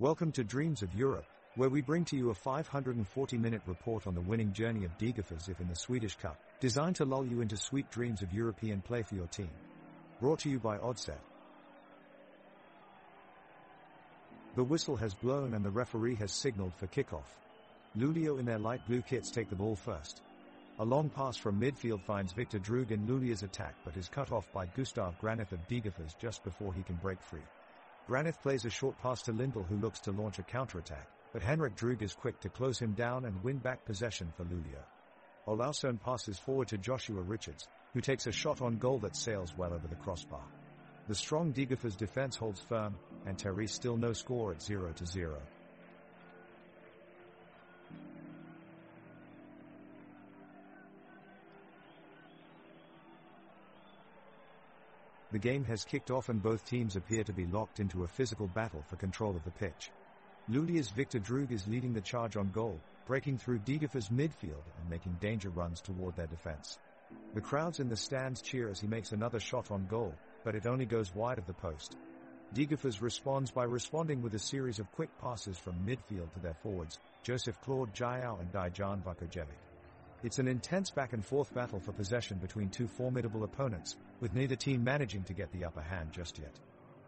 Welcome to Dreams of Europe, where we bring to you a 540-minute report on the winning journey of Degerfors in the Swedish Cup, designed to lull you into sweet dreams of European play for your team. Brought to you by Oddset. The whistle has blown and the referee has signaled for kickoff. Luleå in their light blue kits take the ball first. A long pass from midfield finds Victor Drömmar in Luleå's attack but is cut off by Gustav Granith of Degerfors just before he can break free. Granith plays a short pass to Lindell, who looks to launch a counter-attack, but Henrik Drömmar is quick to close him down and win back possession for Luleå. Olausson passes forward to Joshua Richards, who takes a shot on goal that sails well over the crossbar. The strong Degerfors defense holds firm, and Therese still no score at 0-0. The game has kicked off and both teams appear to be locked into a physical battle for control of the pitch. Luleå's Victor Drömmar is leading the charge on goal, breaking through Degerfors' midfield and making danger runs toward their defense. The crowds in the stands cheer as he makes another shot on goal, but it only goes wide of the post. Degerfors responds by responding with a series of quick passes from midfield to their forwards, Joseph Claude Jayao and Dejan Vukojevic. It's an intense back-and-forth battle for possession between two formidable opponents, with neither team managing to get the upper hand just yet.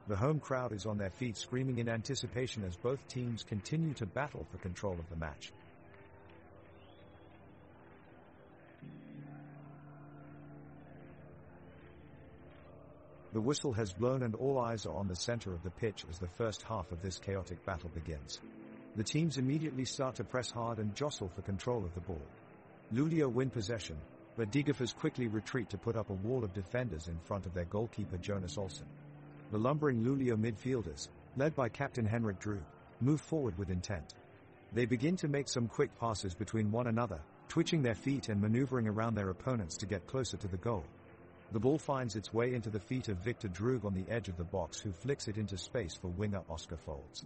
The home crowd is on their feet screaming in anticipation as both teams continue to battle for control of the match. The whistle has blown and all eyes are on the center of the pitch as the first half of this chaotic battle begins. The teams immediately start to press hard and jostle for control of the ball. Luleå win possession, but Degerfors quickly retreat to put up a wall of defenders in front of their goalkeeper Jonas Olsson. The lumbering Luleå midfielders, led by captain Henrik Drömmar, move forward with intent. They begin to make some quick passes between one another, twitching their feet and maneuvering around their opponents to get closer to the goal. The ball finds its way into the feet of Victor Drömmar on the edge of the box, who flicks it into space for winger Oscar Folds.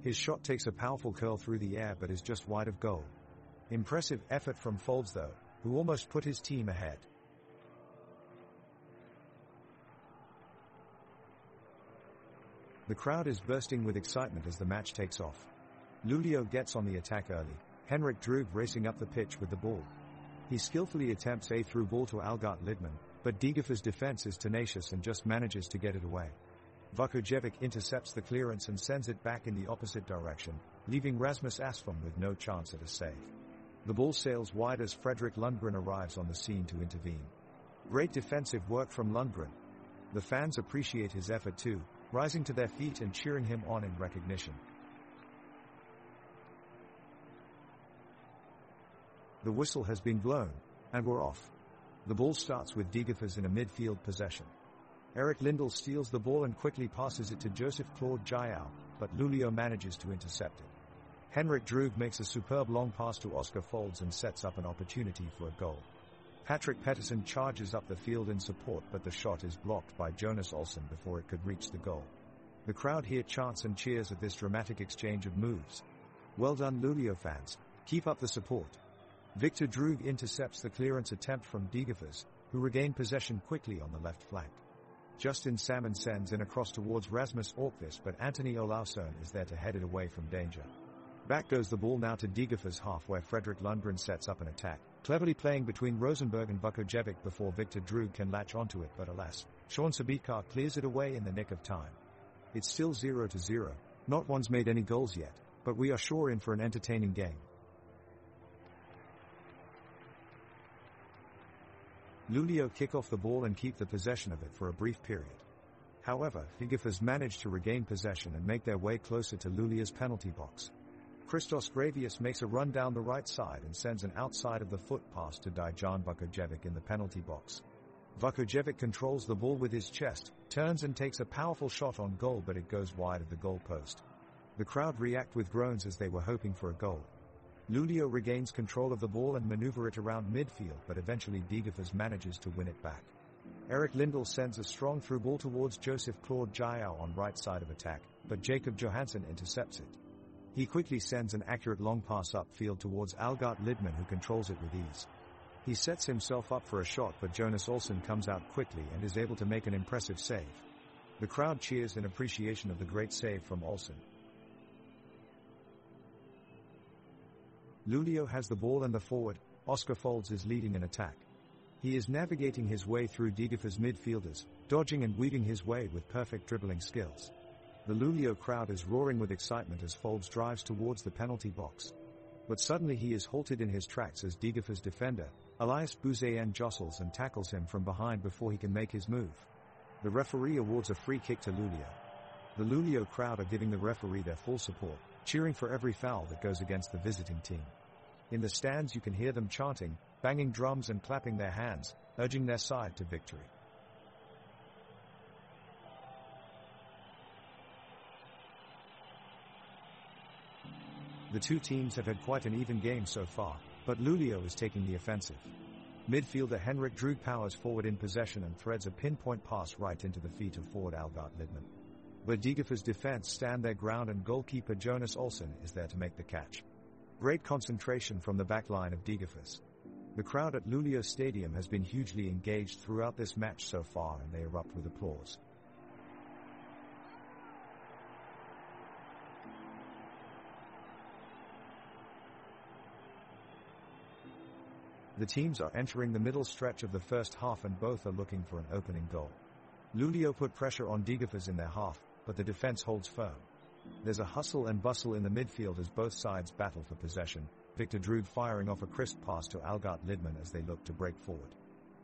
His shot takes a powerful curl through the air but is just wide of goal. Impressive effort from Folds though, who almost put his team ahead. The crowd is bursting with excitement as the match takes off. Luleå gets on the attack early, Henrik Drömmar racing up the pitch with the ball. He skillfully attempts a through ball to Algot Lidman, but Degerfors' defense is tenacious and just manages to get it away. Vukojevic intercepts the clearance and sends it back in the opposite direction, leaving Rasmus Asfom with no chance at a save. The ball sails wide as Fredrik Lundgren arrives on the scene to intervene. Great defensive work from Lundgren. The fans appreciate his effort too, rising to their feet and cheering him on in recognition. The whistle has been blown, and we're off. The ball starts with Degerfors in a midfield possession. Erik Lindell steals the ball and quickly passes it to Joseph Claude Jayao, but Luleå manages to intercept it. Henrik Drömmar makes a superb long pass to Oscar Folds and sets up an opportunity for a goal. Patrick Pettersson charges up the field in support, but the shot is blocked by Jonas Olsson before it could reach the goal. The crowd here chants and cheers at this dramatic exchange of moves. Well done Luleå fans, keep up the support. Victor Drömmar intercepts the clearance attempt from Degerfors, who regain possession quickly on the left flank. Justin Salmon sends in a cross towards Rasmus Orkvist, but Anthony Olausson is there to head it away from danger. Back goes the ball now to Degerfors' half, where Fredrik Lundgren sets up an attack, cleverly playing between Rosenberg and Vukojevic before Victor Drömmar can latch onto it, but alas, Sean Sabikar clears it away in the nick of time. It's still 0-0, not one's made any goals yet, but we are sure in for an entertaining game. Luleå kick off the ball and keep the possession of it for a brief period. However, Degerfors manage to regain possession and make their way closer to Luleå's penalty box. Christos Gravius makes a run down the right side and sends an outside of the foot pass to Dejan Vukojevic in the penalty box. Vukojevic controls the ball with his chest, turns and takes a powerful shot on goal, but it goes wide of the goal post. The crowd react with groans as they were hoping for a goal. Luleå regains control of the ball and maneuver it around midfield, but eventually Degerfors manages to win it back. Erik Lindell sends a strong through ball towards Joseph Claude Jayao on right side of attack, but Jacob Johansson intercepts it. He quickly sends an accurate long pass upfield towards Algot Lidman, who controls it with ease. He sets himself up for a shot, but Jonas Olsson comes out quickly and is able to make an impressive save. The crowd cheers in appreciation of the great save from Olsson. Lulio has the ball and the forward, Oscar Folds is leading an attack. He is navigating his way through Degerfors midfielders, dodging and weaving his way with perfect dribbling skills. The Lulio crowd is roaring with excitement as Folds drives towards the penalty box. But suddenly he is halted in his tracks as Degerfors defender, Elias Bouzayen jostles and tackles him from behind before he can make his move. The referee awards a free kick to Lulio. The Lulio crowd are giving the referee their full support, cheering for every foul that goes against the visiting team. In the stands you can hear them chanting, banging drums and clapping their hands, urging their side to victory. The two teams have had quite an even game so far, but Lulio is taking the offensive. Midfielder Henrik Droog powers forward in possession and threads a pinpoint pass right into the feet of forward Algard Lidman. But Degerfors' defense stand their ground and goalkeeper Jonas Olsson is there to make the catch. Great concentration from the back line of Degerfors. The crowd at Lulio Stadium has been hugely engaged throughout this match so far and they erupt with applause. The teams are entering the middle stretch of the first half and both are looking for an opening goal. Lulio put pressure on Degerfors in their half, but the defense holds firm. There's a hustle and bustle in the midfield as both sides battle for possession, Victor Droog firing off a crisp pass to Algard Lidman as they look to break forward.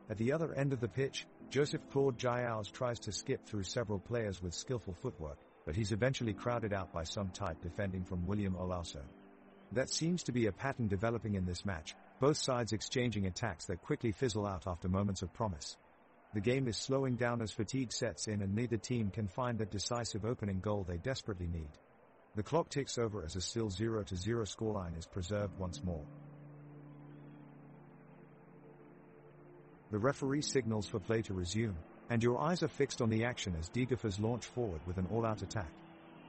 At the other end of the pitch, Joseph Claude Giaus tries to skip through several players with skillful footwork, but he's eventually crowded out by some tight defending from William Olausson. That seems to be a pattern developing in this match, both sides exchanging attacks that quickly fizzle out after moments of promise. The game is slowing down as fatigue sets in and neither team can find that decisive opening goal they desperately need. The clock ticks over as a still 0-0 scoreline is preserved once more. The referee signals for play to resume, and your eyes are fixed on the action as Degerfors launch forward with an all-out attack.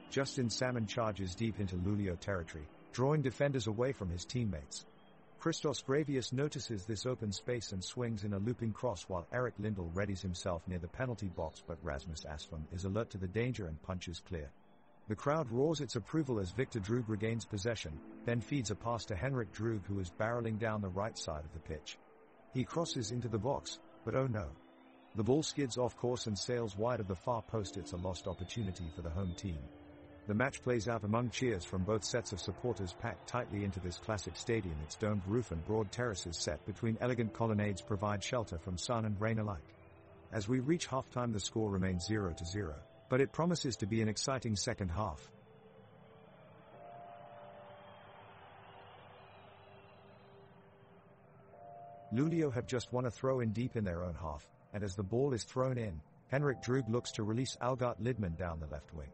Justin Salmon charges deep into Lulio territory, drawing defenders away from his teammates. Christos Gravius notices this open space and swings in a looping cross while Eric Lindell readies himself near the penalty box, but Rasmus Asplund is alert to the danger and punches clear. The crowd roars its approval as Victor Droog regains possession, then feeds a pass to Henrik Droog who is barreling down the right side of the pitch. He crosses into the box, but oh no. The ball skids off course and sails wide of the far post. It's a lost opportunity for the home team. The match plays out among cheers from both sets of supporters packed tightly into this classic stadium. Its domed roof and broad terraces set between elegant colonnades provide shelter from sun and rain alike. As we reach halftime the score remains 0-0, but it promises to be an exciting second half. Lulio have just won a throw-in deep in their own half, and as the ball is thrown in, Henrik Droog looks to release Algard Lidman down the left wing.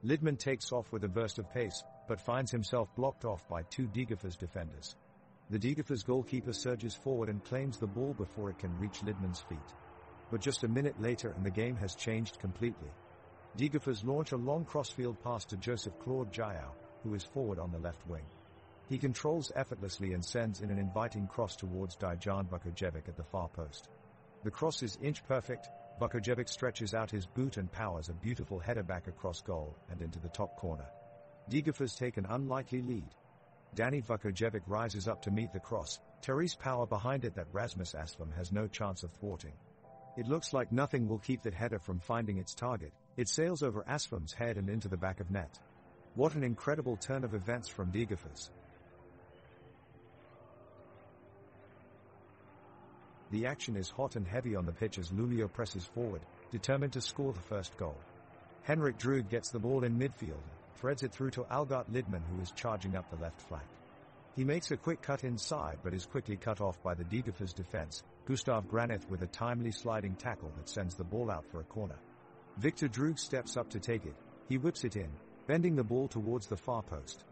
Lidman takes off with a burst of pace, but finds himself blocked off by two Degerfors defenders. The Degerfors goalkeeper surges forward and claims the ball before it can reach Lidman's feet. But just a minute later and the game has changed completely. Degerfors launch a long crossfield pass to Joseph Claude Giaus, who is forward on the left wing. He controls effortlessly and sends in an inviting cross towards Dejan Vukojevic at the far post. The cross is inch-perfect. Vukojevic stretches out his boot and powers a beautiful header back across goal and into the top corner. Degerfors take an unlikely lead. Danny Vukojevic rises up to meet the cross, Therese power behind it that Rasmus Asplund has no chance of thwarting. It looks like nothing will keep that header from finding its target. It sails over Asplund's head and into the back of net. What an incredible turn of events from Degerfors. The action is hot and heavy on the pitch as Lulio presses forward, determined to score the first goal. Henrik Droog gets the ball in midfield, threads it through to Algard Lidman who is charging up the left flank. He makes a quick cut inside but is quickly cut off by the Degerfors defense, Gustav Granith with a timely sliding tackle that sends the ball out for a corner. Victor Droog steps up to take it, he whips it in, bending the ball towards the far post.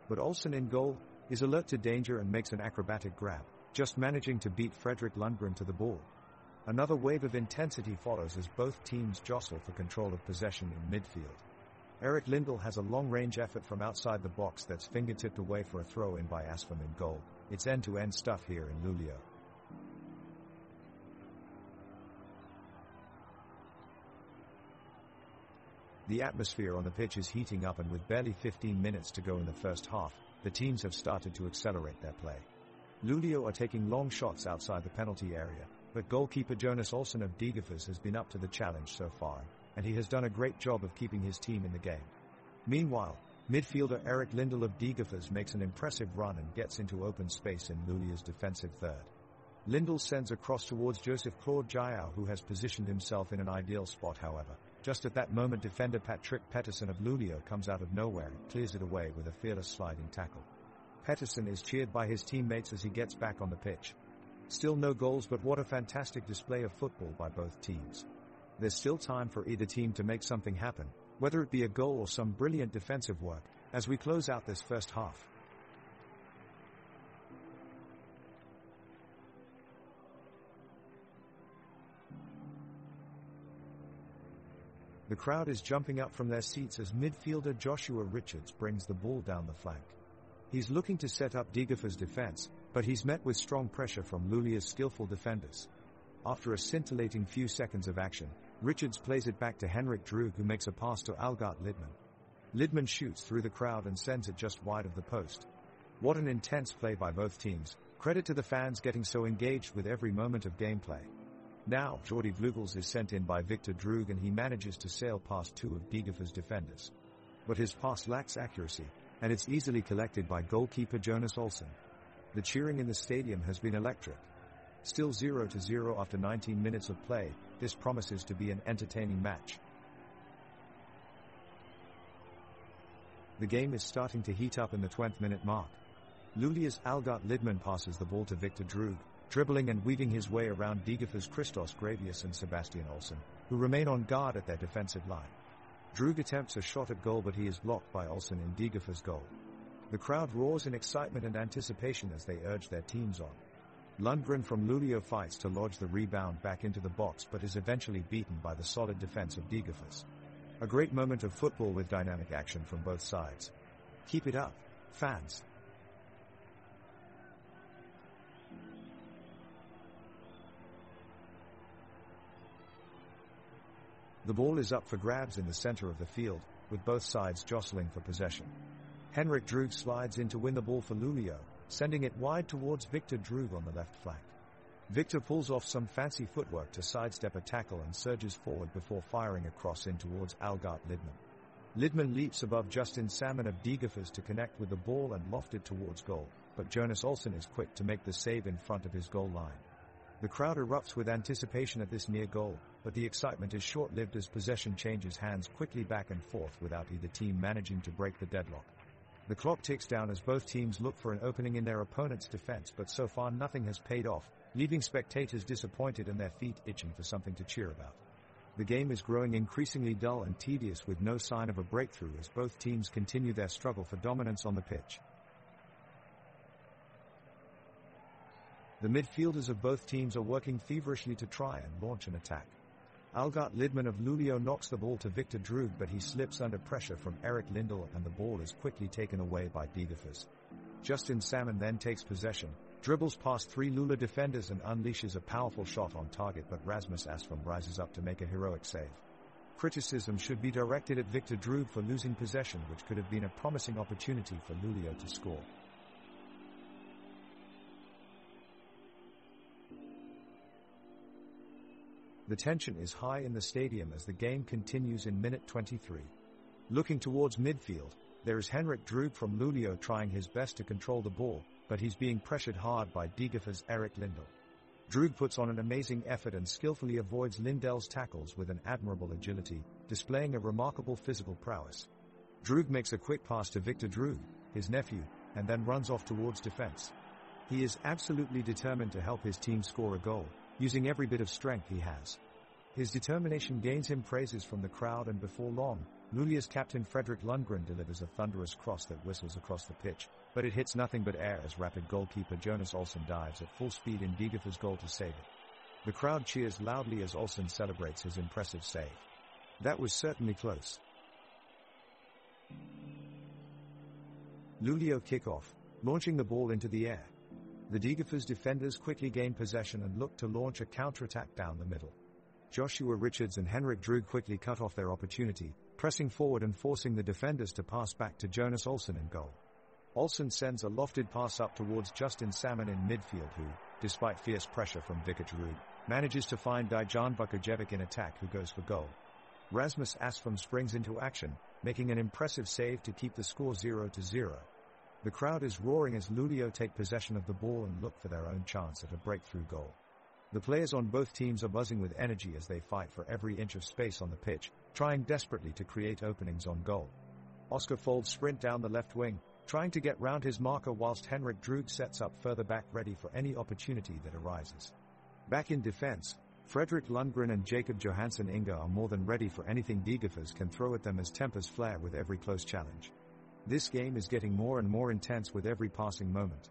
But Olsson in goal is alert to danger and makes an acrobatic grab, just managing to beat Fredrik Lundgren to the ball. Another wave of intensity follows as both teams jostle for control of possession in midfield. Eric Lindell has a long-range effort from outside the box that's fingertipped away for a throw-in by Asplund in goal. It's end-to-end stuff here in Lulio. The atmosphere on the pitch is heating up and with barely 15 minutes to go in the first half, the teams have started to accelerate their play. Luleå are taking long shots outside the penalty area, but goalkeeper Jonas Olsson of Degerfors has been up to the challenge so far, and he has done a great job of keeping his team in the game. Meanwhile, midfielder Erik Lindell of Degerfors makes an impressive run and gets into open space in Luleå's defensive third. Lindell sends a cross towards Joseph Claude Giao, who has positioned himself in an ideal spot. However, just at that moment, defender Patrick Pettersson of Luleå comes out of nowhere and clears it away with a fearless sliding tackle. Pettersson is cheered by his teammates as he gets back on the pitch. Still no goals, but what a fantastic display of football by both teams. There's still time for either team to make something happen, whether it be a goal or some brilliant defensive work, as we close out this first half. The crowd is jumping up from their seats as midfielder Joshua Richards brings the ball down the flank. He's looking to set up Degerfors' defense, but he's met with strong pressure from Luleå's skillful defenders. After a scintillating few seconds of action, Richards plays it back to Henrik Drömmar, who makes a pass to Algot Lidman. Lidman shoots through the crowd and sends it just wide of the post. What an intense play by both teams, credit to the fans getting so engaged with every moment of gameplay. Now, Jordi Vlugels is sent in by Victor Drömmar and he manages to sail past two of Degerfors' defenders. But his pass lacks accuracy, and it's easily collected by goalkeeper Jonas Olsson. The cheering in the stadium has been electric. Still 0-0 after 19 minutes of play, this promises to be an entertaining match. The game is starting to heat up in the 20th minute mark. Luleå's Algot Lidman passes the ball to Victor Drömmar, dribbling and weaving his way around Degerfors' Christos Gravius and Sebastian Olsson, who remain on guard at their defensive line. Drömmar attempts a shot at goal, but he is blocked by Olsson in Degerfors' goal. The crowd roars in excitement and anticipation as they urge their teams on. Lundgren from Luleå fights to lodge the rebound back into the box, but is eventually beaten by the solid defense of Degerfors. A great moment of football with dynamic action from both sides. Keep it up, fans. The ball is up for grabs in the center of the field, with both sides jostling for possession. Henrik Drömmar slides in to win the ball for Luleå, sending it wide towards Victor Drömmar on the left flank. Victor pulls off some fancy footwork to sidestep a tackle and surges forward before firing a cross in towards Algot Lidman. Lidman leaps above Justin Salmon of Degerfors to connect with the ball and loft it towards goal, but Jonas Olsson is quick to make the save in front of his goal line. The crowd erupts with anticipation at this near goal, but the excitement is short-lived as possession changes hands quickly back and forth without either team managing to break the deadlock. The clock ticks down as both teams look for an opening in their opponent's defense, but so far nothing has paid off, leaving spectators disappointed and their feet itching for something to cheer about. The game is growing increasingly dull and tedious with no sign of a breakthrough as both teams continue their struggle for dominance on the pitch. The midfielders of both teams are working feverishly to try and launch an attack. Algot Lidman of Luleå knocks the ball to Victor Drömmar, but he slips under pressure from Erik Lindell and the ball is quickly taken away by Degerfors. Justin Salmon then takes possession, dribbles past three Luleå defenders and unleashes a powerful shot on target, but Rasmus Asfam rises up to make a heroic save. Criticism should be directed at Victor Drömmar for losing possession, which could have been a promising opportunity for Luleå to score. The tension is high in the stadium as the game continues in minute 23. Looking towards midfield, there is Henrik Drömmar from Luleå trying his best to control the ball, but he's being pressured hard by Degerfors' Erik Lindell. Drömmar puts on an amazing effort and skillfully avoids Lindell's tackles with an admirable agility, displaying a remarkable physical prowess. Drömmar makes a quick pass to Victor Drömmar, his nephew, and then runs off towards defense. He is absolutely determined to help his team score a goal, using every bit of strength he has. His determination gains him praises from the crowd, and before long, Luleå's captain Fredrik Lundgren delivers a thunderous cross that whistles across the pitch, but it hits nothing but air as rapid goalkeeper Jonas Olsson dives at full speed in Degerfors' goal to save it. The crowd cheers loudly as Olsson celebrates his impressive save. That was certainly close. Luleå kick off, launching the ball into the air. The Degerfors defenders quickly gain possession and look to launch a counterattack down the middle. Joshua Richards and Henrik Drömmar quickly cut off their opportunity, pressing forward and forcing the defenders to pass back to Jonas Olsson in goal. Olsen sends a lofted pass up towards Justin Salmon in midfield who, despite fierce pressure from Viktor Drug, manages to find Dejan Vukojevic in attack who goes for goal. Rasmus Asfom springs into action, making an impressive save to keep the score 0-0. The crowd is roaring as Luleå take possession of the ball and look for their own chance at a breakthrough goal. The players on both teams are buzzing with energy as they fight for every inch of space on the pitch, trying desperately to create openings on goal. Oscar Folds sprint down the left wing, trying to get round his marker whilst Henrik Drug sets up further back ready for any opportunity that arises. Back in defense, Fredrik Lundgren and Jacob Johansson Inge are more than ready for anything Degerfors can throw at them as tempers flare with every close challenge. This game is getting more and more intense with every passing moment.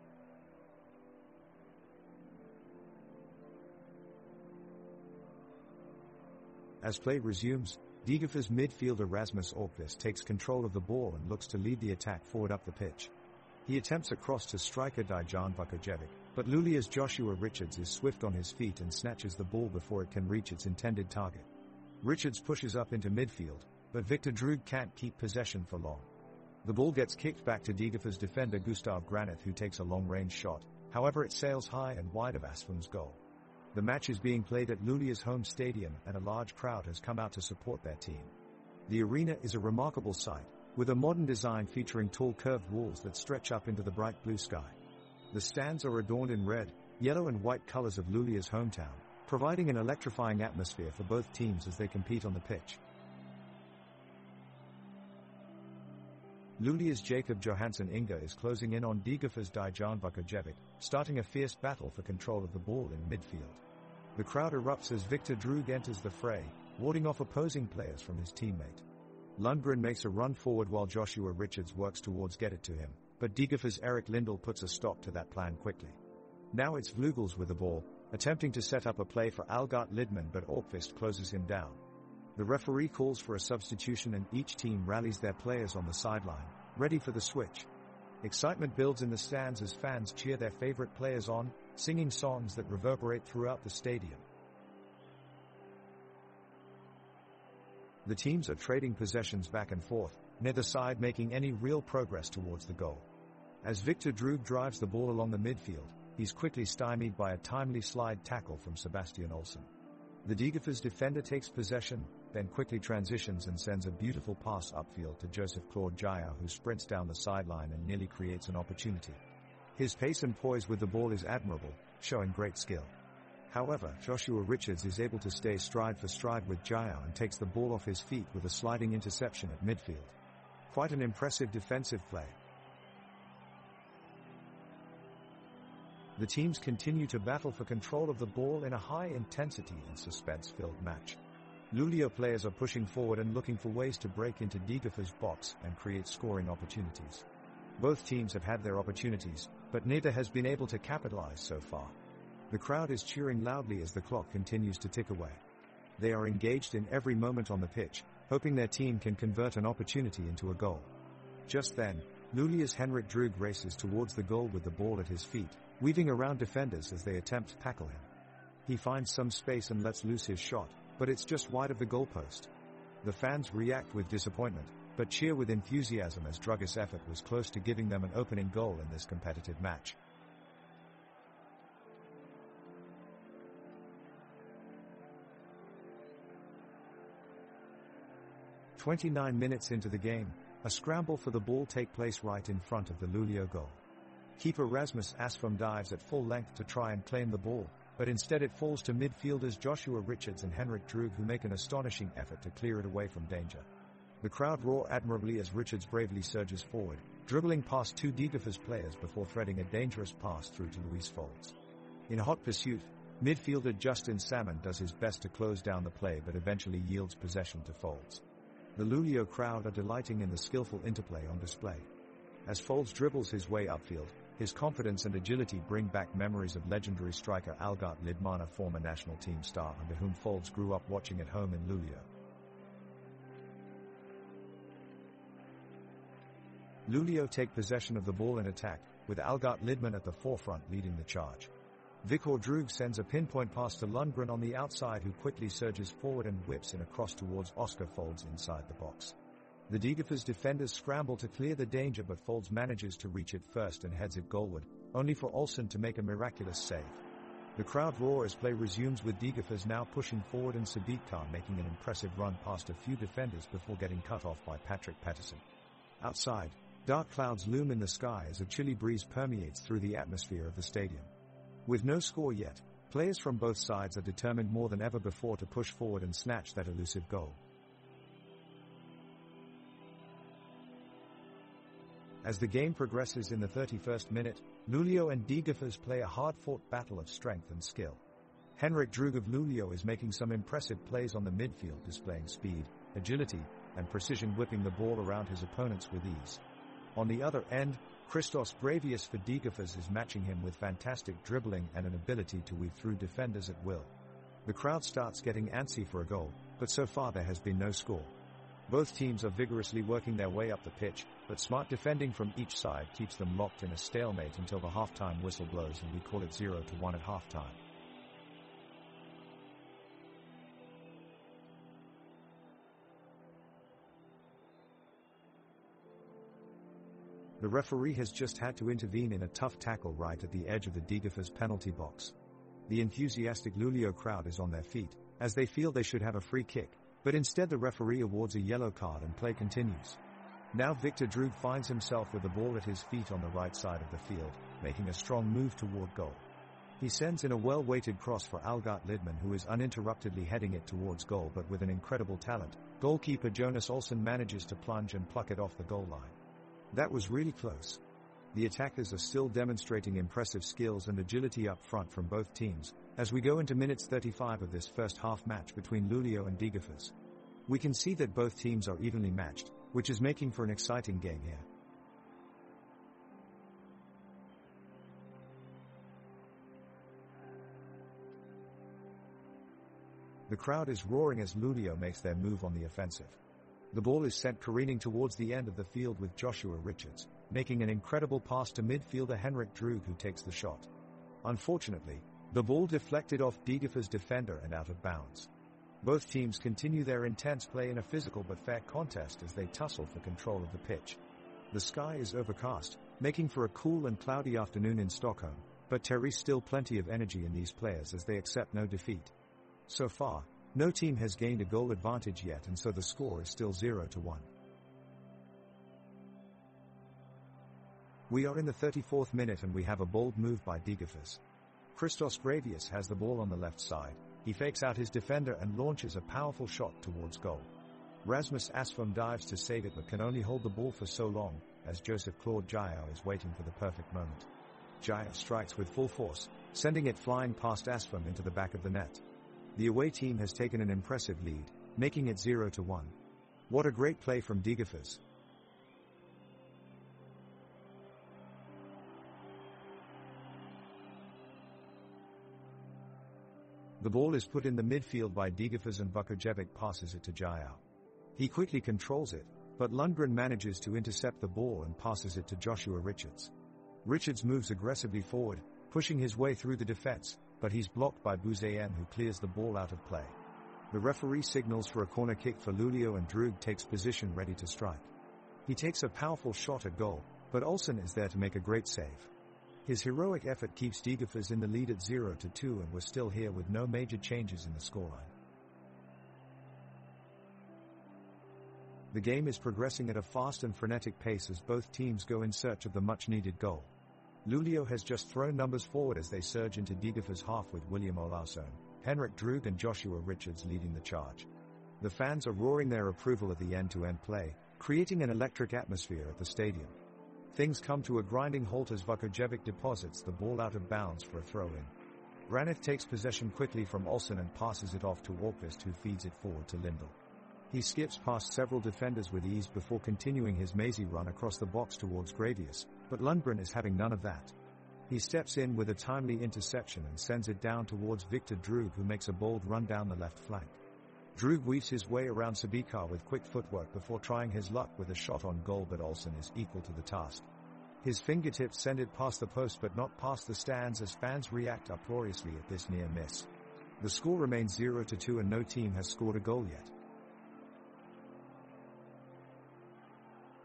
As play resumes, Degerfors midfielder Rasmus Orkvist takes control of the ball and looks to lead the attack forward up the pitch. He attempts a cross to striker Dejan Vukojevic, but Luleå's Joshua Richards is swift on his feet and snatches the ball before it can reach its intended target. Richards pushes up into midfield, but Viktor Drug can't keep possession for long. The ball gets kicked back to Degerfors defender Gustav Granith who takes a long-range shot, however it sails high and wide of Asfom's goal. The match is being played at Luleå's home stadium and a large crowd has come out to support their team. The arena is a remarkable sight, with a modern design featuring tall curved walls that stretch up into the bright blue sky. The stands are adorned in red, yellow and white colors of Luleå's hometown, providing an electrifying atmosphere for both teams as they compete on the pitch. Luleå's Jacob Johansson Inge is closing in on Degerfors' Dejan Vukojevic, starting a fierce battle for control of the ball in midfield. The crowd erupts as Viktor Drug enters the fray, warding off opposing players from his teammate. Lundgren makes a run forward while Joshua Richards works towards get it to him, but Degerfors' Erik Lindell puts a stop to that plan quickly. Now it's Vlugels with the ball, attempting to set up a play for Algart Lidman but Orkvist closes him down. The referee calls for a substitution and each team rallies their players on the sideline, ready for the switch. Excitement builds in the stands as fans cheer their favorite players on, singing songs that reverberate throughout the stadium. The teams are trading possessions back and forth, neither side making any real progress towards the goal. As Viktor Drug drives the ball along the midfield, he's quickly stymied by a timely slide tackle from Sebastian Olsen. The Degerfors defender takes possession, then quickly transitions and sends a beautiful pass upfield to Joseph Claude Jael who sprints down the sideline and nearly creates an opportunity. His pace and poise with the ball is admirable, showing great skill. However, Joshua Richards is able to stay stride for stride with Jael and takes the ball off his feet with a sliding interception at midfield. Quite an impressive defensive play. The teams continue to battle for control of the ball in a high-intensity and suspense-filled match. Luleå players are pushing forward and looking for ways to break into Degerfors' box and create scoring opportunities. Both teams have had their opportunities, but neither has been able to capitalize so far. The crowd is cheering loudly as the clock continues to tick away. They are engaged in every moment on the pitch, hoping their team can convert an opportunity into a goal. Just then, Luleå's Henrik Drug races towards the goal with the ball at his feet, weaving around defenders as they attempt to tackle him. He finds some space and lets loose his shot, but it's just wide of the goalpost. The fans react with disappointment, but cheer with enthusiasm as Drug's effort was close to giving them an opening goal in this competitive match. "29 minutes into the game, a scramble for the ball takes place right in front of the Luleå goal. Keeper Rasmus Asfom dives at full length to try and claim the ball, but instead it falls to midfielders Joshua Richards and Henrik Drug who make an astonishing effort to clear it away from danger. The crowd roar admirably as Richards bravely surges forward, dribbling past two Degerfors players before threading a dangerous pass through to Luis Folds. In hot pursuit, midfielder Justin Salmon does his best to close down the play but eventually yields possession to Folds. The Luleå crowd are delighting in the skillful interplay on display. As Folds dribbles his way upfield, his confidence and agility bring back memories of legendary striker Algart Lidman, a former national team star under whom Folds grew up watching at home in Luleå. Luleå take possession of the ball in attack, with Algart Lidman at the forefront leading the charge. Viktor Drug sends a pinpoint pass to Lundgren on the outside who quickly surges forward and whips in a cross towards Oscar Folds inside the box. The Degerfors defenders scramble to clear the danger, but Folds manages to reach it first and heads it goalward, only for Olsen to make a miraculous save. The crowd roar as play resumes, with Degerfors now pushing forward and Sabikar making an impressive run past a few defenders before getting cut off by Patrick Pettersson. Outside, dark clouds loom in the sky as a chilly breeze permeates through the atmosphere of the stadium. With no score yet, players from both sides are determined more than ever before to push forward and snatch that elusive goal. As the game progresses in the 31st minute, Luleå and Degerfors play a hard-fought battle of strength and skill. Henrik Drög of Luleå is making some impressive plays on the midfield, displaying speed, agility, and precision, whipping the ball around his opponents with ease. On the other end, Christos Gravius for Degerfors is matching him with fantastic dribbling and an ability to weave through defenders at will. The crowd starts getting antsy for a goal, but so far there has been no score. Both teams are vigorously working their way up the pitch, but smart defending from each side keeps them locked in a stalemate until the halftime whistle blows, and we call it 0-1 at halftime. The referee has just had to intervene in a tough tackle right at the edge of the Degerfors penalty box. The enthusiastic Luleå crowd is on their feet, as they feel they should have a free kick, but instead the referee awards a yellow card and play continues. Now Victor Drög finds himself with the ball at his feet on the right side of the field, making a strong move toward goal. He sends in a well-weighted cross for Algot Lidman, who is uninterruptedly heading it towards goal, but with an incredible talent, goalkeeper Jonas Olsson manages to plunge and pluck it off the goal line. That was really close. The attackers are still demonstrating impressive skills and agility up front from both teams, as we go into minutes 35 of this first half match between Luleå and Degerfors. We can see that both teams are evenly matched, which is making for an exciting game here. The crowd is roaring as Luleå makes their move on the offensive. The ball is sent careening towards the end of the field, with Joshua Richards making an incredible pass to midfielder Henrik Drög, who takes the shot. Unfortunately, the ball deflected off Degerfors' defender and out of bounds. Both teams continue their intense play in a physical but fair contest as they tussle for control of the pitch. The sky is overcast, making for a cool and cloudy afternoon in Stockholm, but there is still plenty of energy in these players as they accept no defeat. So far, no team has gained a goal advantage yet, and so the score is still 0-1. We are in the 34th minute and we have a bold move by Degerfors. Christos Gravius has the ball on the left side. He fakes out his defender and launches a powerful shot towards goal. Rasmus Asfum dives to save it, but can only hold the ball for so long, as Joseph Claude Jael is waiting for the perfect moment. Jael strikes with full force, sending it flying past Asfum into the back of the net. The away team has taken an impressive lead, making it 0-1. What a great play from Degerfors. The ball is put in the midfield by Degerfors and Vukojevic passes it to Jael. He quickly controls it, but Lundgren manages to intercept the ball and passes it to Joshua Richards. Richards moves aggressively forward, pushing his way through the defense, but he's blocked by Buzayan, who clears the ball out of play. The referee signals for a corner kick for Luleå and Drög takes position ready to strike. He takes a powerful shot at goal, but Olsen is there to make a great save. His heroic effort keeps Degerfors in the lead at 0-2, and we're still here with no major changes in the scoreline. The game is progressing at a fast and frenetic pace as both teams go in search of the much-needed goal. Luleå has just thrown numbers forward as they surge into Degerfors' half, with William Olausson, Henrik Drög and Joshua Richards leading the charge. The fans are roaring their approval of the end-to-end play, creating an electric atmosphere at the stadium. Things come to a grinding halt as Vukojevic deposits the ball out of bounds for a throw-in. Raneth takes possession quickly from Olsen and passes it off to Åkvist, who feeds it forward to Lindell. He skips past several defenders with ease before continuing his mazy run across the box towards Gravius, but Lundgren is having none of that. He steps in with a timely interception and sends it down towards Victor Drög, who makes a bold run down the left flank. Drög weaves his way around Sabikar with quick footwork before trying his luck with a shot on goal, but Olsen is equal to the task. His fingertips send it past the post but not past the stands as fans react uproariously at this near miss. The score remains 0-2 and no team has scored a goal yet.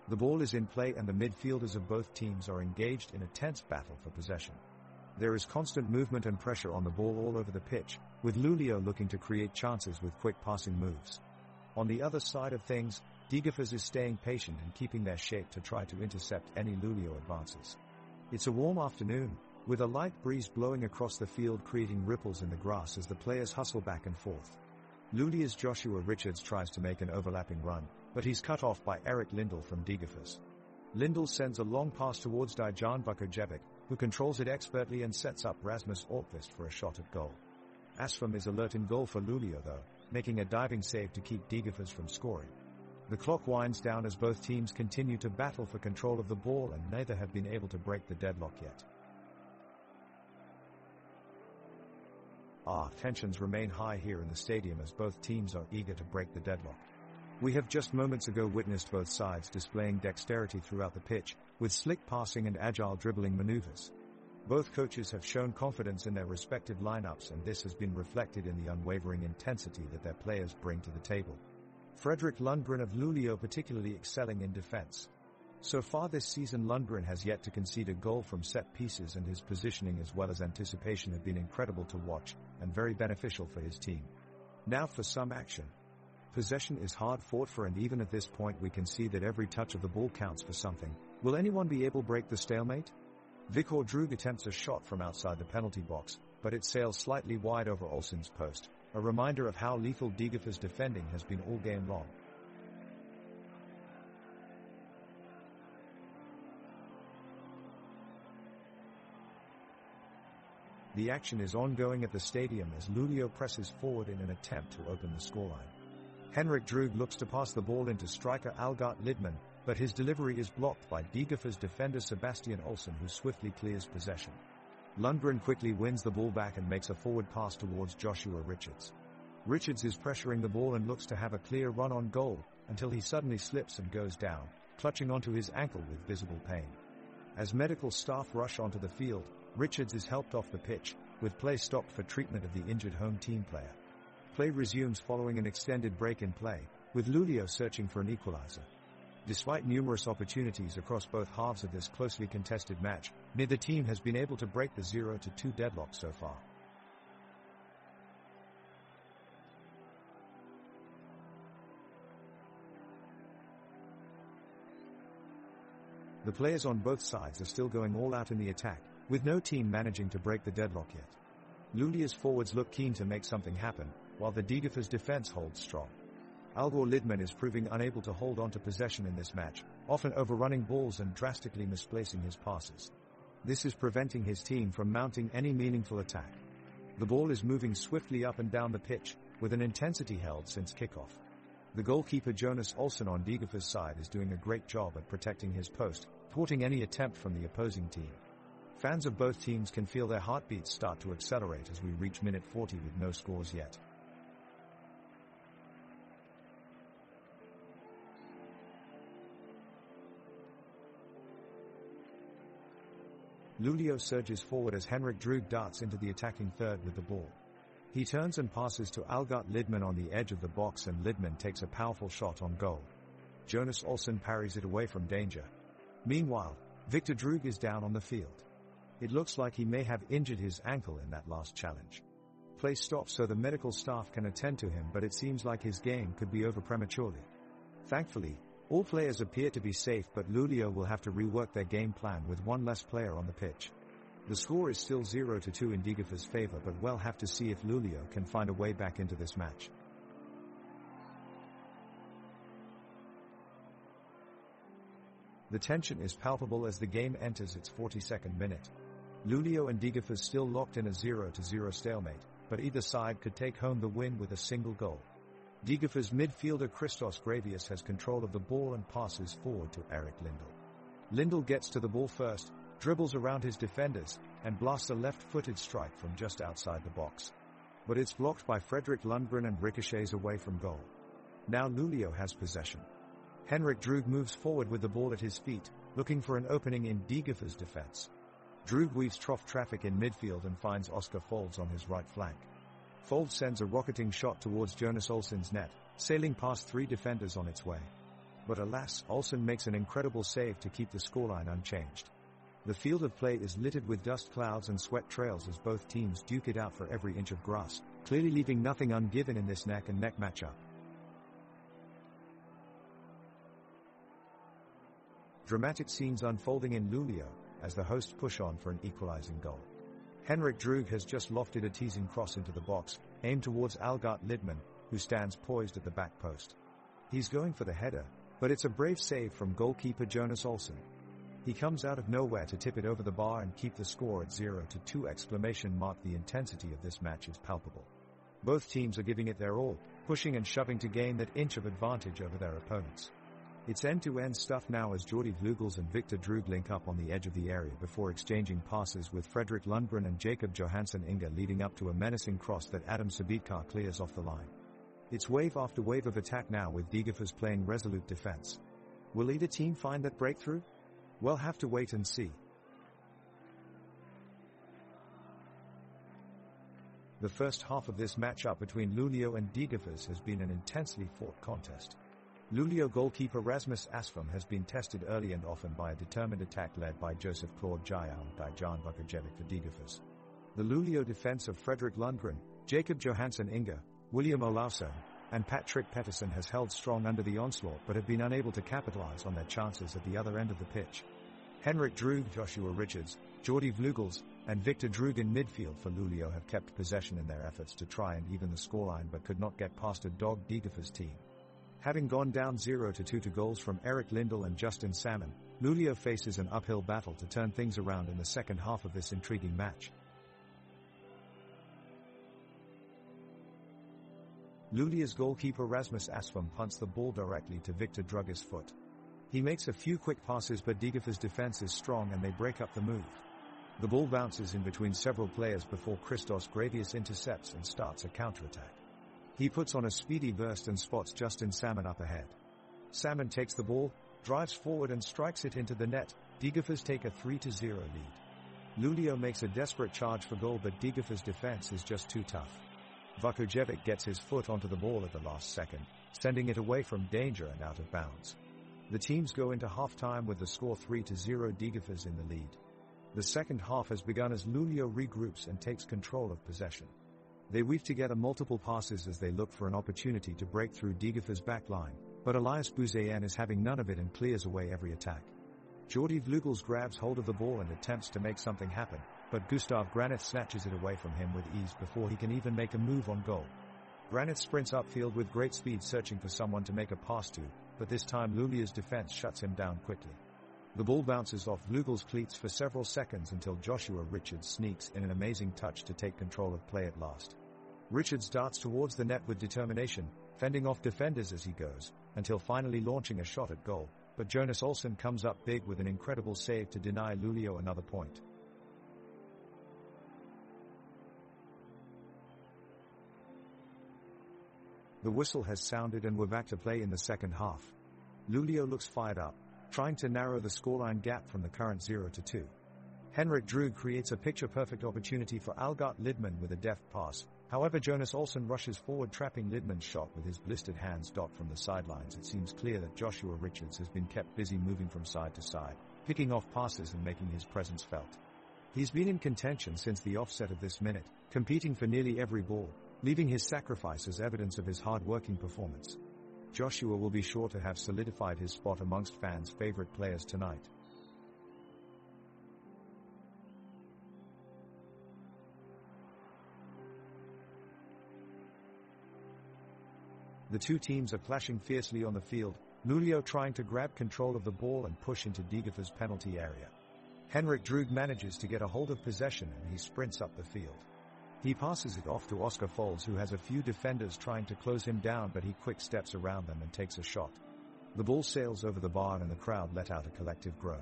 The ball is in play and the midfielders of both teams are engaged in a tense battle for possession. There is constant movement and pressure on the ball all over the pitch, with Lulio looking to create chances with quick passing moves. On the other side of things, Degerfors is staying patient and keeping their shape to try to intercept any Lulio advances. It's a warm afternoon, with a light breeze blowing across the field creating ripples in the grass as the players hustle back and forth. Lulio's Joshua Richards tries to make an overlapping run, but he's cut off by Eric Lindell from Degerfors. Lindell sends a long pass towards Dejan Vukojevic, who controls it expertly and sets up Rasmus Ortqvist for a shot at goal. Asfam is alert in goal for Lulio though, making a diving save to keep Degerfors from scoring. The clock winds down as both teams continue to battle for control of the ball and neither have been able to break the deadlock yet. Tensions remain high here in the stadium as both teams are eager to break the deadlock. We have just moments ago witnessed both sides displaying dexterity throughout the pitch, with slick passing and agile dribbling maneuvers. Both coaches have shown confidence in their respective lineups and this has been reflected in the unwavering intensity that their players bring to the table. Fredrik Lundgren of Luleå particularly excelling in defense. So far this season Lundgren has yet to concede a goal from set pieces and his positioning as well as anticipation have been incredible to watch and very beneficial for his team. Now for some action. Possession is hard fought for and even at this point we can see that every touch of the ball counts for something. Will anyone be able to break the stalemate? Viktor Drug attempts a shot from outside the penalty box, but it sails slightly wide over Olsen's post, a reminder of how lethal Degerfors' defending has been all game long. The action is ongoing at the stadium as Luleå presses forward in an attempt to open the scoreline. Henrik Drug looks to pass the ball into striker Algot Lidman, but his delivery is blocked by Degerfors defender Sebastian Olsen who swiftly clears possession. Lundgren quickly wins the ball back and makes a forward pass towards Joshua Richards. Richards is pressuring the ball and looks to have a clear run on goal, until he suddenly slips and goes down, clutching onto his ankle with visible pain. As medical staff rush onto the field, Richards is helped off the pitch, with play stopped for treatment of the injured home team player. Play resumes following an extended break in play, with Luleå searching for an equalizer. Despite numerous opportunities across both halves of this closely contested match, neither team has been able to break the 0-2 deadlock so far. The players on both sides are still going all out in the attack, with no team managing to break the deadlock yet. Luleå's forwards look keen to make something happen, while the Degerfors defense holds strong. Algot Lidman is proving unable to hold on to possession in this match, often overrunning balls and drastically misplacing his passes. This is preventing his team from mounting any meaningful attack. The ball is moving swiftly up and down the pitch, with an intensity held since kickoff. The goalkeeper Jonas Olsson on Degerfors' side is doing a great job at protecting his post, thwarting any attempt from the opposing team. Fans of both teams can feel their heartbeats start to accelerate as we reach minute 40 with no scores yet. Luleå surges forward as Henrik Drug darts into the attacking third with the ball. He turns and passes to Algot Lidman on the edge of the box and Lidman takes a powerful shot on goal. Jonas Olsson parries it away from danger. Meanwhile, Viktor Drug is down on the field. It looks like he may have injured his ankle in that last challenge. Play stops so the medical staff can attend to him, but it seems like his game could be over prematurely. Thankfully, all players appear to be safe, but Luleå will have to rework their game plan with one less player on the pitch. The score is still 0-2 in Degerfors' favor, but we'll have to see if Luleå can find a way back into this match. The tension is palpable as the game enters its 42nd minute. Luleå and Degerfors still locked in a 0-0 stalemate, but either side could take home the win with a single goal. Degerfors midfielder Christos Gravius has control of the ball and passes forward to Eric Lindell. Lindell gets to the ball first, dribbles around his defenders, and blasts a left-footed strike from just outside the box. But it's blocked by Fredrik Lundgren and ricochets away from goal. Now Luleå has possession. Henrik Drug moves forward with the ball at his feet, looking for an opening in Degerfors' defense. Drug weaves trough traffic in midfield and finds Oscar Folds on his right flank. Folds sends a rocketing shot towards Jonas Olsson's net, sailing past three defenders on its way. But alas, Olsen makes an incredible save to keep the scoreline unchanged. The field of play is littered with dust clouds and sweat trails as both teams duke it out for every inch of grass, clearly leaving nothing ungiven in this neck-and-neck matchup. Dramatic scenes unfolding in Luleå as the hosts push on for an equalizing goal. Henrik Drug has just lofted a teasing cross into the box, aimed towards Algot Lidman, who stands poised at the back post. He's going for the header, but it's a brave save from goalkeeper Jonas Olsen. He comes out of nowhere to tip it over the bar and keep the score at 0-2! The intensity of this match is palpable. Both teams are giving it their all, pushing and shoving to gain that inch of advantage over their opponents. It's end-to-end stuff now as Jordi Vlugels and Victor Drug link up on the edge of the area before exchanging passes with Fredrik Lundgren and Jakob Johansson Inge, leading up to a menacing cross that Adam Sabitkar clears off the line. It's wave after wave of attack now with Degerfors playing resolute defense. Will either team find that breakthrough? We'll have to wait and see. The first half of this matchup between Luleå and Degerfors has been an intensely fought contest. Luleå goalkeeper Rasmus Asfam has been tested early and often by a determined attack led by Joseph Claude Jayau and Dejan Vukojevic for Degerfors. The Luleå defense of Fredrik Lundgren, Jakob Johansson Inge, William Olausson, and Patrick Pettersson has held strong under the onslaught but have been unable to capitalize on their chances at the other end of the pitch. Henrik Drug, Joshua Richards, Jordi Vlugels, and Victor Drug in midfield for Luleå have kept possession in their efforts to try and even the scoreline but could not get past a dogged Degerfors team. Having gone down 0-2 to goals from Erik Lindell and Justin Salmon, Luleå faces an uphill battle to turn things around in the second half of this intriguing match. Luleå's goalkeeper Rasmus Asfam punts the ball directly to Victor Drug's foot. He makes a few quick passes but Degerfors' defense is strong and they break up the move. The ball bounces in between several players before Christos Gravius intercepts and starts a counterattack. He puts on a speedy burst and spots Justin Salmon up ahead. Salmon takes the ball, drives forward and strikes it into the net. Degerfors take a 3-0 lead. Luleå makes a desperate charge for goal but Degerfors' defense is just too tough. Vukojevic gets his foot onto the ball at the last second, sending it away from danger and out of bounds. The teams go into half-time with the score 3-0, Degerfors in the lead. The second half has begun as Luleå regroups and takes control of possession. They weave together multiple passes as they look for an opportunity to break through Degerfors' back line, but Elias Buzayan is having none of it and clears away every attack. Jordi Vlugels grabs hold of the ball and attempts to make something happen, but Gustav Granith snatches it away from him with ease before he can even make a move on goal. Granith sprints upfield with great speed searching for someone to make a pass to, but this time Luleå's defense shuts him down quickly. The ball bounces off Vlugels' cleats for several seconds until Joshua Richards sneaks in an amazing touch to take control of play at last. Richards darts towards the net with determination, fending off defenders as he goes, until finally launching a shot at goal, but Jonas Olsen comes up big with an incredible save to deny Luleå another point. The whistle has sounded and we're back to play in the second half. Luleå looks fired up, trying to narrow the scoreline gap from the current 0-2. Henrik Drug creates a picture-perfect opportunity for Algot Lidman with a deft pass. However, Jonas Olsen rushes forward, trapping Lidman's shot with his blistered hands. From the sidelines, it seems clear that Joshua Richards has been kept busy moving from side to side, picking off passes and making his presence felt. He's been in contention since the offset of this minute, competing for nearly every ball, leaving his sacrifice as evidence of his hard-working performance. Joshua will be sure to have solidified his spot amongst fans' favorite players tonight. The two teams are clashing fiercely on the field, Luleå trying to grab control of the ball and push into Degerfors' penalty area. Henrik Drug manages to get a hold of possession and he sprints up the field. He passes it off to Oscar Folds, who has a few defenders trying to close him down, but he quick steps around them and takes a shot. The ball sails over the bar and the crowd let out a collective groan.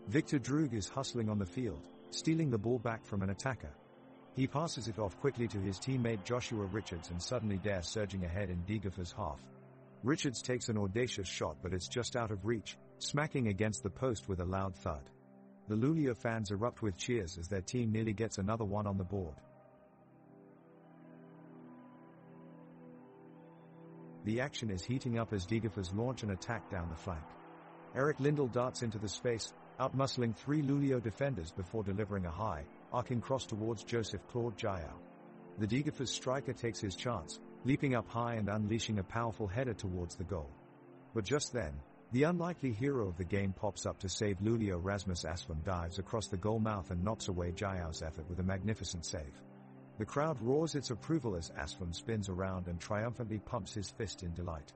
Victor Drug is hustling on the field, stealing the ball back from an attacker. He passes it off quickly to his teammate Joshua Richards and suddenly dares surging ahead in Degerfors' half. Richards takes an audacious shot, but it's just out of reach, smacking against the post with a loud thud. The Luleå fans erupt with cheers as their team nearly gets another one on the board. The action is heating up as Degerfors launch an attack down the flank. Eric Lindell darts into the space, outmuscling 3 Lulio defenders before delivering a high, arcing cross towards Joseph Claude Jayao. The Degerfors striker takes his chance, leaping up high and unleashing a powerful header towards the goal. But just then, the unlikely hero of the game pops up to save Lulio. Rasmus Asfam dives across the goal mouth and knocks away Jayao's effort with a magnificent save. The crowd roars its approval as Asfam spins around and triumphantly pumps his fist in delight.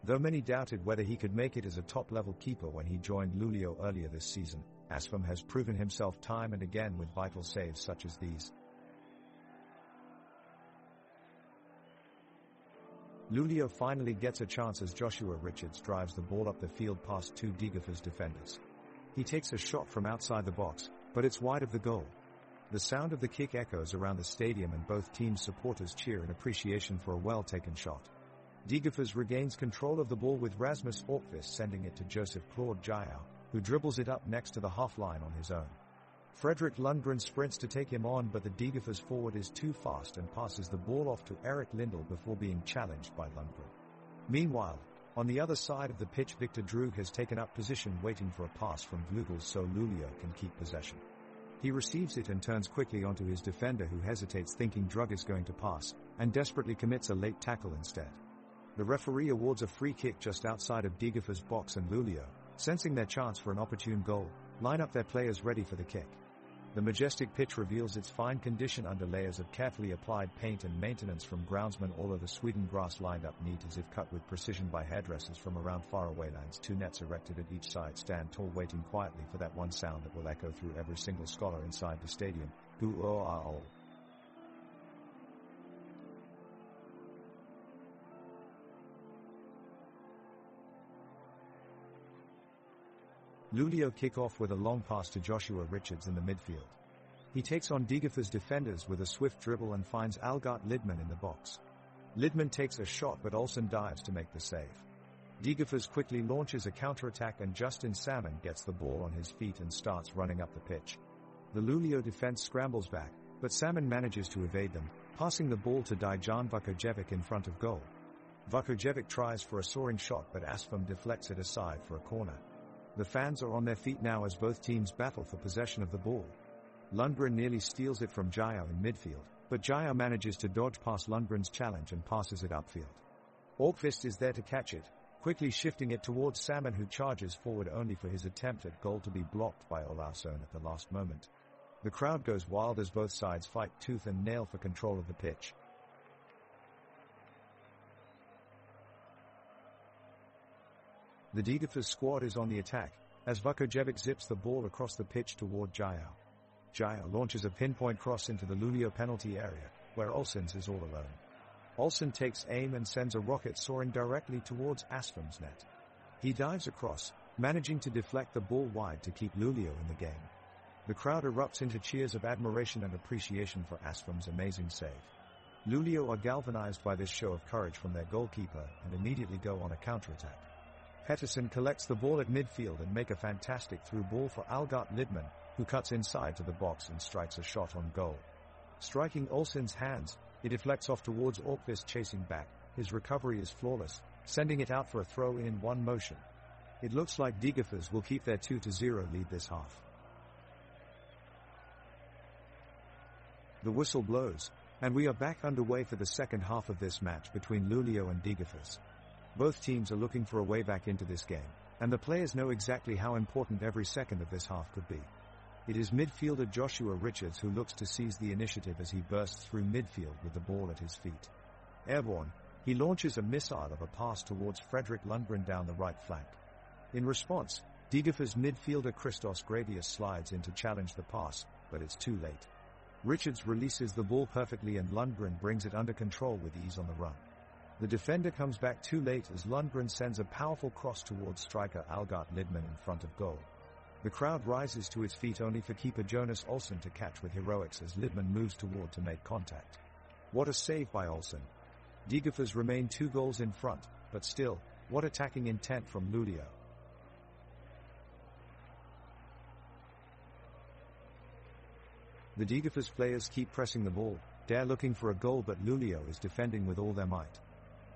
Though many doubted whether he could make it as a top-level keeper when he joined Lulio earlier this season, Asfam has proven himself time and again with vital saves such as these. Lulio finally gets a chance as Joshua Richards drives the ball up the field past 2 Degerfors defenders. He takes a shot from outside the box, but it's wide of the goal. The sound of the kick echoes around the stadium and both teams' supporters cheer in appreciation for a well-taken shot. Degerfors regains control of the ball with Rasmus Orkvist sending it to Joseph Claude Jayao, who dribbles it up next to the half-line on his own. Fredrik Lundgren sprints to take him on, but the Degerfors forward is too fast and passes the ball off to Eric Lindell before being challenged by Lundgren. Meanwhile, on the other side of the pitch, Victor Drug has taken up position waiting for a pass from Vlugel so Lulio can keep possession. He receives it and turns quickly onto his defender, who hesitates thinking Drug is going to pass, and desperately commits a late tackle instead. The referee awards a free kick just outside of Degerfors' box, and Lulio, sensing their chance for an opportune goal, line up their players ready for the kick. The majestic pitch reveals its fine condition under layers of carefully applied paint and maintenance from groundsmen all over Sweden. Grass lined up neat as if cut with precision by hairdressers from around faraway lands. 2 nets erected at each side stand tall, waiting quietly for that one sound that will echo through every single scholar inside the stadium. Gu-o-a-o. Lulio kick off with a long pass to Joshua Richards in the midfield. He takes on Degerfors' defenders with a swift dribble and finds Algart Lidman in the box. Lidman takes a shot, but Olsen dives to make the save. Degerfors quickly launches a counterattack and Justin Salmon gets the ball on his feet and starts running up the pitch. The Lulio defense scrambles back, but Salmon manages to evade them, passing the ball to Dejan Vukojevic in front of goal. Vukojevic tries for a soaring shot, but Asfam deflects it aside for a corner. The fans are on their feet now as both teams battle for possession of the ball. Lundgren nearly steals it from Jayao in midfield, but Jayao manages to dodge past Lundgren's challenge and passes it upfield. Orkvist is there to catch it, quickly shifting it towards Salmon, who charges forward only for his attempt at goal to be blocked by Olausson at the last moment. The crowd goes wild as both sides fight tooth and nail for control of the pitch. The Degerfors squad is on the attack, as Vukojevic zips the ball across the pitch toward Jayao. Jayao launches a pinpoint cross into the Lulio penalty area, where Olsens is all alone. Olsen takes aim and sends a rocket soaring directly towards Asfam's net. He dives across, managing to deflect the ball wide to keep Lulio in the game. The crowd erupts into cheers of admiration and appreciation for Asfam's amazing save. Lulio are galvanized by this show of courage from their goalkeeper and immediately go on a counterattack. Pettersson collects the ball at midfield and make a fantastic through ball for Algart Lidman, who cuts inside to the box and strikes a shot on goal. Striking Olsen's hands, it deflects off towards Orkvist chasing back. His recovery is flawless, sending it out for a throw in one motion. It looks like Degerfors will keep their 2-0 lead this half. The whistle blows, and we are back underway for the second half of this match between Lulio and Degerfors. Both teams are looking for a way back into this game, and the players know exactly how important every second of this half could be. It is midfielder Joshua Richards who looks to seize the initiative as he bursts through midfield with the ball at his feet. Airborne, he launches a missile of a pass towards Fredrik Lundgren down the right flank. In response, Degerfors midfielder Christos Gravius slides in to challenge the pass, but it's too late. Richards releases the ball perfectly and Lundgren brings it under control with ease on the run. The defender comes back too late as Lundgren sends a powerful cross towards striker Algart Lidman in front of goal. The crowd rises to its feet only for keeper Jonas Olsen to catch with heroics as Lidman moves toward to make contact. What a save by Olsen. Degerfors remain 2 goals in front, but still, what attacking intent from Lulio. The Degerfors players keep pressing the ball, dare looking for a goal, but Lulio is defending with all their might.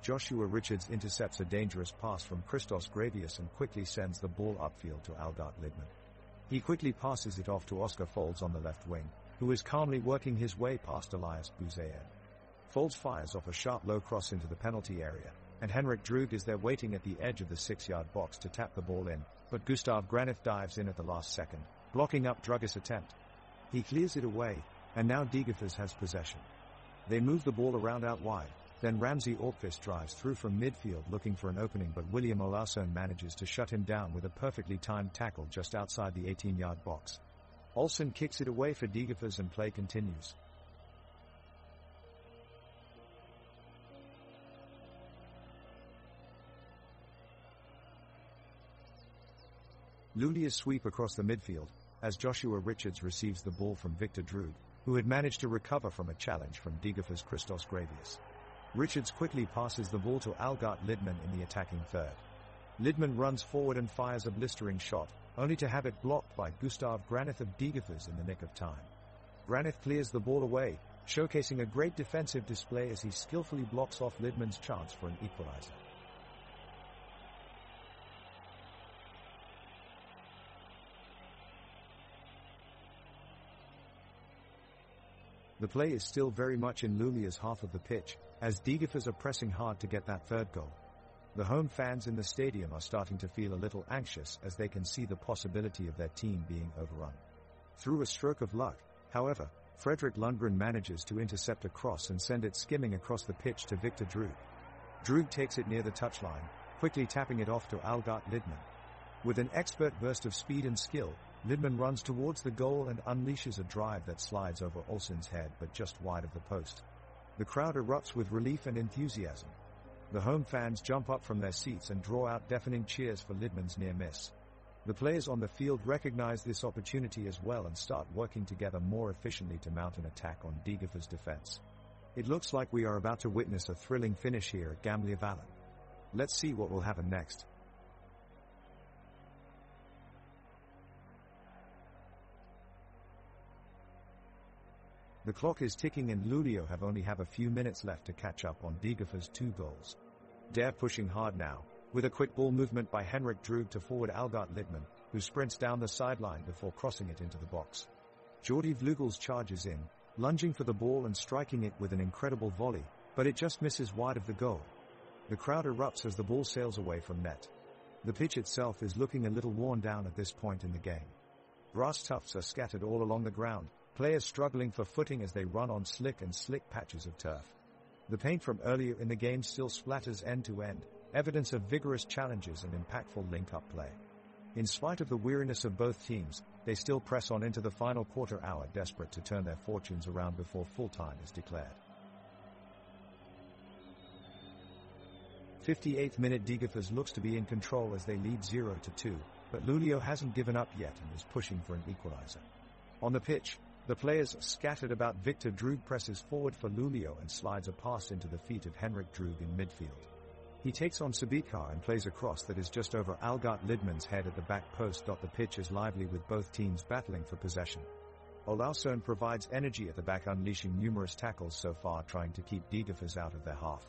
Joshua Richards intercepts a dangerous pass from Christos Gravius and quickly sends the ball upfield to Algart Lidman. He quickly passes it off to Oscar Folds on the left wing, who is calmly working his way past Elias Buzayan. Folds fires off a sharp low cross into the penalty area, and Henrik Droog is there waiting at the edge of the 6-yard box to tap the ball in, but Gustav Granith dives in at the last second, blocking up Drugger's attempt. He clears it away, and now Degerfors has possession. They move the ball around out wide, then Ramsey Orkvist drives through from midfield looking for an opening, but William Olausson manages to shut him down with a perfectly timed tackle just outside the 18-yard box. Olsen kicks it away for Degerfors and play continues. Lulia's sweep across the midfield, as Joshua Richards receives the ball from Victor Droog, who had managed to recover from a challenge from Degerfors' Christos Gravius. Richards quickly passes the ball to Algart Lidman in the attacking third. Lidman runs forward and fires a blistering shot, only to have it blocked by Gustav Granith of Degerfors in the nick of time. Granith clears the ball away, showcasing a great defensive display as he skillfully blocks off Lidman's chance for an equalizer. The play is still very much in Lulia's half of the pitch, as Degerfors are pressing hard to get that third goal. The home fans in the stadium are starting to feel a little anxious as they can see the possibility of their team being overrun. Through a stroke of luck, however, Fredrik Lundgren manages to intercept a cross and send it skimming across the pitch to Victor Droog. Droog takes it near the touchline, quickly tapping it off to Algart Lidman. With an expert burst of speed and skill, Lidman runs towards the goal and unleashes a drive that slides over Olsen's head but just wide of the post. The crowd erupts with relief and enthusiasm. The home fans jump up from their seats and draw out deafening cheers for Lidman's near miss. The players on the field recognize this opportunity as well and start working together more efficiently to mount an attack on Degerfors' defense. It looks like we are about to witness a thrilling finish here at Gamley Vallon. Let's see what will happen next. The clock is ticking and Luleå have a few minutes left to catch up on Degerfors' 2 goals. Dare pushing hard now, with a quick ball movement by Henrik Droog to forward Algart Lidman, who sprints down the sideline before crossing it into the box. Jordi Vlugels charges in, lunging for the ball and striking it with an incredible volley, but it just misses wide of the goal. The crowd erupts as the ball sails away from net. The pitch itself is looking a little worn down at this point in the game. Grass tufts are scattered all along the ground, players struggling for footing as they run on slick patches of turf. The paint from earlier in the game still splatters end to end, evidence of vigorous challenges and impactful link-up play. In spite of the weariness of both teams, they still press on into the final quarter hour, desperate to turn their fortunes around before full time is declared. 58th minute, Degerfors looks to be in control as they lead 0-2, but Luleå hasn't given up yet and is pushing for an equalizer. On the pitch, the players scattered about. Victor Droog presses forward for Luleå and slides a pass into the feet of Henrik Droog in midfield. He takes on Sabikar and plays a cross that is just over Algart Lidman's head at the back post. The pitch is lively with both teams battling for possession. Olausson provides energy at the back, unleashing numerous tackles so far, trying to keep Degerfors out of their half.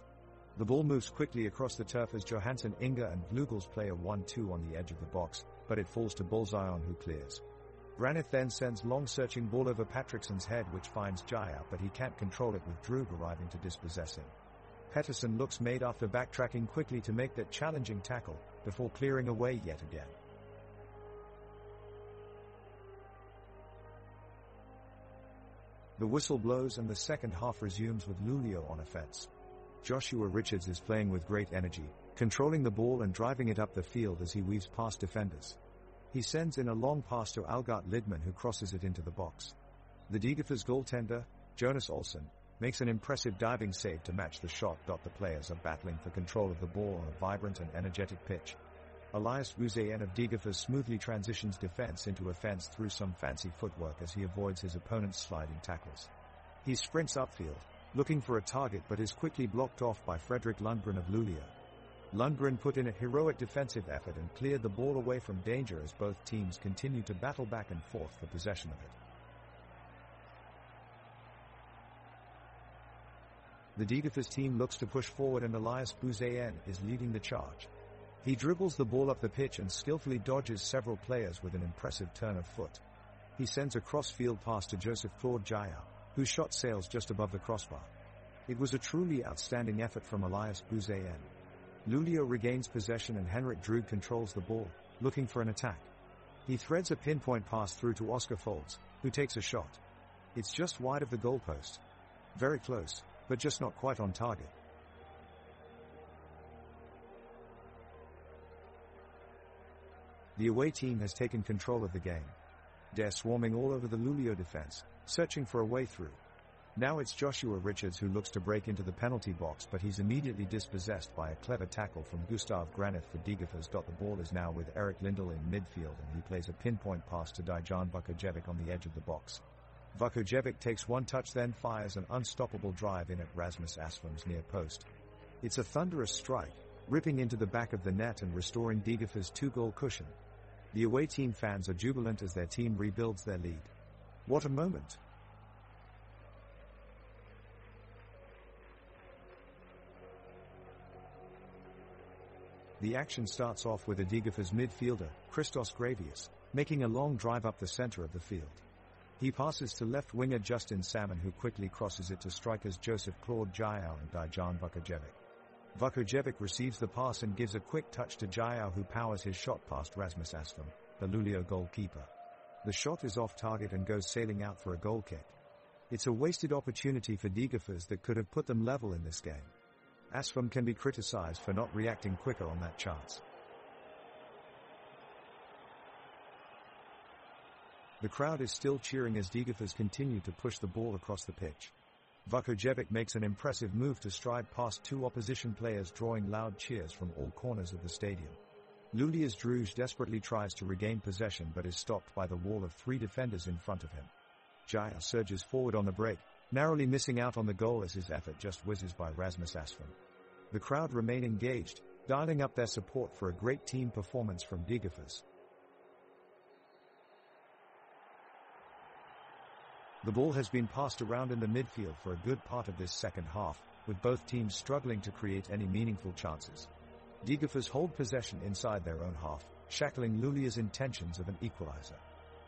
The ball moves quickly across the turf as Johansson Inga and Vlugels play a 1-2 on the edge of the box, but it falls to Bullseye, who clears. Granith then sends long searching ball over Patrickson's head, which finds Jaya, but he can't control it with Droog arriving to dispossess him. Pettersson looks made after backtracking quickly to make that challenging tackle, before clearing away yet again. The whistle blows and the second half resumes with Luleå on offense. Joshua Richards is playing with great energy, controlling the ball and driving it up the field as he weaves past defenders. He sends in a long pass to Algart Lidman, who crosses it into the box. The Degerfors goaltender, Jonas Olsson, makes an impressive diving save to match the shot. The players are battling for control of the ball on a vibrant and energetic pitch. Elias Buzayan of Degerfors smoothly transitions defense into offense through some fancy footwork as he avoids his opponent's sliding tackles. He sprints upfield, looking for a target, but is quickly blocked off by Fredrik Lundgren of Luleå. Lundgren put in a heroic defensive effort and cleared the ball away from danger as both teams continue to battle back and forth for possession of it. The Degerfors team looks to push forward and Elias Bouzayen is leading the charge. He dribbles the ball up the pitch and skillfully dodges several players with an impressive turn of foot. He sends a cross-field pass to Joseph Claude Jayao, whose shot sails just above the crossbar. It was a truly outstanding effort from Elias Bouzayen. Lulio regains possession and Henrik Drug controls the ball, looking for an attack. He threads a pinpoint pass through to Oscar Folds, who takes a shot. It's just wide of the goalpost. Very close, but just not quite on target. The away team has taken control of the game. They're swarming all over the Lulio defense, searching for a way through. Now it's Joshua Richards who looks to break into the penalty box, but he's immediately dispossessed by a clever tackle from Gustav Granith for Degerfors. The ball is now with Eric Lindell in midfield and he plays a pinpoint pass to Dejan Vukojevic on the edge of the box. Vukojevic takes one touch then fires an unstoppable drive in at Rasmus Asfum's near post. It's a thunderous strike, ripping into the back of the net and restoring Degerfors' 2-goal cushion. The away team fans are jubilant as their team rebuilds their lead. What a moment! The action starts off with a Degerfors midfielder, Christos Gravius, making a long drive up the center of the field. He passes to left winger Justin Salmon, who quickly crosses it to strikers Joseph Claude Jayao and Dejan Vukojevic. Vukojevic receives the pass and gives a quick touch to Jayao, who powers his shot past Rasmus Asfum, the Lulio goalkeeper. The shot is off target and goes sailing out for a goal kick. It's a wasted opportunity for Degerfors that could have put them level in this game. Asfum can be criticized for not reacting quicker on that chance. The crowd is still cheering as Degerfors continue to push the ball across the pitch. Vukojevic makes an impressive move to stride past two opposition players, drawing loud cheers from all corners of the stadium. Lulius Druge desperately tries to regain possession but is stopped by the wall of three defenders in front of him. Jaya surges forward on the break, narrowly missing out on the goal as his effort just whizzes by Rasmus Asfum. The crowd remain engaged, dialing up their support for a great team performance from Degerfors. The ball has been passed around in the midfield for a good part of this second half, with both teams struggling to create any meaningful chances. Degerfors hold possession inside their own half, shackling Lulia's intentions of an equalizer.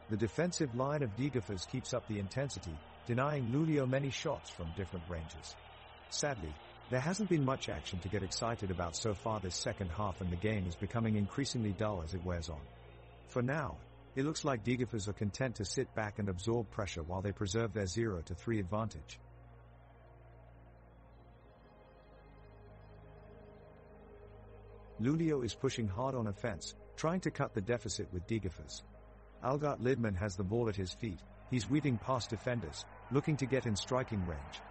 The defensive line of Degerfors keeps up the intensity, denying Lulio many shots from different ranges. Sadly, there hasn't been much action to get excited about so far this second half, and the game is becoming increasingly dull as it wears on. For now, it looks like Degerfors are content to sit back and absorb pressure while they preserve their 0-3 advantage. Lulio is pushing hard on offense, trying to cut the deficit with Degerfors. Algart Lidman has the ball at his feet. He's weaving past defenders, looking to get in striking range.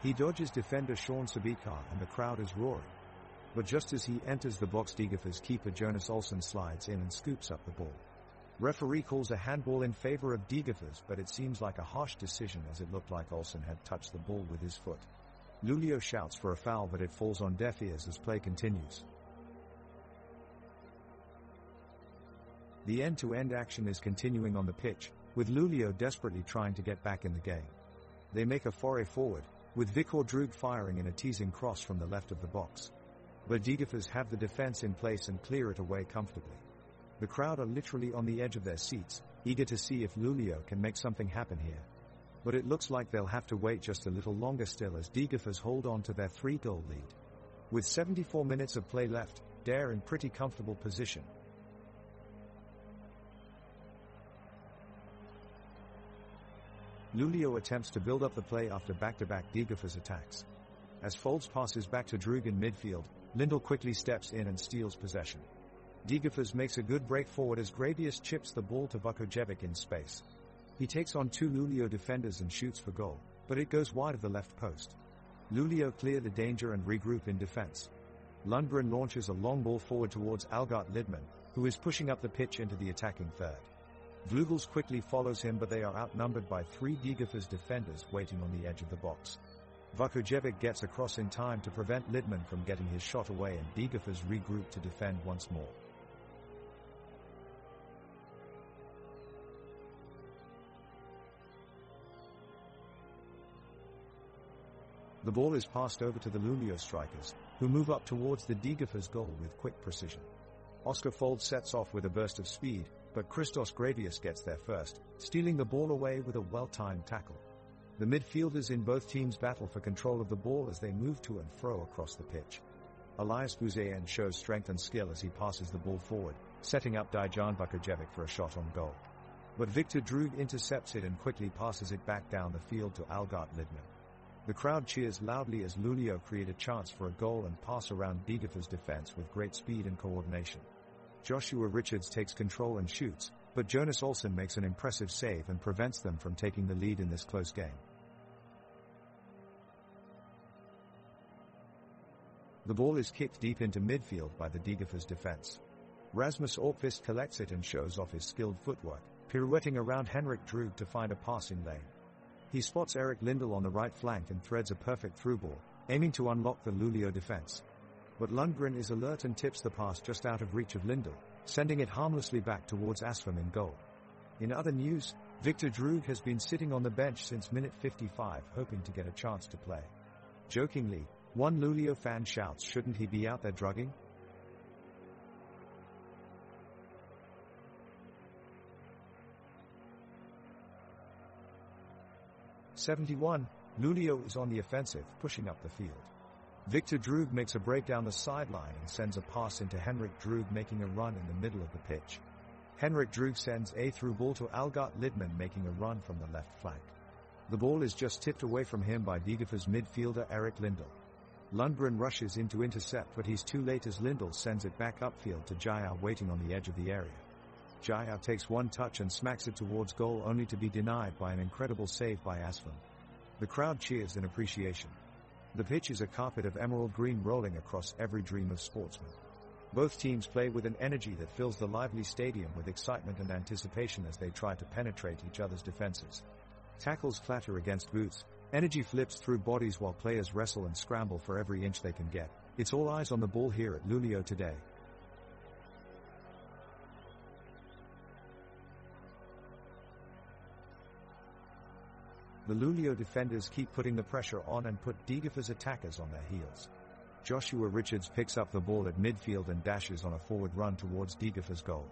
He dodges defender Sean Sabikar and the crowd is roaring. But just as he enters the box, Degerfors keeper Jonas Olsson slides in and scoops up the ball. Referee calls a handball in favor of Degerfors, but it seems like a harsh decision as it looked like Olsson had touched the ball with his foot. Lulio shouts for a foul, but it falls on deaf ears as play continues. The end-to-end action is continuing on the pitch, with Lulio desperately trying to get back in the game. They make a foray forward, with Viktor Drug firing in a teasing cross from the left of the box. But Degerfors have the defense in place and clear it away comfortably. The crowd are literally on the edge of their seats, eager to see if Lulio can make something happen here. But it looks like they'll have to wait just a little longer still as Degerfors hold on to their 3-goal lead. With 74 minutes of play left, they're in pretty comfortable position. Lulio attempts to build up the play after back-to-back Degerfors attacks. As Folds passes back to Drug in midfield, Lindell quickly steps in and steals possession. Degerfors makes a good break forward as Gravius chips the ball to Vukojevic in space. He takes on two Lulio defenders and shoots for goal, but it goes wide of the left post. Lulio clear the danger and regroup in defense. Lundgren launches a long ball forward towards Algart Lidman, who is pushing up the pitch into the attacking third. Vlugels quickly follows him, but they are outnumbered by three Degerfors defenders waiting on the edge of the box. Vukojevic gets across in time to prevent Lidman from getting his shot away, and Degerfors regroup to defend once more. The ball is passed over to the Lulio strikers, who move up towards the Degerfors goal with quick precision. Oscar Fold sets off with a burst of speed, but Christos Gravius gets there first, stealing the ball away with a well-timed tackle. The midfielders in both teams battle for control of the ball as they move to and fro across the pitch. Elias Buzayan shows strength and skill as he passes the ball forward, setting up Dijan Bukajevic for a shot on goal. But Victor Drug intercepts it and quickly passes it back down the field to Algart Lidman. The crowd cheers loudly as Lulio create a chance for a goal and pass around Degerfors' defense with great speed and coordination. Joshua Richards takes control and shoots, but Jonas Olsson makes an impressive save and prevents them from taking the lead in this close game. The ball is kicked deep into midfield by the Degerfors defense. Rasmus Orkvist collects it and shows off his skilled footwork, pirouetting around Henrik Drug to find a passing lane. He spots Erik Lindell on the right flank and threads a perfect through ball, aiming to unlock the Lulio defense. But Lundgren is alert and tips the pass just out of reach of Lindell, sending it harmlessly back towards Asfam in goal. In other news, Victor Drug has been sitting on the bench since minute 55 hoping to get a chance to play. Jokingly, one Lulio fan shouts, "Shouldn't he be out there drugging?" '71, Lulio is on the offensive, pushing up the field. Victor Drug makes a break down the sideline and sends a pass into Henrik Drug, making a run in the middle of the pitch. Henrik Drug sends a through ball to Algart Lidman, making a run from the left flank. The ball is just tipped away from him by Degerfors midfielder Erik Lindell. Lundgren rushes in to intercept, but he's too late as Lindell sends it back upfield to Jaya waiting on the edge of the area. Jaya takes one touch and smacks it towards goal, only to be denied by an incredible save by Asfam. The crowd cheers in appreciation. The pitch is a carpet of emerald green rolling across every dream of sportsman. Both teams play with an energy that fills the lively stadium with excitement and anticipation as they try to penetrate each other's defenses. Tackles clatter against boots, energy flips through bodies while players wrestle and scramble for every inch they can get. It's all eyes on the ball here at Lulio today. The Lulio defenders keep putting the pressure on and put Degerfors attackers on their heels. Joshua Richards picks up the ball at midfield and dashes on a forward run towards Degerfors' goal.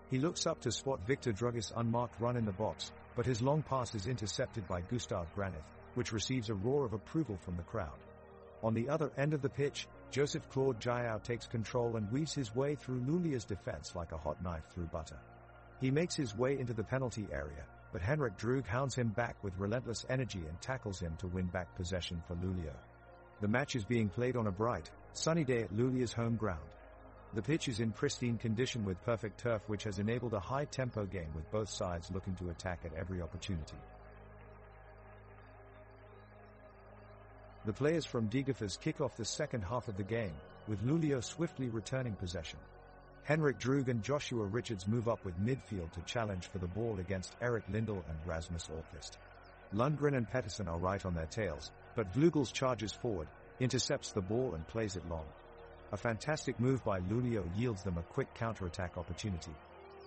He looks up to spot Victor Drug's unmarked run in the box, but his long pass is intercepted by Gustav Granith, which receives a roar of approval from the crowd. On the other end of the pitch, Joseph Claude Jayau takes control and weaves his way through Lulio's defense like a hot knife through butter. He makes his way into the penalty area, but Henrik Drug hounds him back with relentless energy and tackles him to win back possession for Lulio. The match is being played on a bright, sunny day at Lulio's home ground. The pitch is in pristine condition with perfect turf, which has enabled a high-tempo game with both sides looking to attack at every opportunity. The players from Degerfors kick off the second half of the game, with Lulio swiftly returning possession. Henrik Drug and Joshua Richards move up with midfield to challenge for the ball against Erik Lindell and Rasmus Orkvist. Lundgren and Pettersson are right on their tails, but Vlugels charges forward, intercepts the ball and plays it long. A fantastic move by Lulio yields them a quick counter-attack opportunity.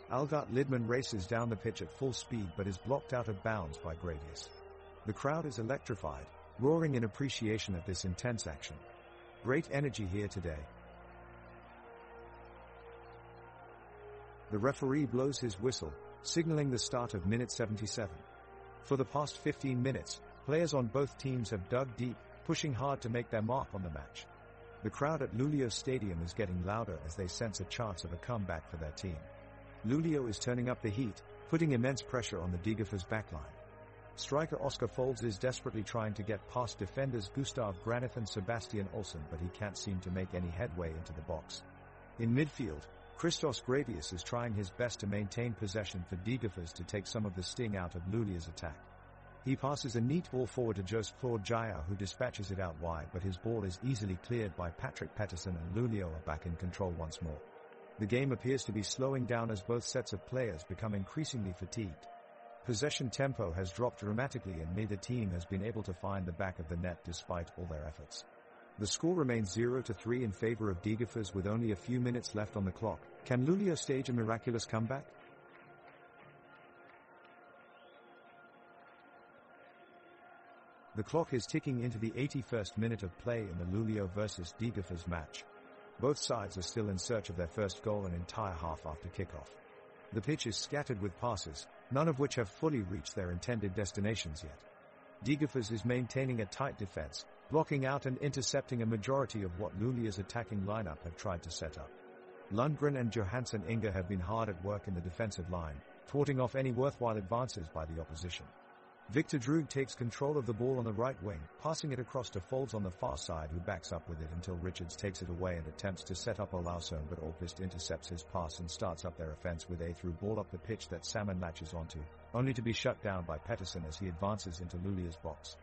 Algart Lidman races down the pitch at full speed but is blocked out of bounds by Gravius. The crowd is electrified, roaring in appreciation of this intense action. Great energy here today. The referee blows his whistle, signaling the start of minute 77. For the past 15 minutes, players on both teams have dug deep, pushing hard to make their mark on the match. The crowd at Lulio Stadium is getting louder as they sense a chance of a comeback for their team. Lulio is turning up the heat, putting immense pressure on the Degerfors backline. Striker Oscar Folds is desperately trying to get past defenders Gustav Granith and Sebastian Olsson, but he can't seem to make any headway into the box. In midfield, Christos Gravius is trying his best to maintain possession for Degerfors to take some of the sting out of Lulio's attack. He passes a neat ball forward to Joseph Claude Jaya, who dispatches it out wide, but his ball is easily cleared by Patrick Pettersson and Lulio are back in control once more. The game appears to be slowing down as both sets of players become increasingly fatigued. Possession tempo has dropped dramatically and neither team has been able to find the back of the net despite all their efforts. The score remains 0-3 in favor of Degerfors with only a few minutes left on the clock. Can Lulio stage a miraculous comeback? The clock is ticking into the 81st minute of play in the Luleå vs Degerfors match. Both sides are still in search of their first goal an entire half after kickoff. The pitch is scattered with passes, none of which have fully reached their intended destinations yet. Degerfors is maintaining a tight defense, blocking out and intercepting a majority of what Luleå's attacking lineup have tried to set up. Lundgren and Johansson Inge have been hard at work in the defensive line, thwarting off any worthwhile advances by the opposition. Victor Drömmar takes control of the ball on the right wing, passing it across to Folds on the far side, who backs up with it until Richards takes it away and attempts to set up Olausson, but Ahlqvist intercepts his pass and starts up their offense with a through ball up the pitch that Salmon latches onto, only to be shut down by Pettersson as he advances into Luleå's box.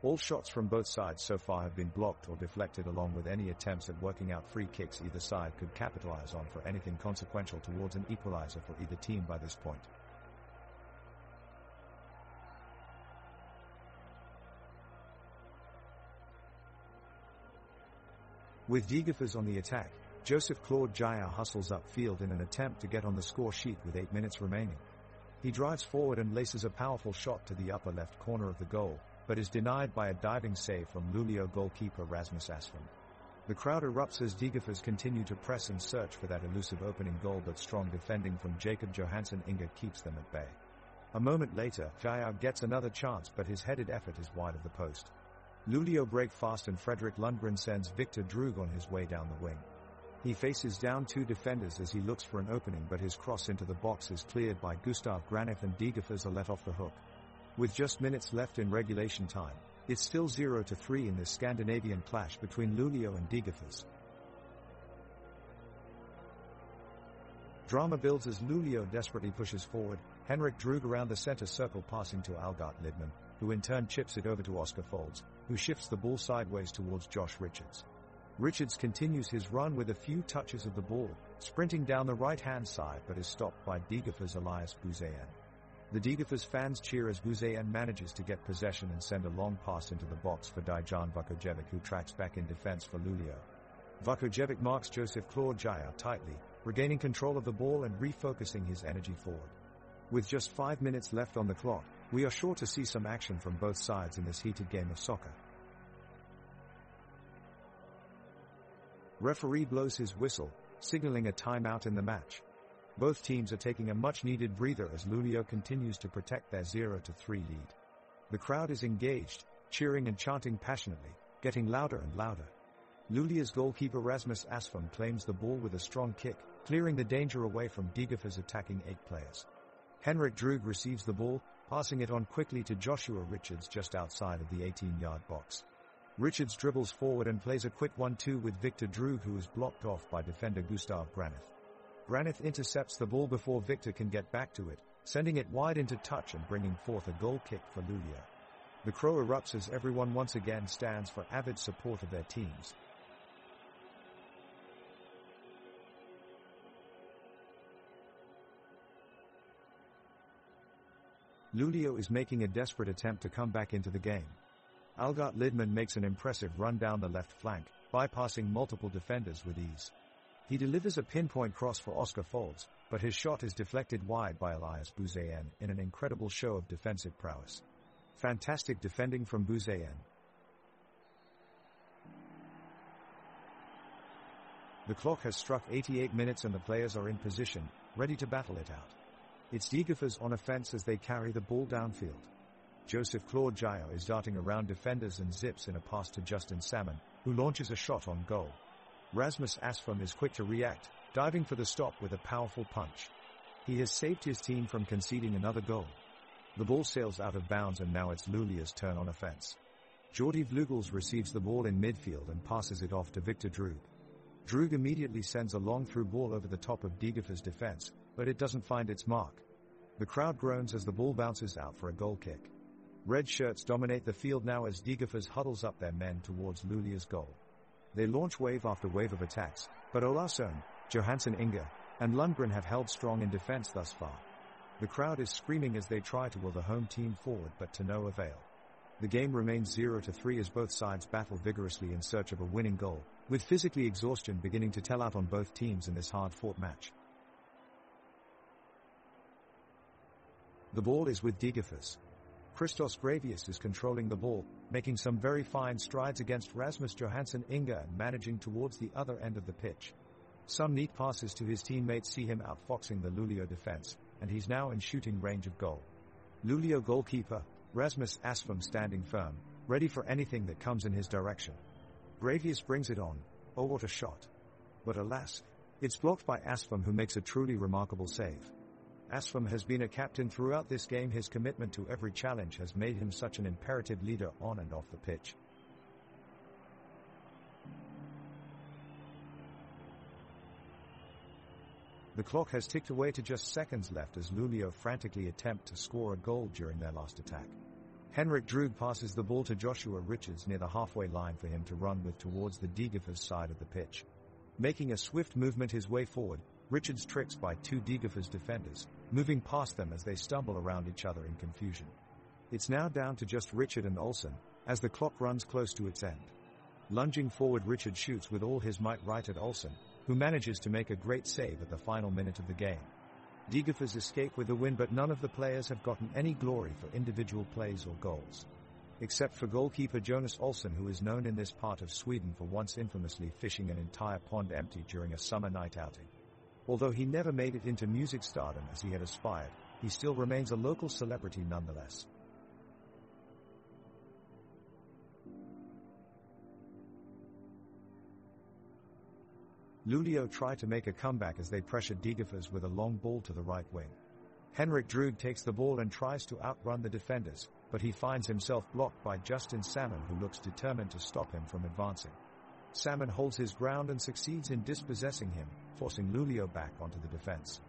All shots from both sides so far have been blocked or deflected, along with any attempts at working out free kicks either side could capitalize on for anything consequential towards an equalizer for either team by this point. With Degerfors on the attack, Joseph Claude Jair hustles upfield in an attempt to get on the score sheet with 8 minutes remaining. He drives forward and laces a powerful shot to the upper left corner of the goal, but is denied by a diving save from Luleå goalkeeper Rasmus Asfom. The crowd erupts as Degerfors continue to press and search for that elusive opening goal, but strong defending from Jacob Johansson Inge keeps them at bay. A moment later, Jair gets another chance, but his headed effort is wide of the post. Luleå break fast and Fredrik Lundgren sends Victor Drömmar on his way down the wing. He faces down 2 defenders as he looks for an opening, but his cross into the box is cleared by Gustav Granith and Degerfors are let off the hook. With just minutes left in regulation time, it's still 0-3 in this Scandinavian clash between Luleå and Degerfors. Drama builds as Luleå desperately pushes forward, Henrik Drömmar around the center circle passing to Algot Lidman, who in turn chips it over to Oscar Folds, who shifts the ball sideways towards Josh Richards. Richards continues his run with a few touches of the ball, sprinting down the right-hand side, but is stopped by Degerfors' Elias Buzayan. The Degerfors fans cheer as Buzayan manages to get possession and send a long pass into the box for Dejan Vukojevic, who tracks back in defense for Luleå. Vukojevic marks Joseph Claude Jair tightly, regaining control of the ball and refocusing his energy forward. With just 5 minutes left on the clock, we are sure to see some action from both sides in this heated game of soccer. Referee blows his whistle, signaling a timeout in the match. Both teams are taking a much-needed breather as Luleå continues to protect their 0-3 lead. The crowd is engaged, cheering and chanting passionately, getting louder and louder. Luleå's goalkeeper Rasmus Asfom claims the ball with a strong kick, clearing the danger away from Degerfors' attacking 8 players. Henrik Drömmar receives the ball, passing it on quickly to Joshua Richards just outside of the 18-yard box. Richards dribbles forward and plays a quick 1-2 with Victor Drömmar, who is blocked off by defender Gustav Granith. Granith intercepts the ball before Victor can get back to it, sending it wide into touch and bringing forth a goal kick for Luleå. The crow erupts as everyone once again stands for avid support of their teams. Luleå is making a desperate attempt to come back into the game. Algot Lidman makes an impressive run down the left flank, bypassing multiple defenders with ease. He delivers a pinpoint cross for Oscar Folds, but his shot is deflected wide by Elias Buzayan in an incredible show of defensive prowess. Fantastic defending from Buzayan. The clock has struck 88 minutes and the players are in position, ready to battle it out. It's Degerfors on offense as they carry the ball downfield. Joseph Claude Jair is darting around defenders and zips in a pass to Justin Salmon, who launches a shot on goal. Rasmus Asfom is quick to react, diving for the stop with a powerful punch. He has saved his team from conceding another goal. The ball sails out of bounds and now it's Luleå's turn on offense. Jordi Vlugels receives the ball in midfield and passes it off to Victor Drömmar. Drömmar immediately sends a long through ball over the top of Degerfors' defense, but it doesn't find its mark. The crowd groans as the ball bounces out for a goal kick. Red shirts dominate the field now as Degerfors huddles up their men towards Luleå's goal. They launch wave after wave of attacks, but Olausson, Johansson Inge, and Lundgren have held strong in defense thus far. The crowd is screaming as they try to will the home team forward, but to no avail. The game remains 0-3 as both sides battle vigorously in search of a winning goal, with physically exhaustion beginning to tell out on both teams in this hard-fought match. The ball is with Degerfors. Christos Gravius is controlling the ball, making some very fine strides against Rasmus Johansson Inga and managing towards the other end of the pitch. Some neat passes to his teammates see him outfoxing the Luleå defense, and he's now in shooting range of goal. Luleå goalkeeper, Rasmus Asfam standing firm, ready for anything that comes in his direction. Gravius brings it on. Oh, what a shot. But alas, it's blocked by Asfam, who makes a truly remarkable save. Asfam has been a captain throughout this game. His commitment to every challenge has made him such an imperative leader on and off the pitch. The clock has ticked away to just seconds left as Luleå frantically attempt to score a goal during their last attack. Henrik Drömmar passes the ball to Joshua Richards near the halfway line for him to run with towards the Degerfors side of the pitch. Making a swift movement his way forward, Richards tricks by two Degerfors defenders, moving past them as they stumble around each other in confusion. It's now down to just Richard and Olsen, as the clock runs close to its end. Lunging forward, Richard shoots with all his might right at Olsen, who manages to make a great save at the final minute of the game. Degerfors escape with the win, but none of the players have gotten any glory for individual plays or goals. Except for goalkeeper Jonas Olsen, who is known in this part of Sweden for once infamously fishing an entire pond empty during a summer night outing. Although he never made it into music stardom as he had aspired, he still remains a local celebrity nonetheless. Luleå try to make a comeback as they pressure Degerfors with a long ball to the right wing. Henrik Drömmar takes the ball and tries to outrun the defenders, but he finds himself blocked by Justin Salmon, who looks determined to stop him from advancing. Salmon holds his ground and succeeds in dispossessing him, forcing Luleå back onto the defense.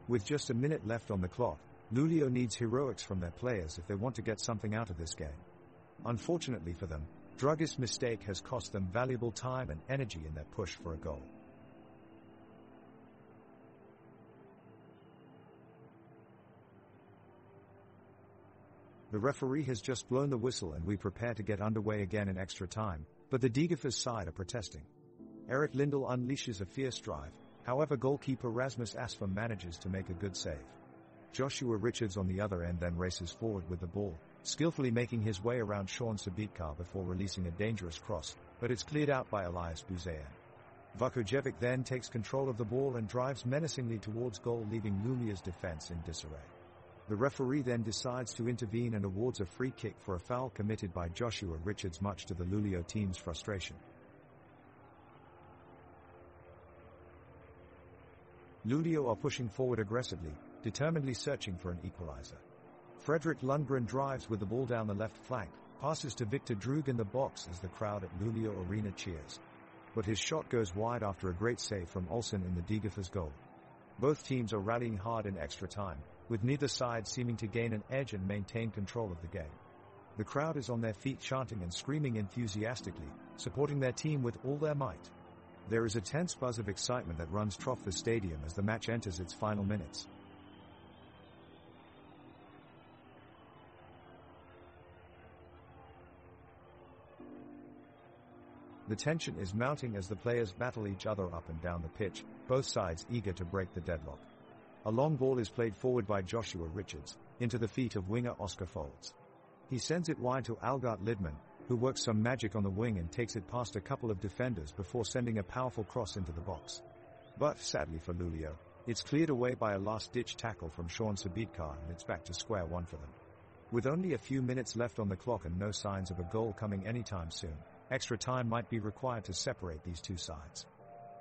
With just a minute left on the clock, Luleå needs heroics from their players if they want to get something out of this game. Unfortunately for them, Drömmar's mistake has cost them valuable time and energy in their push for a goal. The referee has just blown the whistle and we prepare to get underway again in extra time, but the Degerfors side are protesting. Erik Lindell unleashes a fierce drive, however goalkeeper Rasmus Asfam manages to make a good save. Joshua Richards on the other end then races forward with the ball, skillfully making his way around Sean Sabitka before releasing a dangerous cross, but it's cleared out by Elias Buzayan. Vukojevic then takes control of the ball and drives menacingly towards goal, leaving Luleå's defense in disarray. The referee then decides to intervene and awards a free kick for a foul committed by Joshua Richards, much to the Luleå team's frustration. Luleå are pushing forward aggressively, determinedly searching for an equalizer. Fredrik Lundgren drives with the ball down the left flank, passes to Victor Drömmar in the box as the crowd at Luleå Arena cheers. But his shot goes wide after a great save from Olsen in the Degerfors goal. Both teams are rallying hard in extra time, with neither side seeming to gain an edge and maintain control of the game. The crowd is on their feet chanting and screaming enthusiastically, supporting their team with all their might. There is a tense buzz of excitement that runs through the stadium as the match enters its final minutes. The tension is mounting as the players battle each other up and down the pitch, both sides eager to break the deadlock. A long ball is played forward by Joshua Richards, into the feet of winger Oscar Folds. He sends it wide to Algart Lidman, who works some magic on the wing and takes it past a couple of defenders before sending a powerful cross into the box. But, sadly for Luleå, it's cleared away by a last-ditch tackle from Sean Sabitka and it's back to square one for them. With only a few minutes left on the clock and no signs of a goal coming anytime soon, extra time might be required to separate these two sides.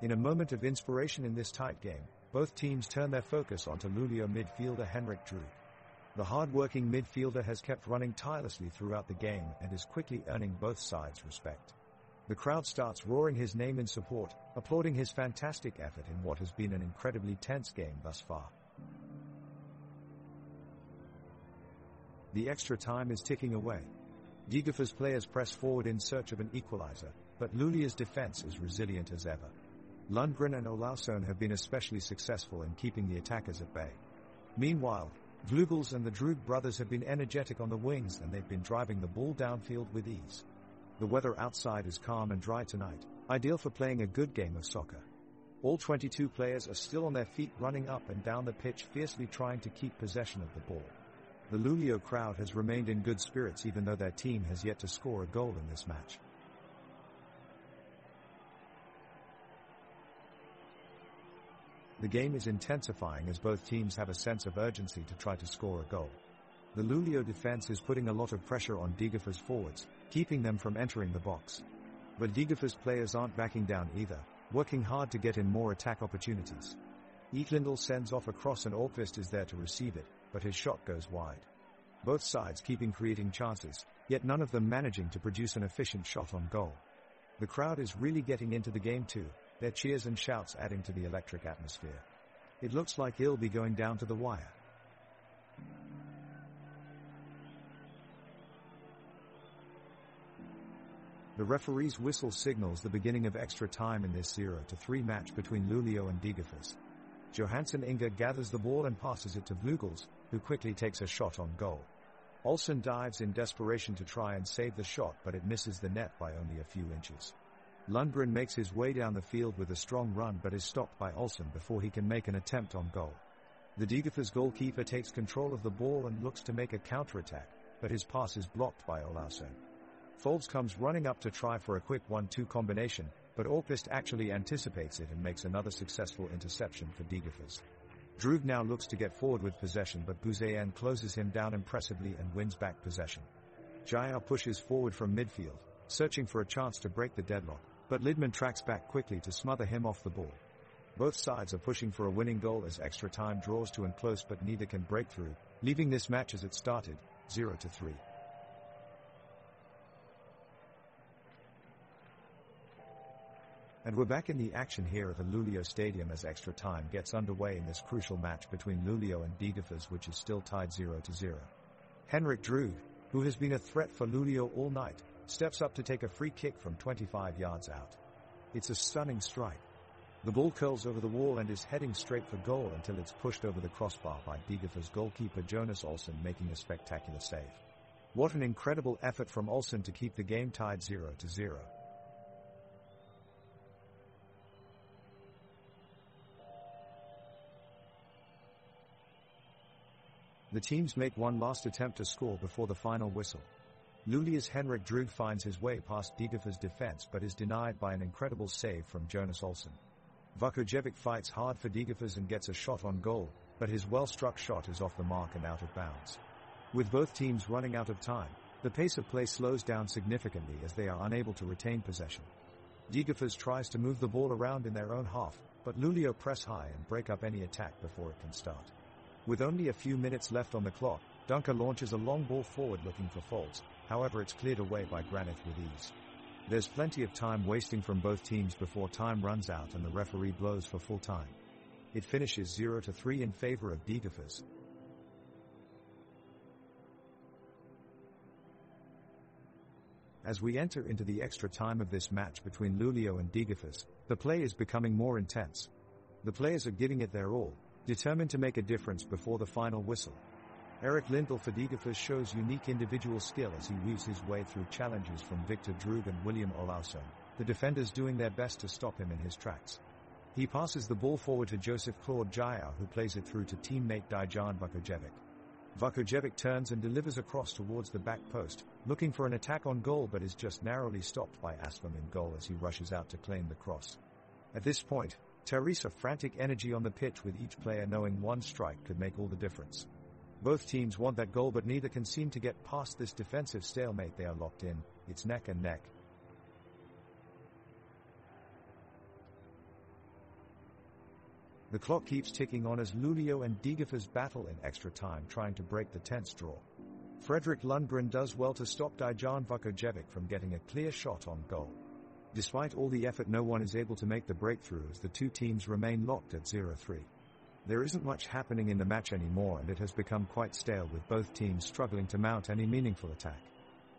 In a moment of inspiration in this tight game, both teams turn their focus onto Luleå midfielder Henrik Drömmar. The hard-working midfielder has kept running tirelessly throughout the game and is quickly earning both sides respect. The crowd starts roaring his name in support, applauding his fantastic effort in what has been an incredibly tense game thus far. The extra time is ticking away. Degerfors players press forward in search of an equalizer, but Luleå's defense is resilient as ever. Lundgren and Olausson have been especially successful in keeping the attackers at bay. Meanwhile, Vlugels and the Drömmar brothers have been energetic on the wings and they've been driving the ball downfield with ease. The weather outside is calm and dry tonight, ideal for playing a good game of soccer. All 22 players are still on their feet running up and down the pitch fiercely trying to keep possession of the ball. The Luleå crowd has remained in good spirits even though their team has yet to score a goal in this match. The game is intensifying as both teams have a sense of urgency to try to score a goal. The Luleå defense is putting a lot of pressure on Degerfors forwards, keeping them from entering the box. But Degerfors players aren't backing down either, working hard to get in more attack opportunities. Lindell sends off a cross and Oddset is there to receive it, but his shot goes wide. Both sides keeping creating chances, yet none of them managing to produce an efficient shot on goal. The crowd is really getting into the game too, their cheers and shouts adding to the electric atmosphere. It looks like it'll be going down to the wire. The referee's whistle signals the beginning of extra time in this 0-3 match between Luleå and Degerfors. Johansson Inge gathers the ball and passes it to Vlugels, who quickly takes a shot on goal. Olsen dives in desperation to try and save the shot, but it misses the net by only a few inches. Lundgren makes his way down the field with a strong run but is stopped by Olsen before he can make an attempt on goal. The Degerfors goalkeeper takes control of the ball and looks to make a counterattack, but his pass is blocked by Olausson. Folds comes running up to try for a quick 1-2 combination, but Oddset actually anticipates it and makes another successful interception for Degerfors. Drömmar now looks to get forward with possession, but Buzayan closes him down impressively and wins back possession. Jair pushes forward from midfield, searching for a chance to break the deadlock, but Lidman tracks back quickly to smother him off the ball. Both sides are pushing for a winning goal as extra time draws to and close, but neither can break through, leaving this match as it started, 0-3. And we're back in the action here at the Luleå Stadium as extra time gets underway in this crucial match between Luleå and Degerfors, which is still tied 0-0. Henrik Drömmar, who has been a threat for Luleå all night, steps up to take a free kick from 25 yards out. It's a stunning strike. The ball curls over the wall and is heading straight for goal until it's pushed over the crossbar by Degerfors goalkeeper Jonas Olsen, making a spectacular save. What an incredible effort from Olsen to keep the game tied 0-0. The teams make one last attempt to score before the final whistle. Luleå's Henrik Drömmar finds his way past Degerfors' defense but is denied by an incredible save from Jonas Olsen. Vukojevic fights hard for Degerfors and gets a shot on goal, but his well-struck shot is off the mark and out of bounds. With both teams running out of time, the pace of play slows down significantly as they are unable to retain possession. Degerfors tries to move the ball around in their own half, but Luleå press high and break up any attack before it can start. With only a few minutes left on the clock, Dunker launches a long ball forward looking for Folds, however it's cleared away by Granit with ease. There's plenty of time wasting from both teams before time runs out and the referee blows for full time. It finishes 0-3 in favor of Degerfors. As we enter into the extra time of this match between Luleå and Degerfors, the play is becoming more intense. The players are giving it their all, determined to make a difference before the final whistle. Erik Lindell for Degerfors shows unique individual skill as he weaves his way through challenges from Victor Drömmar and William Olausson, the defenders doing their best to stop him in his tracks. He passes the ball forward to Joseph Claude Jair, who plays it through to teammate Dejan Vukojevic. Vukojevic turns and delivers a cross towards the back post, looking for an attack on goal but is just narrowly stopped by Aslam in goal as he rushes out to claim the cross. At this point, Teresa frantic energy on the pitch, with each player knowing one strike could make all the difference. Both teams want that goal but neither can seem to get past this defensive stalemate. They are locked in, it's neck and neck. The clock keeps ticking on as Luleå and Degerfors battle in extra time, trying to break the tense draw. Fredrik Lundgren does well to stop Dejan Vukojevic from getting a clear shot on goal. Despite all the effort, no one is able to make the breakthrough as the two teams remain locked at 0-3. There isn't much happening in the match anymore and it has become quite stale, with both teams struggling to mount any meaningful attack.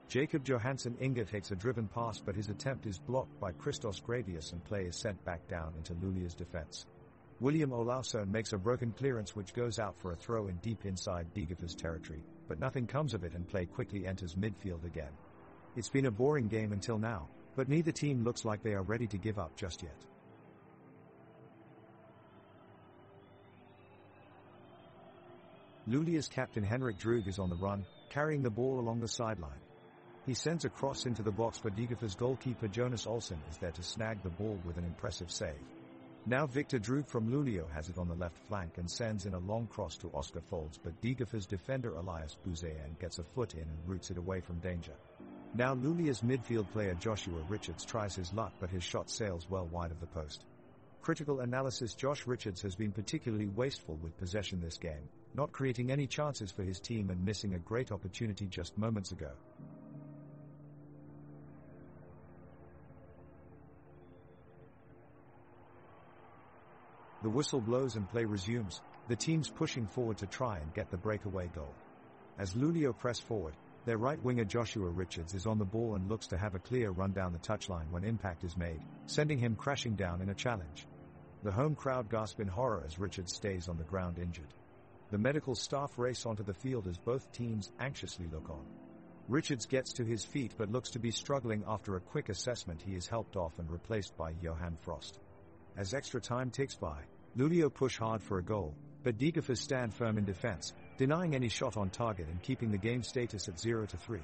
Jacob Johansson Inge takes a driven pass but his attempt is blocked by Christos Gravius and play is sent back down into Luleå's defense. William Olausson makes a broken clearance which goes out for a throw in deep inside Degerfors territory, but nothing comes of it and play quickly enters midfield again. It's been a boring game until now, but neither team looks like they are ready to give up just yet. Luleå's captain Henrik Drömmar is on the run, carrying the ball along the sideline. He sends a cross into the box, but Degerfors goalkeeper Jonas Olsson is there to snag the ball with an impressive save. Now Victor Drömmar from Luleå has it on the left flank and sends in a long cross to Oscar Folds, but Degerfors defender Elias Buzayan gets a foot in and roots it away from danger. Now Luleå's midfield player Joshua Richards tries his luck, but his shot sails well wide of the post. Critical analysis: Josh Richards has been particularly wasteful with possession this game, not creating any chances for his team and missing a great opportunity just moments ago. The whistle blows and play resumes, the teams pushing forward to try and get the breakaway goal. As Luleå press forward, their right winger Joshua Richards is on the ball and looks to have a clear run down the touchline when impact is made, sending him crashing down in a challenge. The home crowd gasp in horror as Richards stays on the ground injured. The medical staff race onto the field as both teams anxiously look on. Richards gets to his feet but looks to be struggling. After a quick assessment, he is helped off and replaced by Johan Frost. As extra time ticks by, Luleå push hard for a goal, but Degerfors stand firm in defense, denying any shot on target and keeping the game status at 0-3.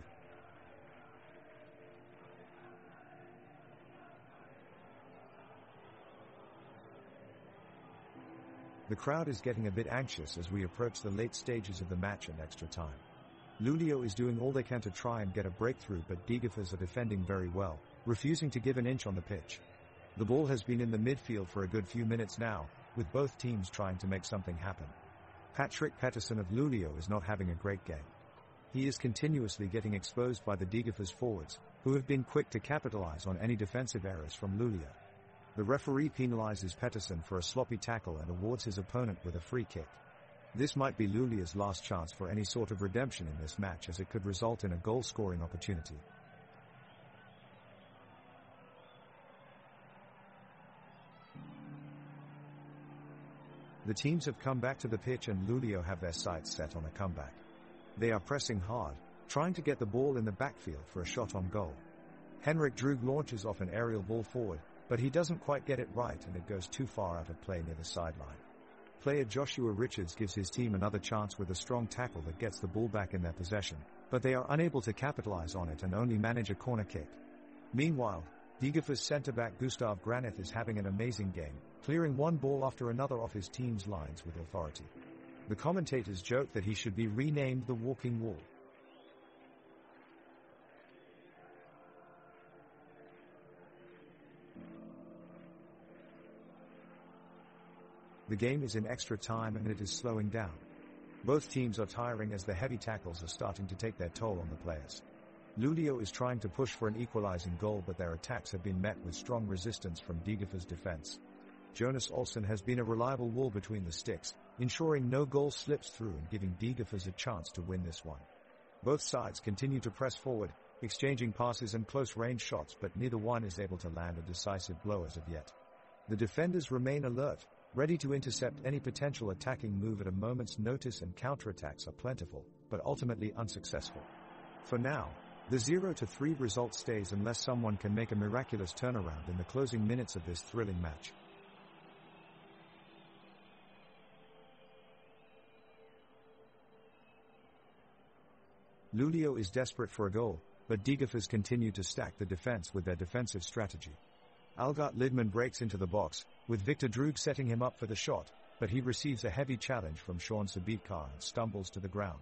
The crowd is getting a bit anxious as we approach the late stages of the match and extra time. Luleå is doing all they can to try and get a breakthrough, but Degerfors are defending very well, refusing to give an inch on the pitch. The ball has been in the midfield for a good few minutes now, with both teams trying to make something happen. Patrick Pettersson of Luleå is not having a great game. He is continuously getting exposed by the Degerfors forwards, who have been quick to capitalize on any defensive errors from Luleå. The referee penalizes Pettersson for a sloppy tackle and awards his opponent with a free kick. This might be Luleå's last chance for any sort of redemption in this match, as it could result in a goal-scoring opportunity. The teams have come back to the pitch and Luleå have their sights set on a comeback. They are pressing hard, trying to get the ball in the backfield for a shot on goal. Henrik Drömmar launches off an aerial ball forward, but he doesn't quite get it right and it goes too far out of play near the sideline. Player Joshua Richards gives his team another chance with a strong tackle that gets the ball back in their possession, but they are unable to capitalize on it and only manage a corner kick. Meanwhile, Degerfors centre-back Gustav Granith is having an amazing game, clearing one ball after another off his team's lines with authority. The commentators joke that he should be renamed the Walking Wall. The game is in extra time and it is slowing down. Both teams are tiring as the heavy tackles are starting to take their toll on the players. Luleå is trying to push for an equalizing goal, but their attacks have been met with strong resistance from Degerfors' defense. Jonas Olsson has been a reliable wall between the sticks, ensuring no goal slips through and giving Degerfors a chance to win this one. Both sides continue to press forward, exchanging passes and close-range shots, but neither one is able to land a decisive blow as of yet. The defenders remain alert, ready to intercept any potential attacking move at a moment's notice, and counterattacks are plentiful, but ultimately unsuccessful. For now, the 0-3 result stays unless someone can make a miraculous turnaround in the closing minutes of this thrilling match. Luleå is desperate for a goal, but Degerfors continue to stack the defense with their defensive strategy. Algot Lidman breaks into the box, with Victor Drömmar setting him up for the shot, but he receives a heavy challenge from Sean Sabitkar and stumbles to the ground.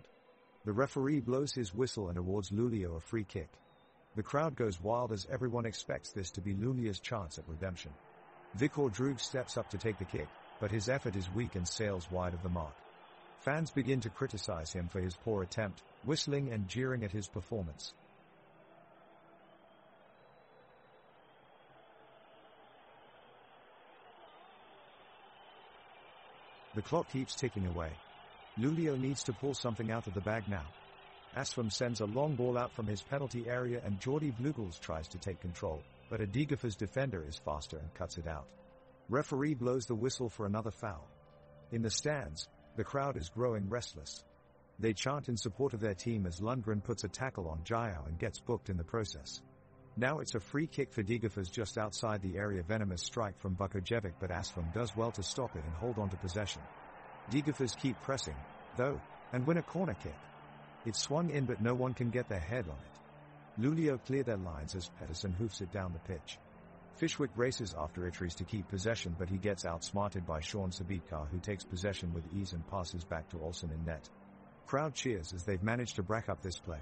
The referee blows his whistle and awards Luleå a free kick. The crowd goes wild as everyone expects this to be Luleå's chance at redemption. Victor Drömmar steps up to take the kick, but his effort is weak and sails wide of the mark. Fans begin to criticize him for his poor attempt, whistling and jeering at his performance. The clock keeps ticking away. Luleå needs to pull something out of the bag now. Asfam sends a long ball out from his penalty area and Jordi Vlugels tries to take control, but a Degerfors defender is faster and cuts it out. Referee blows the whistle for another foul. In the stands, the crowd is growing restless. They chant in support of their team as Lundgren puts a tackle on Jao and gets booked in the process. Now it's a free kick for Degerfors just outside the area. Venomous strike from Bukojevic, but Asfam does well to stop it and hold on to possession. Degerfors keep pressing, though, and win a corner kick. It's swung in but no one can get their head on it. Lulio clear their lines as Pedersen hoofs it down the pitch. Fishwick races after Itris to keep possession but he gets outsmarted by Sean Sabitkar who takes possession with ease and passes back to Olsen in net. Crowd cheers as they've managed to break up this play.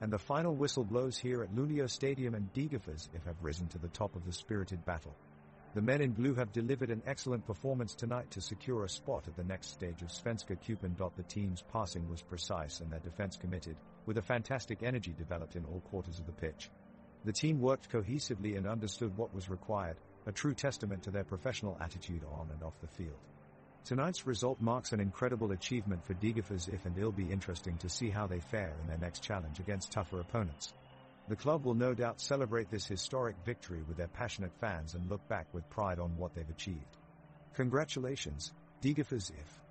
And the final whistle blows here at Luleå Stadium and Degerfors have risen to the top of the spirited battle. The men in blue have delivered an excellent performance tonight to secure a spot at the next stage of Svenska Cupen. The team's passing was precise and their defense committed, with a fantastic energy developed in all quarters of the pitch. The team worked cohesively and understood what was required, a true testament to their professional attitude on and off the field. Tonight's result marks an incredible achievement for Degerfors and it'll be interesting to see how they fare in their next challenge against tougher opponents. The club will no doubt celebrate this historic victory with their passionate fans and look back with pride on what they've achieved. Congratulations, Degerfors if.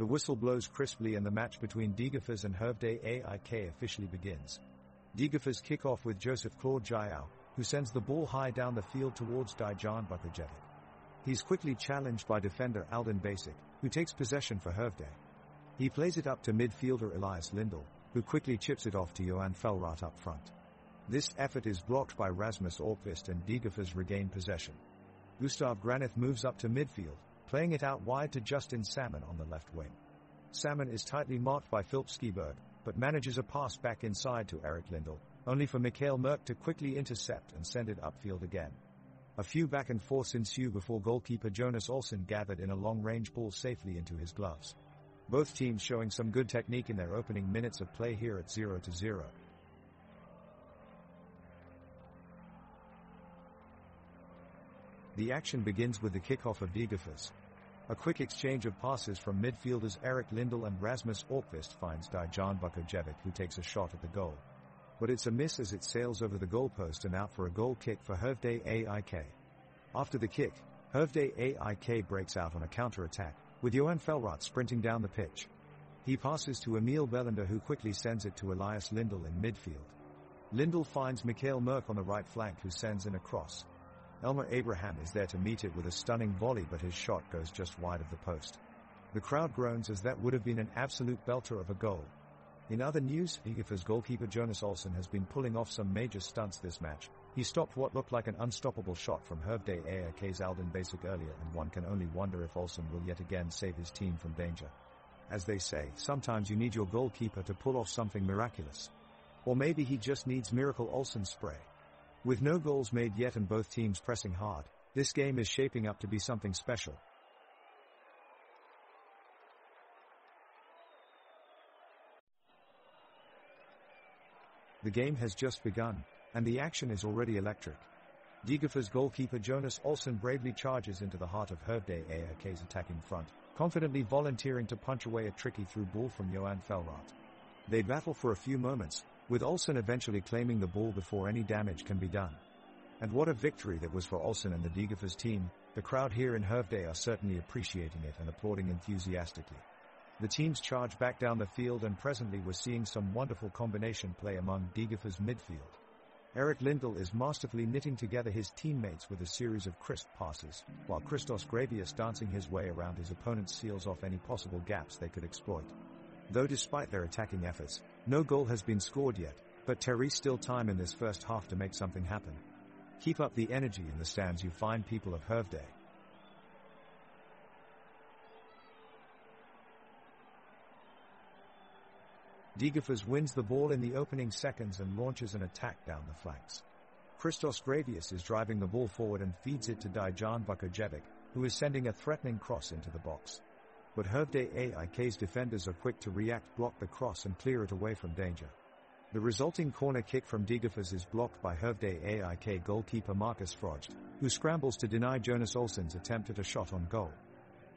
The whistle blows crisply and the match between Degerfors and Hervday AIK officially begins. Degerfors kick off with Joseph Claude Jayao, who sends the ball high down the field towards Dejan Bukojevic. He's quickly challenged by defender Alden Basic, who takes possession for Hervday. He plays it up to midfielder Elias Lindell, who quickly chips it off to Johan Felrath up front. This effort is blocked by Rasmus Orkvist and Degerfors regain possession. Gustav Granith moves up to midfield, playing it out wide to Justin Salmon on the left wing. Salmon is tightly marked by Philip Skiberg, but manages a pass back inside to Eric Lindell, only for Mikael Merck to quickly intercept and send it upfield again. A few back and forths ensue before goalkeeper Jonas Olsson gathered in a long-range ball safely into his gloves. Both teams showing some good technique in their opening minutes of play here at 0-0. The action begins with the kickoff of Degerfors. A quick exchange of passes from midfielders Eric Lindell and Rasmus Orkvist finds Dejan Bukojevic, who takes a shot at the goal. But it's a miss as it sails over the goalpost and out for a goal kick for Hervday AIK. After the kick, Hervday AIK breaks out on a counter-attack, with Johan Felrath sprinting down the pitch. He passes to Emil Bellander, who quickly sends it to Elias Lindell in midfield. Lindell finds Mikael Merck on the right flank, who sends in a cross. Elmer Abraham is there to meet it with a stunning volley, but his shot goes just wide of the post. The crowd groans as that would have been an absolute belter of a goal. In other news, Degerfors goalkeeper Jonas Olsson has been pulling off some major stunts this match. He stopped what looked like an unstoppable shot from Hervday AIK's Alden Basic earlier, and one can only wonder if Olsson will yet again save his team from danger. As they say, sometimes you need your goalkeeper to pull off something miraculous. Or maybe he just needs Miracle Olsson spray. With no goals made yet and both teams pressing hard, this game is shaping up to be something special. The game has just begun, and the action is already electric. Degerfors goalkeeper Jonas Olsson bravely charges into the heart of Hervday AIK's attacking front, confidently volunteering to punch away a tricky through ball from Johan Felrath. They battle for a few moments, with Olsson eventually claiming the ball before any damage can be done. And what a victory that was for Olsson and the Degerfors team. The crowd here in Hervday are certainly appreciating it and applauding enthusiastically. The teams charge back down the field, and presently we're seeing some wonderful combination play among Degerfors' midfield. Eric Lindell is masterfully knitting together his teammates with a series of crisp passes, while Christos Gravius dancing his way around his opponents seals off any possible gaps they could exploit. Though despite their attacking efforts, no goal has been scored yet, but there is still time in this first half to make something happen. Keep up the energy in the stands, you fine people of Hervday. Degerfors wins the ball in the opening seconds and launches an attack down the flanks. Christos Gravius is driving the ball forward and feeds it to Dejan Bukojevic, who is sending a threatening cross into the box. But Hervday AIK's defenders are quick to react, block the cross and clear it away from danger. The resulting corner kick from Degerfors is blocked by Hervday AIK goalkeeper Marcus Frost, who scrambles to deny Jonas Olsson's attempt at a shot on goal.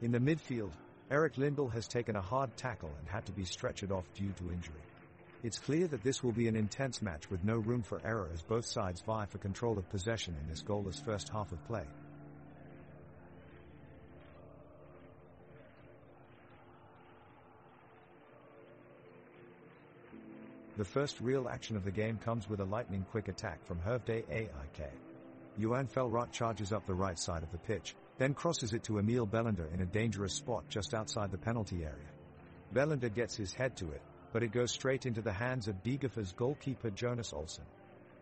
In the midfield, Eric Lindell has taken a hard tackle and had to be stretchered off due to injury. It's clear that this will be an intense match with no room for error as both sides vie for control of possession in this goalless first half of play. The first real action of the game comes with a lightning-quick attack from Hervday AIK. Johan Felrath charges up the right side of the pitch, then crosses it to Emil Bellander in a dangerous spot just outside the penalty area. Bellander gets his head to it, but it goes straight into the hands of Degerfors goalkeeper Jonas Olsson.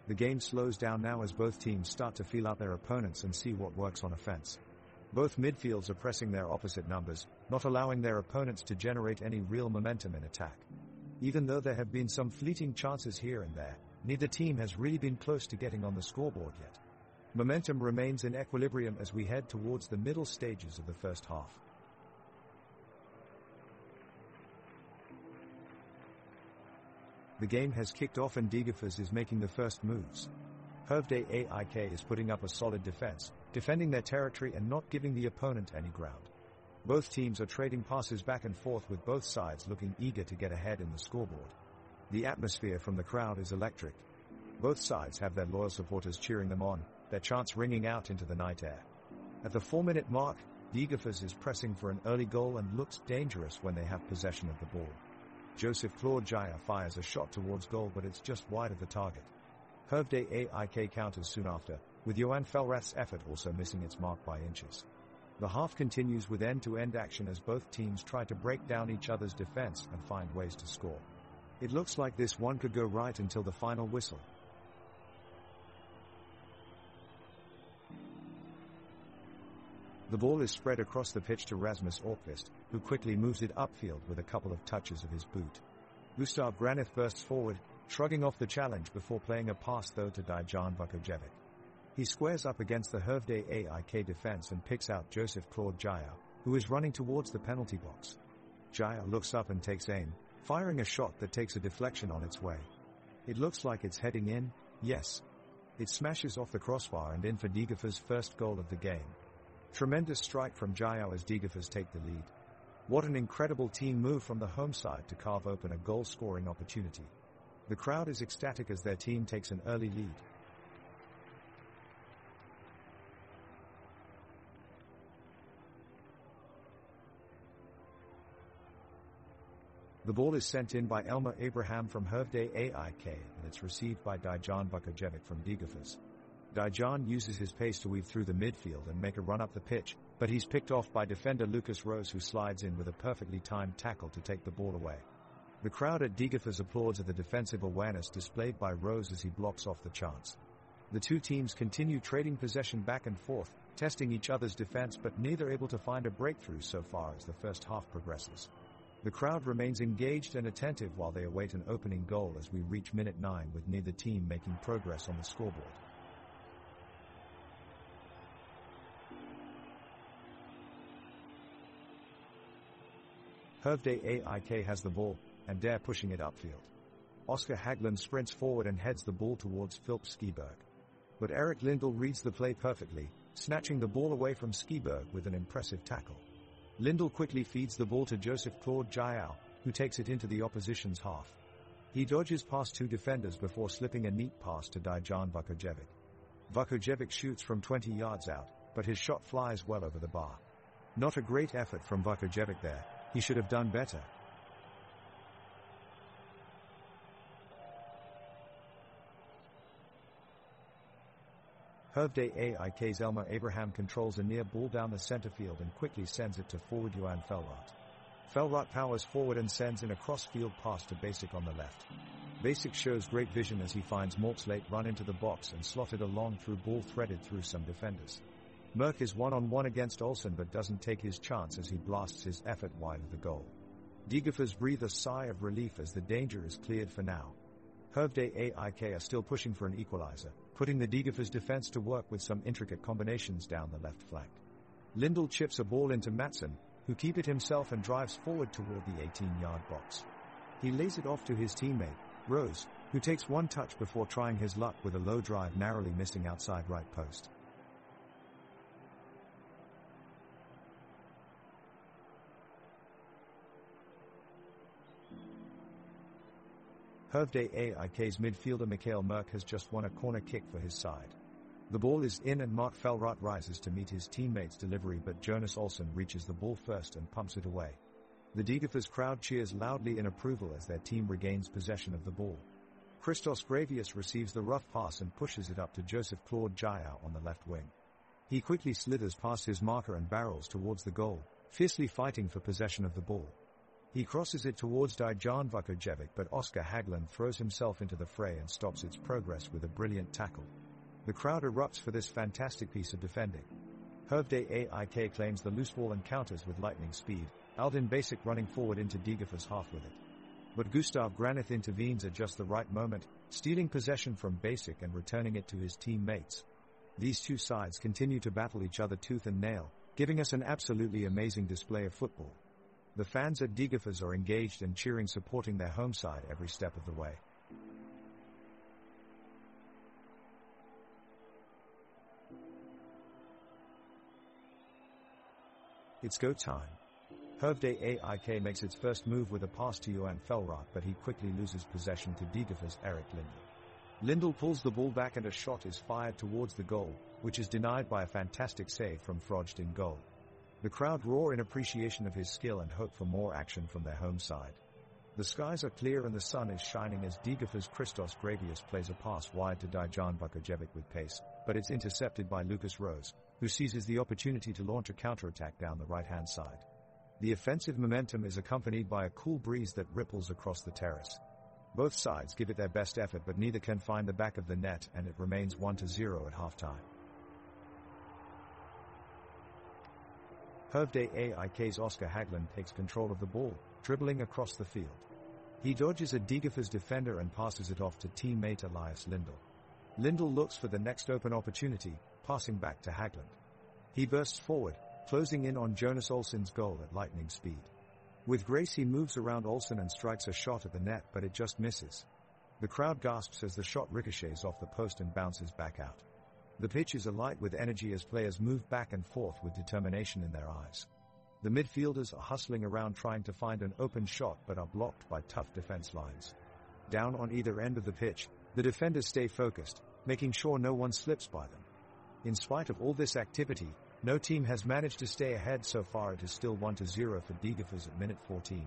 The game slows down now as both teams start to feel out their opponents and see what works on offense. Both midfields are pressing their opposite numbers, not allowing their opponents to generate any real momentum in attack. Even though there have been some fleeting chances here and there, neither team has really been close to getting on the scoreboard yet. Momentum remains in equilibrium as we head towards the middle stages of the first half. The game has kicked off and Degerfors is making the first moves. Hervday AIK is putting up a solid defense, defending their territory and not giving the opponent any ground. Both teams are trading passes back and forth with both sides looking eager to get ahead in the scoreboard. The atmosphere from the crowd is electric. Both sides have their loyal supporters cheering them on, their chants ringing out into the night air. At the 4-minute mark, Degerfors is pressing for an early goal and looks dangerous when they have possession of the ball. Joseph Claude Jaya fires a shot towards goal, but it's just wide of the target. Hervé Aik counters soon after, with Johan Felrath's effort also missing its mark by inches. The half continues with end-to-end action as both teams try to break down each other's defense and find ways to score. It looks like this one could go right until the final whistle. The ball is spread across the pitch to Rasmus Orkvist, who quickly moves it upfield with a couple of touches of his boot. Gustav Granith bursts forward, shrugging off the challenge before playing a pass though to Dejan Vukojevic. He squares up against the Hervé Aik defense and picks out Joseph Claude Jaya, who is running towards the penalty box. Jaya looks up and takes aim, firing a shot that takes a deflection on its way. It looks like it's heading in, yes. It smashes off the crossbar and in for Degerfors' first goal of the game. Tremendous strike from Jaya as Degerfors take the lead. What an incredible team move from the home side to carve open a goal-scoring opportunity. The crowd is ecstatic as their team takes an early lead. The ball is sent in by Elmer Abraham from Hervé Aik and it's received by Dejan Vukojevic from Degerfors. Dejan uses his pace to weave through the midfield and make a run up the pitch, but he's picked off by defender Lucas Rose, who slides in with a perfectly timed tackle to take the ball away. The crowd at Degerfors applauds at the defensive awareness displayed by Rose as he blocks off the chance. The two teams continue trading possession back and forth, testing each other's defense, but neither able to find a breakthrough so far as the first half progresses. The crowd remains engaged and attentive while they await an opening goal as we reach minute 9 with neither team making progress on the scoreboard. Hervé Aik has the ball, and dare pushing it upfield. Oscar Haglund sprints forward and heads the ball towards Philip Skiberg. But Eric Lindell reads the play perfectly, snatching the ball away from Skiberg with an impressive tackle. Lindell quickly feeds the ball to Joseph Claude Jaya, who takes it into the opposition's half. He dodges past two defenders before slipping a neat pass to Dejan Vukojevic. Vukojevic shoots from 20 yards out, but his shot flies well over the bar. Not a great effort from Vukojevic there. He should have done better. Hervé Aik's Elmer Abraham controls a near ball down the center field and quickly sends it to forward Johan Felrath. Felrath powers forward and sends in a cross-field pass to Basic on the left. Basic shows great vision as he finds Morkslate run into the box and slotted a long through ball threaded through some defenders. Merck is one-on-one against Olsen but doesn't take his chance as he blasts his effort wide of the goal. Degerfors breathe a sigh of relief as the danger is cleared for now. Hervé Aik are still pushing for an equalizer, putting the Degerfors defense to work with some intricate combinations down the left flank. Lindell chips a ball into Matson, who keeps it himself and drives forward toward the 18-yard box. He lays it off to his teammate, Rose, who takes one touch before trying his luck with a low drive narrowly missing outside right post. Hervé Aik's midfielder Mikhail Merck has just won a corner kick for his side. The ball is in and Mark Felrath rises to meet his teammate's delivery, but Jonas Olsen reaches the ball first and pumps it away. The Degerfors crowd cheers loudly in approval as their team regains possession of the ball. Christos Gravius receives the rough pass and pushes it up to Joseph Claude Jaya on the left wing. He quickly slithers past his marker and barrels towards the goal, fiercely fighting for possession of the ball. He crosses it towards Dejan Vukojevic, but Oscar Haglund throws himself into the fray and stops its progress with a brilliant tackle. The crowd erupts for this fantastic piece of defending. Hervé Aik claims the loose ball and counters with lightning speed, Aldin Basic running forward into Degerfors' half with it. But Gustav Granith intervenes at just the right moment, stealing possession from Basic and returning it to his teammates. These two sides continue to battle each other tooth and nail, giving us an absolutely amazing display of football. The fans at Degerfors are engaged and cheering, supporting their home side every step of the way. It's go time. Hervé Aik makes its first move with a pass to Johan Felrath, but he quickly loses possession to Degerfors' Eric Lindell. Lindell pulls the ball back and a shot is fired towards the goal, which is denied by a fantastic save from Frojd in goal. The crowd roar in appreciation of his skill and hope for more action from their home side. The skies are clear and the sun is shining as Degerfors' Christos Gravius plays a pass wide to Dejan Vukojevic with pace, but it's intercepted by Lucas Rose, who seizes the opportunity to launch a counterattack down the right-hand side. The offensive momentum is accompanied by a cool breeze that ripples across the terrace. Both sides give it their best effort, but neither can find the back of the net, and it remains 1-0 at halftime. Hervday AIK's Oscar Haglund takes control of the ball, dribbling across the field. He dodges a Degerfors defender and passes it off to teammate Elias Lindell. Lindell looks for the next open opportunity, passing back to Haglund. He bursts forward, closing in on Jonas Olsson's goal at lightning speed. With grace he moves around Olsson and strikes a shot at the net, but it just misses. The crowd gasps as the shot ricochets off the post and bounces back out. The pitch is alight with energy as players move back and forth with determination in their eyes. The midfielders are hustling around trying to find an open shot but are blocked by tough defense lines. Down on either end of the pitch, the defenders stay focused, making sure no one slips by them. In spite of all this activity, no team has managed to stay ahead so far. It is still 1-0 for Degerfors at minute 14.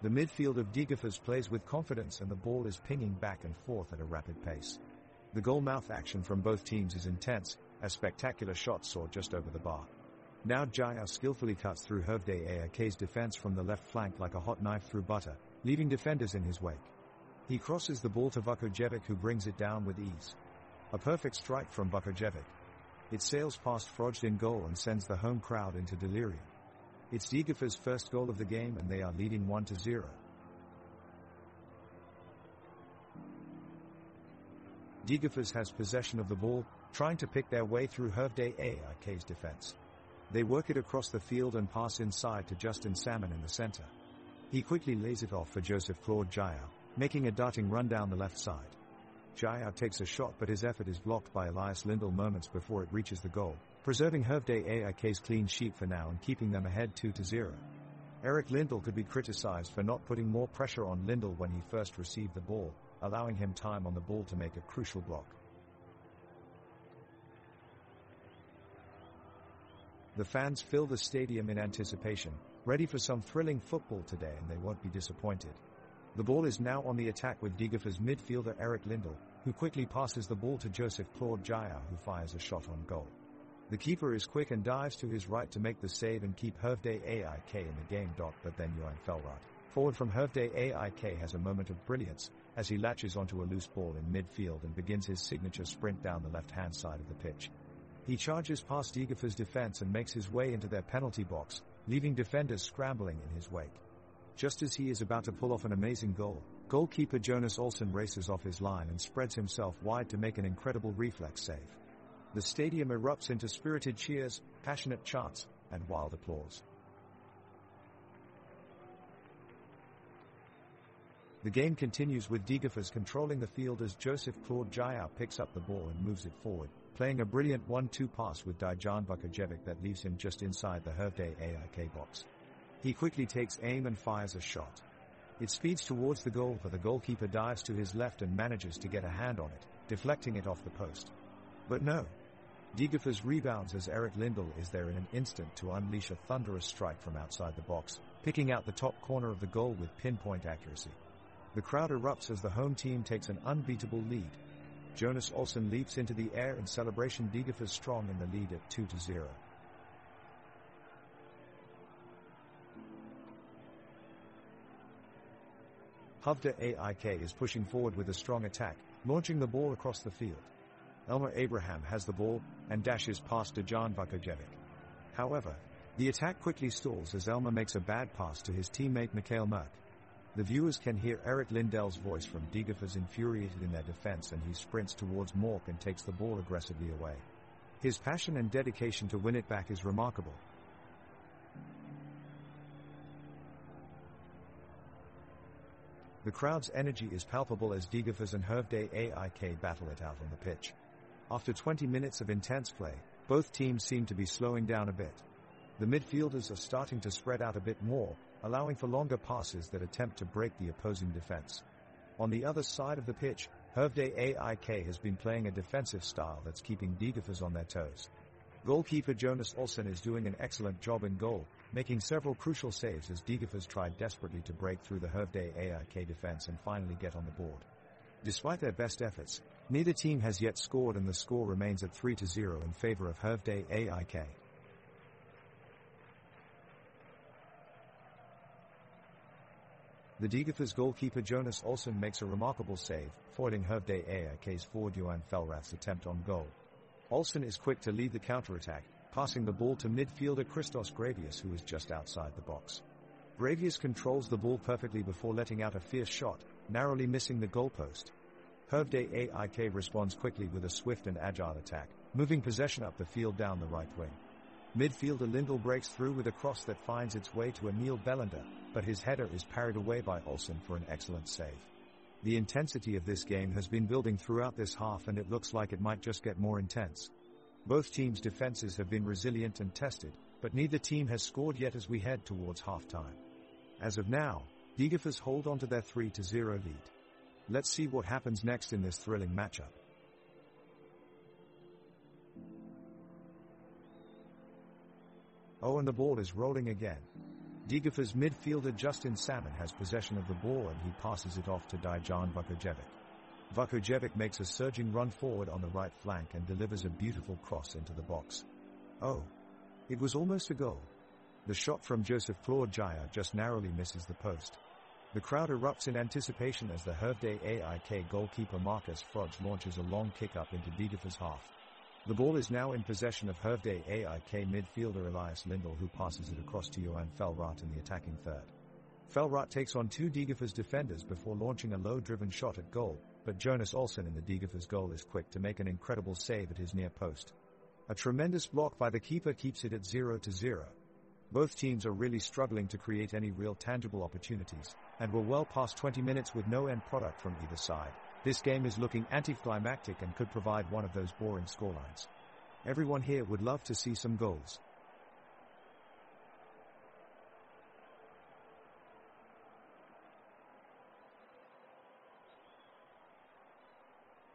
The midfield of Degerfors plays with confidence and the ball is pinging back and forth at a rapid pace. The goal-mouth action from both teams is intense, as spectacular shots soar just over the bar. Now Jaya skillfully cuts through Hervday AIK's defense from the left flank like a hot knife through butter, leaving defenders in his wake. He crosses the ball to Vukojevic, who brings it down with ease. A perfect strike from Vukojevic. It sails past Frojd in goal and sends the home crowd into delirium. It's Degerfors' first goal of the game and they are leading 1-0. Degerfors has possession of the ball, trying to pick their way through Hervday AIK's defense. They work it across the field and pass inside to Justin Salmon in the center. He quickly lays it off for Joseph Claude Jaya, making a darting run down the left side. Jaya takes a shot, but his effort is blocked by Elias Lindell moments before it reaches the goal, preserving Hervday AIK's clean sheet for now and keeping them ahead 2-0. Eric Lindell could be criticized for not putting more pressure on Lindell when he first received the ball, allowing him time on the ball to make a crucial block. The fans fill the stadium in anticipation, ready for some thrilling football today, and they won't be disappointed. The ball is now on the attack with Degerfors midfielder Eric Lindell, who quickly passes the ball to Joseph Claude Jaya, who fires a shot on goal. The keeper is quick and dives to his right to make the save and keep Hervday AIK in the game. But then Johan Felrath, forward from Hervday AIK, has a moment of brilliance as he latches onto a loose ball in midfield and begins his signature sprint down the left-hand side of the pitch. He charges past Degerfors' defense and makes his way into their penalty box, leaving defenders scrambling in his wake. Just as he is about to pull off an amazing goal, goalkeeper Jonas Olsson races off his line and spreads himself wide to make an incredible reflex save. The stadium erupts into spirited cheers, passionate chants, and wild applause. The game continues with Degerfors controlling the field as Joseph Claude Jaya picks up the ball and moves it forward, playing a brilliant 1-2 pass with Dejan Vukojevic that leaves him just inside the Hervday AIK box. He quickly takes aim and fires a shot. It speeds towards the goal, but the goalkeeper dives to his left and manages to get a hand on it, deflecting it off the post. But no. Degerfors rebounds as Eric Lindell is there in an instant to unleash a thunderous strike from outside the box, picking out the top corner of the goal with pinpoint accuracy. The crowd erupts as the home team takes an unbeatable lead. Jonas Olsson leaps into the air in celebration. Degerfors strong in the lead at 2-0. Hervday AIK is pushing forward with a strong attack, launching the ball across the field. Elmer Abraham has the ball and dashes past Dejan Vukojevic. However, the attack quickly stalls as Elmer makes a bad pass to his teammate Mikhail Merk. The viewers can hear Eric Lindell's voice from Degerfors infuriated in their defense, and he sprints towards Mork and takes the ball aggressively away. His passion and dedication to win it back is remarkable. The crowd's energy is palpable as Degerfors and Hervday AIK battle it out on the pitch. After 20 minutes of intense play, both teams seem to be slowing down a bit. The midfielders are starting to spread out a bit more, allowing for longer passes that attempt to break the opposing defense. On the other side of the pitch, Hervday AIK has been playing a defensive style that's keeping Degerfors on their toes. Goalkeeper Jonas Olsson is doing an excellent job in goal, making several crucial saves as Degerfors tried desperately to break through the Hervday AIK defense and finally get on the board. Despite their best efforts, neither team has yet scored and the score remains at 3-0 in favor of Hervday AIK. The Degerfors goalkeeper Jonas Olsson makes a remarkable save, foiling Hervday AIK's forward Johan Fellrath's attempt on goal. Olsson is quick to lead the counter-attack, passing the ball to midfielder Christos Gravius, who is just outside the box. Gravius controls the ball perfectly before letting out a fierce shot, narrowly missing the goalpost. Hervday AIK responds quickly with a swift and agile attack, moving possession up the field down the right wing. Midfielder Lindell breaks through with a cross that finds its way to Emil Bellander, but his header is parried away by Olsson for an excellent save. The intensity of this game has been building throughout this half and it looks like it might just get more intense. Both teams' defenses have been resilient and tested, but neither team has scored yet as we head towards half-time. As of now, Degerfors hold on to their 3-0 lead. Let's see what happens next in this thrilling matchup. Oh, and the ball is rolling again. Degerfors midfielder Justin Salmon has possession of the ball and he passes it off to Dejan Vukojevic. Vukojevic makes a surging run forward on the right flank and delivers a beautiful cross into the box. Oh, it was almost a goal. The shot from Joseph Claude Jaya just narrowly misses the post. The crowd erupts in anticipation as the Hervday AIK goalkeeper Marcus Frodge launches a long kick up into Degerfors' half. The ball is now in possession of Hervday AIK midfielder Elias Lindell, who passes it across to Johan Fellrath in the attacking third. Fellrath takes on two Degerfors defenders before launching a low-driven shot at goal, but Jonas Olsson in the Degerfors goal is quick to make an incredible save at his near post. A tremendous block by the keeper keeps it at 0-0. Both teams are really struggling to create any real tangible opportunities, and we're well past 20 minutes with no end product from either side. This game is looking anticlimactic and could provide one of those boring scorelines. Everyone here would love to see some goals.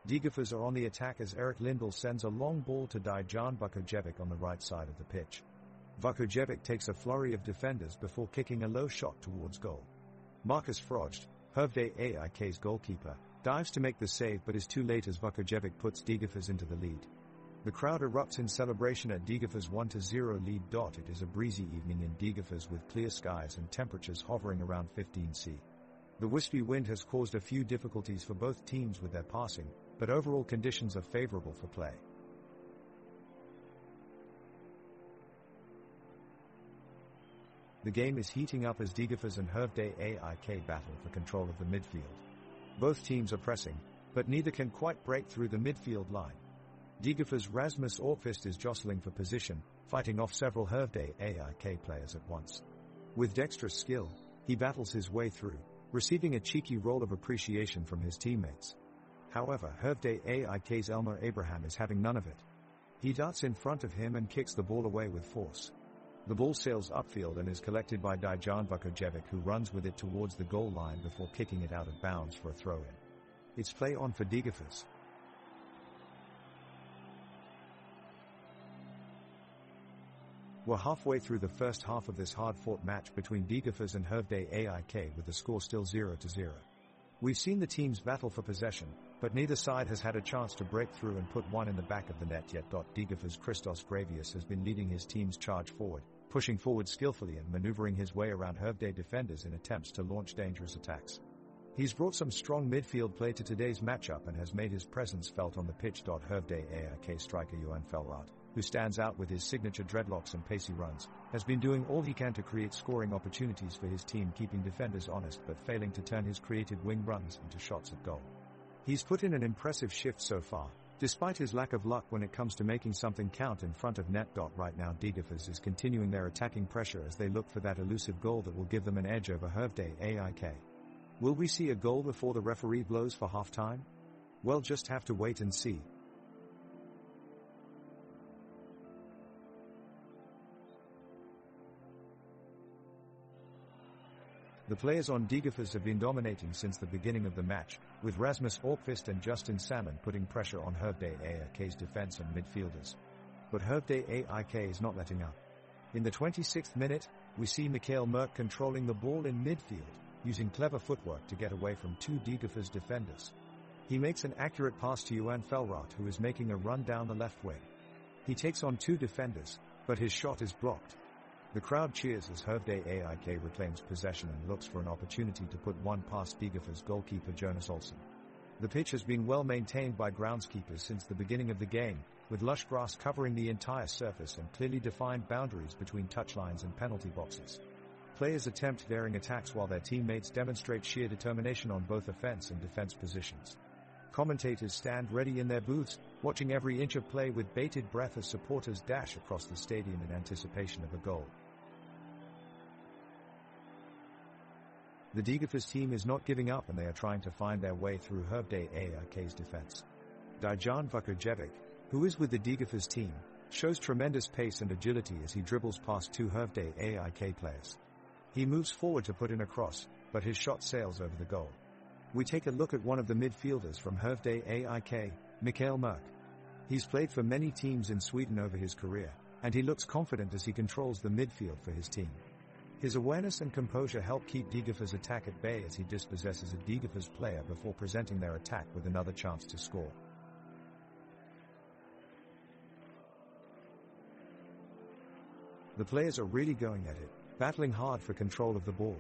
Degerfors are on the attack as Eric Lindell sends a long ball to Dejan Vukojevic on the right side of the pitch. Vukojevic takes a flurry of defenders before kicking a low shot towards goal. Marcus Frodge, Hervday AIK's goalkeeper, dives to make the save but is too late as Vukojevic puts Degerfors into the lead. The crowd erupts in celebration at Degerfors' 1-0 lead. It is a breezy evening in Degerfors with clear skies and temperatures hovering around 15°C. The wispy wind has caused a few difficulties for both teams with their passing, but overall conditions are favorable for play. The game is heating up as Degerfors and Hervday AIK battle for control of the midfield. Both teams are pressing, but neither can quite break through the midfield line. Degerfors' Rasmus Orkvist is jostling for position, fighting off several Hervday AIK players at once. With dexterous skill, he battles his way through, receiving a cheeky roll of appreciation from his teammates. However, Hervday AIK's Elmer Abraham is having none of it. He darts in front of him and kicks the ball away with force. The ball sails upfield and is collected by Dejan Vukojevic, who runs with it towards the goal line before kicking it out of bounds for a throw-in. It's play on for Degerfors. We're halfway through the first half of this hard-fought match between Degerfors and Hervday AIK with the score still 0-0. We've seen the teams battle for possession, but neither side has had a chance to break through and put one in the back of the net yet. Degerfors' Christos Gravius has been leading his team's charge forward, pushing forward skillfully and maneuvering his way around Hervday defenders in attempts to launch dangerous attacks. He's brought some strong midfield play to today's matchup and has made his presence felt on the pitch. Hervday AIK striker Johan Fellrath, who stands out with his signature dreadlocks and pacey runs, has been doing all he can to create scoring opportunities for his team, keeping defenders honest but failing to turn his creative wing runs into shots at goal. He's put in an impressive shift so far, despite his lack of luck when it comes to making something count in front of net. Right now Degerfors is continuing their attacking pressure as they look for that elusive goal that will give them an edge over Hervday AIK. Will we see a goal before the referee blows for half-time? We'll just have to wait and see. The players on Degerfors have been dominating since the beginning of the match, with Rasmus Orkvist and Justin Salmon putting pressure on Hervé AIK's defense and midfielders. But Hervé AIK is not letting up. In the 26th minute, we see Mikhail Merck controlling the ball in midfield, using clever footwork to get away from two Degerfors defenders. He makes an accurate pass to Johan Felrath, who is making a run down the left wing. He takes on two defenders, but his shot is blocked. The crowd cheers as Hervé AIK reclaims possession and looks for an opportunity to put one past Degerfors goalkeeper Jonas Olsson. The pitch has been well maintained by groundskeepers since the beginning of the game, with lush grass covering the entire surface and clearly defined boundaries between touchlines and penalty boxes. Players attempt varying attacks while their teammates demonstrate sheer determination on both offense and defense positions. Commentators stand ready in their booths, watching every inch of play with bated breath as supporters dash across the stadium in anticipation of a goal. The Degerfors team is not giving up, and they are trying to find their way through Hervé AIK's defense. Dejan Vukojevic, who is with the Degerfors team, shows tremendous pace and agility as he dribbles past two Hervé AIK players. He moves forward to put in a cross, but his shot sails over the goal. We take a look at one of the midfielders from Hervé AIK, Mikhail Merck. He's played for many teams in Sweden over his career, and he looks confident as he controls the midfield for his team. His awareness and composure help keep Degerfors' attack at bay as he dispossesses a Degerfors player before presenting their attack with another chance to score. The players are really going at it, battling hard for control of the ball.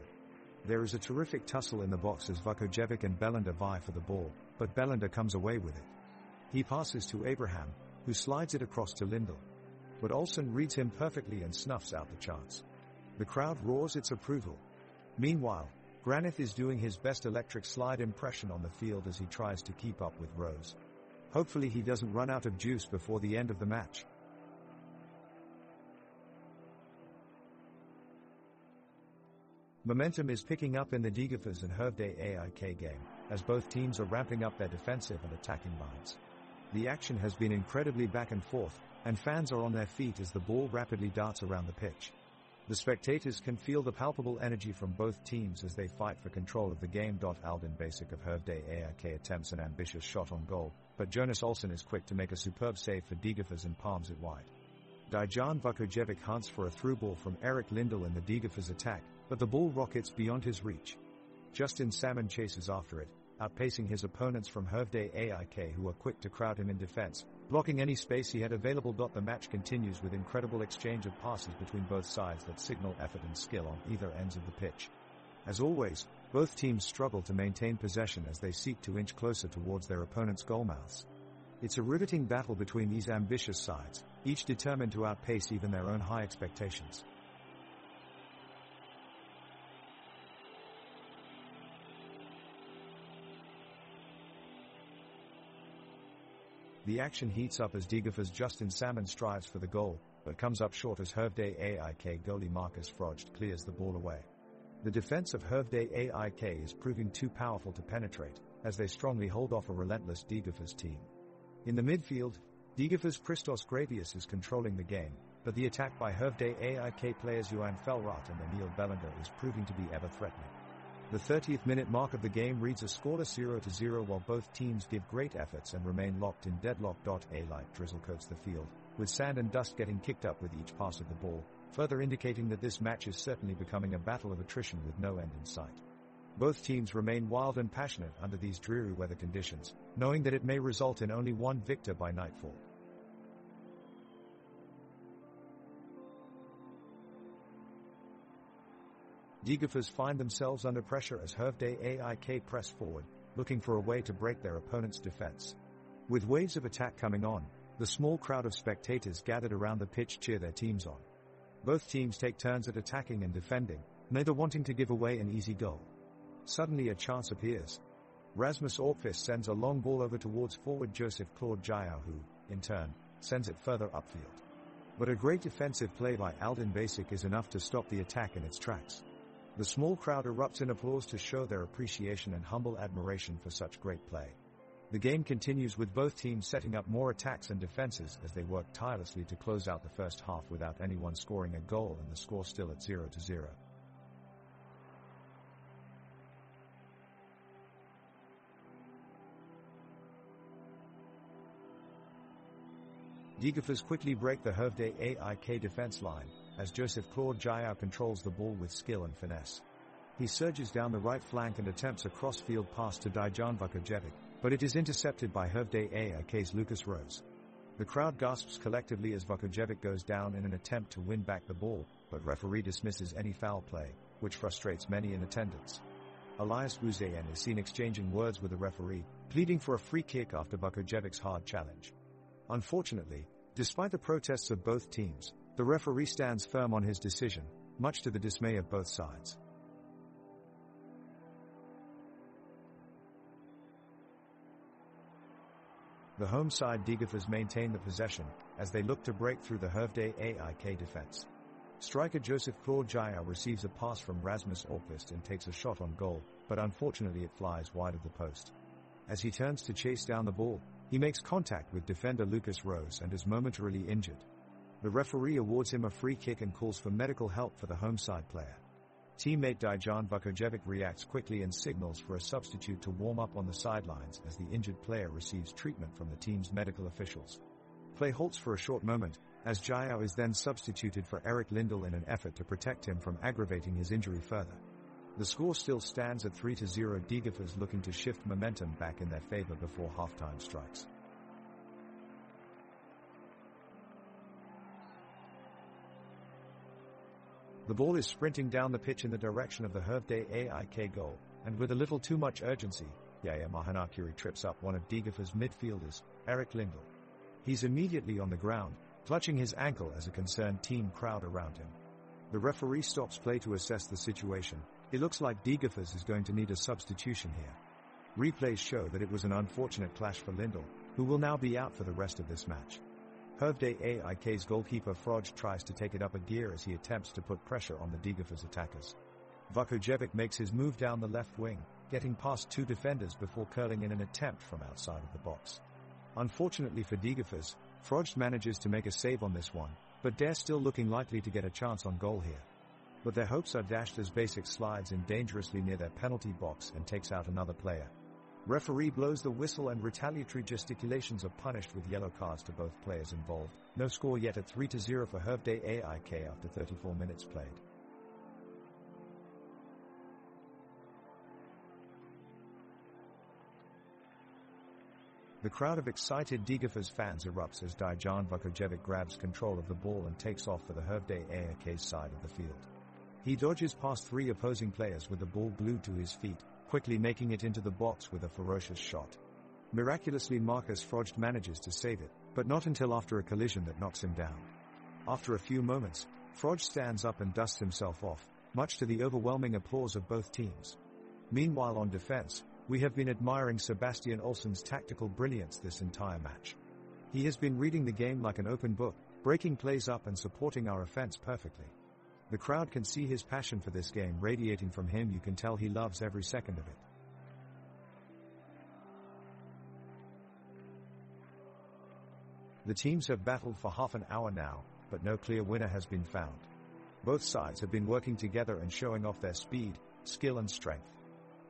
There is a terrific tussle in the box as Vukojevic and Belander vie for the ball, but Belander comes away with it. He passes to Abraham, who slides it across to Lindell. But Olsson reads him perfectly and snuffs out the chance. The crowd roars its approval. Meanwhile, Granith is doing his best electric slide impression on the field as he tries to keep up with Rose. Hopefully he doesn't run out of juice before the end of the match. Momentum is picking up in the Degerfors and Hervé AIK game, as both teams are ramping up their defensive and attacking lines. The action has been incredibly back and forth, and fans are on their feet as the ball rapidly darts around the pitch. The spectators can feel the palpable energy from both teams as they fight for control of the game. Aldin Basic of Hervé AIK attempts an ambitious shot on goal, but Jonas Olsson is quick to make a superb save for Degerfors and palms it wide. Dejan Vukojevic hunts for a through ball from Erik Lindell in the Degerfors attack, but the ball rockets beyond his reach. Justin Salmon chases after it, outpacing his opponents from Hervé AIK, who are quick to crowd him in defense, blocking any space he had available. The match continues with incredible exchange of passes between both sides that signal effort and skill on either ends of the pitch. As always, both teams struggle to maintain possession as they seek to inch closer towards their opponents' goalmouths. It's a riveting battle between these ambitious sides, each determined to outpace even their own high expectations. The action heats up as Degerfors' Justin Salmon strives for the goal, but comes up short as Hervé AIK goalie Marcus Frost clears the ball away. The defense of Hervé AIK is proving too powerful to penetrate, as they strongly hold off a relentless Degerfors team. In the midfield, Degerfors' Christos Gravius is controlling the game, but the attack by Hervé AIK players Johan Felrath and Emil Belander is proving to be ever-threatening. The 30th minute mark of the game reads a scoreless 0-0 while both teams give great efforts and remain locked in deadlock. A light drizzle coats the field, with sand and dust getting kicked up with each pass of the ball, further indicating that this match is certainly becoming a battle of attrition with no end in sight. Both teams remain wild and passionate under these dreary weather conditions, knowing that it may result in only one victor by nightfall. Degerfors find themselves under pressure as Hervé AIK press forward, looking for a way to break their opponent's defense. With waves of attack coming on, the small crowd of spectators gathered around the pitch cheer their teams on. Both teams take turns at attacking and defending, neither wanting to give away an easy goal. Suddenly a chance appears. Rasmus Orkvist sends a long ball over towards forward Joseph Claude Giao, who, in turn, sends it further upfield. But a great defensive play by Aldin Basic is enough to stop the attack in its tracks. The small crowd erupts in applause to show their appreciation and humble admiration for such great play. The game continues with both teams setting up more attacks and defenses as they work tirelessly to close out the first half without anyone scoring a goal and the score still at 0-0. Degerfors quickly break the Hervde AIK defense line, as Joseph Claude Jayao controls the ball with skill and finesse. He surges down the right flank and attempts a cross-field pass to Dejan Vukojevic, but it is intercepted by Hervde AIK's Lucas Rose. The crowd gasps collectively as Vukojevic goes down in an attempt to win back the ball, but referee dismisses any foul play, which frustrates many in attendance. Elias Buzayan is seen exchanging words with the referee, pleading for a free kick after Vukojevic's hard challenge. Unfortunately, despite the protests of both teams, the referee stands firm on his decision, much to the dismay of both sides. The home side Degerfors maintain the possession, as they look to break through the Hervde AIK defense. Striker Joseph Claude Jayao receives a pass from Rasmus Orkvist and takes a shot on goal, but unfortunately it flies wide of the post. As he turns to chase down the ball, he makes contact with defender Lucas Rose and is momentarily injured. The referee awards him a free kick and calls for medical help for the home side player. Teammate Dejan Vukojevic reacts quickly and signals for a substitute to warm up on the sidelines as the injured player receives treatment from the team's medical officials. Play halts for a short moment, as Jayao is then substituted for Eric Lindell in an effort to protect him from aggravating his injury further. The score still stands at 3-0, Degerfors looking to shift momentum back in their favor before halftime strikes. The ball is sprinting down the pitch in the direction of the Hervde AIK goal, and with a little too much urgency, Yaya Mahanakuri trips up one of Degerfors' midfielders, Eric Lindell. He's immediately on the ground, clutching his ankle as a concerned team crowd around him. The referee stops play to assess the situation. It looks like Degerfors is going to need a substitution here. Replays show that it was an unfortunate clash for Lindell, who will now be out for the rest of this match. Hervde AIK's goalkeeper Froj tries to take it up a gear as he attempts to put pressure on the Degerfors attackers. Vukojevic makes his move down the left wing, getting past two defenders before curling in an attempt from outside of the box. Unfortunately for Degerfors, Froj manages to make a save on this one, but they're still looking likely to get a chance on goal here. But their hopes are dashed as Basic slides in dangerously near their penalty box and takes out another player. Referee blows the whistle and retaliatory gesticulations are punished with yellow cards to both players involved. No score yet at 3-0 for Hervde AIK after 34 minutes played. The crowd of excited Degerfors fans erupts as Dejan Vukojevic grabs control of the ball and takes off for the Hervde AIK's side of the field. He dodges past three opposing players with the ball glued to his feet, quickly making it into the box with a ferocious shot. Miraculously, Marcus Froj manages to save it, but not until after a collision that knocks him down. After a few moments, Froj stands up and dusts himself off, much to the overwhelming applause of both teams. Meanwhile, on defense, we have been admiring Sebastian Olsson's tactical brilliance this entire match. He has been reading the game like an open book, breaking plays up and supporting our offense perfectly. The crowd can see his passion for this game radiating from him. You can tell he loves every second of it. The teams have battled for half an hour now, but no clear winner has been found. Both sides have been working together and showing off their speed, skill and strength.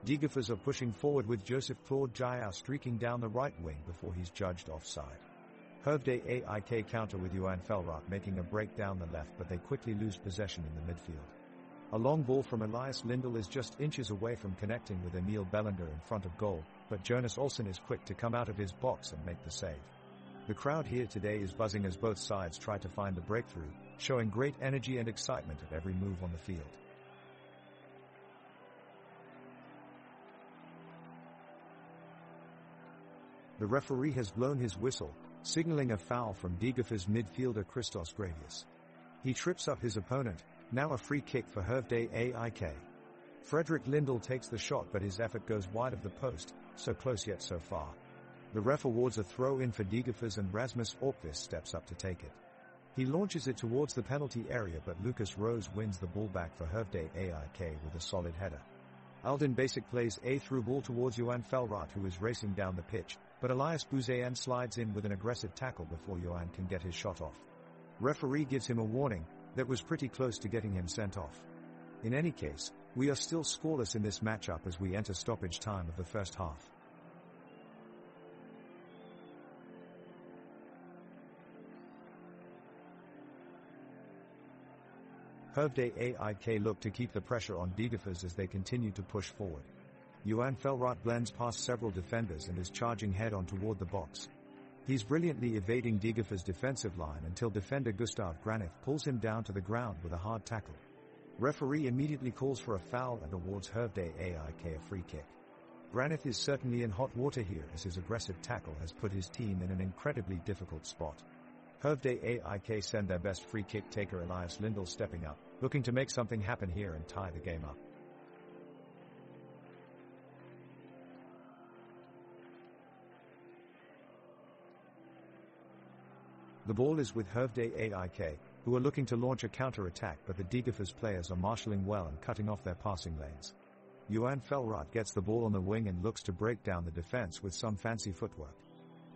Degerfors are pushing forward with Joseph Claude Jayao streaking down the right wing before he's judged offside. Hervde AIK counter with Johan Felrath making a break down the left, but they quickly lose possession in the midfield. A long ball from Elias Lindell is just inches away from connecting with Emil Bellander in front of goal, but Jonas Olsson is quick to come out of his box and make the save. The crowd here today is buzzing as both sides try to find the breakthrough, showing great energy and excitement at every move on the field. The referee has blown his whistle, signaling a foul from Degerfors midfielder Christos Gravius. He trips up his opponent, now a free kick for Hervde AIK. Frederick Lindell takes the shot, but his effort goes wide of the post, so close yet so far. The ref awards a throw-in for Degerfors and Rasmus Orkvist steps up to take it. He launches it towards the penalty area, but Lucas Rose wins the ball back for Hervde AIK with a solid header. Alden Basic plays a through ball towards Johan Felrath, who is racing down the pitch, but Elias Buzayan slides in with an aggressive tackle before Johan can get his shot off. Referee gives him a warning that was pretty close to getting him sent off. In any case, we are still scoreless in this matchup as we enter stoppage time of the first half. Hervde AIK look to keep the pressure on Degerfors as they continue to push forward. Johan Felrath blends past several defenders and is charging head-on toward the box. He's brilliantly evading Degerfors' defensive line until defender Gustav Granith pulls him down to the ground with a hard tackle. Referee immediately calls for a foul and awards Hervde AIK a free kick. Granith is certainly in hot water here as his aggressive tackle has put his team in an incredibly difficult spot. Hervde AIK send their best free kick taker Elias Lindell stepping up, looking to make something happen here and tie the game up. The ball is with Hervde AIK, who are looking to launch a counter-attack, but the Degerfors players are marshalling well and cutting off their passing lanes. Johan Felrath gets the ball on the wing and looks to break down the defense with some fancy footwork.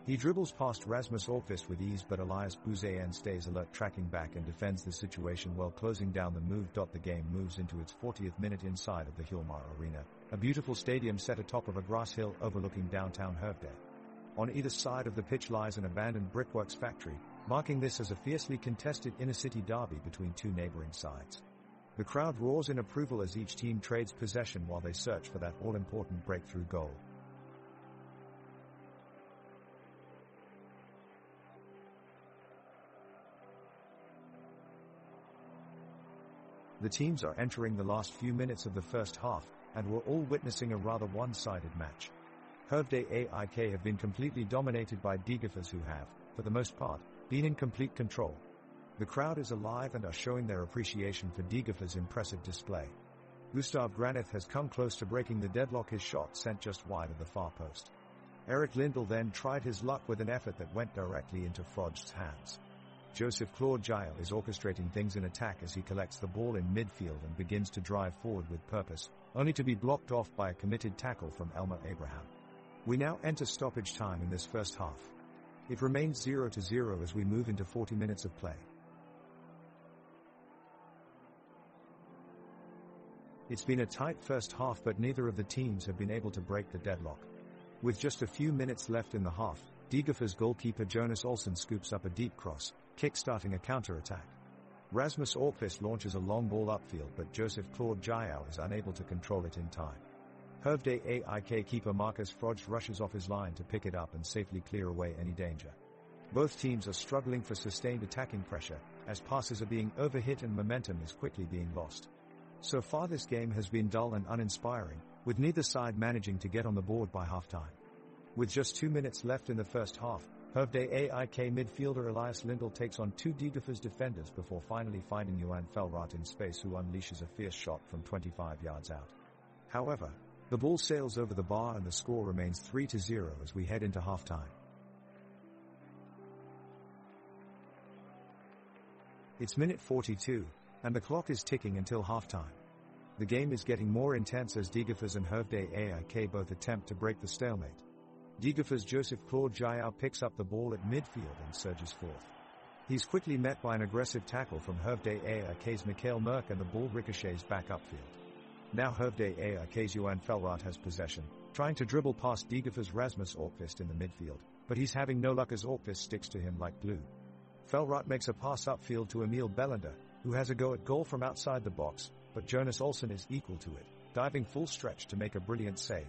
He dribbles past Rasmus Orkvist with ease, but Elias Buzayan stays alert, tracking back and defends the situation well, closing down the move. The game moves into its 40th minute inside of the Hilmar Arena, a beautiful stadium set atop of a grass hill overlooking downtown Hervde. On either side of the pitch lies an abandoned brickworks factory, marking this as a fiercely contested inner-city derby between two neighboring sides. The crowd roars in approval as each team trades possession while they search for that all-important breakthrough goal. The teams are entering the last few minutes of the first half, and we're all witnessing a rather one-sided match. Hervde AIK have been completely dominated by Degerfors, who have, for the most part, been in complete control. The crowd is alive and are showing their appreciation for Degerfors' impressive display. Gustav Granith has come close to breaking the deadlock, his shot sent just wide of the far post. Eric Lindell then tried his luck with an effort that went directly into Frodst's hands. Joseph Claude Jael is orchestrating things in attack as he collects the ball in midfield and begins to drive forward with purpose, only to be blocked off by a committed tackle from Elmer Abraham. We now enter stoppage time in this first half. It remains 0-0 as we move into 40 minutes of play. It's been a tight first half, but neither of the teams have been able to break the deadlock. With just a few minutes left in the half, Degerfors goalkeeper Jonas Olsson scoops up a deep cross, kick-starting a counter-attack. Rasmus Orkvist launches a long ball upfield, but Joseph Claude Jael is unable to control it in time. Hervde AIK keeper Marcus Frodst rushes off his line to pick it up and safely clear away any danger. Both teams are struggling for sustained attacking pressure, as passes are being overhit and momentum is quickly being lost. So far this game has been dull and uninspiring, with neither side managing to get on the board by halftime. With just 2 minutes left in the first half, Hervde AIK midfielder Elias Lindell takes on two Degerfors defenders before finally finding Johan Felrath in space, who unleashes a fierce shot from 25 yards out. However, the ball sails over the bar and the score remains 3-0 as we head into halftime. It's minute 42, and the clock is ticking until halftime. The game is getting more intense as Degerfors and Hervde AIK both attempt to break the stalemate. Degerfors' Joseph Claude Jael picks up the ball at midfield and surges forth. He's quickly met by an aggressive tackle from Hervde AIK's Mikhail Merk, and the ball ricochets back upfield. Now Hervde AIK's Johan Felrath has possession, trying to dribble past Degerfors' Rasmus Orkvist in the midfield, but he's having no luck as Orkvist sticks to him like glue. Felrath makes a pass upfield to Emil Bellander, who has a go at goal from outside the box, but Jonas Olsson is equal to it, diving full stretch to make a brilliant save.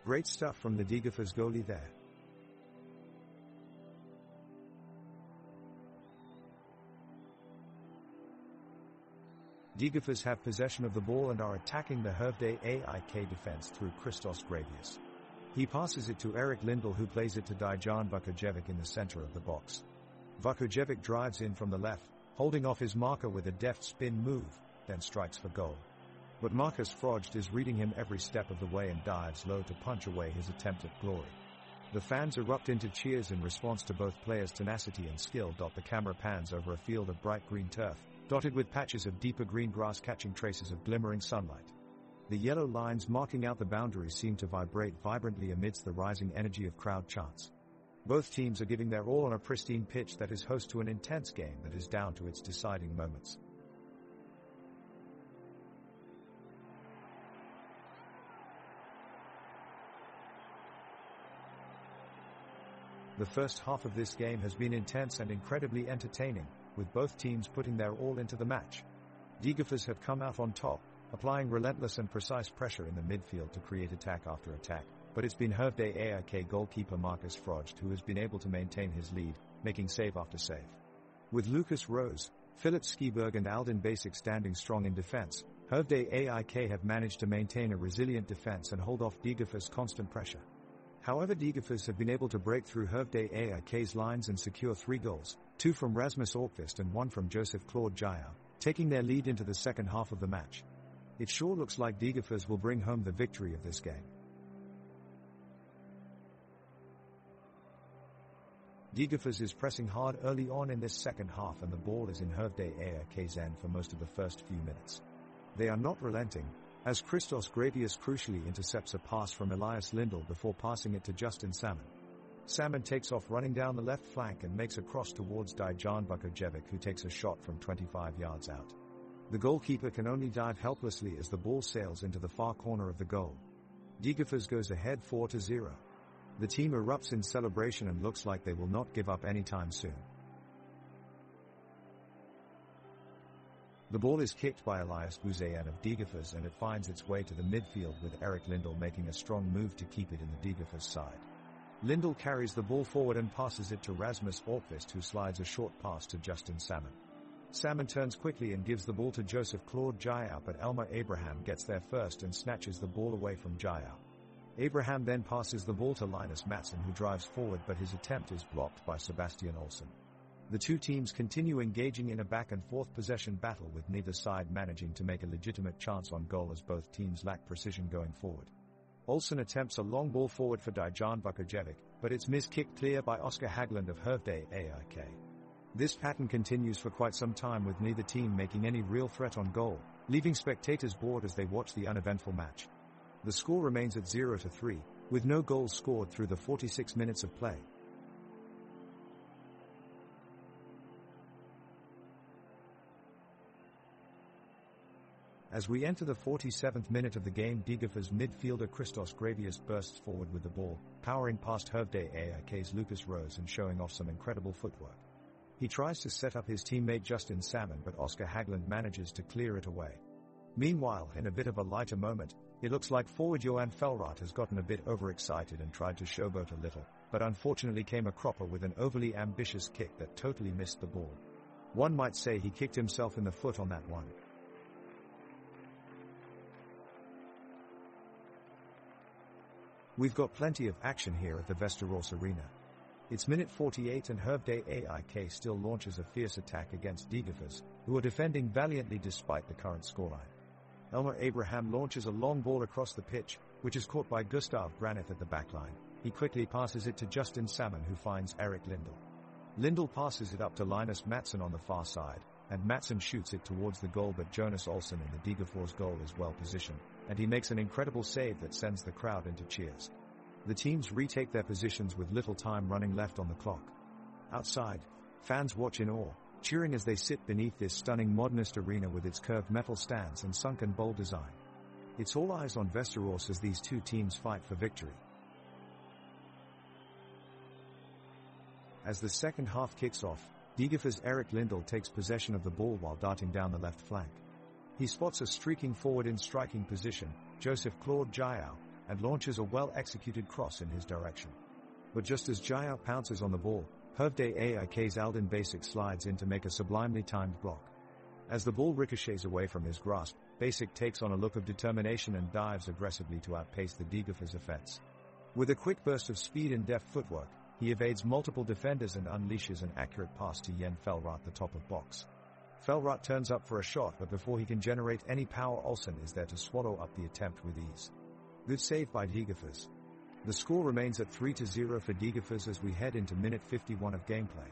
Great stuff from the Degerfors goalie there. Degerfors have possession of the ball and are attacking the Hervde AIK defense through Christos Gravius. He passes it to Eric Lindell, who plays it to Dejan Vukojevic in the center of the box. Vukojevic drives in from the left, holding off his marker with a deft spin move, then strikes for goal. But Marcus Frodst is reading him every step of the way and dives low to punch away his attempt at glory. The fans erupt into cheers in response to both players' tenacity and skill. The camera pans over a field of bright green turf, dotted with patches of deeper green grass catching traces of glimmering sunlight. The yellow lines marking out the boundaries seem to vibrate vibrantly amidst the rising energy of crowd chants. Both teams are giving their all on a pristine pitch that is host to an intense game that is down to its deciding moments. The first half of this game has been intense and incredibly entertaining, with both teams putting their all into the match. Degerfors have come out on top, applying relentless and precise pressure in the midfield to create attack after attack, but it's been Hervé AIK goalkeeper Marcus Frost who has been able to maintain his lead, making save after save. With Lucas Rose, Philip Skiberg and Aldin Basic standing strong in defense, Hervé AIK have managed to maintain a resilient defense and hold off Degerfors' constant pressure. However, Degerfors have been able to break through Hervé AIK's lines and secure 3 goals, 2 from Rasmus Orkvist and 1 from Joseph Claude Jael, taking their lead into the second half of the match. It sure looks like Degerfors will bring home the victory of this game. Degerfors is pressing hard early on in this second half and the ball is in Hervé AIK's end for most of the first few minutes. They are not relenting, as Christos Gravius crucially intercepts a pass from Elias Lindell before passing it to Justin Salmon. Salmon takes off running down the left flank and makes a cross towards Dejan Vukojevic, who takes a shot from 25 yards out. The goalkeeper can only dive helplessly as the ball sails into the far corner of the goal. Degerfors goes ahead 4-0. The team erupts in celebration and looks like they will not give up anytime soon. The ball is kicked by Elias Buzayan of Degerfors and it finds its way to the midfield with Eric Lindell making a strong move to keep it in the Degerfors side. Lindell carries the ball forward and passes it to Rasmus Orkvist, who slides a short pass to Justin Salmon. Salmon turns quickly and gives the ball to Joseph Claude Jael, but Elmer Abraham gets there first and snatches the ball away from Jael. Abraham then passes the ball to Linus Mattsson, who drives forward, but his attempt is blocked by Sebastian Olsson. The two teams continue engaging in a back-and-forth possession battle, with neither side managing to make a legitimate chance on goal as both teams lack precision going forward. Olsson attempts a long ball forward for Dejan Vukojevic, but it's miss-kicked clear by Oscar Haglund of Hervé AIK. This pattern continues for quite some time, with neither team making any real threat on goal, leaving spectators bored as they watch the uneventful match. The score remains at 0-3, with no goals scored through the 46 minutes of play. As we enter the 47th minute of the game, Degerfors midfielder Christos Gravius bursts forward with the ball, powering past Hervé AIK's Lucas Rose and showing off some incredible footwork. He tries to set up his teammate Justin Salmon, but Oscar Haglund manages to clear it away. Meanwhile, in a bit of a lighter moment, it looks like forward Johan Felrath has gotten a bit overexcited and tried to showboat a little, but unfortunately came a cropper with an overly ambitious kick that totally missed the ball. One might say he kicked himself in the foot on that one. We've got plenty of action here at the Västerås Arena. It's minute 48 and Hervé AIK still launches a fierce attack against Degerfors, who are defending valiantly despite the current scoreline. Elmer Abraham launches a long ball across the pitch, which is caught by Gustav Granith at the backline. He quickly passes it to Justin Salmon, who finds Eric Lindell. Lindell passes it up to Linus Mattsson on the far side, and Mattsson shoots it towards the goal, but Jonas Olsson in the Degerfors goal is well positioned, and he makes an incredible save that sends the crowd into cheers. The teams retake their positions with little time running left on the clock. Outside, fans watch in awe, cheering as they sit beneath this stunning modernist arena with its curved metal stands and sunken bowl design. It's all eyes on Västerås as these two teams fight for victory. As the second half kicks off, Degerfors' Eric Lindell takes possession of the ball while darting down the left flank. He spots a streaking forward in striking position, Joseph Claude Jael, and launches a well-executed cross in his direction. But just as Jael pounces on the ball, Hervé AIK's Aldin Basic slides in to make a sublimely timed block. As the ball ricochets away from his grasp, Basic takes on a look of determination and dives aggressively to outpace the Degerfors offense. With a quick burst of speed and deft footwork, he evades multiple defenders and unleashes an accurate pass to Jen Felrath, the top of box. Felrath turns up for a shot, but before he can generate any power, Olsson is there to swallow up the attempt with ease. Good save by Degerfors. The score remains at 3-0 for Degerfors as we head into minute 51 of gameplay.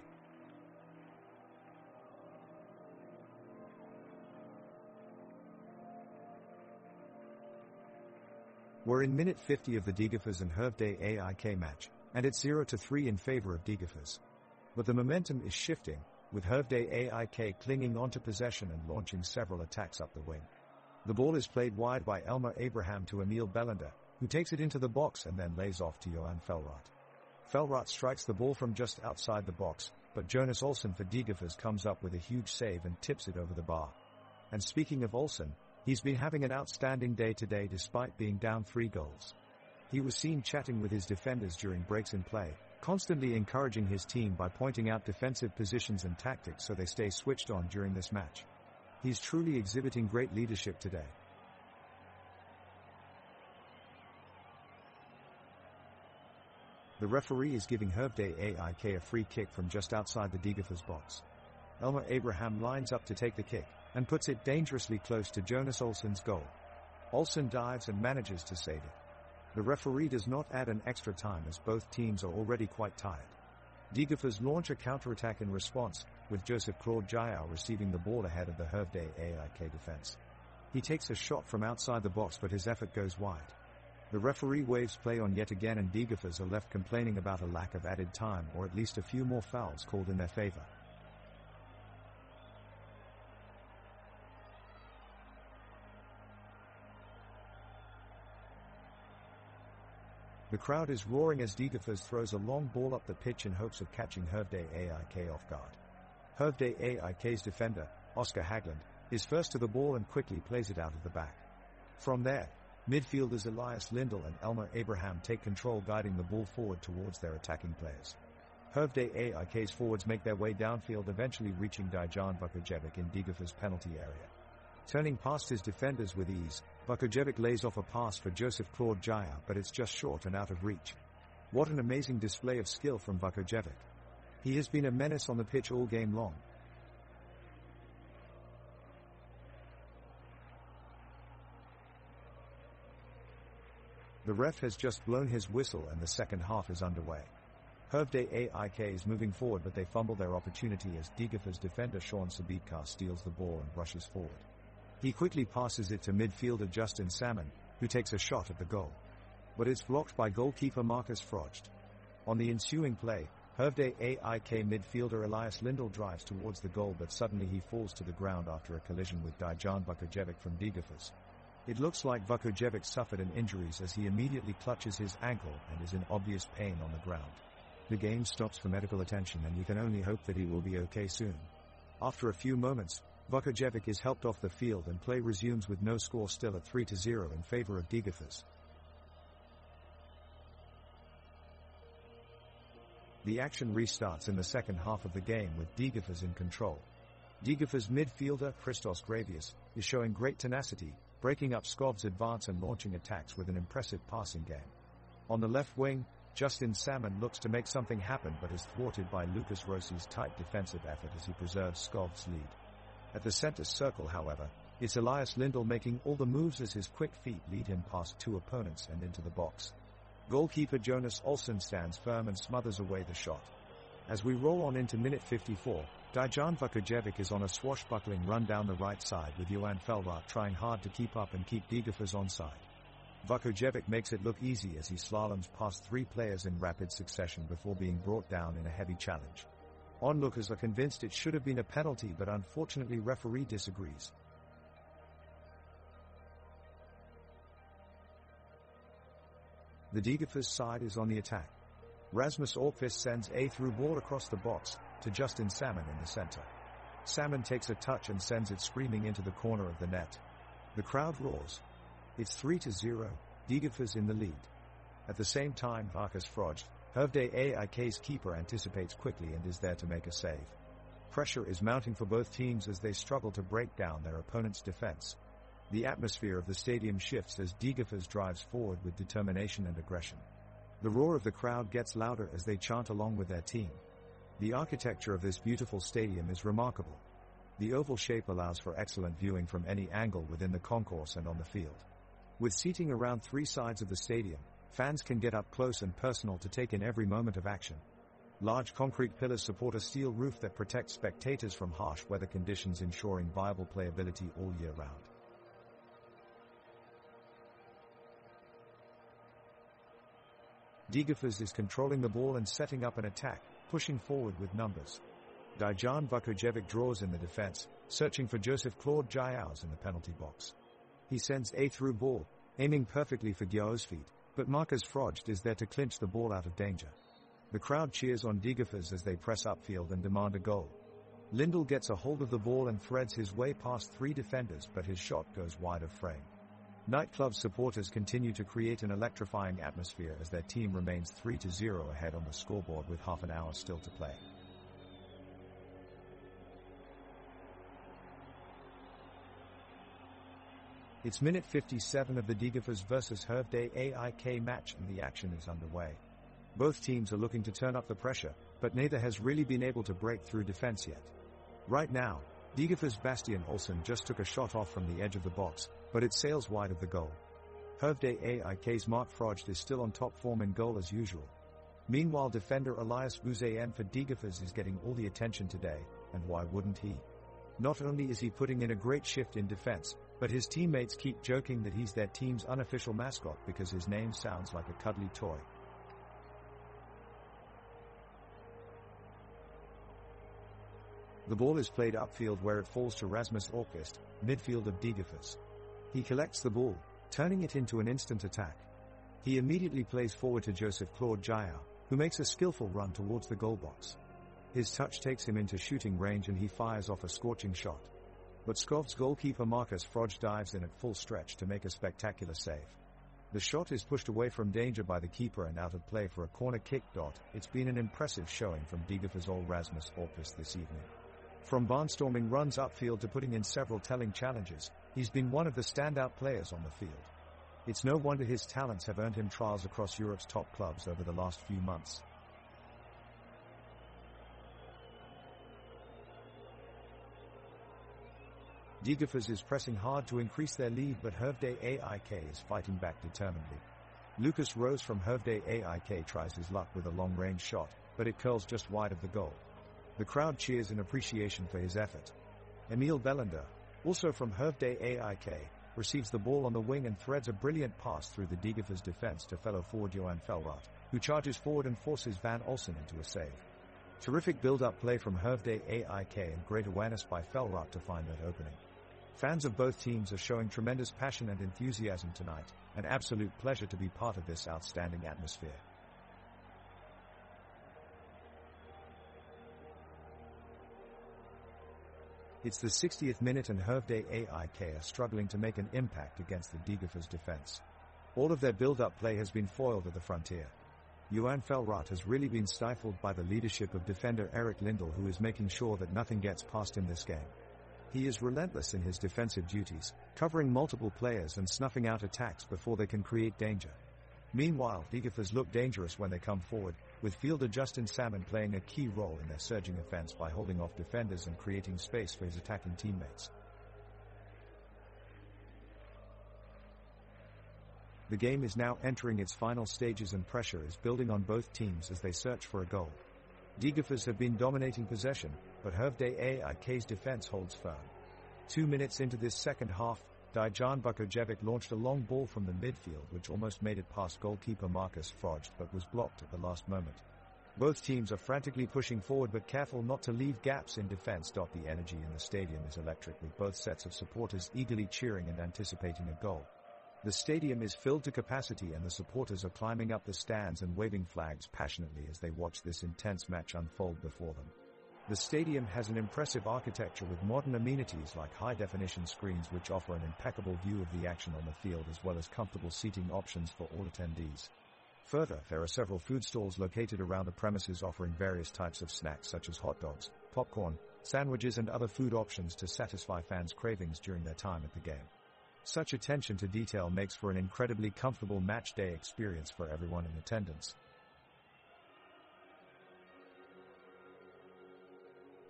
We're in minute 50 of the Degerfors and Hervé AIK match, and it's 0-3 in favor of Degerfors. But the momentum is shifting, with Hervé AIK clinging onto possession and launching several attacks up the wing. The ball is played wide by Elmer Abraham to Emil Bellender, who takes it into the box and then lays off to Johan Felrath. Felrath strikes the ball from just outside the box, but Jonas Olsson for Degerfors comes up with a huge save and tips it over the bar. And speaking of Olsen, he's been having an outstanding day today despite being down 3 goals. He was seen chatting with his defenders during breaks in play, constantly encouraging his team by pointing out defensive positions and tactics so they stay switched on during this match. He's truly exhibiting great leadership today. The referee is giving Hervé Aik a free kick from just outside the Degerfors box. Elmer Abraham lines up to take the kick, and puts it dangerously close to Jonas Olsen's goal. Olsen dives and manages to save it. The referee does not add an extra time as both teams are already quite tired. Degerfors launch a counter-attack in response, with Joseph Claude Giao receiving the ball ahead of the Hervé Aik defense. He takes a shot from outside the box but his effort goes wide. The referee waves play on yet again and Degerfors are left complaining about a lack of added time or at least a few more fouls called in their favor. The crowd is roaring as Degerfors throws a long ball up the pitch in hopes of catching Hervé Aik off guard. Hervé Aik's defender, Oscar Hagland, is first to the ball and quickly plays it out of the back. From there, midfielders Elias Lindell and Elmer Abraham take control, guiding the ball forward towards their attacking players. Hervé Aik's forwards make their way downfield, eventually reaching Dejan Vukojevic in Degerfors' penalty area. Turning past his defenders with ease, Vukojevic lays off a pass for Joseph Claude Giao, but it's just short and out of reach. What an amazing display of skill from Vukojevic. He has been a menace on the pitch all game long. The ref has just blown his whistle and the second half is underway. Hervé Aik is moving forward but they fumble their opportunity as Degerfors defender Sean Sabitka steals the ball and rushes forward. He quickly passes it to midfielder Justin Salmon, who takes a shot at the goal. But it's blocked by goalkeeper Marcus Frogt. On the ensuing play, Hervé Aik midfielder Elias Lindell drives towards the goal but suddenly he falls to the ground after a collision with Dejan Vukojevic from Degerfors. It looks like Vukojevic suffered an injuries as he immediately clutches his ankle and is in obvious pain on the ground. The game stops for medical attention and you can only hope that he will be okay soon. After a few moments, Vukojevic is helped off the field and play resumes with no score, still at 3-0 in favor of Degerfors. The action restarts in the second half of the game with Degerfors in control. Degerfors midfielder Christos Gravius is showing great tenacity, breaking up Skov's advance and launching attacks with an impressive passing game. On the left wing, Justin Salmon looks to make something happen but is thwarted by Lucas Rossi's tight defensive effort as he preserves Skov's lead. At the center circle, however, it's Elias Lindell making all the moves as his quick feet lead him past 2 opponents and into the box. Goalkeeper Jonas Olsen stands firm and smothers away the shot. As we roll on into minute 54, Dejan Vukojevic is on a swashbuckling run down the right side with Johan Felrath trying hard to keep up and keep Degerfors onside. Vukojevic makes it look easy as he slaloms past 3 players in rapid succession before being brought down in a heavy challenge. Onlookers are convinced it should have been a penalty but unfortunately referee disagrees. The Degerfors side is on the attack. Rasmus Orkvist sends a through ball across the box to Justin Salmon in the center. Salmon takes a touch and sends it screaming into the corner of the net. The crowd roars. It's 3-0, Degerfors in the lead. At the same time, Marcus Frogt, Hervé Aik's keeper, anticipates quickly and is there to make a save. Pressure is mounting for both teams as they struggle to break down their opponent's defense. The atmosphere of the stadium shifts as Degerfors drives forward with determination and aggression. The roar of the crowd gets louder as they chant along with their team. The architecture of this beautiful stadium is remarkable. The oval shape allows for excellent viewing from any angle within the concourse and on the field. With seating around 3 sides of the stadium, fans can get up close and personal to take in every moment of action. Large concrete pillars support a steel roof that protects spectators from harsh weather conditions, ensuring viable playability all year round. Degerfors is controlling the ball and setting up an attack, pushing forward with numbers. Dejan Vukojevic draws in the defense, searching for Joseph Claude Giao in the penalty box. He sends a through ball, aiming perfectly for Giao's feet, but Marcus Frogt is there to clinch the ball out of danger. The crowd cheers on Degerfors as they press upfield and demand a goal. Lindell gets a hold of the ball and threads his way past 3 defenders, but his shot goes wide of frame. Nightclub supporters continue to create an electrifying atmosphere as their team remains 3-0 ahead on the scoreboard with half an hour still to play. It's minute 57 of the Degerfors vs Hervey AIK match and the action is underway. Both teams are looking to turn up the pressure, but neither has really been able to break through defense yet. Right now, Degerfors' Bastian Olsen just took a shot off from the edge of the box, but it sails wide of the goal. Hervey AIK's Mart Frost is still on top form in goal as usual. Meanwhile, defender Elias Buzayan for Degerfors is getting all the attention today, and why wouldn't he? Not only is he putting in a great shift in defense, but his teammates keep joking that he's their team's unofficial mascot because his name sounds like a cuddly toy. The ball is played upfield where it falls to Rasmus Orkvist, midfield of Degerfors. He collects the ball, turning it into an instant attack. He immediately plays forward to Joseph Claude Giao, who makes a skillful run towards the goal box. His touch takes him into shooting range and he fires off a scorching shot. But Skov's goalkeeper Marcus Froge dives in at full stretch to make a spectacular save. The shot is pushed away from danger by the keeper and out of play for a corner kick. It's been an impressive showing from Degerfors' old Rasmus Orkvist this evening. From barnstorming runs upfield to putting in several telling challenges, he's been one of the standout players on the field. It's no wonder his talents have earned him trials across Europe's top clubs over the last few months. Degerfors is pressing hard to increase their lead, but Hervey AIK is fighting back determinedly. Lucas Rose from Hervey AIK tries his luck with a long-range shot, but it curls just wide of the goal. The crowd cheers in appreciation for his effort. Emil Belander, also from Hervey AIK, receives the ball on the wing and threads a brilliant pass through the Degerfors defense to fellow forward Johan Felrath, who charges forward and forces Van Olsen into a save. Terrific build-up play from Hervey AIK and great awareness by Felrath to find that opening. Fans of both teams are showing tremendous passion and enthusiasm tonight, an absolute pleasure to be part of this outstanding atmosphere. It's the 60th minute and Hervey AIK are struggling to make an impact against the Degerfors defense. All of their build-up play has been foiled at the frontier. Johan Felrath has really been stifled by the leadership of defender Eric Lindell, who is making sure that nothing gets past him this game. He is relentless in his defensive duties, covering multiple players and snuffing out attacks before they can create danger. Meanwhile, Degerfors look dangerous when they come forward, with fielder Justin Salmon playing a key role in their surging offense by holding off defenders and creating space for his attacking teammates. The game is now entering its final stages and pressure is building on both teams as they search for a goal. Degerfors have been dominating possession, but Hervey AIK's defense holds firm. 2 minutes into this second half, Dijan Bukojevic launched a long ball from the midfield which almost made it past goalkeeper Marcus Froge but was blocked at the last moment. Both teams are frantically pushing forward but careful not to leave gaps in defense. The energy in the stadium is electric, with both sets of supporters eagerly cheering and anticipating a goal. The stadium is filled to capacity and the supporters are climbing up the stands and waving flags passionately as they watch this intense match unfold before them. The stadium has an impressive architecture with modern amenities like high-definition screens which offer an impeccable view of the action on the field as well as comfortable seating options for all attendees. Further, there are several food stalls located around the premises offering various types of snacks such as hot dogs, popcorn, sandwiches and other food options to satisfy fans' cravings during their time at the game. Such attention to detail makes for an incredibly comfortable match day experience for everyone in attendance.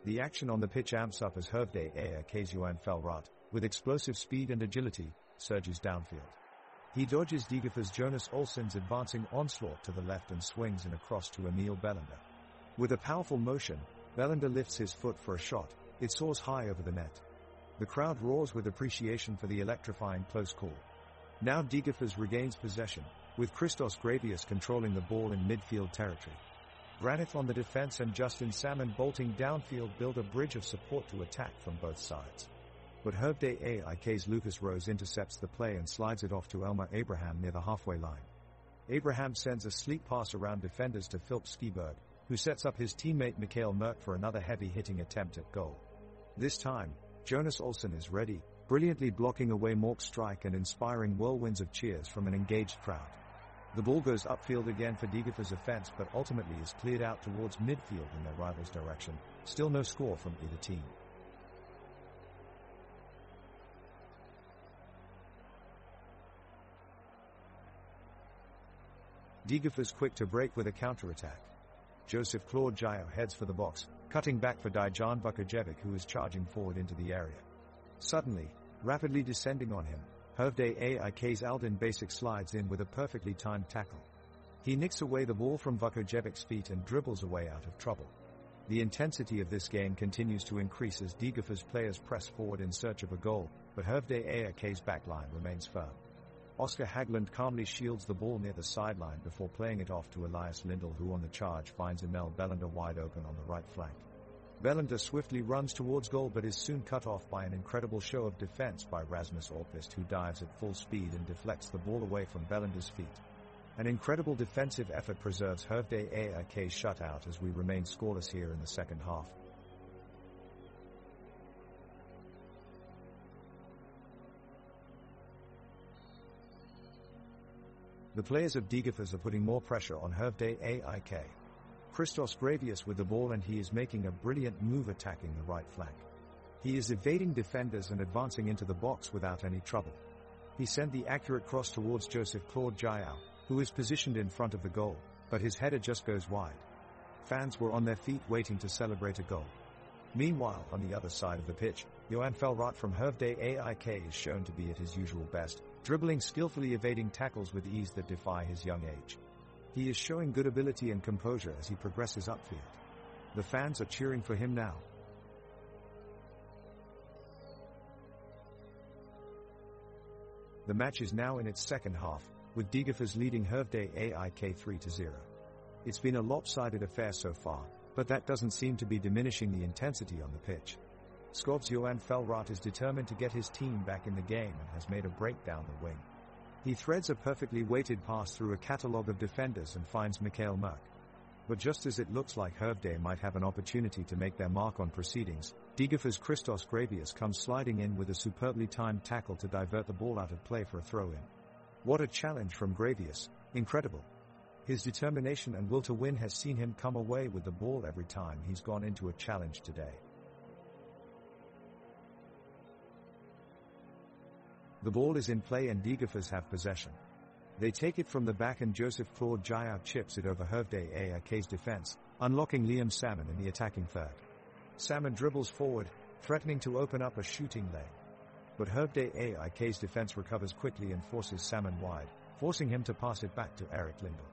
The action on the pitch amps up as Hervey AIK's Johan Felrath, with explosive speed and agility, surges downfield. He dodges Degerfors' Jonas Olsen's advancing onslaught to the left and swings in a cross to Emil Belander. With a powerful motion, Belander lifts his foot for a shot. It soars high over the net. The crowd roars with appreciation for the electrifying close call. Now Degerfors regains possession, with Christos Gravius controlling the ball in midfield territory. Granith on the defense and Justin Salmon bolting downfield build a bridge of support to attack from both sides. But Hervey AIK's Lucas Rose intercepts the play and slides it off to Elmer Abraham near the halfway line. Abraham sends a sleek pass around defenders to Philip Skiberg, who sets up his teammate Mikael Merck for another heavy-hitting attempt at goal. This time, Jonas Olsson is ready, brilliantly blocking away Mork's strike and inspiring whirlwinds of cheers from an engaged crowd. The ball goes upfield again for Degerfors' offense but ultimately is cleared out towards midfield in their rival's direction. Still no score from either team. Degerfors quick to break with a counter-attack. Joseph Claude Jaio heads for the box, cutting back for Dejan Vukojevic, who is charging forward into the area. Suddenly, rapidly descending on him, Hervde AIK's Alden Basic slides in with a perfectly timed tackle. He nicks away the ball from Vukovjevic's feet and dribbles away out of trouble. The intensity of this game continues to increase as Degerfors players press forward in search of a goal, but Hervde AIK's backline remains firm. Oscar Hagland calmly shields the ball near the sideline before playing it off to Elias Lindell, who on the charge finds Emil Bellander wide open on the right flank. Bellander swiftly runs towards goal but is soon cut off by an incredible show of defense by Rasmus Orpist, who dives at full speed and deflects the ball away from Bellander's feet. An incredible defensive effort preserves Hervde AIK's shutout as we remain scoreless here in the second half. The players of Degerfors are putting more pressure on Hervde AIK. Christos Gravius with the ball, and he is making a brilliant move attacking the right flank. He is evading defenders and advancing into the box without any trouble. He sent the accurate cross towards Joseph Claude Jaio, who is positioned in front of the goal, but his header just goes wide. Fans were on their feet waiting to celebrate a goal. Meanwhile, on the other side of the pitch, Johan Felrath from Hervde AIK is shown to be at his usual best, dribbling skillfully, evading tackles with ease that defy his young age. He is showing good ability and composure as he progresses upfield. The fans are cheering for him now. The match is now in its second half, with Degerfors leading Hervde AIK 3-0. It's been a lopsided affair so far, but that doesn't seem to be diminishing the intensity on the pitch. Skov's Johan Felrath is determined to get his team back in the game and has made a break down the wing. He threads a perfectly weighted pass through a catalogue of defenders and finds Mikael Merck. But just as it looks like Hervde might have an opportunity to make their mark on proceedings, Degerfors' Christos Gravius comes sliding in with a superbly timed tackle to divert the ball out of play for a throw-in. What a challenge from Gravius, incredible. His determination and will to win has seen him come away with the ball every time he's gone into a challenge today. The ball is in play and Degerfors have possession. They take it from the back and Joseph Claude Jaio chips it over Hervde AIK's defense, unlocking Liam Salmon in the attacking third. Salmon dribbles forward, threatening to open up a shooting lane. But Hervde AIK's defense recovers quickly and forces Salmon wide, forcing him to pass it back to Eric Lindell.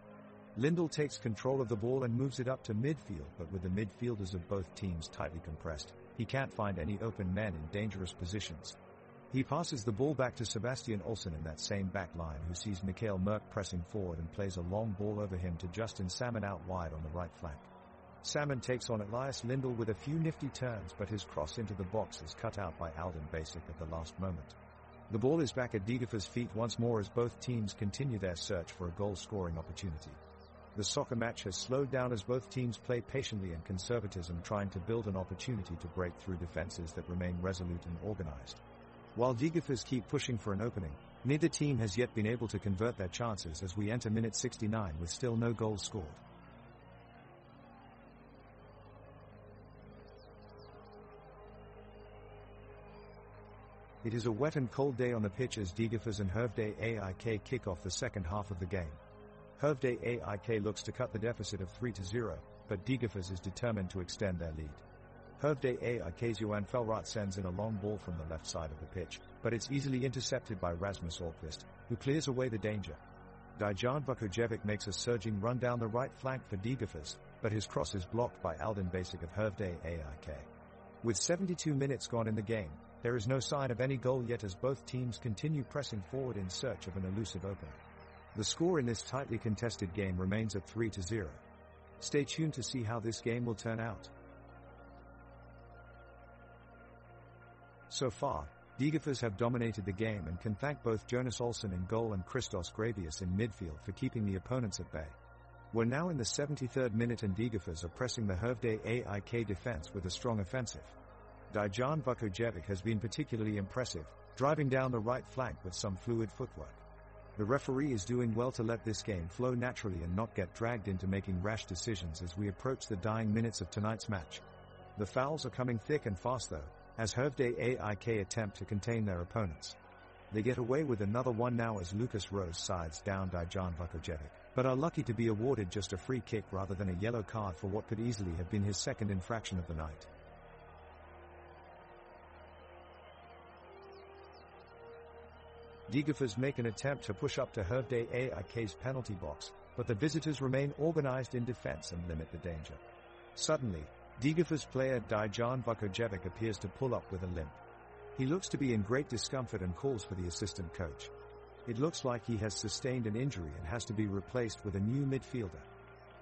Lindell takes control of the ball and moves it up to midfield, but with the midfielders of both teams tightly compressed, he can't find any open men in dangerous positions. He passes the ball back to Sebastian Olsson in that same back line, who sees Mikael Merck pressing forward and plays a long ball over him to Justin Salmon out wide on the right flank. Salmon takes on Elias Lindell with a few nifty turns, but his cross into the box is cut out by Alden Basic at the last moment. The ball is back at Degerfors' feet once more as both teams continue their search for a goal-scoring opportunity. The soccer match has slowed down as both teams play patiently and conservatism, trying to build an opportunity to break through defenses that remain resolute and organized. While Degerfors keep pushing for an opening, neither team has yet been able to convert their chances as we enter minute 69 with still no goals scored. It is a wet and cold day on the pitch as Degerfors and Hervde AIK kick off the second half of the game. Hervde AIK looks to cut the deficit of 3-0, but Degerfors is determined to extend their lead. Hervde AIK's Johan Felrath sends in a long ball from the left side of the pitch, but it's easily intercepted by Rasmus Orpist, who clears away the danger. Dejan Vukojevic makes a surging run down the right flank for Degerfors, but his cross is blocked by Alden Basic of Hervde AIK. With 72 minutes gone in the game, there is no sign of any goal yet as both teams continue pressing forward in search of an elusive opening. The score in this tightly contested game remains at 3-0. Stay tuned to see how this game will turn out. So far, Degerfors have dominated the game and can thank both Jonas Olsson in goal and Christos Gravius in midfield for keeping the opponents at bay. We're now in the 73rd minute and Degerfors are pressing the Hervey AIK defense with a strong offensive. Dejan Vukojevic has been particularly impressive, driving down the right flank with some fluid footwork. The referee is doing well to let this game flow naturally and not get dragged into making rash decisions as we approach the dying minutes of tonight's match. The fouls are coming thick and fast though, as Hervey AIK attempt to contain their opponents. They get away with another one now as Lucas Rose sides down Dejan Vukojevic, but are lucky to be awarded just a free kick rather than a yellow card for what could easily have been his second infraction of the night. Degerfors make an attempt to push up to Hervey AIK's penalty box, but the visitors remain organized in defense and limit the danger. Suddenly, Degerfors player Dejan Vukojevic appears to pull up with a limp. He looks to be in great discomfort and calls for the assistant coach. It looks like he has sustained an injury and has to be replaced with a new midfielder.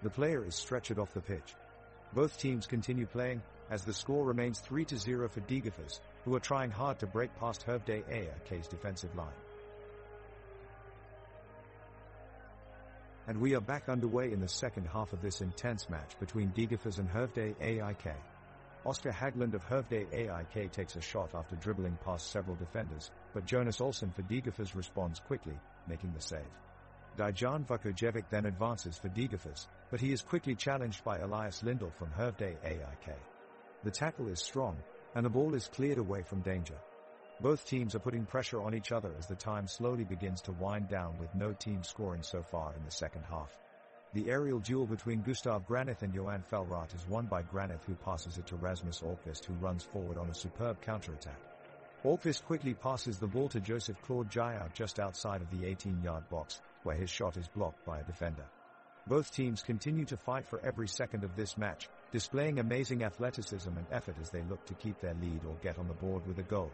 The player is stretchered off the pitch. Both teams continue playing, as the score remains 3-0 for Degerfors, who are trying hard to break past Hervey AIK's defensive line. And we are back underway in the second half of this intense match between Degerfors and Hervey AIK. Oscar Haglund of Hervey AIK takes a shot after dribbling past several defenders, but Jonas Olsson for Degerfors responds quickly, making the save. Dejan Vukojevic then advances for Degerfors, but he is quickly challenged by Elias Lindell from Hervey AIK. The tackle is strong, and the ball is cleared away from danger. Both teams are putting pressure on each other as the time slowly begins to wind down with no team scoring so far in the second half. The aerial duel between Gustav Granith and Johan Felrath is won by Granith, who passes it to Rasmus Alkvist, who runs forward on a superb counterattack. Alkvist quickly passes the ball to Joseph Claude Giroux just outside of the 18-yard box, where his shot is blocked by a defender. Both teams continue to fight for every second of this match, displaying amazing athleticism and effort as they look to keep their lead or get on the board with a goal.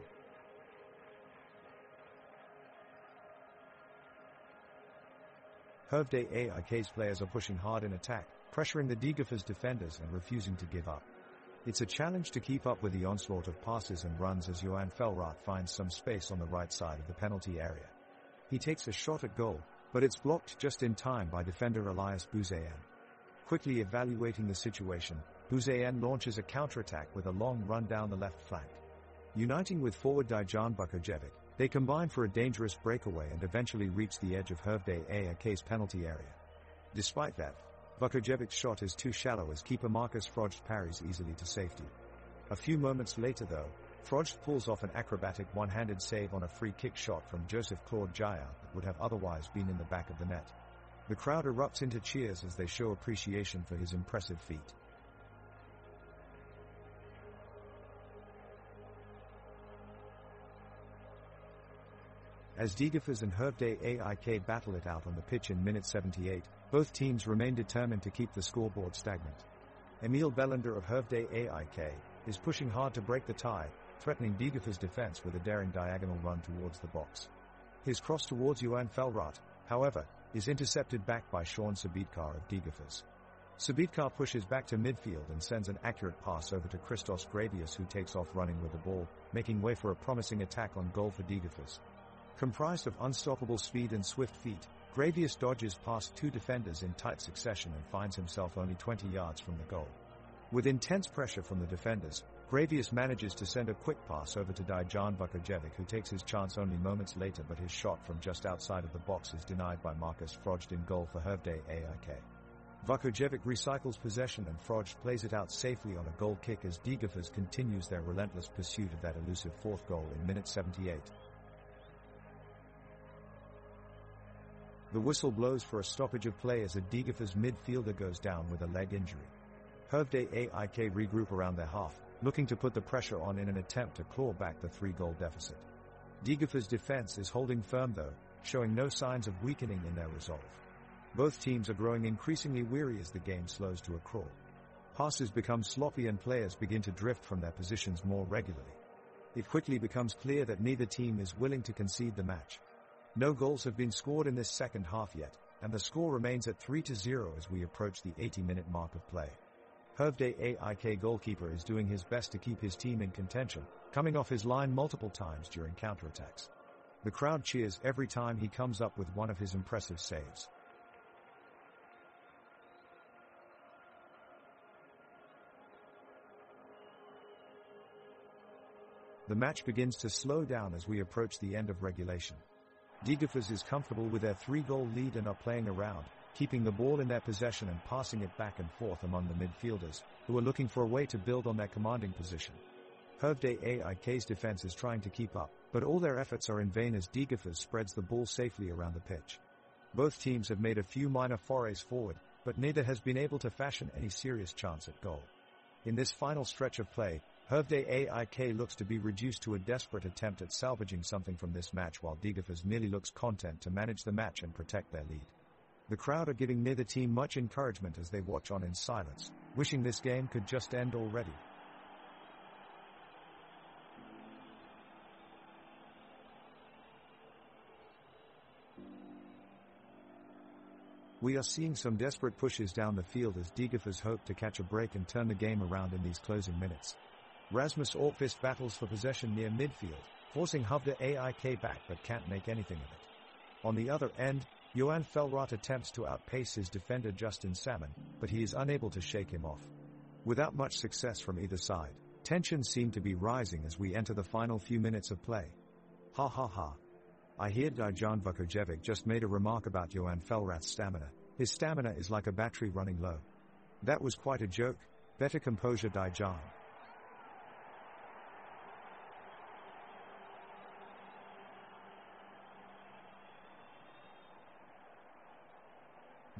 Hervey AIK's players are pushing hard in attack, pressuring the Degerfors defenders and refusing to give up. It's a challenge to keep up with the onslaught of passes and runs as Johan Felrath finds some space on the right side of the penalty area. He takes a shot at goal, but it's blocked just in time by defender Elias Buzayan. Quickly evaluating the situation, Buzayan launches a counterattack with a long run down the left flank. Uniting with forward Dejan Vukojevic, they combine for a dangerous breakaway and eventually reach the edge of Hervey AIK's penalty area. Despite that, Vukojevic's shot is too shallow as keeper Marcus Frost parries easily to safety. A few moments later though, Frost pulls off an acrobatic one-handed save on a free kick shot from Joseph Claude Giroux that would have otherwise been in the back of the net. The crowd erupts into cheers as they show appreciation for his impressive feat. As Degerfors and Hervey AIK battle it out on the pitch in minute 78, both teams remain determined to keep the scoreboard stagnant. Emil Bellander of Hervey AIK is pushing hard to break the tie, threatening Degerfors' defense with a daring diagonal run towards the box. His cross towards Johan Felrath, however, is intercepted back by Sean Sabitkar of Degerfors. Sabitkar pushes back to midfield and sends an accurate pass over to Christos Gravius, who takes off running with the ball, making way for a promising attack on goal for Degerfors. Comprised of unstoppable speed and swift feet, Gravius dodges past two defenders in tight succession and finds himself only 20 yards from the goal. With intense pressure from the defenders, Gravius manages to send a quick pass over to Dejan Vukojevic, who takes his chance only moments later, but his shot from just outside of the box is denied by Marcus Frost in goal for Hervey AIK. Vukojevic recycles possession and Frost plays it out safely on a goal kick as Degerfors continues their relentless pursuit of that elusive fourth goal in minute 78. The whistle blows for a stoppage of play as a Degerfors midfielder goes down with a leg injury. Hervey AIK regroup around their half, looking to put the pressure on in an attempt to claw back the 3-goal deficit. Degerfors' defense is holding firm though, showing no signs of weakening in their resolve. Both teams are growing increasingly weary as the game slows to a crawl. Passes become sloppy and players begin to drift from their positions more regularly. It quickly becomes clear that neither team is willing to concede the match. No goals have been scored in this second half yet, and the score remains at 3-0 as we approach the 80-minute mark of play. Hervey AIK goalkeeper is doing his best to keep his team in contention, coming off his line multiple times during counterattacks. The crowd cheers every time he comes up with one of his impressive saves. The match begins to slow down as we approach the end of regulation. Degerfors is comfortable with their 3-goal lead and are playing around, keeping the ball in their possession and passing it back and forth among the midfielders, who are looking for a way to build on their commanding position. Hervde AIK's defense is trying to keep up, but all their efforts are in vain as Degerfors spreads the ball safely around the pitch. Both teams have made a few minor forays forward, but neither has been able to fashion any serious chance at goal. In this final stretch of play, Hervde AIK looks to be reduced to a desperate attempt at salvaging something from this match, while Degerfors merely looks content to manage the match and protect their lead. The crowd are giving neither team much encouragement as they watch on in silence, wishing this game could just end already. We are seeing some desperate pushes down the field as Degerfors hope to catch a break and turn the game around in these closing minutes. Rasmus Orkvist battles for possession near midfield, forcing Hervde AIK back but can't make anything of it. On the other end, Johan Felrath attempts to outpace his defender Justin Salmon, but he is unable to shake him off. Without much success from either side, tensions seem to be rising as we enter the final few minutes of play. Ha ha ha. I hear Dejan Vukojevic just made a remark about Johan Felrath's stamina. His stamina is like a battery running low. That was quite a joke. Better composure, Dejan.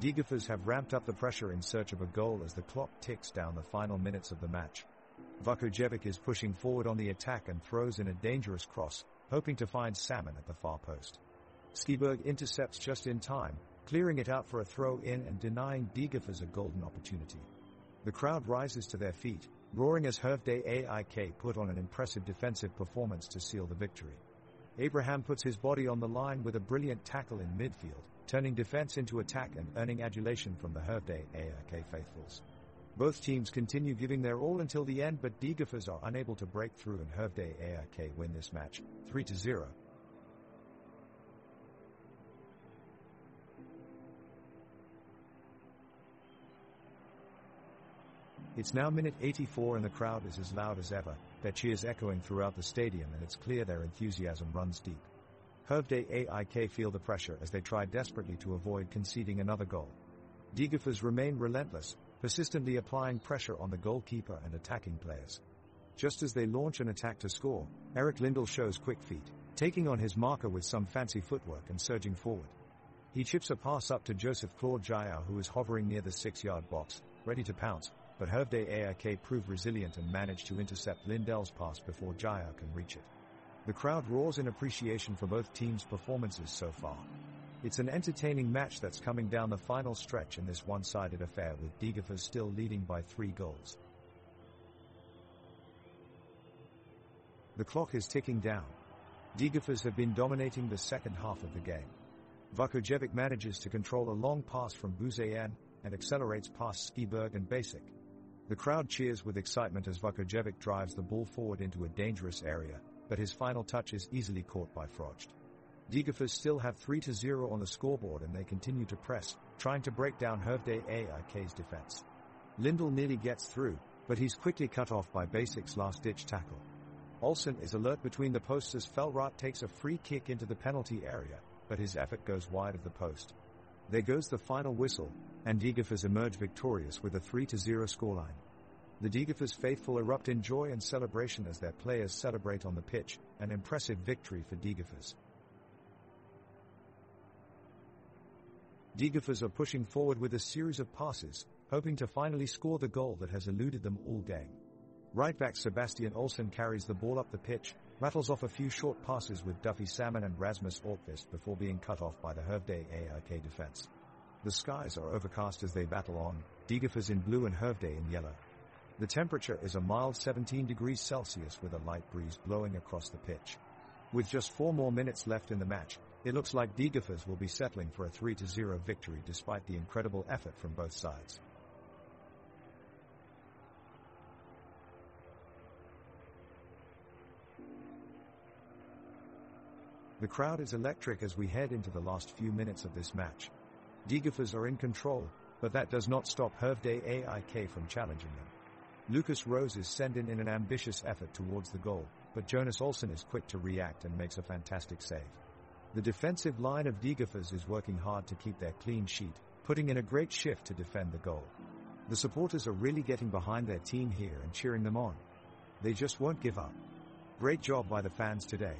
Degerfors have ramped up the pressure in search of a goal as the clock ticks down the final minutes of the match. Vukojevic is pushing forward on the attack and throws in a dangerous cross, hoping to find Salmon at the far post. Skiberg intercepts just in time, clearing it out for a throw-in and denying Degerfors a golden opportunity. The crowd rises to their feet, roaring as Hervde AIK put on an impressive defensive performance to seal the victory. Abraham puts his body on the line with a brilliant tackle in midfield, turning defense into attack and earning adulation from the Hervde AIK faithfuls. Both teams continue giving their all until the end, but Degerfors are unable to break through and Hervde AIK win this match, 3-0. It's now minute 84 and the crowd is as loud as ever, their cheers echoing throughout the stadium, and it's clear their enthusiasm runs deep. Hervde AIK feel the pressure as they try desperately to avoid conceding another goal. Degerfors remain relentless, persistently applying pressure on the goalkeeper and attacking players. Just as they launch an attack to score, Erik Lindell shows quick feet, taking on his marker with some fancy footwork and surging forward. He chips a pass up to Joseph Claude Jair, who is hovering near the 6-yard box, ready to pounce, but Hervde AIK prove resilient and manage to intercept Lindell's pass before Jair can reach it. The crowd roars in appreciation for both teams' performances so far. It's an entertaining match that's coming down the final stretch in this one-sided affair, with Degerfors still leading by 3 goals. The clock is ticking down. Degerfors have been dominating the second half of the game. Vukojevic manages to control a long pass from Buzayan and accelerates past Skiberg and Basic. The crowd cheers with excitement as Vukojevic drives the ball forward into a dangerous area, but his final touch is easily caught by Frocht. Degerfors still have 3-0 on the scoreboard and they continue to press, trying to break down Hervde AIK's defense. Lindell nearly gets through, but he's quickly cut off by Basic's last-ditch tackle. Olsen is alert between the posts as Felrath takes a free kick into the penalty area, but his effort goes wide of the post. There goes the final whistle, and Degerfors emerge victorious with a 3-0 scoreline. The Degerfors faithful erupt in joy and celebration as their players celebrate on the pitch, an impressive victory for Degerfors. Degerfors are pushing forward with a series of passes, hoping to finally score the goal that has eluded them all game. Right-back Sebastian Olsen carries the ball up the pitch, rattles off a few short passes with Duffy Salmon and Rasmus Orkvist before being cut off by the Hervde AIK defense. The skies are overcast as they battle on, Degerfors in blue and Hervde in yellow. The temperature is a mild 17 degrees Celsius with a light breeze blowing across the pitch. With just 4 more minutes left in the match, it looks like Degerfors will be settling for a 3-0 victory despite the incredible effort from both sides. The crowd is electric as we head into the last few minutes of this match. Degerfors are in control, but that does not stop Hervde AIK from challenging them. Lucas Rose is sent in an ambitious effort towards the goal, but Jonas Olsson is quick to react and makes a fantastic save. The defensive line of Degerfors is working hard to keep their clean sheet, putting in a great shift to defend the goal. The supporters are really getting behind their team here and cheering them on. They just won't give up. Great job by the fans today.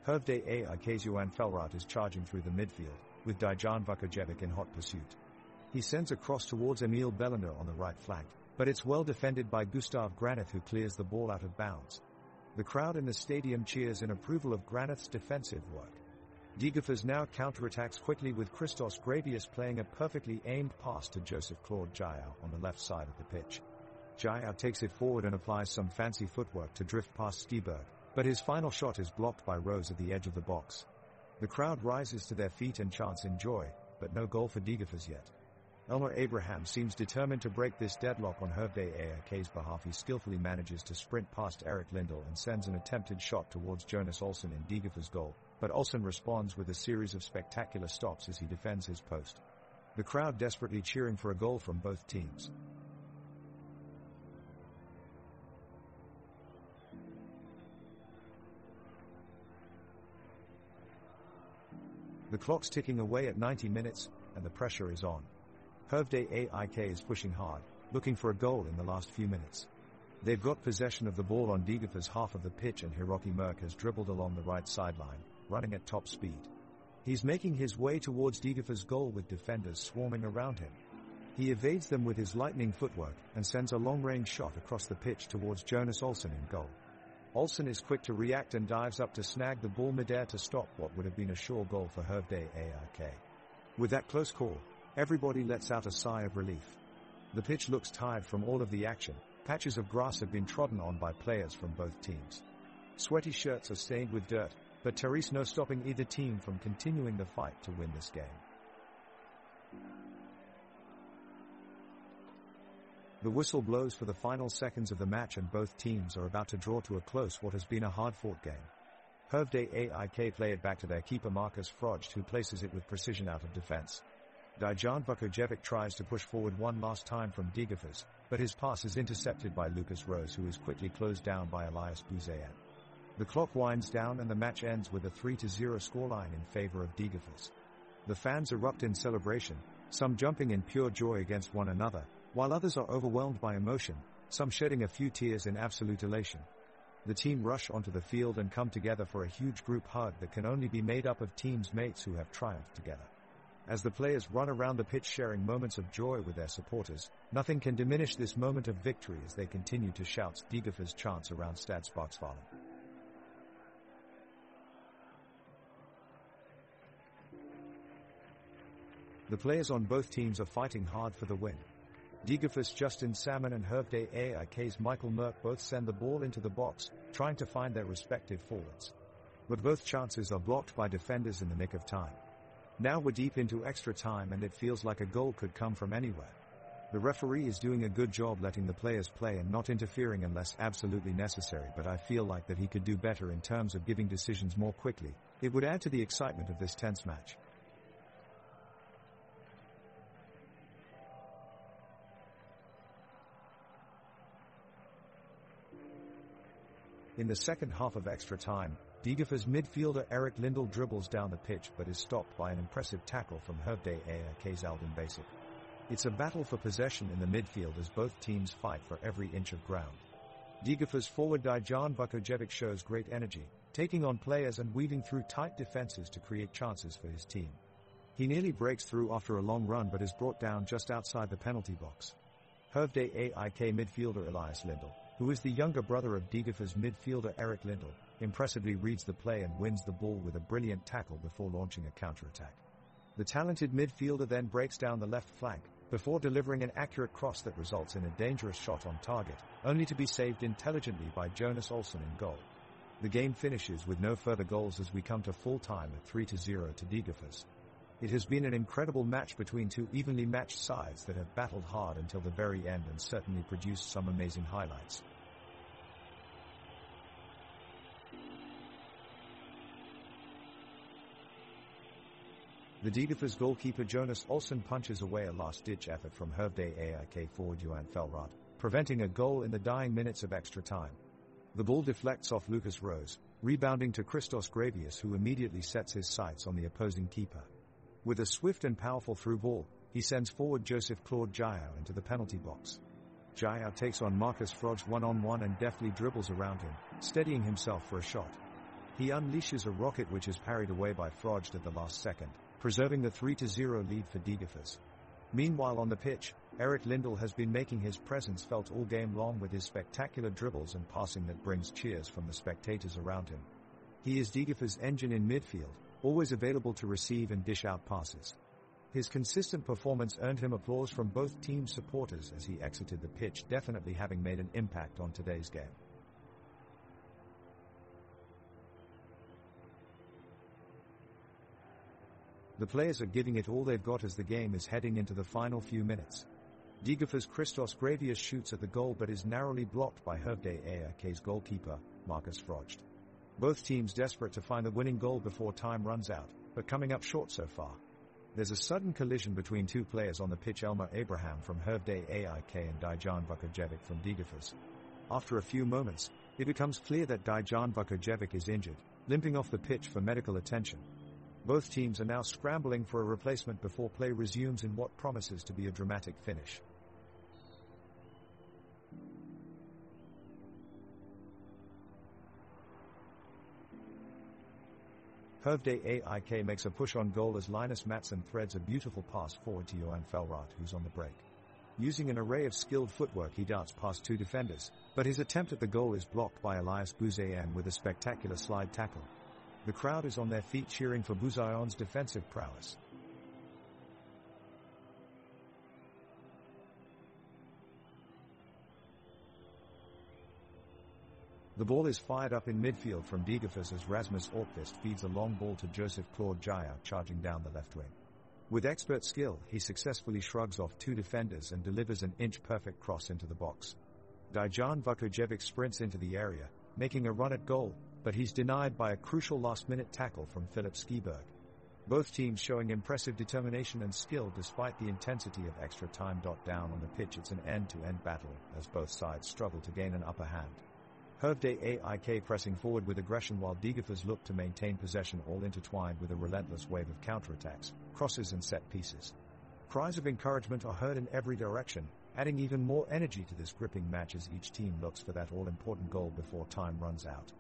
Hervday AIK's Johan Felrath is charging through the midfield, with Dejan Vukojevic in hot pursuit. He sends a cross towards Emil Bellander on the right flank, but it's well defended by Gustav Granith, who clears the ball out of bounds. The crowd in the stadium cheers in approval of Granith's defensive work. Degerfors now counterattacks quickly, with Christos Gravius playing a perfectly aimed pass to Joseph Claude Jayau on the left side of the pitch. Jayau takes it forward and applies some fancy footwork to drift past Stiberg, but his final shot is blocked by Rose at the edge of the box. The crowd rises to their feet and chants in joy, but no goal for Degerfors yet. Elmer Abraham seems determined to break this deadlock on Hervday AIK's behalf. He skillfully manages to sprint past Eric Lindell and sends an attempted shot towards Jonas Olsson in Degerfors' goal, but Olsson responds with a series of spectacular stops as he defends his post. The crowd desperately cheering for a goal from both teams. The clock's ticking away at 90 minutes, and the pressure is on. Hervday AIK is pushing hard, looking for a goal in the last few minutes. They've got possession of the ball on Degerfors' half of the pitch, and Hiroki Merck has dribbled along the right sideline, running at top speed. He's making his way towards Degerfors' goal with defenders swarming around him. He evades them with his lightning footwork and sends a long-range shot across the pitch towards Jonas Olsson in goal. Olsson is quick to react and dives up to snag the ball midair to stop what would have been a sure goal for Hervday AIK. With that close call, everybody lets out a sigh of relief. The pitch looks tired from all of the action. Patches of grass have been trodden on by players from both teams. Sweaty shirts are stained with dirt, but there's no stopping either team from continuing the fight to win this game. The whistle blows for the final seconds of the match, and both teams are about to draw to a close what has been a hard-fought game. Hervday AIK play it back to their keeper Marcus Frost, who places it with precision out of defense. Dejan Vukojevic tries to push forward one last time from Degerfors, but his pass is intercepted by Lucas Rose, who is quickly closed down by Elias Buzayan. The clock winds down and the match ends with a 3-0 scoreline in favor of Degerfors. The fans erupt in celebration, some jumping in pure joy against one another, while others are overwhelmed by emotion, some shedding a few tears in absolute elation. The team rush onto the field and come together for a huge group hug that can only be made up of teams' mates who have triumphed together. As the players run around the pitch sharing moments of joy with their supporters, nothing can diminish this moment of victory as they continue to shout Degerfors chants around Stadsparksvallen. The players on both teams are fighting hard for the win. Degerfors' Justin Salmon and Hervday AIK's Michael Merck both send the ball into the box, trying to find their respective forwards. But both chances are blocked by defenders in the nick of time. Now we're deep into extra time and it feels like a goal could come from anywhere. The referee is doing a good job letting the players play and not interfering unless absolutely necessary, but I feel like that he could do better in terms of giving decisions more quickly. It would add to the excitement of this tense match. In the second half of extra time, Degerfors midfielder Eric Lindell dribbles down the pitch but is stopped by an impressive tackle from Hervday AIK's Alden Basic. It's a battle for possession in the midfield as both teams fight for every inch of ground. Degerfors forward Dejan Vukojevic shows great energy, taking on players and weaving through tight defenses to create chances for his team. He nearly breaks through after a long run but is brought down just outside the penalty box. Hervday AIK midfielder Elias Lindell, who is the younger brother of Degerfors midfielder Eric Lindell, impressively reads the play and wins the ball with a brilliant tackle before launching a counterattack. The talented midfielder then breaks down the left flank, before delivering an accurate cross that results in a dangerous shot on target, only to be saved intelligently by Jonas Olsson in goal. The game finishes with no further goals as we come to full time at 3-0 to Degerfors. It has been an incredible match between two evenly matched sides that have battled hard until the very end and certainly produced some amazing highlights. The Degerfors goalkeeper Jonas Olsson punches away a last-ditch effort from Hervde AIK forward Johan Felrath, preventing a goal in the dying minutes of extra time. The ball deflects off Lucas Rose, rebounding to Christos Gravius, who immediately sets his sights on the opposing keeper. With a swift and powerful through ball, he sends forward Joseph Claude Jaio into the penalty box. Jaio takes on Marcus Froj one-on-one and deftly dribbles around him, steadying himself for a shot. He unleashes a rocket which is parried away by Froj at the last second, preserving the 3-0 lead for Degerfors. Meanwhile on the pitch, Erik Lindell has been making his presence felt all game long with his spectacular dribbles and passing that brings cheers from the spectators around him. He is Degerfors' engine in midfield, always available to receive and dish out passes. His consistent performance earned him applause from both team supporters as he exited the pitch, definitely having made an impact on today's game. The players are giving it all they've got as the game is heading into the final few minutes. Degerfors' Christos Gravius shoots at the goal but is narrowly blocked by Hervde AIK's goalkeeper, Marcus Froj. Both teams desperate to find the winning goal before time runs out, but coming up short so far. There's a sudden collision between two players on the pitch, Elmer Abraham from Hervde AIK and Dejan Vukojevic from Degerfors. After a few moments, it becomes clear that Dejan Vukojevic is injured, limping off the pitch for medical attention. Both teams are now scrambling for a replacement before play resumes in what promises to be a dramatic finish. Hervde AIK makes a push on goal as Linus Mattsson threads a beautiful pass forward to Johan Felrath, who's on the break. Using an array of skilled footwork, he darts past two defenders, but his attempt at the goal is blocked by Elias Bouzayan with a spectacular slide tackle. The crowd is on their feet cheering for Bouzayan's defensive prowess. The ball is fired up in midfield from Degerfors as Rasmus Orkvist feeds a long ball to Joseph Claude Jaio charging down the left wing. With expert skill, he successfully shrugs off two defenders and delivers an inch-perfect cross into the box. Dejan Vukojevic sprints into the area, making a run at goal, but he's denied by a crucial last-minute tackle from Philip Skiberg. Both teams showing impressive determination and skill despite the intensity of extra time. Down on the pitch, it's an end-to-end battle as both sides struggle to gain an upper hand. Hervde AIK pressing forward with aggression while Degerfors look to maintain possession, all intertwined with a relentless wave of counterattacks, crosses and set pieces. Cries of encouragement are heard in every direction, adding even more energy to this gripping match as each team looks for that all-important goal before time runs out.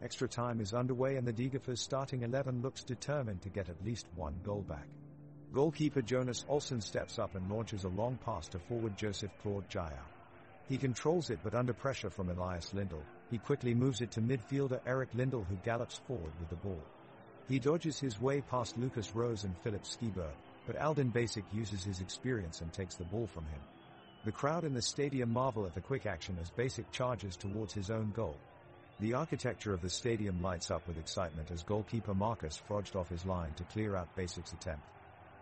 Extra time is underway and the Degerfors starting 11 looks determined to get at least one goal back. Goalkeeper Jonas Olsson steps up and launches a long pass to forward Joseph Claude Jaio. He controls it, but under pressure from Elias Lindell, he quickly moves it to midfielder Erik Lindell, who gallops forward with the ball. He dodges his way past Lucas Rose and Philip Skiberg, but Aldin Basic uses his experience and takes the ball from him. The crowd in the stadium marvel at the quick action as Basic charges towards his own goal. The architecture of the stadium lights up with excitement as goalkeeper Marcus Froj off his line to clear out Basic's attempt.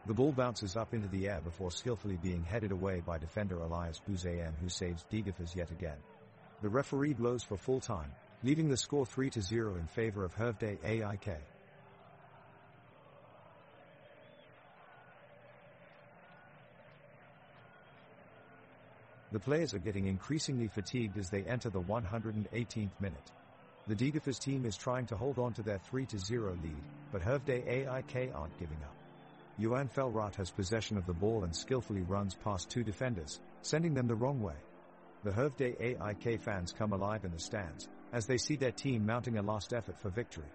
The ball bounces up into the air before skillfully being headed away by defender Elias Bouzayan, who saves Degerfors yet again. The referee blows for full time, leaving the score 3-0 in favor of Hervde AIK. The players are getting increasingly fatigued as they enter the 118th minute. The Degerfors team is trying to hold on to their 3-0 lead, but Hervde AIK aren't giving up. Johan Felrath has possession of the ball and skillfully runs past two defenders, sending them the wrong way. The Hervde AIK fans come alive in the stands, as they see their team mounting a last effort for victory.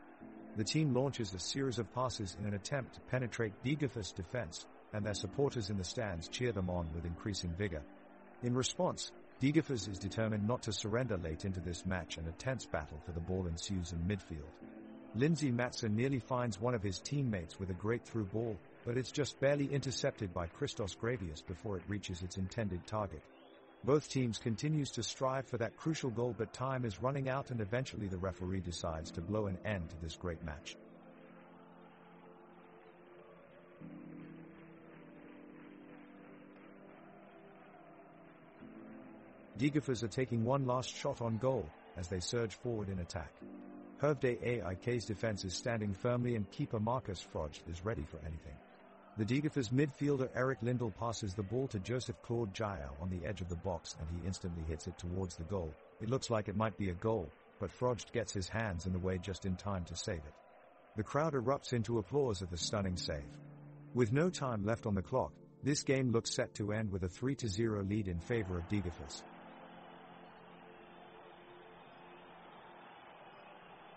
The team launches a series of passes in an attempt to penetrate Degerfors' defense, and their supporters in the stands cheer them on with increasing vigor. In response, Degerfors is determined not to surrender late into this match, and a tense battle for the ball ensues in midfield. Lindsay Mattsson nearly finds one of his teammates with a great through ball, but it's just barely intercepted by Christos Gravius before it reaches its intended target. Both teams continues to strive for that crucial goal, but time is running out and eventually the referee decides to blow an end to this great match. Degerfors are taking one last shot on goal as they surge forward in attack. Hervday AIK's defense is standing firmly and keeper Marcus Frost is ready for anything. The Degerfors midfielder Eric Lindell passes the ball to Joseph Claude Jael on the edge of the box and he instantly hits it towards the goal. It looks like it might be a goal, but Frost gets his hands in the way just in time to save it. The crowd erupts into applause at the stunning save. With no time left on the clock, this game looks set to end with a 3-0 lead in favor of Degerfors.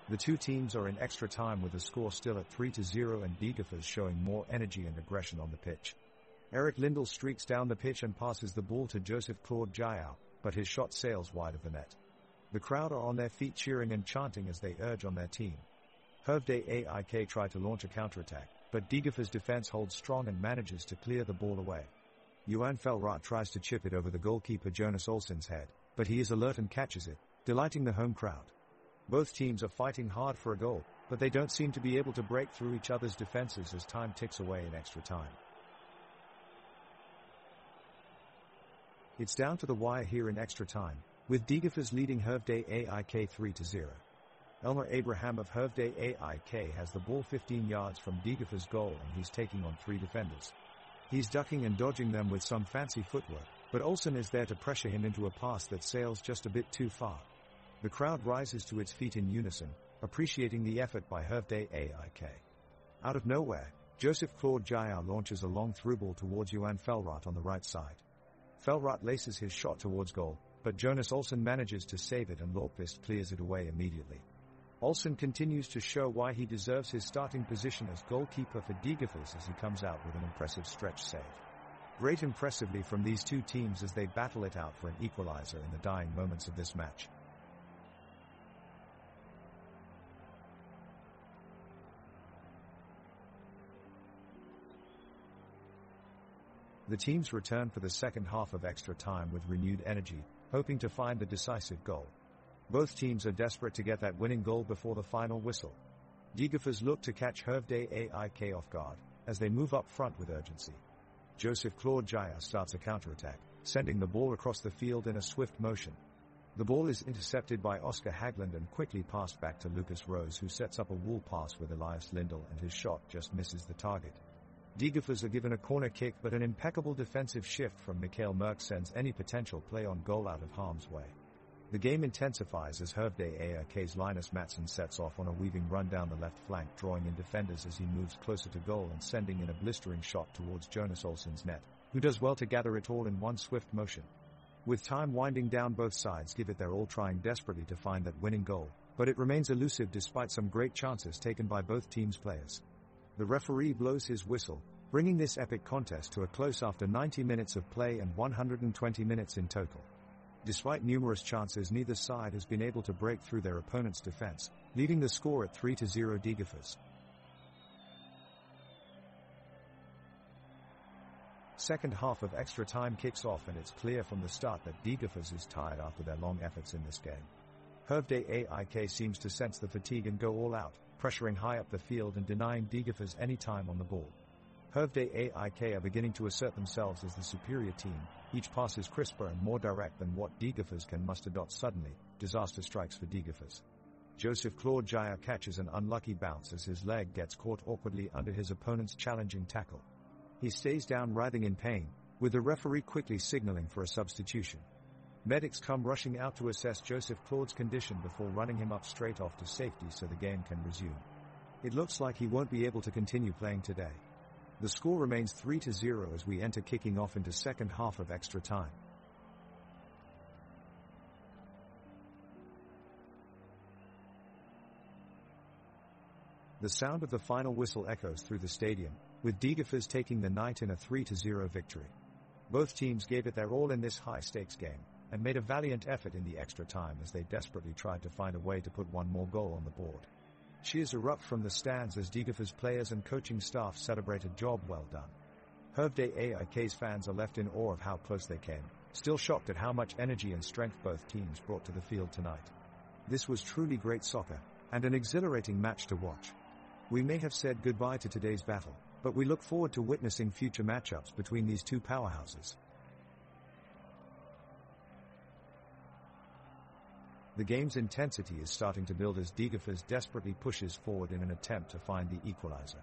The two teams are in extra time with the score still at 3-0 and Degerfors showing more energy and aggression on the pitch. Eric Lindell streaks down the pitch and passes the ball to Joseph Claude Jael, but his shot sails wide of the net. The crowd are on their feet cheering and chanting as they urge on their team. Hervday AIK try to launch a counterattack, but Degerfors' defense holds strong and manages to clear the ball away. Johan Felrath tries to chip it over the goalkeeper Jonas Olsson's head, but he is alert and catches it, delighting the home crowd. Both teams are fighting hard for a goal, but they don't seem to be able to break through each other's defenses as time ticks away in extra time. It's down to the wire here in extra time, with Degerfors leading Hervday AIK 3-0. Elmer Abraham of Hervday AIK has the ball 15 yards from Degerfors' goal and he's taking on 3 defenders. He's ducking and dodging them with some fancy footwork, but Olsson is there to pressure him into a pass that sails just a bit too far. The crowd rises to its feet in unison, appreciating the effort by Hervday AIK. Out of nowhere, Joseph Claude Jael launches a long through ball towards Johan Felrath on the right side. Felrath laces his shot towards goal, but Jonas Olsson manages to save it and Lorquist clears it away immediately. Olsson continues to show why he deserves his starting position as goalkeeper for Degerfors as he comes out with an impressive stretch save. Great impressively from these two teams as they battle it out for an equalizer in the dying moments of this match. The teams return for the second half of extra time with renewed energy, hoping to find the decisive goal. Both teams are desperate to get that winning goal before the final whistle. Degerfors look to catch Hervday AIK off guard, as they move up front with urgency. Joseph Claude Jael starts a counterattack, sending the ball across the field in a swift motion. The ball is intercepted by Oscar Hagland and quickly passed back to Lucas Rose, who sets up a wall pass with Elias Lindell and his shot just misses the target. Degerfors are given a corner kick, but an impeccable defensive shift from Mikael Merck sends any potential play on goal out of harm's way. The game intensifies as Hervday AIK's Linus Mattsson sets off on a weaving run down the left flank, drawing in defenders as he moves closer to goal and sending in a blistering shot towards Jonas Olsson's net, who does well to gather it all in one swift motion. With time winding down, both sides give it their all, trying desperately to find that winning goal, but it remains elusive despite some great chances taken by both teams' players. The referee blows his whistle, bringing this epic contest to a close after 90 minutes of play and 120 minutes in total. Despite numerous chances, neither side has been able to break through their opponent's defense, leaving the score at 3-0 Degerfors. Second half of extra time kicks off and it's clear from the start that Degerfors is tired after their long efforts in this game. Hervday AIK seems to sense the fatigue and go all out, pressuring high up the field and denying Degerfors any time on the ball. Hervday AIK are beginning to assert themselves as the superior team. Each pass is crisper and more direct than what Degerfors can muster. Suddenly, disaster strikes for Degerfors. Joseph Claude Jael catches an unlucky bounce as his leg gets caught awkwardly under his opponent's challenging tackle. He stays down writhing in pain, with the referee quickly signaling for a substitution. Medics come rushing out to assess Joseph Claude's condition before running him up straight off to safety so the game can resume. It looks like he won't be able to continue playing today. The score remains 3-0 as we enter kicking off into second half of extra time. The sound of the final whistle echoes through the stadium, with Degerfors taking the night in a 3-0 victory. Both teams gave it their all in this high-stakes game, and made a valiant effort in the extra time as they desperately tried to find a way to put one more goal on the board. Cheers erupt from the stands as Degerfors players and coaching staff celebrate a job well done. Hervday AIK's fans are left in awe of how close they came, still shocked at how much energy and strength both teams brought to the field tonight. This was truly great soccer, and an exhilarating match to watch. We may have said goodbye to today's battle, but we look forward to witnessing future matchups between these two powerhouses. The game's intensity is starting to build as Degerfors desperately pushes forward in an attempt to find the equalizer.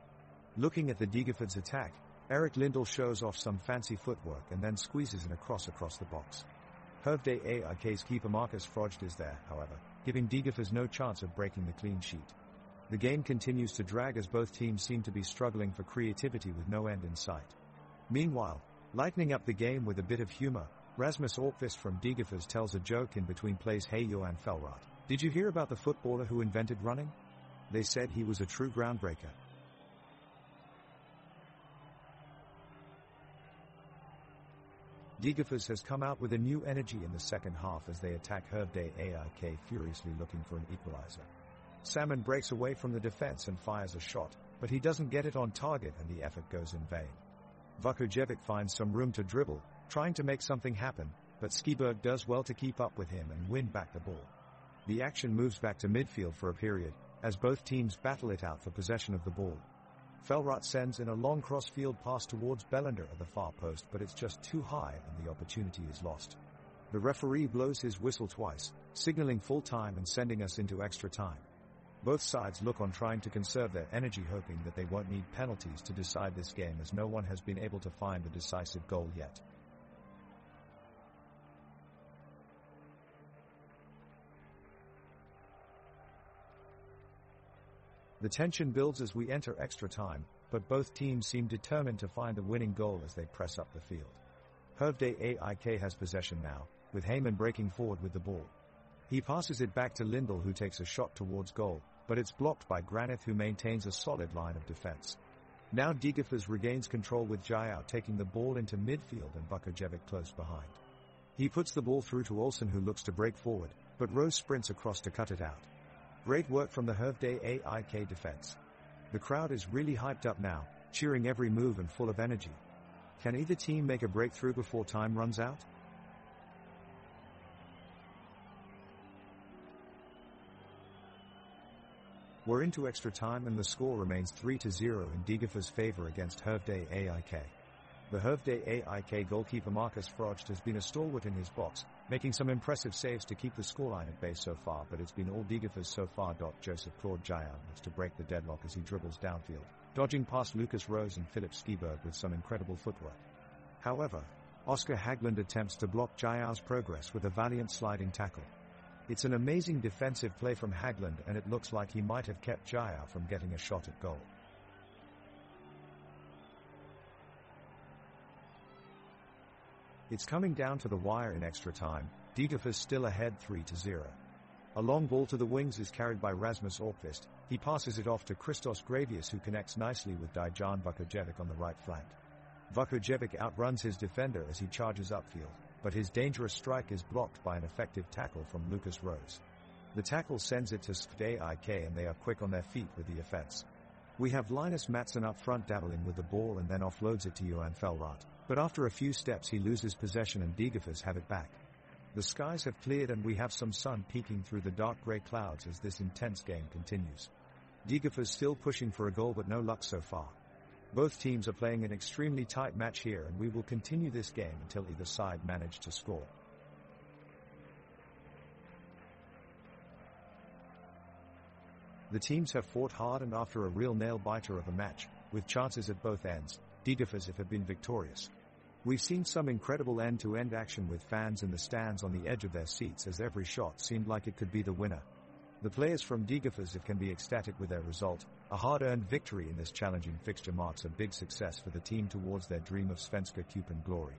Looking at the Degerfors attack, Eric Lindell shows off some fancy footwork and then squeezes in a cross across the box. Hervde AIK's keeper Marcus Frogt is there, however, giving Degerfors no chance of breaking the clean sheet. The game continues to drag as both teams seem to be struggling for creativity with no end in sight. Meanwhile, lightening up the game with a bit of humor, Rasmus Orkvist from Degerfors tells a joke in between plays. Hey Johan Felrath, did you hear about the footballer who invented running? They said he was a true groundbreaker. Degerfors has come out with a new energy in the second half as they attack Hervde AIK furiously looking for an equalizer. Salmon breaks away from the defense and fires a shot, but he doesn't get it on target and the effort goes in vain. Vukojevic finds some room to dribble, trying to make something happen, but Skiberg does well to keep up with him and win back the ball. The action moves back to midfield for a period, as both teams battle it out for possession of the ball. Felrath sends in a long cross-field pass towards Bellander at the far post, but it's just too high and the opportunity is lost. The referee blows his whistle twice, signaling full time and sending us into extra time. Both sides look on trying to conserve their energy, hoping that they won't need penalties to decide this game, as no one has been able to find a decisive goal yet. The tension builds as we enter extra time, but both teams seem determined to find the winning goal as they press up the field. Hervde AIK has possession now, with Heyman breaking forward with the ball. He passes it back to Lindell, who takes a shot towards goal, but it's blocked by Granith, who maintains a solid line of defense. Now Degerfors regains control with Jayao taking the ball into midfield and Vukojevic close behind. He puts the ball through to Olsen, who looks to break forward, but Rose sprints across to cut it out. Great work from the Hervde AIK defense. The crowd is really hyped up now, cheering every move and full of energy. Can either team make a breakthrough before time runs out? We're into extra time and the score remains 3-0 in Degerfors' favor against Hervde AIK. The Hervde AIK goalkeeper Marcus Frogt has been a stalwart in his box, making some impressive saves to keep the scoreline at bay so far, but it's been all Degerfors so far. Joseph Claude Jayao looks to break the deadlock as he dribbles downfield, dodging past Lucas Rose and Philip Skiberg with some incredible footwork. However, Oscar Hagland attempts to block Jayao's progress with a valiant sliding tackle. It's an amazing defensive play from Hagland, and it looks like he might have kept Jayao from getting a shot at goal. It's coming down to the wire in extra time, Degerfors still ahead 3-0. A long ball to the wings is carried by Rasmus Orkvist. He passes it off to Christos Gravius, who connects nicely with Dijan Vukojevic on the right flank. Vukojevic outruns his defender as he charges upfield, but his dangerous strike is blocked by an effective tackle from Lucas Rose. The tackle sends it to Hervde AIK, and they are quick on their feet with the offense. We have Linus Mattsson up front dabbling with the ball and then offloads it to Johan Felrath, but after a few steps he loses possession and Degerfors have it back. The skies have cleared and we have some sun peeking through the dark grey clouds as this intense game continues. Degerfors still pushing for a goal, but no luck so far. Both teams are playing an extremely tight match here, and we will continue this game until either side manage to score. The teams have fought hard, and after a real nail-biter of a match, with chances at both ends, Degerfors have been victorious. We've seen some incredible end-to-end action with fans in the stands on the edge of their seats as every shot seemed like it could be the winner. The players from Degerfors can be ecstatic with their result. A hard-earned victory in this challenging fixture marks a big success for the team towards their dream of Svenska Cupen glory.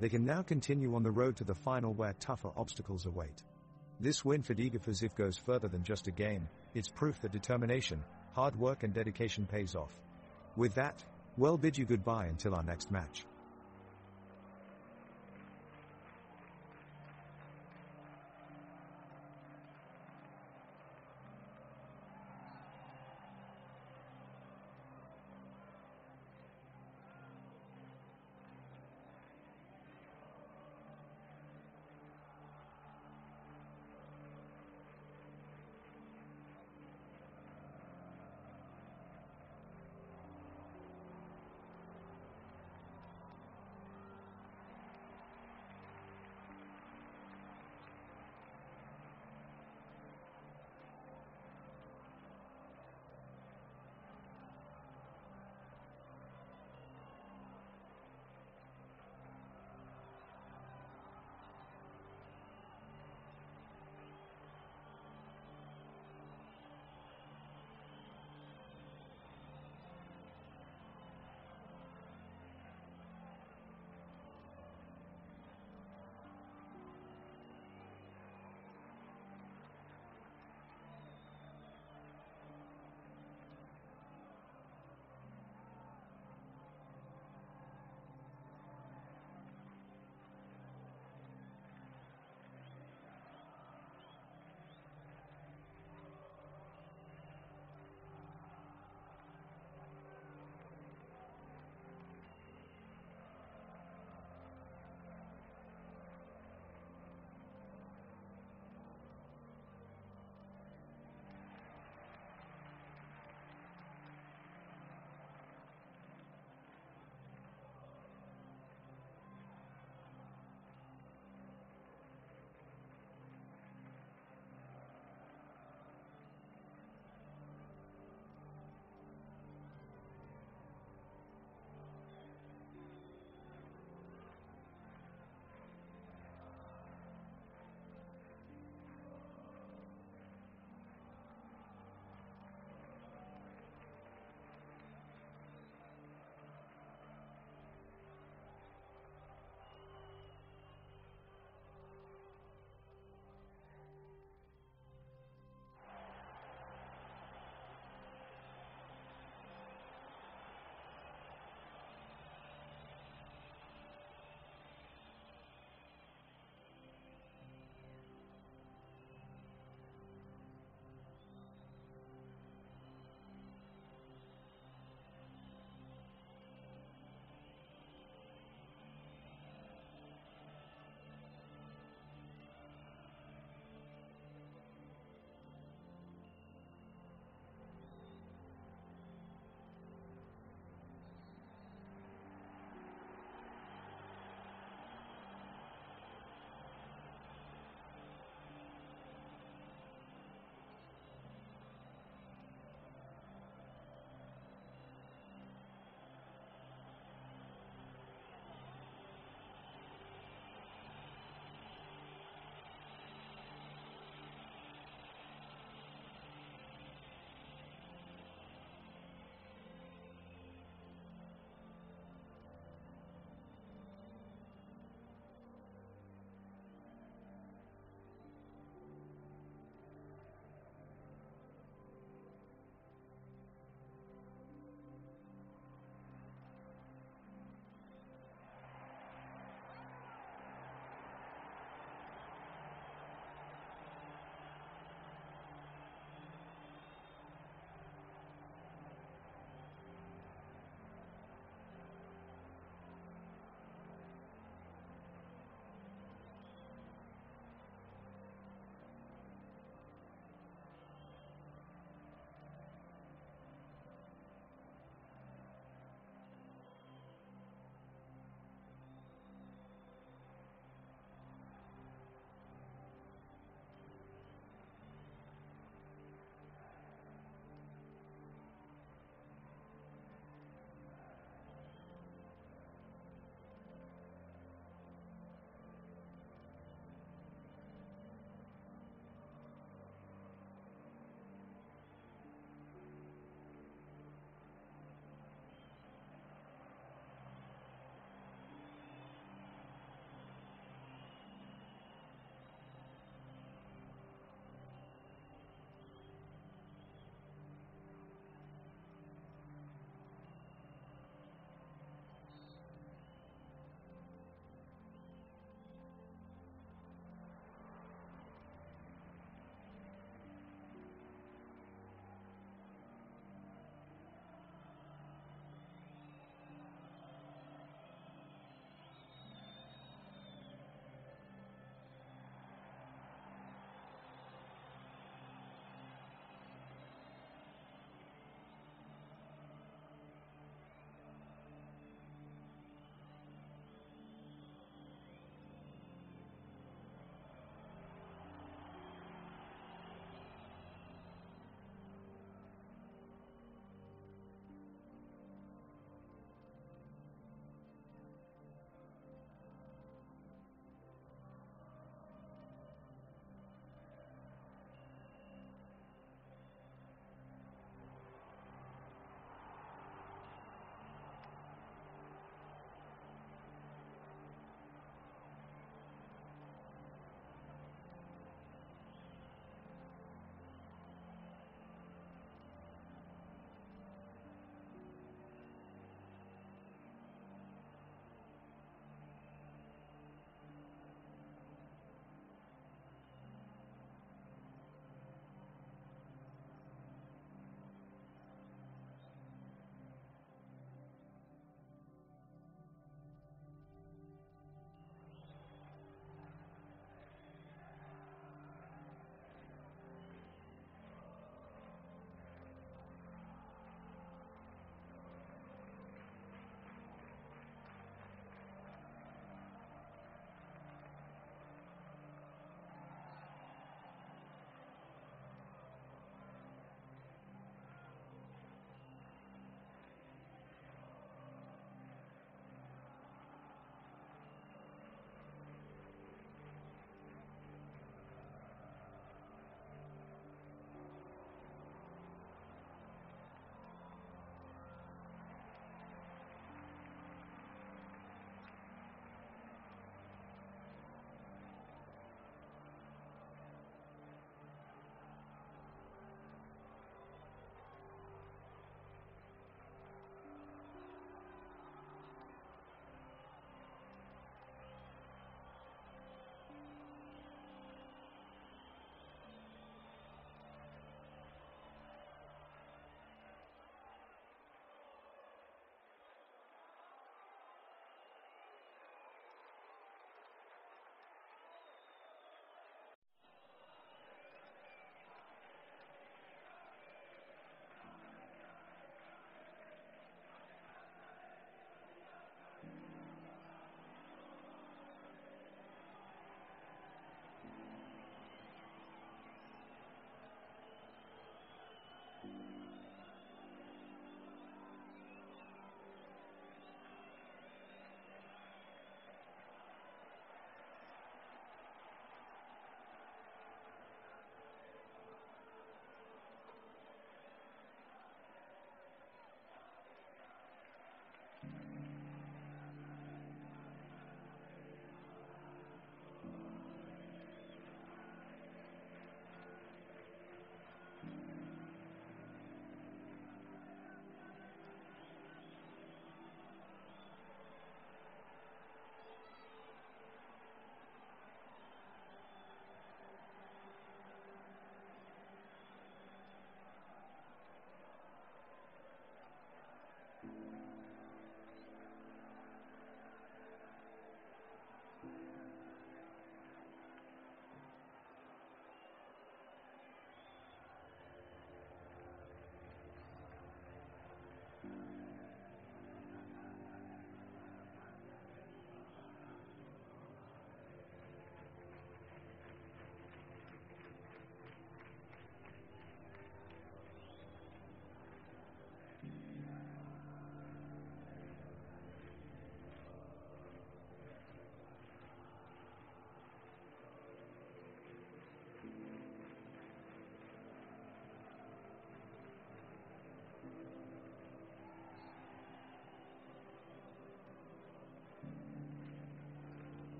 They can now continue on the road to the final, where tougher obstacles await. This win for Degerfors goes further than just a game. It's proof that determination, hard work and dedication pays off. With that, we'll bid you goodbye until our next match.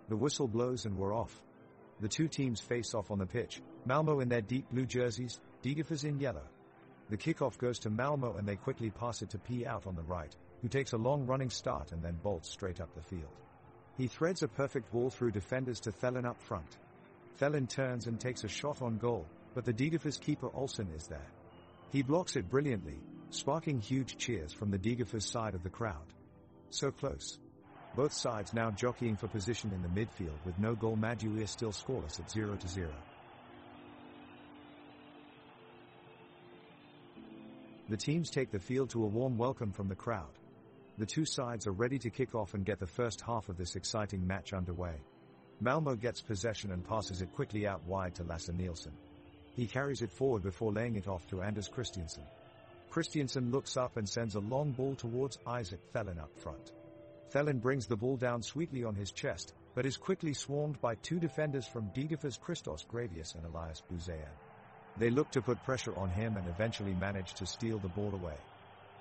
The whistle blows and we're off. The two teams face off on the pitch, Malmo in their deep blue jerseys, Degerfors in yellow. The kickoff goes to Malmo and they quickly pass it to P out on the right, who takes a long running start and then bolts straight up the field. He threads a perfect ball through defenders to Thelin up front. Thelin turns and takes a shot on goal, but the Degerfors keeper Olsen is there. He blocks it brilliantly, sparking huge cheers from the Degerfors side of the crowd. So close. Both sides now jockeying for position in the midfield with no goal. Maduire still scoreless at 0-0. The teams take the field to a warm welcome from the crowd. The two sides are ready to kick off and get the first half of this exciting match underway. Malmo gets possession and passes it quickly out wide to Lasse Nielsen. He carries it forward before laying it off to Anders Christiansen. Christiansen looks up and sends a long ball towards Isaac Thelin up front. Thelin brings the ball down sweetly on his chest, but is quickly swarmed by two defenders from Degerfors, Christos Gravius and Elias Buzayan. They look to put pressure on him and eventually manage to steal the ball away.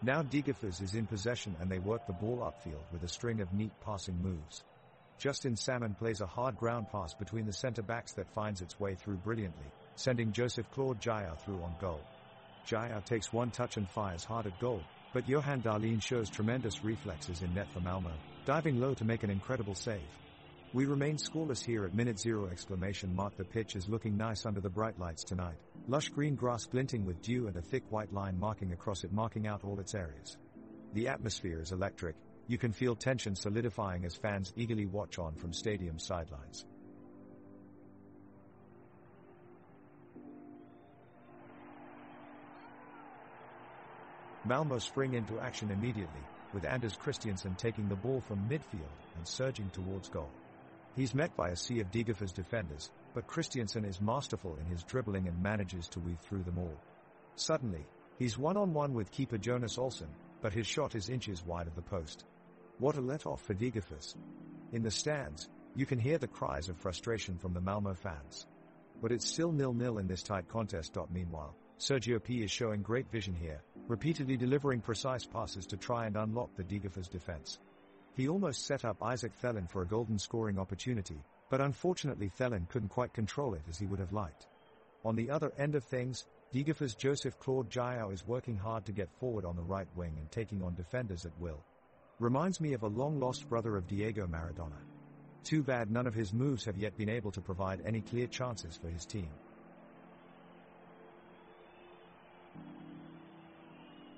Now Degerfors is in possession and they work the ball upfield with a string of neat passing moves. Justin Salmon plays a hard ground pass between the centre-backs that finds its way through brilliantly, sending Joseph Claude Jair through on goal. Jair takes one touch and fires hard at goal, but Johan Dahlin shows tremendous reflexes in net for Malmo, diving low to make an incredible save. We remain scoreless here at minute 0! The pitch is looking nice under the bright lights tonight. Lush green grass glinting with dew and a thick white line marking across it, marking out all its areas. The atmosphere is electric. You can feel tension solidifying as fans eagerly watch on from stadium sidelines. Malmo spring into action immediately, with Anders Christiansen taking the ball from midfield and surging towards goal. He's met by a sea of Degerfors defenders, but Christiansen is masterful in his dribbling and manages to weave through them all. Suddenly, he's one-on-one with keeper Jonas Olsen, but his shot is inches wide of the post. What a let-off for Degerfors. In the stands, you can hear the cries of frustration from the Malmo fans. But it's still 0-0 in this tight contest. Meanwhile, Sergio P is showing great vision here, repeatedly delivering precise passes to try and unlock the Degerfors defense. He almost set up Isaac Thelin for a golden scoring opportunity, but unfortunately Thelin couldn't quite control it as he would have liked. On the other end of things, Degerfors' Joseph Claude Jair is working hard to get forward on the right wing and taking on defenders at will. Reminds me of a long-lost brother of Diego Maradona. Too bad none of his moves have yet been able to provide any clear chances for his team.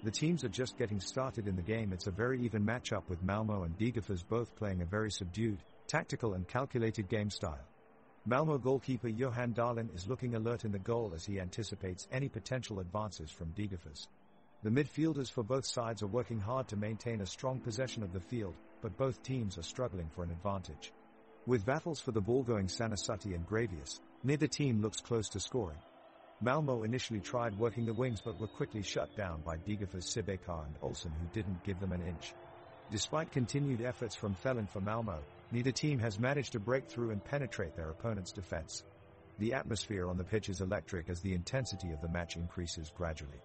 The teams are just getting started in the game. It's a very even matchup with Malmo and Degerfors both playing a very subdued, tactical and calculated game style. Malmo goalkeeper Johan Dahlin is looking alert in the goal as he anticipates any potential advances from Degerfors. The midfielders for both sides are working hard to maintain a strong possession of the field, but both teams are struggling for an advantage. With battles for the ball going Sanasutti and Gravius, neither team looks close to scoring. Malmo initially tried working the wings but were quickly shut down by Degerfors' Sibekar and Olsen, who didn't give them an inch. Despite continued efforts from Thelin for Malmo, neither team has managed to break through and penetrate their opponent's defense. The atmosphere on the pitch is electric as the intensity of the match increases gradually.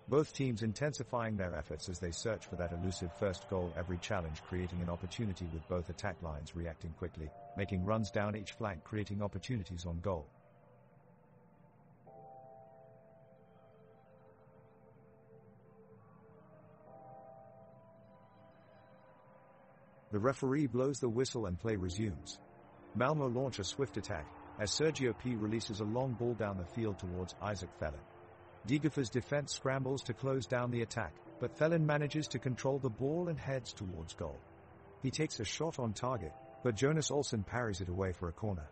Both teams intensifying their efforts as they search for that elusive first goal, every challenge creating an opportunity with both attack lines reacting quickly, making runs down each flank, creating opportunities on goal. The referee blows the whistle and play resumes. Malmo launch a swift attack, as Sergio P releases a long ball down the field towards Isaac Thelin. Degerfors' defense scrambles to close down the attack, but Thelin manages to control the ball and heads towards goal. He takes a shot on target, but Jonas Olsen parries it away for a corner.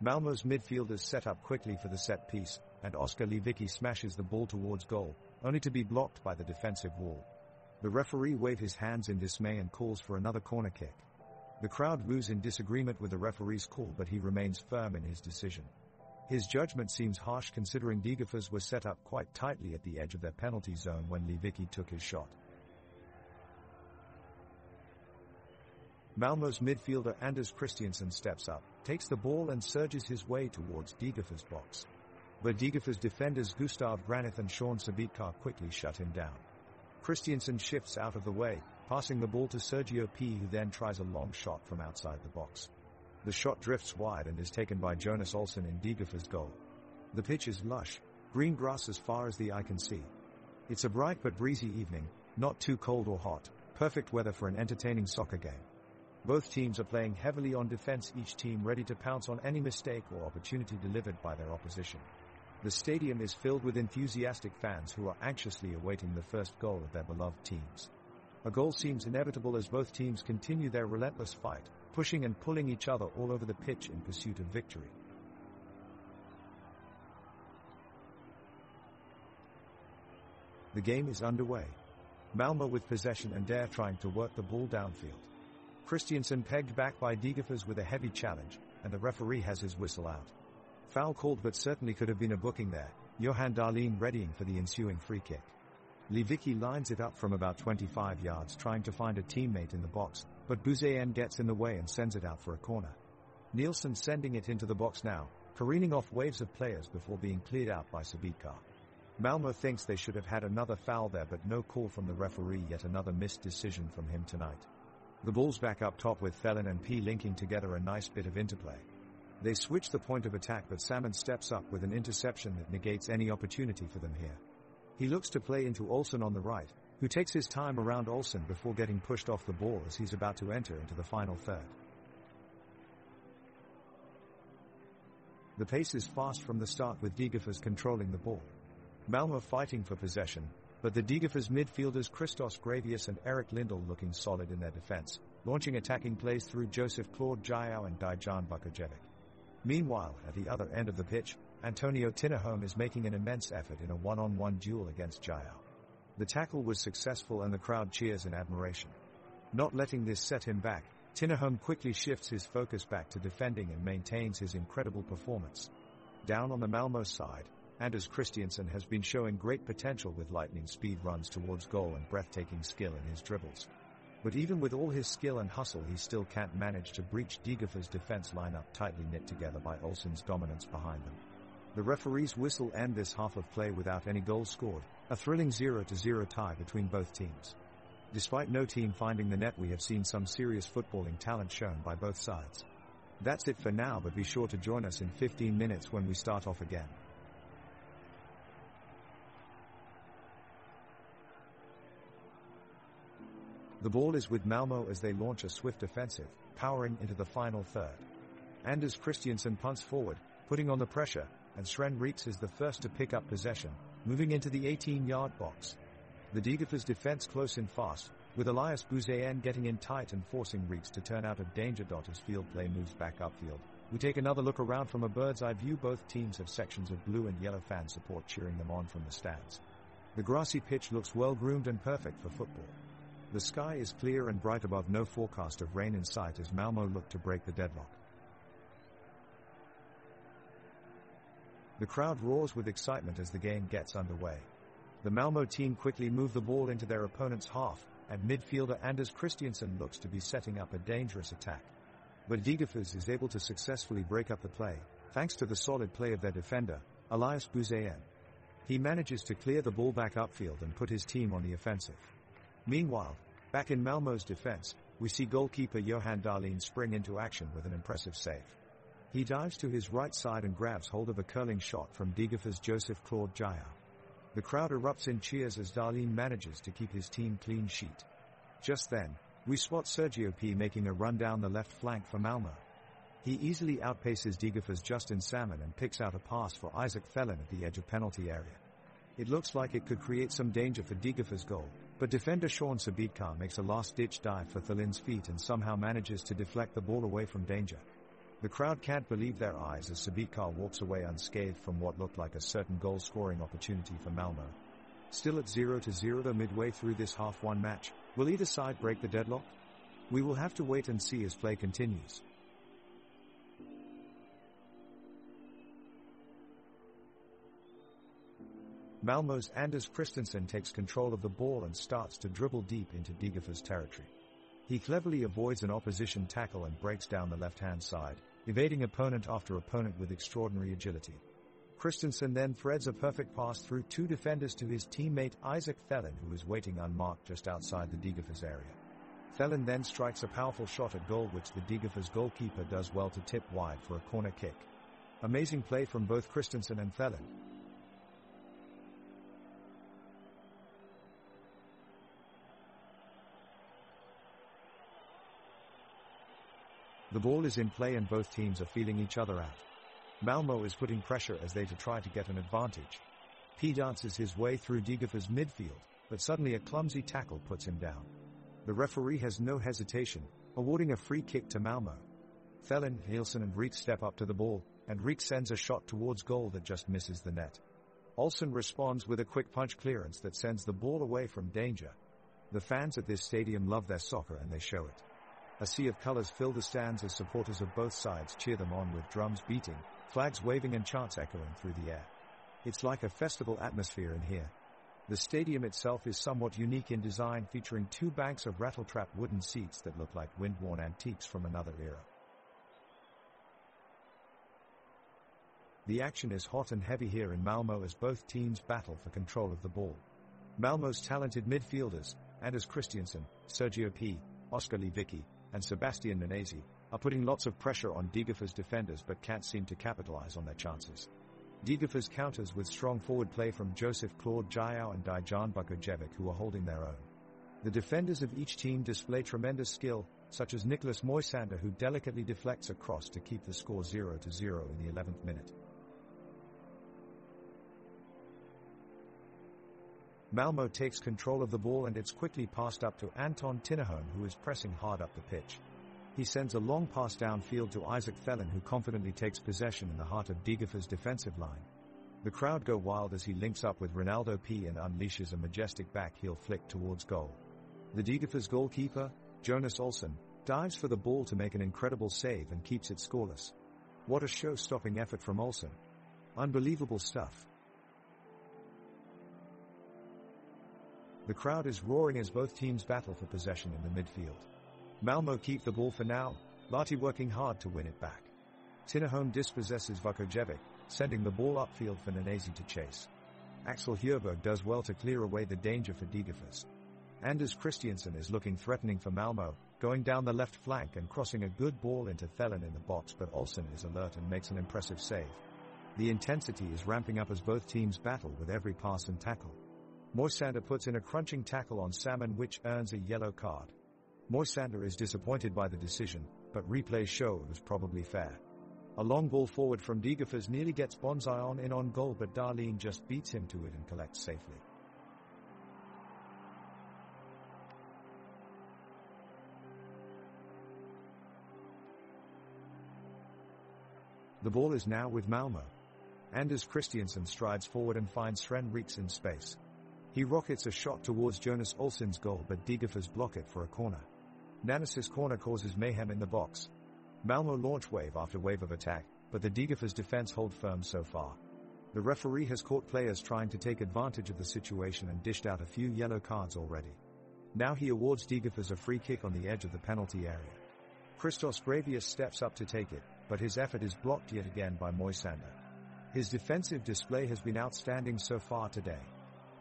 Malmo's midfielders set up quickly for the set piece, and Oskar Lewicki smashes the ball towards goal, only to be blocked by the defensive wall. The referee waves his hands in dismay and calls for another corner kick. The crowd boos in disagreement with the referee's call, but he remains firm in his decision. His judgment seems harsh considering Degerfors was set up quite tightly at the edge of their penalty zone when Lewicki took his shot. Malmo's midfielder Anders Christiansen steps up, takes the ball and surges his way towards Degerfors' box. But Degerfors defenders Gustav Granith and Sean Sabitkar quickly shut him down. Christiansen shifts out of the way, passing the ball to Sergio P, who then tries a long shot from outside the box. The shot drifts wide and is taken by Jonas Olsson in Degerfors' goal. The pitch is lush, green grass as far as the eye can see. It's a bright but breezy evening, not too cold or hot, perfect weather for an entertaining soccer game. Both teams are playing heavily on defense, each team ready to pounce on any mistake or opportunity delivered by their opposition. The stadium is filled with enthusiastic fans who are anxiously awaiting the first goal of their beloved teams. A goal seems inevitable as both teams continue their relentless fight, pushing and pulling each other all over the pitch in pursuit of victory. The game is underway. Malmö with possession and Dare trying to work the ball downfield. Christiansen pegged back by Degerfors with a heavy challenge, and the referee has his whistle out. Foul called, but certainly could have been a booking there. Johan Dahlin readying for the ensuing free kick. Levicki lines it up from about 25 yards trying to find a teammate in the box, but Buzayan gets in the way and sends it out for a corner. Nielsen sending it into the box now, careening off waves of players before being cleared out by Sabitzer. Malmö thinks they should have had another foul there, but no call from the referee, yet another missed decision from him tonight. The ball's back up top with Felin and P linking together, a nice bit of interplay. They switch the point of attack, but Salmon steps up with an interception that negates any opportunity for them here. He looks to play into Olsson on the right, who takes his time around Olsson before getting pushed off the ball as he's about to enter into the final third. The pace is fast from the start with Degerfors controlling the ball. Malmö fighting for possession, but the Degerfors midfielders Christos Gravius and Erik Lindell looking solid in their defense, launching attacking plays through Joseph Claude Jaiau and Dijan Bukojevic. Meanwhile, at the other end of the pitch, Antonio Tinnerholm is making an immense effort in a one-on-one duel against Jaiau. The tackle was successful and the crowd cheers in admiration. Not letting this set him back, Tinnerholm quickly shifts his focus back to defending and maintains his incredible performance. Down on the Malmö side, Anders Christiansen has been showing great potential with lightning speed runs towards goal and breathtaking skill in his dribbles. But even with all his skill and hustle, he still can't manage to breach Degerfors' defense lineup tightly knit together by Olsson's dominance behind them. The referee's whistle ends this half of play without any goals scored, a thrilling 0-0 tie between both teams. Despite no team finding the net, we have seen some serious footballing talent shown by both sides. That's it for now, but be sure to join us in 15 minutes when we start off again. The ball is with Malmö as they launch a swift offensive, powering into the final third. Anders Christiansen punts forward, putting on the pressure, and Sven Reeks is the first to pick up possession, moving into the 18-yard box. The Degerfors defense close in fast, with Elias Buzayan getting in tight and forcing Reeks to turn out of danger. As field play moves back upfield, we take another look around from a bird's eye view. Both teams have sections of blue and yellow fan support cheering them on from the stands. The grassy pitch looks well groomed and perfect for football. The sky is clear and bright above, no forecast of rain in sight as Malmö look to break the deadlock. The crowd roars with excitement as the game gets underway. The Malmö team quickly move the ball into their opponent's half, and midfielder Anders Christiansen looks to be setting up a dangerous attack. But Degerfors is able to successfully break up the play, thanks to the solid play of their defender, Elias Buzayan. He manages to clear the ball back upfield and put his team on the offensive. Meanwhile, back in Malmö's defense, we see goalkeeper Johan Dahlin spring into action with an impressive save. He dives to his right side and grabs hold of a curling shot from Degerfors' Joseph Claude Jaiau. The crowd erupts in cheers as Dahlin manages to keep his team clean sheet. Just then, we spot Sergio P making a run down the left flank for Malmö. He easily outpaces Degerfors' Justin Salmon and picks out a pass for Isaac Felin at the edge of penalty area. It looks like it could create some danger for Degerfors' goal, but defender Sean Sabitzer makes a last-ditch dive for Thelin's feet and somehow manages to deflect the ball away from danger. The crowd can't believe their eyes as Sabitzer walks away unscathed from what looked like a certain goal-scoring opportunity for Malmö. Still at 0-0 midway through this half-one match, will either side break the deadlock? We will have to wait and see as play continues. Malmö's Anders Christensen takes control of the ball and starts to dribble deep into Degerfors' territory. He cleverly avoids an opposition tackle and breaks down the left-hand side, evading opponent after opponent with extraordinary agility. Christensen then threads a perfect pass through two defenders to his teammate Isaac Felin, who is waiting unmarked just outside the Degerfors area. Thelin then strikes a powerful shot at goal which the Degerfors goalkeeper does well to tip wide for a corner kick. Amazing play from both Christensen and Thelin. The ball is in play and both teams are feeling each other out. Malmo is putting pressure as they try to get an advantage. P dances his way through Degerfors midfield, but suddenly a clumsy tackle puts him down. The referee has no hesitation, awarding a free kick to Malmo. Thelin, Nielsen and Reek step up to the ball, and Reek sends a shot towards goal that just misses the net. Olsen responds with a quick punch clearance that sends the ball away from danger. The fans at this stadium love their soccer and they show it. A sea of colors fill the stands as supporters of both sides cheer them on with drums beating, flags waving and chants echoing through the air. It's like a festival atmosphere in here. The stadium itself is somewhat unique in design, featuring two banks of rattletrap wooden seats that look like wind-worn antiques from another era. The action is hot and heavy here in Malmo as both teams battle for control of the ball. Malmo's talented midfielders, Anders Christiansen, Sergio P., Oskar Lewicki, and Sebastian Nanesi, are putting lots of pressure on Degerfors defenders but can't seem to capitalize on their chances. Degerfors counters with strong forward play from Joseph Claude Jayao and Dijan Bukojevic, who are holding their own. The defenders of each team display tremendous skill, such as Nicholas Moisander, who delicately deflects a cross to keep the score 0-0 in the 11th minute. Malmo takes control of the ball and it's quickly passed up to Anton Tinnerholm, who is pressing hard up the pitch. He sends a long pass downfield to Isaac Thelin, who confidently takes possession in the heart of Degerfors' defensive line. The crowd go wild as he links up with Ronaldo P and unleashes a majestic backheel flick towards goal. The Degerfors goalkeeper, Jonas Olsson, dives for the ball to make an incredible save and keeps it scoreless. What a show-stopping effort from Olsson. Unbelievable stuff. The crowd is roaring as both teams battle for possession in the midfield. Malmo keep the ball for now, Lahti working hard to win it back. Tinnerholm dispossesses Vukojevic, sending the ball upfield for Nanesi to chase. Axel Hjorberg does well to clear away the danger for Degerfors. Anders Christiansen is looking threatening for Malmo, going down the left flank and crossing a good ball into Thelin in the box, but Olsson is alert and makes an impressive save. The intensity is ramping up as both teams battle with every pass and tackle. Moisander puts in a crunching tackle on Salmon, which earns a yellow card. Moisander is disappointed by the decision, but replays show it was probably fair. A long ball forward from Degerfors nearly gets Bonsai in on goal, but Darlene just beats him to it and collects safely. The ball is now with Malmo. Anders Christiansen strides forward and finds Sven Reeks in space. He rockets a shot towards Jonas Olsson's goal, but Degerfors block it for a corner. Nanesi's corner causes mayhem in the box. Malmo launch wave after wave of attack, but the Degerfors defense hold firm so far. The referee has caught players trying to take advantage of the situation and dished out a few yellow cards already. Now he awards Degerfors a free kick on the edge of the penalty area. Christos Gravius steps up to take it, but his effort is blocked yet again by Moisander. His defensive display has been outstanding so far today.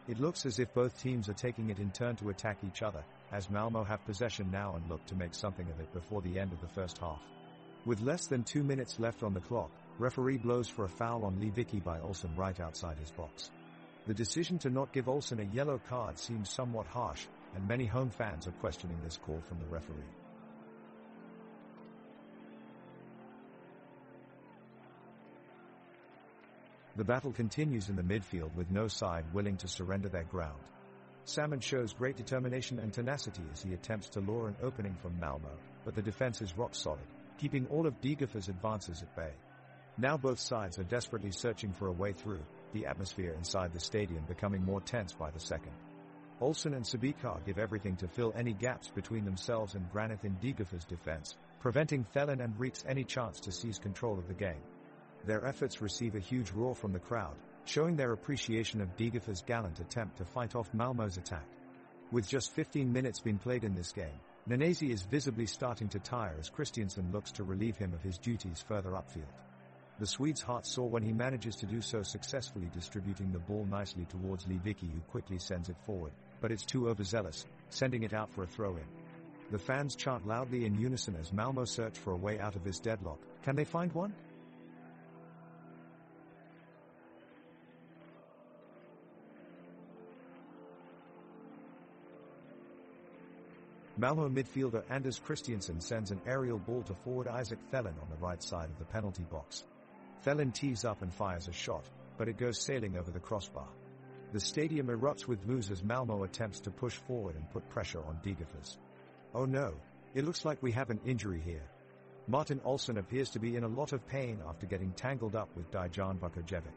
It looks as if both teams are taking it in turn to attack each other, as Malmo have possession now and look to make something of it before the end of the first half. With less than 2 minutes left on the clock, referee blows for a foul on Lewicki by Olsson right outside his box. The decision to not give Olsson a yellow card seems somewhat harsh, and many home fans are questioning this call from the referee. The battle continues in the midfield with no side willing to surrender their ground. Salmon shows great determination and tenacity as he attempts to lure an opening from Malmo, but the defense is rock solid, keeping all of Degerfors' advances at bay. Now both sides are desperately searching for a way through, the atmosphere inside the stadium becoming more tense by the second. Olsson and Sabikar give everything to fill any gaps between themselves and Granith in Degerfors' defense, preventing Thelin and Reeks any chance to seize control of the game. Their efforts receive a huge roar from the crowd, showing their appreciation of Degerfors' gallant attempt to fight off Malmo's attack. With just 15 minutes been played in this game, Nanesi is visibly starting to tire as Christiansen looks to relieve him of his duties further upfield. The Swede's heart soar when he manages to do so, successfully distributing the ball nicely towards Lewicki, who quickly sends it forward, but it's too overzealous, sending it out for a throw-in. The fans chant loudly in unison as Malmö search for a way out of this deadlock. Can they find one? Malmö midfielder Anders Christiansen sends an aerial ball to forward Isaac Thelen on the right side of the penalty box. Thelen tees up and fires a shot, but it goes sailing over the crossbar. The stadium erupts with boos as Malmö attempts to push forward and put pressure on Degerfors. Oh no, it looks like we have an injury here. Martin Olsson appears to be in a lot of pain after getting tangled up with Dejan Vukojevic.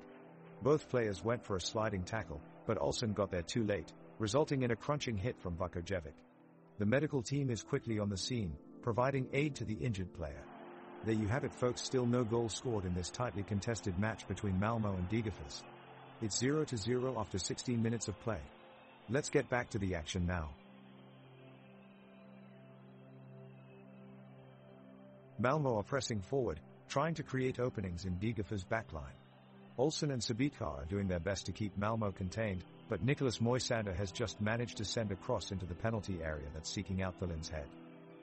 Both players went for a sliding tackle, but Olsson got there too late, resulting in a crunching hit from Vukojevic. The medical team is quickly on the scene, providing aid to the injured player. There you have it folks, still no goals scored in this tightly contested match between Malmö and Degerfors. It's 0-0 after 16 minutes of play. Let's get back to the action now. Malmö are pressing forward, trying to create openings in Degerfors' backline. Olsson and Sabitka are doing their best to keep Malmö contained, but Nicholas Moisander has just managed to send a cross into the penalty area that's seeking out Thelen's head.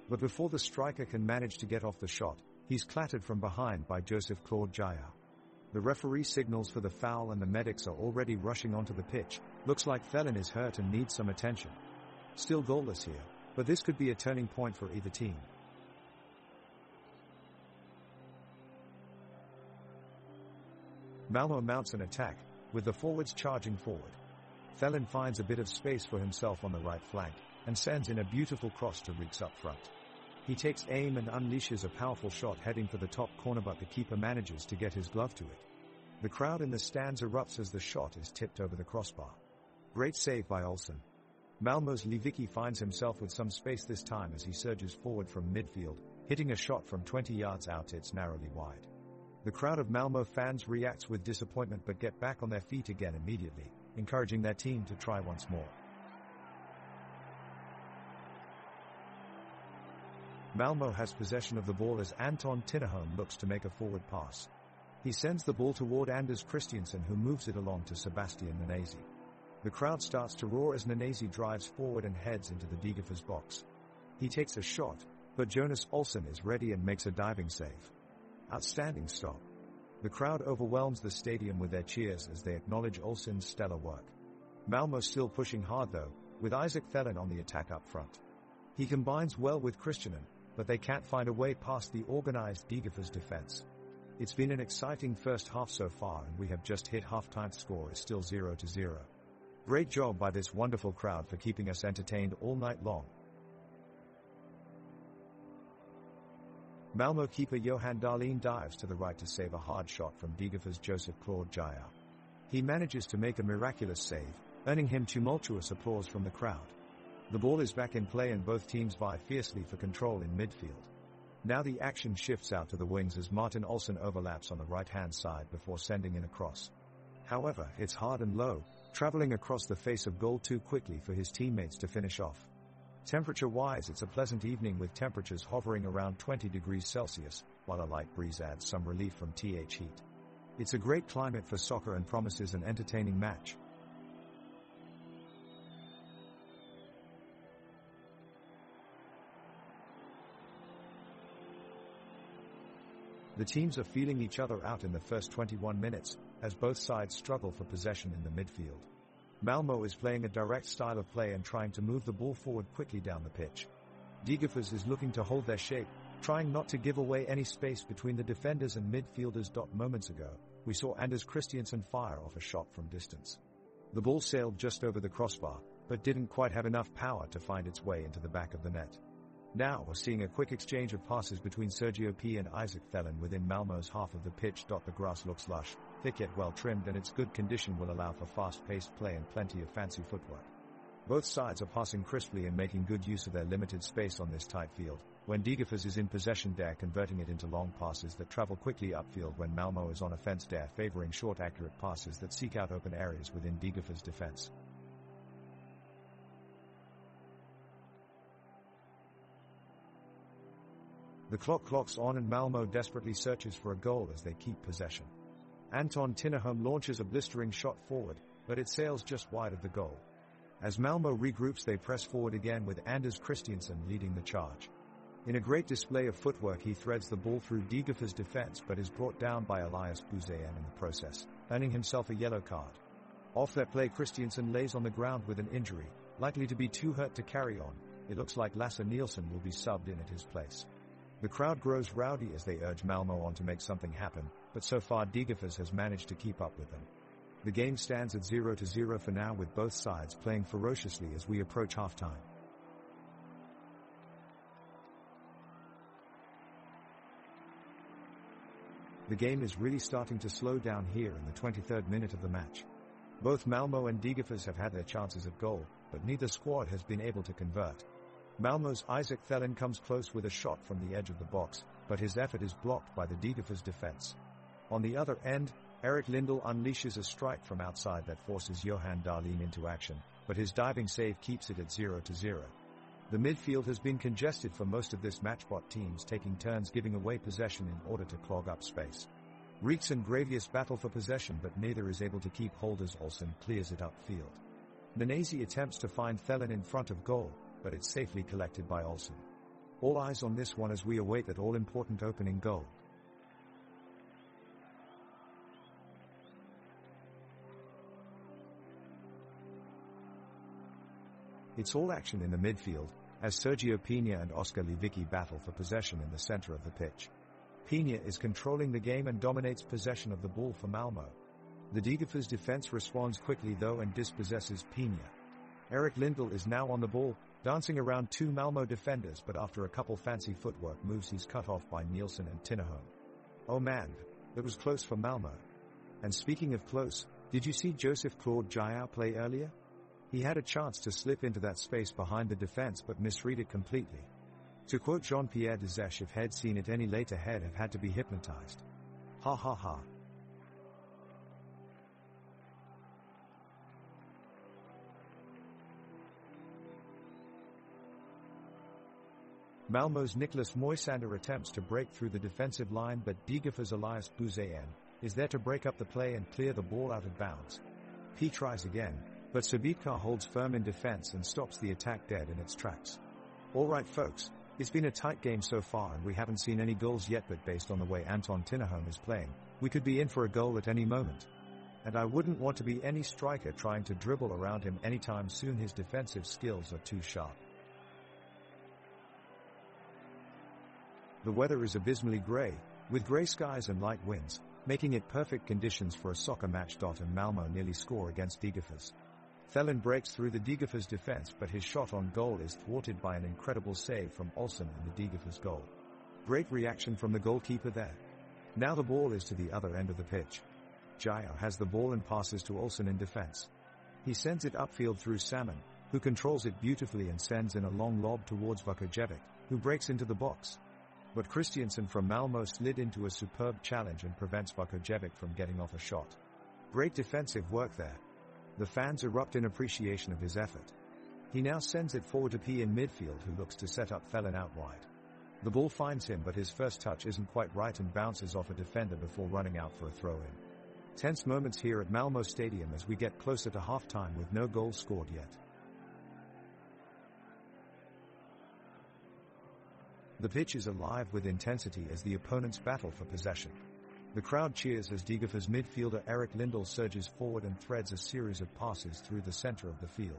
But before the striker can manage to get off the shot, he's clattered from behind by Joseph Claude Jaya. The referee signals for the foul and the medics are already rushing onto the pitch. Looks like Thelen is hurt and needs some attention. Still goalless here, but this could be a turning point for either team. Malmö mounts an attack, with the forwards charging forward. Thelen finds a bit of space for himself on the right flank, and sends in a beautiful cross to Reeks up front. He takes aim and unleashes a powerful shot heading for the top corner, but the keeper manages to get his glove to it. The crowd in the stands erupts as the shot is tipped over the crossbar. Great save by Olsson. Malmö's Lewicki finds himself with some space this time as he surges forward from midfield, hitting a shot from 20 yards out. It's narrowly wide. The crowd of Malmö fans reacts with disappointment but get back on their feet again immediately, encouraging their team to try once more. Malmö has possession of the ball as Anton Tinnerholm looks to make a forward pass. He sends the ball toward Anders Christiansen, who moves it along to Sebastian Nanasi. The crowd starts to roar as Nanasi drives forward and heads into the Degerfors box. He takes a shot, but Jonas Olsson is ready and makes a diving save. Outstanding stop. The crowd overwhelms the stadium with their cheers as they acknowledge Olsson's stellar work. Malmö still pushing hard though, with Isaac Thelen on the attack up front. He combines well with Christianen, but they can't find a way past the organized Degerfors defense. It's been an exciting first half so far and we have just hit half-time. Score is still 0-0. Great job by this wonderful crowd for keeping us entertained all night long. Malmö keeper Johan Dahlin dives to the right to save a hard shot from Degerfors' Joseph Claude Jaya. He manages to make a miraculous save, earning him tumultuous applause from the crowd. The ball is back in play and both teams vie fiercely for control in midfield. Now the action shifts out to the wings as Martin Olsson overlaps on the right-hand side before sending in a cross. However, it's hard and low, traveling across the face of goal too quickly for his teammates to finish off. Temperature-wise, it's a pleasant evening with temperatures hovering around 20 degrees Celsius, while a light breeze adds some relief from th heat. It's a great climate for soccer and promises an entertaining match. The teams are feeling each other out in the first 21 minutes, as both sides struggle for possession in the midfield. Malmö is playing a direct style of play and trying to move the ball forward quickly down the pitch. Degerfors is looking to hold their shape, trying not to give away any space between the defenders and midfielders. Moments ago, we saw Anders Christiansen fire off a shot from distance. The ball sailed just over the crossbar, but didn't quite have enough power to find its way into the back of the net. Now we're seeing a quick exchange of passes between Sergio P. and Isaac Thelen within Malmö's half of the pitch. The grass looks lush, thick yet well trimmed, and its good condition will allow for fast-paced play and plenty of fancy footwork. Both sides are passing crisply and making good use of their limited space on this tight field. When Degerfors is in possession, they're converting it into long passes that travel quickly upfield. When Malmö is on offense, they're favoring short, accurate passes that seek out open areas within Degerfors' defense. The clock clocks on and Malmö desperately searches for a goal as they keep possession. Anton Tinnerholm launches a blistering shot forward, but it sails just wide of the goal. As Malmo regroups, they press forward again with Anders Christiansen leading the charge. In a great display of footwork, he threads the ball through Degerfors' defense but is brought down by Elias Buzayan in the process, earning himself a yellow card. Off that play, Christiansen lays on the ground with an injury, likely to be too hurt to carry on. It looks like Lasse Nielsen will be subbed in at his place. The crowd grows rowdy as they urge Malmo on to make something happen, but so far Degerfors has managed to keep up with them. The game stands at 0-0 for now, with both sides playing ferociously as we approach halftime. The game is really starting to slow down here in the 23rd minute of the match. Both Malmo and Degerfors have had their chances at goal, but neither squad has been able to convert. Malmo's Isaac Thelin comes close with a shot from the edge of the box, but his effort is blocked by the Degerfors defense. On the other end, Erik Lindell unleashes a strike from outside that forces Johan Dahlin into action, but his diving save keeps it at 0-0. The midfield has been congested for most of this match, bot teams taking turns giving away possession in order to clog up space. Reeks and Gravius battle for possession, but neither is able to keep hold as Olsen clears it upfield. Nanasi attempts to find Thelin in front of goal, but it's safely collected by Olsen. All eyes on this one as we await that all-important opening goal. It's all action in the midfield, as Sergio Pina and Oscar Levicki battle for possession in the center of the pitch. Pina is controlling the game and dominates possession of the ball for Malmo. The Degerfors defense responds quickly though and dispossesses Pina. Erik Lindell is now on the ball, dancing around two Malmo defenders, but after a couple fancy footwork moves he's cut off by Nielsen and Tinnerholm. Oh man, that was close for Malmo. And speaking of close, did you see Joseph Claude Giao play earlier? He had a chance to slip into that space behind the defense but misread it completely. To quote Jean-Pierre Dezeche, if he'd seen it any later he'd have had to be hypnotized. Ha ha ha. Malmo's Niklas Moisander attempts to break through the defensive line, but Degerfors' Elias Buzayan is there to break up the play and clear the ball out of bounds. He tries again, but Sabitka holds firm in defense and stops the attack dead in its tracks. Alright folks, it's been a tight game so far and we haven't seen any goals yet, but based on the way Anton Tinnerholm is playing, we could be in for a goal at any moment. And I wouldn't want to be any striker trying to dribble around him anytime soon. His defensive skills are too sharp. The weather is abysmally grey, with grey skies and light winds, making it perfect conditions for a soccer match. And Malmo nearly score against Degerfors. Thelin breaks through the Degerfors defense, but his shot on goal is thwarted by an incredible save from Olsen in the Degerfors goal. Great reaction from the goalkeeper there. Now the ball is to the other end of the pitch. Giao has the ball and passes to Olsen in defense. He sends it upfield through Salmon, who controls it beautifully and sends in a long lob towards Vukojevic, who breaks into the box. But Christiansen from Malmo slid into a superb challenge and prevents Vukojevic from getting off a shot. Great defensive work there. The fans erupt in appreciation of his effort. He now sends it forward to P in midfield, who looks to set up Thelin out wide. The ball finds him, but his first touch isn't quite right and bounces off a defender before running out for a throw-in. Tense moments here at Malmo Stadium as we get closer to halftime with no goals scored yet. The pitch is alive with intensity as the opponents battle for possession. The crowd cheers as Degerfors midfielder Erik Lindell surges forward and threads a series of passes through the center of the field.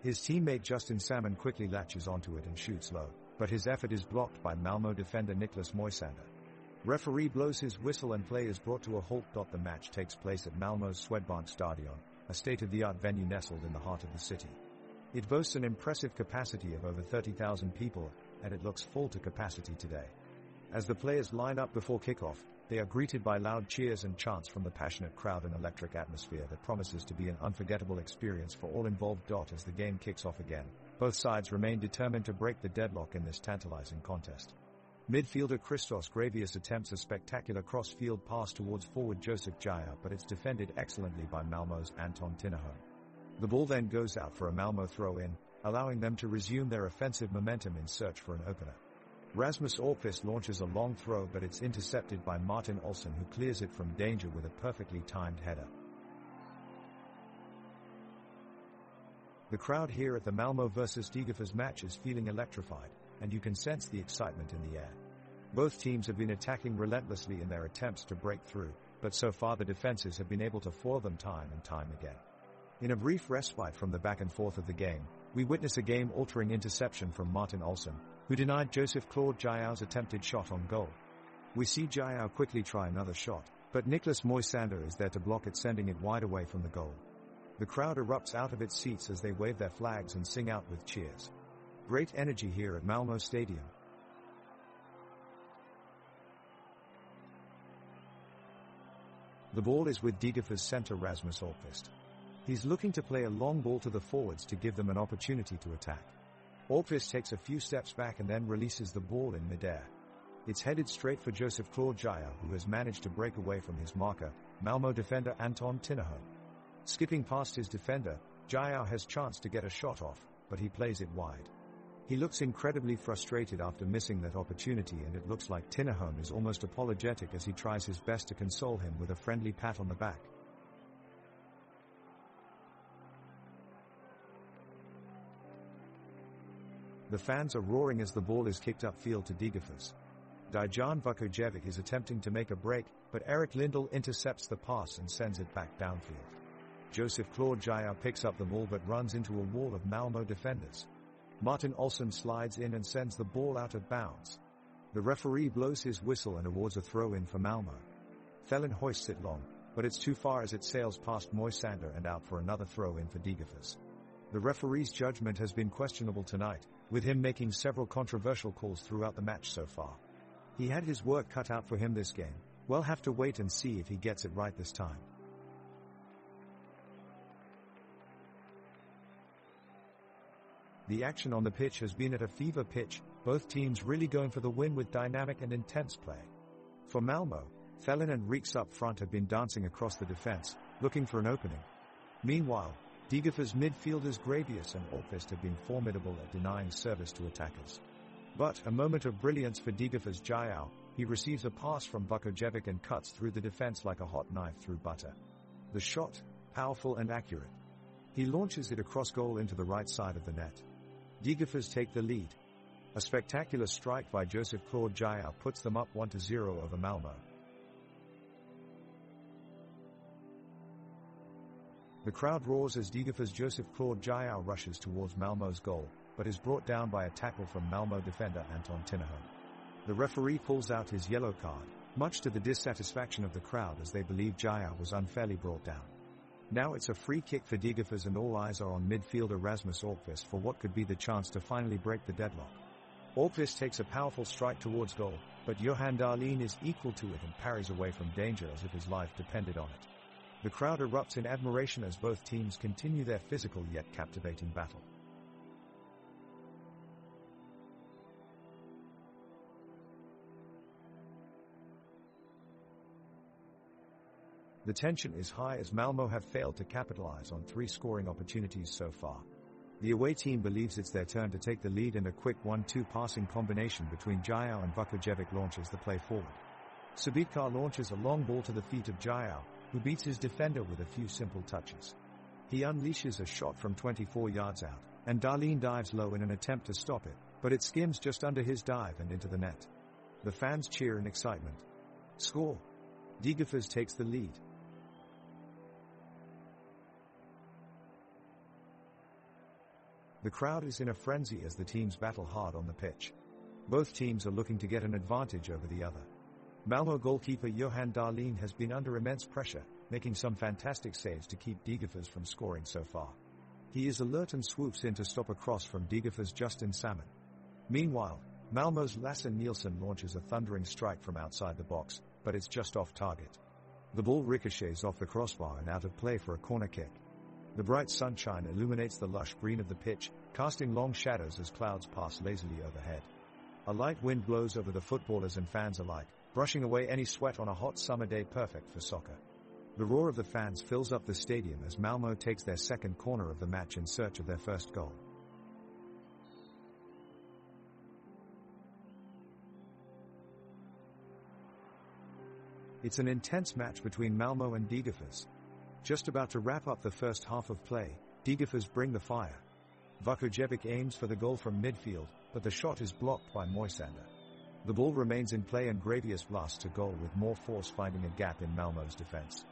His teammate Justin Salmon quickly latches onto it and shoots low, but his effort is blocked by Malmo defender Niklas Moisander. Referee blows his whistle and play is brought to a halt. The match takes place at Malmo's Swedbank Stadion, a state-of-the-art venue nestled in the heart of the city. It boasts an impressive capacity of over 30,000 people, and it looks full to capacity today. As the players line up before kickoff, they are greeted by loud cheers and chants from the passionate crowd, an electric atmosphere that promises to be an unforgettable experience for all involved. As the game kicks off again, both sides remain determined to break the deadlock in this tantalizing contest. Midfielder Christos Gravius attempts a spectacular cross-field pass towards forward Joseph Giao, but it's defended excellently by Malmo's Anton Tinnerholm. The ball then goes out for a Malmo throw-in, allowing them to resume their offensive momentum in search for an opener. Rasmus Orqvist launches a long throw, but it's intercepted by Martin Olsen, who clears it from danger with a perfectly timed header. The crowd here at the Malmö vs Degerfors match is feeling electrified, and you can sense the excitement in the air. Both teams have been attacking relentlessly in their attempts to break through, but so far the defenses have been able to foil them time and time again. In a brief respite from the back and forth of the game, we witness a game-altering interception from Martin Olsson, who denied Joseph Claude Joao's attempted shot on goal. We see Joao quickly try another shot, but Niklas Moisander is there to block it, sending it wide away from the goal. The crowd erupts out of its seats as they wave their flags and sing out with cheers. Great energy here at Malmö Stadium. The ball is with Degerfors centre Rasmus Alkvist. He's looking to play a long ball to the forwards to give them an opportunity to attack. Alkvist takes a few steps back and then releases the ball in midair. It's headed straight for Joseph Claude Joao, who has managed to break away from his marker, Malmö defender Anton Tinnerholm. Skipping past his defender, Joao has chance to get a shot off, but he plays it wide. He looks incredibly frustrated after missing that opportunity, and it looks like Tinnerholm is almost apologetic as he tries his best to console him with a friendly pat on the back. The fans are roaring as the ball is kicked upfield to Degerfors. Dejan Vukojevic is attempting to make a break, but Erik Lindell intercepts the pass and sends it back downfield. Joseph Claude Joao picks up the ball but runs into a wall of Malmö defenders. Martin Olsson slides in and sends the ball out of bounds. The referee blows his whistle and awards a throw-in for Malmö. Thelen hoists it long, but it's too far as it sails past Moisander and out for another throw-in for Degerfors. The referee's judgment has been questionable tonight, with him making several controversial calls throughout the match so far. He had his work cut out for him this game. We'll have to wait and see if he gets it right this time. The action on the pitch has been at a fever pitch, both teams really going for the win with dynamic and intense play. For Malmö, Thelen and Reeks up front have been dancing across the defense, looking for an opening. Meanwhile, Degerfors midfielders Gravius and Alkvist have been formidable at denying service to attackers. But a moment of brilliance for Degerfors Joao. He receives a pass from Vukojevic and cuts through the defense like a hot knife through butter. The shot, powerful and accurate. He launches it across goal into the right side of the net. Degerfors take the lead. A spectacular strike by Joseph Claude Joao puts them up 1-0 over Malmö. The crowd roars as Degerfors Joseph Claude Joao rushes towards Malmö's goal, but is brought down by a tackle from Malmö defender Anton Tinnerholm. The referee pulls out his yellow card, much to the dissatisfaction of the crowd as they believe Joao was unfairly brought down. Now it's a free kick for Degerfors and all eyes are on midfielder Rasmus Alkvist for what could be the chance to finally break the deadlock. Alkvist takes a powerful strike towards goal, but Johan Dahlin is equal to it and parries away from danger as if his life depended on it. The crowd erupts in admiration as both teams continue their physical yet captivating battle. The tension is high as Malmö have failed to capitalize on 3 scoring opportunities so far. The away team believes it's their turn to take the lead, and a quick 1-2 passing combination between Joao and Vukojevic launches the play forward. Subitkar launches a long ball to the feet of Joao, who beats his defender with a few simple touches. He unleashes a shot from 24 yards out, and Dahlin dives low in an attempt to stop it, but it skims just under his dive and into the net. The fans cheer in excitement. Score! Degerfors takes the lead. The crowd is in a frenzy as the teams battle hard on the pitch. Both teams are looking to get an advantage over the other. Malmö goalkeeper Johan Dahlin has been under immense pressure, making some fantastic saves to keep Degerfors from scoring so far. He is alert and swoops in to stop a cross from Degerfors' Justin Salmon. Meanwhile, Malmö's Lasse Nielsen launches a thundering strike from outside the box, but it's just off target. The ball ricochets off the crossbar and out of play for a corner kick. The bright sunshine illuminates the lush green of the pitch, casting long shadows as clouds pass lazily overhead. A light wind blows over the footballers and fans alike, brushing away any sweat on a hot summer day perfect for soccer. The roar of the fans fills up the stadium as Malmö takes their second corner of the match in search of their first goal. It's an intense match between Malmö and Degerfors. Just about to wrap up the first half of play, Degerfors bring the fire, Vukojevic aims for the goal from midfield, but the shot is blocked by Moisander. The ball remains in play and Gravius blasts to goal with more force finding a gap in Malmo's defense.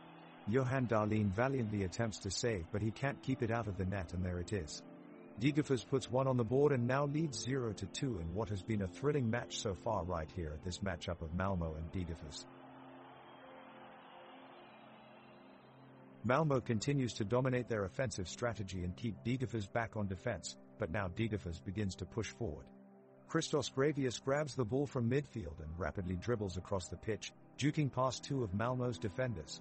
Johan Dahlin valiantly attempts to save, but he can't keep it out of the net, and there it is. Degerfors puts one on the board and now leads 0-2 in what has been a thrilling match so far right here at this matchup of Malmo and Degerfors. Malmo continues to dominate their offensive strategy and keep Degerfors back on defense, but now Degerfors begins to push forward. Christos Gravius grabs the ball from midfield and rapidly dribbles across the pitch, juking past two of Malmo's defenders.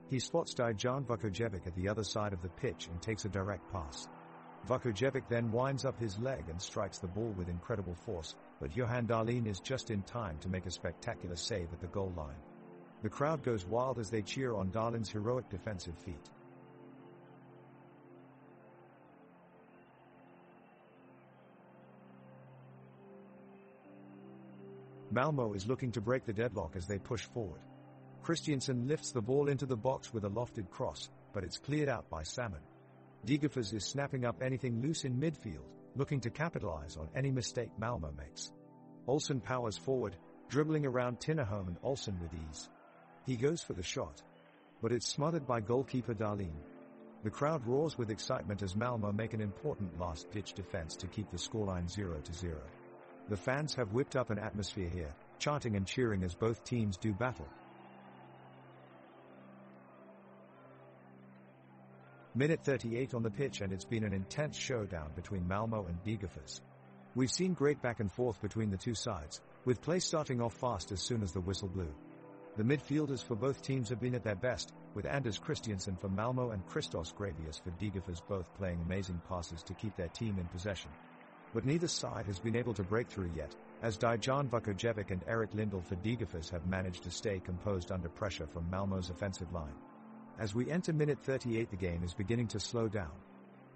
He spots Dejan Vukojevic at the other side of the pitch and takes a direct pass. Vukojevic then winds up his leg and strikes the ball with incredible force, but Johan Dahlin is just in time to make a spectacular save at the goal line. The crowd goes wild as they cheer on Dahlin's heroic defensive feat. Malmo is looking to break the deadlock as they push forward. Christiansen lifts the ball into the box with a lofted cross, but it's cleared out by Salmon. Degerfors is snapping up anything loose in midfield, looking to capitalize on any mistake Malmo makes. Olsen powers forward, dribbling around Tinnerholm and Olsen with ease. He goes for the shot, but it's smothered by goalkeeper Dahlin. The crowd roars with excitement as Malmo make an important last-ditch defense to keep the scoreline 0-0. The fans have whipped up an atmosphere here, chanting and cheering as both teams do battle. Minute 38 on the pitch, and it's been an intense showdown between Malmo and Degerfors. We've seen great back and forth between the two sides, with play starting off fast as soon as the whistle blew. The midfielders for both teams have been at their best, with Anders Christiansen for Malmo and Christos Gravius for Degerfors both playing amazing passes to keep their team in possession. But neither side has been able to break through yet, as Dejan Vukojevic and Erik Lindell for Degerfors have managed to stay composed under pressure from Malmo's offensive line. As we enter minute 38, the game is beginning to slow down.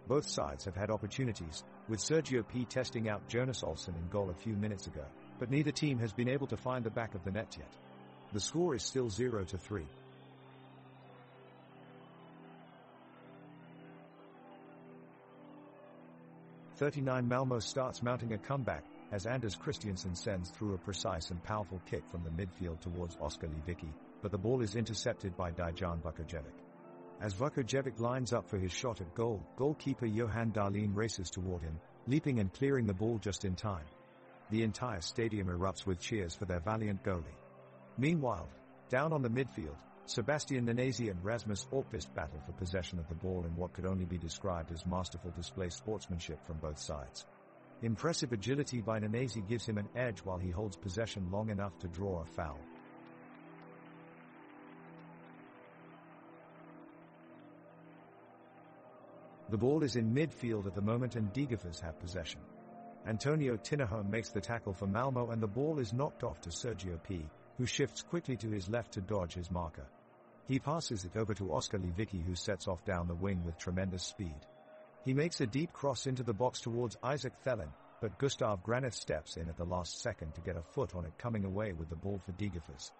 Both sides have had opportunities, with Sergio P testing out Jonas Olsson in goal a few minutes ago, but neither team has been able to find the back of the net yet. The score is still 0-3. Malmo starts mounting a comeback, as Anders Christiansen sends through a precise and powerful kick from the midfield towards Oskar Lewicki, but the ball is intercepted by Dejan Vukojevic. As Vukojevic lines up for his shot at goal, goalkeeper Johan Dahlin races toward him, leaping and clearing the ball just in time. The entire stadium erupts with cheers for their valiant goalie. Meanwhile, down on the midfield, Sebastian Nanesi and Rasmus Orkvist battle for possession of the ball in what could only be described as masterful display sportsmanship from both sides. Impressive agility by Nanesi gives him an edge while he holds possession long enough to draw a foul. The ball is in midfield at the moment and Degerfors have possession. Antonio Tinnerholm makes the tackle for Malmo and the ball is knocked off to Sergio P, who shifts quickly to his left to dodge his marker. He passes it over to Oskar Lewicki, who sets off down the wing with tremendous speed. He makes a deep cross into the box towards Isaac Thelen, but Gustav Granith steps in at the last second to get a foot on it, coming away with the ball for Degerfors.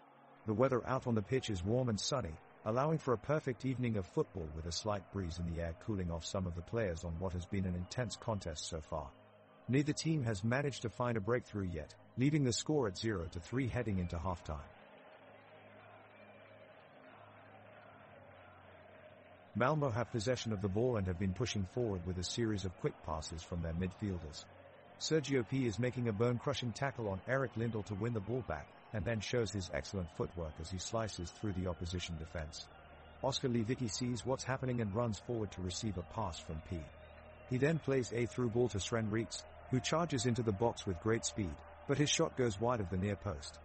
The weather out on the pitch is warm and sunny, allowing for a perfect evening of football with a slight breeze in the air cooling off some of the players on what has been an intense contest so far. Neither team has managed to find a breakthrough yet, leaving the score at 0-3 heading into halftime. Malmo have possession of the ball and have been pushing forward with a series of quick passes from their midfielders. Sergio P is making a bone-crushing tackle on Erik Lindell to win the ball back, and then shows his excellent footwork as he slices through the opposition defense. Oskar Lewicki sees what's happening and runs forward to receive a pass from P. He then plays a through ball to Sven Reitz, who charges into the box with great speed, but his shot goes wide of the near post.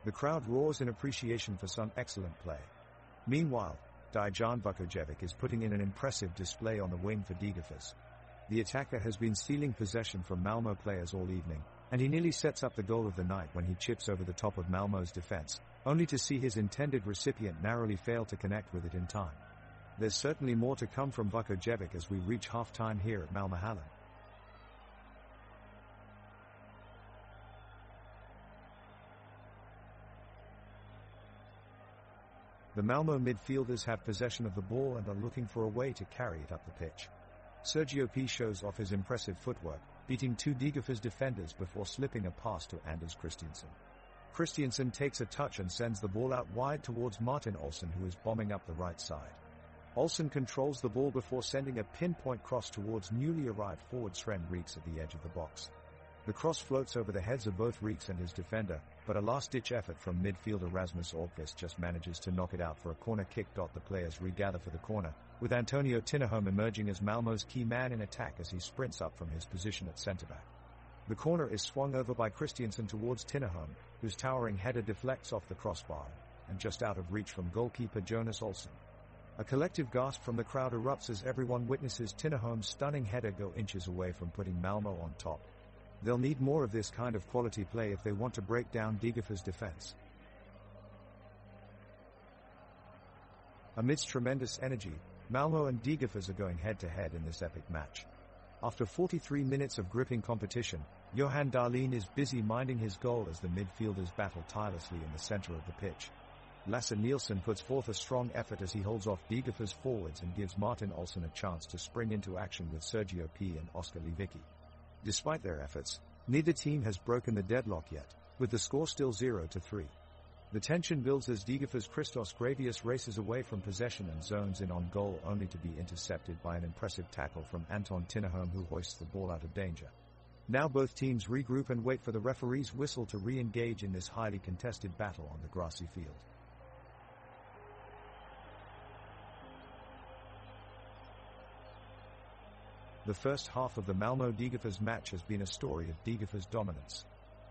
The crowd roars in appreciation for some excellent play. Meanwhile, Dejan Vukojevic is putting in an impressive display on the wing for Degerfors. The attacker has been stealing possession from Malmo players all evening, and he nearly sets up the goal of the night when he chips over the top of Malmo's defense, only to see his intended recipient narrowly fail to connect with it in time. There's certainly more to come from Vukojevic as we reach half-time here at Malmöhallen. The Malmo midfielders have possession of the ball and are looking for a way to carry it up the pitch. Sergio P shows off his impressive footwork, beating two Degerfors defenders before slipping a pass to Anders Christiansen. Christiansen takes a touch and sends the ball out wide towards Martin Olsen, who is bombing up the right side. Olsen controls the ball before sending a pinpoint cross towards newly arrived forward Sven Reeks at the edge of the box. The cross floats over the heads of both Reeks and his defender, but a last-ditch effort from midfielder Rasmus Oddset just manages to knock it out for a corner kick. The players regather for the corner, with Antonio Tinnerholm emerging as Malmö's key man in attack as he sprints up from his position at centre-back. The corner is swung over by Christiansen towards Tinnerholm, whose towering header deflects off the crossbar, and just out of reach from goalkeeper Jonas Olsson. A collective gasp from the crowd erupts as everyone witnesses Tinnerholm's stunning header go inches away from putting Malmö on top. They'll need more of this kind of quality play if they want to break down Degerfors' defense. Amidst tremendous energy, Malmö and Degerfors are going head-to-head in this epic match. After 43 minutes of gripping competition, Johan Dahlin is busy minding his goal as the midfielders battle tirelessly in the center of the pitch. Lasse Nielsen puts forth a strong effort as he holds off Degerfors forwards and gives Martin Olsen a chance to spring into action with Sergio P and Oskar Lewicki. Despite their efforts, neither team has broken the deadlock yet, with the score still 0-3. The tension builds as Degerfors' Christos Gravius races away from possession and zones in on goal, only to be intercepted by an impressive tackle from Anton Tinnerholm, who hoists the ball out of danger. Now both teams regroup and wait for the referee's whistle to re-engage in this highly contested battle on the grassy field. The first half of the Malmö-Degerfors match has been a story of Degerfors' dominance.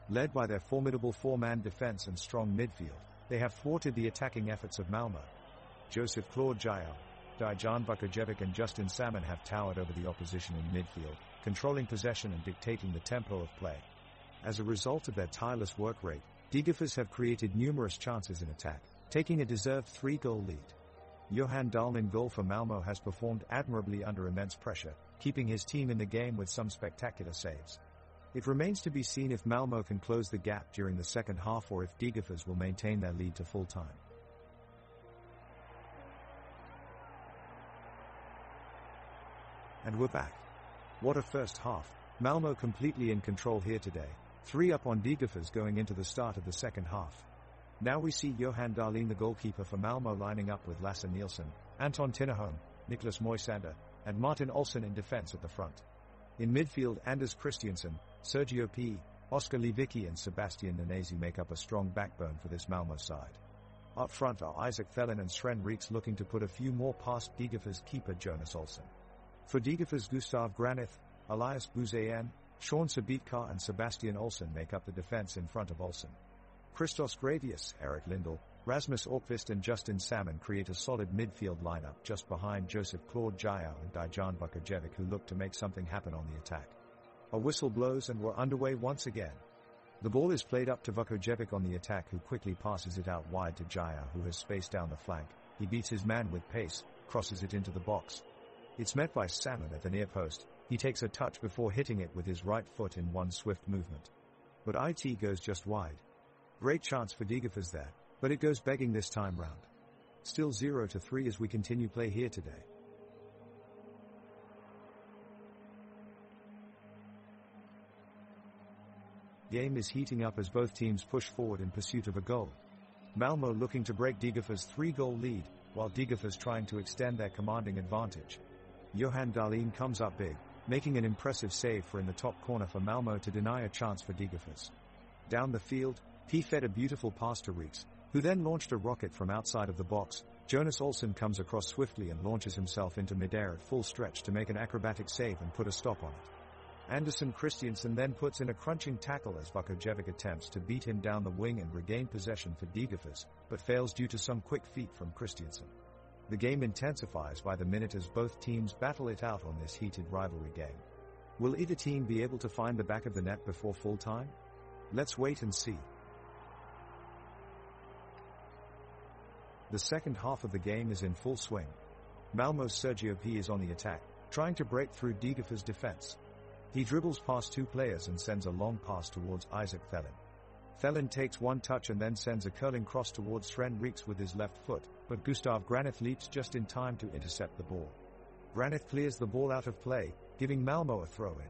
Led by their formidable four-man defense and strong midfield, they have thwarted the attacking efforts of Malmö. Joseph Claude Jael, Dejan Vukojevic and Justin Salmon have towered over the opposition in midfield, controlling possession and dictating the tempo of play. As a result of their tireless work rate, Degerfors have created numerous chances in attack, taking a deserved 3-goal lead. Johan Dahlin in goal for Malmö has performed admirably under immense pressure, keeping his team in the game with some spectacular saves. It remains to be seen if Malmö can close the gap during the second half or if Degerfors will maintain their lead to full time. And we're back. What a first half. Malmö completely in control here today, 3 up on Degerfors going into the start of the second half. Now we see Johan Dahlin, the goalkeeper for Malmö, lining up with Lasse Nielsen, Anton Tinnerholm, Niklas Moisander, and Martin Olsen in defense at the front. In midfield, Anders Christiansen, Sergio P, Oskar Lewicki and Sebastian Nanesi make up a strong backbone for this Malmö side. Up front are Isaac Thelin and Sven Reeks looking to put a few more past Degerfors keeper Jonas Olsen. For Degerfors, Gustav Granith, Elias Buzayan, Sean Sabitka and Sebastian Olsen make up the defense in front of Olsen. Christos Gravius, Erik Lindell, Rasmus Orkvist and Justin Salmon create a solid midfield lineup just behind Joseph Claude Jael and Dejan Vukojevic, who look to make something happen on the attack. A whistle blows and we're underway once again. The ball is played up to Vukojevic on the attack, who quickly passes it out wide to Jael, who has space down the flank. He beats his man with pace, crosses it into the box. It's met by Salmon at the near post. He takes a touch before hitting it with his right foot in one swift movement. But it goes just wide. Great chance for Degerfors there, but it goes begging this time round. Still 0-3 as we continue play here today. Game is heating up as both teams push forward in pursuit of a goal. Malmö looking to break Degerfors' 3-goal lead, while Degerfors trying to extend their commanding advantage. Johan Dahlin comes up big, making an impressive save for in the top corner for Malmö to deny a chance for Degerfors. Down the field, P fed a beautiful pass to Reeks, who then launched a rocket from outside of the box. Jonas Olsen comes across swiftly and launches himself into midair at full stretch to make an acrobatic save and put a stop on it. Anderson Christiansen then puts in a crunching tackle as Vukojevic attempts to beat him down the wing and regain possession for Degerfors, but fails due to some quick feet from Christiansen. The game intensifies by the minute as both teams battle it out on this heated rivalry game. Will either team be able to find the back of the net before full time? Let's wait and see. The second half of the game is in full swing. Malmö's Sergio P is on the attack, trying to break through Degerfors' defense. He dribbles past two players and sends a long pass towards Isaac Thelin. Thelin takes one touch and then sends a curling cross towards Sven Reeks with his left foot, but Gustav Granith leaps just in time to intercept the ball. Granith clears the ball out of play, giving Malmo a throw-in.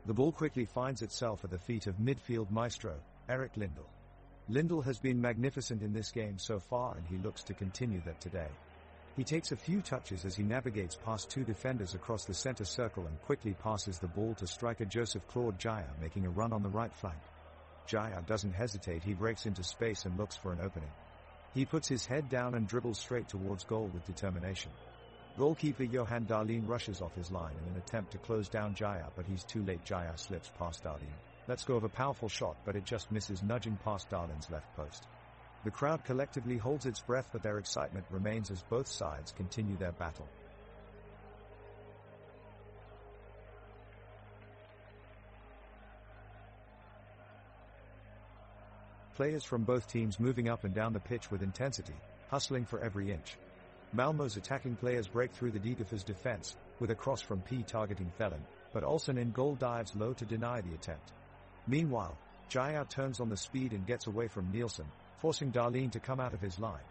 The ball quickly finds itself at the feet of midfield maestro, Eric Lindell. Lindell has been magnificent in this game so far and he looks to continue that today. He takes a few touches as he navigates past two defenders across the center circle and quickly passes the ball to striker Joseph Claude Jaya, making a run on the right flank. Jaya doesn't hesitate, he breaks into space and looks for an opening. He puts his head down and dribbles straight towards goal with determination. Goalkeeper Johan Dahlin rushes off his line in an attempt to close down Jaya, but he's too late. Jaya slips past Dahlin. Lets go of a powerful shot, but it just misses, nudging past Dahlin's left post. The crowd collectively holds its breath, but their excitement remains as both sides continue their battle. Players from both teams moving up and down the pitch with intensity, hustling for every inch. Malmo's attacking players break through the Degerfors defense, with a cross from P targeting Felon, but Olsen in goal dives low to deny the attempt. Meanwhile, Jaya turns on the speed and gets away from Nielsen, forcing Dahlin to come out of his line.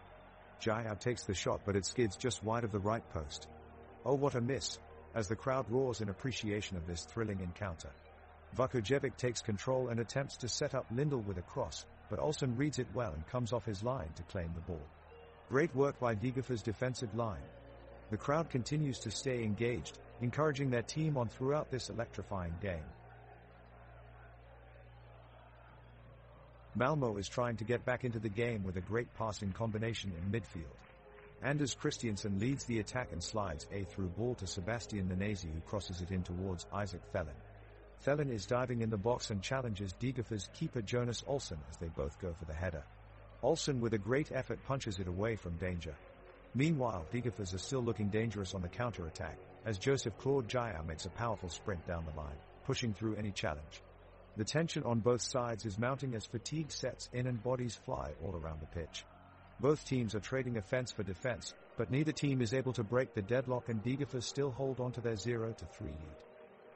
Jaya takes the shot, but it skids just wide of the right post. Oh, what a miss, as the crowd roars in appreciation of this thrilling encounter. Vukojevic takes control and attempts to set up Lindell with a cross, but Olsen reads it well and comes off his line to claim the ball. Great work by Degerfors' defensive line. The crowd continues to stay engaged, encouraging their team on throughout this electrifying game. Malmo is trying to get back into the game with a great passing combination in midfield. Anders Christiansen leads the attack and slides a through ball to Sebastian Nanesi, who crosses it in towards Isaac Felon. Felon is diving in the box and challenges Degerfors keeper Jonas Olsen as they both go for the header. Olsen with a great effort punches it away from danger. Meanwhile, Degerfors are still looking dangerous on the counter-attack, as Joseph Claude Jaya makes a powerful sprint down the line, pushing through any challenge. The tension on both sides is mounting as fatigue sets in and bodies fly all around the pitch. Both teams are trading offense for defense, but neither team is able to break the deadlock and Degerfors still hold on to their 0-3 lead.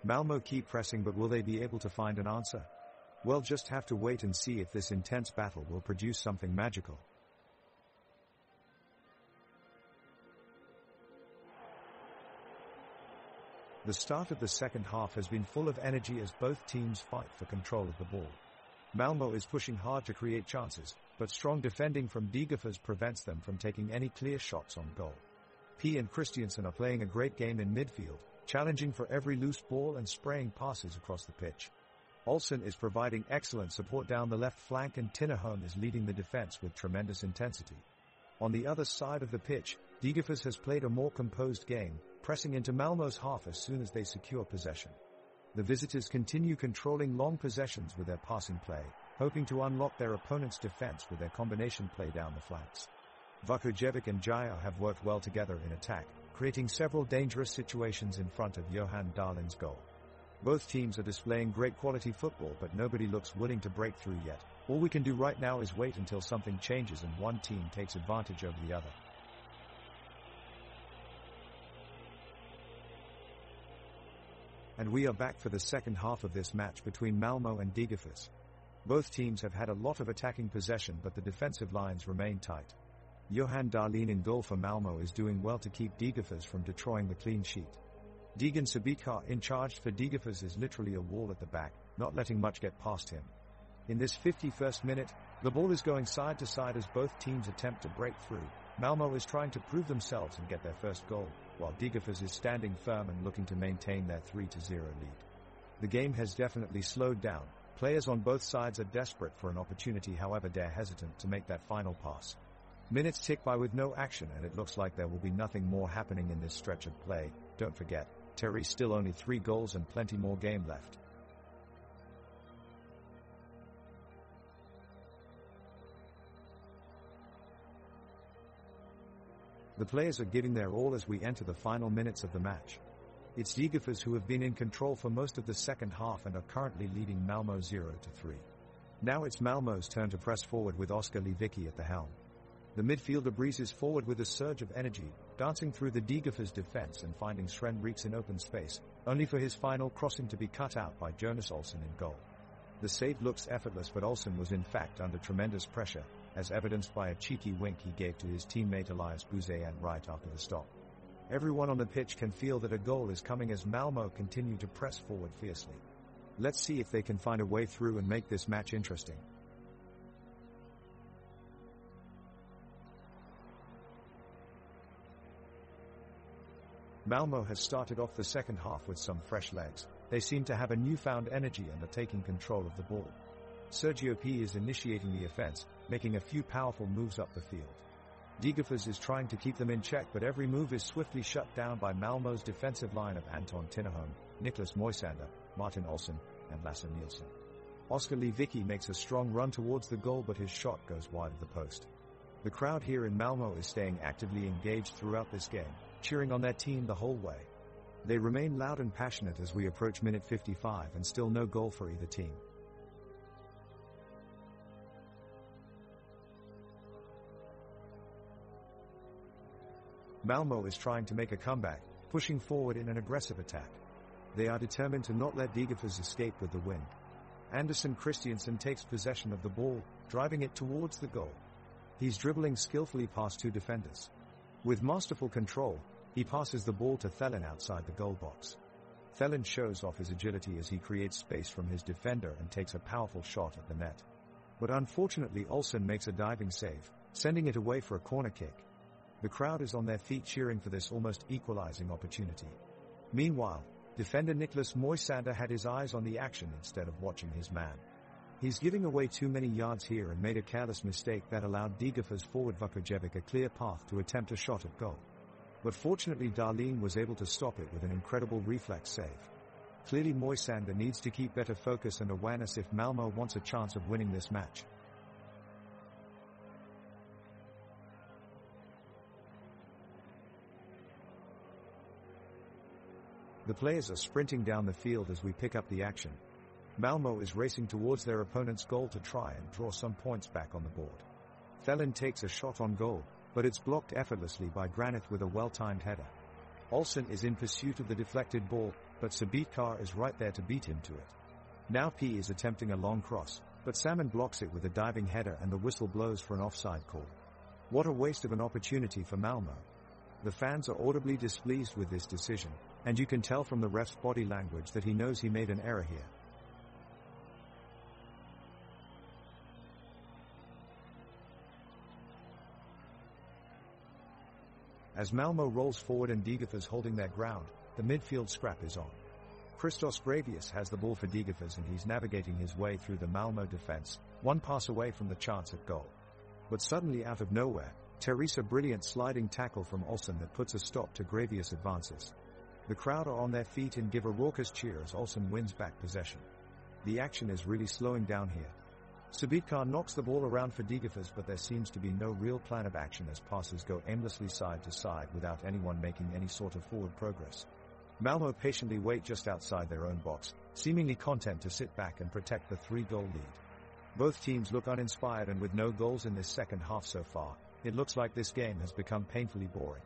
Malmo keep pressing, but will they be able to find an answer? We'll just have to wait and see if this intense battle will produce something magical. The start of the second half has been full of energy as both teams fight for control of the ball. Malmo is pushing hard to create chances, but strong defending from Degerfors prevents them from taking any clear shots on goal. P and Christiansen are playing a great game in midfield, challenging for every loose ball and spraying passes across the pitch. Olsen is providing excellent support down the left flank and Tinnerholm is leading the defense with tremendous intensity. On the other side of the pitch, Degerfors has played a more composed game, pressing into Malmo's half as soon as they secure possession. The visitors continue controlling long possessions with their passing play, hoping to unlock their opponent's defense with their combination play down the flanks. Vukojevic and Jaya have worked well together in attack, creating several dangerous situations in front of Johan Dahlin's goal. Both teams are displaying great quality football, but nobody looks willing to break through yet. All we can do right now is wait until something changes and one team takes advantage over the other. And we are back for the second half of this match between Malmo and Degerfors. Both teams have had a lot of attacking possession, but the defensive lines remain tight. Johan Dahlin in goal for Malmo is doing well to keep Degerfors from destroying the clean sheet. Degan Sabika in charge for Degerfors is literally a wall at the back, not letting much get past him. In this 51st minute, the ball is going side to side as both teams attempt to break through. Malmo is trying to prove themselves and get their first goal, while Degerfors is standing firm and looking to maintain their 3-0 lead. The game has definitely slowed down. Players on both sides are desperate for an opportunity, however they're hesitant to make that final pass. Minutes tick by with no action, and it looks like there will be nothing more happening in this stretch of play. Don't forget, Terry's still only 3 goals and plenty more game left. The players are giving their all as we enter the final minutes of the match. It's Degerfors who have been in control for most of the second half and are currently leading Malmo 0-3. Now it's Malmo's turn to press forward with Oskar Lewicki at the helm. The midfielder breezes forward with a surge of energy, dancing through the Degerfors defense and finding Sven Reeks in open space, only for his final crossing to be cut out by Jonas Olsen in goal. The save looks effortless, but Olsen was in fact under tremendous pressure, as evidenced by a cheeky wink he gave to his teammate Elias Buzayan right after the stop. Everyone on the pitch can feel that a goal is coming as Malmo continue to press forward fiercely. Let's see if they can find a way through and make this match interesting. Malmo has started off the second half with some fresh legs. They seem to have a newfound energy and are taking control of the ball. Sergio P is initiating the offense, making a few powerful moves up the field. Degerfors is trying to keep them in check, but every move is swiftly shut down by Malmo's defensive line of Anton Tinnerholm, Niklas Moisander, Martin Olsson, and Lasse Nielsen. Oskar Lewicki makes a strong run towards the goal, but his shot goes wide of the post. The crowd here in Malmo is staying actively engaged throughout this game, cheering on their team the whole way. They remain loud and passionate as we approach minute 55 and still no goal for either team. Malmo is trying to make a comeback, pushing forward in an aggressive attack. They are determined to not let Degerfors escape with the win. Anderson Christiansen takes possession of the ball, driving it towards the goal. He's dribbling skillfully past two defenders. With masterful control, he passes the ball to Thelen outside the goal box. Thelen shows off his agility as he creates space from his defender and takes a powerful shot at the net. But unfortunately Olsson makes a diving save, sending it away for a corner kick. The crowd is on their feet cheering for this almost equalizing opportunity. Meanwhile, defender Niklas Moisander had his eyes on the action instead of watching his man. He's giving away too many yards here and made a careless mistake that allowed Degerfors forward Vukojevic a clear path to attempt a shot at goal. But fortunately Darlene was able to stop it with an incredible reflex save. Clearly Moisander needs to keep better focus and awareness if Malmo wants a chance of winning this match. The players are sprinting down the field as we pick up the action. Malmo is racing towards their opponent's goal to try and draw some points back on the board. Thelen takes a shot on goal, but it's blocked effortlessly by Granith with a well-timed header. Olsson is in pursuit of the deflected ball, but Sabitkar is right there to beat him to it. Now P is attempting a long cross, but Salmon blocks it with a diving header and the whistle blows for an offside call. What a waste of an opportunity for Malmo. The fans are audibly displeased with this decision, and you can tell from the ref's body language that he knows he made an error here. As Malmo rolls forward and Degerfors holding their ground, the midfield scrap is on. Christos Gravius has the ball for Degerfors and he's navigating his way through the Malmo defense, one pass away from the chance at goal. But suddenly out of nowhere, Teresa brilliant sliding tackle from Olsson that puts a stop to Gravius' advances. The crowd are on their feet and give a raucous cheer as Olsson wins back possession. The action is really slowing down here. Sabitkar knocks the ball around for Degerfors, but there seems to be no real plan of action as passes go aimlessly side to side without anyone making any sort of forward progress. Malmo patiently wait just outside their own box, seemingly content to sit back and protect the 3-goal lead. Both teams look uninspired, and with no goals in this second half so far, it looks like this game has become painfully boring.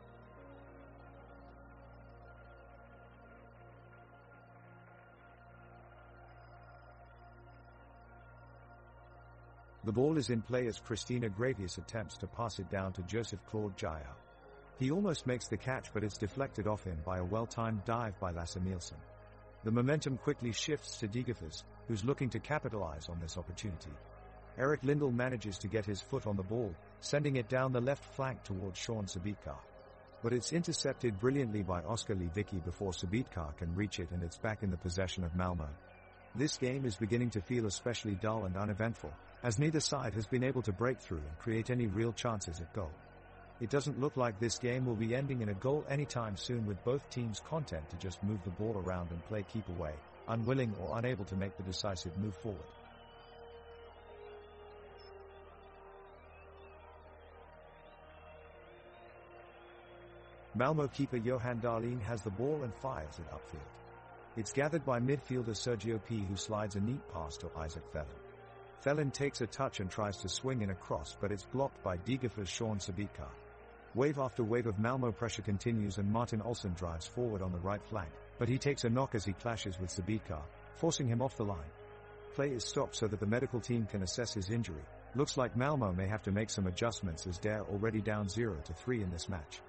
The ball is in play as Christina Gravius attempts to pass it down to Joseph Claude Jael. He almost makes the catch, but it's deflected off him by a well-timed dive by Lasse Nielsen. The momentum quickly shifts to Degerfors, who's looking to capitalize on this opportunity. Erik Lindell manages to get his foot on the ball, sending it down the left flank towards Sean Sabitkar. But it's intercepted brilliantly by Oskar Lewicki before Sabitkar can reach it, and it's back in the possession of Malmo. This game is beginning to feel especially dull and uneventful, as neither side has been able to break through and create any real chances at goal. It doesn't look like this game will be ending in a goal anytime soon, with both teams content to just move the ball around and play keep away, unwilling or unable to make the decisive move forward. Malmo keeper Johan Dahlin has the ball and fires it upfield. It's gathered by midfielder Sergio P, who slides a neat pass to Isaac Thelen. Thelen takes a touch and tries to swing in a cross, but it's blocked by Degerfors' Sean Sabitkar. Wave after wave of Malmo pressure continues and Martin Olsson drives forward on the right flank, but he takes a knock as he clashes with Sabitkar, forcing him off the line. Play is stopped so that the medical team can assess his injury. Looks like Malmo may have to make some adjustments as they're already down 0-3 in this match.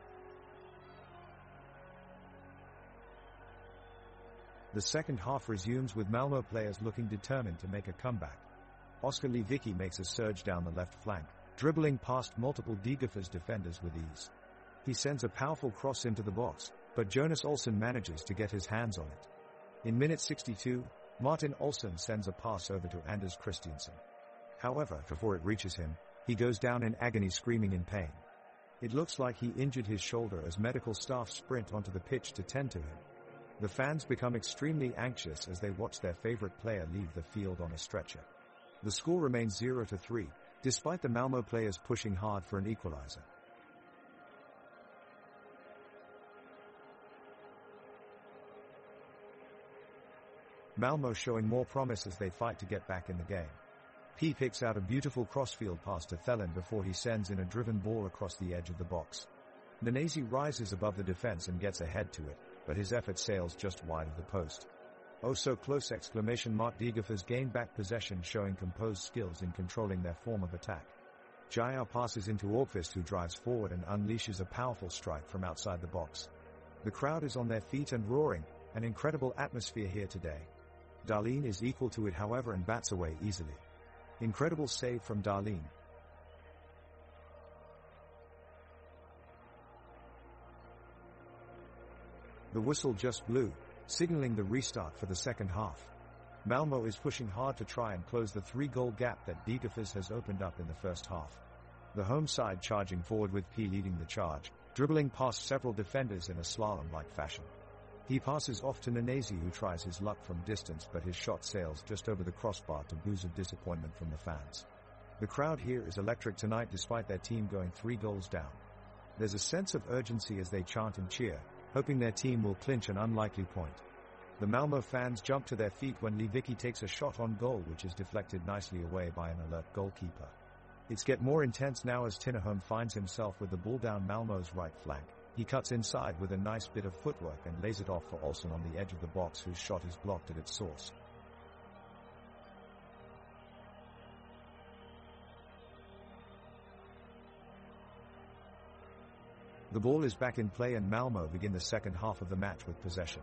The second half resumes with Malmö players looking determined to make a comeback. Oskar Lewicki makes a surge down the left flank, dribbling past multiple Degerfors defenders with ease. He sends a powerful cross into the box, but Jonas Olsson manages to get his hands on it. In minute 62, Martin Olsson sends a pass over to Anders Christiansen. However, before it reaches him, he goes down in agony, screaming in pain. It looks like he injured his shoulder as medical staff sprint onto the pitch to tend to him. The fans become extremely anxious as they watch their favorite player leave the field on a stretcher. The score remains 0-3, despite the Malmö players pushing hard for an equalizer. Malmö showing more promise as they fight to get back in the game. P picks out a beautiful crossfield pass to Thelen before he sends in a driven ball across the edge of the box. Nanasi rises above the defense and gets ahead to it, but his effort sails just wide of the post. "Oh so close!" Degerfors gain back possession, showing composed skills in controlling their form of attack. Jair passes into Orkvist, who drives forward and unleashes a powerful strike from outside the box. The crowd is on their feet and roaring, an incredible atmosphere here today. Dahlin is equal to it, however, and bats away easily. Incredible save from Dahlin. The whistle just blew, signaling the restart for the second half. Malmö is pushing hard to try and close the 3-goal gap that Degerfors has opened up in the first half. The home side charging forward with P leading the charge, dribbling past several defenders in a slalom-like fashion. He passes off to Nanasi, who tries his luck from distance, but his shot sails just over the crossbar to boos of disappointment from the fans. The crowd here is electric tonight despite their team going 3 goals down. There's a sense of urgency as they chant and cheer, hoping their team will clinch an unlikely point. The Malmö fans jump to their feet when Lewicki takes a shot on goal, which is deflected nicely away by an alert goalkeeper. It's get more intense now as Tinnerholm finds himself with the ball down Malmö's right flank. He cuts inside with a nice bit of footwork and lays it off for Olsson on the edge of the box, whose shot is blocked at its source. The ball is back in play and Malmö begin the second half of the match with possession.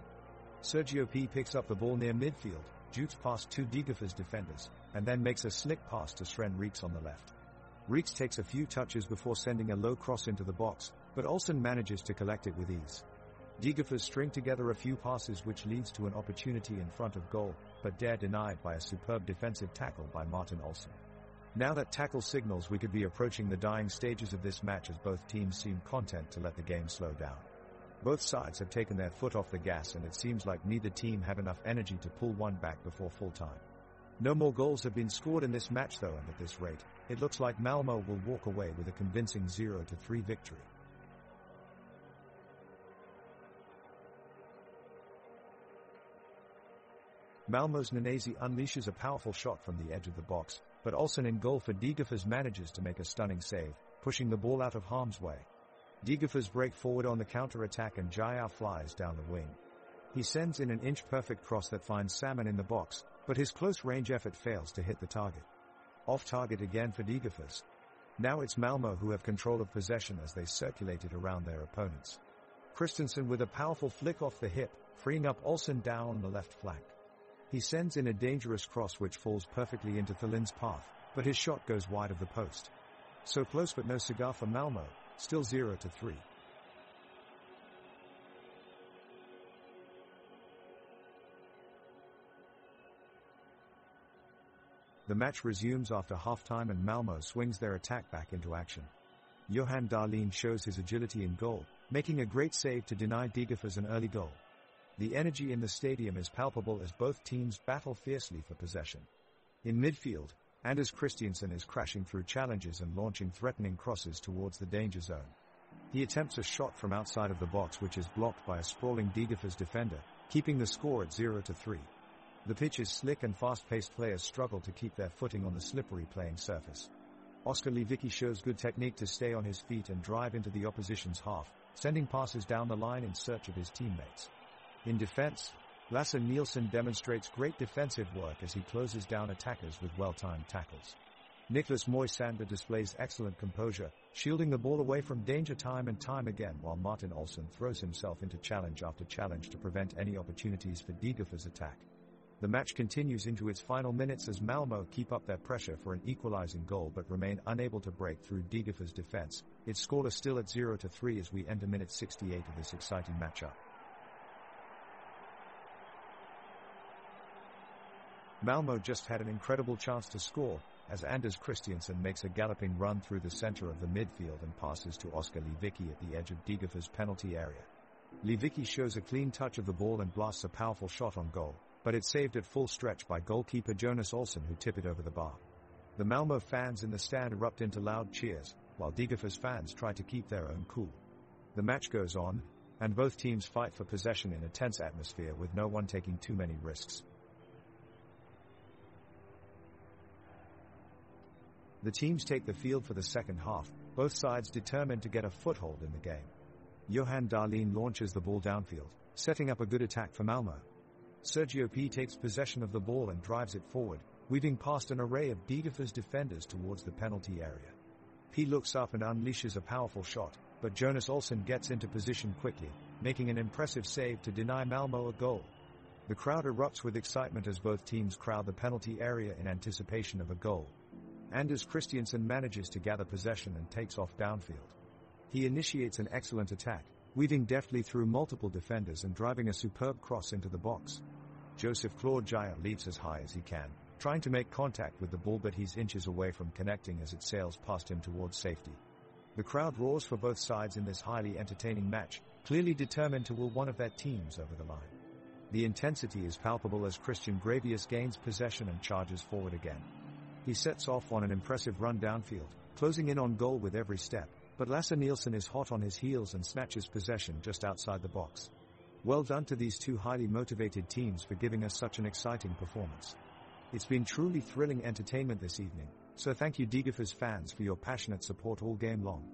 Sergio P picks up the ball near midfield, jukes past 2 Degerfors defenders, and then makes a slick pass to Sven Reeks on the left. Reeks takes a few touches before sending a low cross into the box, but Olsson manages to collect it with ease. Degerfors string together a few passes, which leads to an opportunity in front of goal, but denied by a superb defensive tackle by Martin Olsson. Now that tackle signals we could be approaching the dying stages of this match, as both teams seem content to let the game slow down. Both sides have taken their foot off the gas, and it seems like neither team have enough energy to pull one back before full time. No more goals have been scored in this match though, and at this rate, it looks like Malmö will walk away with a convincing 0-3 victory. Malmö's Nanasi unleashes a powerful shot from the edge of the box, but Olsson in goal for Degerfors manages to make a stunning save, pushing the ball out of harm's way. Degerfors break forward on the counter-attack and Jair flies down the wing. He sends in an inch-perfect cross that finds Salmon in the box, but his close-range effort fails to hit the target. Off-target again for Degerfors. Now it's Malmö who have control of possession as they circulate it around their opponents. Christensen with a powerful flick off the hip, freeing up Olsson down on the left flank. He sends in a dangerous cross which falls perfectly into Thelin's path, but his shot goes wide of the post. So close but no cigar for Malmö, still 0-3. The match resumes after halftime and Malmö swings their attack back into action. Johan Dahlin shows his agility in goal, making a great save to deny Degerfors an early goal. The energy in the stadium is palpable as both teams battle fiercely for possession. In midfield, Anders Christiansen is crashing through challenges and launching threatening crosses towards the danger zone. He attempts a shot from outside of the box which is blocked by a sprawling Degerfors defender, keeping the score at 0-3. The pitch is slick and fast-paced, players struggle to keep their footing on the slippery playing surface. Oskar Lewicki shows good technique to stay on his feet and drive into the opposition's half, sending passes down the line in search of his teammates. In defense, Lasse Nielsen demonstrates great defensive work as he closes down attackers with well-timed tackles. Nicholas Moisander displays excellent composure, shielding the ball away from danger time and time again, while Martin Olsson throws himself into challenge after challenge to prevent any opportunities for Degerfors' attack. The match continues into its final minutes as Malmö keep up their pressure for an equalizing goal but remain unable to break through Degerfors' defense. It's scoreless still at 0-3 as we enter minute 68 of this exciting matchup. Malmö just had an incredible chance to score, as Anders Christiansen makes a galloping run through the center of the midfield and passes to Oskar Lewicki at the edge of Degerfors' penalty area. Lewicki shows a clean touch of the ball and blasts a powerful shot on goal, but it's saved at full stretch by goalkeeper Jonas Olsson, who tip it over the bar. The Malmö fans in the stand erupt into loud cheers, while Degerfors fans try to keep their own cool. The match goes on, and both teams fight for possession in a tense atmosphere with no one taking too many risks. The teams take the field for the second half, both sides determined to get a foothold in the game. Johan Dahlin launches the ball downfield, setting up a good attack for Malmö. Sergio P takes possession of the ball and drives it forward, weaving past an array of Degerfors defenders towards the penalty area. P looks up and unleashes a powerful shot, but Jonas Olsson gets into position quickly, making an impressive save to deny Malmö a goal. The crowd erupts with excitement as both teams crowd the penalty area in anticipation of a goal. Anders Christiansen manages to gather possession and takes off downfield. He initiates an excellent attack, weaving deftly through multiple defenders and driving a superb cross into the box. Joseph Claude Jaya leaps as high as he can, trying to make contact with the ball, but he's inches away from connecting as it sails past him towards safety. The crowd roars for both sides in this highly entertaining match, clearly determined to will one of their teams over the line. The intensity is palpable as Christian Gravius gains possession and charges forward again. He sets off on an impressive run downfield, closing in on goal with every step, but Lasse Nielsen is hot on his heels and snatches possession just outside the box. Well done to these two highly motivated teams for giving us such an exciting performance. It's been truly thrilling entertainment this evening, so thank you Degerfors fans for your passionate support all game long.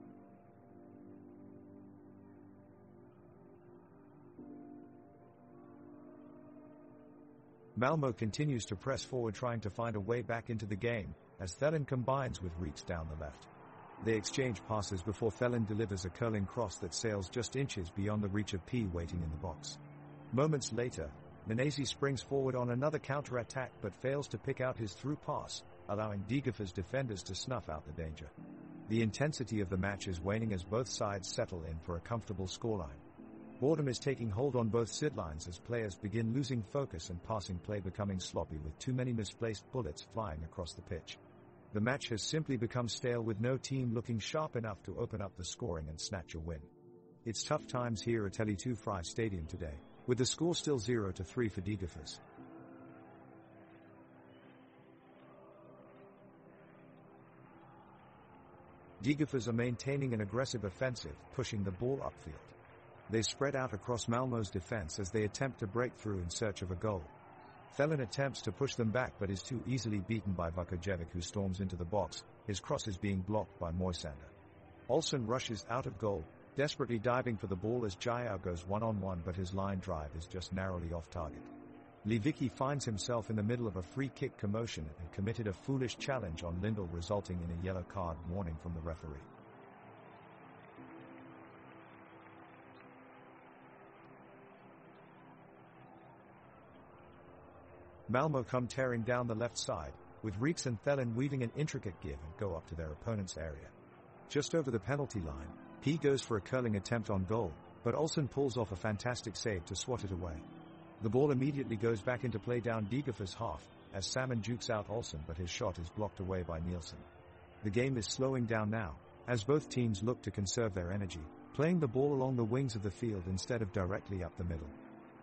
Malmö continues to press forward, trying to find a way back into the game, as Thelen combines with Reeks down the left. They exchange passes before Thelen delivers a curling cross that sails just inches beyond the reach of P waiting in the box. Moments later, Menezes springs forward on another counter-attack but fails to pick out his through pass, allowing Degerfors defenders to snuff out the danger. The intensity of the match is waning as both sides settle in for a comfortable scoreline. Boredom is taking hold on both sidelines as players begin losing focus and passing play becoming sloppy with too many misplaced bullets flying across the pitch. The match has simply become stale with no team looking sharp enough to open up the scoring and snatch a win. It's tough times here at Tele2 Fry Stadium today, with the score still 0-3 for Degerfors. Degerfors are maintaining an aggressive offensive, pushing the ball upfield. They spread out across Malmö's defense as they attempt to break through in search of a goal. Thelen attempts to push them back but is too easily beaten by Vukojevic, who storms into the box, his cross is being blocked by Moisander. Olsson rushes out of goal, desperately diving for the ball as Jaya goes one-on-one, but his line drive is just narrowly off target. Lewicki finds himself in the middle of a free kick commotion and committed a foolish challenge on Lindell, resulting in a yellow card warning from the referee. Malmö come tearing down the left side, with Reeks and Thelen weaving an intricate give and go up to their opponent's area. Just over the penalty line, P goes for a curling attempt on goal, but Olsson pulls off a fantastic save to swat it away. The ball immediately goes back into play down Degerfors' half, as Salmon jukes out Olsson, but his shot is blocked away by Nielsen. The game is slowing down now, as both teams look to conserve their energy, playing the ball along the wings of the field instead of directly up the middle.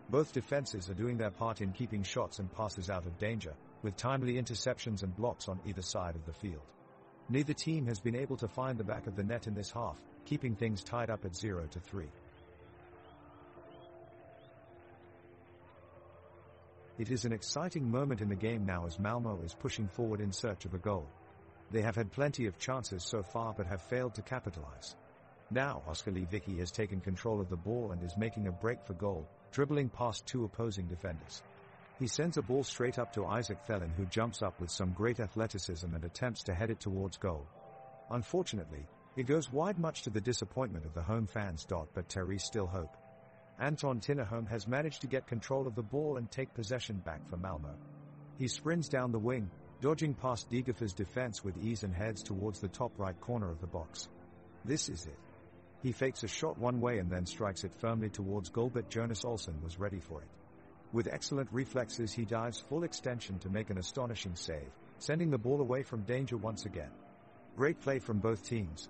Both defenses are doing their part in keeping shots and passes out of danger, with timely interceptions and blocks on either side of the field. Neither team has been able to find the back of the net in this half, keeping things tied up at 0-3. It is an exciting moment in the game now as Malmö is pushing forward in search of a goal. They have had plenty of chances so far but have failed to capitalize. Now Oskar Lewicki has taken control of the ball and is making a break for goal, dribbling past two opposing defenders. He sends a ball straight up to Isaac Thelen, who jumps up with some great athleticism and attempts to head it towards goal. Unfortunately, it goes wide, much to the disappointment of the home fans. But Terry's still hope. Anton Tinnerholm has managed to get control of the ball and take possession back for Malmö. He sprints down the wing, dodging past Degerfors' defense with ease and heads towards the top right corner of the box. This is it. He fakes a shot one way and then strikes it firmly towards goal, but Jonas Olsson was ready for it. With excellent reflexes, he dives full extension to make an astonishing save, sending the ball away from danger once again. Great play from both teams.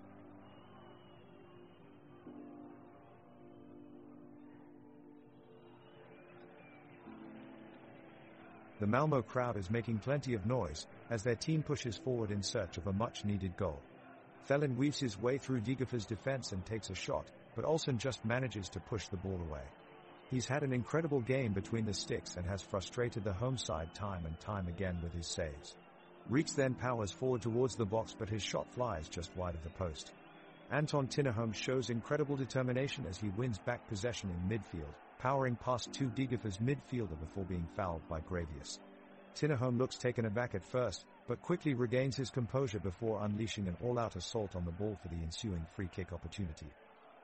The Malmö crowd is making plenty of noise as their team pushes forward in search of a much-needed goal. Thelen weaves his way through Degerfors' defense and takes a shot, but Olsson just manages to push the ball away. He's had an incredible game between the sticks and has frustrated the home side time and time again with his saves. Reeks then powers forward towards the box, but his shot flies just wide of the post. Anton Tinnerholm shows incredible determination as he wins back possession in midfield, powering past two Degerfors midfielder before being fouled by Gravius. Tinnerholm looks taken aback at first, but quickly regains his composure before unleashing an all-out assault on the ball for the ensuing free kick opportunity.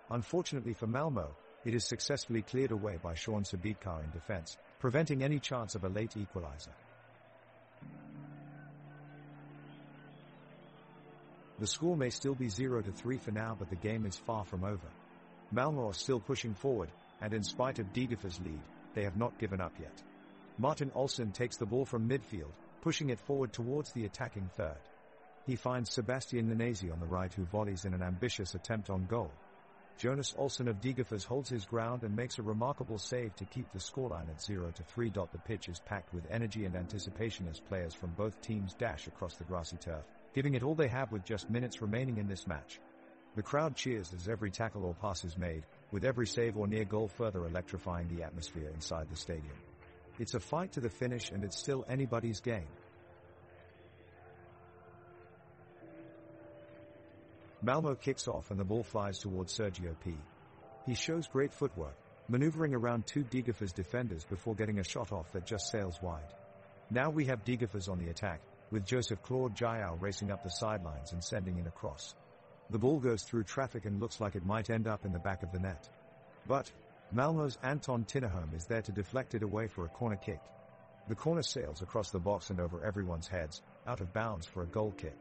Unfortunately for Malmö, it is successfully cleared away by Sean Sabitcar in defense, preventing any chance of a late equalizer. The score may still be 0-3 for now, but the game is far from over. Malmö are still pushing forward, and in spite of Degerfors' lead, they have not given up yet. Martin Olsson takes the ball from midfield, pushing it forward towards the attacking third. He finds Sebastian Nanesi on the right, who volleys in an ambitious attempt on goal. Jonas Olsson of Degerfors holds his ground and makes a remarkable save to keep the scoreline at 0-3. The pitch is packed with energy and anticipation as players from both teams dash across the grassy turf, giving it all they have with just minutes remaining in this match. The crowd cheers as every tackle or pass is made, with every save or near goal further electrifying the atmosphere inside the stadium. It's a fight to the finish, and it's still anybody's game. Malmö kicks off and the ball flies towards Sergio P. He shows great footwork, maneuvering around two Degerfors defenders before getting a shot off that just sails wide. Now we have Degerfors on the attack, with Joseph Claude Giao racing up the sidelines and sending in a cross. The ball goes through traffic and looks like it might end up in the back of the net. But Malmö's Anton Tinnerholm is there to deflect it away for a corner kick. The corner sails across the box and over everyone's heads, out of bounds for a goal kick.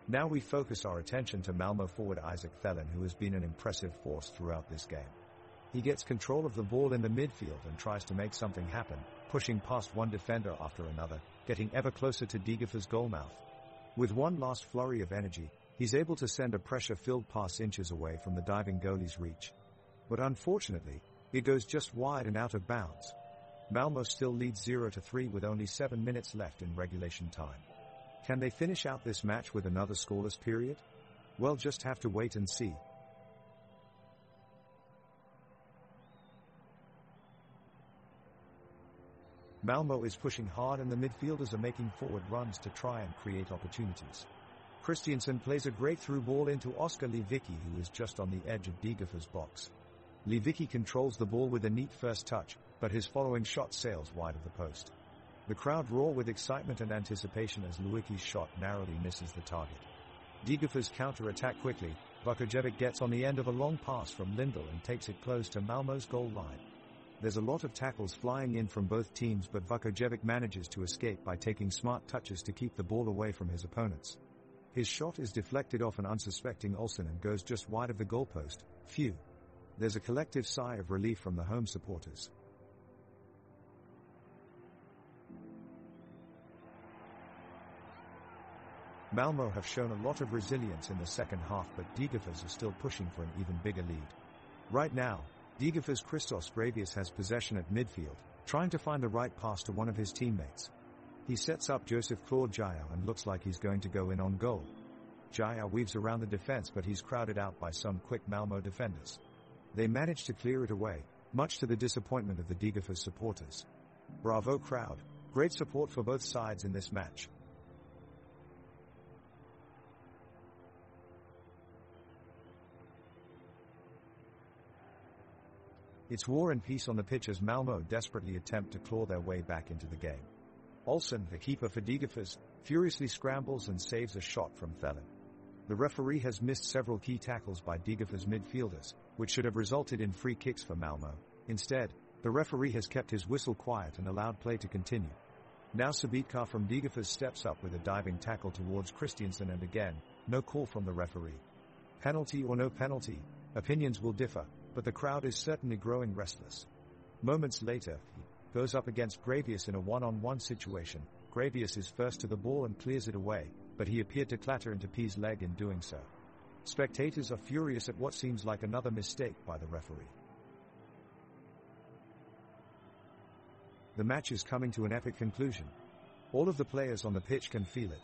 Now we focus our attention to Malmö forward Isaac Thelen, who has been an impressive force throughout this game. He gets control of the ball in the midfield and tries to make something happen, pushing past one defender after another, getting ever closer to Degerfors' goal mouth. With one last flurry of energy, he's able to send a pressure-filled pass inches away from the diving goalie's reach. But unfortunately, it goes just wide and out of bounds. Malmö still leads 0-3 with only 7 minutes left in regulation time. Can they finish out this match with another scoreless period? We'll just have to wait and see. Malmö is pushing hard and the midfielders are making forward runs to try and create opportunities. Christiansen plays a great through ball into Oskar Lewicki, who is just on the edge of Degerfors' box. Lewicki controls the ball with a neat first touch, but his following shot sails wide of the post. The crowd roar with excitement and anticipation as Lewicki's shot narrowly misses the target. Degerfors counter-attack quickly. Vukojevic gets on the end of a long pass from Lindell and takes it close to Malmö's goal line. There's a lot of tackles flying in from both teams, but Vukojevic manages to escape by taking smart touches to keep the ball away from his opponents. His shot is deflected off an unsuspecting Olsson and goes just wide of the goalpost. Phew. There's a collective sigh of relief from the home supporters. Malmö have shown a lot of resilience in the second half, but Degerfors are still pushing for an even bigger lead. Right now, Degerfors' Christos Gravius has possession at midfield, trying to find the right pass to one of his teammates. He sets up Joseph Claude Giao and looks like he's going to go in on goal. Giao weaves around the defense, but he's crowded out by some quick Malmö defenders. They manage to clear it away, much to the disappointment of the Degerfors supporters. Bravo crowd, great support for both sides in this match. It's war and peace on the pitch as Malmö desperately attempt to claw their way back into the game. Olsen, the keeper for Degerfors, furiously scrambles and saves a shot from Thelen. The referee has missed several key tackles by Degerfors midfielders, which should have resulted in free kicks for Malmö. Instead, the referee has kept his whistle quiet and allowed play to continue. Now Sabitka from Degerfors steps up with a diving tackle towards Christiansen, and again, no call from the referee. Penalty or no penalty, opinions will differ, but the crowd is certainly growing restless. Moments later, he goes up against Gravius in a one-on-one situation. Gravius is first to the ball and clears it away, but he appeared to clatter into P's leg in doing so. Spectators are furious at what seems like another mistake by the referee. The match is coming to an epic conclusion. All of the players on the pitch can feel it.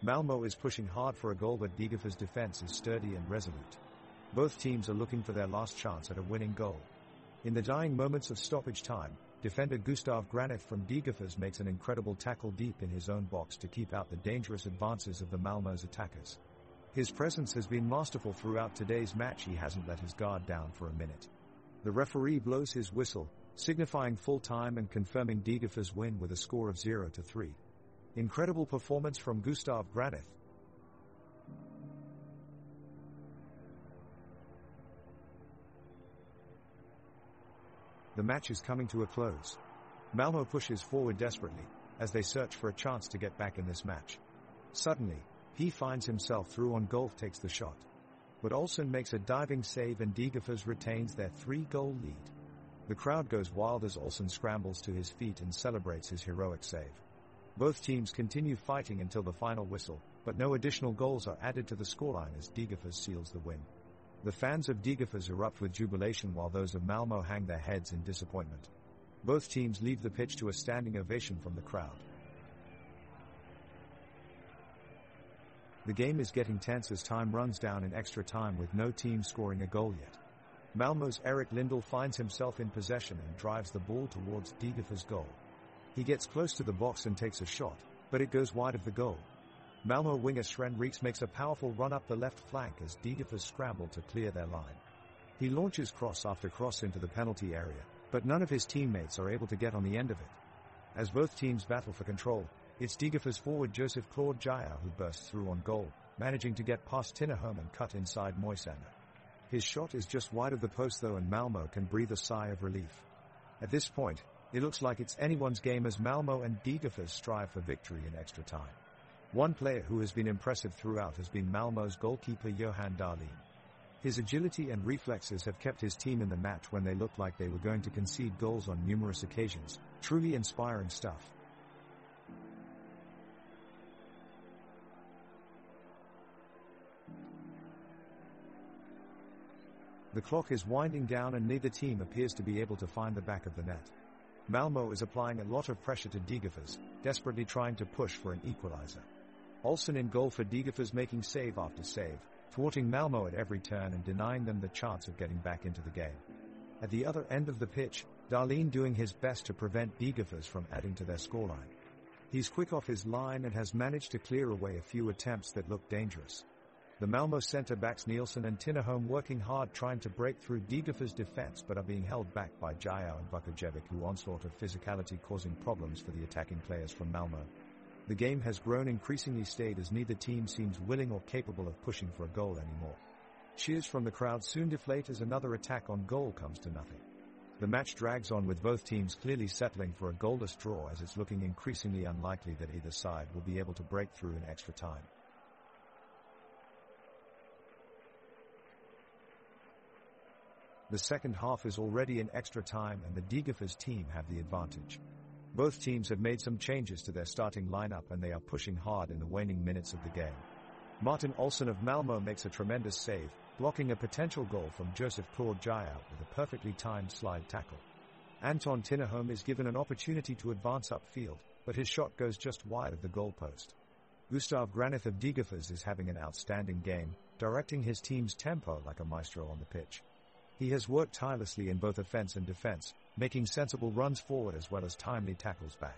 Malmö is pushing hard for a goal, but Degerfors' defense is sturdy and resolute. Both teams are looking for their last chance at a winning goal. In the dying moments of stoppage time, defender Gustav Granith from Degerfors makes an incredible tackle deep in his own box to keep out the dangerous advances of the Malmö's attackers. His presence has been masterful throughout today's match. He hasn't let his guard down for a minute. The referee blows his whistle, signifying full time and confirming Degerfors' win with a score of 0-3. Incredible performance from Gustav Granith. The match is coming to a close. Malmö pushes forward desperately, as they search for a chance to get back in this match. Suddenly, he finds himself through on goal, takes the shot. But Olsen makes a diving save and Degerfors retains their 3-goal lead. The crowd goes wild as Olsen scrambles to his feet and celebrates his heroic save. Both teams continue fighting until the final whistle, but no additional goals are added to the scoreline as Degerfors seals the win. The fans of Degerfors erupt with jubilation while those of Malmö hang their heads in disappointment. Both teams leave the pitch to a standing ovation from the crowd. The game is getting tense as time runs down in extra time with no team scoring a goal yet. Malmö's Erik Lindell finds himself in possession and drives the ball towards Degerfors' goal. He gets close to the box and takes a shot, but it goes wide of the goal. Malmö winger Sven Reeks makes a powerful run up the left flank as Degerfors scramble to clear their line. He launches cross after cross into the penalty area, but none of his teammates are able to get on the end of it. As both teams battle for control, it's Degerfors forward Joseph Claude Jair who bursts through on goal, managing to get past Tinnerholm and cut inside Moisander. His shot is just wide of the post though, and Malmö can breathe a sigh of relief. At this point, it looks like it's anyone's game as Malmö and Degerfors strive for victory in extra time. One player who has been impressive throughout has been Malmö's goalkeeper Johan Dahlin. His agility and reflexes have kept his team in the match when they looked like they were going to concede goals on numerous occasions. Truly inspiring stuff. The clock is winding down and neither team appears to be able to find the back of the net. Malmö is applying a lot of pressure to Degerfors, desperately trying to push for an equalizer. Olsen in goal for Degerfors making save after save, thwarting Malmö at every turn and denying them the chance of getting back into the game. At the other end of the pitch, Dahlin doing his best to prevent Degerfors from adding to their scoreline. He's quick off his line and has managed to clear away a few attempts that look dangerous. The Malmö centre-backs Nielsen and Tinnerholm working hard trying to break through Degerfors' defence but are being held back by Jair and Bukojevic, who onslaught of physicality causing problems for the attacking players from Malmö. The game has grown increasingly staid as neither team seems willing or capable of pushing for a goal anymore. Cheers from the crowd soon deflate as another attack on goal comes to nothing. The match drags on with both teams clearly settling for a goalless draw as it's looking increasingly unlikely that either side will be able to break through in extra time. The second half is already in extra time and the Degerfors team have the advantage. Both teams have made some changes to their starting lineup and they are pushing hard in the waning minutes of the game. Martin Olsen of Malmö makes a tremendous save, blocking a potential goal from Joseph Claude Jair with a perfectly timed slide tackle. Anton Tinnerholm is given an opportunity to advance upfield, but his shot goes just wide of the goalpost. Gustav Granith of Degerfors is having an outstanding game, directing his team's tempo like a maestro on the pitch. He has worked tirelessly in both offense and defense, making sensible runs forward as well as timely tackles back.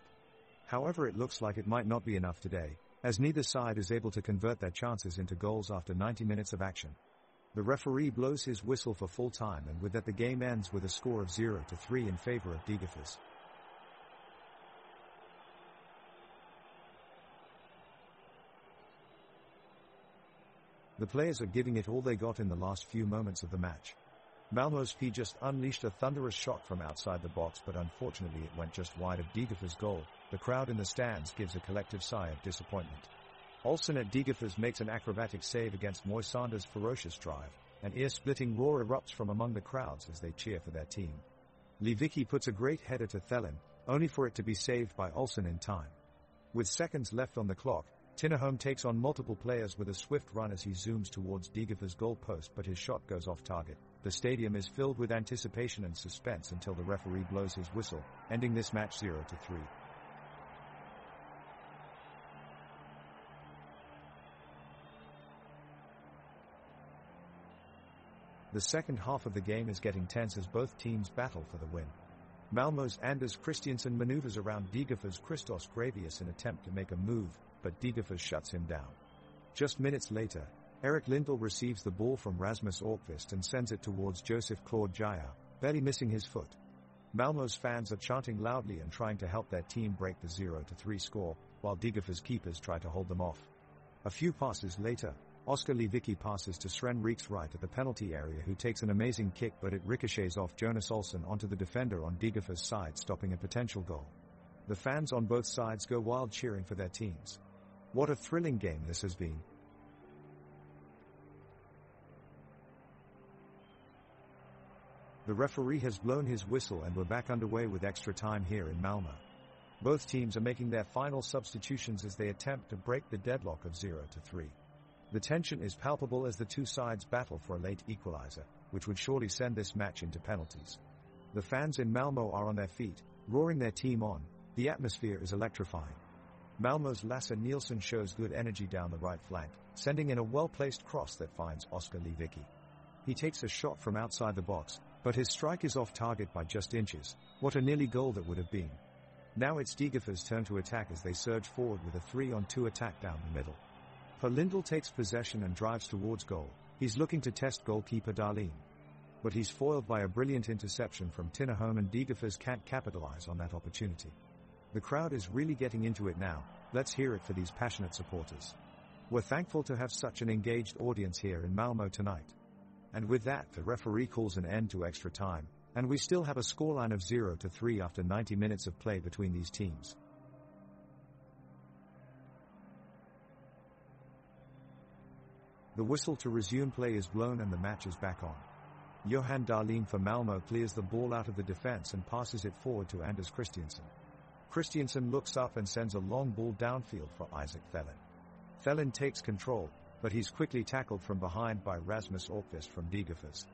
However, it looks like it might not be enough today, as neither side is able to convert their chances into goals after 90 minutes of action. The referee blows his whistle for full time, and with that the game ends with a score of 0-3 in favor of Degerfors. The players are giving it all they got in the last few moments of the match. Malmö's P just unleashed a thunderous shot from outside the box, but unfortunately it went just wide of Degerfors' goal. The crowd in the stands gives a collective sigh of disappointment. Olsen at Degerfors makes an acrobatic save against Moisander's ferocious drive. An ear-splitting roar erupts from among the crowds as they cheer for their team. Lewicki puts a great header to Thelin, only for it to be saved by Olsen in time. With seconds left on the clock, Tinnerholm takes on multiple players with a swift run as he zooms towards Degerfors' goal post, but his shot goes off target. The stadium is filled with anticipation and suspense until the referee blows his whistle, ending this match 0-3. The second half of the game is getting tense as both teams battle for the win. Malmö's Anders Christiansen maneuvers around Degerfors' Christos Gravius in an attempt to make a move, but Degerfors shuts him down. Just minutes later, Erik Lindell receives the ball from Rasmus Orkvist and sends it towards Joseph Claude Jaja, barely missing his foot. Malmö's fans are chanting loudly and trying to help their team break the 0-3 score, while Degerfors' keepers try to hold them off. A few passes later, Oskar Lewicki passes to Sven Riksreit at the penalty area, who takes an amazing kick, but it ricochets off Jonas Olsson onto the defender on Degerfors' side, stopping a potential goal. The fans on both sides go wild cheering for their teams. What a thrilling game this has been. The referee has blown his whistle and we're back underway with extra time here in Malmö. Both teams are making their final substitutions as they attempt to break the deadlock of 0-3. The tension is palpable as the two sides battle for a late equalizer, which would surely send this match into penalties. The fans in Malmö are on their feet, roaring their team on. The atmosphere is electrifying. Malmö's Lasse Nielsen shows good energy down the right flank, sending in a well-placed cross that finds Oskar Lewicki. He takes a shot from outside the box, but his strike is off target by just inches. What a nearly goal that would have been. Now it's Degerfors' turn to attack as they surge forward with a 3-on-2 attack down the middle. Lindell takes possession and drives towards goal. He's looking to test goalkeeper Dahlin. But he's foiled by a brilliant interception from Tinnerholm, and Degerfors can't capitalize on that opportunity. The crowd is really getting into it now. Let's hear it for these passionate supporters. We're thankful to have such an engaged audience here in Malmö tonight. And with that, the referee calls an end to extra time, and we still have a scoreline of 0-3 after 90 minutes of play between these teams. The whistle to resume play is blown and the match is back on. Johan Dahlin for Malmö clears the ball out of the defense and passes it forward to Anders Christiansen. Christiansen looks up and sends a long ball downfield for Isaac Thelin. Thelin takes control, but he's quickly tackled from behind by Rasmus Orkvist from Degerfors.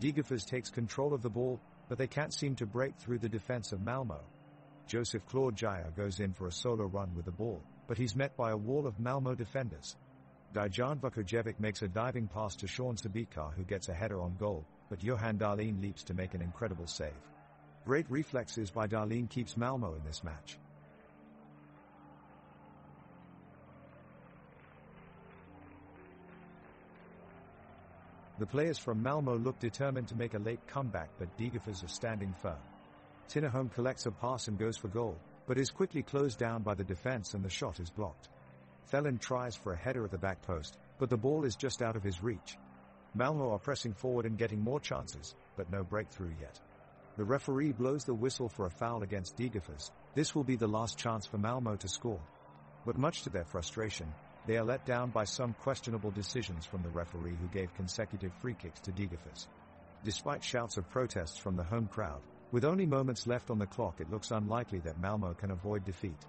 Degerfors takes control of the ball, but they can't seem to break through the defense of Malmö. Joseph Claude Jaja goes in for a solo run with the ball, but he's met by a wall of Malmö defenders. Dejan Vukojevic makes a diving pass to Sean Sabitkar, who gets a header on goal, but Johan Dahlin leaps to make an incredible save. Great reflexes by Dahlin keeps Malmö in this match. The players from Malmö look determined to make a late comeback, but Degerfors are standing firm. Tinnerholm collects a pass and goes for goal, but is quickly closed down by the defense and the shot is blocked. Thelin tries for a header at the back post, but the ball is just out of his reach. Malmö are pressing forward and getting more chances, but no breakthrough yet. The referee blows the whistle for a foul against Degerfors. This will be the last chance for Malmö to score. But much to their frustration, they are let down by some questionable decisions from the referee, who gave consecutive free kicks to Degerfors. Despite shouts of protests from the home crowd, with only moments left on the clock, it looks unlikely that Malmö can avoid defeat.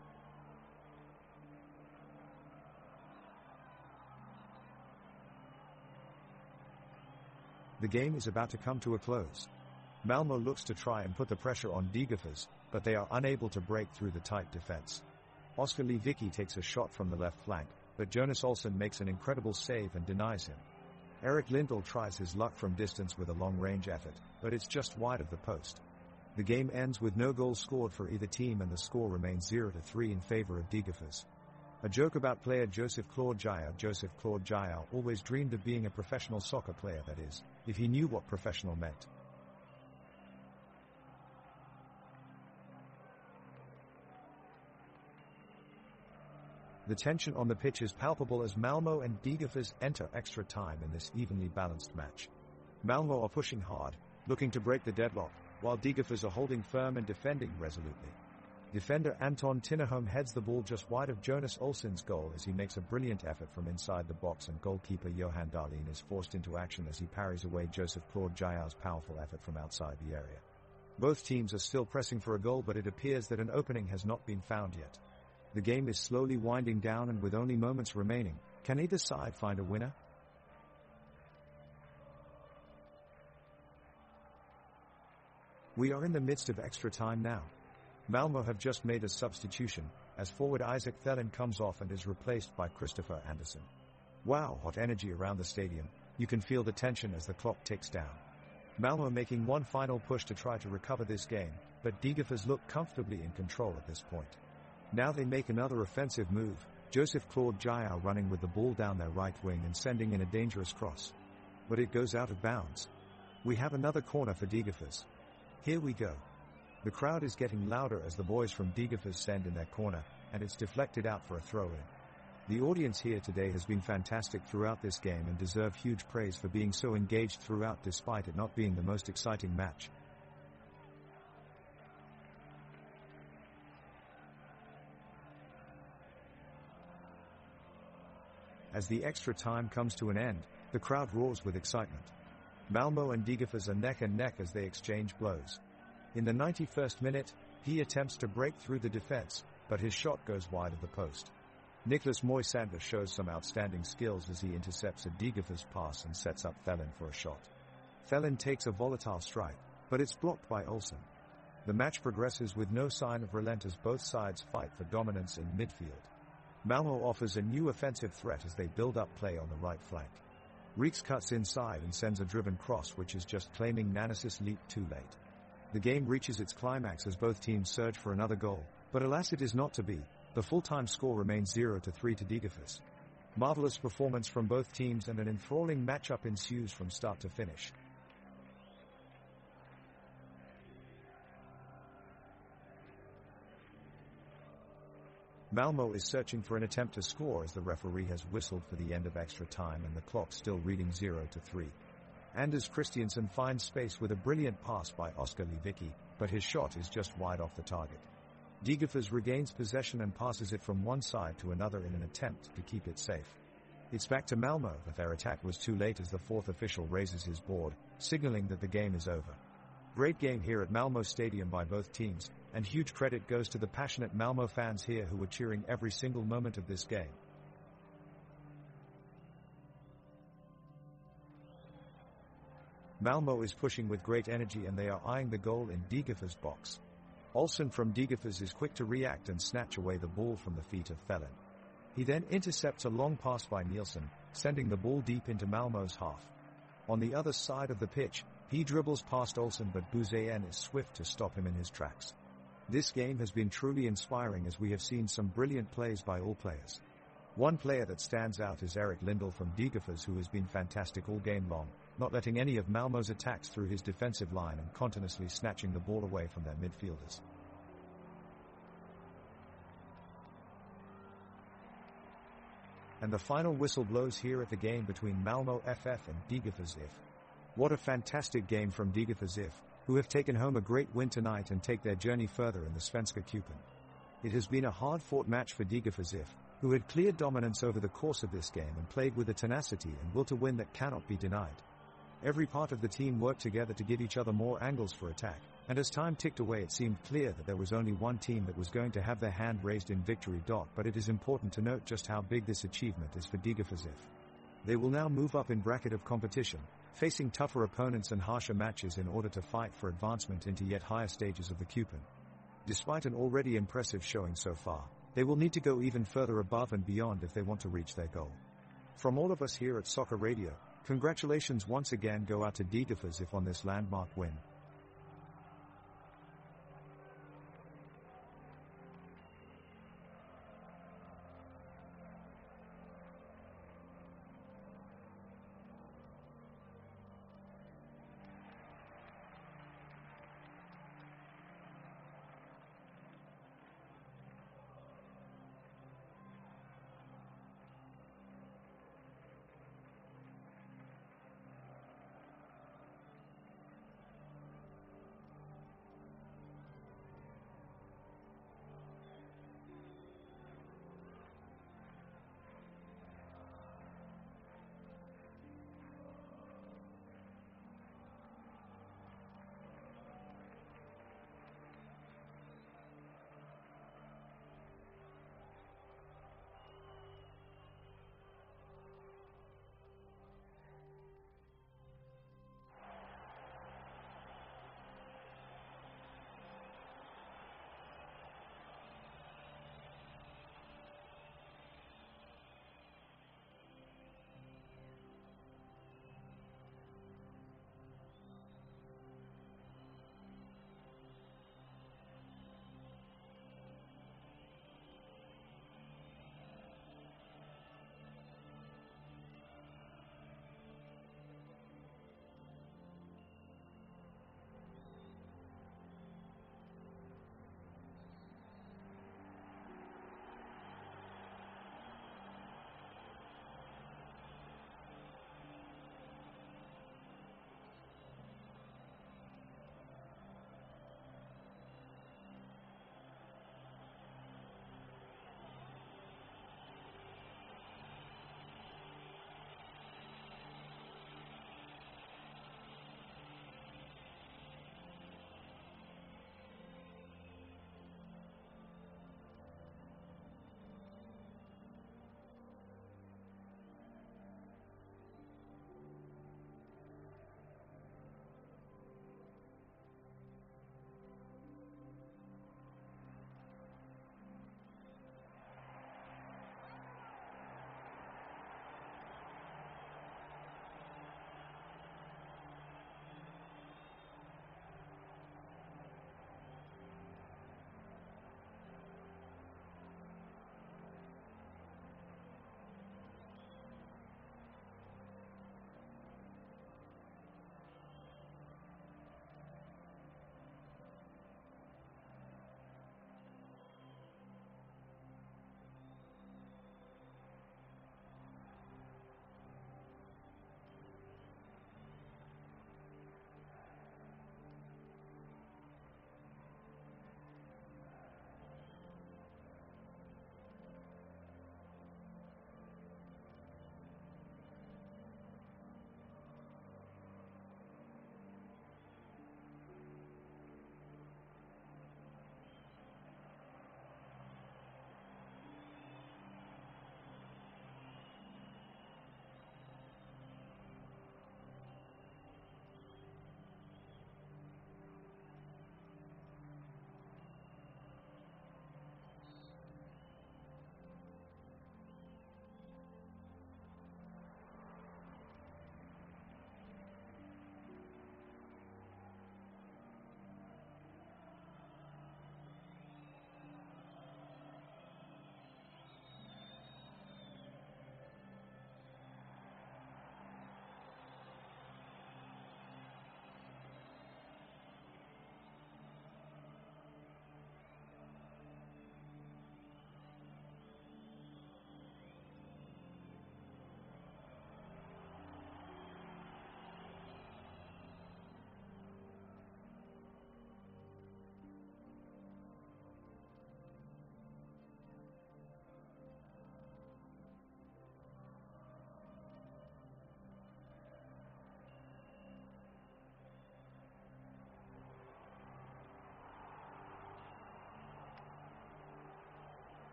The game is about to come to a close. Malmö looks to try and put the pressure on Degerfors, but they are unable to break through the tight defense. Oskar Lewicki takes a shot from the left flank, but Jonas Olsson makes an incredible save and denies him. Erik Lindell tries his luck from distance with a long-range effort, but it's just wide of the post. The game ends with no goals scored for either team and the score remains 0-3 in favor of Degerfors. A joke about player Joseph Claude Jair. Joseph Claude Jair always dreamed of being a professional soccer player, that is, if he knew what professional meant. The tension on the pitch is palpable as Malmö and Degerfors enter extra time in this evenly balanced match. Malmö are pushing hard, looking to break the deadlock, while Degerfors are holding firm and defending resolutely. Defender Anton Tinnerholm heads the ball just wide of Jonas Olsson's goal as he makes a brilliant effort from inside the box, and goalkeeper Johan Dahlin is forced into action as he parries away Joseph Claude Jair's powerful effort from outside the area. Both teams are still pressing for a goal, but it appears that an opening has not been found yet. The game is slowly winding down, and with only moments remaining, can either side find a winner? We are in the midst of extra time now. Malmö have just made a substitution, as forward Isaac Thelen comes off and is replaced by Christopher Andersen. Wow, hot energy around the stadium. You can feel the tension as the clock ticks down. Malmö making one final push to try to recover this game, but Degerfors look comfortably in control at this point. Now they make another offensive move, Joseph Claude Jair running with the ball down their right wing and sending in a dangerous cross. But it goes out of bounds. We have another corner for Degerfors. Here we go. The crowd is getting louder as the boys from Degerfors send in their corner, and it's deflected out for a throw-in. The audience here today has been fantastic throughout this game and deserve huge praise for being so engaged throughout despite it not being the most exciting match. As the extra time comes to an end, the crowd roars with excitement. Malmö and Degerfors are neck and neck as they exchange blows. In the 91st minute, he attempts to break through the defense, but his shot goes wide of the post. Niklas Moisander shows some outstanding skills as he intercepts a Degerfors pass and sets up Thelen for a shot. Thelen takes a volatile strike, but it's blocked by Olsson. The match progresses with no sign of relent as both sides fight for dominance in midfield. Malmö offers a new offensive threat as they build up play on the right flank. Reeks cuts inside and sends a driven cross which is just claiming Nanis's leap too late. The game reaches its climax as both teams surge for another goal, but alas it is not to be. The full-time score remains 0-3 to Degerfors. Marvelous performance from both teams and an enthralling matchup ensues from start to finish. Malmö is searching for an attempt to score as the referee has whistled for the end of extra time and the clock still reading 0-3. Anders Christiansen finds space with a brilliant pass by Oskar Lewicki, but his shot is just wide off the target. Degerfors regains possession and passes it from one side to another in an attempt to keep it safe. It's back to Malmö, but their attack was too late as the fourth official raises his board, signaling that the game is over. Great game here at Malmö Stadium by both teams, and huge credit goes to the passionate Malmö fans here who were cheering every single moment of this game. Malmö is pushing with great energy and they are eyeing the goal in Degerfors' box. Olsson from Degerfors is quick to react and snatch away the ball from the feet of Thelen. He then intercepts a long pass by Nielsen, sending the ball deep into Malmö's half. On the other side of the pitch, he dribbles past Olsson but Buzayan is swift to stop him in his tracks. This game has been truly inspiring as we have seen some brilliant plays by all players. One player that stands out is Erik Lindell from Degerfors, who has been fantastic all game long, not letting any of Malmö's attacks through his defensive line and continuously snatching the ball away from their midfielders. And the final whistle blows here at the game between Malmö FF and Degerfors IF. What a fantastic game from Degerfors IF, who have taken home a great win tonight and take their journey further in the Svenska Cupen. It has been a hard-fought match for Degerfors IF, who had clear dominance over the course of this game and played with a tenacity and will to win that cannot be denied. Every part of the team worked together to give each other more angles for attack, and as time ticked away it seemed clear that there was only one team that was going to have their hand raised in victory. But it is important to note just how big this achievement is for Degerfors IF. They will now move up in bracket of competition, facing tougher opponents and harsher matches in order to fight for advancement into yet higher stages of the Cupen. Despite an already impressive showing so far, they will need to go even further above and beyond if they want to reach their goal. From all of us here at Soccer Radio, congratulations once again go out to Degerfors IF on this landmark win.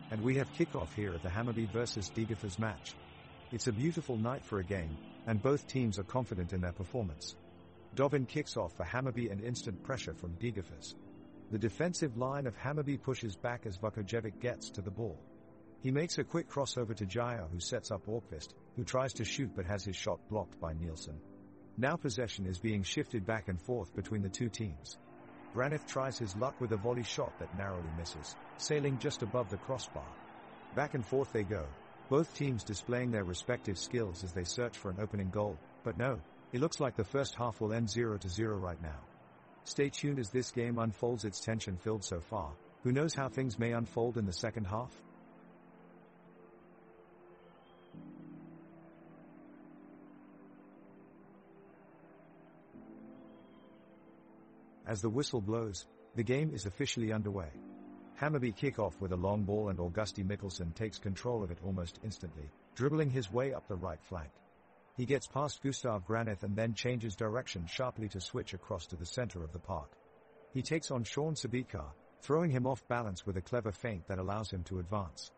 And we have kickoff here at the Hammarby vs Degerfors match. It's a beautiful night for a game, and both teams are confident in their performance. Dovin kicks off for Hammarby and instant pressure from Degerfors. The defensive line of Hammarby pushes back as Vukojevic gets to the ball. He makes a quick crossover to Jaja, who sets up Orkvist, who tries to shoot but has his shot blocked by Nielsen. Now possession is being shifted back and forth between the two teams. Granith tries his luck with a volley shot that narrowly misses, sailing just above the crossbar. Back and forth they go, both teams displaying their respective skills as they search for an opening goal, but no, it looks like the first half will end 0-0 right now. Stay tuned as this game unfolds. It's tension-filled so far. Who knows how things may unfold in the second half? As the whistle blows, the game is officially underway. Hammarby kick off with a long ball and Augusti Mikkelsen takes control of it almost instantly, dribbling his way up the right flank. He gets past Gustav Granith and then changes direction sharply to switch across to the center of the park. He takes on Sean Sabikar, throwing him off balance with a clever feint that allows him to advance.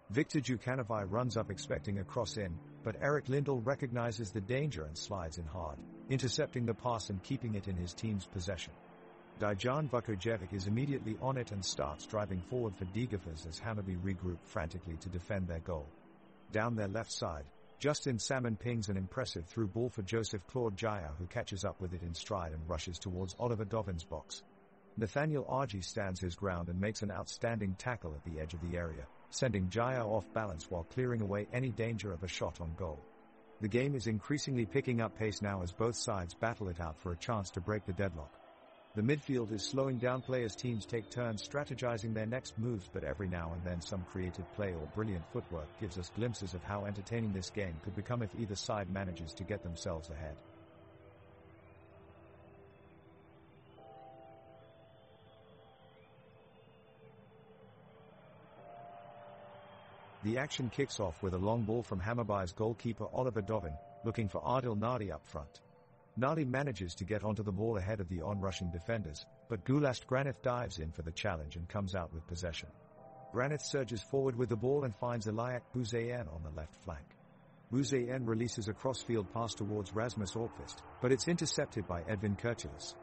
Viktor Djukanovic runs up expecting a cross in, but Erik Lindell recognizes the danger and slides in hard, intercepting the pass and keeping it in his team's possession. Dejan Vukojevic is immediately on it and starts driving forward for Degerfors as Hammarby regroup frantically to defend their goal. Down their left side, Justin Salmon pings an impressive through ball for Joseph Claude Jaja, who catches up with it in stride and rushes towards Oliver Dovin's box. Nathaniel Argy stands his ground and makes an outstanding tackle at the edge of the area, sending Jaja off balance while clearing away any danger of a shot on goal. The game is increasingly picking up pace now as both sides battle it out for a chance to break the deadlock. The midfield is slowing down play as teams take turns strategizing their next moves, but every now and then some creative play or brilliant footwork gives us glimpses of how entertaining this game could become if either side manages to get themselves ahead. The action kicks off with a long ball from Hammarby's goalkeeper Oliver Dovin, looking for Adil Nadi up front. Nadi manages to get onto the ball ahead of the on-rushing defenders, but Gulast Granith dives in for the challenge and comes out with possession. Granith surges forward with the ball and finds Eliak Buzayen on the left flank. Buzayen releases a crossfield pass towards Rasmus Orkvist, but it's intercepted by Edvin Kurtulis.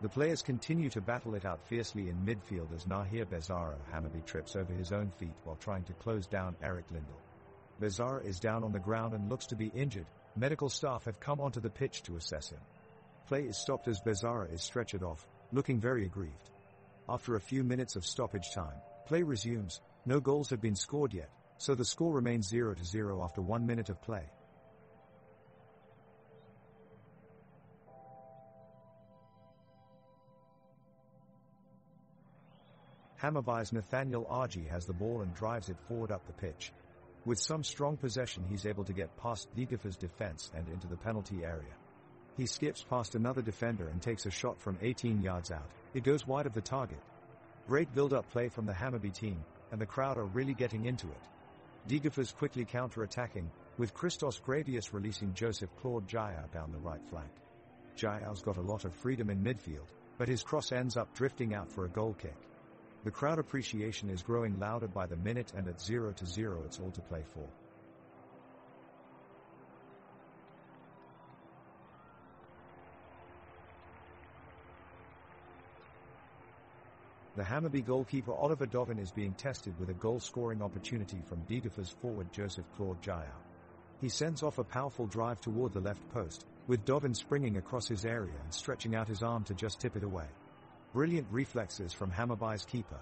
The players continue to battle it out fiercely in midfield as Nahir Bezara Hammarby trips over his own feet while trying to close down Erik Lindell. Bezara is down on the ground and looks to be injured. Medical staff have come onto the pitch to assess him. Play is stopped as Bezara is stretchered off, looking very aggrieved. After a few minutes of stoppage time, play resumes. No goals have been scored yet, so the score remains 0-0 after 1 minute of play. Hammarby's Nathaniel Argy has the ball and drives it forward up the pitch. With some strong possession, he's able to get past Degerfors' defense and into the penalty area. He skips past another defender and takes a shot from 18 yards out. It goes wide of the target. Great build-up play from the Hammarby team, and the crowd are really getting into it. Degerfors quickly counter-attacking, with Christos Gravius releasing Joseph Claude Jaja down the right flank. Jaja's got a lot of freedom in midfield, but his cross ends up drifting out for a goal kick. The crowd appreciation is growing louder by the minute, and at 0-0 it's all to play for. The Hammarby goalkeeper Oliver Dovin is being tested with a goal-scoring opportunity from Degerfors forward Joseph Claude Jaja. He sends off a powerful drive toward the left post, with Dovin springing across his area and stretching out his arm to just tip it away. Brilliant reflexes from Hammarby's keeper.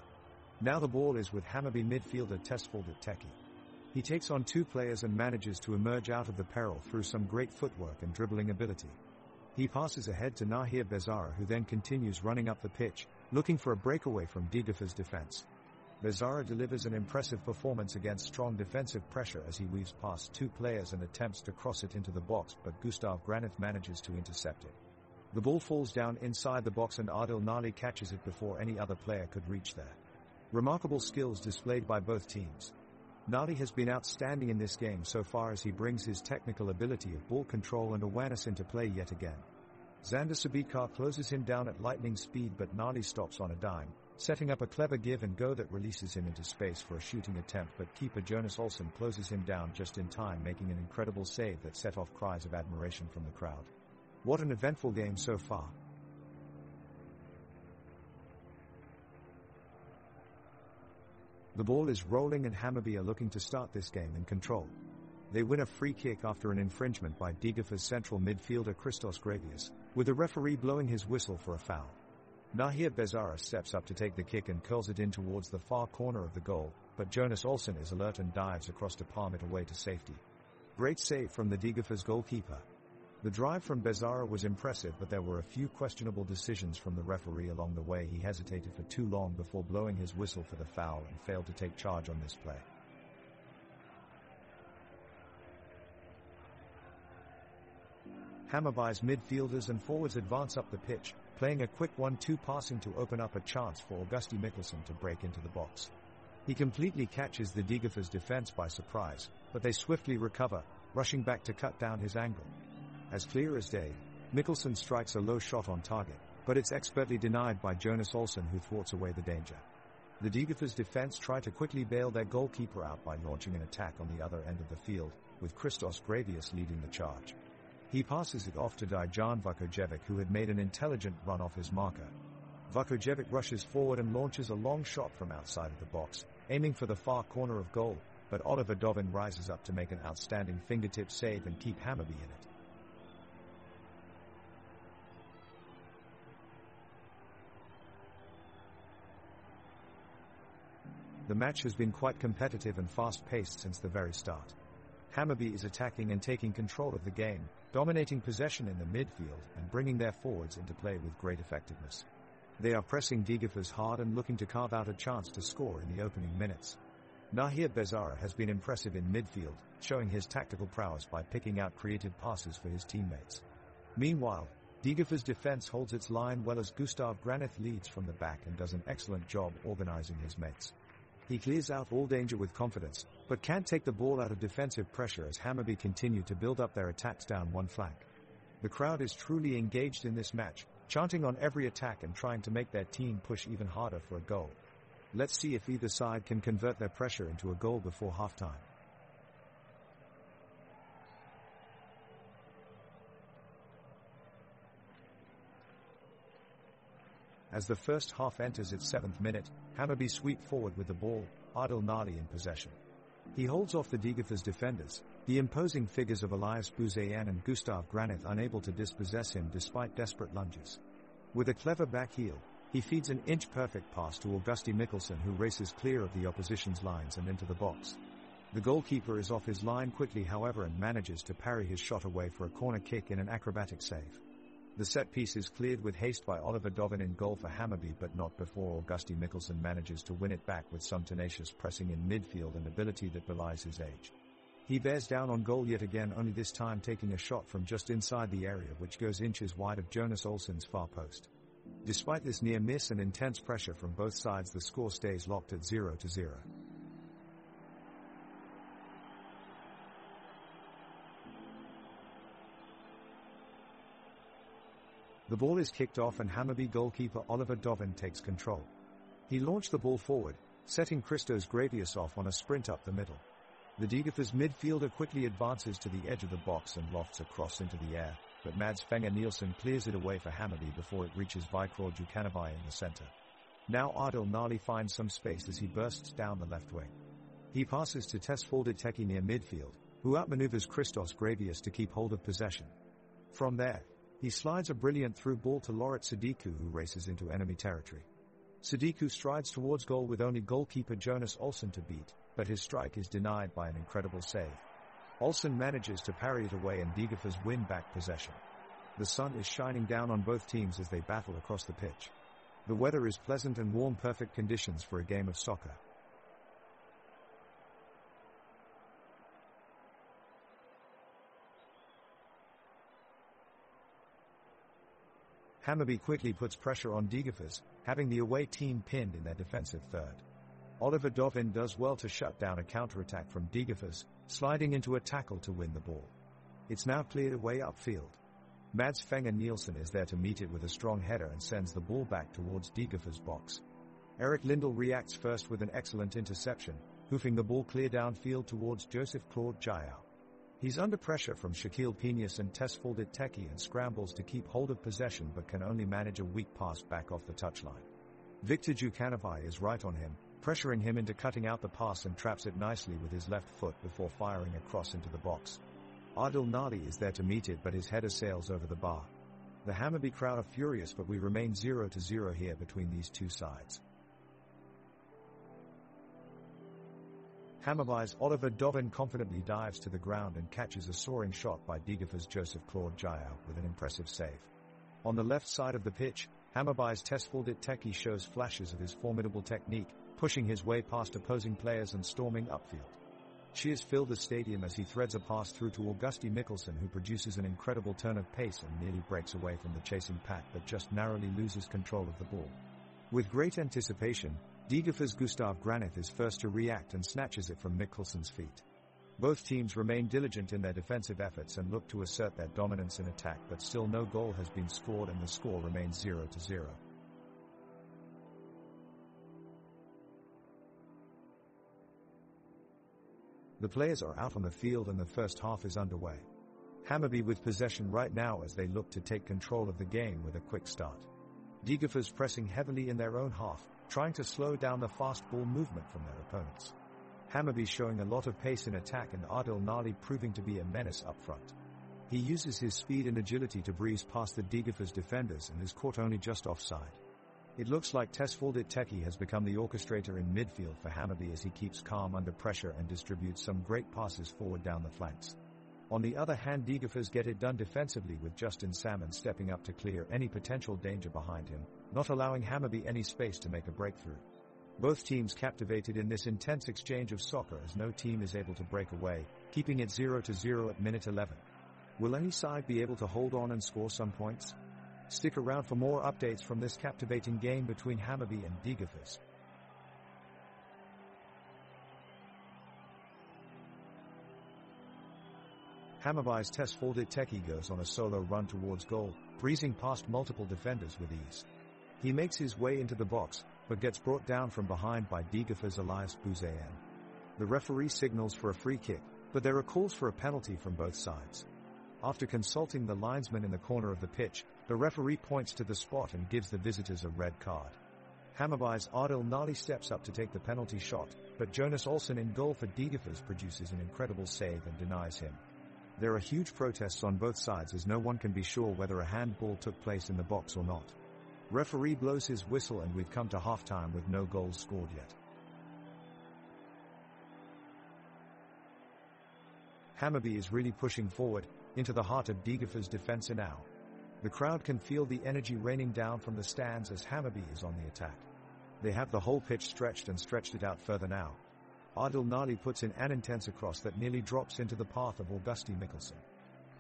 Now the ball is with Hammarby midfielder Tesfaldet Teki. He takes on two players and manages to emerge out of the peril through some great footwork and dribbling ability. He passes ahead to Nahir Bezara, who then continues running up the pitch, looking for a breakaway from Degerfors' defense. Bezara delivers an impressive performance against strong defensive pressure as he weaves past two players and attempts to cross it into the box, but Gustav Granith manages to intercept it. The ball falls down inside the box and Adil Nali catches it before any other player could reach there. Remarkable skills displayed by both teams. Nali has been outstanding in this game so far as he brings his technical ability of ball control and awareness into play yet again. Xander Sabikar closes him down at lightning speed, but Nali stops on a dime, setting up a clever give and go that releases him into space for a shooting attempt, but keeper Jonas Olsson closes him down just in time, making an incredible save that set off cries of admiration from the crowd. What an eventful game so far. The ball is rolling and Hammarby are looking to start this game in control. They win a free kick after an infringement by Degerfors central midfielder Christos Gravius, with the referee blowing his whistle for a foul. Nahir Bezara steps up to take the kick and curls it in towards the far corner of the goal, but Jonas Olsson is alert and dives across to palm it away to safety. Great save from the Degerfors goalkeeper. The drive from Bezara was impressive, but there were a few questionable decisions from the referee along the way. He hesitated for too long before blowing his whistle for the foul and failed to take charge on this play. Hammarby's midfielders and forwards advance up the pitch, playing a quick 1-2 passing to open up a chance for Augusti Mikkelsen to break into the box. He completely catches the Degerfors defense by surprise, but they swiftly recover, rushing back to cut down his angle. As clear as day, Mikkelsen strikes a low shot on target, but it's expertly denied by Jonas Olsson, who thwarts away the danger. The Degerfors defense try to quickly bail their goalkeeper out by launching an attack on the other end of the field, with Christos Gravius leading the charge. He passes it off to Dejan Vukojevic, who had made an intelligent run off his marker. Vukojevic rushes forward and launches a long shot from outside of the box, aiming for the far corner of goal, but Oliver Dovin rises up to make an outstanding fingertip save and keep Hammarby in it. The match has been quite competitive and fast-paced since the very start. Hammarby is attacking and taking control of the game, dominating possession in the midfield and bringing their forwards into play with great effectiveness. They are pressing Degerfors hard and looking to carve out a chance to score in the opening minutes. Nahir Bezara has been impressive in midfield, showing his tactical prowess by picking out creative passes for his teammates. Meanwhile, Degerfors' defense holds its line well as Gustav Granith leads from the back and does an excellent job organizing his mates. He clears out all danger with confidence, but can't take the ball out of defensive pressure as Hammarby continue to build up their attacks down one flank. The crowd is truly engaged in this match, chanting on every attack and trying to make their team push even harder for a goal. Let's see if either side can convert their pressure into a goal before halftime. As the first half enters its 7th minute, Hammarby sweep forward with the ball, Adil Nali in possession. He holds off the Degerfors defenders, the imposing figures of Elias Buzayan and Gustav Granith unable to dispossess him despite desperate lunges. With a clever back heel, he feeds an inch-perfect pass to Augusti Mikkelsen, who races clear of the opposition's lines and into the box. The goalkeeper is off his line quickly, however, and manages to parry his shot away for a corner kick in an acrobatic save. The set piece is cleared with haste by Oliver Dovin in goal for Hammarby, but not before Augusti Mikkelsen manages to win it back with some tenacious pressing in midfield and ability that belies his age. He bears down on goal yet again, only this time taking a shot from just inside the area which goes inches wide of Jonas Olsson's far post. Despite this near miss and intense pressure from both sides, the score stays locked at 0-0. The ball is kicked off and Hammarby goalkeeper Oliver Dovin takes control. He launched the ball forward, setting Christos Gravius off on a sprint up the middle. The Degerfors midfielder quickly advances to the edge of the box and lofts a cross into the air, but Mads Fenger Nielsen clears it away for Hammarby before it reaches Vikror Djukanovic in the center. Now Adil Nali finds some space as he bursts down the left wing. He passes to Tesfalde Teki near midfield, who outmaneuvers Christos Gravius to keep hold of possession. From there, he slides a brilliant through ball to Loret Sadiku, who races into enemy territory. Sadiku strides towards goal with only goalkeeper Jonas Olsson to beat, but his strike is denied by an incredible save. Olsson manages to parry it away and Degerfors win back possession. The sun is shining down on both teams as they battle across the pitch. The weather is pleasant and warm, perfect conditions for a game of soccer. Hammarby quickly puts pressure on Degerfors, having the away team pinned in their defensive third. Oliver Dovin does well to shut down a counterattack from Degerfors, sliding into a tackle to win the ball. It's now cleared away upfield. Mads Fenger Nielsen is there to meet it with a strong header and sends the ball back towards Degerfors' box. Eric Lindell reacts first with an excellent interception, hoofing the ball clear downfield towards Joseph Claude Jayao. He's under pressure from Shaquille Penius and Tesfaldit Teki and scrambles to keep hold of possession but can only manage a weak pass back off the touchline. Victor Djukanovic is right on him, pressuring him into cutting out the pass and traps it nicely with his left foot before firing a cross into the box. Adil Nali is there to meet it but his header sails over the bar. The Hammarby crowd are furious but we remain 0-0 here between these two sides. Hammarby's Oliver Dovin confidently dives to the ground and catches a soaring shot by Degerfors' Joseph Claude Jayao with an impressive save. On the left side of the pitch, Hammarby's Tesfaldit Teki shows flashes of his formidable technique, pushing his way past opposing players and storming upfield. Cheers fill the stadium as he threads a pass through to Augusti Mikkelsen, who produces an incredible turn of pace and nearly breaks away from the chasing pack but just narrowly loses control of the ball. With great anticipation, Degerfors' Gustav Granith is first to react and snatches it from Mikkelsen's feet. Both teams remain diligent in their defensive efforts and look to assert their dominance in attack, but still no goal has been scored and the score remains 0-0. The players are out on the field and the first half is underway. Hammarby with possession right now as they look to take control of the game with a quick start. Degerfors pressing heavily in their own half, trying to slow down the fast ball movement from their opponents. Hammarby showing a lot of pace in attack and Adil Nali proving to be a menace up front. He uses his speed and agility to breeze past the Degerfors defenders and is caught only just offside. It looks like Tesfaldit Teki has become the orchestrator in midfield for Hammarby as he keeps calm under pressure and distributes some great passes forward down the flanks. On the other hand, Degerfors get it done defensively with Justin Salmon stepping up to clear any potential danger behind him, not allowing Hammarby any space to make a breakthrough. Both teams captivated in this intense exchange of soccer as no team is able to break away, keeping it 0-0 at minute 11. Will any side be able to hold on and score some points? Stick around for more updates from this captivating game between Hammarby and Degerfors. Hammarby's Tesfaldit Teki goes on a solo run towards goal, breezing past multiple defenders with ease. He makes his way into the box, but gets brought down from behind by Degerfors' Elias Bouzayan. The referee signals for a free kick, but there are calls for a penalty from both sides. After consulting the linesman in the corner of the pitch, the referee points to the spot and gives the visitors a red card. Hammarby's Adil Nali steps up to take the penalty shot, but Jonas Olsson in goal for Degerfors produces an incredible save and denies him. There are huge protests on both sides as no one can be sure whether a handball took place in the box or not. Referee blows his whistle and we've come to halftime with no goals scored yet. Hammarby is really pushing forward, into the heart of Degerfors' defense now. The crowd can feel the energy raining down from the stands as Hammarby is on the attack. They have the whole pitch stretched and stretched it out further now. Adil Nali puts in an intense cross that nearly drops into the path of Augusti Mikkelsen.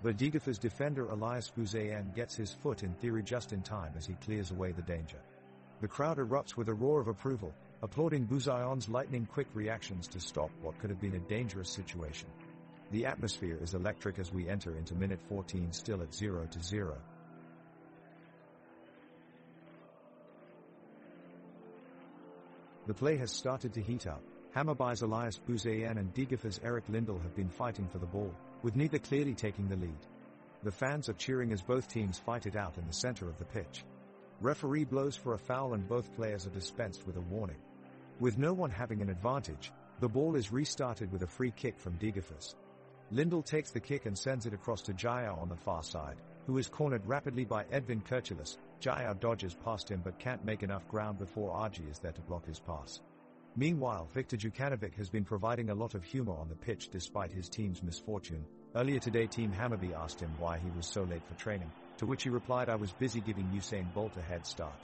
The Degerfors defender Elias Bouzayan gets his foot in theory just in time as he clears away the danger. The crowd erupts with a roar of approval, applauding Bouzayan's lightning-quick reactions to stop what could have been a dangerous situation. The atmosphere is electric as we enter into minute 14 still at 0-0. The play has started to heat up. Hammarby's Elias Bouzayan and Degerfors' Eric Lindell have been fighting for the ball, with neither clearly taking the lead. The fans are cheering as both teams fight it out in the center of the pitch. Referee blows for a foul and both players are dispensed with a warning. With no one having an advantage, the ball is restarted with a free kick from Degerfors. Lindell takes the kick and sends it across to Jayao on the far side, who is cornered rapidly by Edvin Kirchilas. Jayao dodges past him but can't make enough ground before RG is there to block his pass. Meanwhile, Victor Djukanovic has been providing a lot of humor on the pitch despite his team's misfortune. Earlier today, Team Hammarby asked him why he was so late for training, to which he replied, "I was busy giving Usain Bolt a head start."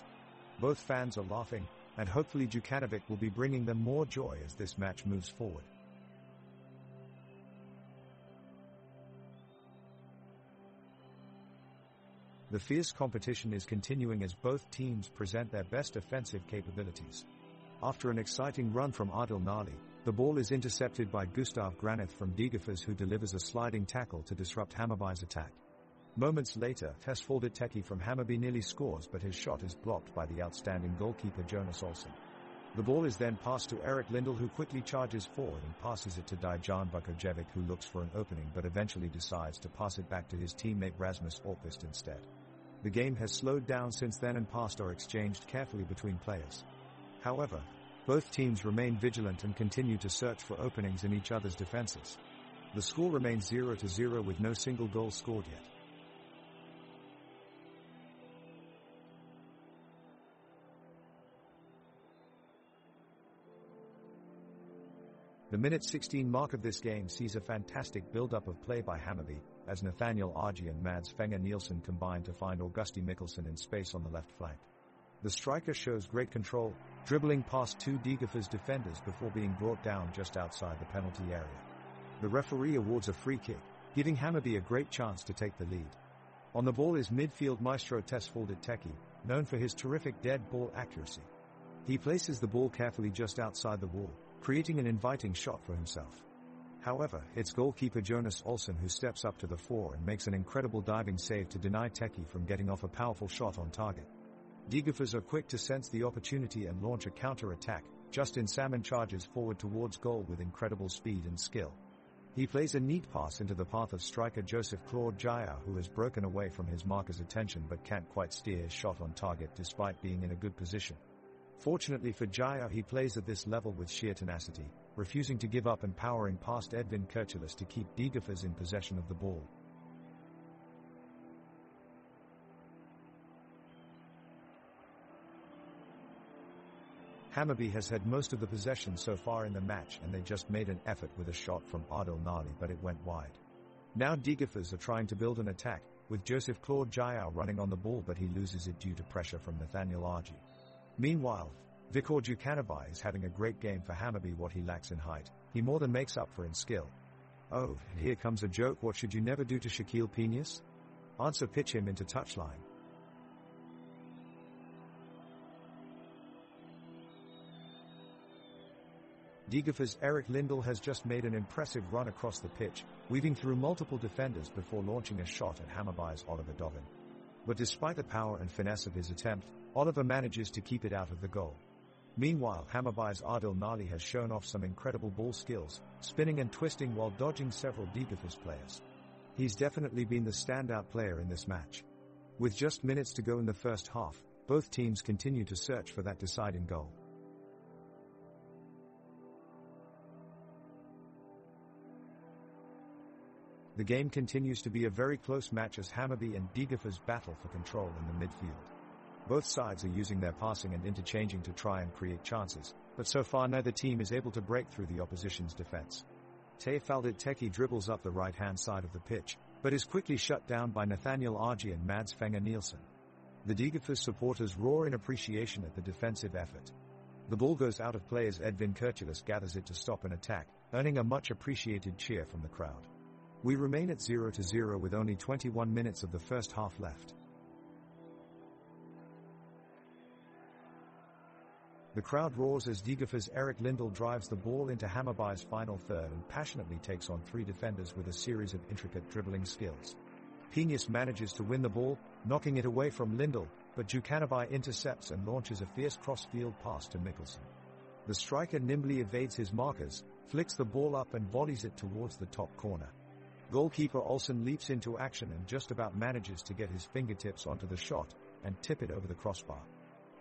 Both fans are laughing, and hopefully Djukanovic will be bringing them more joy as this match moves forward. The fierce competition is continuing as both teams present their best offensive capabilities. After an exciting run from Adil Nali, the ball is intercepted by Gustav Granith from Degerfors, who delivers a sliding tackle to disrupt Hammarby's attack. Moments later, Tesfaldit Teki from Hammarby nearly scores, but his shot is blocked by the outstanding goalkeeper Jonas Olsson. The ball is then passed to Eric Lindell, who quickly charges forward and passes it to Dejan Vukojevic, who looks for an opening but eventually decides to pass it back to his teammate Rasmus Alquist instead. The game has slowed down since then and passes are exchanged carefully between players. However, both teams remain vigilant and continue to search for openings in each other's defenses. The score remains 0-0 with no single goal scored yet. The minute 16 mark of this game sees a fantastic build-up of play by Hammarby, as Nathaniel Argy and Mads Fenger Nielsen combine to find Augusti Mikkelsen in space on the left flank. The striker shows great control, dribbling past two Degerfors defenders before being brought down just outside the penalty area. The referee awards a free kick, giving Hammarby a great chance to take the lead. On the ball is midfield maestro Tesfaldet Teki, known for his terrific dead ball accuracy. He places the ball carefully just outside the wall, creating an inviting shot for himself. However, it's goalkeeper Jonas Olsson who steps up to the fore and makes an incredible diving save to deny Teki from getting off a powerful shot on target. Degerfors are quick to sense the opportunity and launch a counter-attack. Justin Salmon charges forward towards goal with incredible speed and skill. He plays a neat pass into the path of striker Joseph Claude Jaya, who has broken away from his marker's attention but can't quite steer his shot on target despite being in a good position. Fortunately for Jaya, he plays at this level with sheer tenacity, refusing to give up and powering past Edvin Kirchilas to keep Degerfors in possession of the ball. Hammarby has had most of the possession so far in the match, and they just made an effort with a shot from Adil Nali, but it went wide. Now Degerfors are trying to build an attack, with Joseph Claude Jaya running on the ball, but he loses it due to pressure from Nathaniel Argy. Meanwhile, Viktor Djukanovic is having a great game for Hammarby. What he lacks in height, he more than makes up for in skill. Oh, and here comes a joke. What should you never do to Shaquille Peñas? Answer: pitch him into touchline. Degerfors' Eric Lindell has just made an impressive run across the pitch, weaving through multiple defenders before launching a shot at Hammarby's Oliver Dovin. But despite the power and finesse of his attempt, Oliver manages to keep it out of the goal. Meanwhile, Hammarby's Adil Nali has shown off some incredible ball skills, spinning and twisting while dodging several Degerfors players. He's definitely been the standout player in this match. With just minutes to go in the first half, both teams continue to search for that deciding goal. The game continues to be a very close match as Hammarby and Degerfors battle for control in the midfield. Both sides are using their passing and interchanging to try and create chances, but so far neither team is able to break through the opposition's defense. Tesfaldet Teki dribbles up the right-hand side of the pitch, but is quickly shut down by Nathaniel Argy and Mads Fenger Nielsen. The Degerfors supporters roar in appreciation at the defensive effort. The ball goes out of play as Edvin Kirchilas gathers it to stop an attack, earning a much-appreciated cheer from the crowd. We remain at 0-0 with only 21 minutes of the first half left. The crowd roars as Degerfors' Eric Lindell drives the ball into Hammarby's final third and passionately takes on three defenders with a series of intricate dribbling skills. Peñas manages to win the ball, knocking it away from Lindell, but Djukanovic intercepts and launches a fierce cross-field pass to Mikkelsen. The striker nimbly evades his markers, flicks the ball up and volleys it towards the top corner. Goalkeeper Olsson leaps into action and just about manages to get his fingertips onto the shot and tip it over the crossbar.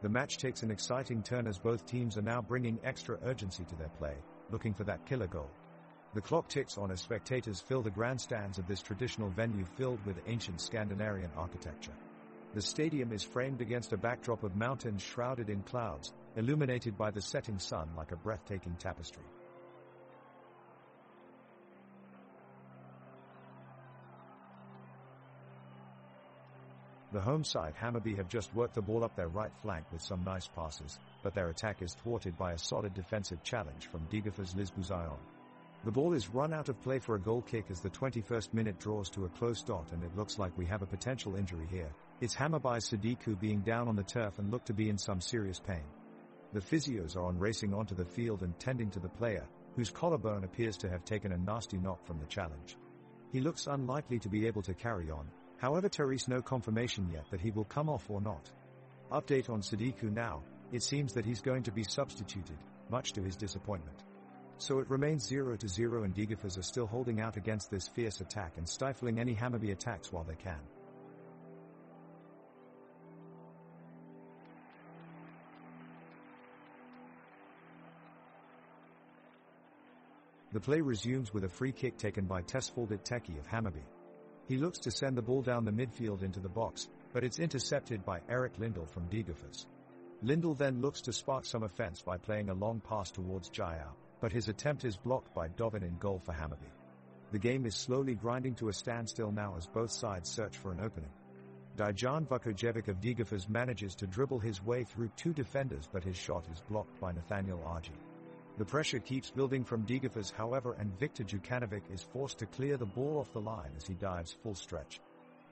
The match takes an exciting turn as both teams are now bringing extra urgency to their play, looking for that killer goal. The clock ticks on as spectators fill the grandstands of this traditional venue filled with ancient Scandinavian architecture. The stadium is framed against a backdrop of mountains shrouded in clouds, illuminated by the setting sun like a breathtaking tapestry. The home side Hammarby have just worked the ball up their right flank with some nice passes, but their attack is thwarted by a solid defensive challenge from Degerfors' Liz Buzayon. The ball is run out of play for a goal kick as the 21st minute draws to a close dot, and it looks like we have a potential injury here. It's Hammarby's Sadiku being down on the turf and look to be in some serious pain. The physios are on racing onto the field and tending to the player, whose collarbone appears to have taken a nasty knock from the challenge. He looks unlikely to be able to carry on. However, there is no confirmation yet that he will come off or not. Update on Sadiku now. It seems that he's going to be substituted, much to his disappointment. So it remains 0-0 and Degerfors are still holding out against this fierce attack and stifling any Hammarby attacks while they can. The play resumes with a free kick taken by Tesfaldet Teki of Hammarby. He looks to send the ball down the midfield into the box, but it's intercepted by Erik Lindell from Degerfors. Lindell then looks to spark some offense by playing a long pass towards Jao, but his attempt is blocked by Dovin in goal for Hammarby. The game is slowly grinding to a standstill now as both sides search for an opening. Dejan Vukojevic of Degerfors manages to dribble his way through two defenders, but his shot is blocked by Nathaniel Argy. The pressure keeps building from Degerfors however, and Viktor Jukanovic is forced to clear the ball off the line as he dives full stretch.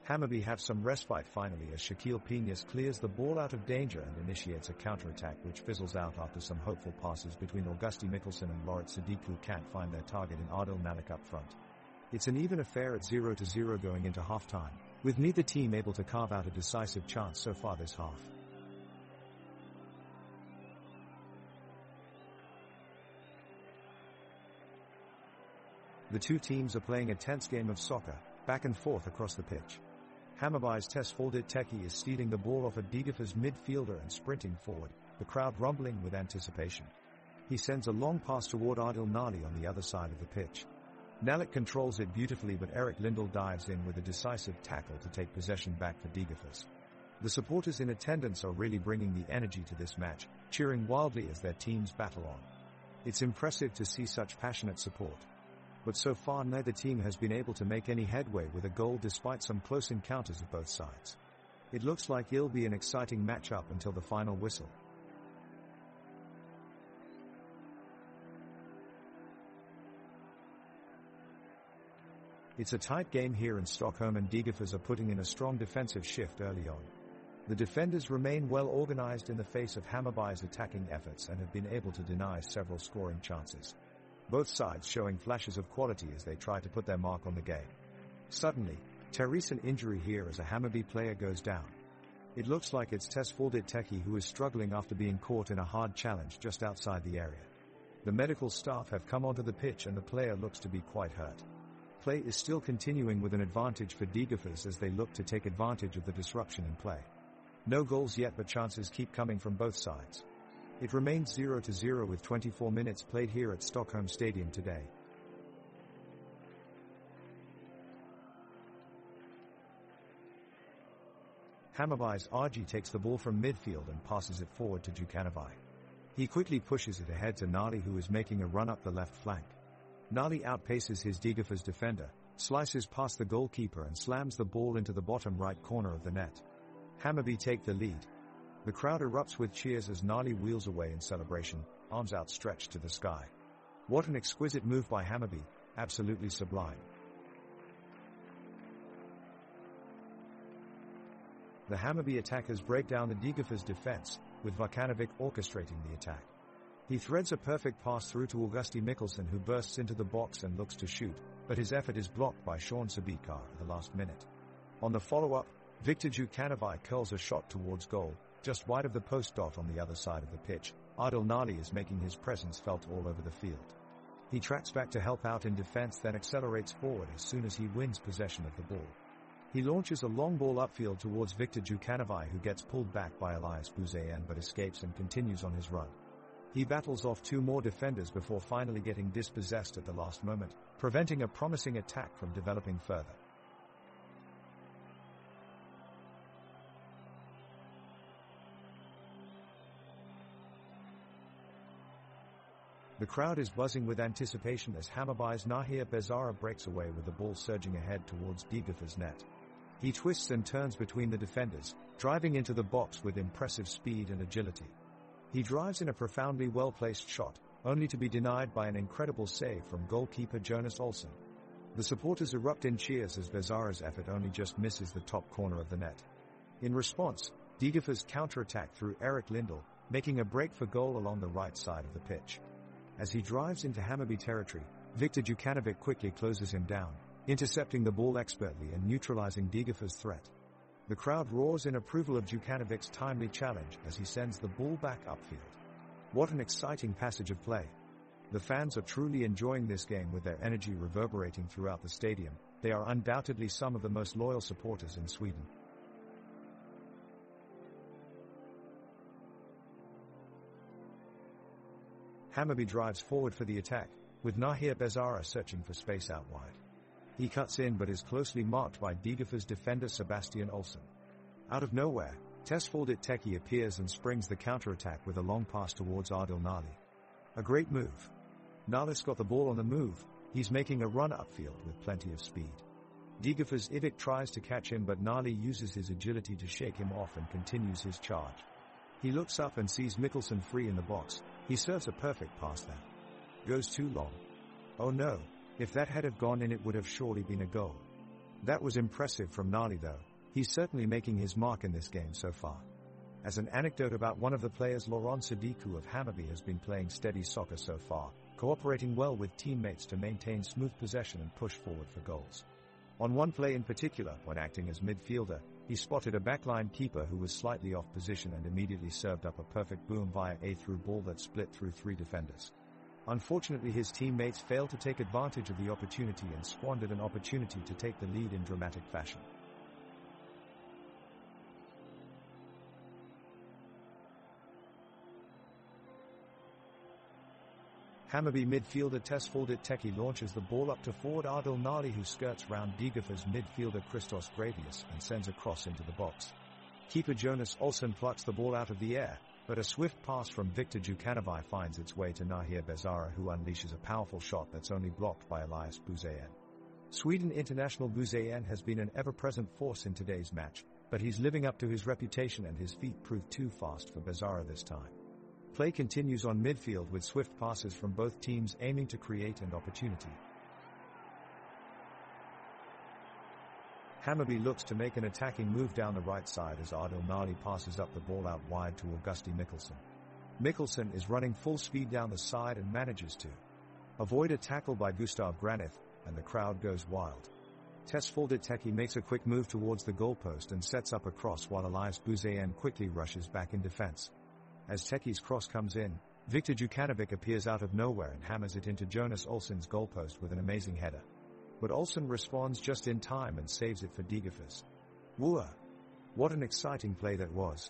Hammarby have some respite finally as Shaquille Piñas clears the ball out of danger and initiates a counter-attack which fizzles out after some hopeful passes between Augusti Mikkelsen and Lorit Sadiq, who can't find their target in Adil Malik up front. It's an even affair at 0-0 going into half-time, with neither team able to carve out a decisive chance so far this half. The two teams are playing a tense game of soccer, back and forth across the pitch. Hammarby's Tesfaldet Teki is stealing the ball off a Degerfors midfielder and sprinting forward, the crowd rumbling with anticipation. He sends a long pass toward Adil Nali on the other side of the pitch. Nalik controls it beautifully, but Erik Lindell dives in with a decisive tackle to take possession back for Degerfors. The supporters in attendance are really bringing the energy to this match, cheering wildly as their teams battle on. It's impressive to see such passionate support. But so far neither team has been able to make any headway with a goal despite some close encounters of both sides. It looks like it'll be an exciting matchup until the final whistle. It's a tight game here in Stockholm and Degerfors are putting in a strong defensive shift early on. The defenders remain well organized in the face of Hammarby's attacking efforts and have been able to deny several scoring chances. Both sides showing flashes of quality as they try to put their mark on the game. Suddenly, an injury here as a Hammarby player goes down. It looks like it's Tesfaldet Teki who is struggling after being caught in a hard challenge just outside the area. The medical staff have come onto the pitch and the player looks to be quite hurt. Play is still continuing with an advantage for Degerfors as they look to take advantage of the disruption in play. No goals yet, but chances keep coming from both sides. It remains 0-0 with 24 minutes played here at Stockholm Stadium today. Hammarby's Argy takes the ball from midfield and passes it forward to Jukanovic. He quickly pushes it ahead to Nali, who is making a run up the left flank. Nali outpaces his Degerfors defender, slices past the goalkeeper and slams the ball into the bottom right corner of the net. Hammarby take the lead. The crowd erupts with cheers as Nali wheels away in celebration, arms outstretched to the sky. What an exquisite move by Hammarby, absolutely sublime. The Hammarby attackers break down the Degerfors defense, with Vukanovic orchestrating the attack. He threads a perfect pass through to Augusti Mikkelsen, who bursts into the box and looks to shoot, but his effort is blocked by Sean Sabikar at the last minute. On the follow-up, Viktor Jukanovic curls a shot towards goal, just wide of the post dot on the other side of the pitch. Adil Nali is making his presence felt all over the field. He tracks back to help out in defense, then accelerates forward as soon as he wins possession of the ball. He launches a long ball upfield towards Viktor Jukanovic, who gets pulled back by Elias Buzayan but escapes and continues on his run. He battles off two more defenders before finally getting dispossessed at the last moment, preventing a promising attack from developing further. The crowd is buzzing with anticipation as Hammarby's Nahir Bezara breaks away with the ball surging ahead towards Degerfors' net. He twists and turns between the defenders, driving into the box with impressive speed and agility. He drives in a profoundly well-placed shot, only to be denied by an incredible save from goalkeeper Jonas Olsson. The supporters erupt in cheers as Bezara's effort only just misses the top corner of the net. In response, Degerfors counter-attack through Erik Lindell, making a break for goal along the right side of the pitch. As he drives into Hammarby territory, Viktor Jukanovic quickly closes him down, intercepting the ball expertly and neutralizing Degerfors' threat. The crowd roars in approval of Djukanovic's timely challenge as he sends the ball back upfield. What an exciting passage of play. The fans are truly enjoying this game with their energy reverberating throughout the stadium. They are undoubtedly some of the most loyal supporters in Sweden. Hammarby drives forward for the attack, with Nahir Bezara searching for space out wide. He cuts in but is closely marked by Degerfors defender Sebastian Olsson. Out of nowhere, Tesfaldet Teki appears and springs the counter-attack with a long pass towards Adil Nali. A great move. Nali's got the ball on the move, he's making a run upfield with plenty of speed. Degerfors Ivic tries to catch him but Nali uses his agility to shake him off and continues his charge. He looks up and sees Mikkelsen free in the box. He serves a perfect pass that goes too long. Oh no, if that had have gone in it would have surely been a goal. That was impressive from Nali though, he's certainly making his mark in this game so far. As an anecdote about one of the players, Laurent Sadiku of Hammarby has been playing steady soccer so far, cooperating well with teammates to maintain smooth possession and push forward for goals. On one play in particular, when acting as midfielder, he spotted a backline keeper who was slightly off position and immediately served up a perfect boom via a through ball that split through 3 defenders. Unfortunately, his teammates failed to take advantage of the opportunity and squandered an opportunity to take the lead in dramatic fashion. Hammarby midfielder Tesfaldet Teki launches the ball up to forward Adil Nali, who skirts round Degerfors midfielder Christos Gravius and sends a cross into the box. Keeper Jonas Olsson plucks the ball out of the air, but a swift pass from Viktor Djukanovic finds its way to Nahir Bezara, who unleashes a powerful shot that's only blocked by Elias Buzayan. Sweden international Buzayan has been an ever-present force in today's match, but he's living up to his reputation and his feet proved too fast for Bezara this time. Play continues on midfield with swift passes from both teams aiming to create an opportunity. Hammarby looks to make an attacking move down the right side as Adil Nali passes up the ball out wide to Augusti Mikkelsen. Mikkelsen is running full speed down the side and manages to avoid a tackle by Gustav Granith, and the crowd goes wild. Tesfaldet Teki makes a quick move towards the goalpost and sets up a cross while Elias Buzayan quickly rushes back in defense. As Teki's cross comes in, Viktor Djukanovic appears out of nowhere and hammers it into Jonas Olsson's goalpost with an amazing header. But Olsson responds just in time and saves it for Degerfors. Whoa! What an exciting play that was.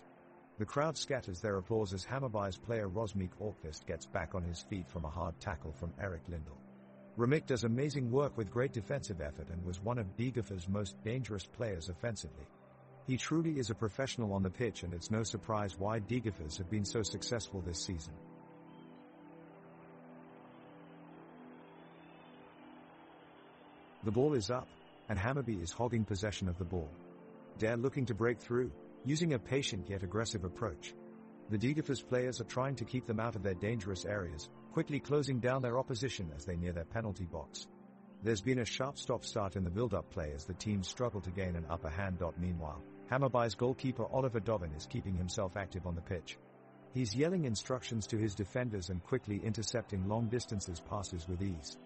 The crowd scatters their applause as Hammarby's player Rosmik Orkvist gets back on his feet from a hard tackle from Erik Lindell. Rosmik does amazing work with great defensive effort and was one of Degerfors' most dangerous players offensively. He truly is a professional on the pitch, and it's no surprise why Degerfors have been so successful this season. The ball is up, and Hammarby is hogging possession of the ball. They're looking to break through, using a patient yet aggressive approach. The Degerfors players are trying to keep them out of their dangerous areas, quickly closing down their opposition as they near their penalty box. There's been a sharp stop-start in the build-up play as the teams struggle to gain an upper hand. Meanwhile, Hammarby's goalkeeper Oliver Dovin is keeping himself active on the pitch. He's yelling instructions to his defenders and quickly intercepting long-distances passes with ease.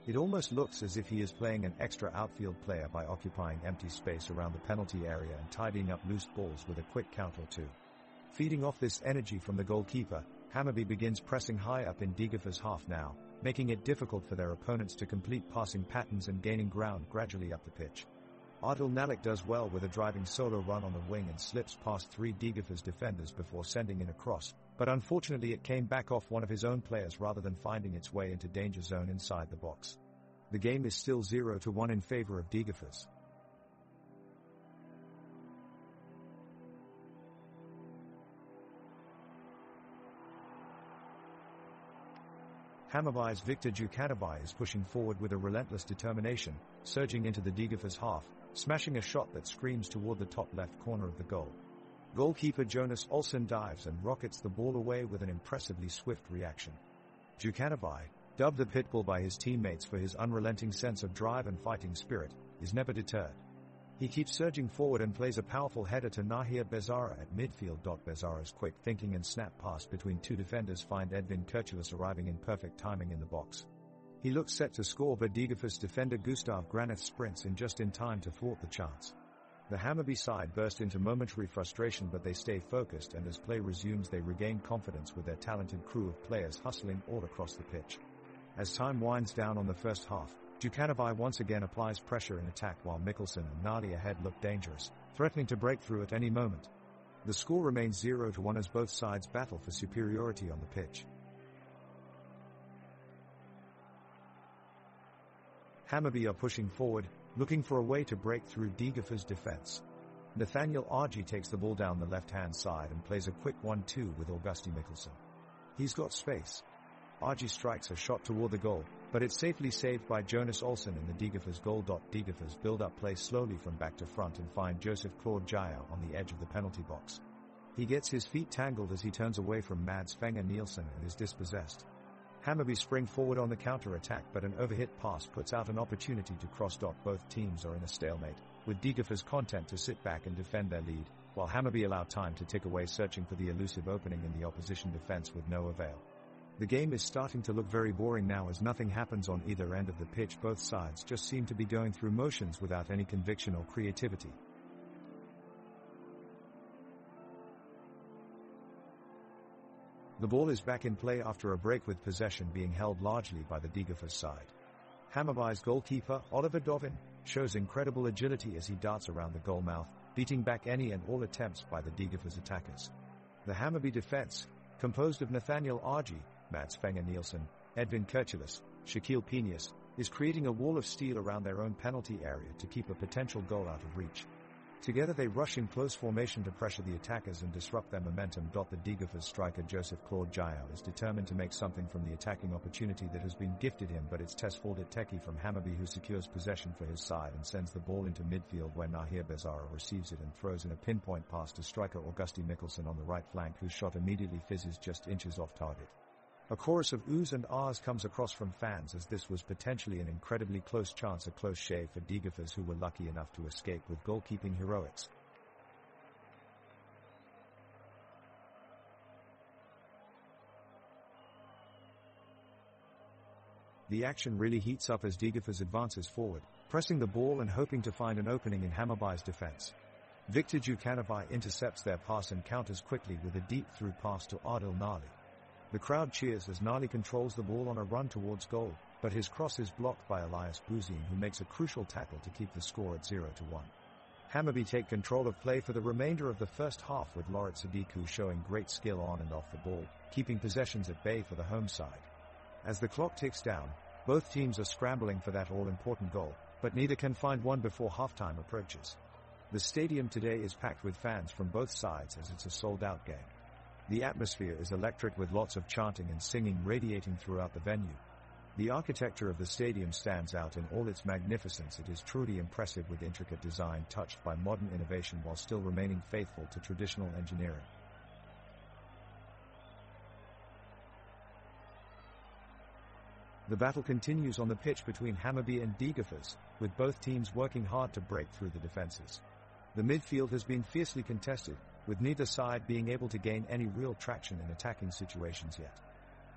It almost looks as if he is playing an extra outfield player by occupying empty space around the penalty area and tidying up loose balls with a quick count or two. Feeding off this energy from the goalkeeper, Hammarby begins pressing high up in Degerfors' half now, making it difficult for their opponents to complete passing patterns and gaining ground gradually up the pitch. Adil Nalik does well with a driving solo run on the wing and slips past 3 Degerfors defenders before sending in a cross, but unfortunately it came back off one of his own players rather than finding its way into danger zone inside the box. The game is still 0-1 in favor of Degerfors. Hammarby's Viktor Djukanovic is pushing forward with a relentless determination, surging into the Degerfors half, smashing a shot that screams toward the top left corner of the goal. Goalkeeper Jonas Olsson dives and rockets the ball away with an impressively swift reaction. Djukanovic, dubbed the Pitbull by his teammates for his unrelenting sense of drive and fighting spirit, is never deterred. He keeps surging forward and plays a powerful header to Nahir Bezara at midfield. Bezara's quick thinking and snap pass between 2 defenders find Edvin Kurtulus arriving in perfect timing in the box. He looks set to score, but Degerfors defender Gustav Granith sprints in just in time to thwart the chance. The Hammarby side burst into momentary frustration, but they stay focused, and as play resumes they regain confidence with their talented crew of players hustling all across the pitch. As time winds down on the first half, Djukanovic once again applies pressure in attack while Mikkelsen and Nali ahead look dangerous, threatening to break through at any moment. The score remains 0-1 as both sides battle for superiority on the pitch. Hammarby are pushing forward, looking for a way to break through Degerfors' defense. Nathaniel Argy takes the ball down the left-hand side and plays a quick 1-2 with Augusti Mikkelsen. He's got space. Argy strikes a shot toward the goal, but it's safely saved by Jonas Olsson in the Degerfors goal. Degerfors build up play slowly from back to front and find Joseph Claude Jael on the edge of the penalty box. He gets his feet tangled as he turns away from Mads Fenger Nielsen and is dispossessed. Hammarby spring forward on the counter-attack, but an overhit pass puts out an opportunity to cross. Both teams are in a stalemate, with Degerfors content to sit back and defend their lead, while Hammarby allow time to tick away searching for the elusive opening in the opposition defense with no avail. The game is starting to look very boring now as nothing happens on either end of the pitch. Both sides just seem to be going through motions without any conviction or creativity. The ball is back in play after a break, with possession being held largely by the Degerfors side. Hammarby's goalkeeper, Oliver Dovin, shows incredible agility as he darts around the goal mouth, beating back any and all attempts by the Degerfors attackers. The Hammarby defense, composed of Nathaniel Argy, Mads Fenger Nielsen, Edvin Kurtulus, Shaquille Penius, is creating a wall of steel around their own penalty area to keep a potential goal out of reach. Together they rush in close formation to pressure the attackers and disrupt their momentum. The Degerfors striker Joseph Claude Jael is determined to make something from the attacking opportunity that has been gifted him, but it's Tesfaldet Teki from Hammarby who secures possession for his side and sends the ball into midfield, where Nahir Bezara receives it and throws in a pinpoint pass to striker Augusti Mikkelsen on the right flank, whose shot immediately fizzes just inches off target. A chorus of oohs and ahs comes across from fans as this was potentially an incredibly close chance, a close shave for Degerfors, who were lucky enough to escape with goalkeeping heroics. The action really heats up as Degerfors advances forward, pressing the ball and hoping to find an opening in Hammarby's defense. Viktor Djukanovic intercepts their pass and counters quickly with a deep-through pass to Adil Nali. The crowd cheers as Nali controls the ball on a run towards goal, but his cross is blocked by Elias Bouzine, who makes a crucial tackle to keep the score at 0-1. Hammarby take control of play for the remainder of the first half, with Loret Sadiku showing great skill on and off the ball, keeping possessions at bay for the home side. As the clock ticks down, both teams are scrambling for that all-important goal, but neither can find one before halftime approaches. The stadium today is packed with fans from both sides as it's a sold-out game. The atmosphere is electric, with lots of chanting and singing radiating throughout the venue. The architecture of the stadium stands out in all its magnificence. It is truly impressive, with intricate design touched by modern innovation while still remaining faithful to traditional engineering. The battle continues on the pitch between Hammarby and Degerfors, with both teams working hard to break through the defenses. The midfield has been fiercely contested, with neither side being able to gain any real traction in attacking situations yet.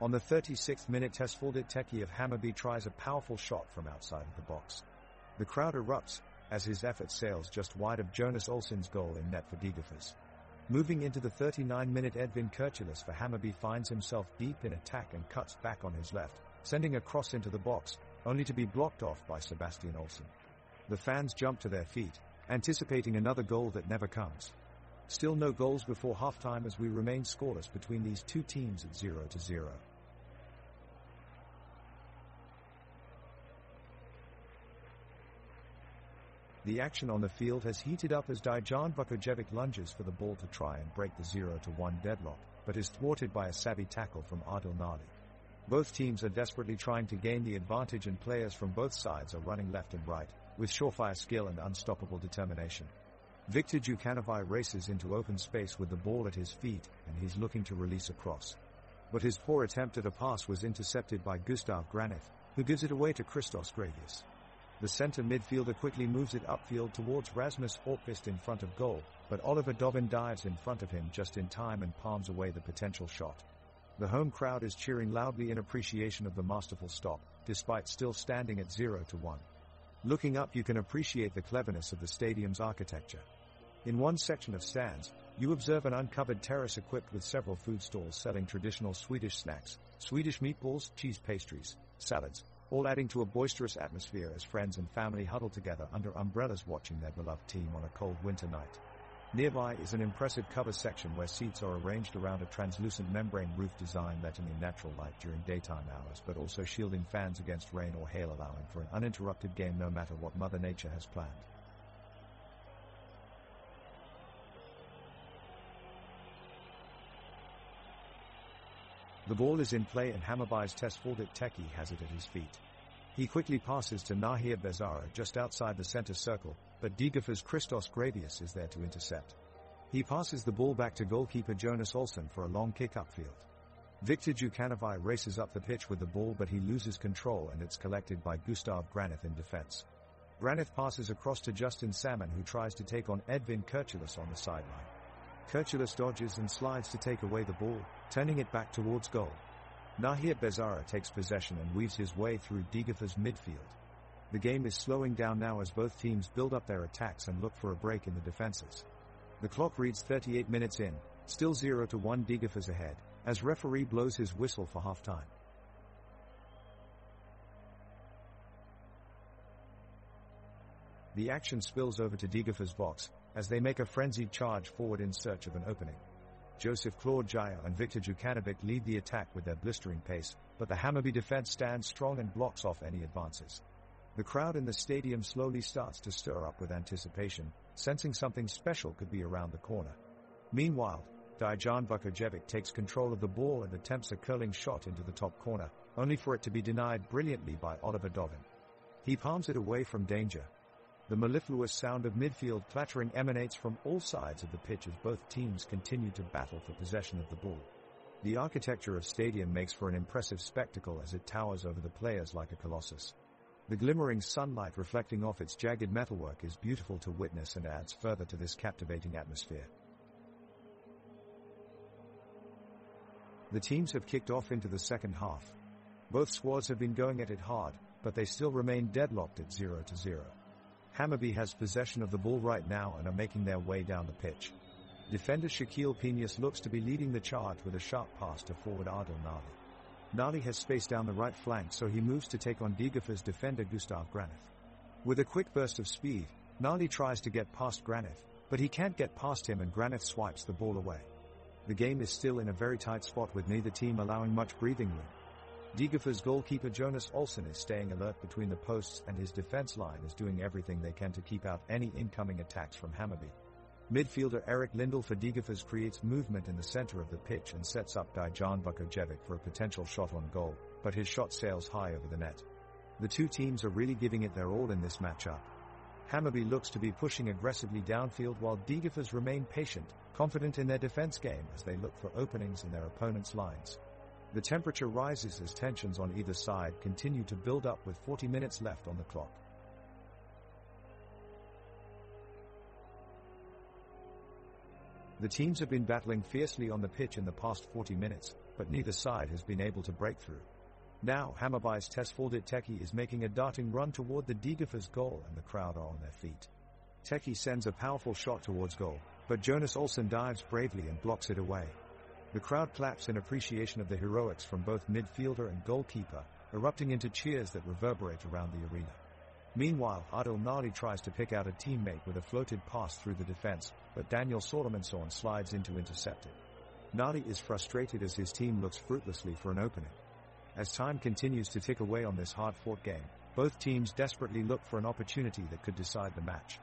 On the 36th minute, Tesfaldet Teki of Hammarby tries a powerful shot from outside of the box. The crowd erupts, as his effort sails just wide of Jonas Olsson's goal in net for Degerfors. Moving into the 39th minute, Edvin Kurtulus for Hammarby finds himself deep in attack and cuts back on his left, sending a cross into the box, only to be blocked off by Sebastian Olsson. The fans jump to their feet, anticipating another goal that never comes. Still no goals before halftime as we remain scoreless between these two teams at 0-0. The action on the field has heated up as Dijan Vukojevic lunges for the ball to try and break the 0-1 deadlock, but is thwarted by a savvy tackle from Adil Nali. Both teams are desperately trying to gain the advantage, and players from both sides are running left and right, with surefire skill and unstoppable determination. Viktor Djukanovic races into open space with the ball at his feet, and he's looking to release a cross. But his poor attempt at a pass was intercepted by Gustav Granit, who gives it away to Christos Gravius. The centre midfielder quickly moves it upfield towards Rasmus Horkvist in front of goal, but Oliver Dovin dives in front of him just in time and palms away the potential shot. The home crowd is cheering loudly in appreciation of the masterful stop, despite still standing at 0-1. Looking up, you can appreciate the cleverness of the stadium's architecture. In one section of stands, you observe an uncovered terrace equipped with several food stalls selling traditional Swedish snacks, Swedish meatballs, cheese pastries, salads, all adding to a boisterous atmosphere as friends and family huddle together under umbrellas watching their beloved team on a cold winter night. Nearby is an impressive cover section where seats are arranged around a translucent membrane roof design letting in natural light during daytime hours but also shielding fans against rain or hail, allowing for an uninterrupted game no matter what Mother Nature has planned. The ball is in play and Hammarby's Tesfaldet Teki has it at his feet. He quickly passes to Nahir Bezara just outside the center circle, but Degerfors' Christos Gravius is there to intercept. He passes the ball back to goalkeeper Jonas Olsson for a long kick upfield. Viktor Djukanovic races up the pitch with the ball but he loses control and it's collected by Gustav Granith in defense. Granith passes across to Justin Salmon who tries to take on Edvin Kurtulus on the sideline. Kurtulus dodges and slides to take away the ball, turning it back towards goal. Nahir Bezara takes possession and weaves his way through Degerfors' midfield. The game is slowing down now as both teams build up their attacks and look for a break in the defenses. The clock reads 38 minutes in, still 0-1 Degerfors ahead, as referee blows his whistle for half-time. The action spills over to Degerfors' box, as they make a frenzied charge forward in search of an opening. Joseph Claude Jaya and Viktor Djukanovic lead the attack with their blistering pace, but the Hammarby defense stands strong and blocks off any advances. The crowd in the stadium slowly starts to stir up with anticipation, sensing something special could be around the corner. Meanwhile, Dejan Vukojevic takes control of the ball and attempts a curling shot into the top corner, only for it to be denied brilliantly by Oliver Dovin. He palms it away from danger. The mellifluous sound of midfield clattering emanates from all sides of the pitch as both teams continue to battle for possession of the ball. The architecture of stadium makes for an impressive spectacle as it towers over the players like a colossus. The glimmering sunlight reflecting off its jagged metalwork is beautiful to witness and adds further to this captivating atmosphere. The teams have kicked off into the second half. Both squads have been going at it hard, but they still remain deadlocked at 0-0. Hammarby has possession of the ball right now and are making their way down the pitch. Defender Shaquille Piñas looks to be leading the charge with a sharp pass to forward Adil Nali. Nali has space down the right flank, so he moves to take on Degerfors defender Gustav Granith. With a quick burst of speed, Nali tries to get past Granith, but he can't get past him and Granith swipes the ball away. The game is still in a very tight spot with neither team allowing much breathing room. Degerfors goalkeeper Jonas Olsson is staying alert between the posts and his defense line is doing everything they can to keep out any incoming attacks from Hammarby. Midfielder Erik Lindell for Degerfors creates movement in the center of the pitch and sets up Dejan Vukojevic for a potential shot on goal, but his shot sails high over the net. The two teams are really giving it their all in this matchup. Hammarby looks to be pushing aggressively downfield while Degerfors remain patient, confident in their defense game as they look for openings in their opponents' lines. The temperature rises as tensions on either side continue to build up with 40 minutes left on the clock. The teams have been battling fiercely on the pitch in the past 40 minutes, but neither side has been able to break through. Now Hammarby's Tesfaldet Teki is making a darting run toward the Degerfors goal and the crowd are on their feet. Teki sends a powerful shot towards goal, but Jonas Olsson dives bravely and blocks it away. The crowd claps in appreciation of the heroics from both midfielder and goalkeeper, erupting into cheers that reverberate around the arena. Meanwhile, Adil Nali tries to pick out a teammate with a floated pass through the defense, but Daniel Solomonson slides in to intercept it. Nali is frustrated as his team looks fruitlessly for an opening. As time continues to tick away on this hard-fought game, both teams desperately look for an opportunity that could decide the match.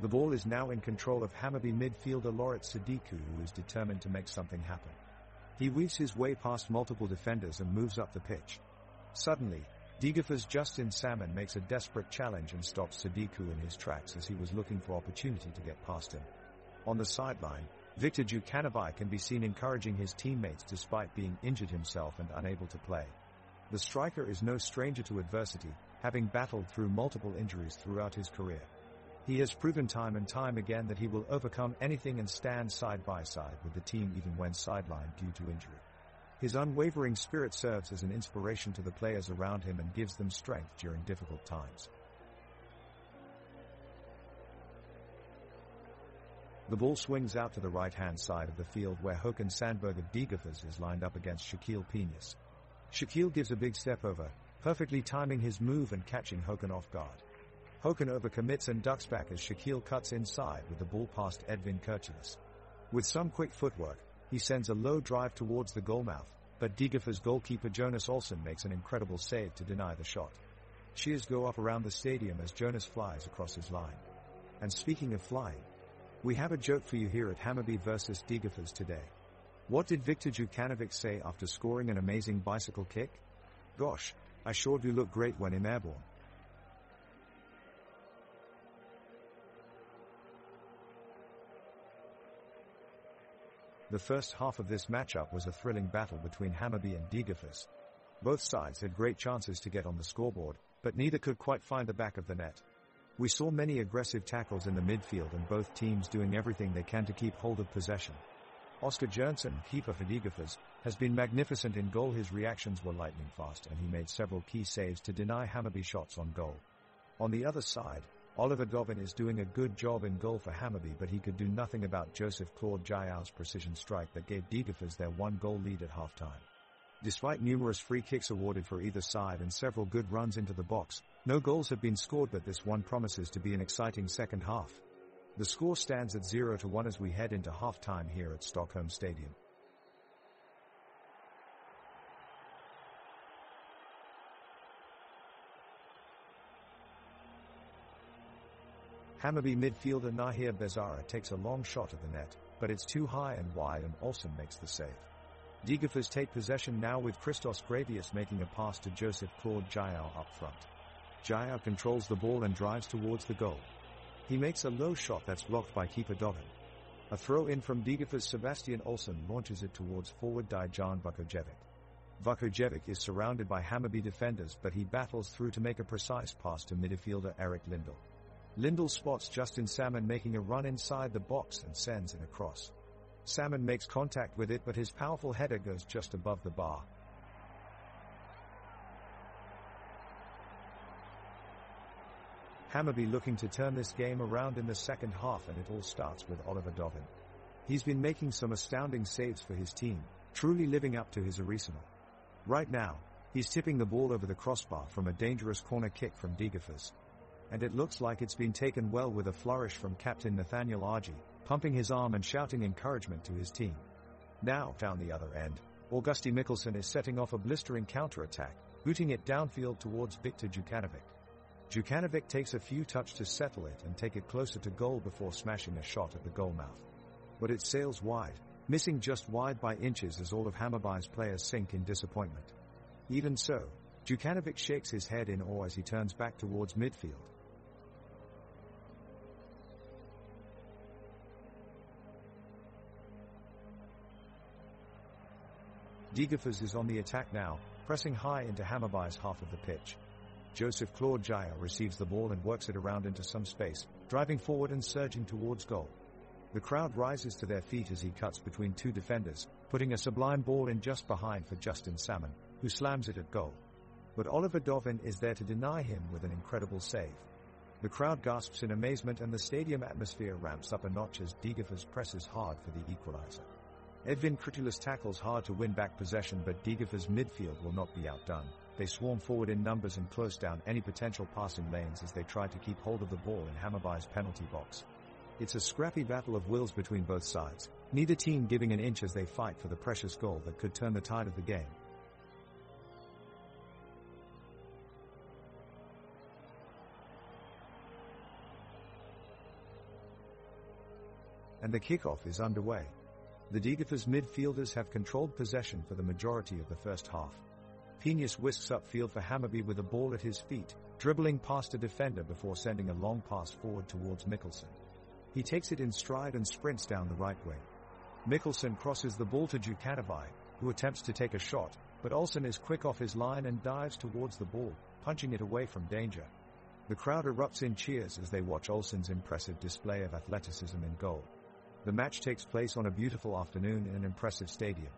The ball is now in control of Hammarby midfielder Loret Sadiku, who is determined to make something happen. He weaves his way past multiple defenders and moves up the pitch. Suddenly, Degerfors' Justin Salmon makes a desperate challenge and stops Sadiku in his tracks as he was looking for opportunity to get past him. On the sideline, Viktor Djukanovic can be seen encouraging his teammates despite being injured himself and unable to play. The striker is no stranger to adversity, having battled through multiple injuries throughout his career. He has proven time and time again that he will overcome anything and stand side by side with the team even when sidelined due to injury. His unwavering spirit serves as an inspiration to the players around him and gives them strength during difficult times. The ball swings out to the right-hand side of the field where Håkan Sandberg of Degerfors is lined up against Shaquille Penis. Shaquille gives a big step over, perfectly timing his move and catching Håkan off guard. Håkan overcommits and ducks back as Shaquille cuts inside with the ball past Edvin Kurtulus. With some quick footwork, he sends a low drive towards the goal mouth, but Degerfors goalkeeper Jonas Olsson makes an incredible save to deny the shot. Cheers go up around the stadium as Jonas flies across his line. And speaking of flying, we have a joke for you here at Hammarby vs Degerfors today. What did Viktor Jukanovic say after scoring an amazing bicycle kick? Gosh, I sure do look great when I'm airborne. The first half of this matchup was a thrilling battle between Hammarby and Degerfors. Both sides had great chances to get on the scoreboard, but neither could quite find the back of the net. We saw many aggressive tackles in the midfield and both teams doing everything they can to keep hold of possession. Oscar Jernson, keeper for Degerfors, has been magnificent in goal. His reactions were lightning fast and he made several key saves to deny Hammarby shots on goal. On the other side, Oliver Dovin is doing a good job in goal for Hammarby, but he could do nothing about Joseph Claude Giau's precision strike that gave Degerfors their one-goal lead at halftime. Despite numerous free kicks awarded for either side and several good runs into the box, no goals have been scored, but this one promises to be an exciting second half. The score stands at 0-1 as we head into halftime here at Stockholm Stadium. Hammarby midfielder Nahir Bezara takes a long shot at the net, but it's too high and wide and Olsson makes the save. Degerfors take possession now with Christos Gravius making a pass to Joseph Claude Giau up front. Giau controls the ball and drives towards the goal. He makes a low shot that's blocked by keeper Dovin. A throw-in from Degerfors' Sebastian Olsson launches it towards forward Dejan Vukojevic. Vukojevic is surrounded by Hammarby defenders, but he battles through to make a precise pass to midfielder Erik Lindell. Lindell spots Justin Salmon making a run inside the box and sends it across. Salmon makes contact with it, but his powerful header goes just above the bar. Hammarby looking to turn this game around in the second half, and it all starts with Oliver Dovin. He's been making some astounding saves for his team, truly living up to his arsenal. Right now, he's tipping the ball over the crossbar from a dangerous corner kick from Degerfors. And it looks like it's been taken well with a flourish from captain Nathaniel Argy, pumping his arm and shouting encouragement to his team. Now, down the other end, Augusti Mikkelsen is setting off a blistering counter-attack, booting it downfield towards Viktor Jukanovic. Jukanovic takes a few touches to settle it and take it closer to goal before smashing a shot at the goal mouth. But it sails wide, missing just wide by inches as all of Hammarby's players sink in disappointment. Even so, Jukanovic shakes his head in awe as he turns back towards midfield. Degerfors is on the attack now, pressing high into Hammarby's half of the pitch. Joseph Claude Giau receives the ball and works it around into some space, driving forward and surging towards goal. The crowd rises to their feet as he cuts between two defenders, putting a sublime ball in just behind for Justin Salmon, who slams it at goal. But Oliver Dovin is there to deny him with an incredible save. The crowd gasps in amazement and the stadium atmosphere ramps up a notch as Degerfors presses hard for the equalizer. Edvin Kurtulus tackles hard to win back possession, but Degerfors' midfield will not be outdone. They swarm forward in numbers and close down any potential passing lanes as they try to keep hold of the ball in Hammarby's penalty box. It's a scrappy battle of wills between both sides, neither team giving an inch as they fight for the precious goal that could turn the tide of the game. And the kickoff is underway. The Degerfors midfielders have controlled possession for the majority of the first half. Penis whisks upfield for Hammarby with a ball at his feet, dribbling past a defender before sending a long pass forward towards Mikkelsen. He takes it in stride and sprints down the right wing. Mikkelsen crosses the ball to Jukanovic, who attempts to take a shot, but Olsson is quick off his line and dives towards the ball, punching it away from danger. The crowd erupts in cheers as they watch Olsson's impressive display of athleticism in goal. The match takes place on a beautiful afternoon in an impressive stadium.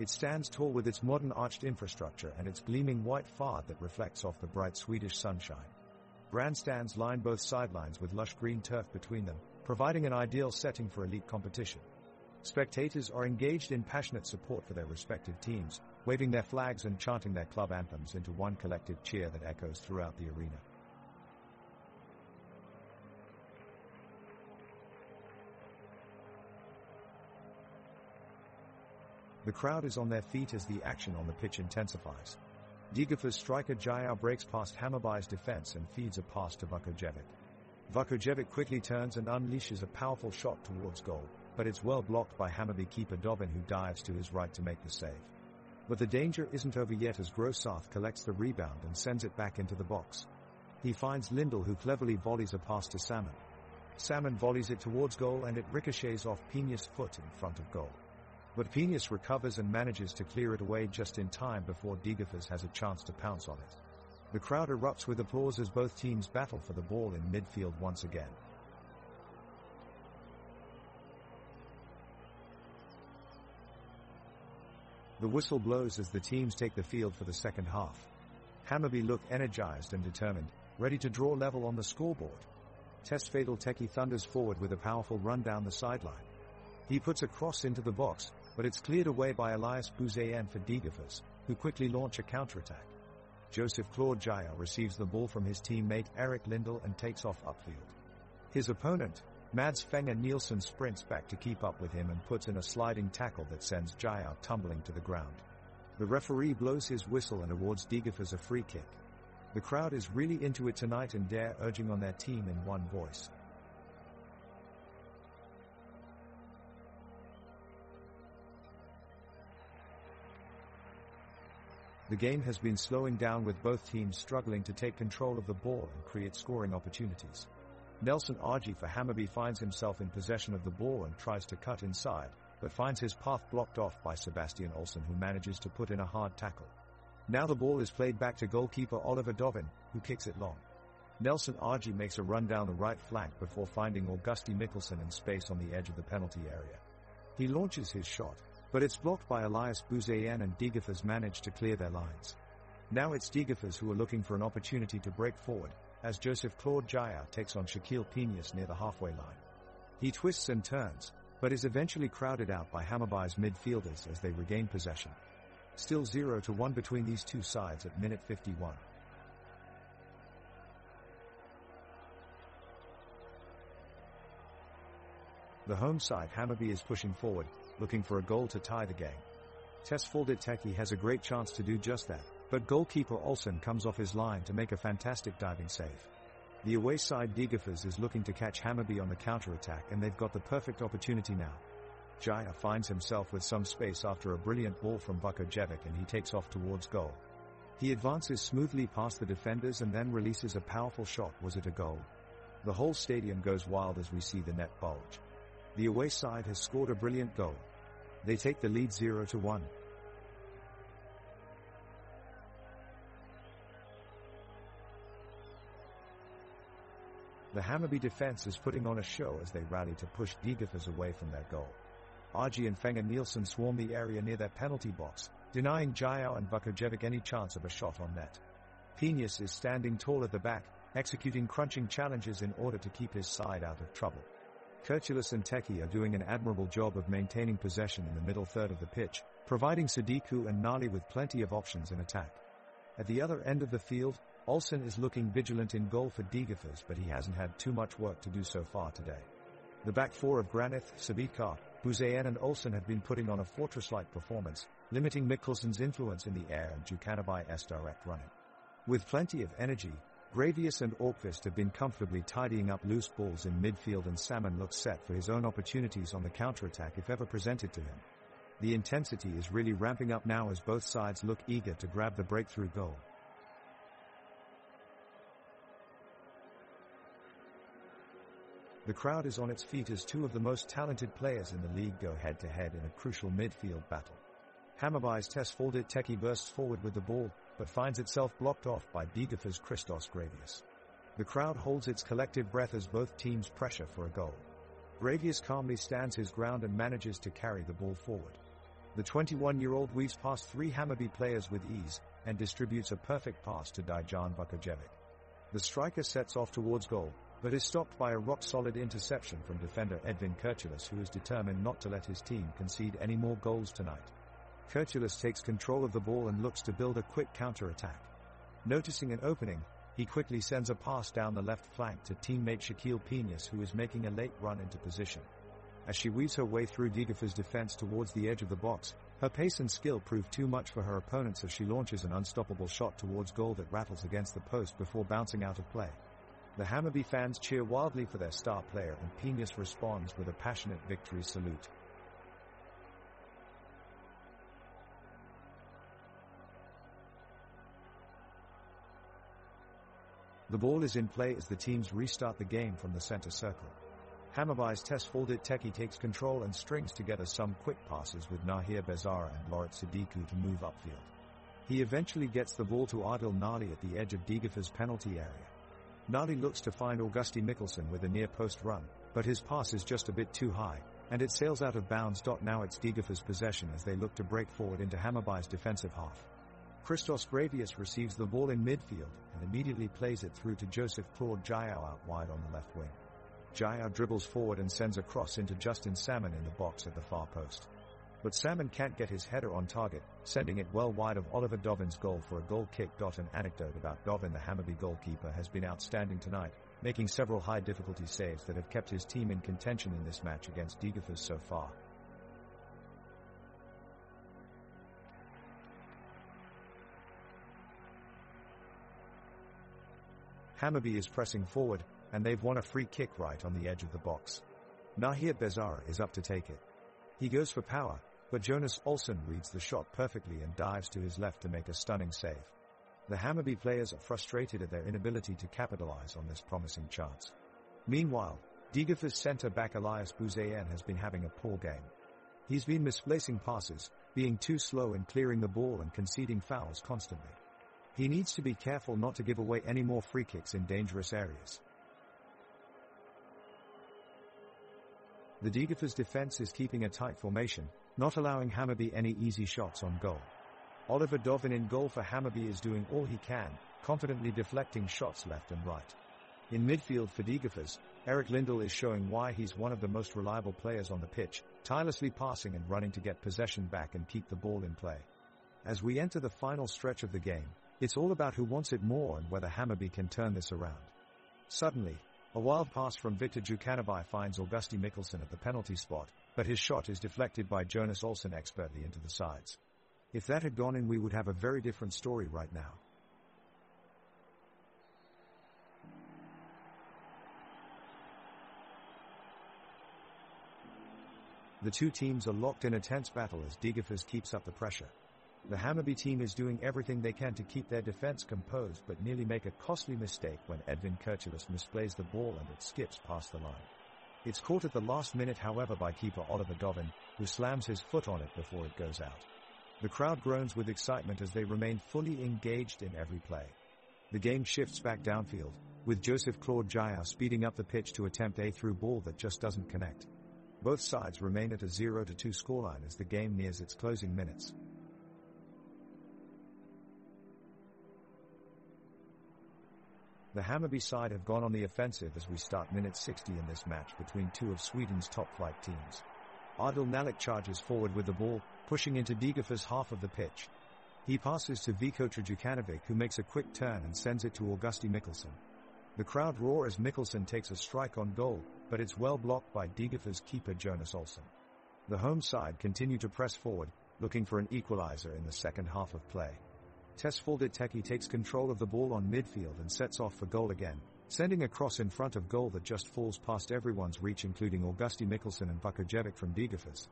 It stands tall with its modern arched infrastructure and its gleaming white facade that reflects off the bright Swedish sunshine. Grandstands line both sidelines with lush green turf between them, providing an ideal setting for elite competition. Spectators are engaged in passionate support for their respective teams, waving their flags and chanting their club anthems into one collective cheer that echoes throughout the arena. The crowd is on their feet as the action on the pitch intensifies. Degerfors striker Jao breaks past Hammarby's defense and feeds a pass to Vukojevic. Vukojevic quickly turns and unleashes a powerful shot towards goal, but it's well blocked by Hammarby keeper Dovin, who dives to his right to make the save. But the danger isn't over yet as Grossarth collects the rebound and sends it back into the box. He finds Lindell, who cleverly volleys a pass to Salmon. Salmon volleys it towards goal and it ricochets off Peña's foot in front of goal. But Peña recovers and manages to clear it away just in time before Degerfors has a chance to pounce on it. The crowd erupts with applause as both teams battle for the ball in midfield once again. The whistle blows as the teams take the field for the second half. Hammarby look energized and determined, ready to draw level on the scoreboard. Tesfadel Teki thunders forward with a powerful run down the sideline. He puts a cross into the box, but it's cleared away by Elias Buzayan for Degerfors, who quickly launch a counterattack. Joseph Claude Jaya receives the ball from his teammate Eric Lindell and takes off upfield. His opponent, Mads Fenger Nielsen, sprints back to keep up with him and puts in a sliding tackle that sends Jaya tumbling to the ground. The referee blows his whistle and awards Degerfors a free kick. The crowd is really into it tonight and they're urging on their team in one voice. The game has been slowing down with both teams struggling to take control of the ball and create scoring opportunities. Nelson Argy for Hammarby finds himself in possession of the ball and tries to cut inside, but finds his path blocked off by Sebastian Olsson, who manages to put in a hard tackle. Now the ball is played back to goalkeeper Oliver Dovin, who kicks it long. Nelson Argy makes a run down the right flank before finding Augusti Mikkelsen in space on the edge of the penalty area. He launches his shot, but it's blocked by Elias Buzayan and Degerfors manage to clear their lines. Now it's Degerfors who are looking for an opportunity to break forward, as Joseph Claude Jaya takes on Shaquille Peña near the halfway line. He twists and turns, but is eventually crowded out by Hammarby's midfielders as they regain possession. Still 0-1 between these two sides at minute 51. The home side Hammarby is pushing forward, looking for a goal to tie the game. Tesfadel Teki has a great chance to do just that, but goalkeeper Olsson comes off his line to make a fantastic diving save. The away side Degerfors is looking to catch Hammarby on the counter-attack, and they've got the perfect opportunity now. Jaya finds himself with some space after a brilliant ball from Vukojevic and he takes off towards goal. He advances smoothly past the defenders and then releases a powerful shot. Was it a goal? The whole stadium goes wild as we see the net bulge. The away side has scored a brilliant goal. They take the lead 0-1. The Hammarby defense is putting on a show as they rally to push Degerfors away from their goal. Argy and Fenger Nielsen swarm the area near their penalty box, denying Jaya and Vukojevic any chance of a shot on net. Peña is standing tall at the back, executing crunching challenges in order to keep his side out of trouble. Kurtulus and Teki are doing an admirable job of maintaining possession in the middle third of the pitch, providing Sadiku and Nali with plenty of options in attack. At the other end of the field, Olsson is looking vigilant in goal for Degerfors, but he hasn't had too much work to do so far today. The back four of Granith, Sabitcar, Buzayan and Olsson have been putting on a fortress-like performance, limiting Mikkelsen's influence in the air and Djukanovi's direct running. With plenty of energy, Gravius and Orkvist have been comfortably tidying up loose balls in midfield, and Salmon looks set for his own opportunities on the counter-attack if ever presented to him. The intensity is really ramping up now as both sides look eager to grab the breakthrough goal. The crowd is on its feet as two of the most talented players in the league go head-to-head in a crucial midfield battle. Hammarby's Tesfadel Teki bursts forward with the ball, but finds itself blocked off by Degerfors' Christos Gravius. The crowd holds its collective breath as both teams pressure for a goal. Gravius calmly stands his ground and manages to carry the ball forward. The 21-year-old weaves past 3 Hammarby players with ease, and distributes a perfect pass to Dejan Vukojevic. The striker sets off towards goal, but is stopped by a rock-solid interception from defender Edvin Kurtulus, who is determined not to let his team concede any more goals tonight. Kurtulus takes control of the ball and looks to build a quick counter-attack. Noticing an opening, he quickly sends a pass down the left flank to teammate Shaquille Piñas, who is making a late run into position. As she weaves her way through Degerfors' defense towards the edge of the box, her pace and skill prove too much for her opponents as she launches an unstoppable shot towards goal that rattles against the post before bouncing out of play. The Hammarby fans cheer wildly for their star player, and Piñas responds with a passionate victory salute. The ball is in play as the teams restart the game from the center circle. Hammarby's Tesfaldet Teki takes control and strings together some quick passes with Nahir Bezara and Loret Sadiku to move upfield. He eventually gets the ball to Adil Nali at the edge of Degerfors' penalty area. Nali looks to find Augusti Mikkelsen with a near-post run, but his pass is just a bit too high, and it sails out of bounds. Now it's Degerfors' possession as they look to break forward into Hammarby's defensive half. Christos Gravius receives the ball in midfield and immediately plays it through to Joseph Claude Jayao out wide on the left wing. Jayao dribbles forward and sends a cross into Justin Salmon in the box at the far post. But Salmon can't get his header on target, sending it well wide of Oliver Dovin's goal for a goal kick. An anecdote about Dovin: the Hammarby goalkeeper has been outstanding tonight, making several high-difficulty saves that have kept his team in contention in this match against Degerfors so far. Hammarby is pressing forward, and they've won a free kick right on the edge of the box. Nahir Bezara is up to take it. He goes for power, but Jonas Olsson reads the shot perfectly and dives to his left to make a stunning save. The Hammarby players are frustrated at their inability to capitalize on this promising chance. Meanwhile, Degerfors centre-back Elias Bouzayen has been having a poor game. He's been misplacing passes, being too slow in clearing the ball and conceding fouls constantly. He needs to be careful not to give away any more free kicks in dangerous areas. The Degerfors defense is keeping a tight formation, not allowing Hammarby any easy shots on goal. Oliver Dovin in goal for Hammarby is doing all he can, confidently deflecting shots left and right. In midfield for Degerfors, Erik Lindell is showing why he's one of the most reliable players on the pitch, tirelessly passing and running to get possession back and keep the ball in play. As we enter the final stretch of the game, it's all about who wants it more and whether Hammarby can turn this around. Suddenly, a wild pass from Viktor Djukanovic finds Augusti Mikkelsen at the penalty spot, but his shot is deflected by Jonas Olsson expertly into the sides. If that had gone in, we would have a very different story right now. The two teams are locked in a tense battle as Degerfors keeps up the pressure. The Hammarby team is doing everything they can to keep their defense composed but nearly make a costly mistake when Edvin Kurtulus misplays the ball and it skips past the line. It's caught at the last minute, however, by keeper Oliver Dovin, who slams his foot on it before it goes out. The crowd groans with excitement as they remain fully engaged in every play. The game shifts back downfield, with Joseph Claude Jayao speeding up the pitch to attempt a through ball that just doesn't connect. Both sides remain at a 0-2 scoreline as the game nears its closing minutes. The Hammarby side have gone on the offensive as we start minute 60 in this match between two of Sweden's top-flight teams. Adil Nalic charges forward with the ball, pushing into Degerfors' half of the pitch. He passes to Viktor Djukanovic, who makes a quick turn and sends it to Augusti Mikkelsen. The crowd roar as Mikkelsen takes a strike on goal, but it's well blocked by Degerfors' keeper Jonas Olsson. The home side continue to press forward, looking for an equalizer in the second half of play. Tesfaldet Teki takes control of the ball on midfield and sets off for goal again, sending a cross in front of goal that just falls past everyone's reach, including Augusti Mikkelsen and Vukojevic from Degerfors.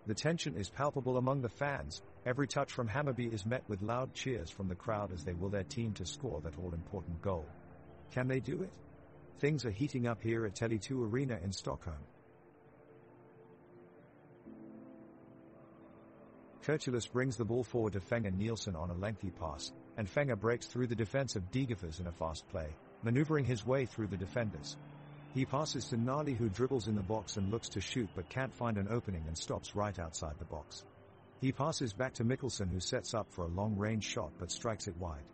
The tension is palpable among the fans. Every touch from Hammarby is met with loud cheers from the crowd as they will their team to score that all-important goal. Can they do it? Things are heating up here at Tele2 Arena in Stockholm. Kurtulus brings the ball forward to Fenga Nielsen on a lengthy pass, and Fenga breaks through the defense of Degerfors in a fast play, maneuvering his way through the defenders. He passes to Nali, who dribbles in the box and looks to shoot but can't find an opening and stops right outside the box. He passes back to Mikkelsen, who sets up for a long-range shot but strikes it wide.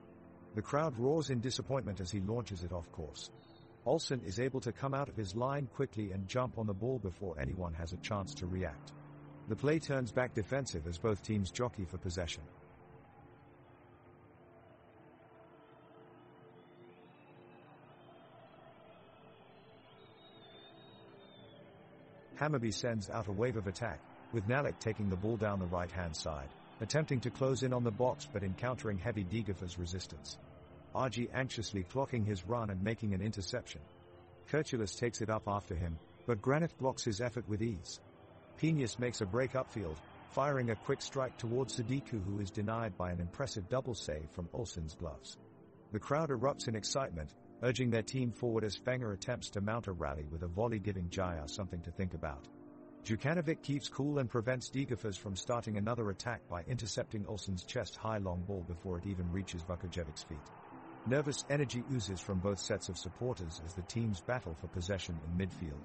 The crowd roars in disappointment as he launches it off course. Olsen is able to come out of his line quickly and jump on the ball before anyone has a chance to react. The play turns back defensive as both teams jockey for possession. Hammarby sends out a wave of attack, with Nalick taking the ball down the right-hand side, attempting to close in on the box but encountering heavy Degerfors resistance. RG anxiously clocking his run and making an interception. Kurtulus takes it up after him, but Granit blocks his effort with ease. Peñas makes a break upfield, firing a quick strike towards Sadiku, who is denied by an impressive double save from Olsen's gloves. The crowd erupts in excitement, urging their team forward as Fenger attempts to mount a rally with a volley, giving Jaya something to think about. Djukanovic keeps cool and prevents Degerfors from starting another attack by intercepting Olsen's chest-high long ball before it even reaches Vukojevic's feet. Nervous energy oozes from both sets of supporters as the teams battle for possession in midfield.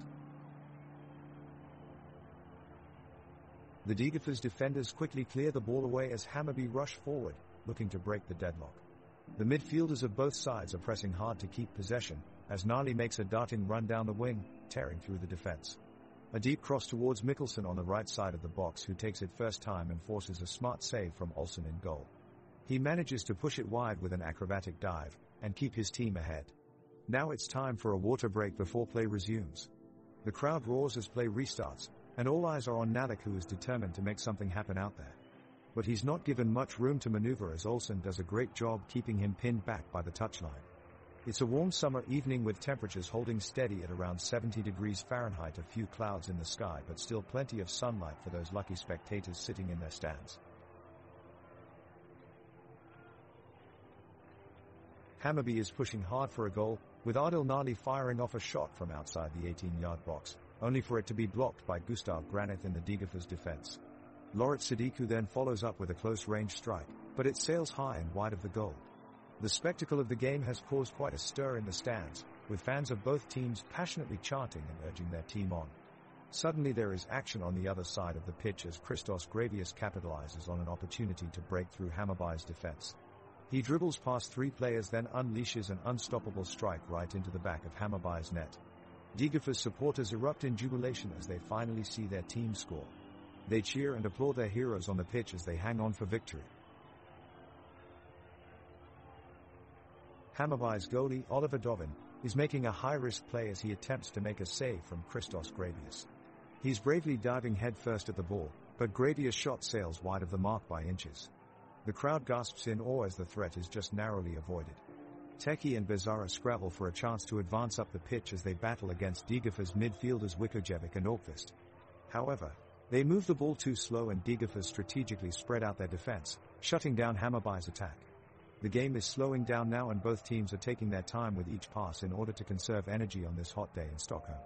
The Degerfors defenders quickly clear the ball away as Hammarby rush forward, looking to break the deadlock. The midfielders of both sides are pressing hard to keep possession, as Nali makes a darting run down the wing, tearing through the defense. A deep cross towards Mikkelsen on the right side of the box, who takes it first time and forces a smart save from Olsen in goal. He manages to push it wide with an acrobatic dive, and keep his team ahead. Now it's time for a water break before play resumes. The crowd roars as play restarts, and all eyes are on Nalick, who is determined to make something happen out there. But he's not given much room to maneuver as Olsen does a great job keeping him pinned back by the touchline. It's a warm summer evening with temperatures holding steady at around 70 degrees Fahrenheit, a few clouds in the sky but still plenty of sunlight for those lucky spectators sitting in their stands. Hammarby is pushing hard for a goal, with Adil Nali firing off a shot from outside the 18-yard box, only for it to be blocked by Gustav Granit in the Degerfors defense. Lorit Sadiku then follows up with a close-range strike, but it sails high and wide of the goal. The spectacle of the game has caused quite a stir in the stands, with fans of both teams passionately chanting and urging their team on. Suddenly there is action on the other side of the pitch as Christos Gravius capitalizes on an opportunity to break through Hammarby's defense. He dribbles past three players, then unleashes an unstoppable strike right into the back of Hammarby's net. Degerfors supporters erupt in jubilation as they finally see their team score. They cheer and applaud their heroes on the pitch as they hang on for victory. Hammarby's goalie, Oliver Dovin, is making a high-risk play as he attempts to make a save from Christos Gravius. He's bravely diving headfirst at the ball, but Gravius' shot sails wide of the mark by inches. The crowd gasps in awe as the threat is just narrowly avoided. Teki and Bezara scrabble for a chance to advance up the pitch as they battle against Degerfors midfielders Vukojevic and Orkvist. However, they move the ball too slow and Degerfors strategically spread out their defense, shutting down Hammarby's attack. The game is slowing down now and both teams are taking their time with each pass in order to conserve energy on this hot day in Stockholm.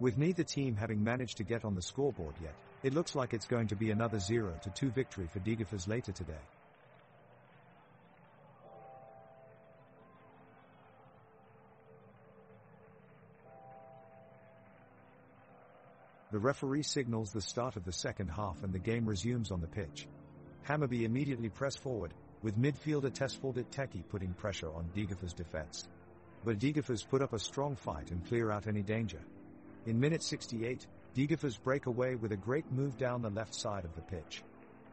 With neither team having managed to get on the scoreboard yet, it looks like it's going to be another 0-2 victory for Degerfors later today. The referee signals the start of the second half and the game resumes on the pitch. Hammarby immediately press forward, with midfielder Tesfaldit Teki putting pressure on Degerfors' defense. But Degerfors put up a strong fight and clear out any danger. In minute 68, Degerfors break away with a great move down the left side of the pitch.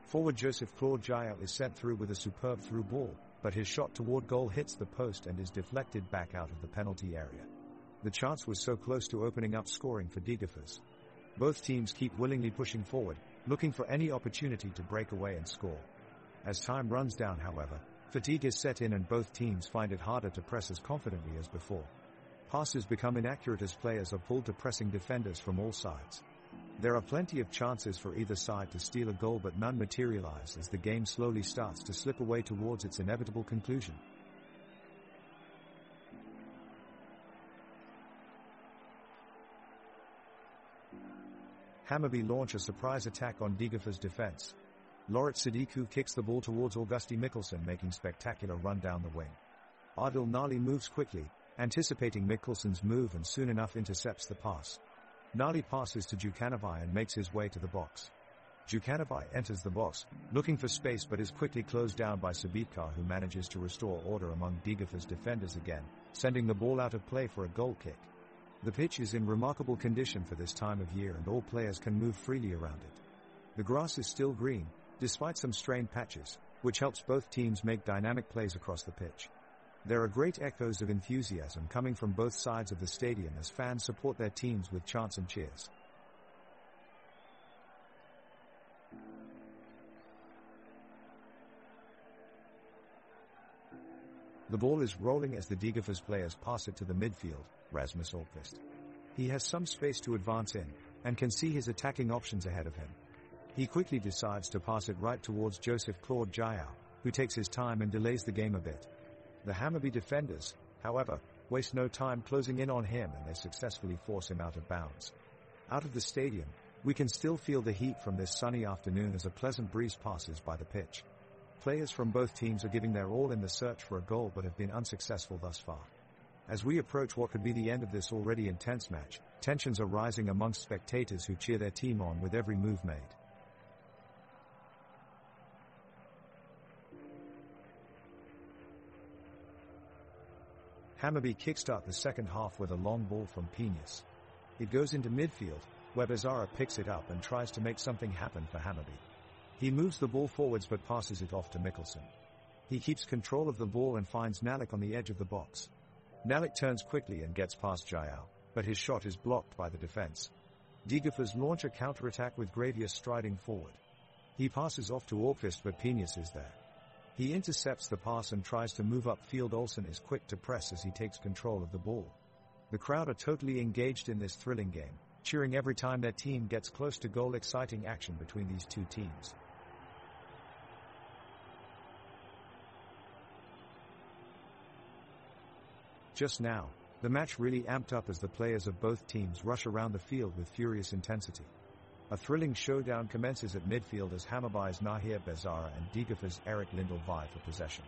Forward Joseph Claude Jael is sent through with a superb through ball, but his shot toward goal hits the post and is deflected back out of the penalty area. The chance was so close to opening up scoring for Degerfors. Both teams keep willingly pushing forward, looking for any opportunity to break away and score. As time runs down, however, fatigue is set in and both teams find it harder to press as confidently as before. Passes become inaccurate as players are pulled to pressing defenders from all sides. There are plenty of chances for either side to steal a goal, but none materialize as the game slowly starts to slip away towards its inevitable conclusion. Hammarby launch a surprise attack on Degerfors' defense. Lorit Sadiku kicks the ball towards Augusti Mikkelsen, making spectacular run down the wing. Adil Nali moves quickly, anticipating Mikkelsen's move, and soon enough intercepts the pass. Nali passes to Djukanovic and makes his way to the box. Djukanovic enters the box, looking for space but is quickly closed down by Sabitkar, who manages to restore order among Degerfors defenders again, sending the ball out of play for a goal kick. The pitch is in remarkable condition for this time of year and all players can move freely around it. The grass is still green, despite some strained patches, which helps both teams make dynamic plays across the pitch. There are great echoes of enthusiasm coming from both sides of the stadium as fans support their teams with chants and cheers. The ball is rolling as the Degerfors players pass it to the midfield, Rasmus Ahlqvist. He has some space to advance in, and can see his attacking options ahead of him. He quickly decides to pass it right towards Joseph Claude Giao, who takes his time and delays the game a bit. The Hammarby defenders, however, waste no time closing in on him and they successfully force him out of bounds. Out of the stadium, we can still feel the heat from this sunny afternoon as a pleasant breeze passes by the pitch. Players from both teams are giving their all in the search for a goal but have been unsuccessful thus far. As we approach what could be the end of this already intense match, tensions are rising amongst spectators who cheer their team on with every move made. Hammarby kickstart the second half with a long ball from Pinas. It goes into midfield, where Bezzara picks it up and tries to make something happen for Hammarby. He moves the ball forwards but passes it off to Mikkelsen. He keeps control of the ball and finds Nalik on the edge of the box. Nalik turns quickly and gets past Giao, but his shot is blocked by the defense. Degerfors launch a counter-attack with Gravius striding forward. He passes off to Ahlqvist but Pinas is there. He intercepts the pass and tries to move upfield. Olsen is quick to press as he takes control of the ball. The crowd are totally engaged in this thrilling game, cheering every time their team gets close to goal. Exciting action between these two teams. Just now, the match really amped up as the players of both teams rush around the field with furious intensity. A thrilling showdown commences at midfield as Hammarby's Nahir Bezzara and Degerfors' Erik Lindell vie for possession.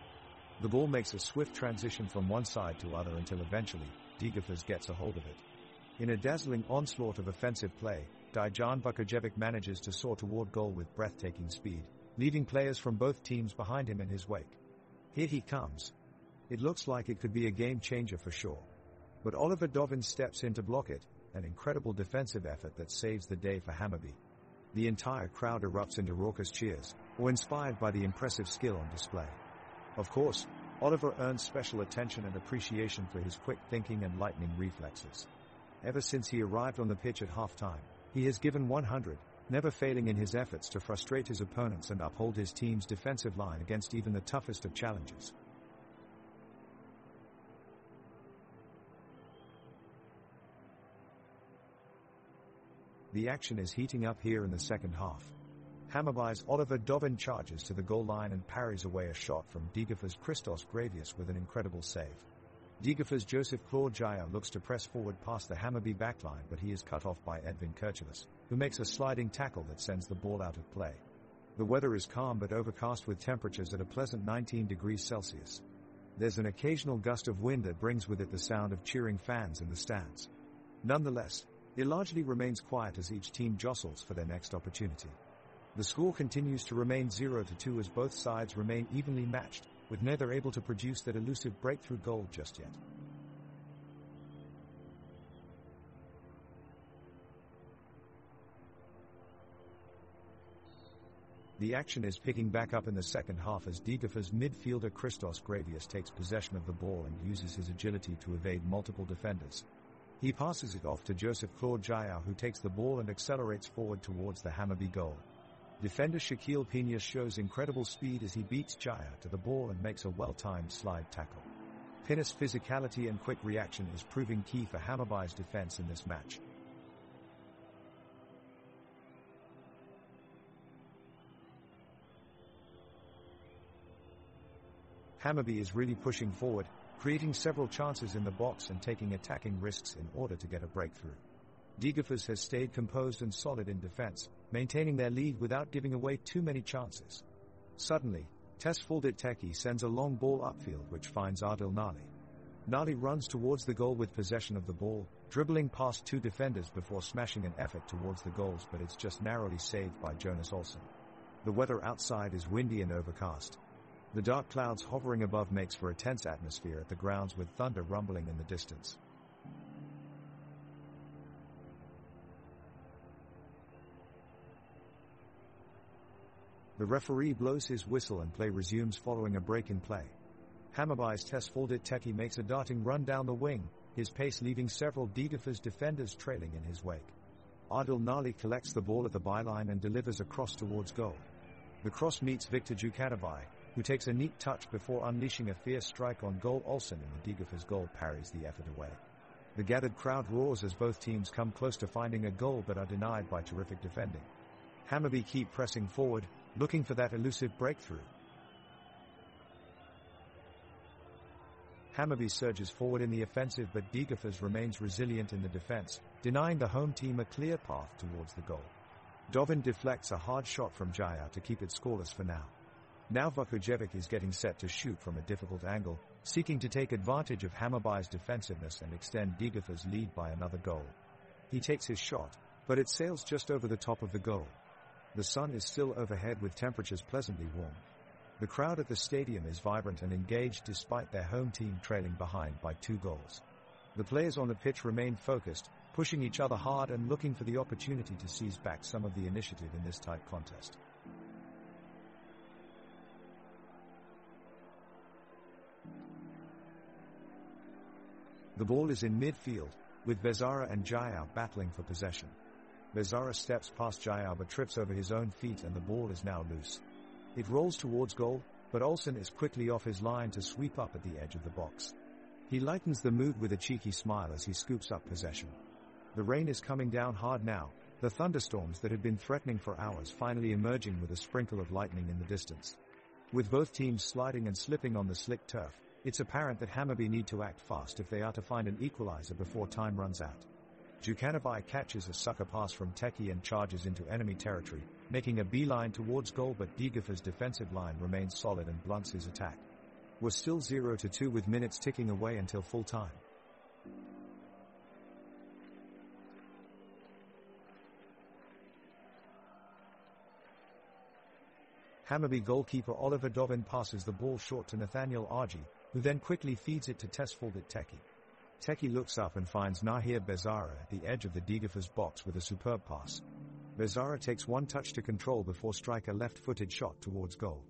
The ball makes a swift transition from one side to other until eventually, Degerfors gets a hold of it. In a dazzling onslaught of offensive play, Dejan Vukojevic manages to soar toward goal with breathtaking speed, leaving players from both teams behind him in his wake. Here he comes. It looks like it could be a game changer for sure. But Oliver Dovin steps in to block it, an incredible defensive effort that saves the day for Hammarby. The entire crowd erupts into raucous cheers, or inspired by the impressive skill on display. Of course, Oliver earns special attention and appreciation for his quick thinking and lightning reflexes. Ever since he arrived on the pitch at halftime, he has given 100, never failing in his efforts to frustrate his opponents and uphold his team's defensive line against even the toughest of challenges. The action is heating up here in the second half. Hammarby's Oliver Dovin charges to the goal line and parries away a shot from Degerfors' Christos Gravius with an incredible save. Degerfors' Joseph Claude Giao looks to press forward past the Hammarby backline, but he is cut off by Edvin Kirchelis, who makes a sliding tackle that sends the ball out of play. The weather is calm but overcast with temperatures at a pleasant 19 degrees Celsius. There's an occasional gust of wind that brings with it the sound of cheering fans in the stands. Nonetheless, it largely remains quiet as each team jostles for their next opportunity. The score continues to remain 0-2 as both sides remain evenly matched, with neither able to produce that elusive breakthrough goal just yet. The action is picking back up in the second half as Degerfors' midfielder Christos Gravius takes possession of the ball and uses his agility to evade multiple defenders. He passes it off to Joseph Claude Giao, who takes the ball and accelerates forward towards the Hammarby goal. Defender Shaquille Pinas shows incredible speed as he beats Giao to the ball and makes a well-timed slide tackle. Pinas' physicality and quick reaction is proving key for Hammarby's defense in this match. Hammarby is really pushing forward, creating several chances in the box and taking attacking risks in order to get a breakthrough. Degerfors has stayed composed and solid in defense, maintaining their lead without giving away too many chances. Suddenly, Tesfaldet Teki sends a long ball upfield which finds Adil Nali. Nali runs towards the goal with possession of the ball, dribbling past two defenders before smashing an effort towards the goals, but it's just narrowly saved by Jonas Olsson. The weather outside is windy and overcast. The dark clouds hovering above makes for a tense atmosphere at the grounds, with thunder rumbling in the distance. The referee blows his whistle and play resumes following a break in play. Hammarby's Tesfaldet Teki makes a darting run down the wing, his pace leaving several Degerfors defenders trailing in his wake. Adil Nali collects the ball at the byline and delivers a cross towards goal. The cross meets Viktor Djukanovic, who takes a neat touch before unleashing a fierce strike on goal. Olsson in the Degerfors goal parries the effort away. The gathered crowd roars as both teams come close to finding a goal but are denied by terrific defending. Hammarby keep pressing forward, looking for that elusive breakthrough. Hammarby surges forward in the offensive, but Degerfors remains resilient in the defense, denying the home team a clear path towards the goal. Dovin deflects a hard shot from Jaya to keep it scoreless for now. Now Vukojevic is getting set to shoot from a difficult angle, seeking to take advantage of Hammarby's defensiveness and extend Degerfors' lead by another goal. He takes his shot, but it sails just over the top of the goal. The sun is still overhead with temperatures pleasantly warm. The crowd at the stadium is vibrant and engaged despite their home team trailing behind by 2 goals. The players on the pitch remain focused, pushing each other hard and looking for the opportunity to seize back some of the initiative in this tight contest. The ball is in midfield, with Vezara and Jaya battling for possession. Vezara steps past Jaya but trips over his own feet and the ball is now loose. It rolls towards goal, but Olsson is quickly off his line to sweep up at the edge of the box. He lightens the mood with a cheeky smile as he scoops up possession. The rain is coming down hard now, the thunderstorms that had been threatening for hours finally emerging with a sprinkle of lightning in the distance. With both teams sliding and slipping on the slick turf, it's apparent that Hammarby need to act fast if they are to find an equalizer before time runs out. Djukanovic catches a sucker pass from Teki and charges into enemy territory, making a beeline towards goal, but Degerfors' defensive line remains solid and blunts his attack. We're still 0-2 with minutes ticking away until full time. Hammarby goalkeeper Oliver Dovin passes the ball short to Nathaniel Argy, who then quickly feeds it to Tesfaldet Teki. Teki looks up and finds Nahir Bezara at the edge of the Degerfors box with a superb pass. Bezara takes one touch to control before striking a left-footed shot towards goal.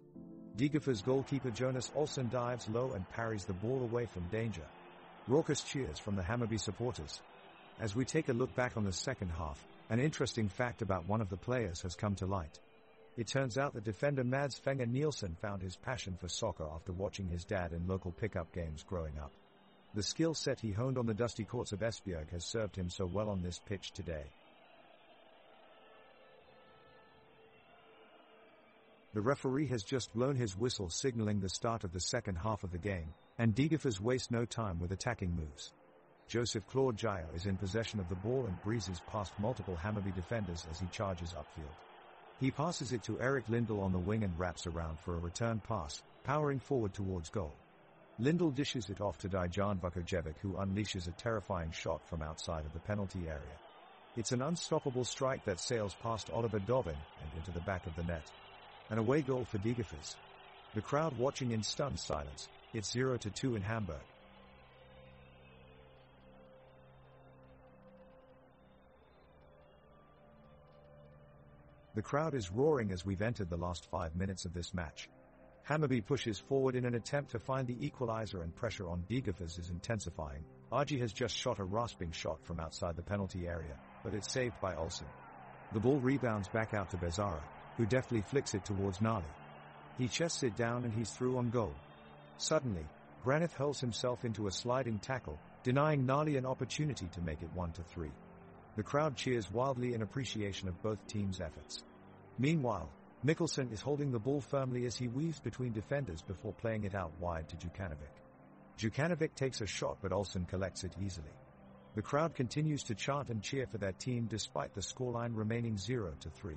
Degerfors goalkeeper Jonas Olsson dives low and parries the ball away from danger. Raucous cheers from the Hammarby supporters. As we take a look back on the second half, an interesting fact about one of the players has come to light. It turns out that defender Mads Fenger Nielsen found his passion for soccer after watching his dad in local pickup games growing up. The skill set he honed on the dusty courts of Esbjerg has served him so well on this pitch today. The referee has just blown his whistle signaling the start of the second half of the game, and Degerfors waste no time with attacking moves. Joseph Claude Jaya is in possession of the ball and breezes past multiple Hammarby defenders as he charges upfield. He passes it to Erik Lindell on the wing and wraps around for a return pass, powering forward towards goal. Lindell dishes it off to Dejan Vukojevic, who unleashes a terrifying shot from outside of the penalty area. It's an unstoppable strike that sails past Oliver Dovin and into the back of the net. An away goal for Degerfors. The crowd watching in stunned silence. It's 0-2 in Hamburg. The crowd is roaring as we've entered the last 5 minutes of this match. Hammarby pushes forward in an attempt to find the equalizer and pressure on Degerfors is intensifying. Argy has just shot a rasping shot from outside the penalty area, but it's saved by Olsson. The ball rebounds back out to Bezara, who deftly flicks it towards Nali. He chests it down and he's through on goal. Suddenly, Granith hurls himself into a sliding tackle, denying Nali an opportunity to make it 1-3. The crowd cheers wildly in appreciation of both teams' efforts. Meanwhile, Mikkelsen is holding the ball firmly as he weaves between defenders before playing it out wide to Djukanovic. Djukanovic takes a shot but Olsson collects it easily. The crowd continues to chant and cheer for their team despite the scoreline remaining 0-3.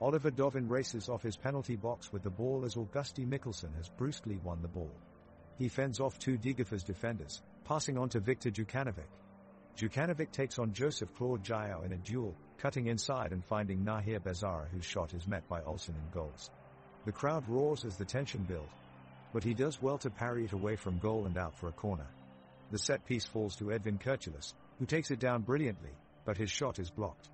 Oliver Dovin races off his penalty box with the ball as Augusti Mikkelsen has brusquely won the ball. He fends off two Degerfors defenders, passing on to Viktor Jukanovic. Jukanovic takes on Joseph Claude Giao in a duel, cutting inside and finding Nahir Bezara, whose shot is met by Olsen in goals. The crowd roars as the tension builds, but he does well to parry it away from goal and out for a corner. The set piece falls to Edvin Kirchulis, who takes it down brilliantly, but his shot is blocked.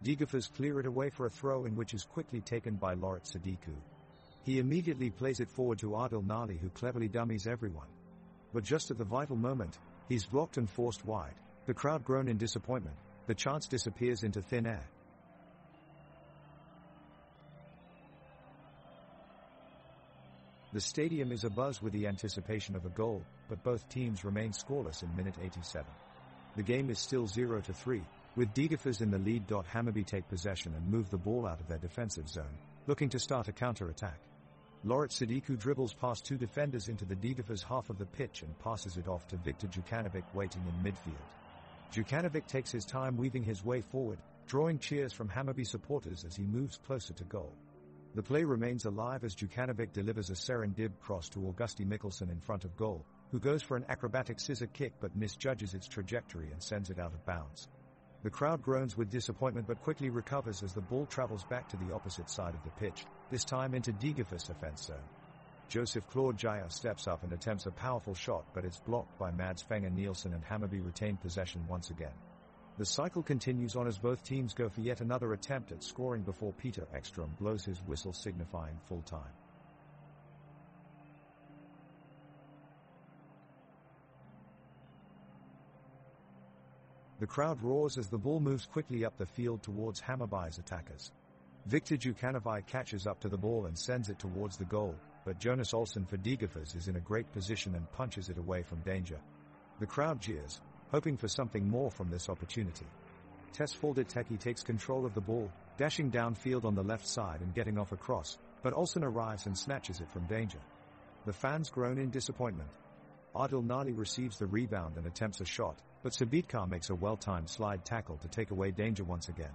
Degerfors clear it away for a throw-in which is quickly taken by Lorit Sadiku. He immediately plays it forward to Adil Nali, who cleverly dummies everyone. But just at the vital moment, he's blocked and forced wide. The crowd groan in disappointment. The chance disappears into thin air. The stadium is abuzz with the anticipation of a goal, but both teams remain scoreless in minute 87. The game is still 0-3, with Degerfors in the lead. Hammarby take possession and move the ball out of their defensive zone, looking to start a counter-attack. Lorit Sadiku dribbles past two defenders into the Degerfors half of the pitch and passes it off to Viktor Jukanovic waiting in midfield. Jukanovic takes his time weaving his way forward, drawing cheers from Hammarby supporters as he moves closer to goal. The play remains alive as Jukanovic delivers a serendib cross to Augusti Mikkelsen in front of goal, who goes for an acrobatic scissor kick but misjudges its trajectory and sends it out of bounds. The crowd groans with disappointment but quickly recovers as the ball travels back to the opposite side of the pitch, this time into Degerfors' offense zone. Joseph Claude Giao steps up and attempts a powerful shot, but it's blocked by Mads Fenger Nielsen, and Hammarby retain possession once again. The cycle continues on as both teams go for yet another attempt at scoring before Peter Ekstrom blows his whistle signifying full time. The crowd roars as the ball moves quickly up the field towards Hammarby's attackers. Viktor Jukanovic catches up to the ball and sends it towards the goal, but Jonas Olsson for Degerfors is in a great position and punches it away from danger. The crowd jeers, hoping for something more from this opportunity. Tesfaldet Teki takes control of the ball, dashing downfield on the left side and getting off a cross, but Olsson arrives and snatches it from danger. The fans groan in disappointment. Adil Nali receives the rebound and attempts a shot, but Sabitkar makes a well-timed slide tackle to take away danger once again.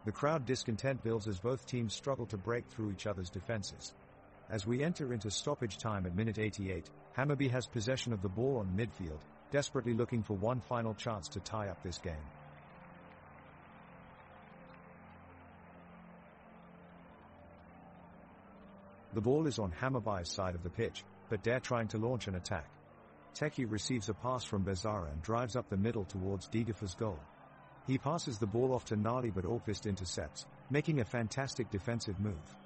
The crowd discontent builds as both teams struggle to break through each other's defenses. As we enter into stoppage time at minute 88, Hammarby has possession of the ball on midfield, desperately looking for one final chance to tie up this game. The ball is on Hammarby's side of the pitch, but they're trying to launch an attack. Teki receives a pass from Bezara and drives up the middle towards Degerfors' goal. He passes the ball off to Nali, but Ahlqvist intercepts, making a fantastic defensive move.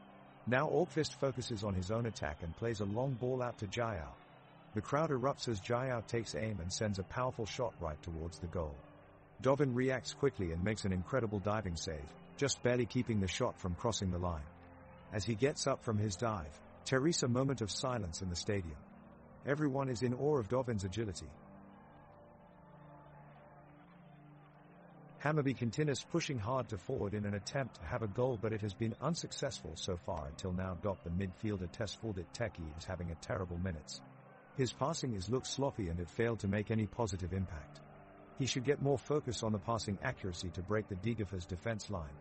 Now Ahlqvist focuses on his own attack and plays a long ball out to Giao. The crowd erupts as Giao takes aim and sends a powerful shot right towards the goal. Dovin reacts quickly and makes an incredible diving save, just barely keeping the shot from crossing the line. As he gets up from his dive, Teresa moment of silence in the stadium. Everyone is in awe of Dovin's agility. Hammarby continues pushing hard to forward in an attempt to have a goal, but it has been unsuccessful so far until now. The midfielder Tesfaldet Teki is having a terrible minutes. His passing looks sloppy and it failed to make any positive impact. He should get more focus on the passing accuracy to break the Degerfors defense line.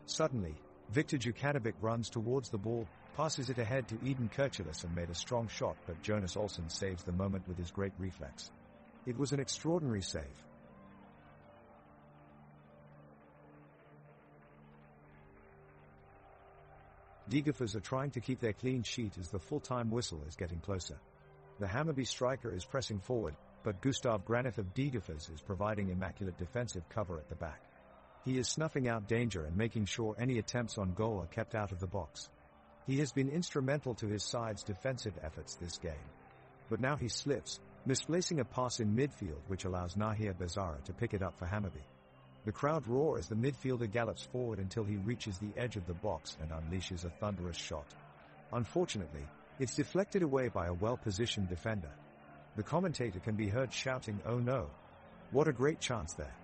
Suddenly, Viktor Jukanovic runs towards the ball, passes it ahead to Edvin Kirchulis and made a strong shot, but Jonas Olsson saves the moment with his great reflex. It was an extraordinary save. Degerfors are trying to keep their clean sheet as the full-time whistle is getting closer. The Hammarby striker is pressing forward, but Gustav Granith of Degerfors is providing immaculate defensive cover at the back. He is snuffing out danger and making sure any attempts on goal are kept out of the box. He has been instrumental to his side's defensive efforts this game. But now he slips, misplacing a pass in midfield which allows Nahir Bezara to pick it up for Hammarby. The crowd roar as the midfielder gallops forward until he reaches the edge of the box and unleashes a thunderous shot. Unfortunately, it's deflected away by a well-positioned defender. The commentator can be heard shouting, "Oh no! What a great chance there!"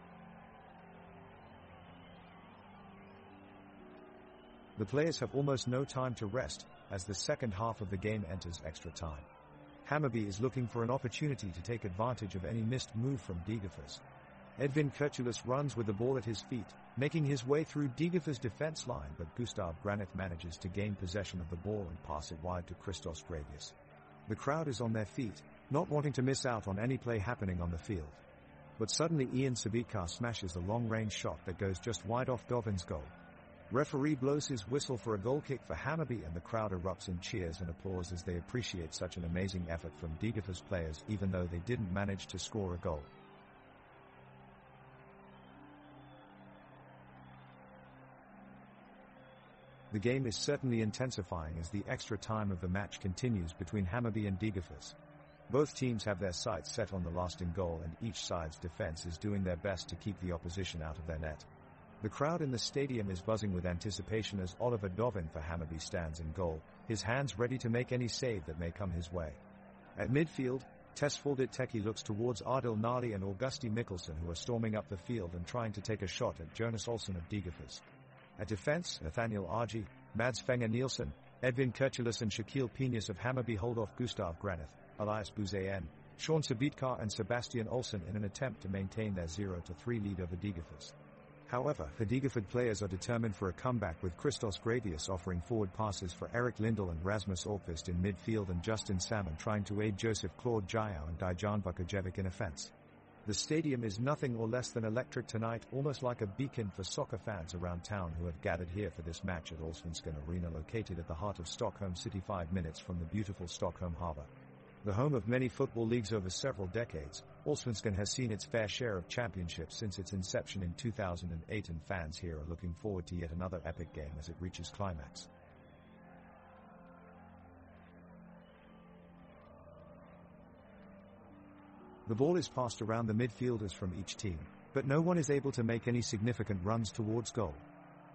The players have almost no time to rest, as the second half of the game enters extra time. Hammarby is looking for an opportunity to take advantage of any missed move from Degerfors. Edvin Kurtulus runs with the ball at his feet, making his way through Degerfors' defense line, but Gustav Granith manages to gain possession of the ball and pass it wide to Christos Gravius. The crowd is on their feet, not wanting to miss out on any play happening on the field. But suddenly Ian Sabitkar smashes a long-range shot that goes just wide off Dovin's goal. Referee blows his whistle for a goal kick for Hammarby, and the crowd erupts in cheers and applause as they appreciate such an amazing effort from Degerfors players, even though they didn't manage to score a goal. The game is certainly intensifying as the extra time of the match continues between Hammarby and Degerfors. Both teams have their sights set on the lasting goal, and each side's defense is doing their best to keep the opposition out of their net. The crowd in the stadium is buzzing with anticipation as Oliver Dovin for Hammarby stands in goal, his hands ready to make any save that may come his way. At midfield, Tesfaldet Teki looks towards Ardil Nali and Augusti Mikkelsen, who are storming up the field and trying to take a shot at Jonas Olsson of Degerfors. At defense, Nathaniel Argy, Mads Fenger Nielsen, Edvin Kurtulus and Shaquille Penius of Hammarby hold off Gustav Granith, Elias Buzayan, Sean Sabitkar and Sebastian Olsson in an attempt to maintain their 0-3 lead over Degerfors. However, the Degerford players are determined for a comeback, with Christos Gravius offering forward passes for Erik Lindell and Rasmus Orkvist in midfield and Justin Salmon trying to aid Joseph Claude Jayau and Dijan Vukojevic in offense. The stadium is nothing or less than electric tonight, almost like a beacon for soccer fans around town who have gathered here for this match at Allsvenskan Arena, located at the heart of Stockholm City, 5 minutes from the beautiful Stockholm harbour. The home of many football leagues over several decades, Allsvenskan has seen its fair share of championships since its inception in 2008, and fans here are looking forward to yet another epic game as it reaches climax. The ball is passed around the midfielders from each team, but no one is able to make any significant runs towards goal.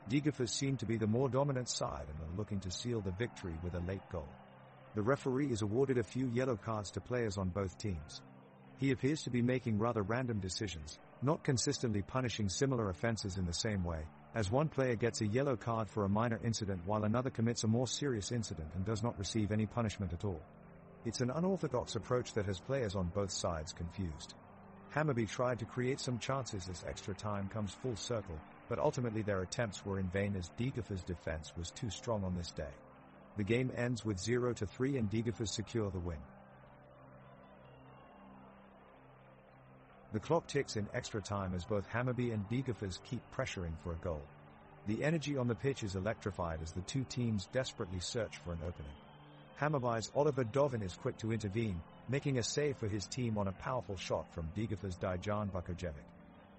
Degerfors seem to be the more dominant side and are looking to seal the victory with a late goal. The referee is awarded a few yellow cards to players on both teams. He appears to be making rather random decisions, not consistently punishing similar offenses in the same way, as one player gets a yellow card for a minor incident while another commits a more serious incident and does not receive any punishment at all. It's an unorthodox approach that has players on both sides confused. Hammarby tried to create some chances as extra time comes full circle, but ultimately their attempts were in vain as Degerfors' defense was too strong on this day. The game ends with 0-3 and Degerfors secure the win. The clock ticks in extra time as both Hammarby and Degerfors keep pressuring for a goal. The energy on the pitch is electrified as the two teams desperately search for an opening. Hammarby's Oliver Dovin is quick to intervene, making a save for his team on a powerful shot from Degerfors' Dijan Vukojevic.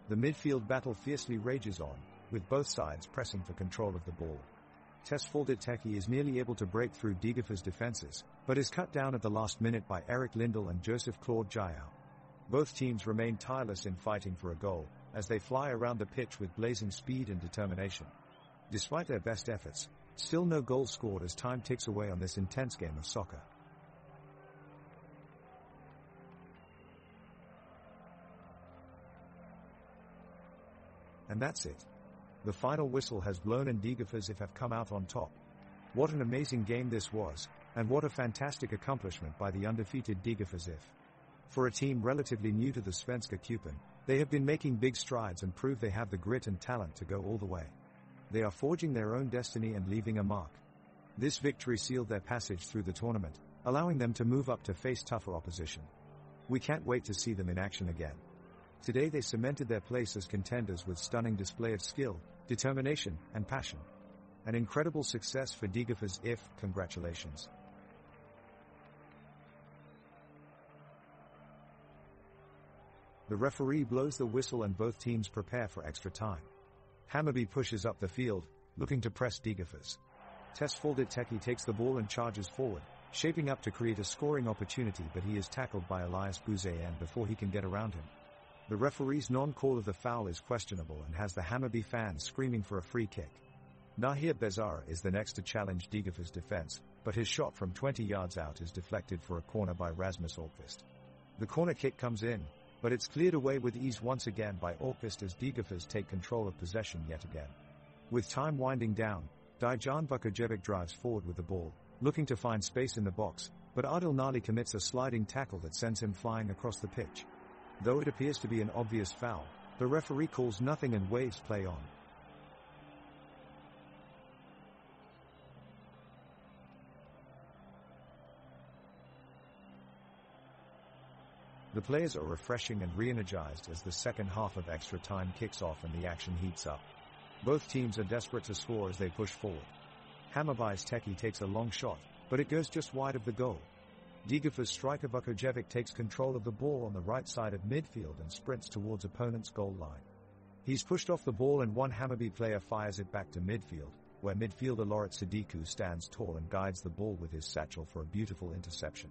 The midfield battle fiercely rages on, with both sides pressing for control of the ball. Tesfaldet Teki is nearly able to break through Degerfors' defenses, but is cut down at the last minute by Erik Lindell and Joseph Claude Jayau. Both teams remain tireless in fighting for a goal, as they fly around the pitch with blazing speed and determination. Despite their best efforts, still no goal scored as time ticks away on this intense game of soccer. And that's it. The final whistle has blown and Degerfors have come out on top. What an amazing game this was, and what a fantastic accomplishment by the undefeated Degerfors. For a team relatively new to the Svenska Cupen, they have been making big strides and prove they have the grit and talent to go all the way. They are forging their own destiny and leaving a mark. This victory sealed their passage through the tournament, allowing them to move up to face tougher opposition. We can't wait to see them in action again. Today they cemented their place as contenders with stunning display of skill, determination, and passion. An incredible success for Degerfors. Congratulations. The referee blows the whistle and both teams prepare for extra time. Hammarby pushes up the field, looking to press Degerfors. Tesfaldet Teki takes the ball and charges forward, shaping up to create a scoring opportunity, but he is tackled by Elias Buzayan before he can get around him. The referee's non-call of the foul is questionable and has the Hammarby fans screaming for a free kick. Nahir Bezara is the next to challenge Degerfors' defense, but his shot from 20 yards out is deflected for a corner by Rasmus Orkvist. The corner kick comes in, but it's cleared away with ease once again by Orkvist as Degerfors take control of possession yet again. With time winding down, Dijan Vukojevic drives forward with the ball, looking to find space in the box, but Ardil Nali commits a sliding tackle that sends him flying across the pitch. Though it appears to be an obvious foul, The referee calls nothing and waves play on. The players are refreshing and re-energized as the second half of extra time kicks off and the action heats up. Both teams are desperate to score as they push forward. Hammarby's Teki takes a long shot, but it goes just wide of the goal. Degerfors striker Vukojevic takes control of the ball on the right side of midfield and sprints towards opponent's goal line. He's pushed off the ball and one Hammarby player fires it back to midfield, where midfielder Loret Sadiku stands tall and guides the ball with his satchel for a beautiful interception.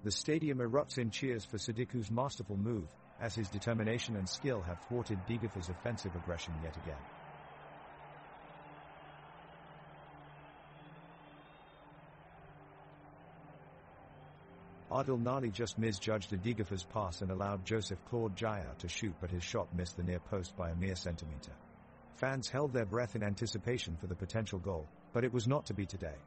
The stadium erupts in cheers for Sadiku's masterful move, as his determination and skill have thwarted Degerfors' offensive aggression yet again. Adil Nali just misjudged a Degerfors pass and allowed Joseph Claude Jair to shoot, but his shot missed the near post by a mere centimeter. Fans held their breath in anticipation for the potential goal, but it was not to be today.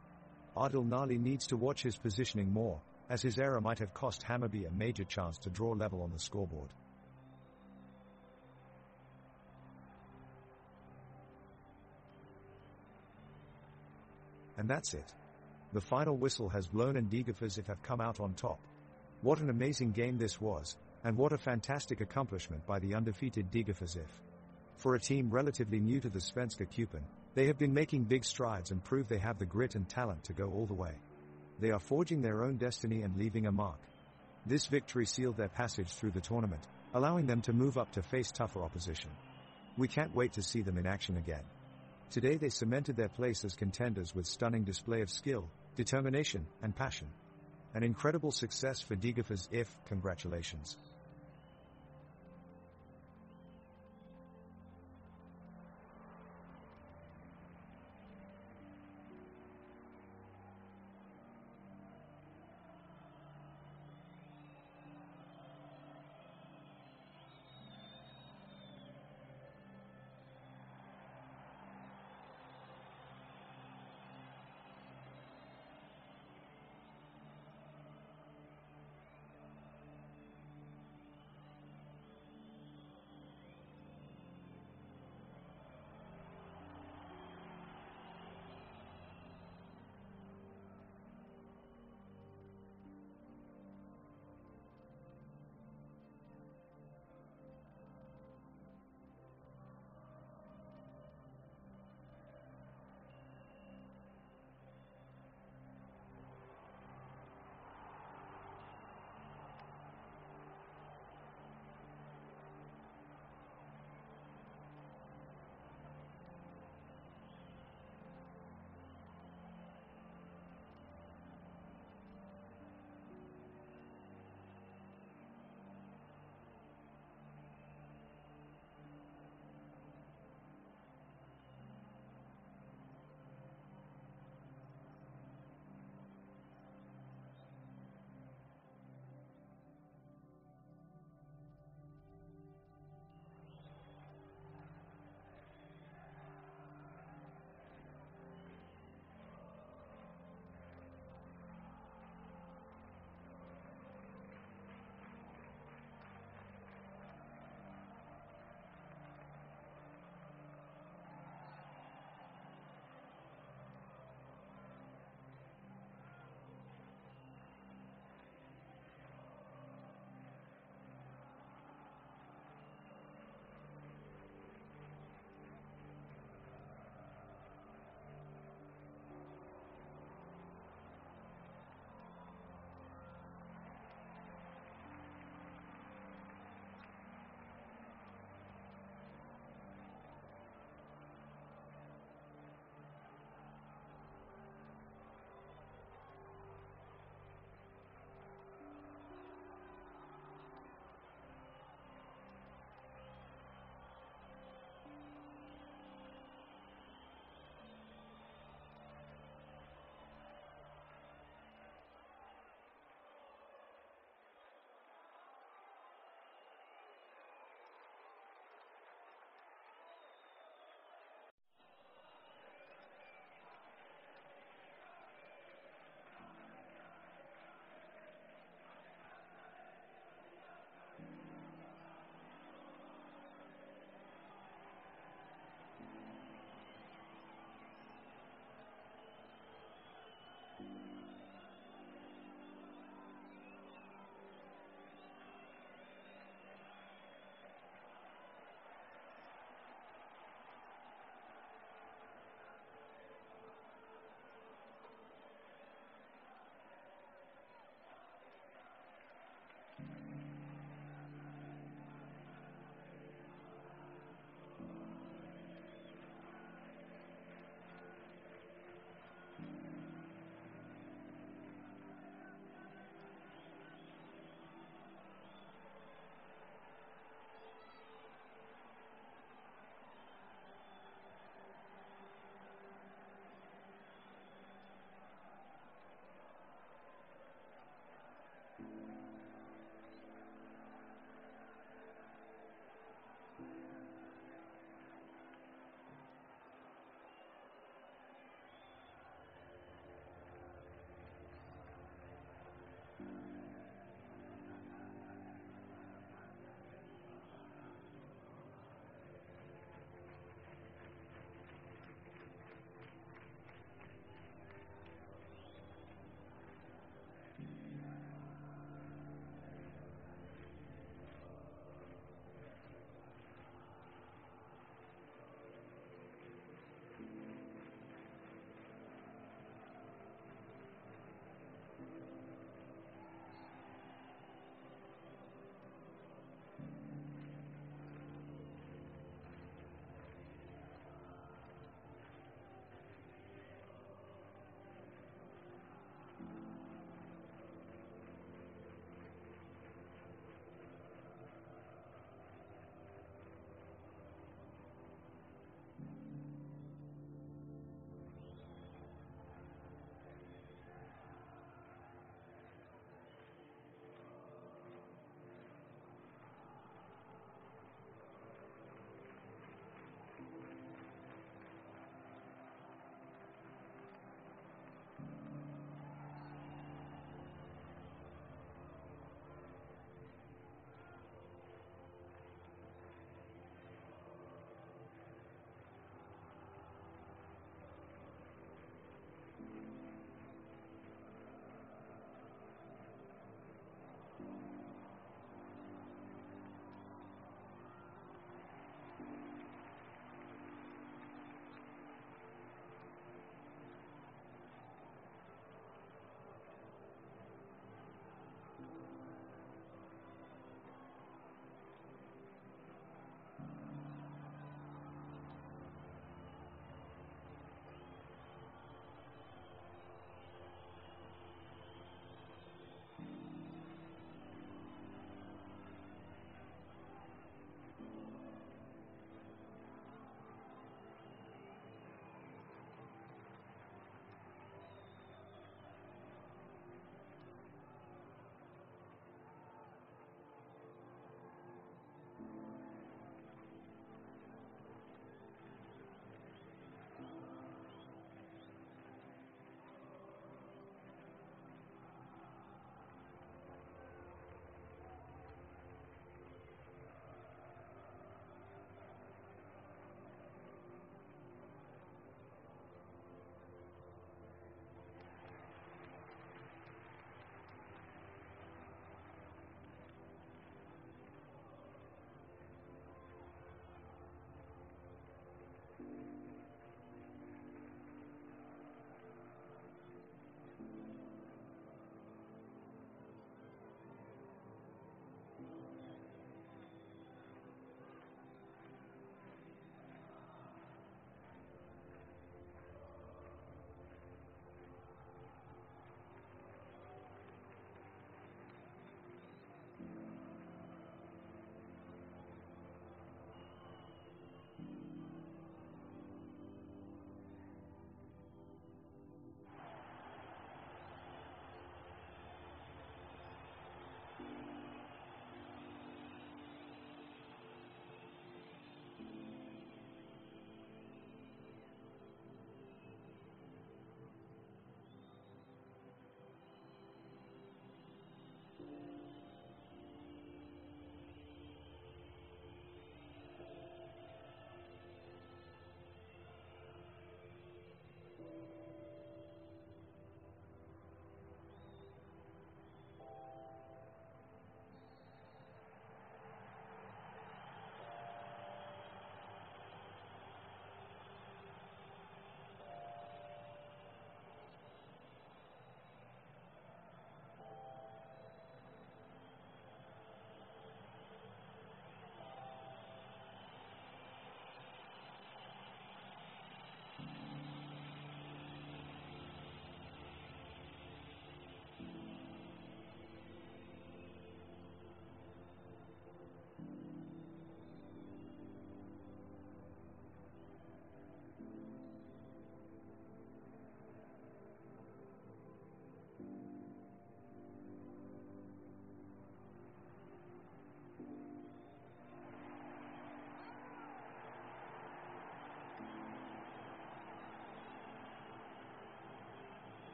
Adil Nali needs to watch his positioning more, as his error might have cost Hammarby a major chance to draw level on the scoreboard. And that's it. The final whistle has blown and Degerfors have come out on top. What an amazing game this was, and what a fantastic accomplishment by the undefeated Degerfors. For a team relatively new to the Svenska Cupen, they have been making big strides and prove they have the grit and talent to go all the way. They are forging their own destiny and leaving a mark. This victory sealed their passage through the tournament, allowing them to move up to face tougher opposition. We can't wait to see them in action again. Today they cemented their place as contenders with stunning display of skill, determination, and passion. An incredible success for Degerfors. Congratulations.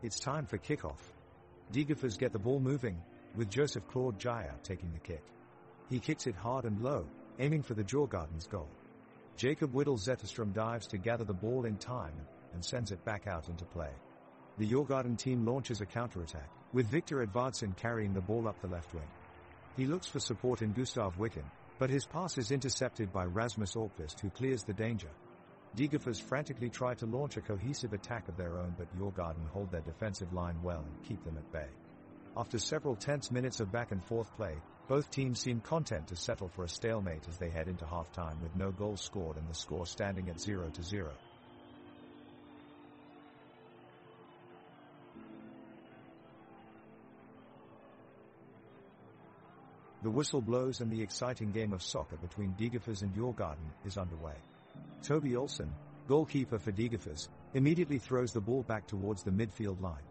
It's time for kickoff. Degerfors get the ball moving, with Joseph Claude Jaya taking the kick. He kicks it hard and low, aiming for the Djurgården's goal. Jacob Whittle Zetterstrom dives to gather the ball in time and sends it back out into play. The Djurgården team launches a counterattack, with Victor Edvardsson carrying the ball up the left wing. He looks for support in Gustav Wicken, but his pass is intercepted by Rasmus Orkvist, who clears the danger. Degerfors frantically try to launch a cohesive attack of their own, but Djurgården hold their defensive line well and keep them at bay. After several tense minutes of back and forth play, both teams seem content to settle for a stalemate as they head into halftime with no goals scored and the score standing at 0-0. The whistle blows and the exciting game of soccer between Degerfors and Djurgården is underway. Toby Olsen, goalkeeper for Degerfors, immediately throws the ball back towards the midfield line.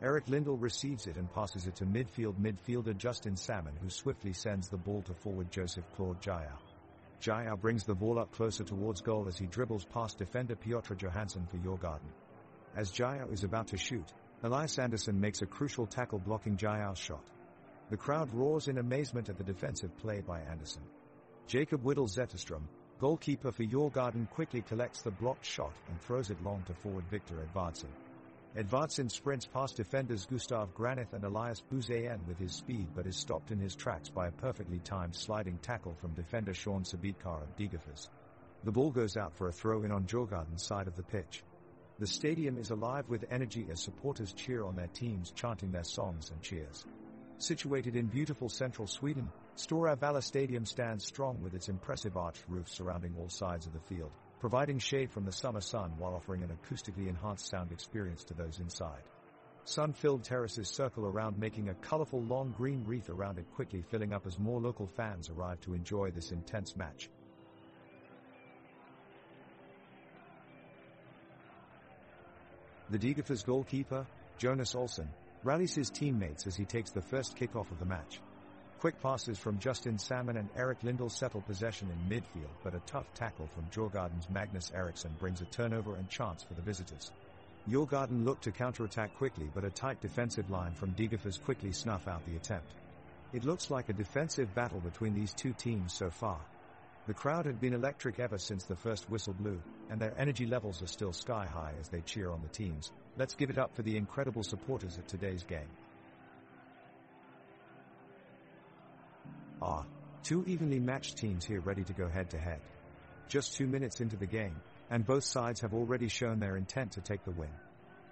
Erik Lindell receives it and passes it to midfielder Justin Salmon, who swiftly sends the ball to forward Joseph Claude Jaya. Jaya brings the ball up closer towards goal as he dribbles past defender Piotr Johansson for Djurgården. As Jaya is about to shoot, Elias Andersson makes a crucial tackle blocking Jaya's shot. The crowd roars in amazement at the defensive play by Andersson. Jacob Whittle Zetterstrom, goalkeeper for Djurgården, quickly collects the blocked shot and throws it long to forward Victor Edvardsson. Edvardsson sprints past defenders Gustav Granith and Elias Buzayan with his speed, but is stopped in his tracks by a perfectly timed sliding tackle from defender Sean Sabitkar of Degerfors. The ball goes out for a throw-in on Djurgården's side of the pitch. The stadium is alive with energy as supporters cheer on their teams, chanting their songs and cheers. Situated in beautiful central Sweden, Stora Valla Stadium stands strong with its impressive arched roof surrounding all sides of the field, providing shade from the summer sun while offering an acoustically enhanced sound experience to those inside. Sun-filled terraces circle around, making a colorful long green wreath around it, quickly filling up as more local fans arrive to enjoy this intense match. The Degerfors goalkeeper, Jonas Olsson, rallies his teammates as he takes the first kick-off of the match. Quick passes from Justin Salmon and Erik Lindell settle possession in midfield, but a tough tackle from Djurgården's Magnus Eriksson brings a turnover and chance for the visitors. Djurgården look to counterattack quickly, but a tight defensive line from Degerfors quickly snuff out the attempt. It looks like a defensive battle between these two teams so far. The crowd had been electric ever since the first whistle blew, and their energy levels are still sky high as they cheer on the teams. Let's give it up for the incredible supporters at today's game. Two evenly matched teams here ready to go head-to-head. Just 2 minutes into the game, and both sides have already shown their intent to take the win.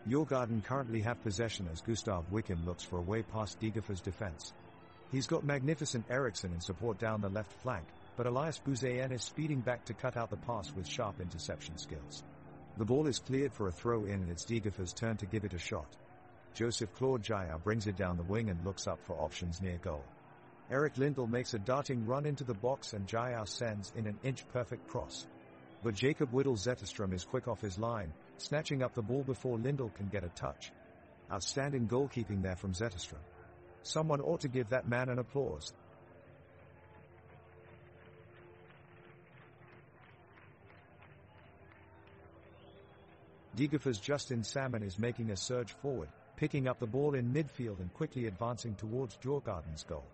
Djurgården currently have possession as Gustav Wicken looks for a way past Degerfors' defense. He's got magnificent Eriksson in support down the left flank, but Elias Buzayan is speeding back to cut out the pass with sharp interception skills. The ball is cleared for a throw-in and it's Degerfors' turn to give it a shot. Joseph Claude Jaya brings it down the wing and looks up for options near goal. Erik Lindell makes a darting run into the box and Jaya sends in an inch-perfect cross. But Jacob Whittle Zetterstrom is quick off his line, snatching up the ball before Lindell can get a touch. Outstanding goalkeeping there from Zetterstrom. Someone ought to give that man an applause. Degerfors' Justin Salmon is making a surge forward, picking up the ball in midfield and quickly advancing towards Djurgården's goal.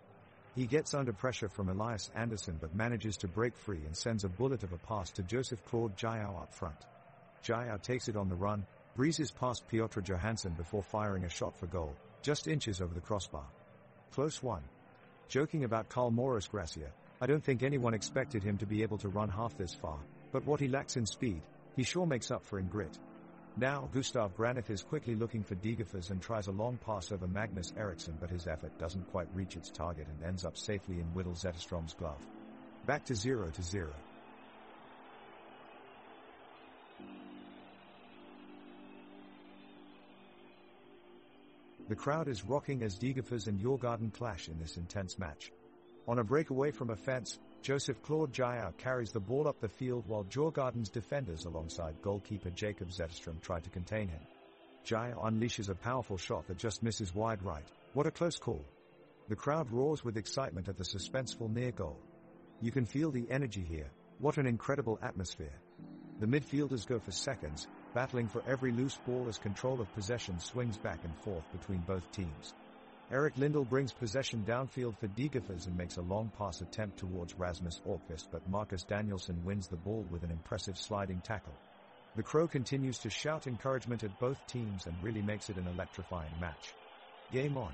He gets under pressure from Elias Andersson but manages to break free and sends a bullet of a pass to Joseph Claude Jaya up front. Jaya takes it on the run, breezes past Piotr Johansson before firing a shot for goal, just inches over the crossbar. Close one. Joking about Karl Morris Gracia, I don't think anyone expected him to be able to run half this far, but what he lacks in speed, he sure makes up for in grit. Now Gustav Granith is quickly looking for Degerfors and tries a long pass over Magnus Eriksson, but his effort doesn't quite reach its target and ends up safely in Whittle Zetterstrom's glove. Back to 0-0. The crowd is rocking as Degerfors and Djurgården clash in this intense match. On a breakaway from a fence, Joseph Claude Jaya carries the ball up the field while Djurgården's defenders alongside goalkeeper Jacob Zetterstrom try to contain him. Jaya unleashes a powerful shot that just misses wide right. What a close call. The crowd roars with excitement at the suspenseful near goal. You can feel the energy here. What an incredible atmosphere. The midfielders go for seconds, battling for every loose ball as control of possession swings back and forth between both teams. Eric Lindell brings possession downfield for Degerfors and makes a long pass attempt towards Rasmus Orkvist, but Marcus Danielsson wins the ball with an impressive sliding tackle. The Crow continues to shout encouragement at both teams and really makes it an electrifying match. Game on.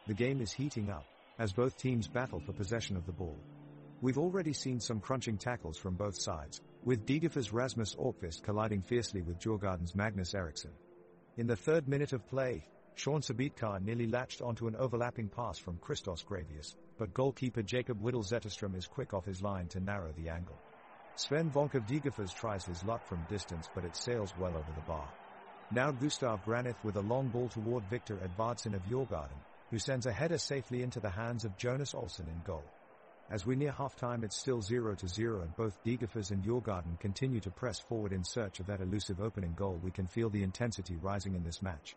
The game is heating up, as both teams battle for possession of the ball. We've already seen some crunching tackles from both sides, with Degerfors' Rasmus Orkvist colliding fiercely with Djurgården's Magnus Eriksson. In the third minute of play, Sean Sabitkar nearly latched onto an overlapping pass from Christos Gravius, but goalkeeper Jacob Whittle-Zetterström is quick off his line to narrow the angle. Sven Vonk of Degerfors tries his luck from distance, but it sails well over the bar. Now Gustav Granith with a long ball toward Victor Edvardsson of Djurgården, who sends a header safely into the hands of Jonas Olsson in goal. As we near halftime, it's still 0-0 and both Degerfors and Djurgården continue to press forward in search of that elusive opening goal. We can feel the intensity rising in this match.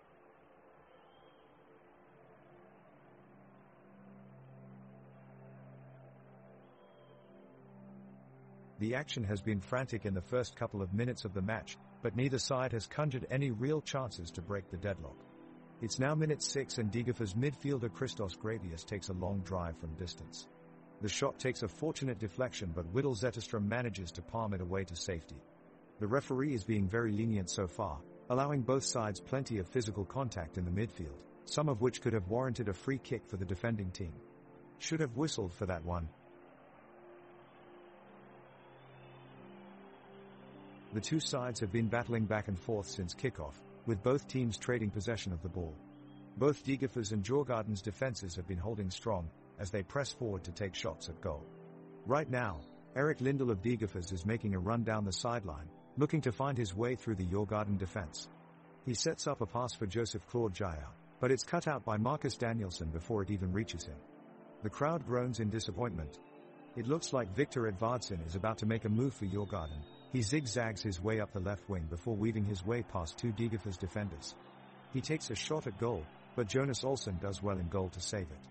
The action has been frantic in the first couple of minutes of the match, but neither side has conjured any real chances to break the deadlock. It's now minute 6 and Degerfors midfielder Christos Gravius takes a long drive from distance. The shot takes a fortunate deflection, but Whittle-Zetterström manages to palm it away to safety. The referee is being very lenient so far, allowing both sides plenty of physical contact in the midfield, some of which could have warranted a free kick for the defending team. Should have whistled for that one. The two sides have been battling back and forth since kickoff, with both teams trading possession of the ball. Both Degerfors and Djurgården's defenses have been holding strong, as they press forward to take shots at goal. Right now, Eric Lindell of Degerfors is making a run down the sideline, looking to find his way through the Djurgården defense. He sets up a pass for Joseph Claude Jaya, but it's cut out by Marcus Danielsson before it even reaches him. The crowd groans in disappointment. It looks like Victor Edvardsson is about to make a move for Djurgården. He zigzags his way up the left wing before weaving his way past two Degerfors defenders. He takes a shot at goal, but Jonas Olsson does well in goal to save it.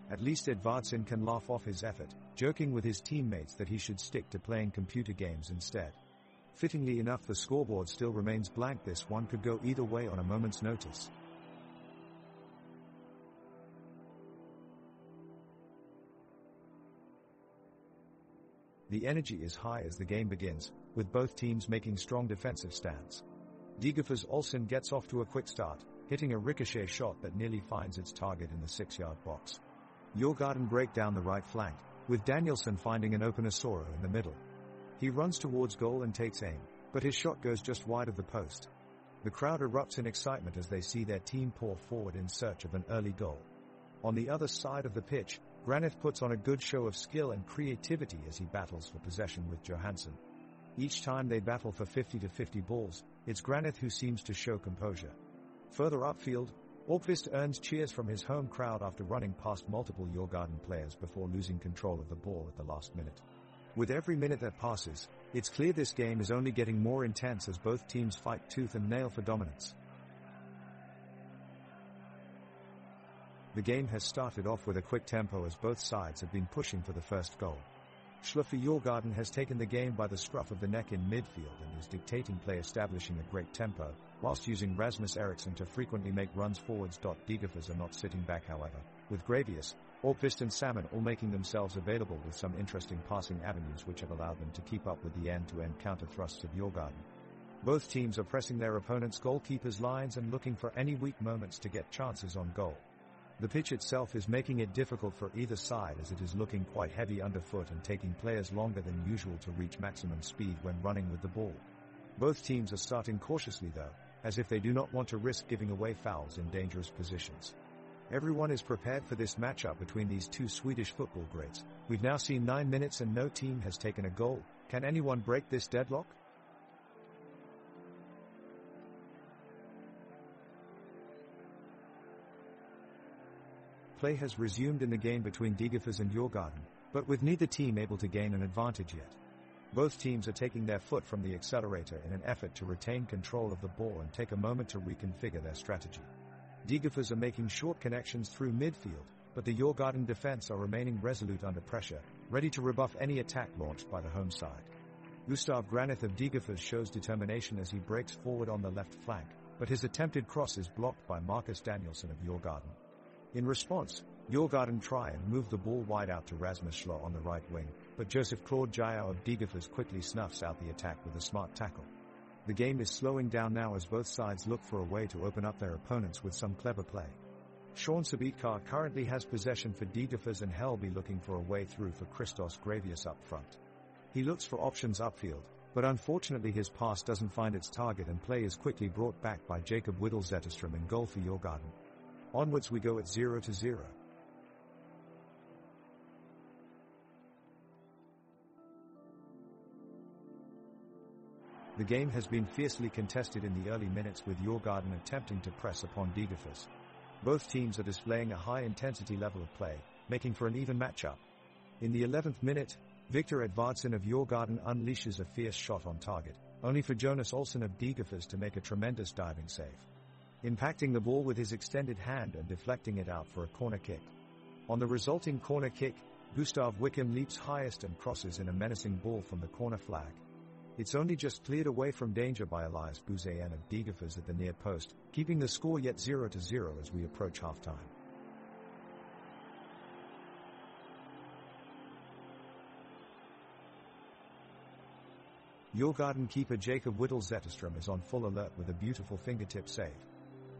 At least Edvardsson can laugh off his effort, joking with his teammates that he should stick to playing computer games instead. Fittingly enough, the scoreboard still remains blank. This one could go either way on a moment's notice. The energy is high as the game begins, with both teams making strong defensive stands. Degerfors' Olsson gets off to a quick start, hitting a ricochet shot that nearly finds its target in the 6-yard box. Djurgården break down the right flank, with Danielsson finding an open Asoro in the middle. He runs towards goal and takes aim, but his shot goes just wide of the post. The crowd erupts in excitement as they see their team pour forward in search of an early goal. On the other side of the pitch, Granith puts on a good show of skill and creativity as he battles for possession with Johansson. Each time they battle for 50-50 balls, it's Granith who seems to show composure. Further upfield, Orkvist earns cheers from his home crowd after running past multiple Djurgården players before losing control of the ball at the last minute. With every minute that passes, it's clear this game is only getting more intense as both teams fight tooth and nail for dominance. The game has started off with a quick tempo as both sides have been pushing for the first goal. Schluff for Djurgården has taken the game by the scruff of the neck in midfield and is dictating play, establishing a great tempo, whilst using Rasmus Eriksson to frequently make runs forwards. Degerfors are not sitting back, however, with Gravius, Orkvist and Salmon all making themselves available with some interesting passing avenues which have allowed them to keep up with the end-to-end counter thrusts of Djurgården. Both teams are pressing their opponents' goalkeepers' lines and looking for any weak moments to get chances on goal. The pitch itself is making it difficult for either side as it is looking quite heavy underfoot and taking players longer than usual to reach maximum speed when running with the ball. Both teams are starting cautiously though, as if they do not want to risk giving away fouls in dangerous positions. Everyone is prepared for this matchup between these two Swedish football greats. We've now seen 9 minutes and no team has taken a goal. Can anyone break this deadlock? Play has resumed in the game between Degerfors and Djurgården, but with neither team able to gain an advantage yet. Both teams are taking their foot from the accelerator in an effort to retain control of the ball and take a moment to reconfigure their strategy. Degerfors are making short connections through midfield, but the Djurgården defense are remaining resolute under pressure, ready to rebuff any attack launched by the home side. Gustav Granith of Degerfors shows determination as he breaks forward on the left flank, but his attempted cross is blocked by Marcus Danielsson of Djurgården. In response, Djurgården try and move the ball wide out to Rasmus Schloh on the right wing, but Joseph Claude Jao of Degerfors quickly snuffs out the attack with a smart tackle. The game is slowing down now as both sides look for a way to open up their opponents with some clever play. Sean Sabitkar currently has possession for Degerfors and Helby looking for a way through for Christos Gravius up front. He looks for options upfield, but unfortunately his pass doesn't find its target and play is quickly brought back by Jacob Whittle-Zetterström in goal for Djurgården. Onwards we go at 0-0. The game has been fiercely contested in the early minutes with Djurgården attempting to press upon Degerfors. Both teams are displaying a high-intensity level of play, making for an even matchup. In the 11th minute, Victor Edvardsson of Djurgården unleashes a fierce shot on target, only for Jonas Olsson of Degerfors to make a tremendous diving save, impacting the ball with his extended hand and deflecting it out for a corner kick. On the resulting corner kick, Gustav Wickham leaps highest and crosses in a menacing ball from the corner flag. It's only just cleared away from danger by Elias Buzayan of Degerfors at the near post, keeping the score yet 0-0 as we approach half-time. Djurgården keeper Jacob Whittle-Zetterström is on full alert with a beautiful fingertip save.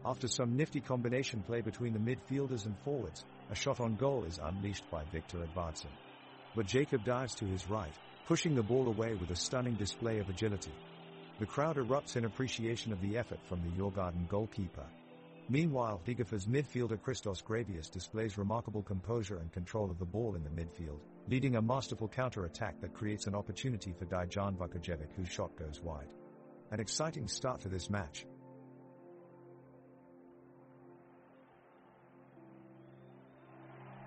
After some nifty combination play between the midfielders and forwards, a shot on goal is unleashed by Victor Edvardsson. But Jacob dives to his right, pushing the ball away with a stunning display of agility. The crowd erupts in appreciation of the effort from the Djurgården goalkeeper. Meanwhile, Degerfors midfielder Christos Gravius displays remarkable composure and control of the ball in the midfield, leading a masterful counter-attack that creates an opportunity for Dejan Vukojevic, whose shot goes wide. An exciting start to this match.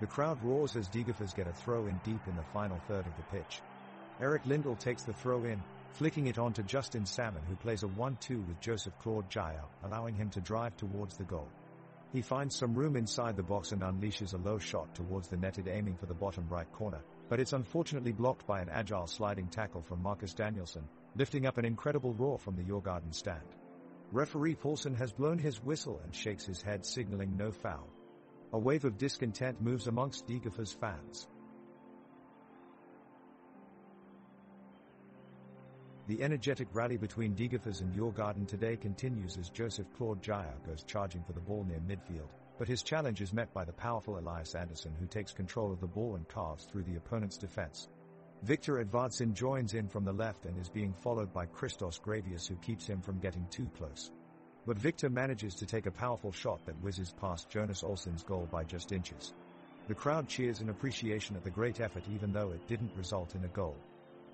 The crowd roars as Degerfors get a throw in deep in the final third of the pitch. Eric Lindell takes the throw in, flicking it on to Justin Salmon, who plays a 1-2 with Joseph Claude Jao, allowing him to drive towards the goal. He finds some room inside the box and unleashes a low shot towards the netted, aiming for the bottom right corner, but it's unfortunately blocked by an agile sliding tackle from Marcus Danielsson, lifting up an incredible roar from the Djurgården stand. Referee Paulsen has blown his whistle and shakes his head, signaling no foul. A wave of discontent moves amongst Degerfors fans. The energetic rally between Degerfors and Djurgården today continues as Joseph Claude Jao goes charging for the ball near midfield, but his challenge is met by the powerful Elias Andersson, who takes control of the ball and carves through the opponent's defense. Victor Edvardsson joins in from the left and is being followed by Christos Gravius, who keeps him from getting too close. But Victor manages to take a powerful shot that whizzes past Jonas Olsson's goal by just inches. The crowd cheers in appreciation at the great effort, even though it didn't result in a goal.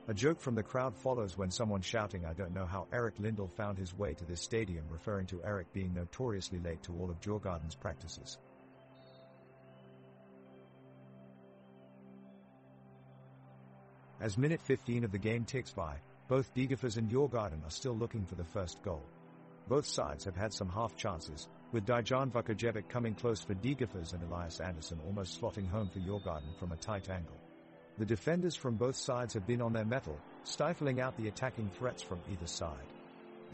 A joke from the crowd follows when someone shouting, "I don't know how Eric Lindell found his way to this stadium," referring to Eric being notoriously late to all of Djurgården's practices. As minute 15 of the game ticks by, both Degerfors and Djurgården are still looking for the first goal. Both sides have had some half chances, with Dejan Vukojevic coming close for Degerfors and Elias Andersson almost slotting home for Djurgården from a tight angle. The defenders from both sides have been on their mettle, stifling out the attacking threats from either side.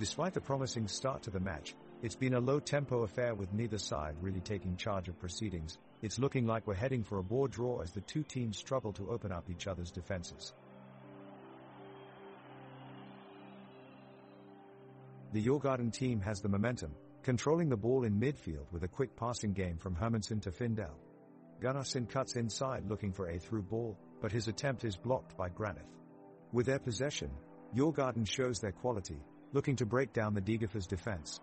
Despite the promising start to the match, it's been a low-tempo affair with neither side really taking charge of proceedings. It's looking like we're heading for a bore draw as the two teams struggle to open up each other's defenses. The Djurgården team has the momentum, controlling the ball in midfield with a quick passing game from Hermansson to Findell. Gunnarsson cuts inside looking for a through ball, but his attempt is blocked by Granith. With their possession, Djurgården shows their quality, looking to break down the Degerfors defense.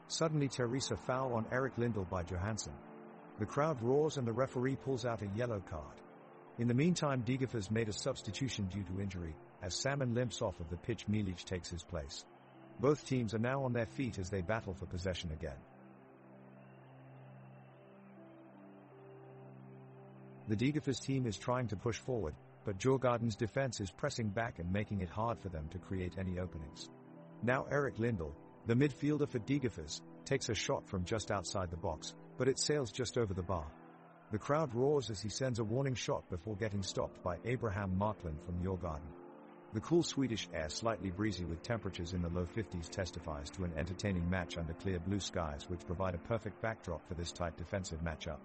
Suddenly Teresa foul on Eric Lindell by Johansson. The crowd roars and the referee pulls out a yellow card. In the meantime, Degerfors made a substitution due to injury, as Salmon limps off of the pitch. Milic takes his place. Both teams are now on their feet as they battle for possession again. The Degerfors team is trying to push forward, but Djurgården's defense is pressing back and making it hard for them to create any openings. Now Eric Lindell, the midfielder for Degerfors, takes a shot from just outside the box, but it sails just over the bar. The crowd roars as he sends a warning shot before getting stopped by Abraham Marklund from Djurgården. The cool Swedish air, slightly breezy with temperatures in the low 50s, testifies to an entertaining match under clear blue skies, which provide a perfect backdrop for this tight defensive matchup.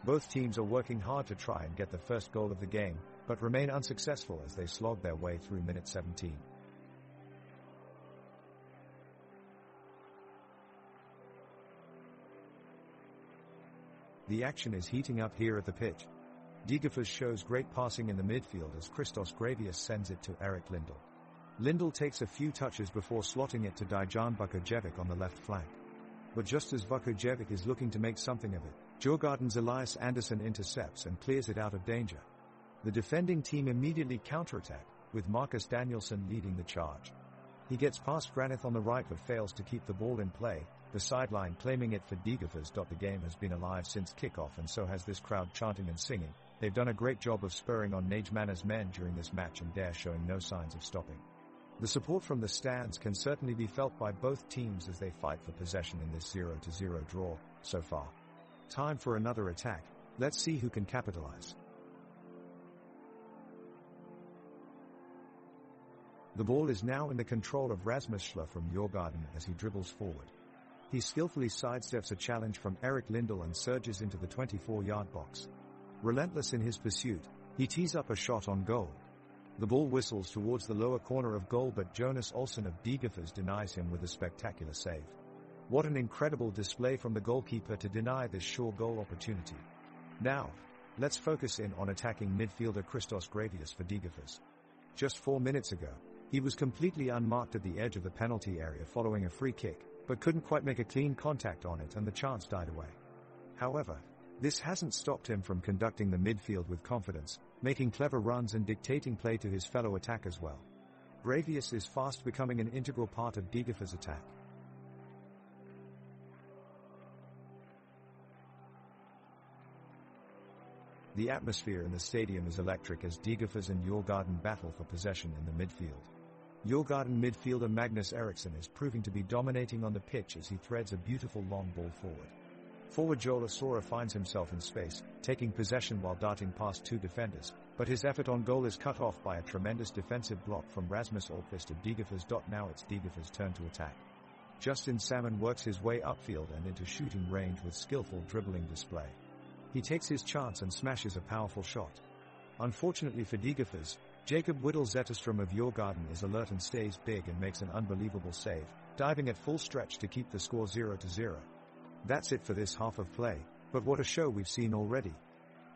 Both teams are working hard to try and get the first goal of the game, but remain unsuccessful as they slog their way through minute 17. The action is heating up here at the pitch. Degerfors shows great passing in the midfield as Christos Gravius sends it to Eric Lindell. Lindell takes a few touches before slotting it to Dejan Vukojevic on the left flank. But just as Vukojevic is looking to make something of it, Djurgården's Elias Andersson intercepts and clears it out of danger. The defending team immediately counterattack, with Marcus Danielsson leading the charge. He gets past Granith on the right but fails to keep the ball in play, the sideline claiming it for Degerfors. The game has been alive since kickoff, and so has this crowd chanting and singing. They've done a great job of spurring on Nagemaner's men during this match, and they're showing no signs of stopping. The support from the stands can certainly be felt by both teams as they fight for possession in this 0-0 draw so far. Time for another attack. Let's see who can capitalize. The ball is now in the control of Rasmus Schler from Djurgården as he dribbles forward. He skillfully sidesteps a challenge from Eric Lindell and surges into the 24-yard box. Relentless in his pursuit, he tees up a shot on goal. The ball whistles towards the lower corner of goal, but Jonas Olsson of Degerfors denies him with a spectacular save. What an incredible display from the goalkeeper to deny this sure goal opportunity. Now, let's focus in on attacking midfielder Christos Gravius for Degerfors. Just 4 minutes ago, he was completely unmarked at the edge of the penalty area following a free kick, but couldn't quite make a clean contact on it and the chance died away. However, this hasn't stopped him from conducting the midfield with confidence, making clever runs and dictating play to his fellow attackers well. Gravius is fast becoming an integral part of Degerfors' attack. The atmosphere in the stadium is electric as Degerfors and Djurgården battle for possession in the midfield. Djurgården midfielder Magnus Eriksson is proving to be dominating on the pitch as he threads a beautiful long ball forward. Forward Joel Asora finds himself in space, taking possession while darting past 2 defenders, but his effort on goal is cut off by a tremendous defensive block from Rasmus Alkvist of Degerfors. Now it's Degerfors' turn to attack. Justin Salmon works his way upfield and into shooting range with skillful dribbling display. He takes his chance and smashes a powerful shot. Unfortunately for Degerfors, Jacob Whittle Zetterstrom of Djurgården is alert and stays big and makes an unbelievable save, diving at full stretch to keep the score 0-0. That's it for this half of play, but what a show we've seen already.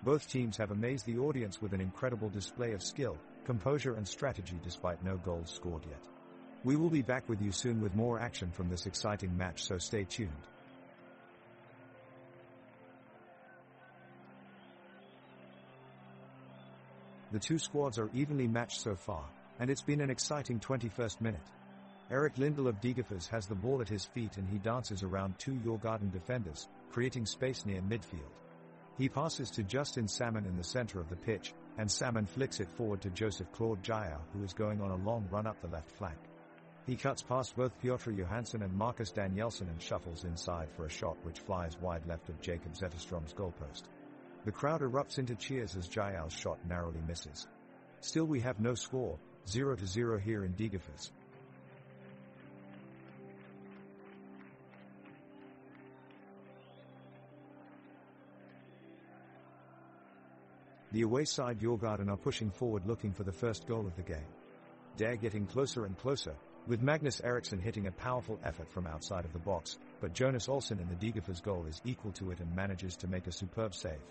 Both teams have amazed the audience with an incredible display of skill, composure and strategy despite no goals scored yet. We will be back with you soon with more action from this exciting match, so stay tuned. The two squads are evenly matched so far, and it's been an exciting 21st minute. Eric Lindell of Degerfors has the ball at his feet and he dances around 2 Djurgården defenders, creating space near midfield. He passes to Justin Salmon in the center of the pitch, and Salmon flicks it forward to Joseph Claude Jael, who is going on a long run up the left flank. He cuts past both Piotr Johansson and Marcus Danielsson and shuffles inside for a shot which flies wide left of Jacob Zetterstrom's goalpost. The crowd erupts into cheers as Jael's shot narrowly misses. Still we have no score, 0-0 here in Degerfors. The away side Djurgården are pushing forward looking for the first goal of the game. They're getting closer and closer, with Magnus Eriksson hitting a powerful effort from outside of the box, but Jonas Olsson in the Degerfors goal is equal to it and manages to make a superb save.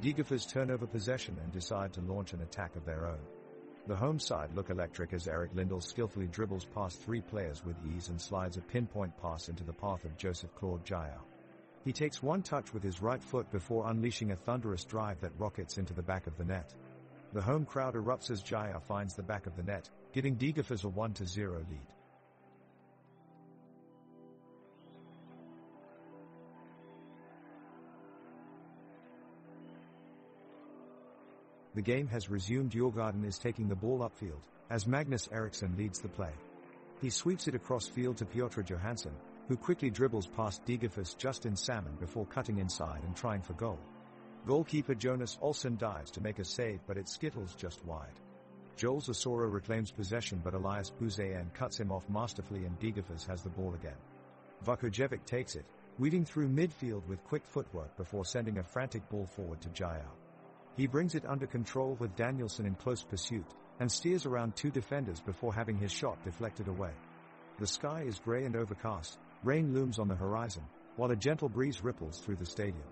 Degerfors turn over possession and decide to launch an attack of their own. The home side look electric as Eric Lindell skillfully dribbles past 3 players with ease and slides a pinpoint pass into the path of Joseph Claude Jael. He takes one touch with his right foot before unleashing a thunderous drive that rockets into the back of the net. The home crowd erupts as Jael finds the back of the net, giving Degerfors a 1-0 lead. The game has resumed. Djurgården is taking the ball upfield, as Magnus Eriksson leads the play. He sweeps it across field to Piotr Johansson, who quickly dribbles past Degerfors' Justin Salmon before cutting inside and trying for goal. Goalkeeper Jonas Olsson dives to make a save, but it skittles just wide. Joel Zasoro reclaims possession, but Elias Buzayan cuts him off masterfully and Degerfors has the ball again. Vukojevic takes it, weaving through midfield with quick footwork before sending a frantic ball forward to Jael. He brings it under control with Danielson in close pursuit, and steers around two defenders before having his shot deflected away. The sky is grey and overcast, rain looms on the horizon, while a gentle breeze ripples through the stadium.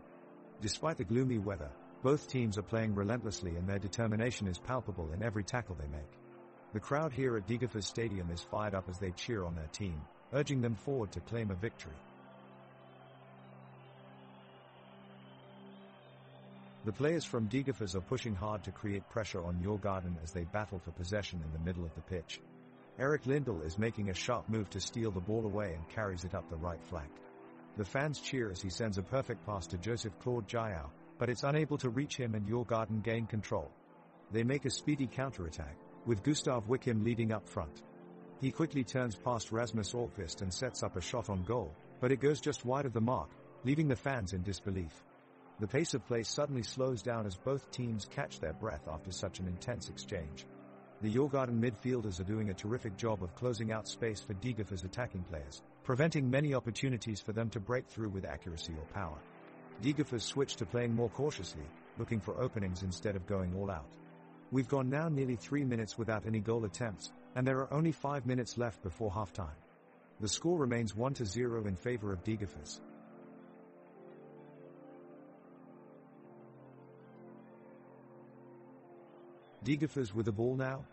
Despite the gloomy weather, both teams are playing relentlessly and their determination is palpable in every tackle they make. The crowd here at Degerfors Stadium is fired up as they cheer on their team, urging them forward to claim a victory. The players from Degerfors are pushing hard to create pressure on Djurgården as they battle for possession in the middle of the pitch. Erik Lindell is making a sharp move to steal the ball away and carries it up the right flank. The fans cheer as he sends a perfect pass to Joseph Claude Jael, but it's unable to reach him and Djurgården gain control. They make a speedy counterattack, with Gustav Wickham leading up front. He quickly turns past Rasmus Orkvist and sets up a shot on goal, but it goes just wide of the mark, leaving the fans in disbelief. The pace of play suddenly slows down as both teams catch their breath after such an intense exchange. The Djurgården midfielders are doing a terrific job of closing out space for Degerfors attacking players, preventing many opportunities for them to break through with accuracy or power. Degerfors switch to playing more cautiously, looking for openings instead of going all out. We've gone now nearly 3 minutes without any goal attempts, and there are only 5 minutes left before halftime. The score remains 1-0 in favor of Degerfors. Degerfors with the ball now.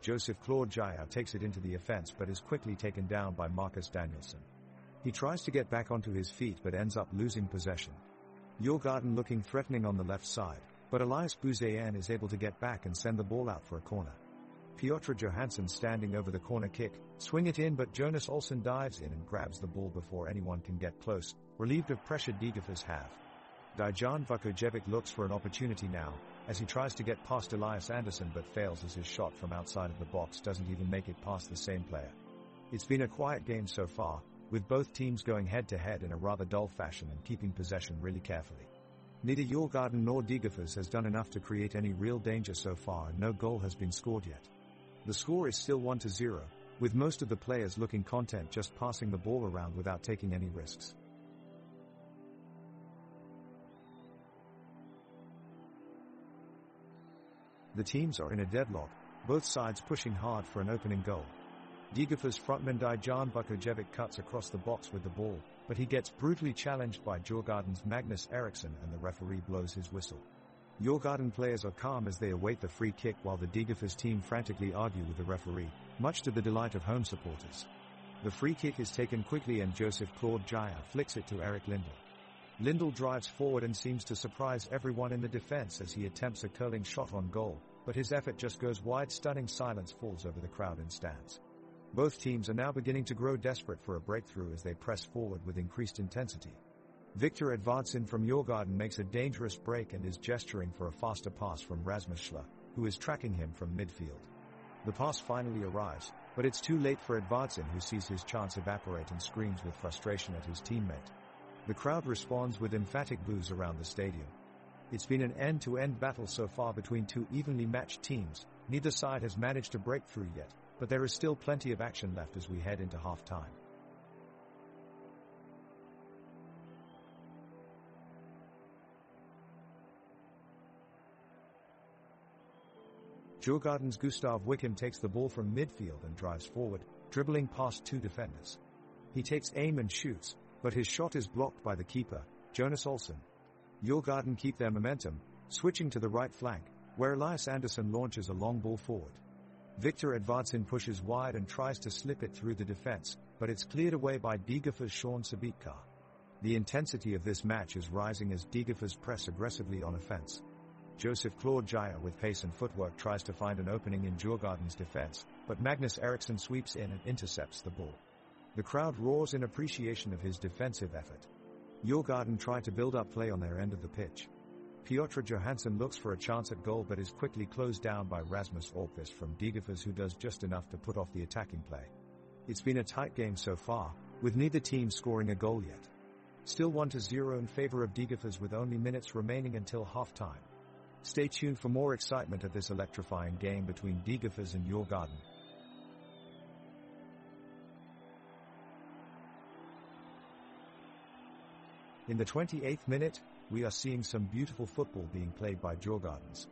Joseph Claude Jael takes it into the offense but is quickly taken down by Marcus Danielsson. He tries to get back onto his feet but ends up losing possession. Djurgården looking threatening on the left side, but Elias Buzayan is able to get back and send the ball out for a corner. Piotr Johansson standing over the corner kick, swing it in, but Jonas Olsson dives in and grabs the ball before anyone can get close, relieved of pressure Degerfors have. Dejan Vukojevic looks for an opportunity now, as he tries to get past Elias Andersson but fails as his shot from outside of the box doesn't even make it past the same player. It's been a quiet game so far, with both teams going head-to-head in a rather dull fashion and keeping possession really carefully. Neither Djurgården nor Degerfors has done enough to create any real danger so far and no goal has been scored yet. The score is still 1-0, with most of the players looking content just passing the ball around without taking any risks. The teams are in a deadlock, both sides pushing hard for an opening goal. Degerfors frontman Dejan Vukojevic cuts across the box with the ball, but he gets brutally challenged by Djurgården's Magnus Eriksson and the referee blows his whistle. Djurgården players are calm as they await the free kick while the Degerfors team frantically argue with the referee, much to the delight of home supporters. The free kick is taken quickly and Joseph Claude Jael flicks it to Erik Lindell. Lindell drives forward and seems to surprise everyone in the defense as he attempts a curling shot on goal, but his effort just goes wide. Stunning silence falls over the crowd in stands. Both teams are now beginning to grow desperate for a breakthrough as they press forward with increased intensity. Viktor Edvardsson from Djurgården makes a dangerous break and is gesturing for a faster pass from Rasmus Schler, who is tracking him from midfield. The pass finally arrives, but it's too late for Edvardsson, who sees his chance evaporate and screams with frustration at his teammate. The crowd responds with emphatic boos around the stadium. It's been an end-to-end battle so far between two evenly matched teams. Neither side has managed to break through yet, but there is still plenty of action left as we head into half-time. Djurgården's Gustav Wickham takes the ball from midfield and drives forward, dribbling past two defenders. He takes aim and shoots, but his shot is blocked by the keeper, Jonas Olsson. Djurgården keep their momentum, switching to the right flank, where Elias Andersson launches a long ball forward. Viktor Edvardsson pushes wide and tries to slip it through the defense, but it's cleared away by Degerfors' Sean Sabitka. The intensity of this match is rising as Degerfors press aggressively on offense. Joseph Claude Jael with pace and footwork tries to find an opening in Djurgården's defense, but Magnus Eriksson sweeps in and intercepts the ball. The crowd roars in appreciation of his defensive effort. Djurgården try to build up play on their end of the pitch. Piotr Johansson looks for a chance at goal but is quickly closed down by Rasmus Orkvist from Degerfors, who does just enough to put off the attacking play. It's been a tight game so far, with neither team scoring a goal yet. Still 1-0 in favor of Degerfors with only minutes remaining until half-time. Stay tuned for more excitement at this electrifying game between Degerfors and Djurgården. In the 28th minute, we are seeing some beautiful football being played by Djurgårdens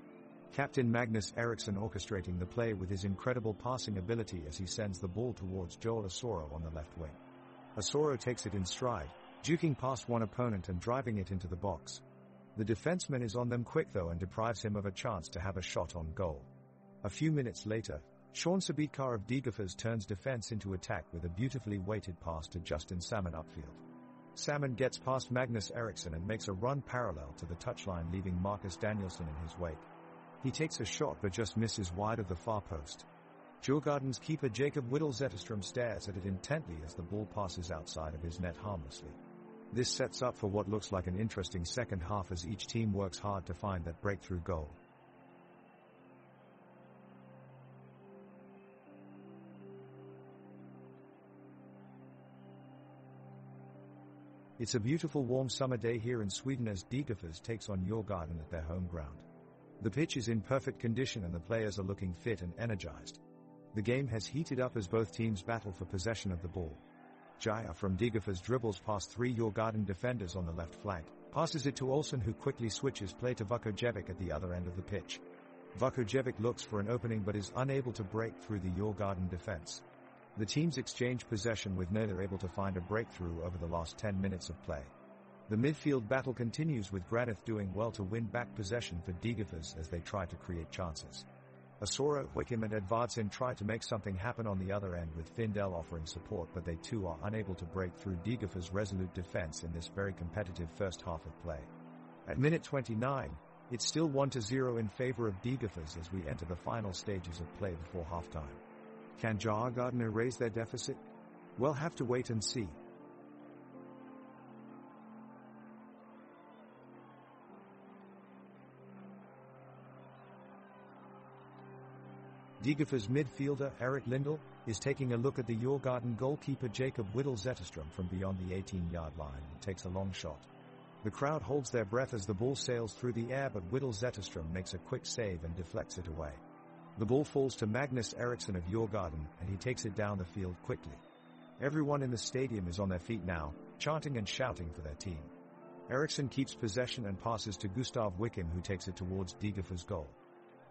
captain Magnus Eriksson orchestrating the play with his incredible passing ability as he sends the ball towards Joel Asoro on the left wing. Asoro takes it in stride, juking past one opponent and driving it into the box. The defenseman is on them quick though and deprives him of a chance to have a shot on goal. A few minutes later, Sean Sabitzer of Degerfors turns defense into attack with a beautifully weighted pass to Justin Salmon upfield. Salmon gets past Magnus Eriksson and makes a run parallel to the touchline, leaving Marcus Danielsson in his wake. He takes a shot but just misses wide of the far post. Djurgården's keeper Jakob Zetterström stares at it intently as the ball passes outside of his net harmlessly. This sets up for what looks like an interesting second half as each team works hard to find that breakthrough goal. It's a beautiful warm summer day here in Sweden as Degerfors takes on Djurgården at their home ground. The pitch is in perfect condition and the players are looking fit and energized. The game has heated up as both teams battle for possession of the ball. Jaya from Degerfors dribbles past three Djurgården defenders on the left flank, passes it to Olsen who quickly switches play to Vukojevic at the other end of the pitch. Vukojevic looks for an opening but is unable to break through the Djurgården defense. The teams exchange possession with neither able to find a breakthrough over the last 10 minutes of play. The midfield battle continues with Granith doing well to win back possession for Degerfors as they try to create chances. Asoro, Wickham and Edvardsen try to make something happen on the other end with Findell offering support but they too are unable to break through Degerfors' resolute defense in this very competitive first half of play. At minute 29, it's still 1-0 in favor of Degerfors as we enter the final stages of play before halftime. Can Djurgården erase their deficit? We'll have to wait and see. Degerfors midfielder Erik Lindell is taking a look at the Djurgården goalkeeper Jakob Zetterström from beyond the 18-yard line and takes a long shot. The crowd holds their breath as the ball sails through the air but Zetterström makes a quick save and deflects it away. The ball falls to Magnus Eriksson of Djurgården and he takes it down the field quickly. Everyone in the stadium is on their feet now, chanting and shouting for their team. Eriksson keeps possession and passes to Gustav Wickham who takes it towards Degerfors' goal.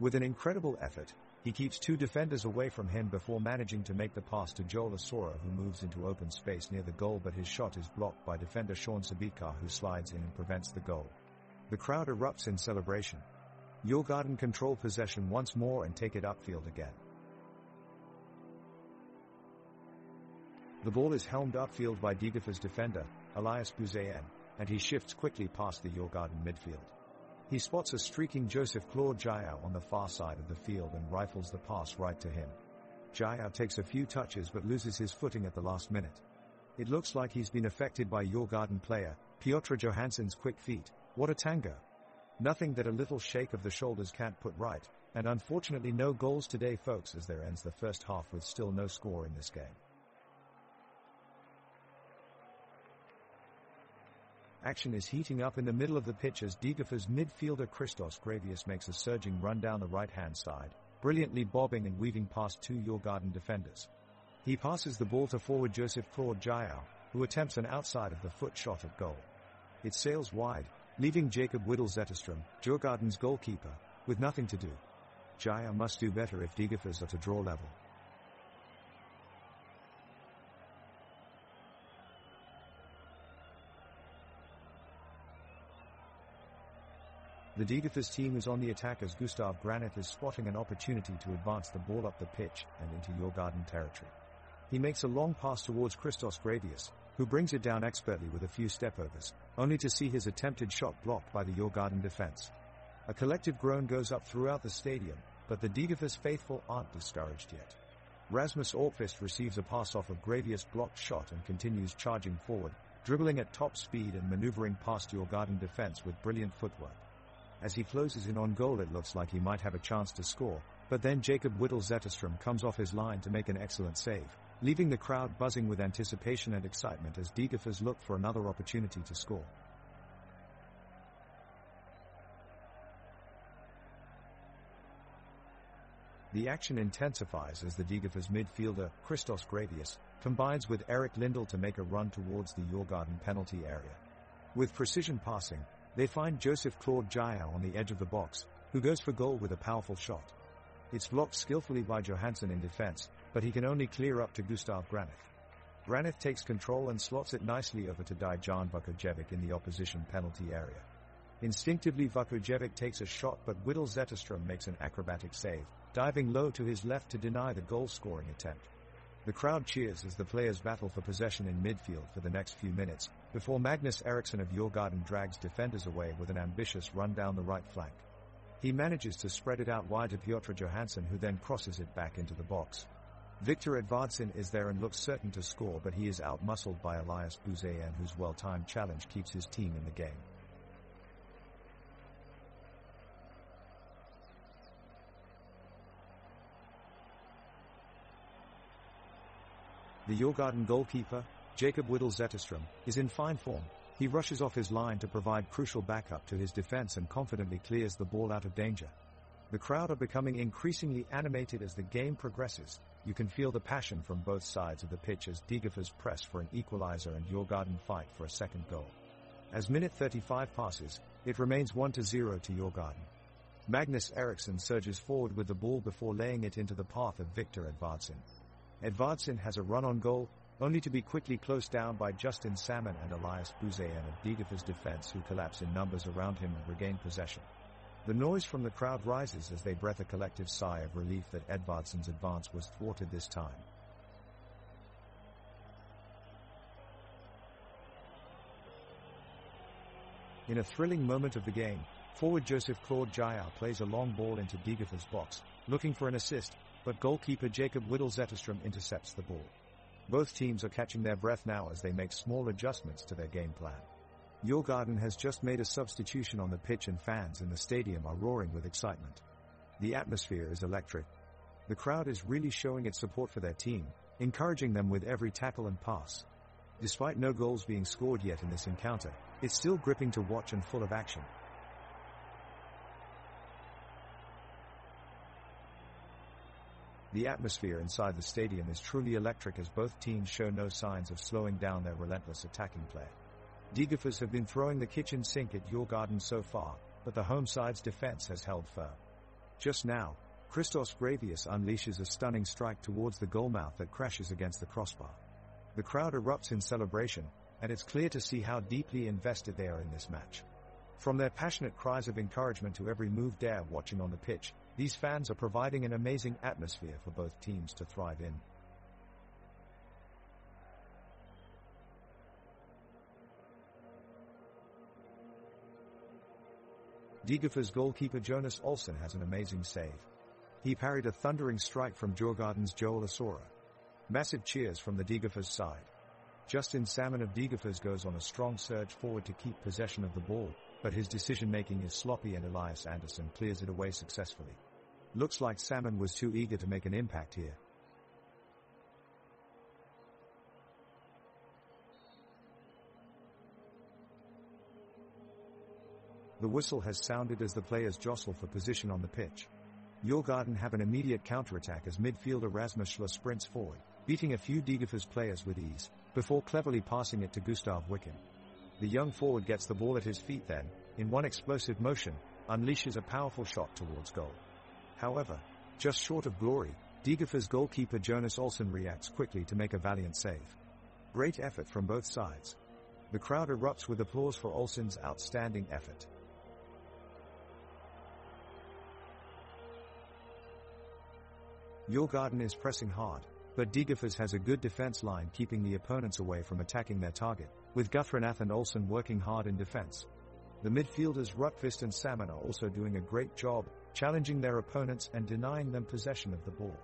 With an incredible effort, he keeps two defenders away from him before managing to make the pass to Joel Asoro who moves into open space near the goal but his shot is blocked by defender Sean Sabitzer who slides in and prevents the goal. The crowd erupts in celebration. Djurgården control possession once more and take it upfield again. The ball is helmed upfield by Degerfors defender, Elias Buzayan, and he shifts quickly past the Djurgården midfield. He spots a streaking Joseph Claude Jaya on the far side of the field and rifles the pass right to him. Jaya takes a few touches but loses his footing at the last minute. It looks like he's been affected by Djurgården player, Piotr Johansson's quick feet. What a tango! Nothing that a little shake of the shoulders can't put right, and unfortunately no goals today folks as there ends the first half with still no score in this game. Action is heating up in the middle of the pitch as Degerfors midfielder Christos Gravius makes a surging run down the right-hand side, brilliantly bobbing and weaving past two Djurgården defenders. He passes the ball to forward Joseph Claude Jaya, who attempts an outside-of-the-foot shot at goal. It sails wide, leaving Jakob Zetterström, Djurgården's goalkeeper, with nothing to do. Jaya must do better if Degerfors are to draw level. The Degerfors team is on the attack as Gustav Granith is spotting an opportunity to advance the ball up the pitch and into Djurgården territory. He makes a long pass towards Christos Gravius, who brings it down expertly with a few stepovers, only to see his attempted shot blocked by the Djurgården defense. A collective groan goes up throughout the stadium, but the Degerfors faithful aren't discouraged yet. Rasmus Orkvist receives a pass off of Gravius' blocked shot and continues charging forward, dribbling at top speed and maneuvering past Djurgården defense with brilliant footwork. As he closes in on goal it looks like he might have a chance to score, but then Jakob Zetterström comes off his line to make an excellent save, leaving the crowd buzzing with anticipation and excitement as Degerfors look for another opportunity to score. The action intensifies as the Degerfors midfielder, Christos Gravius, combines with Eric Lindell to make a run towards the Djurgården penalty area. With precision passing, they find Joseph Claude Jael on the edge of the box, who goes for goal with a powerful shot. It's blocked skillfully by Johansson in defense, but he can only clear up to Gustav Granith. Granith takes control and slots it nicely over to Dejan Vukojevic in the opposition penalty area. Instinctively Vukojevic takes a shot, but Whittle Zetterstrom makes an acrobatic save, diving low to his left to deny the goal-scoring attempt. The crowd cheers as the players battle for possession in midfield for the next few minutes, before Magnus Eriksson of Djurgården drags defenders away with an ambitious run down the right flank. He manages to spread it out wide to Piotr Johansson, who then crosses it back into the box. Victor Edvardsson is there and looks certain to score, but he is out-muscled by Elias Buzayan, whose well-timed challenge keeps his team in the game. The Djurgården goalkeeper, Jakob Whittle Zetterstrom, is in fine form. He rushes off his line to provide crucial backup to his defense and confidently clears the ball out of danger. The crowd are becoming increasingly animated as the game progresses. You can feel the passion from both sides of the pitch as Degerfors press for an equalizer and Djurgården fight for a second goal. As minute 35 passes, it remains 1-0 to Djurgården. Magnus Eriksson surges forward with the ball before laying it into the path of Victor Edvardsson. Edvardsson has a run on goal, only to be quickly closed down by Justin Salmon and Elias Buzayan of Degerfors defense, who collapse in numbers around him and regain possession. The noise from the crowd rises as they breathe a collective sigh of relief that Edvardsson's advance was thwarted this time. In a thrilling moment of the game, forward Joseph Claude Jael plays a long ball into Degerfors' box, looking for an assist, but goalkeeper Jakob Whittle Zetterstrom intercepts the ball. Both teams are catching their breath now as they make small adjustments to their game plan. Djurgården has just made a substitution on the pitch and fans in the stadium are roaring with excitement. The atmosphere is electric. The crowd is really showing its support for their team, encouraging them with every tackle and pass. Despite no goals being scored yet in this encounter, it's still gripping to watch and full of action. The atmosphere inside the stadium is truly electric as both teams show no signs of slowing down their relentless attacking play. Degerfors have been throwing the kitchen sink at Djurgården so far, but the home side's defense has held firm. Just now, Christos Gravius unleashes a stunning strike towards the goalmouth that crashes against the crossbar. The crowd erupts in celebration, and it's clear to see how deeply invested they are in this match. From their passionate cries of encouragement to every move dare watching on the pitch, these fans are providing an amazing atmosphere for both teams to thrive in. Degerfors goalkeeper Jonas Olsson has an amazing save. He parried a thundering strike from Djurgården's Joel Asora. Massive cheers from the Degerfors side. Justin Salmon of Degerfors goes on a strong surge forward to keep possession of the ball, but his decision-making is sloppy and Elias Andersson clears it away successfully. Looks like Salmon was too eager to make an impact here. The whistle has sounded as the players jostle for position on the pitch. Djurgården have an immediate counterattack as midfielder Rasmus Schla sprints forward, beating a few Degerfors players with ease, before cleverly passing it to Gustav Wicken. The young forward gets the ball at his feet then, in one explosive motion, unleashes a powerful shot towards goal. However, just short of glory, Degerfors goalkeeper Jonas Olsson reacts quickly to make a valiant save. Great effort from both sides. The crowd erupts with applause for Olsson's outstanding effort. Djurgården is pressing hard, but Degerfors has a good defense line keeping the opponents away from attacking their target, with Guthranath and Olsson working hard in defense. The midfielders Rutqvist and Salmon are also doing a great job, challenging their opponents and denying them possession of the ball.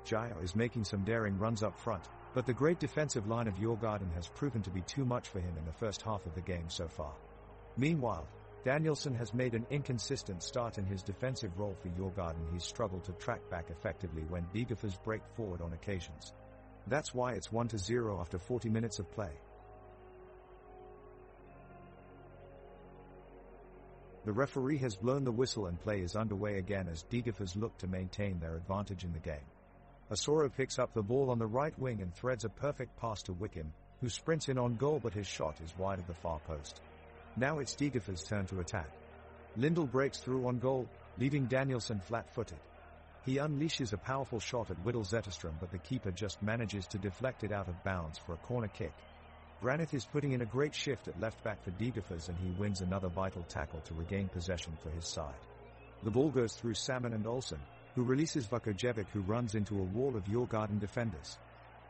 Jair is making some daring runs up front, but the great defensive line of Djurgården has proven to be too much for him in the first half of the game so far. Meanwhile, Danielsson has made an inconsistent start in his defensive role for Djurgården. He's struggled to track back effectively when Degerfors break forward on occasions. That's why it's 1-0 after 40 minutes of play. The referee has blown the whistle and play is underway again as Degerfors look to maintain their advantage in the game. Osoro picks up the ball on the right wing and threads a perfect pass to Wickham, who sprints in on goal but his shot is wide of the far post. Now it's Degerfors' turn to attack. Lindell breaks through on goal, leaving Danielson flat-footed. He unleashes a powerful shot at Whittle Zetterstrom but the keeper just manages to deflect it out of bounds for a corner kick. Granith is putting in a great shift at left back for Degerfors and he wins another vital tackle to regain possession for his side. The ball goes through Salmon and Olsen, who releases Vukojevic who runs into a wall of Djurgården defenders.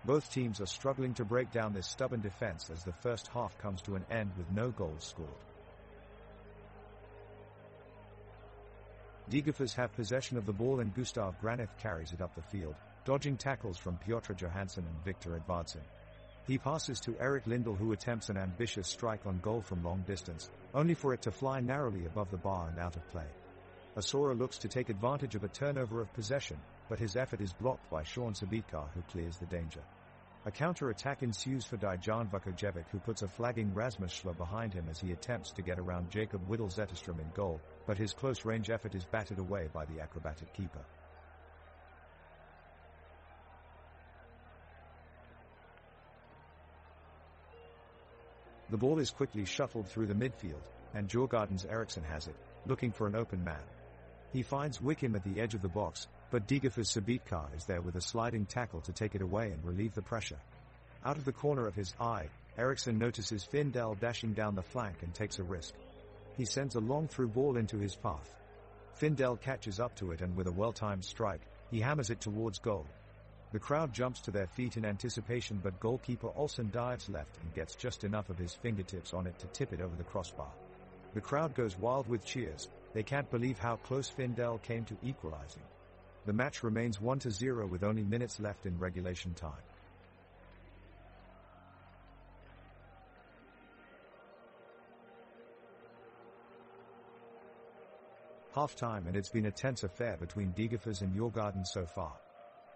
Both teams are struggling to break down this stubborn defense as the first half comes to an end with no goals scored. Degerfors have possession of the ball and Gustav Granith carries it up the field, dodging tackles from Piotr Johansson and Victor Edvardsen. He passes to Erik Lindell who attempts an ambitious strike on goal from long distance, only for it to fly narrowly above the bar and out of play. Osoro looks to take advantage of a turnover of possession, but his effort is blocked by Sean Sabitkar who clears the danger. A counter-attack ensues for Dejan Vukojevic who puts a flagging Rasmus Schler behind him as he attempts to get around Jacob Whittle Zetterstrom in goal, but his close-range effort is batted away by the acrobatic keeper. The ball is quickly shuffled through the midfield, and Djurgården's Eriksson has it, looking for an open man. He finds Wickham at the edge of the box, but Degerfors' Sabitkar is there with a sliding tackle to take it away and relieve the pressure. Out of the corner of his eye, Eriksson notices Findell dashing down the flank and takes a risk. He sends a long through ball into his path. Findell catches up to it and with a well-timed strike, he hammers it towards goal. The crowd jumps to their feet in anticipation but goalkeeper Olsen dives left and gets just enough of his fingertips on it to tip it over the crossbar. The crowd goes wild with cheers, they can't believe how close Findell came to equalizing. The match remains 1-0 with only minutes left in regulation time. Half-time and it's been a tense affair between Degerfors and Djurgården so far.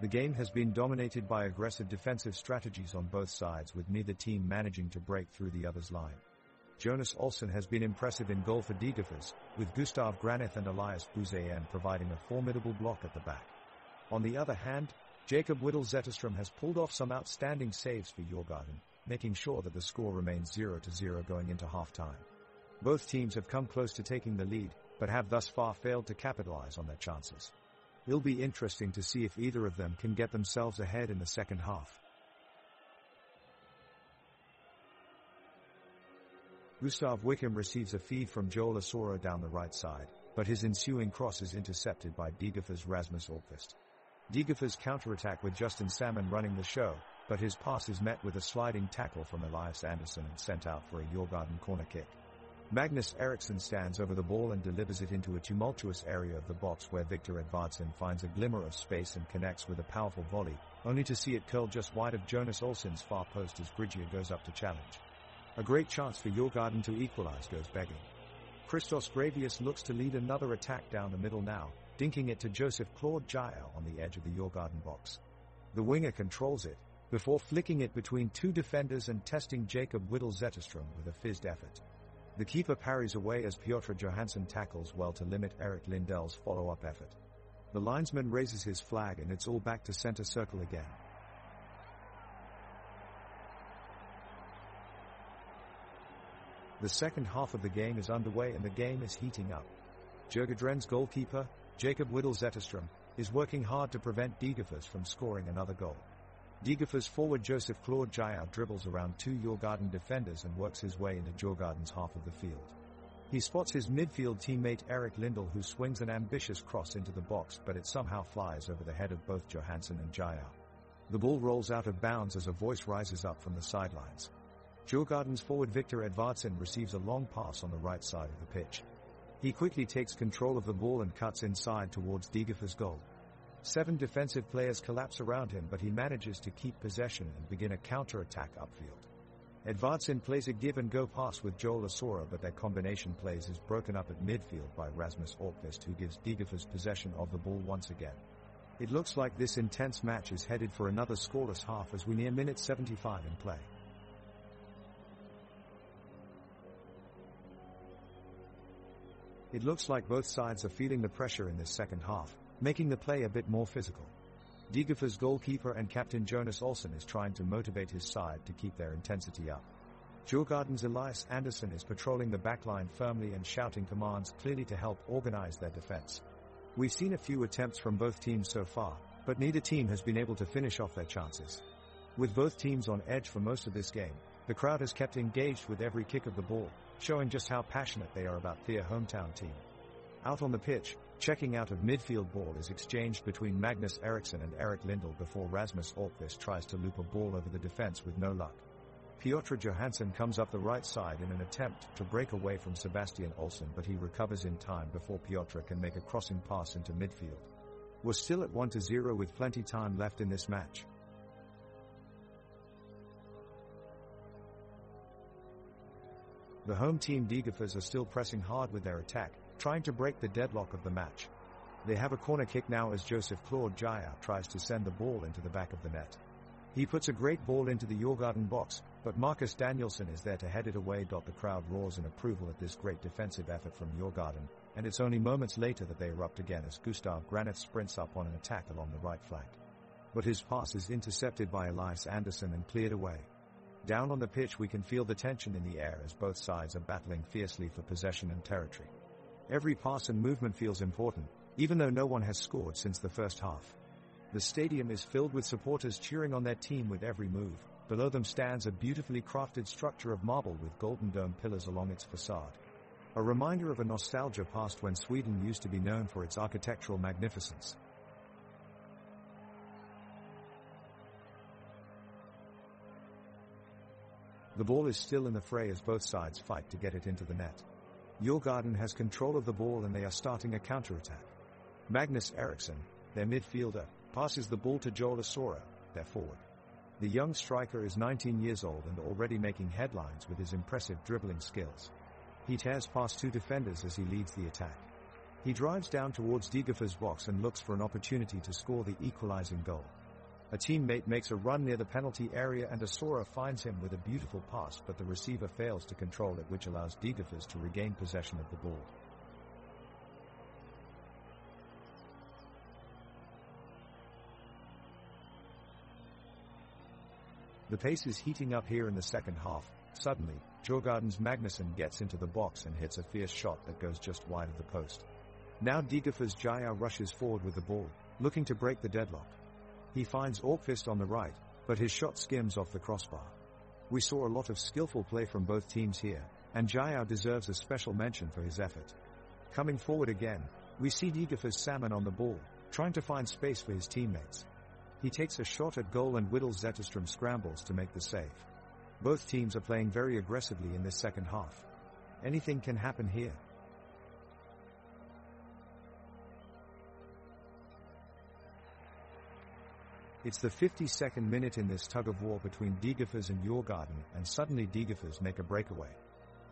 The game has been dominated by aggressive defensive strategies on both sides with neither team managing to break through the other's line. Jonas Olsson has been impressive in goal for Degerfors, with Gustav Granith and Elias Buzayan providing a formidable block at the back. On the other hand, Jacob Whittle Zetterstrom has pulled off some outstanding saves for Djurgården, making sure that the score remains 0-0 going into half-time. Both teams have come close to taking the lead, but have thus far failed to capitalize on their chances. It'll be interesting to see if either of them can get themselves ahead in the second half. Gustav Wickham receives a feed from Joel Osoro down the right side, but his ensuing cross is intercepted by Degerfors' Rasmus Alkvist. Degerfors counterattack with Justin Salmon running the show, but his pass is met with a sliding tackle from Elias Andersson and sent out for a Djurgården corner kick. Magnus Eriksson stands over the ball and delivers it into a tumultuous area of the box where Victor Edvardsen finds a glimmer of space and connects with a powerful volley, only to see it curl just wide of Jonas Olsson's far post as Grigia goes up to challenge. A great chance for Djurgården to equalize goes begging. Christos Gravius looks to lead another attack down the middle now, dinking it to Joseph Claude Jael on the edge of the Djurgården box. The winger controls it, before flicking it between two defenders and testing Jacob Whittle Zetterstrom with a fizzed effort. The keeper parries away as Piotr Johansson tackles well to limit Erik Lindell's follow-up effort. The linesman raises his flag and it's all back to center circle again. The second half of the game is underway and the game is heating up. Djurgården's goalkeeper, Jacob Whittle Zetterstrom, is working hard to prevent Degerfors from scoring another goal. Degerfors forward Joseph Claude Jael dribbles around two Djurgården defenders and works his way into Djurgården's half of the field. He spots his midfield teammate Erik Lindell who swings an ambitious cross into the box but it somehow flies over the head of both Johansson and Jael. The ball rolls out of bounds as a voice rises up from the sidelines. Djurgården's forward Victor Edvardsen receives a long pass on the right side of the pitch. He quickly takes control of the ball and cuts inside towards Degerfors' goal. 7 defensive players collapse around him but he manages to keep possession and begin a counter-attack upfield. Edvardsen plays a give-and-go pass with Joel Osoro but their combination plays is broken up at midfield by Rasmus Alkvist who gives Degerfors possession of the ball once again. It looks like this intense match is headed for another scoreless half as we near minute 75 in play. It looks like both sides are feeling the pressure in this second half, making the play a bit more physical. Degerfors goalkeeper and captain Jonas Olsson is trying to motivate his side to keep their intensity up. Djurgården's Elias Andersson is patrolling the backline firmly and shouting commands clearly to help organize their defense. We've seen a few attempts from both teams so far, but neither team has been able to finish off their chances. With both teams on edge for most of this game, the crowd has kept engaged with every kick of the ball, showing just how passionate they are about their hometown team. Out on the pitch, checking out of midfield ball is exchanged between Magnus Eriksson and Erik Lindell before Rasmus Alkvist tries to loop a ball over the defense with no luck. Piotr Johansson comes up the right side in an attempt to break away from Sebastian Olsson, but he recovers in time before Piotr can make a crossing pass into midfield. We're still at 1-0 with plenty time left in this match. The home team Degerfors are still pressing hard with their attack, trying to break the deadlock of the match. They have a corner kick now as Joseph Claude Jaya tries to send the ball into the back of the net. He puts a great ball into the Djurgården box, but Marcus Danielsson is there to head it away. The crowd roars in approval at this great defensive effort from Djurgården, and it's only moments later that they erupt again as Gustav Granit sprints up on an attack along the right flank. But his pass is intercepted by Elias Andersson and cleared away. Down on the pitch we can feel the tension in the air as both sides are battling fiercely for possession and territory. Every pass and movement feels important, even though no one has scored since the first half. The stadium is filled with supporters cheering on their team with every move. Below them stands a beautifully crafted structure of marble with golden dome pillars along its facade. A reminder of a nostalgia past when Sweden used to be known for its architectural magnificence. The ball is still in the fray as both sides fight to get it into the net. Djurgården has control of the ball and they are starting a counterattack. Magnus Eriksson, their midfielder, passes the ball to Joel Asoro, their forward. The young striker is 19 years old and already making headlines with his impressive dribbling skills. He tears past two defenders as he leads the attack. He drives down towards Degerfors' box and looks for an opportunity to score the equalizing goal. A teammate makes a run near the penalty area and Asoro finds him with a beautiful pass, but the receiver fails to control it, which allows Degerfors to regain possession of the ball. The pace is heating up here in the second half. Suddenly, Djurgården's Magnusson gets into the box and hits a fierce shot that goes just wide of the post. Now Degerfors' Jaya rushes forward with the ball, looking to break the deadlock. He finds Alkvist on the right, but his shot skims off the crossbar. We saw a lot of skillful play from both teams here, and Jaya deserves a special mention for his effort. Coming forward again, we see Degerfors' Salmon on the ball, trying to find space for his teammates. He takes a shot at goal and Whittle Zetterstrom scrambles to make the save. Both teams are playing very aggressively in this second half. Anything can happen here. It's the 52nd minute in this tug-of-war between Degerfors and Djurgården, and suddenly Degerfors make a breakaway.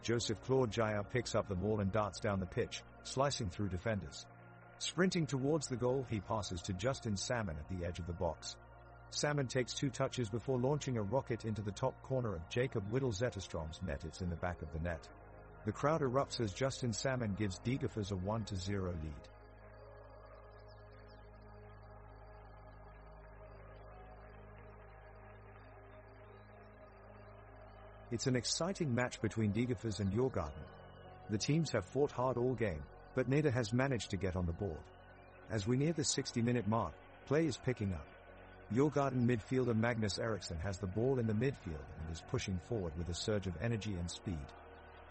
Joseph Claude Jaya picks up the ball and darts down the pitch, slicing through defenders. Sprinting towards the goal, he passes to Justin Salmon at the edge of the box. Salmon takes two touches before launching a rocket into the top corner of Jacob Whittle Zetterstrom's net. It's in the back of the net. The crowd erupts as Justin Salmon gives Degerfors a 1-0 lead. It's an exciting match between Degerfors and Djurgården. The teams have fought hard all game, but neither has managed to get on the board. As we near the 60-minute mark, play is picking up. Djurgården midfielder Magnus Eriksson has the ball in the midfield and is pushing forward with a surge of energy and speed.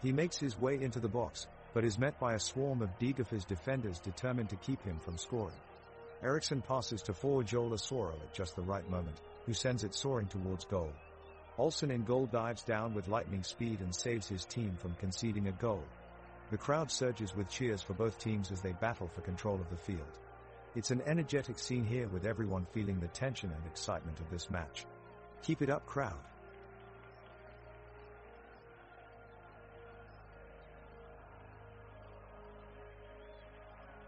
He makes his way into the box, but is met by a swarm of Degerfors defenders determined to keep him from scoring. Eriksson passes to forward Joel Asoro at just the right moment, who sends it soaring towards goal. Olsson in goal dives down with lightning speed and saves his team from conceding a goal. The crowd surges with cheers for both teams as they battle for control of the field. It's an energetic scene here with everyone feeling the tension and excitement of this match. Keep it up, crowd.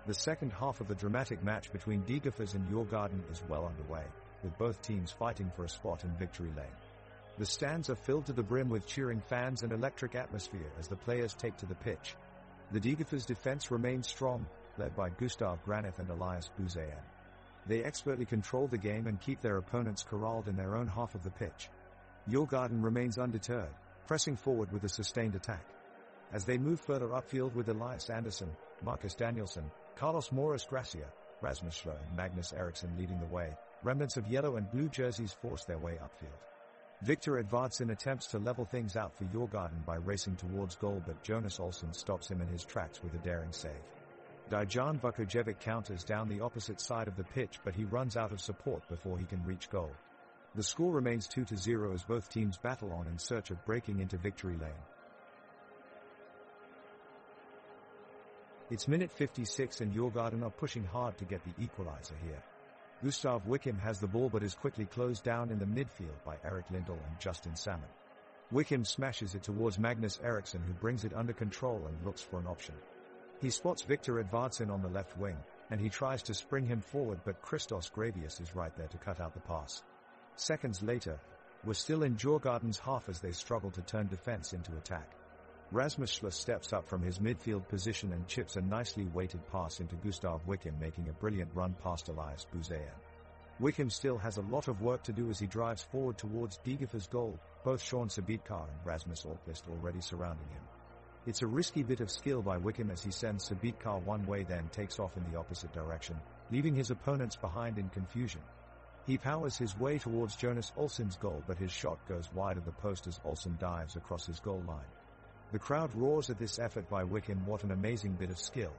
The second half of the dramatic match between Degerfors and Djurgården is well underway, with both teams fighting for a spot in victory lane. The stands are filled to the brim with cheering fans and electric atmosphere as the players take to the pitch. The Degerfors defense remains strong, led by Gustav Granith and Elias Buzayan. They expertly control the game and keep their opponents corralled in their own half of the pitch. Djurgården remains undeterred, pressing forward with a sustained attack. As they move further upfield with Elias Andersson, Marcus Danielsson, Carlos Moras Gracia, Rasmus Schler and Magnus Eriksson leading the way, remnants of yellow and blue jerseys force their way upfield. Victor Edvardsson attempts to level things out for Djurgården by racing towards goal, but Jonas Olsson stops him in his tracks with a daring save. Dejan Vukojevic counters down the opposite side of the pitch, but he runs out of support before he can reach goal. The score remains 2-0 as both teams battle on in search of breaking into victory lane. It's minute 56 and Djurgården are pushing hard to get the equalizer here. Gustav Wickham has the ball but is quickly closed down in the midfield by Erik Lindell and Justin Salmon. Wickham smashes it towards Magnus Eriksson, who brings it under control and looks for an option. He spots Victor Edvardsson on the left wing, and he tries to spring him forward, but Christos Gravius is right there to cut out the pass. Seconds later, we're still in Djurgården's half as they struggle to turn defense into attack. Rasmus Schler steps up from his midfield position and chips a nicely weighted pass into Gustav Wickham, making a brilliant run past Elias Buzayan. Wickham still has a lot of work to do as he drives forward towards Degerfors' goal, both Sean Sabitkar and Rasmus Orkvist already surrounding him. It's a risky bit of skill by Wickham as he sends Sabitkar one way then takes off in the opposite direction, leaving his opponents behind in confusion. He powers his way towards Jonas Olsson's goal, but his shot goes wide of the post as Olsson dives across his goal line. The crowd roars at this effort by Wickham. What an amazing bit of skill.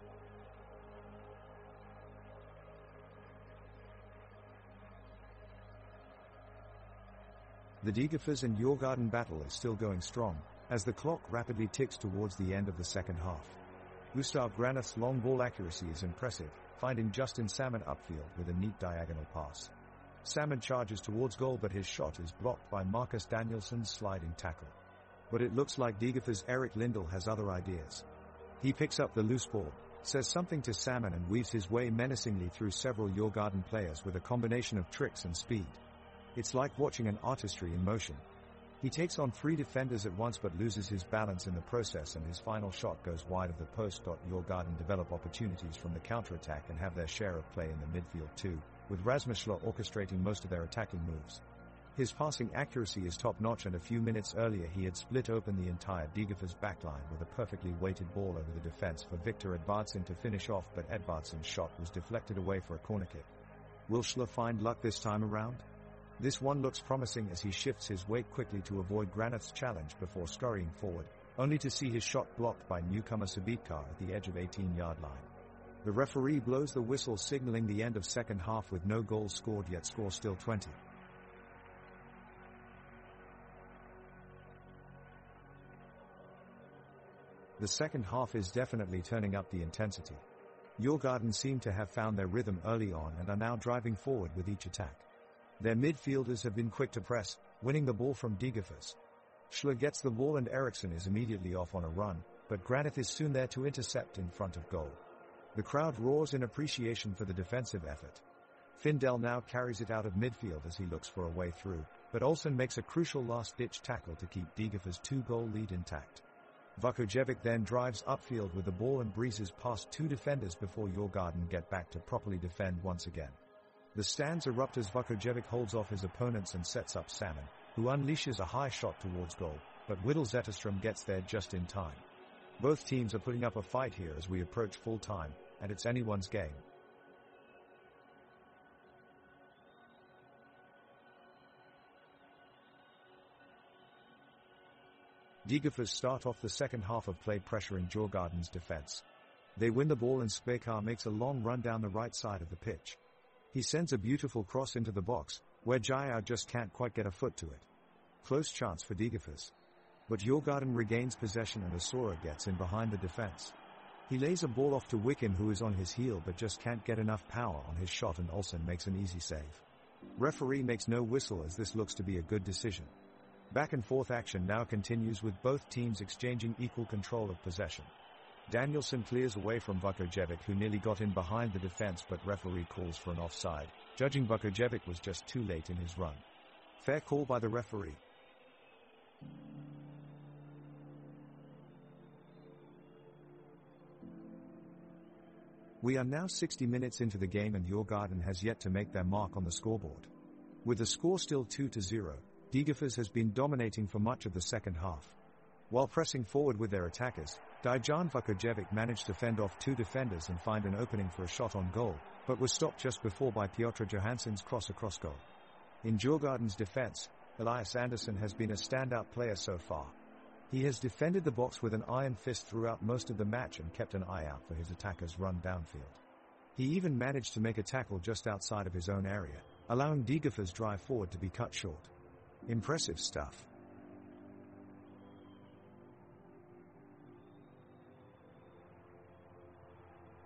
The Degerfors and Djurgården battle is still going strong, as the clock rapidly ticks towards the end of the second half. Gustav Granith's long ball accuracy is impressive, finding Justin Salmon upfield with a neat diagonal pass. Salmon charges towards goal, but his shot is blocked by Marcus Danielsson's sliding tackle. But it looks like Degerfors' Erik Lindell has other ideas. He picks up the loose ball, says something to Salmon and weaves his way menacingly through several Djurgården players with a combination of tricks and speed. It's like watching an artistry in motion. He takes on 3 defenders at once but loses his balance in the process, and his final shot goes wide of the post. Djurgården develop opportunities from the counter-attack and have their share of play in the midfield too, with Rasmus Schler orchestrating most of their attacking moves. His passing accuracy is top-notch, and a few minutes earlier he had split open the entire Degerfors backline with a perfectly weighted ball over the defense for Victor Edvardsson to finish off, but Edvardsson's shot was deflected away for a corner kick. Will Schler find luck this time around? This one looks promising as he shifts his weight quickly to avoid Granith's challenge before scurrying forward, only to see his shot blocked by newcomer Sabitkar at the edge of 18-yard line. The referee blows the whistle, signaling the end of second half with no goals scored, yet score still 20. The second half is definitely turning up the intensity. Djurgården seem to have found their rhythm early on and are now driving forward with each attack. Their midfielders have been quick to press, winning the ball from Degerfors. Schler gets the ball and Eriksson is immediately off on a run, but Granith is soon there to intercept in front of goal. The crowd roars in appreciation for the defensive effort. Findell now carries it out of midfield as he looks for a way through, but Olsson makes a crucial last-ditch tackle to keep Degerfors' 2-goal lead intact. Vukojevic then drives upfield with the ball and breezes past 2 defenders before Djurgården get back to properly defend once again. The stands erupt as Vukojevic holds off his opponents and sets up Salmon, who unleashes a high shot towards goal, but Whittle Zetterstrom gets there just in time. Both teams are putting up a fight here as we approach full time, and it's anyone's game. Degerfors start off the second half of play pressuring Djurgården's defense. They win the ball and Spekar makes a long run down the right side of the pitch. He sends a beautiful cross into the box, where Jair just can't quite get a foot to it. Close chance for Degerfors. But Djurgården regains possession and Asura gets in behind the defense. He lays a ball off to Wickham, who is on his heel but just can't get enough power on his shot, and Olsson makes an easy save. Referee makes no whistle as this looks to be a good decision. Back and forth action now continues with both teams exchanging equal control of possession. Danielson clears away from Vukojevic, who nearly got in behind the defense, but referee calls for an offside, judging Vukojevic was just too late in his run. Fair call by the referee. We are now 60 minutes into the game and Djurgården has yet to make their mark on the scoreboard. With the score still 2-0, Degerfors has been dominating for much of the second half. While pressing forward with their attackers, Dejan Vukojevic managed to fend off two defenders and find an opening for a shot on goal, but was stopped just before by Piotr Johansson's cross across goal. In Djurgården's defense, Elias Andersson has been a standout player so far. He has defended the box with an iron fist throughout most of the match and kept an eye out for his attackers' run downfield. He even managed to make a tackle just outside of his own area, allowing Degerfors' drive forward to be cut short. Impressive stuff.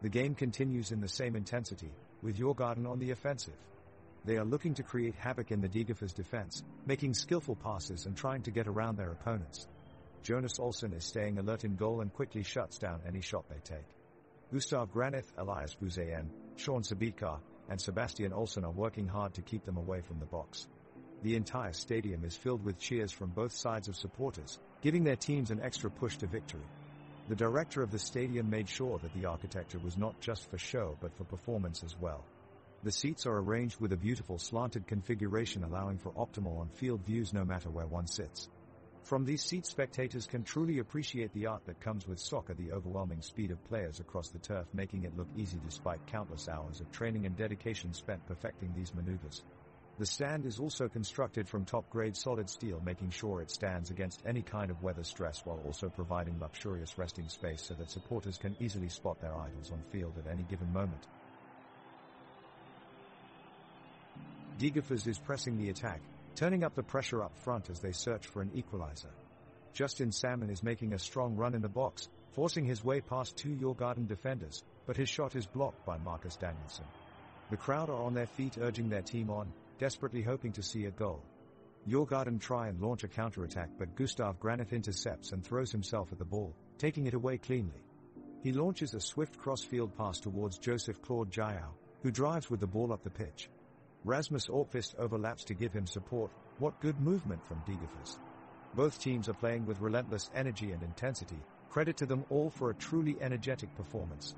The game continues in the same intensity, with Djurgården on the offensive. They are looking to create havoc in the Degerfors' defense, making skillful passes and trying to get around their opponents. Jonas Olsson is staying alert in goal and quickly shuts down any shot they take. Gustav Granith, Elias Buzayan, Sean Sabitka, and Sebastian Olsson are working hard to keep them away from the box. The entire stadium is filled with cheers from both sides of supporters, giving their teams an extra push to victory. The director of the stadium made sure that the architecture was not just for show but for performance as well. The seats are arranged with a beautiful slanted configuration allowing for optimal on-field views no matter where one sits. From these seats, spectators can truly appreciate the art that comes with soccer, the overwhelming speed of players across the turf making it look easy despite countless hours of training and dedication spent perfecting these maneuvers. The stand is also constructed from top-grade solid steel, making sure it stands against any kind of weather stress while also providing luxurious resting space so that supporters can easily spot their idols on field at any given moment. Degerfors is pressing the attack, turning up the pressure up front as they search for an equalizer. Justin Salmon is making a strong run in the box, forcing his way past two Djurgården defenders, but his shot is blocked by Marcus Danielsson. The crowd are on their feet urging their team on, desperately hoping to see a goal. Djurgården try and launch a counterattack, but Gustav Granith intercepts and throws himself at the ball, taking it away cleanly. He launches a swift cross-field pass towards Joseph Claude Jayau, who drives with the ball up the pitch. Rasmus Orkvist overlaps to give him support. What good movement from Degerfors. Both teams are playing with relentless energy and intensity. Credit to them all for a truly energetic performance.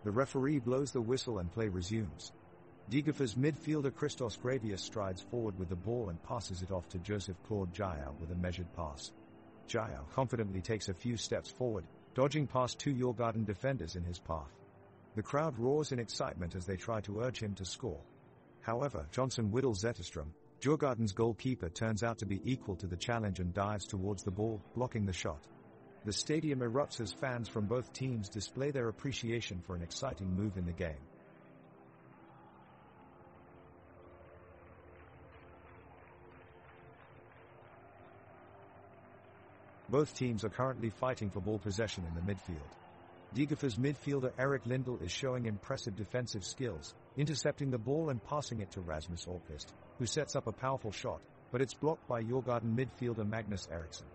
The referee blows the whistle and play resumes. Degerfors midfielder Christos Gravius strides forward with the ball and passes it off to Joseph Claude Jayau with a measured pass. Jayau confidently takes a few steps forward, dodging past two Djurgården defenders in his path. The crowd roars in excitement as they try to urge him to score. However, Johnson Whittle Zetterstrom, Djurgården's goalkeeper, turns out to be equal to the challenge and dives towards the ball, blocking the shot. The stadium erupts as fans from both teams display their appreciation for an exciting move in the game. Both teams are currently fighting for ball possession in the midfield. Degerfors midfielder Erik Lindell is showing impressive defensive skills, intercepting the ball and passing it to Rasmus Orkvist, who sets up a powerful shot, but it's blocked by Djurgården midfielder Magnus Eriksson.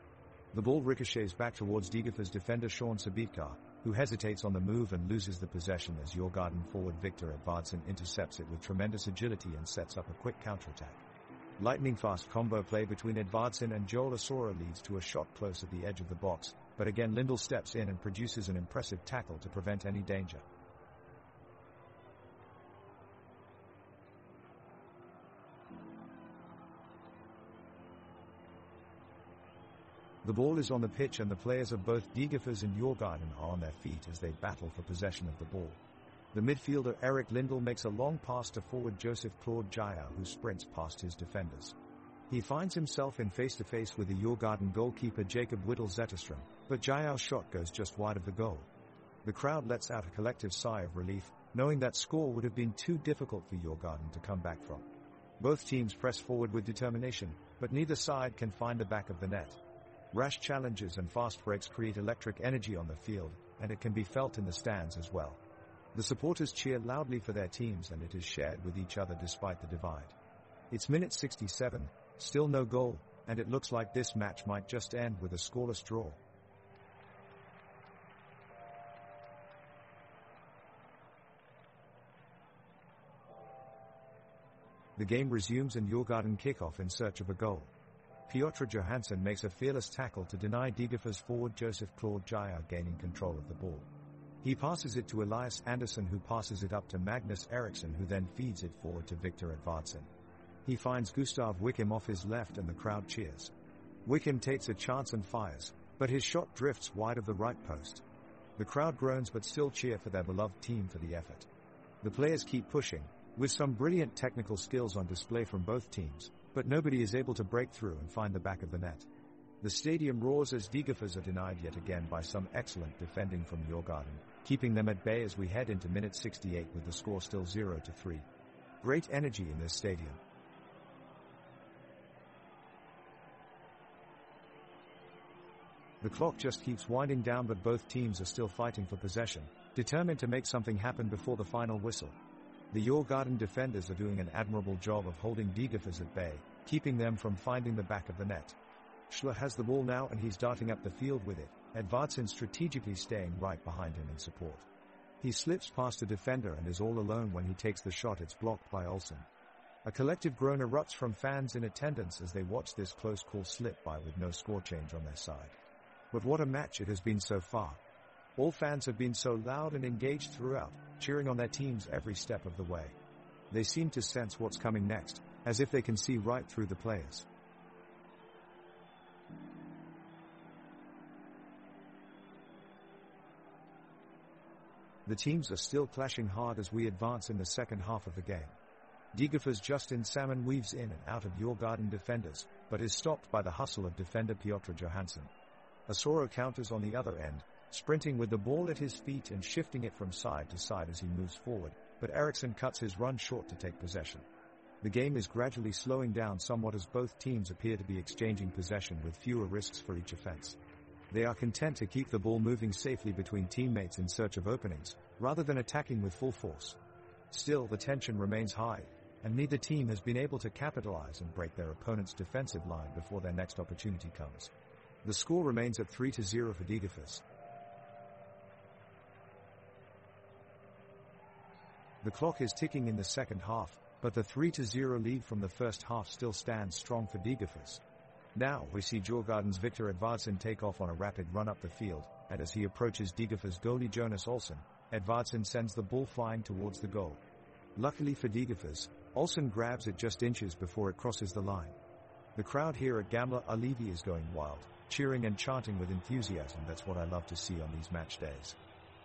The ball ricochets back towards Degerfors defender Sean Sabitka, who hesitates on the move and loses the possession as Djurgården forward Victor Edvardsson intercepts it with tremendous agility and sets up a quick counterattack. Lightning-fast combo play between Edvardsson and Joel Asora leads to a shot close at the edge of the box, but again Lindell steps in and produces an impressive tackle to prevent any danger. The ball is on the pitch and the players of both Degerfors and Djurgården are on their feet as they battle for possession of the ball. The midfielder Erik Lindell makes a long pass to forward Joseph Claude Jayau, who sprints past his defenders. He finds himself in face-to-face with the Djurgården goalkeeper Jacob Whittle Zetterstrom, but Jayau's shot goes just wide of the goal. The crowd lets out a collective sigh of relief, knowing that score would have been too difficult for Djurgården to come back from. Both teams press forward with determination, but neither side can find the back of the net. Rash challenges and fast breaks create electric energy on the field, and it can be felt in the stands as well. The supporters cheer loudly for their teams and it is shared with each other despite the divide. It's minute 67, still no goal, and it looks like this match might just end with a scoreless draw. The game resumes and Djurgården kick off in search of a goal. Piotr Johansson makes a fearless tackle to deny Degerfors forward Joseph Claude Jair gaining control of the ball. He passes it to Elias Andersson, who passes it up to Magnus Eriksson, who then feeds it forward to Victor Edvardsson. He finds Gustav Wickham off his left and the crowd cheers. Wickham takes a chance and fires, but his shot drifts wide of the right post. The crowd groans but still cheer for their beloved team for the effort. The players keep pushing, with some brilliant technical skills on display from both teams, but nobody is able to break through and find the back of the net. The stadium roars as Degerfors are denied yet again by some excellent defending from Djurgården, keeping them at bay as we head into minute 68 with the score still 0-3. Great energy in this stadium. The clock just keeps winding down, but both teams are still fighting for possession, determined to make something happen before the final whistle. The Djurgården defenders are doing an admirable job of holding Degerfors at bay, keeping them from finding the back of the net. Schler has the ball now and he's darting up the field with it, Edvardsson strategically staying right behind him in support. He slips past a defender and is all alone when he takes the shot. It's blocked by Olsen. A collective groan erupts from fans in attendance as they watch this close call slip by with no score change on their side. But what a match it has been so far. All fans have been so loud and engaged throughout, cheering on their teams every step of the way. They seem to sense what's coming next, as if they can see right through the players. The teams are still clashing hard as we advance in the second half of the game. Degerfors Justin Salmon weaves in and out of Djurgården defenders, but is stopped by the hustle of defender Piotr Johansson. Asoro counters on the other end, sprinting with the ball at his feet and shifting it from side to side as he moves forward, but Eriksson cuts his run short to take possession. The game is gradually slowing down somewhat as both teams appear to be exchanging possession with fewer risks for each offense. They are content to keep the ball moving safely between teammates in search of openings, rather than attacking with full force. Still, the tension remains high, and neither team has been able to capitalize and break their opponent's defensive line before their next opportunity comes. The score remains at 3-0 for Degerfors. The clock is ticking in the second half, but the 3-0 lead from the first half still stands strong for Degerfors. Now we see Djurgården's Victor Edvardsson take off on a rapid run up the field, and as he approaches Degerfors goalie Jonas Olsen, Edvardsson sends the ball flying towards the goal. Luckily for Degerfors, Olsen grabs it just inches before it crosses the line. The crowd here at Gamla Ullevi is going wild, cheering and chanting with enthusiasm. That's what I love to see on these match days.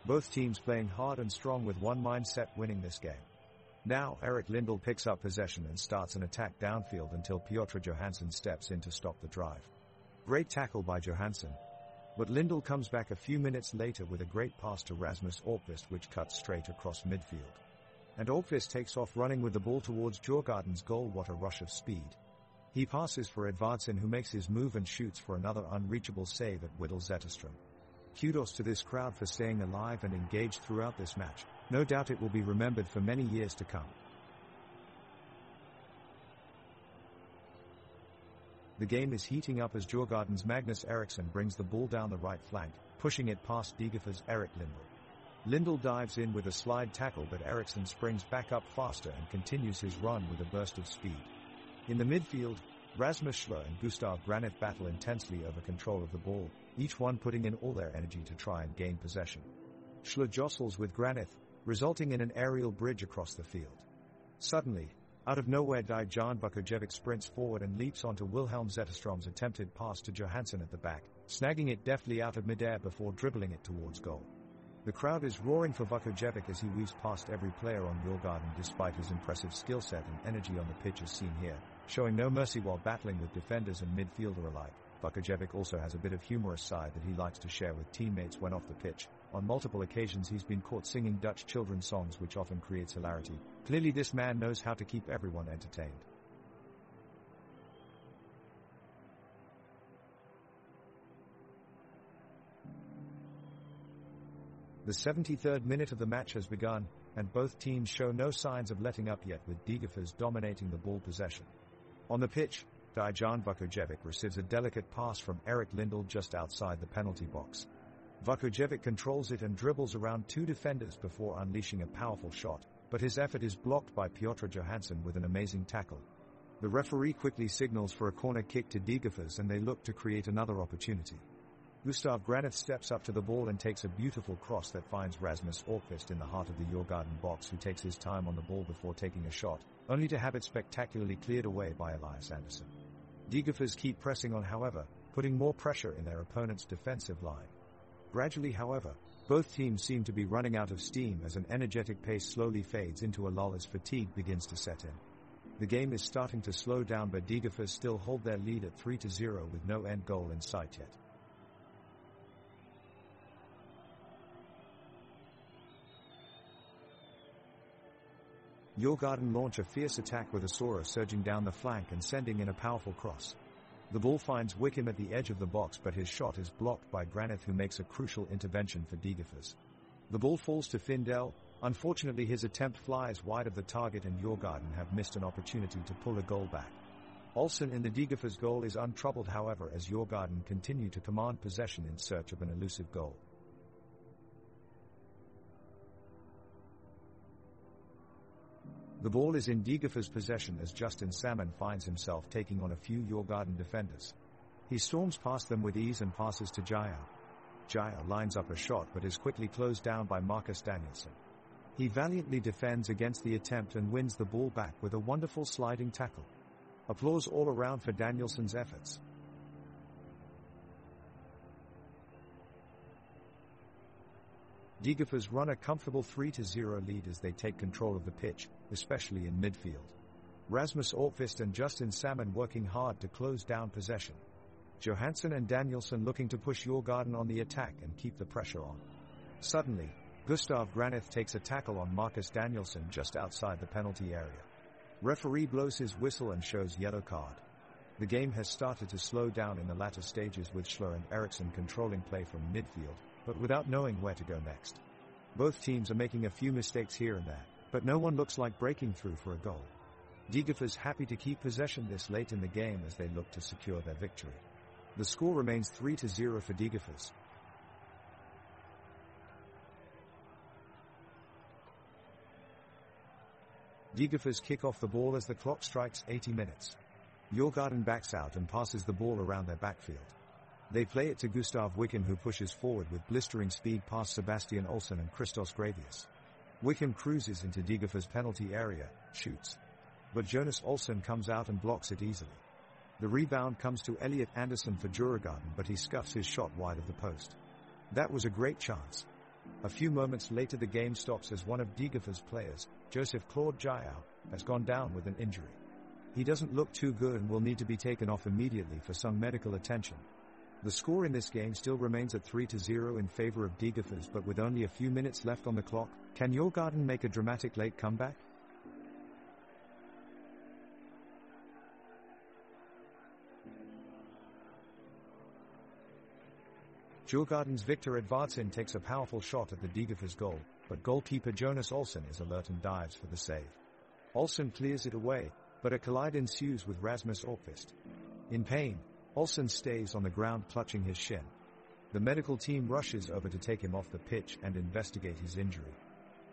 Both teams playing hard and strong with one mindset, winning this game. Now Erik Lindell picks up possession and starts an attack downfield until Piotr Johansson steps in to stop the drive. Great tackle by Johansson. But Lindell comes back a few minutes later with a great pass to Rasmus Orkvist, which cuts straight across midfield. And Orkvist takes off running with the ball towards Djurgården's goal. What a rush of speed. He passes for Edvardsson, who makes his move and shoots for another unreachable save at Whittle Zetterström. Kudos to this crowd for staying alive and engaged throughout this match. No doubt it will be remembered for many years to come. The game is heating up as Djurgården's Magnus Eriksson brings the ball down the right flank, pushing it past Degerfors' Erik Lindell. Lindell dives in with a slide tackle, but Eriksson springs back up faster and continues his run with a burst of speed. In the midfield, Rasmus Schler and Gustav Granit battle intensely over control of the ball, each one putting in all their energy to try and gain possession. Schler jostles with Granit, resulting in an aerial bridge across the field. Suddenly, out of nowhere, Dejan Vukojevic sprints forward and leaps onto Wilhelm Zetterström's attempted pass to Johansson at the back, snagging it deftly out of midair before dribbling it towards goal. The crowd is roaring for Vukojevic as he weaves past every player on Djurgården despite his impressive skill set and energy on the pitch as seen here, showing no mercy while battling with defenders and midfielder alike. Vukojevic also has a bit of humorous side that he likes to share with teammates when off the pitch. On multiple occasions he's been caught singing Dutch children's songs, which often creates hilarity. Clearly this man knows how to keep everyone entertained. The 73rd minute of the match has begun, and both teams show no signs of letting up yet, with Degerfors dominating the ball possession. On the pitch, Dejan Vukojevic receives a delicate pass from Eric Lindell just outside the penalty box. Vukojevic controls it and dribbles around two defenders before unleashing a powerful shot, but his effort is blocked by Piotr Johansson with an amazing tackle. The referee quickly signals for a corner kick to Degerfors and they look to create another opportunity. Gustav Granith steps up to the ball and takes a beautiful cross that finds Rasmus Orkvist in the heart of the Djurgården box, who takes his time on the ball before taking a shot, only to have it spectacularly cleared away by Elias Andersson. Degerfors keep pressing on, however, putting more pressure in their opponent's defensive line. Gradually, however, both teams seem to be running out of steam as an energetic pace slowly fades into a lull as fatigue begins to set in. The game is starting to slow down, but Degerfors still hold their lead at 3-0 with no end goal in sight yet. Djurgården launch a fierce attack with Asura surging down the flank and sending in a powerful cross. The ball finds Wickham at the edge of the box, but his shot is blocked by Granith, who makes a crucial intervention for Degerfors. The ball falls to Findell. Unfortunately, his attempt flies wide of the target and Djurgården have missed an opportunity to pull a goal back. Olsen in the Degerfors goal is untroubled, however, as Djurgården continue to command possession in search of an elusive goal. The ball is in Degerfors' possession as Justin Salmon finds himself taking on a few Djurgården defenders. He storms past them with ease and passes to Jaya. Jaya lines up a shot but is quickly closed down by Marcus Danielsson. He valiantly defends against the attempt and wins the ball back with a wonderful sliding tackle. Applause all around for Danielsson's efforts. Degerfors run a comfortable 3-0 lead as they take control of the pitch, especially in midfield. Rasmus Orkvist and Justin Salmon working hard to close down possession. Johansson and Danielsson looking to push Djurgården on the attack and keep the pressure on. Suddenly, Gustav Granith takes a tackle on Marcus Danielsson just outside the penalty area. Referee blows his whistle and shows yellow card. The game has started to slow down in the latter stages, with Schler and Eriksson controlling play from midfield, but without knowing where to go next. Both teams are making a few mistakes here and there, but no one looks like breaking through for a goal. Degerfors happy to keep possession this late in the game as they look to secure their victory. The score remains 3-0 for Degerfors. Degerfors kick off the ball as the clock strikes 80 minutes. Djurgården backs out and passes the ball around their backfield. They play it to Gustav Wickham, who pushes forward with blistering speed past Sebastian Olsson and Christos Gravius. Wickham cruises into Degerfors' penalty area, shoots. But Jonas Olsson comes out and blocks it easily. The rebound comes to Elliot Andersson for Djurgården, but he scuffs his shot wide of the post. That was a great chance. A few moments later the game stops as one of Degerfors' players, Joseph Claude Jayau, has gone down with an injury. He doesn't look too good and will need to be taken off immediately for some medical attention. The score in this game still remains at 3-0 in favor of Degerfors, but with only a few minutes left on the clock, can Djurgården make a dramatic late comeback? Djurgården's Victor Edvardsen takes a powerful shot at the Degerfors goal, but goalkeeper Jonas Olsson is alert and dives for the save. Olsson clears it away, but a collide ensues with Rasmus Orkvist. In pain, Olsson stays on the ground clutching his shin. The medical team rushes over to take him off the pitch and investigate his injury.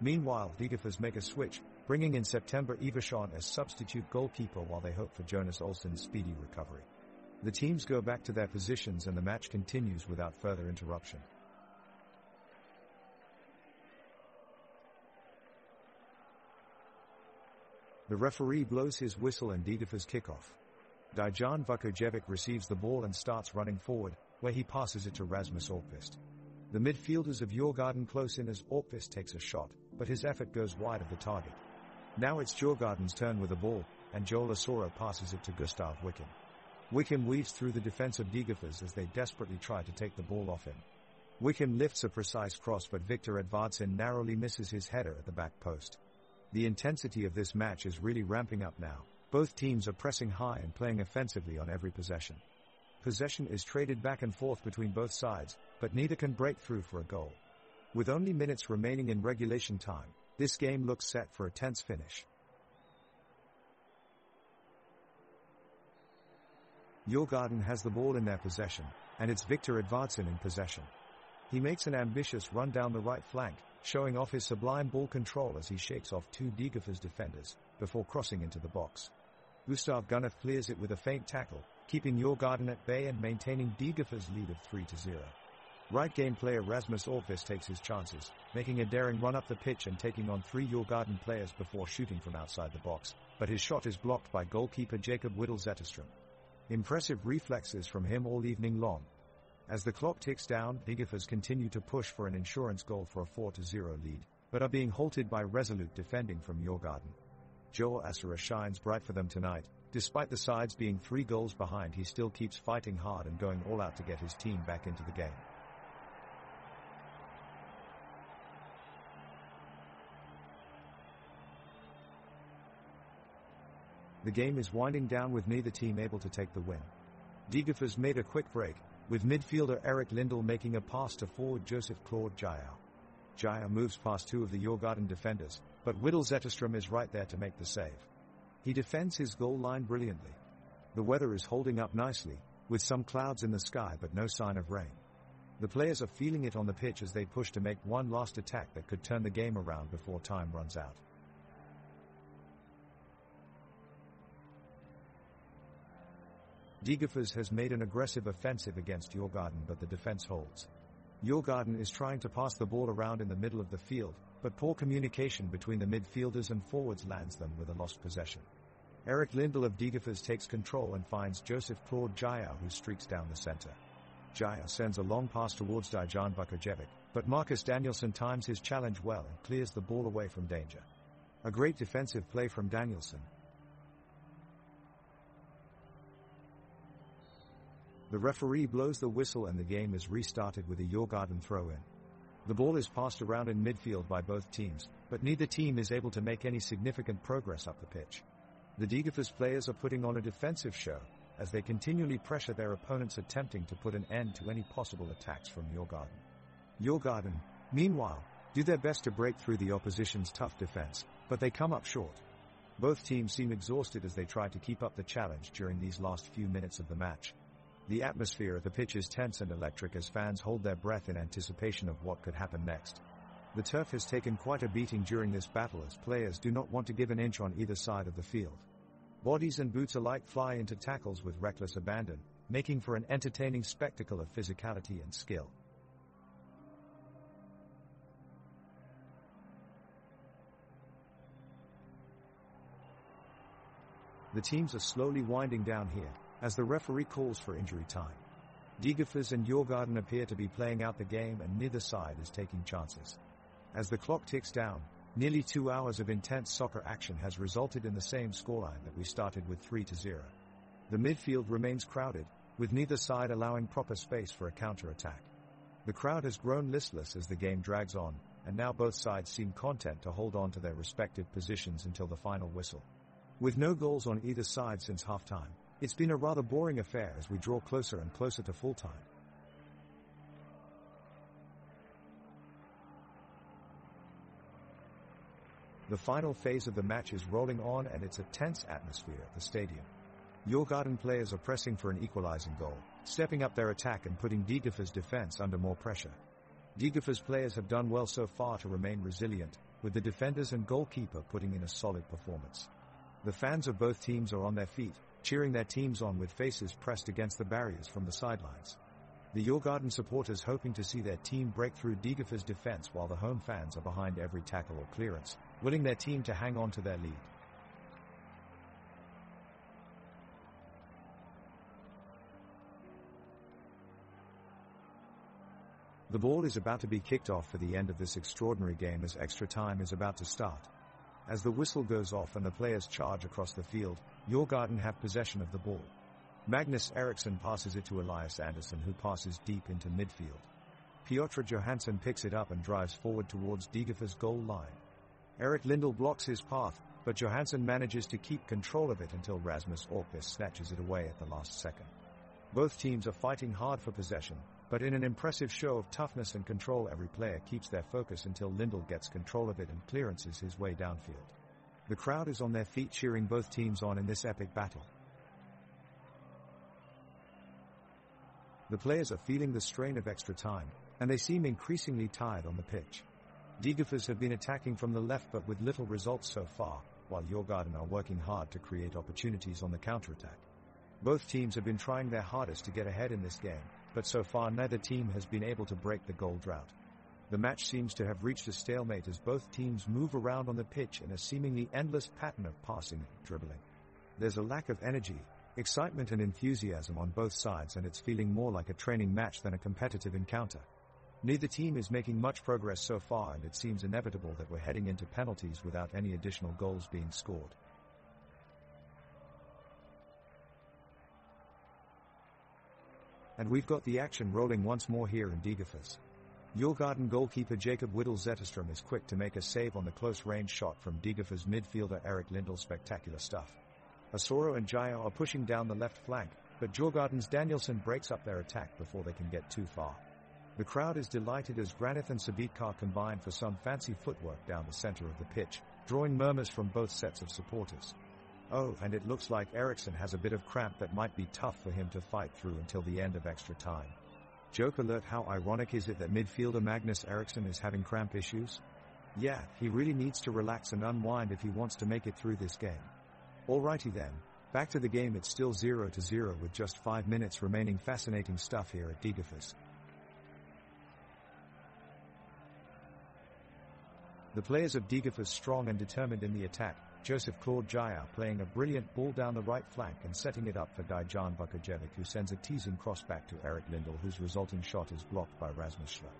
Meanwhile, Degerfors make a switch, bringing in September Iverson as substitute goalkeeper while they hope for Jonas Olsson's speedy recovery. The teams go back to their positions and the match continues without further interruption. The referee blows his whistle and Degerfors kickoff. Dejan Vukojevic receives the ball and starts running forward, where he passes it to Rasmus Orkvist. The midfielders of Djurgården close in as Orkvist takes a shot, but his effort goes wide of the target. Now it's Djurgården's turn with the ball, and Joel Asoro passes it to Gustav Wickham. Wickham weaves through the defense of Degerfors as they desperately try to take the ball off him. Wickham lifts a precise cross, but Victor Edvardsen narrowly misses his header at the back post. The intensity of this match is really ramping up now. Both teams are pressing high and playing offensively on every possession. Possession is traded back and forth between both sides, but neither can break through for a goal. With only minutes remaining in regulation time, this game looks set for a tense finish. Djurgården has the ball in their possession, and it's Victor Edvardsson in possession. He makes an ambitious run down the right flank, showing off his sublime ball control as he shakes off two Degerfors defenders, before crossing into the box. Gustav Gunneth clears it with a feint tackle, keeping Djurgården at bay and maintaining Degerfors' lead of 3-0. Right game player Rasmus Orkvist takes his chances, making a daring run up the pitch and taking on three Djurgården players before shooting from outside the box, but his shot is blocked by goalkeeper Jacob Whittle-Zetterström. Impressive reflexes from him all evening long. As the clock ticks down, Degerfors continue to push for an insurance goal for a 4-0 lead, but are being halted by resolute defending from Djurgården. Joel Asara shines bright for them tonight. Despite the sides being 3 goals behind, he still keeps fighting hard and going all out to get his team back into the game. The game is winding down with neither team able to take the win. Degerfors made a quick break, with midfielder Erik Lindell making a pass to forward Joseph Claude Jayau. Jayau moves past 2 of the Djurgården defenders, but Whittle-Zetterström is right there to make the save. He defends his goal line brilliantly. The weather is holding up nicely, with some clouds in the sky but no sign of rain. The players are feeling it on the pitch as they push to make one last attack that could turn the game around before time runs out. Degerfors has made an aggressive offensive against Djurgården, but the defense holds. Djurgården is trying to pass the ball around in the middle of the field, but poor communication between the midfielders and forwards lands them with a lost possession. Erik Lindell of Degerfors takes control and finds Joseph Claude Jayau, who streaks down the center. Jayau sends a long pass towards Dejan Vukojevic, but Marcus Danielsson times his challenge well and clears the ball away from danger. A great defensive play from Danielsson. The referee blows the whistle and the game is restarted with a Djurgården throw-in. The ball is passed around in midfield by both teams, but neither team is able to make any significant progress up the pitch. The Degerfors players are putting on a defensive show, as they continually pressure their opponents, attempting to put an end to any possible attacks from Djurgården. Djurgården, meanwhile, do their best to break through the opposition's tough defense, but they come up short. Both teams seem exhausted as they try to keep up the challenge during these last few minutes of the match. The atmosphere at the pitch is tense and electric as fans hold their breath in anticipation of what could happen next. The turf has taken quite a beating during this battle as players do not want to give an inch on either side of the field. Bodies and boots alike fly into tackles with reckless abandon, making for an entertaining spectacle of physicality and skill. The teams are slowly winding down here, as the referee calls for injury time. Degerfors and Djurgården appear to be playing out the game and neither side is taking chances. As the clock ticks down, nearly 2 hours of intense soccer action has resulted in the same scoreline that we started with 3-0. The midfield remains crowded, with neither side allowing proper space for a counter-attack. The crowd has grown listless as the game drags on, and now both sides seem content to hold on to their respective positions until the final whistle. With no goals on either side since halftime, it's been a rather boring affair as we draw closer and closer to full-time. The final phase of the match is rolling on and it's a tense atmosphere at the stadium. Djurgården players are pressing for an equalizing goal, stepping up their attack and putting Degerfors' defense under more pressure. Degerfors players have done well so far to remain resilient, with the defenders and goalkeeper putting in a solid performance. The fans of both teams are on their feet, cheering their teams on with faces pressed against the barriers from the sidelines. The Djurgården supporters hoping to see their team break through Degerfors' defense, while the home fans are behind every tackle or clearance, willing their team to hang on to their lead. The ball is about to be kicked off for the end of this extraordinary game as extra time is about to start. As the whistle goes off and the players charge across the field, Djurgården have possession of the ball. Magnus Eriksson passes it to Elias Andersson, who passes deep into midfield. Piotr Johansson picks it up and drives forward towards Degerfors' goal line. Erik Lindell blocks his path, but Johansson manages to keep control of it until Rasmus Orkvist snatches it away at the last second. Both teams are fighting hard for possession, but in an impressive show of toughness and control, every player keeps their focus until Lindell gets control of it and clearances his way downfield. The crowd is on their feet cheering both teams on in this epic battle. The players are feeling the strain of extra time, and they seem increasingly tired on the pitch. Degerfors have been attacking from the left but with little results so far, while Djurgården are working hard to create opportunities on the counterattack. Both teams have been trying their hardest to get ahead in this game, but so far neither team has been able to break the goal drought. The match seems to have reached a stalemate as both teams move around on the pitch in a seemingly endless pattern of passing and dribbling. There's a lack of energy, excitement and enthusiasm on both sides, and it's feeling more like a training match than a competitive encounter. Neither team is making much progress so far, and it seems inevitable that we're heading into penalties without any additional goals being scored. And we've got the action rolling once more here in Degerfors. Djurgården goalkeeper Jakob Widell Zetterström is quick to make a save on the close-range shot from Degerfors midfielder Erik Lindell. Spectacular stuff. Asoro and Jaya are pushing down the left flank, but Djurgården's Danielsson breaks up their attack before they can get too far. The crowd is delighted as Granith and Sabitkar combine for some fancy footwork down the center of the pitch, drawing murmurs from both sets of supporters. Oh, and it looks like Eriksson has a bit of cramp that might be tough for him to fight through until the end of extra time. Joke alert, how ironic is it that midfielder Magnus Eriksson is having cramp issues? Yeah, he really needs to relax and unwind if he wants to make it through this game. Alrighty then, back to the game. It's still 0-0 with just 5 minutes remaining. Fascinating stuff here at Degerfors. The players of Degerfors strong and determined in the attack. Joseph Claude Jaya playing a brilliant ball down the right flank and setting it up for Dejan Vukojevic, who sends a teasing cross back to Erik Lindell, whose resulting shot is blocked by Rasmus Schler.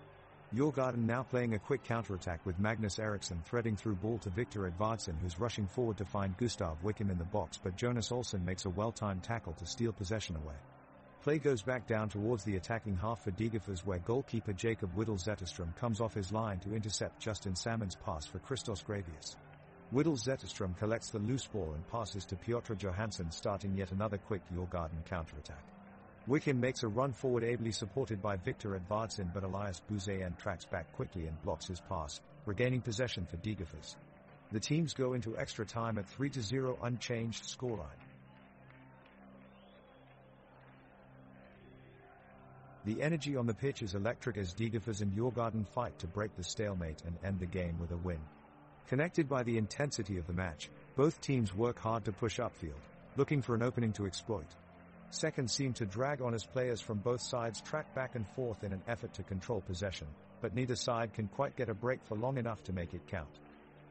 Djurgården now playing a quick counter-attack with Magnus Eriksson threading through ball to Victor Edvardsson, who's rushing forward to find Gustav Wickham in the box, but Jonas Olsson makes a well-timed tackle to steal possession away. Play goes back down towards the attacking half for Degerfors, where goalkeeper Jakob Widell Zetterström comes off his line to intercept Justin Salmon's pass for Christos Gravius. Widell Zetterström collects the loose ball and passes to Piotr Johansson, starting yet another quick Djurgården counterattack. Wickham makes a run forward, ably supported by Victor Edvardsson, but Elias Buzayan tracks back quickly and blocks his pass, regaining possession for Degerfors. The teams go into extra time at 3-0 unchanged scoreline. The energy on the pitch is electric as Degerfors and Djurgården fight to break the stalemate and end the game with a win. Connected by the intensity of the match, both teams work hard to push upfield, looking for an opening to exploit. Seconds seem to drag on as players from both sides track back and forth in an effort to control possession, but neither side can quite get a break for long enough to make it count.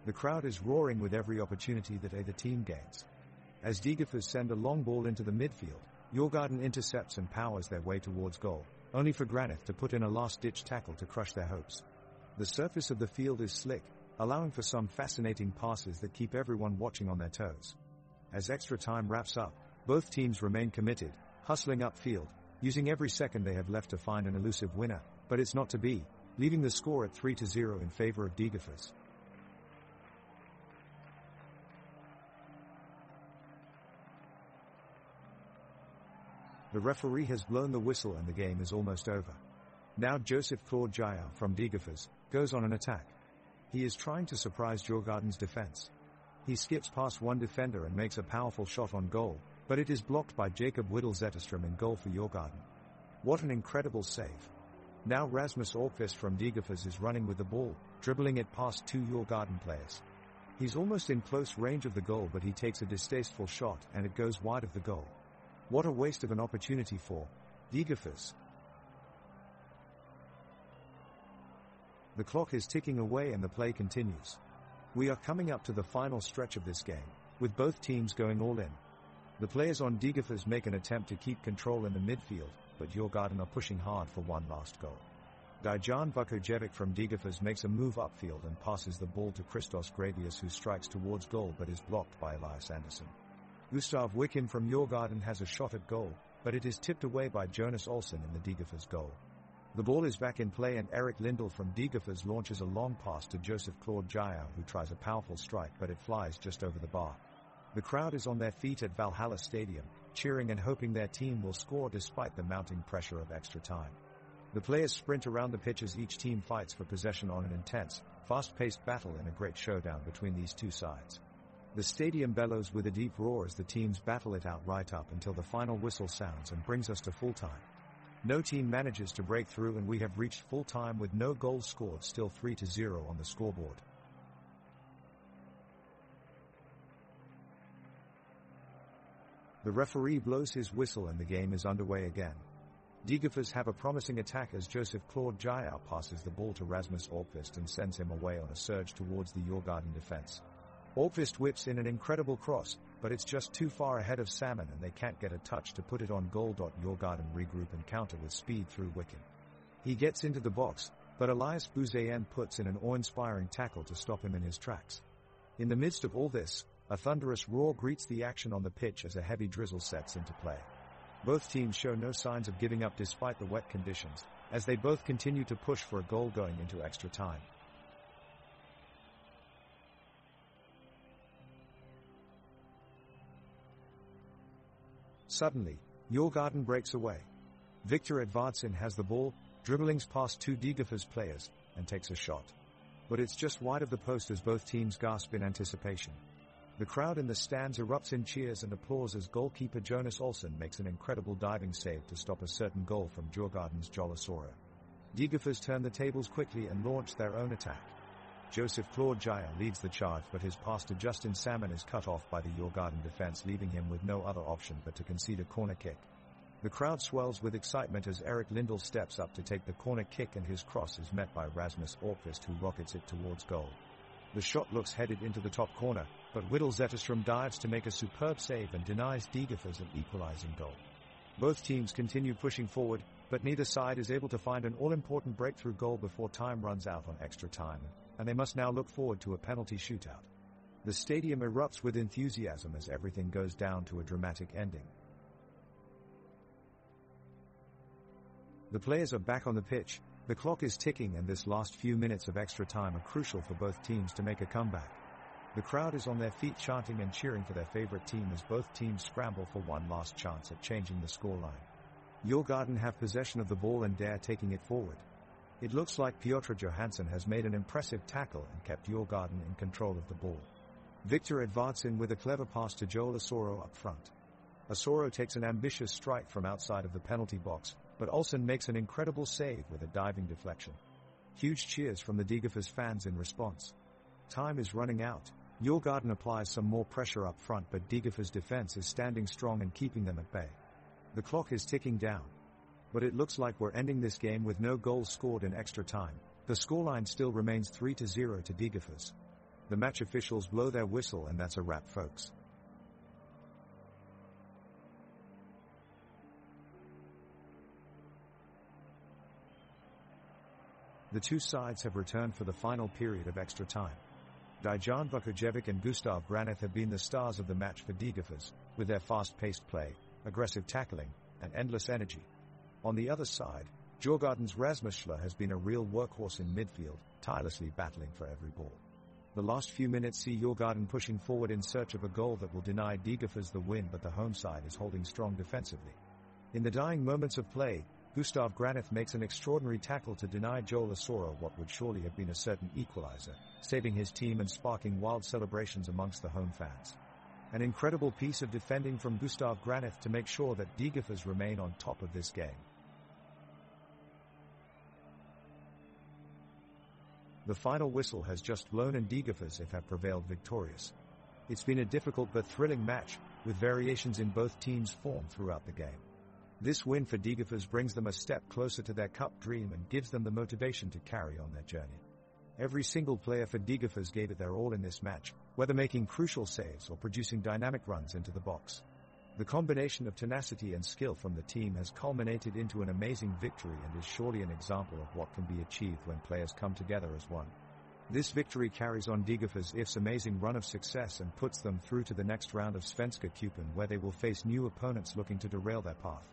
The crowd is roaring with every opportunity that either team gains. As Degerfors send a long ball into the midfield, Djurgården intercepts and powers their way towards goal, only for Granith to put in a last-ditch tackle to crush their hopes. The surface of the field is slick, allowing for some fascinating passes that keep everyone watching on their toes. As extra time wraps up, both teams remain committed, hustling upfield, using every second they have left to find an elusive winner, but it's not to be, leaving the score at 3-0 in favor of Degerfors. The referee has blown the whistle and the game is almost over. Now Joseph Claude Jaya from Degerfors goes on an attack. He is trying to surprise Djurgården's defense. He skips past one defender and makes a powerful shot on goal, but it is blocked by Jakob Widell Zetterström in goal for Djurgården. What an incredible save. Now Rasmus Orkvist from Degerfors is running with the ball, dribbling it past two Djurgården players. He's almost in close range of the goal, but he takes a distasteful shot and it goes wide of the goal. What a waste of an opportunity for Degerfors. The clock is ticking away and the play continues. We are coming up to the final stretch of this game, with both teams going all in. The players on Degerfors make an attempt to keep control in the midfield, but Djurgården are pushing hard for one last goal. Dejan Vukojevic from Degerfors makes a move upfield and passes the ball to Christos Gravius, who strikes towards goal but is blocked by Elias Andersson. Gustav Wickham from Djurgården has a shot at goal, but it is tipped away by Jonas Olsson in the Degerfors goal. The ball is back in play and Erik Lindell from Degerfors launches a long pass to Joseph Claude Jaya, who tries a powerful strike but it flies just over the bar. The crowd is on their feet at Valhalla Stadium, cheering and hoping their team will score despite the mounting pressure of extra time. The players sprint around the pitch as each team fights for possession on an intense, fast-paced battle in a great showdown between these two sides. The stadium bellows with a deep roar as the teams battle it out right up until the final whistle sounds and brings us to full time. No team manages to break through, and we have reached full time with no goals scored, still 3-0 on the scoreboard. The referee blows his whistle and the game is underway again. Degerfors have a promising attack as Joseph Claude Jael passes the ball to Rasmus Orpvist and sends him away on a surge towards the Djurgården defense. Orpvist whips in an incredible cross, but it's just too far ahead of Salmon and they can't get a touch to put it on goal. Djurgården regroup and counter with speed through Wicken. He gets into the box, but Elias Buzayan puts in an awe-inspiring tackle to stop him in his tracks. In the midst of all this, a thunderous roar greets the action on the pitch as a heavy drizzle sets into play. Both teams show no signs of giving up despite the wet conditions, as they both continue to push for a goal going into extra time. Suddenly, Djurgården breaks away. Victor Edvardsen has the ball, dribblings past two Degerfors players, and takes a shot. But it's just wide of the post as both teams gasp in anticipation. The crowd in the stands erupts in cheers and applause as goalkeeper Jonas Olsson makes an incredible diving save to stop a certain goal from Djurgården's Jolasoro. Degerfors turn the tables quickly and launch their own attack. Joseph Claude Jael leads the charge, but his pass to Justin Salmon is cut off by the Djurgården defense, leaving him with no other option but to concede a corner kick. The crowd swells with excitement as Erik Lindell steps up to take the corner kick, and his cross is met by Rasmus Orpvist, who rockets it towards goal. The shot looks headed into the top corner, but Whittle Zetterstrom dives to make a superb save and denies Degerfors an equalizing goal. Both teams continue pushing forward, but neither side is able to find an all-important breakthrough goal before time runs out on extra time, and they must now look forward to a penalty shootout. The stadium erupts with enthusiasm as everything goes down to a dramatic ending. The players are back on the pitch, the clock is ticking, and this last few minutes of extra time are crucial for both teams to make a comeback. The crowd is on their feet chanting and cheering for their favorite team as both teams scramble for one last chance at changing the scoreline. Djurgården have possession of the ball and dare taking it forward. It looks like Piotr Johansson has made an impressive tackle and kept Djurgården in control of the ball. Victor Edvardsen with a clever pass to Joel Asoro up front. Asoro takes an ambitious strike from outside of the penalty box, but Olsson makes an incredible save with a diving deflection. Huge cheers from the Degerfors fans in response. Time is running out. Djurgården applies some more pressure up front, but Degerfors' defense is standing strong and keeping them at bay. The clock is ticking down. But it looks like we're ending this game with no goals scored in extra time. The scoreline still remains 3-0 to Degerfors. The match officials blow their whistle, and that's a wrap, folks. The two sides have returned for the final period of extra time. Dejan Vukojevic and Gustav Granith have been the stars of the match for Degerfors, with their fast-paced play, aggressive tackling, and endless energy. On the other side, Djurgården's Rasmus Schler has been a real workhorse in midfield, tirelessly battling for every ball. The last few minutes see Djurgården pushing forward in search of a goal that will deny Degerfors the win, but the home side is holding strong defensively. In the dying moments of play, Gustav Granith makes an extraordinary tackle to deny Joel Asoro what would surely have been a certain equalizer, saving his team and sparking wild celebrations amongst the home fans. An incredible piece of defending from Gustav Granith to make sure that Degerfors remain on top of this game. The final whistle has just blown and Degerfors have prevailed victorious. It's been a difficult but thrilling match, with variations in both teams' form throughout the game. This win for Degerfors brings them a step closer to their cup dream and gives them the motivation to carry on their journey. Every single player for Degerfors gave it their all in this match, whether making crucial saves or producing dynamic runs into the box. The combination of tenacity and skill from the team has culminated into an amazing victory and is surely an example of what can be achieved when players come together as one. This victory carries on Degerfors' IF's amazing run of success and puts them through to the next round of Svenska Cupen, where they will face new opponents looking to derail their path.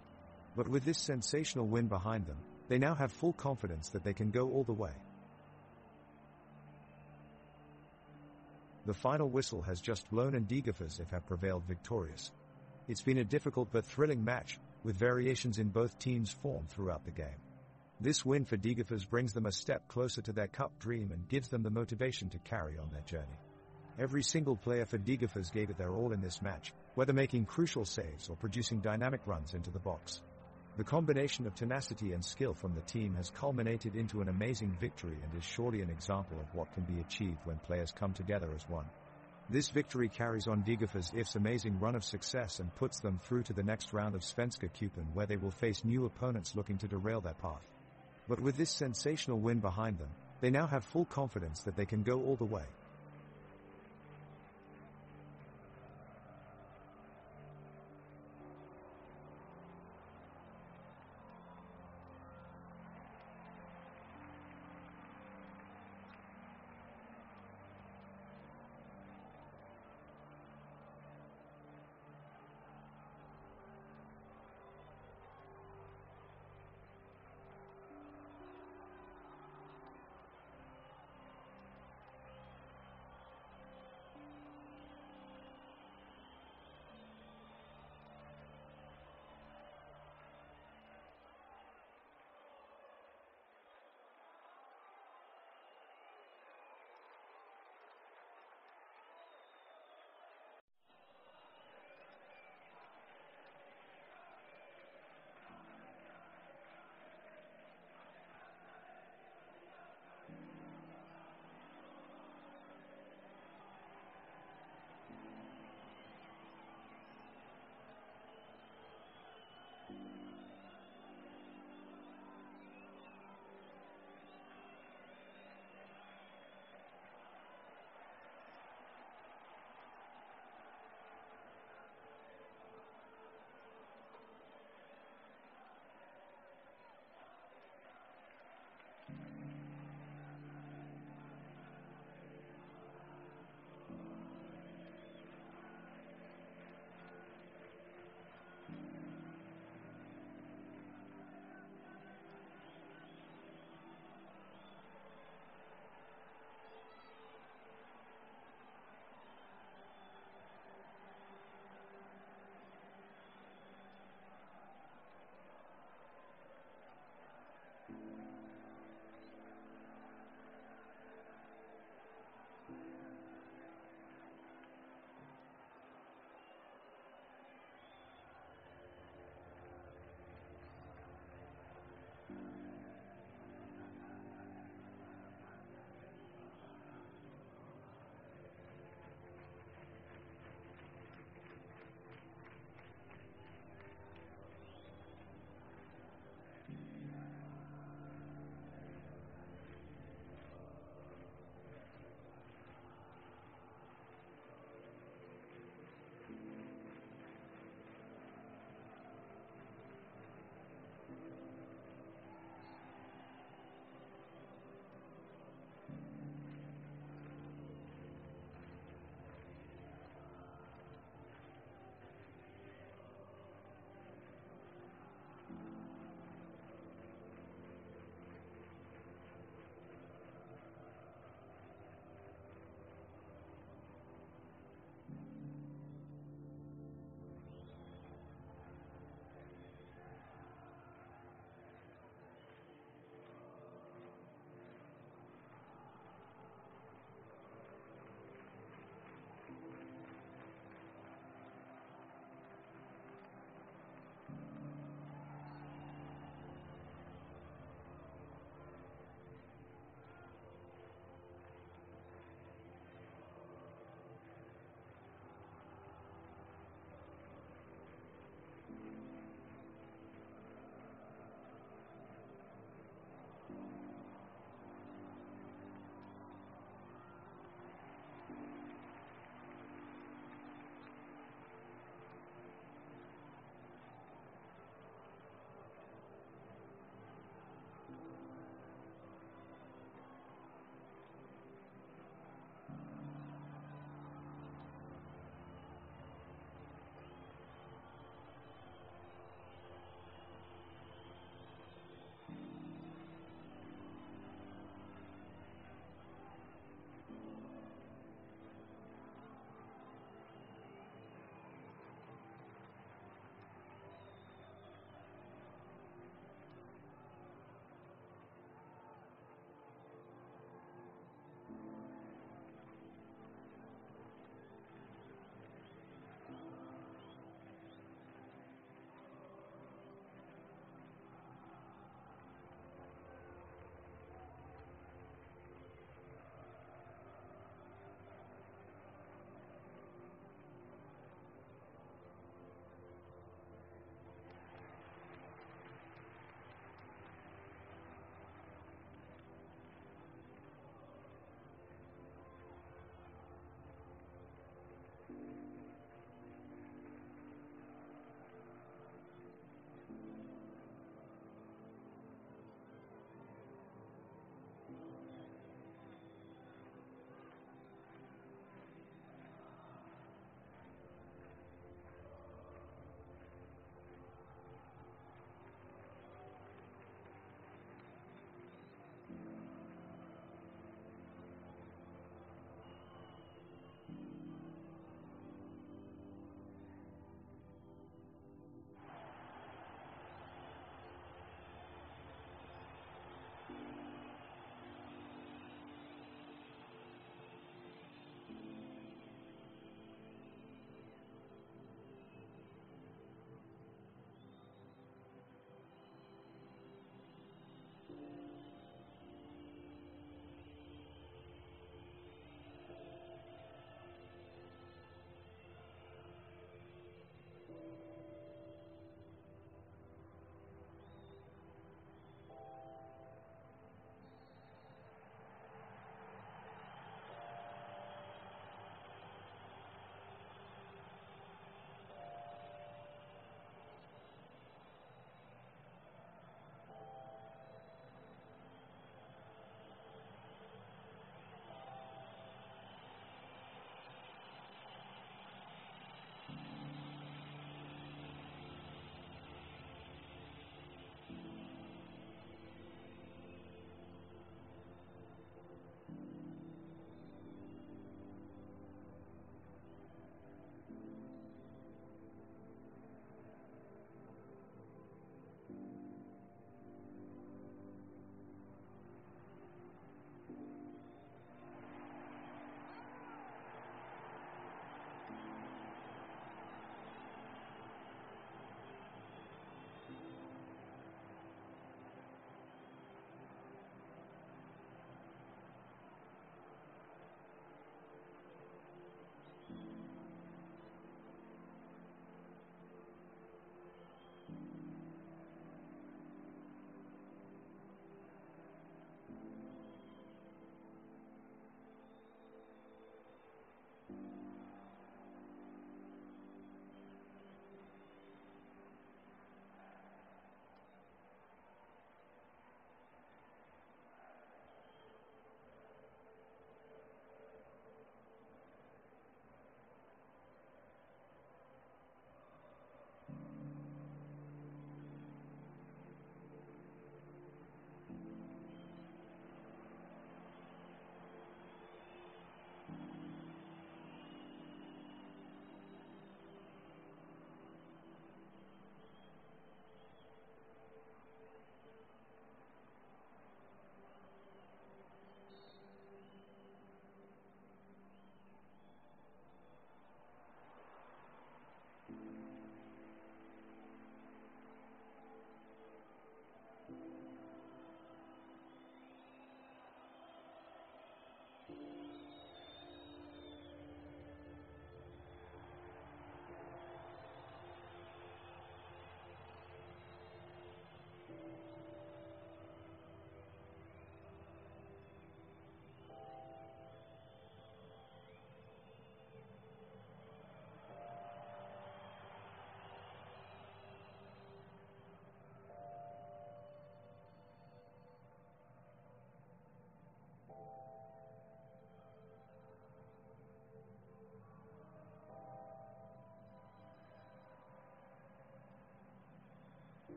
But with this sensational win behind them, they now have full confidence that they can go all the way. The final whistle has just blown and Degerfors have prevailed victorious. It's been a difficult but thrilling match, with variations in both teams' form throughout the game. This win for Degerfors brings them a step closer to their cup dream and gives them the motivation to carry on their journey. Every single player for Degerfors gave it their all in this match, whether making crucial saves or producing dynamic runs into the box. The combination of tenacity and skill from the team has culminated into an amazing victory and is surely an example of what can be achieved when players come together as one. This victory carries on Degerfors IF's amazing run of success and puts them through to the next round of Svenska Cupen, where they will face new opponents looking to derail their path. But with this sensational win behind them, they now have full confidence that they can go all the way.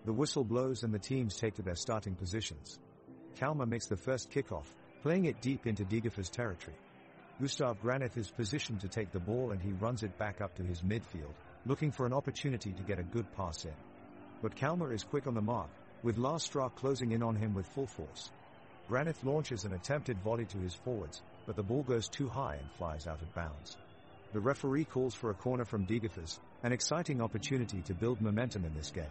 The whistle blows and the teams take to their starting positions. Kalmar makes the first kickoff, playing it deep into Degerfors territory. Gustav Granith is positioned to take the ball and he runs it back up to his midfield, looking for an opportunity to get a good pass in. But Kalmar is quick on the mark, with Lars Strauch closing in on him with full force. Granith launches an attempted volley to his forwards, but the ball goes too high and flies out of bounds. The referee calls for a corner from Degerfors, an exciting opportunity to build momentum in this game.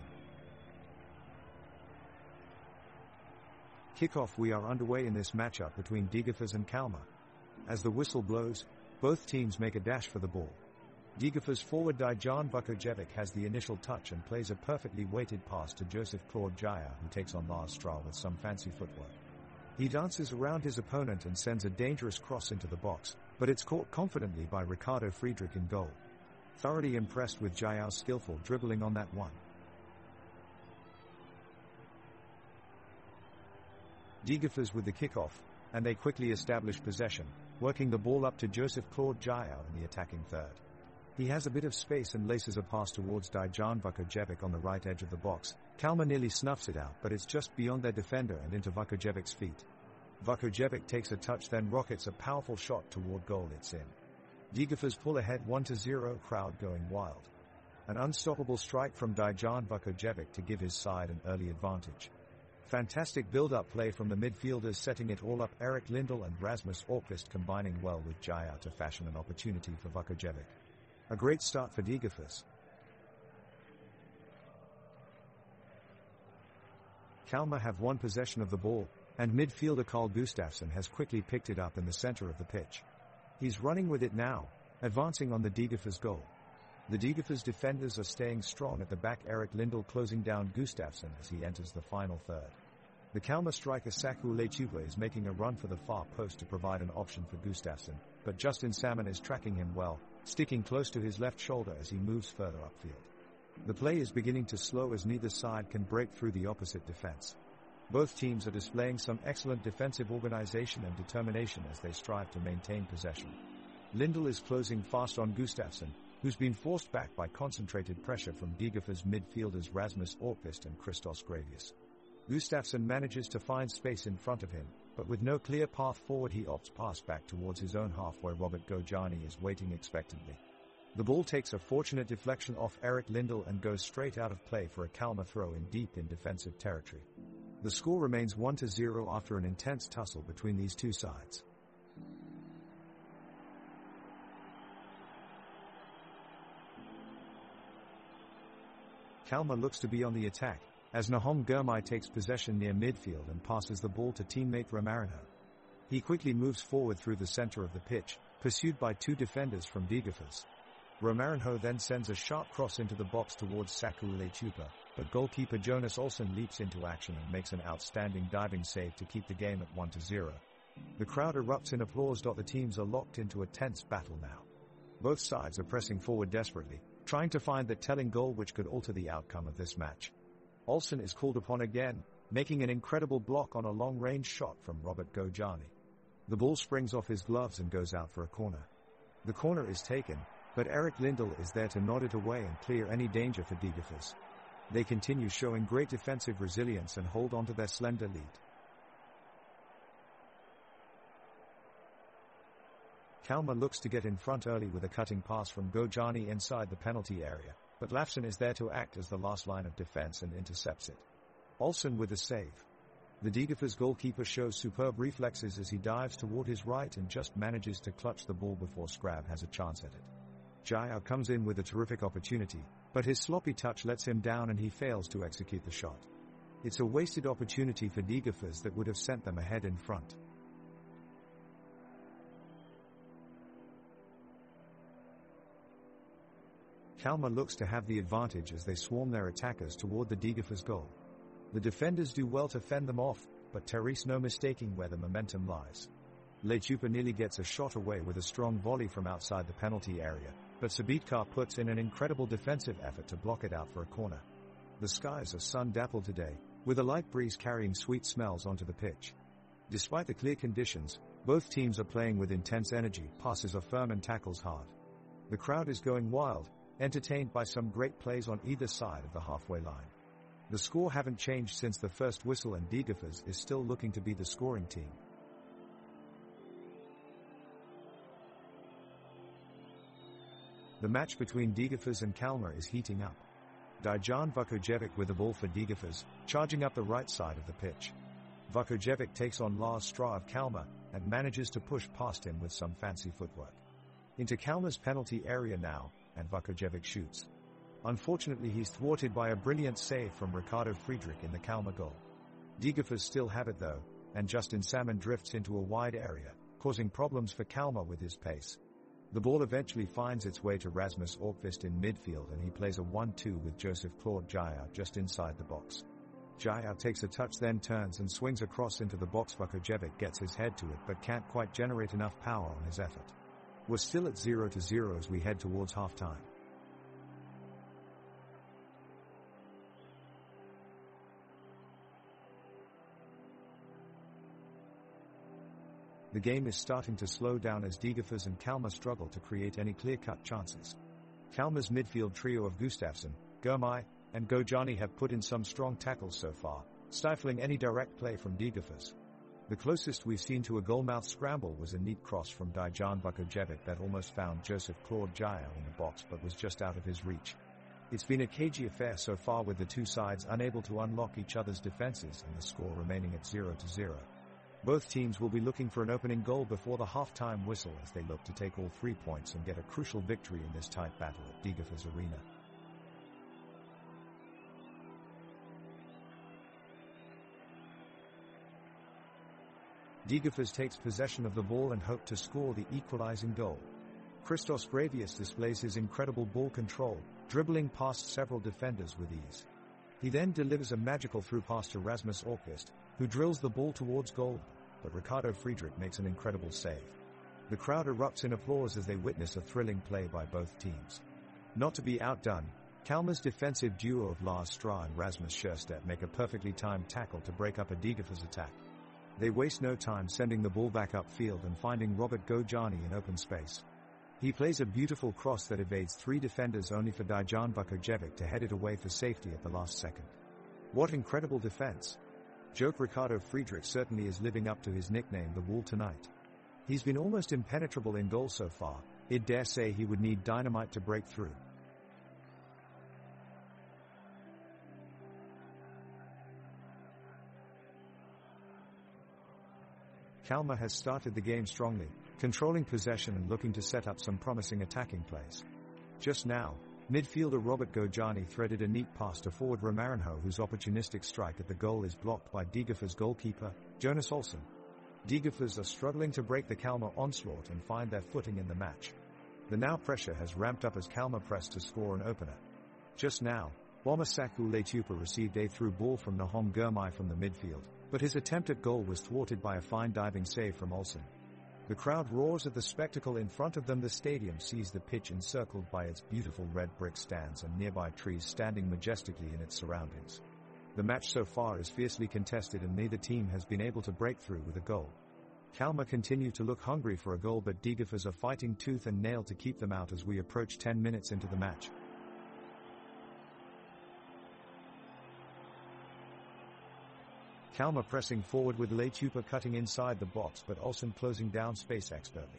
Kickoff. We are underway in this matchup between Degerfors and Kalmar. As the whistle blows, both teams make a dash for the ball. Degerfors forward Dejan Vukojevic has the initial touch and plays a perfectly weighted pass to Joseph Claude Jair, who takes on Lars Strauch with some fancy footwork. He dances around his opponent and sends a dangerous cross into the box, but it's caught confidently by Ricardo Friedrich in goal. Thoroughly impressed with Jair's skillful dribbling on that one. Degerfors with the kickoff, and they quickly establish possession, working the ball up to Joseph Claude Jair in the attacking third. He has a bit of space and laces a pass towards Dejan Vukojevic on the right edge of the box. Kalmar nearly snuffs it out, but it's just beyond their defender and into Vukojevic's feet. Vukojevic takes a touch, then rockets a powerful shot toward goal. It's in. Degerfors pull ahead 1-0, crowd going wild. An unstoppable strike from Dejan Vukojevic to give his side an early advantage. Fantastic build-up play from the midfielders, setting it all up. Erik Lindell and Rasmus Orkvist combining well with Jair to fashion an opportunity for Vukojevic. A great start for Degerfors. Kalmar have won possession of the ball, and midfielder Carl Gustafsson has quickly picked it up in the center of the pitch. He's running with it now, advancing on the Degerfors goal. The Degerfors defenders are staying strong at the back. Erik Lindell closing down Gustafsson as he enters the final third. The Kalmar striker Saku Lechupa is making a run for the far post to provide an option for Gustafsson, but Justin Salmon is tracking him well, sticking close to his left shoulder as he moves further upfield. The play is beginning to slow as neither side can break through the opposite defense. Both teams are displaying some excellent defensive organization and determination as they strive to maintain possession. Lindell is closing fast on Gustafsson, who's been forced back by concentrated pressure from Degerfors midfielders Rasmus Orkvist and Christos Gravius. Gustafsson manages to find space in front of him, but with no clear path forward he opts pass back towards his own half where Robert Gojani is waiting expectantly. The ball takes a fortunate deflection off Erik Lindell and goes straight out of play for a Kalmar throw-in deep in defensive territory. The score remains 1-0 after an intense tussle between these two sides. Kalmar looks to be on the attack, as Nahom Girmay takes possession near midfield and passes the ball to teammate Romarinho. He quickly moves forward through the center of the pitch, pursued by two defenders from Degerfors. Romarinho then sends a sharp cross into the box towards Saku Lechupa, but goalkeeper Jonas Olsson leaps into action and makes an outstanding diving save to keep the game at 1-0. The crowd erupts in applause. The teams are locked into a tense battle now. Both sides are pressing forward desperately, trying to find that telling goal which could alter the outcome of this match. Olsson is called upon again, making an incredible block on a long-range shot from Robert Gojani. The ball springs off his gloves and goes out for a corner. The corner is taken, but Erik Lindell is there to nod it away and clear any danger for Degerfors. They continue showing great defensive resilience and hold on to their slender lead. Kalmar looks to get in front early with a cutting pass from Gojani inside the penalty area, but Lafson is there to act as the last line of defense and intercepts it. Olsson with a save. The Degerfors goalkeeper shows superb reflexes as he dives toward his right and just manages to clutch the ball before Scrab has a chance at it. Jair comes in with a terrific opportunity, but his sloppy touch lets him down and he fails to execute the shot. It's a wasted opportunity for Degerfors that would have sent them ahead in front. Kalmar looks to have the advantage as they swarm their attackers toward the Degerfors goal. The defenders do well to fend them off, but Therese no mistaking where the momentum lies. Lechupa nearly gets a shot away with a strong volley from outside the penalty area, but Sabitkar puts in an incredible defensive effort to block it out for a corner. The skies are sun-dappled today, with a light breeze carrying sweet smells onto the pitch. Despite the clear conditions, both teams are playing with intense energy, passes are firm and tackles hard. The crowd is going wild, entertained by some great plays on either side of the halfway line. The score haven't changed since the first whistle, and Degerfors is still looking to be the scoring team. The match between Degerfors and Kalmar is heating up. Dejan Vukojevic with the ball for Degerfors, charging up the right side of the pitch. Vukojevic takes on Lars Straw of Kalmar and manages to push past him with some fancy footwork. Into Kalmar's penalty area now, and Vukojevic shoots. Unfortunately, he's thwarted by a brilliant save from Ricardo Friedrich in the Kalmar goal. Degerfors still have it though, and Justin Salmon drifts into a wide area, causing problems for Kalmar with his pace. The ball eventually finds its way to Rasmus Orkvist in midfield, and he plays a 1-2 with Joseph Claude Jaya just inside the box. Jaya takes a touch, then turns and swings across into the box. Vukojevic gets his head to it but can't quite generate enough power on his effort. We're still at 0-0 as we head towards half-time. The game is starting to slow down as Degerfors and Kalmar struggle to create any clear-cut chances. Kalmar's midfield trio of Gustafsson, Gurmai, and Gojani have put in some strong tackles so far, stifling any direct play from Degerfors. The closest we've seen to a goalmouth scramble was a neat cross from Dejan Vukojevic that almost found Joseph Claude Jaya in the box but was just out of his reach. It's been a cagey affair so far, with the two sides unable to unlock each other's defenses and the score remaining at 0-0. Both teams will be looking for an opening goal before the half-time whistle as they look to take all 3 points and get a crucial victory in this tight battle at Degerfors Arena. Degerfors takes possession of the ball and hope to score the equalizing goal. Christos Gravius displays his incredible ball control, dribbling past several defenders with ease. He then delivers a magical through pass to Rasmus Orkvist, who drills the ball towards goal, but Ricardo Friedrich makes an incredible save. The crowd erupts in applause as they witness a thrilling play by both teams. Not to be outdone, Kalmar's defensive duo of Lars Straw and Rasmus Scherstedt make a perfectly timed tackle to break up a Degerfors attack. They waste no time sending the ball back upfield and finding Robert Gojani in open space. He plays a beautiful cross that evades 3 defenders only for Dejan Vukojevic to head it away for safety at the last second. What incredible defense! Joke Ricardo Friedrich certainly is living up to his nickname, the Wall, tonight. He's been almost impenetrable in goal so far. I'd dare say he would need dynamite to break through. Kalmar has started the game strongly, controlling possession and looking to set up some promising attacking plays. Just now, midfielder Robert Gojani threaded a neat pass to forward Romarinho, whose opportunistic strike at the goal is blocked by Degerfors goalkeeper, Jonas Olsson. Degerfors are struggling to break the Kalmar onslaught and find their footing in the match. The now pressure has ramped up as Kalmar press to score an opener. Just now, Wamasaku Letupa received a through ball from Nahom Gurmai from the midfield, but his attempt at goal was thwarted by a fine diving save from Olsson. The crowd roars at the spectacle in front of them. The stadium sees the pitch encircled by its beautiful red brick stands and nearby trees standing majestically in its surroundings. The match so far is fiercely contested and neither team has been able to break through with a goal. Kalmar continue to look hungry for a goal, but Degerfors are fighting tooth and nail to keep them out as we approach 10 minutes into the match. Kalmar pressing forward with Letupa cutting inside the box but Olsson closing down space expertly.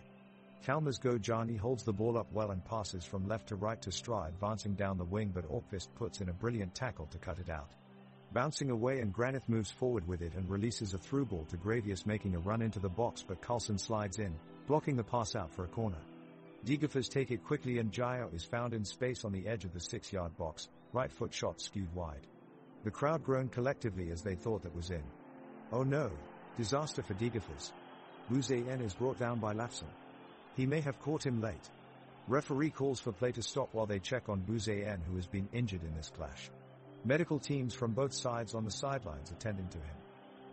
Kalmar's Gojani holds the ball up well and passes from left to right to Straw advancing down the wing, but Orkvist puts in a brilliant tackle to cut it out. Bouncing away, and Granith moves forward with it and releases a through ball to Gravius, making a run into the box, but Carlson slides in, blocking the pass out for a corner. Degerfors take it quickly and Jaya is found in space on the edge of the 6-yard box, right foot shot skewed wide. The crowd groaned collectively as they thought that was in. Oh no, disaster for Degerfors. Bouzayen is brought down by Lafson. He may have caught him late. Referee calls for play to stop while they check on Bouzayen, who has been injured in this clash. Medical teams from both sides on the sidelines attending to him.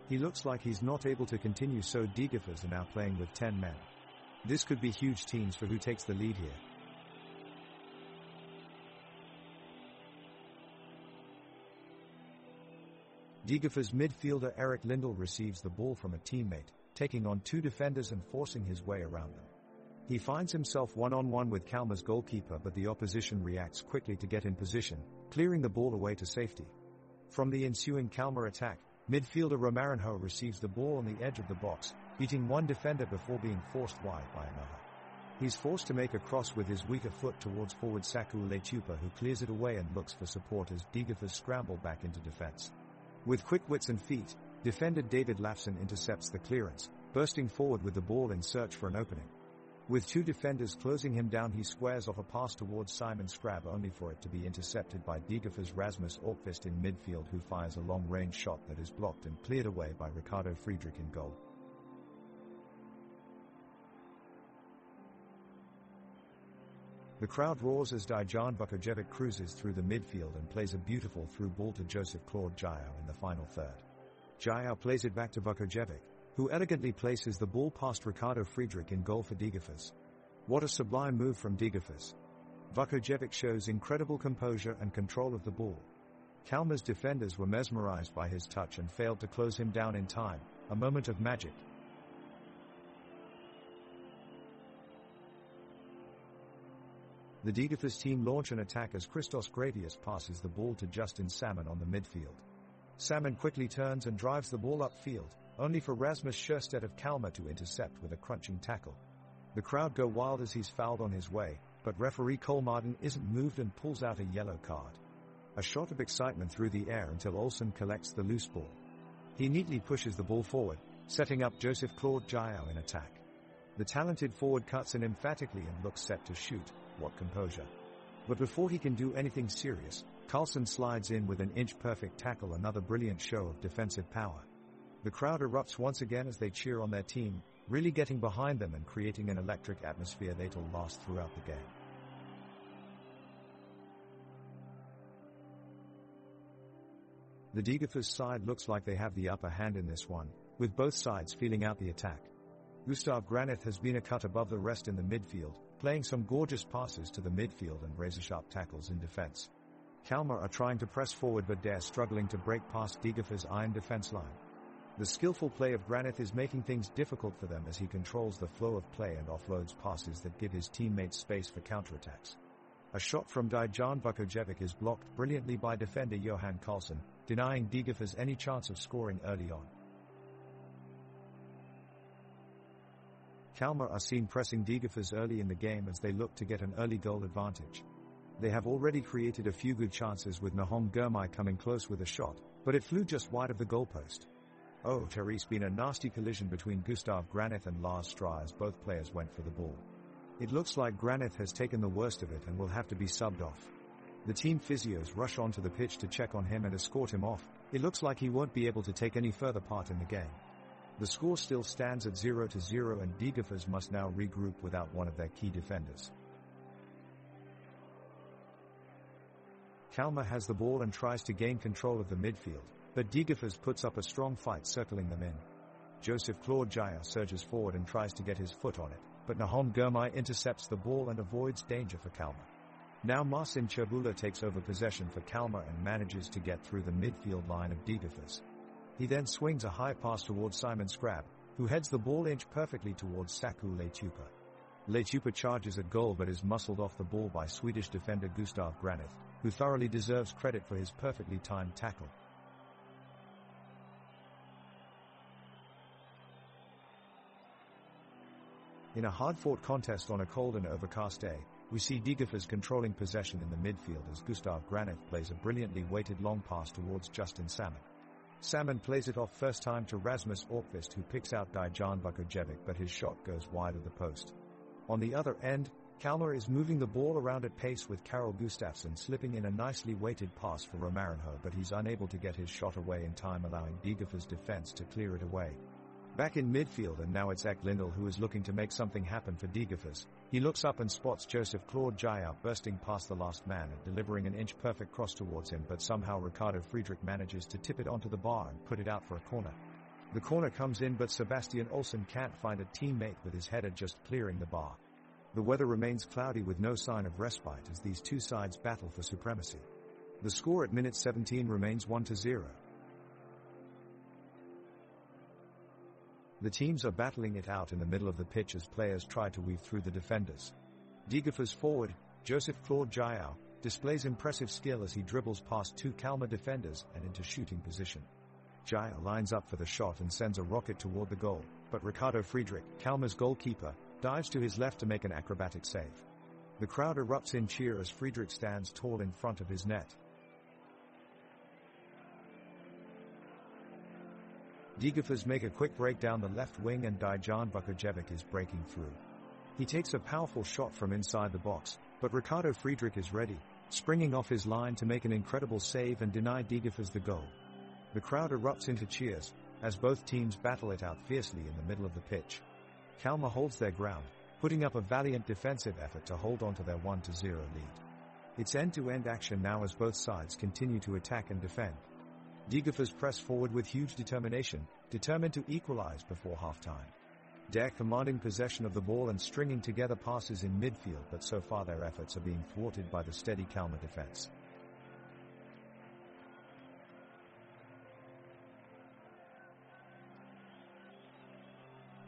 He looks like he's not able to continue, so Degerfors are now playing with 10 men. This could be huge teams for who takes the lead here. Degerfors midfielder Eric Lindell receives the ball from a teammate, taking on 2 defenders and forcing his way around them. He finds himself one-on-one with Kalmar's goalkeeper, but the opposition reacts quickly to get in position, clearing the ball away to safety. From the ensuing Kalmar attack, midfielder Romarinho receives the ball on the edge of the box, beating one defender before being forced wide by another. He's forced to make a cross with his weaker foot towards forward Saku Letupa, who clears it away and looks for support as Degerfors scramble back into defense. With quick wits and feet, defender David Lafson intercepts the clearance, bursting forward with the ball in search for an opening. With two defenders closing him down, he squares off a pass towards Simon Scrab, only for it to be intercepted by Degerfors' Rasmus Orkvist in midfield, who fires a long-range shot that is blocked and cleared away by Ricardo Friedrich in goal. The crowd roars as Dejan Vukojevic cruises through the midfield and plays a beautiful through ball to Joseph Claude Jayao in the final third. Jayao plays it back to Vukojevic, who elegantly places the ball past Ricardo Friedrich in goal for Degerfors. What a sublime move from Degerfors. Vukojevic shows incredible composure and control of the ball. Kalmar's defenders were mesmerized by his touch and failed to close him down in time, a moment of magic. The Degerfors team launch an attack as Christos Gratius passes the ball to Justin Salmon on the midfield. Salmon quickly turns and drives the ball upfield, only for Rasmus Scherstedt of Kalmar to intercept with a crunching tackle. The crowd go wild as he's fouled on his way, but referee Kolmarden isn't moved and pulls out a yellow card. A shot of excitement through the air until Olsen collects the loose ball. He neatly pushes the ball forward, setting up Joseph Claude Jayao in attack. The talented forward cuts in emphatically and looks set to shoot. What composure. But before he can do anything serious, Carlson slides in with an inch-perfect tackle, another brilliant show of defensive power. The crowd erupts once again as they cheer on their team, really getting behind them and creating an electric atmosphere that'll last throughout the game. The Degerfors side looks like they have the upper hand in this one, with both sides feeling out the attack. Gustav Granith has been a cut above the rest in the midfield, playing some gorgeous passes to the midfield and razor-sharp tackles in defense. Kalmar are trying to press forward, but they're struggling to break past Degerfors' iron defense line. The skillful play of Granith is making things difficult for them as he controls the flow of play and offloads passes that give his teammates space for counterattacks. A shot from Dejan Vukojevic is blocked brilliantly by defender Johan Carlson, denying Degerfors any chance of scoring early on. Kalmar are seen pressing Degerfors early in the game as they look to get an early goal advantage. They have already created a few good chances, with Nahom Girmay coming close with a shot, but it flew just wide of the goalpost. Oh, there's been a nasty collision between Gustav Granith and Lars Stra as both players went for the ball. It looks like Granith has taken the worst of it and will have to be subbed off. The team physios rush onto the pitch to check on him and escort him off. It looks like he won't be able to take any further part in the game. The score still stands at 0-0 and Degerfors must now regroup without one of their key defenders. Kalmar has the ball and tries to gain control of the midfield, but Degerfors puts up a strong fight circling them in. Joseph Claude Jayao surges forward and tries to get his foot on it, but Nahom Girmay intercepts the ball and avoids danger for Kalmar. Now Marcin Cherbula takes over possession for Kalmar and manages to get through the midfield line of Degerfors. He then swings a high pass towards Simon Scrab, who heads the ball inch perfectly towards Saku Letupa. Letupa charges at goal but is muscled off the ball by Swedish defender Gustav Granith, who thoroughly deserves credit for his perfectly timed tackle. In a hard-fought contest on a cold and overcast day, we see Degerfors controlling possession in the midfield as Gustav Granith plays a brilliantly weighted long pass towards Justin Salmon. Salmon plays it off first time to Rasmus Orkvist, who picks out Dejan Vukojevic, but his shot goes wide of the post. On the other end, Kalmar is moving the ball around at pace with Karol Gustafsson slipping in a nicely weighted pass for Romarinho, but he's unable to get his shot away in time, allowing Degerfors' defense to clear it away. Back in midfield, and now it's Ek Lindell who is looking to make something happen for Degerfors. He looks up and spots Joseph Claude Jayao bursting past the last man and delivering an inch-perfect cross towards him, but somehow Ricardo Friedrich manages to tip it onto the bar and put it out for a corner. The corner comes in, but Sebastian Olsen can't find a teammate with his header just clearing the bar. The weather remains cloudy with no sign of respite as these two sides battle for supremacy. The score at minute 17 remains 1-0. The teams are battling it out in the middle of the pitch as players try to weave through the defenders. Degerfors forward, Joseph Claude Jayao, displays impressive skill as he dribbles past two Kalmar defenders and into shooting position. Jaya lines up for the shot and sends a rocket toward the goal, but Ricardo Friedrich, Kalmar's goalkeeper, dives to his left to make an acrobatic save. The crowd erupts in cheer as Friedrich stands tall in front of his net. Degerfors make a quick break down the left wing and Dijan Vukojevic is breaking through. He takes a powerful shot from inside the box, but Ricardo Friedrich is ready, springing off his line to make an incredible save and deny Degerfors the goal. The crowd erupts into cheers, as both teams battle it out fiercely in the middle of the pitch. Kalmar holds their ground, putting up a valiant defensive effort to hold on to their 1-0 lead. It's end-to-end action now as both sides continue to attack and defend. Degerfors press forward with huge determination, determined to equalize before halftime. Der commanding possession of the ball and stringing together passes in midfield, but so far their efforts are being thwarted by the steady Kalmar defense.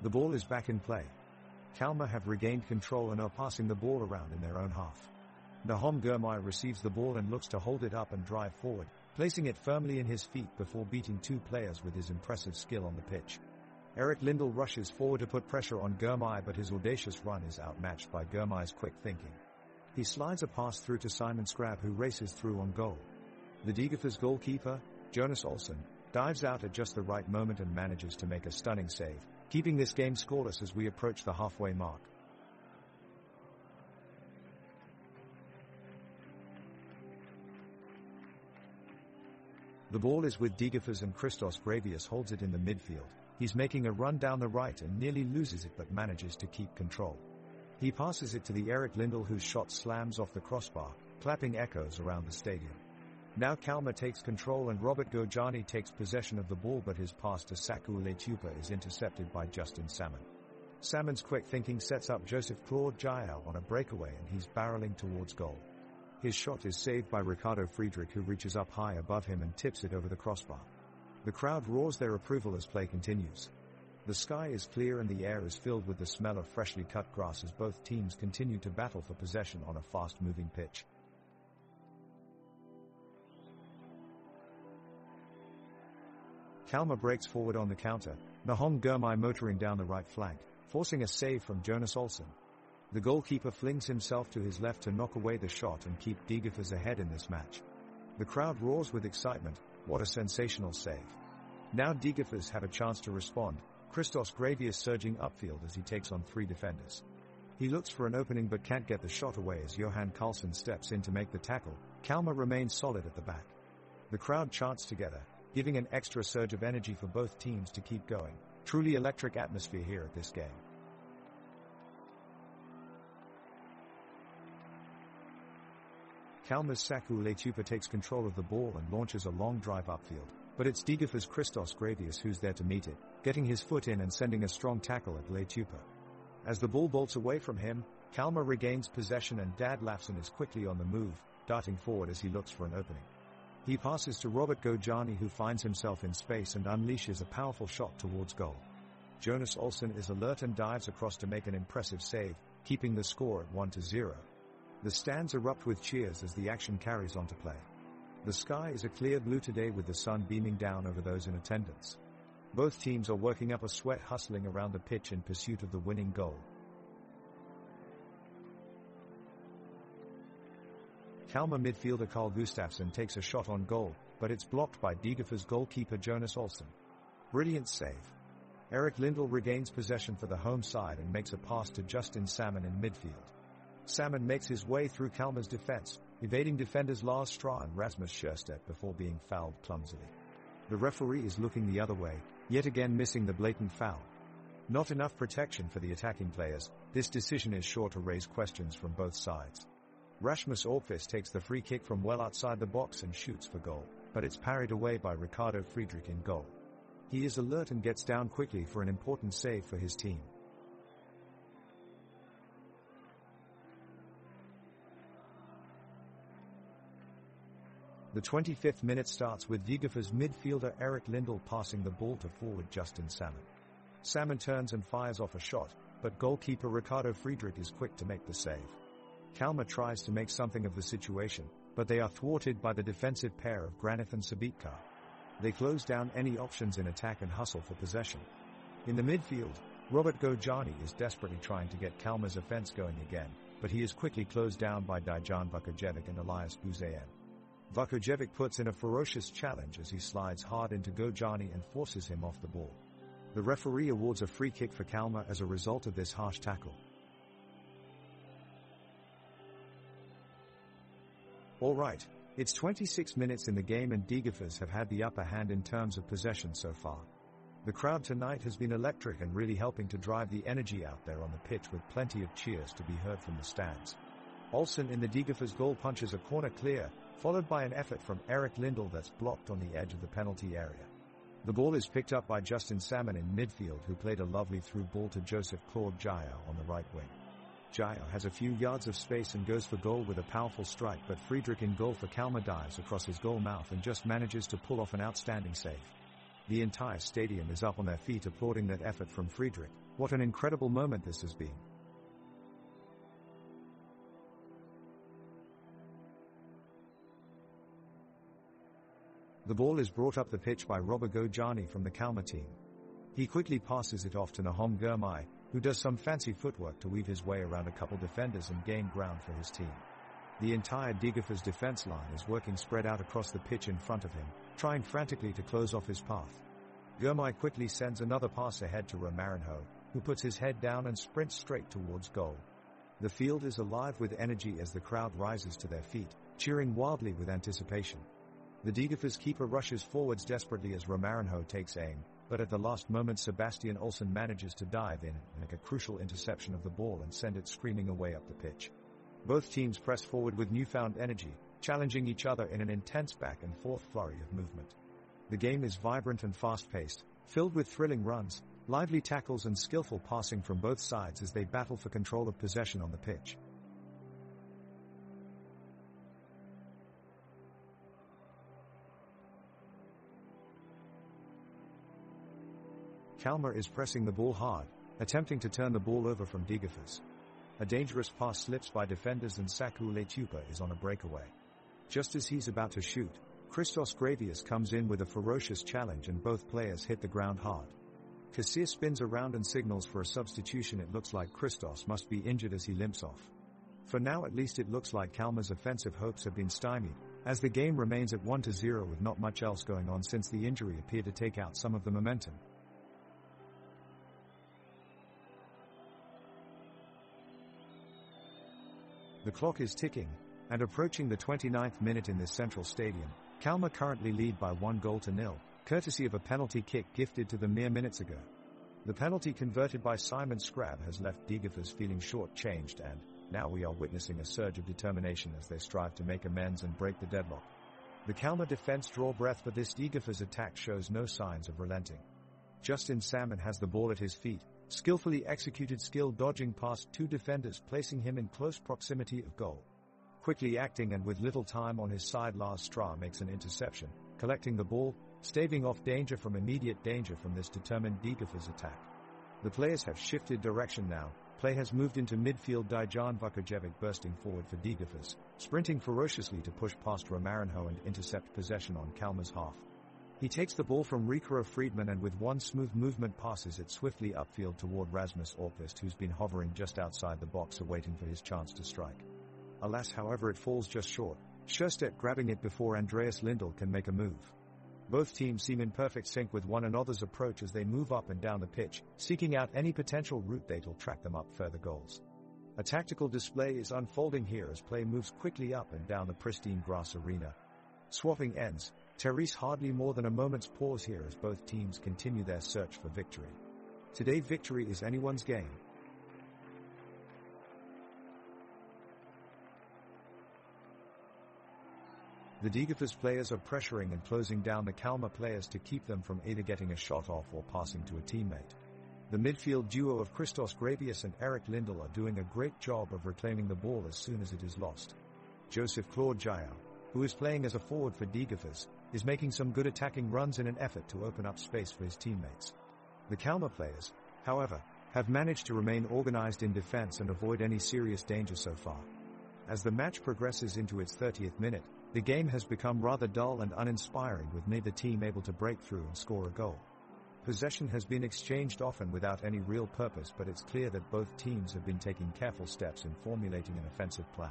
The ball is back in play. Kalmar have regained control and are passing the ball around in their own half. Nahom Gurmai receives the ball and looks to hold it up and drive forward, placing it firmly in his feet before beating two players with his impressive skill on the pitch. Eric Lindell rushes forward to put pressure on Gurmai, but his audacious run is outmatched by Gurmai's quick thinking. He slides a pass through to Simon Scrab, who races through on goal. The Degerfors goalkeeper, Jonas Olsson, dives out at just the right moment and manages to make a stunning save, keeping this game scoreless as we approach the halfway mark. The ball is with Degerfors and Christos Gravius holds it in the midfield. He's making a run down the right and nearly loses it but manages to keep control. He passes it to the Eric Lindell, whose shot slams off the crossbar, clapping echoes around the stadium. Now Kalmar takes control and Robert Gojani takes possession of the ball, but his pass to Saku Letupa is intercepted by Justin Salmon. Salmon's quick thinking sets up Joseph Claude Jael on a breakaway and he's barreling towards goal. His shot is saved by Ricardo Friedrich, who reaches up high above him and tips it over the crossbar. The crowd roars their approval as play continues. The sky is clear and the air is filled with the smell of freshly cut grass as both teams continue to battle for possession on a fast-moving pitch. Kalmar breaks forward on the counter, Nahom Gurmai motoring down the right flank, forcing a save from Jonas Olsson. The goalkeeper flings himself to his left to knock away the shot and keep Degerfors ahead in this match. The crowd roars with excitement. What a sensational save. Now Degerfors have a chance to respond, Christos Gravius surging upfield as he takes on three defenders. He looks for an opening but can't get the shot away as Johan Karlsson steps in to make the tackle. Kalmar remains solid at the back. The crowd chants together, giving an extra surge of energy for both teams to keep going. Truly electric atmosphere here at this game. Kalmar's Saku Letupa takes control of the ball and launches a long drive upfield, but it's Degerfors' Christos Gravius who's there to meet it, getting his foot in and sending a strong tackle at Letupa. As the ball bolts away from him, Kalmar regains possession and Dad Lafson is quickly on the move, darting forward as he looks for an opening. He passes to Robert Gojani, who finds himself in space and unleashes a powerful shot towards goal. Jonas Olsson is alert and dives across to make an impressive save, keeping the score at 1-0. The stands erupt with cheers as the action carries on to play. The sky is a clear blue today with the sun beaming down over those in attendance. Both teams are working up a sweat, hustling around the pitch in pursuit of the winning goal. Kalmar midfielder Carl Gustafsson takes a shot on goal, but it's blocked by Degerfors goalkeeper Jonas Olsson. Brilliant save. Eric Lindell regains possession for the home side and makes a pass to Justin Salmon in midfield. Salmon makes his way through Kalmar's defense, evading defenders Lars Stra and Rasmus Scherstedt before being fouled clumsily. The referee is looking the other way, yet again missing the blatant foul. Not enough protection for the attacking players. This decision is sure to raise questions from both sides. Rasmus Orpfist takes the free kick from well outside the box and shoots for goal, but it's parried away by Ricardo Friedrich in goal. He is alert and gets down quickly for an important save for his team. The 25th minute starts with Degerfors midfielder Eric Lindell passing the ball to forward Justin Salmon. Salmon turns and fires off a shot, but goalkeeper Ricardo Friedrich is quick to make the save. Kalmar tries to make something of the situation, but they are thwarted by the defensive pair of Granith and Sabitka. They close down any options in attack and hustle for possession. In the midfield, Robert Gojani is desperately trying to get Kalmar's offense going again, but he is quickly closed down by Dijan Vukojevic and Elias Buzayan. Vukojevic puts in a ferocious challenge as he slides hard into Gojani and forces him off the ball. The referee awards a free kick for Kalmar as a result of this harsh tackle. Alright, it's 26 minutes in the game and Degerfors have had the upper hand in terms of possession so far. The crowd tonight has been electric and really helping to drive the energy out there on the pitch with plenty of cheers to be heard from the stands. Olsen in the Degerfors goal punches a corner clear, followed by an effort from Erik Lindell that's blocked on the edge of the penalty area. The ball is picked up by Justin Salmon in midfield, who played a lovely through ball to Joseph Claude Jair on the right wing. Jair has a few yards of space and goes for goal with a powerful strike, but Friedrich in goal for Kalmar dives across his goal mouth and just manages to pull off an outstanding save. The entire stadium is up on their feet applauding that effort from Friedrich. What an incredible moment this has been. The ball is brought up the pitch by Robert Gojani from the Kalmar team. He quickly passes it off to Nahom Girmay, who does some fancy footwork to weave his way around a couple defenders and gain ground for his team. The entire Degerfors defense line is working spread out across the pitch in front of him, trying frantically to close off his path. Girmay quickly sends another pass ahead to Romarinho, who puts his head down and sprints straight towards goal. The field is alive with energy as the crowd rises to their feet, cheering wildly with anticipation. The Degerfors keeper rushes forwards desperately as Romarinho takes aim, but at the last moment Sebastian Olsen manages to dive in and make a crucial interception of the ball and send it screaming away up the pitch. Both teams press forward with newfound energy, challenging each other in an intense back and forth flurry of movement. The game is vibrant and fast-paced, filled with thrilling runs, lively tackles and skillful passing from both sides as they battle for control of possession on the pitch. Kalmar is pressing the ball hard, attempting to turn the ball over from Degerfors. A dangerous pass slips by defenders and Saku Letupa is on a breakaway. Just as he's about to shoot, Christos Gravius comes in with a ferocious challenge and both players hit the ground hard. Kassir spins around and signals for a substitution. It looks like Christos must be injured as he limps off. For now at least it looks like Kalmar's offensive hopes have been stymied, as the game remains at 1-0 with not much else going on since the injury appeared to take out some of the momentum. The clock is ticking, and approaching the 29th minute in this central stadium, Kalmar currently lead by 1-0, courtesy of a penalty kick gifted to them mere minutes ago. The penalty converted by Simon Scrab has left Degerfors feeling short-changed, and now we are witnessing a surge of determination as they strive to make amends and break the deadlock. The Kalmar defense draw breath, but this Degerfors attack shows no signs of relenting. Justin Salmon has the ball at his feet, skillfully executed skill dodging past two defenders, placing him in close proximity of goal. Quickly acting and with little time on his side, Lars Stra makes an interception, collecting the ball, staving off immediate danger from this determined Degerfors attack. The players have shifted direction now. Play has moved into midfield. Dijan Vukojevic bursting forward for Degerfors, sprinting ferociously to push past Romarinho and intercept possession on Kalmar's half. He takes the ball from Ricola Friedman and with one smooth movement passes it swiftly upfield toward Rasmus Orpist, who's been hovering just outside the box awaiting for his chance to strike. Alas, however, it falls just short, Sjöstedt grabbing it before Andreas Lindell can make a move. Both teams seem in perfect sync with one another's approach as they move up and down the pitch, seeking out any potential route that'll track them up further goals. A tactical display is unfolding here as play moves quickly up and down the pristine grass arena. Swapping ends, Therese hardly more than a moment's pause here as both teams continue their search for victory. Today victory is anyone's game. The Degerfors players are pressuring and closing down the Kalmar players to keep them from either getting a shot off or passing to a teammate. The midfield duo of Christos Gravius and Erik Lindell are doing a great job of reclaiming the ball as soon as it is lost. Joseph Claude Jair, who is playing as a forward for Degerfors, is making some good attacking runs in an effort to open up space for his teammates. The Kalmar players, however, have managed to remain organized in defense and avoid any serious danger so far. As the match progresses into its 30th minute, the game has become rather dull and uninspiring, with neither team able to break through and score a goal. Possession has been exchanged often without any real purpose, but it's clear that both teams have been taking careful steps in formulating an offensive plan.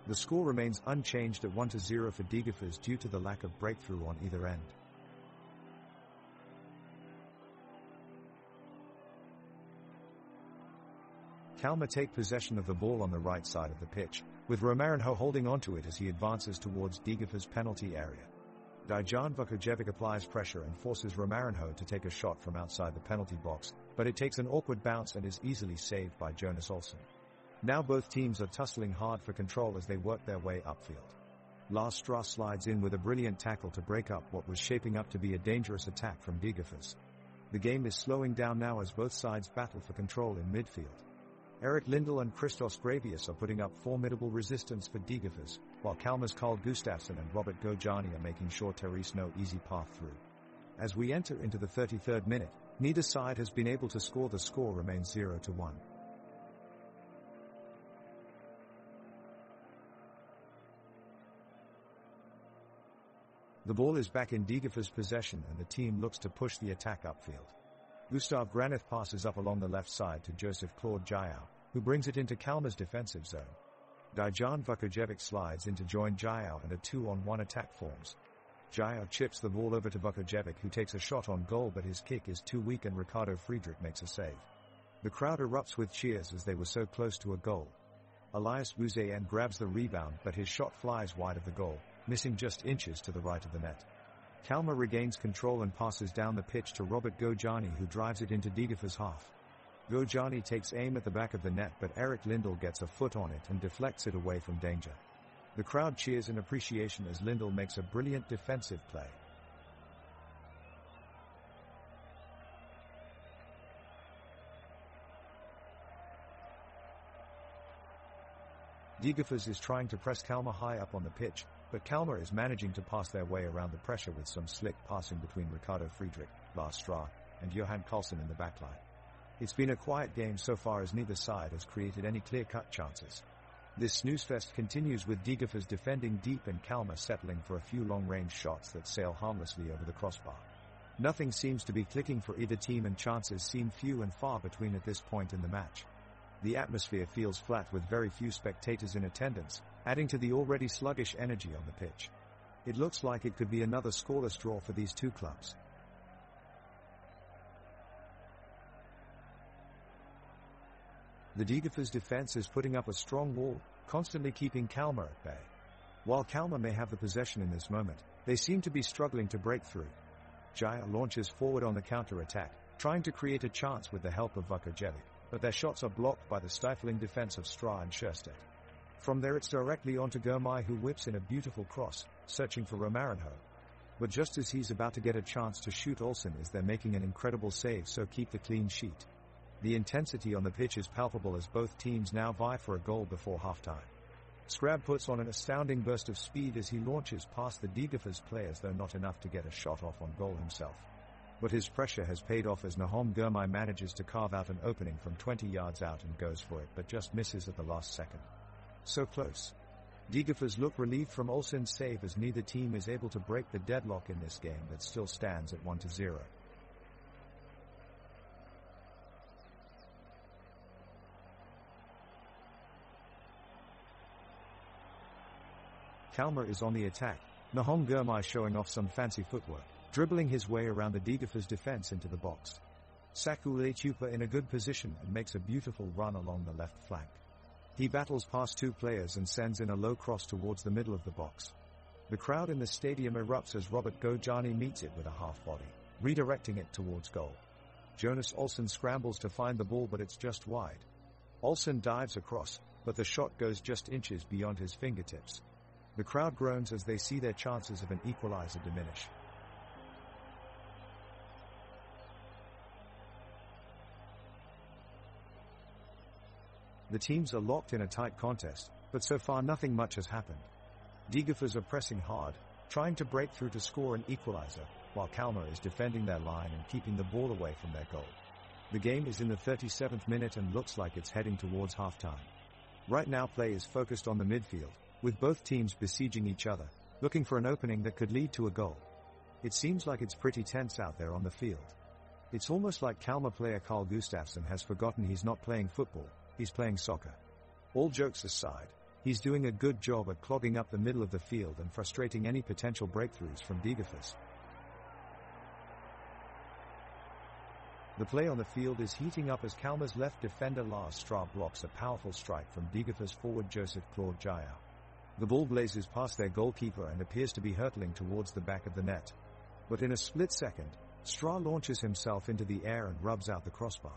The score remains unchanged at 1-0 for Degerfors due to the lack of breakthrough on either end. Kalmar take possession of the ball on the right side of the pitch, with Romarinho holding onto it as he advances towards Degerfors' penalty area. Dejan Vukojevic applies pressure and forces Romarinho to take a shot from outside the penalty box, but it takes an awkward bounce and is easily saved by Jonas Olsson. Now both teams are tussling hard for control as they work their way upfield. Lars Strass slides in with a brilliant tackle to break up what was shaping up to be a dangerous attack from Degerfors. The game is slowing down now as both sides battle for control in midfield. Erik Lindell and Christos Gravius are putting up formidable resistance for Degerfors, while Kalmar's Carl Gustafsson and Robert Gojani are making sure there is no easy path through. As we enter into the 33rd minute, neither side has been able to score. The score remains 0-1. The ball is back in Degerfors' possession and the team looks to push the attack upfield. Gustav Granith passes up along the left side to Joseph Claude Jayau, who brings it into Kalmar's defensive zone. Dejan Vukojevic slides in to join Jayau and a 2-on-1 attack forms. Jayau chips the ball over to Vukojevic, who takes a shot on goal, but his kick is too weak and Ricardo Friedrich makes a save. The crowd erupts with cheers as they were so close to a goal. Elias Buzayan grabs the rebound, but his shot flies wide of the goal, missing just inches to the right of the net. Kalmar regains control and passes down the pitch to Robert Gojani, who drives it into Degerfors' half. Gojani takes aim at the back of the net, but Erik Lindell gets a foot on it and deflects it away from danger. The crowd cheers in appreciation as Lindell makes a brilliant defensive play. Degerfors is trying to press Kalmar high up on the pitch, but Kalmar is managing to pass their way around the pressure with some slick passing between Ricardo Friedrich, Lars Strass, and Johan Karlsson in the backline. It's been a quiet game so far as neither side has created any clear-cut chances. This snoozefest continues with Degerfors defending deep and Kalmar settling for a few long-range shots that sail harmlessly over the crossbar. Nothing seems to be clicking for either team and chances seem few and far between at this point in the match. The atmosphere feels flat with very few spectators in attendance, adding to the already sluggish energy on the pitch. It looks like it could be another scoreless draw for these two clubs. The Degerfors defense is putting up a strong wall, constantly keeping Kalmar at bay. While Kalmar may have the possession in this moment, they seem to be struggling to break through. Jaya launches forward on the counter-attack, trying to create a chance with the help of Vukojevic, but their shots are blocked by the stifling defense of Straw and Sjöstedt. From there it's directly onto Gomai, who whips in a beautiful cross, searching for Romarinho. But just as he's about to get a chance to shoot, Olsson is there making an incredible save, so keep the clean sheet. The intensity on the pitch is palpable as both teams now vie for a goal before halftime. Scrab puts on an astounding burst of speed as he launches past the Degerfors players, though not enough to get a shot off on goal himself. But his pressure has paid off as Nahom Gurmai manages to carve out an opening from 20 yards out and goes for it, but just misses at the last second. So close. Degerfors look relieved from Olsson's save as neither team is able to break the deadlock in this game that still stands at 1-0. Kalmar is on the attack, Nahom Gurmai showing off some fancy footwork, dribbling his way around the Degerfors defense into the box. Sakule Chupa in a good position and makes a beautiful run along the left flank. He battles past two players and sends in a low cross towards the middle of the box. The crowd in the stadium erupts as Robert Gojani meets it with a half volley, redirecting it towards goal. Jonas Olsson scrambles to find the ball, but it's just wide. Olsson dives across, but the shot goes just inches beyond his fingertips. The crowd groans as they see their chances of an equalizer diminish. The teams are locked in a tight contest, but so far nothing much has happened. Degerfors are pressing hard, trying to break through to score an equalizer, while Kalmar is defending their line and keeping the ball away from their goal. The game is in the 37th minute and looks like it's heading towards halftime. Right now play is focused on the midfield, with both teams besieging each other, looking for an opening that could lead to a goal. It seems like it's pretty tense out there on the field. It's almost like Kalmar player Carl Gustafsson has forgotten he's not playing football, he's playing soccer. All jokes aside, he's doing a good job at clogging up the middle of the field and frustrating any potential breakthroughs from Degerfors. The play on the field is heating up as Kalmar's left defender Lars Stra blocks a powerful strike from Degerfors forward Joseph Claude Jael. The ball blazes past their goalkeeper and appears to be hurtling towards the back of the net. But in a split second, Stra launches himself into the air and rubs out the crossbar.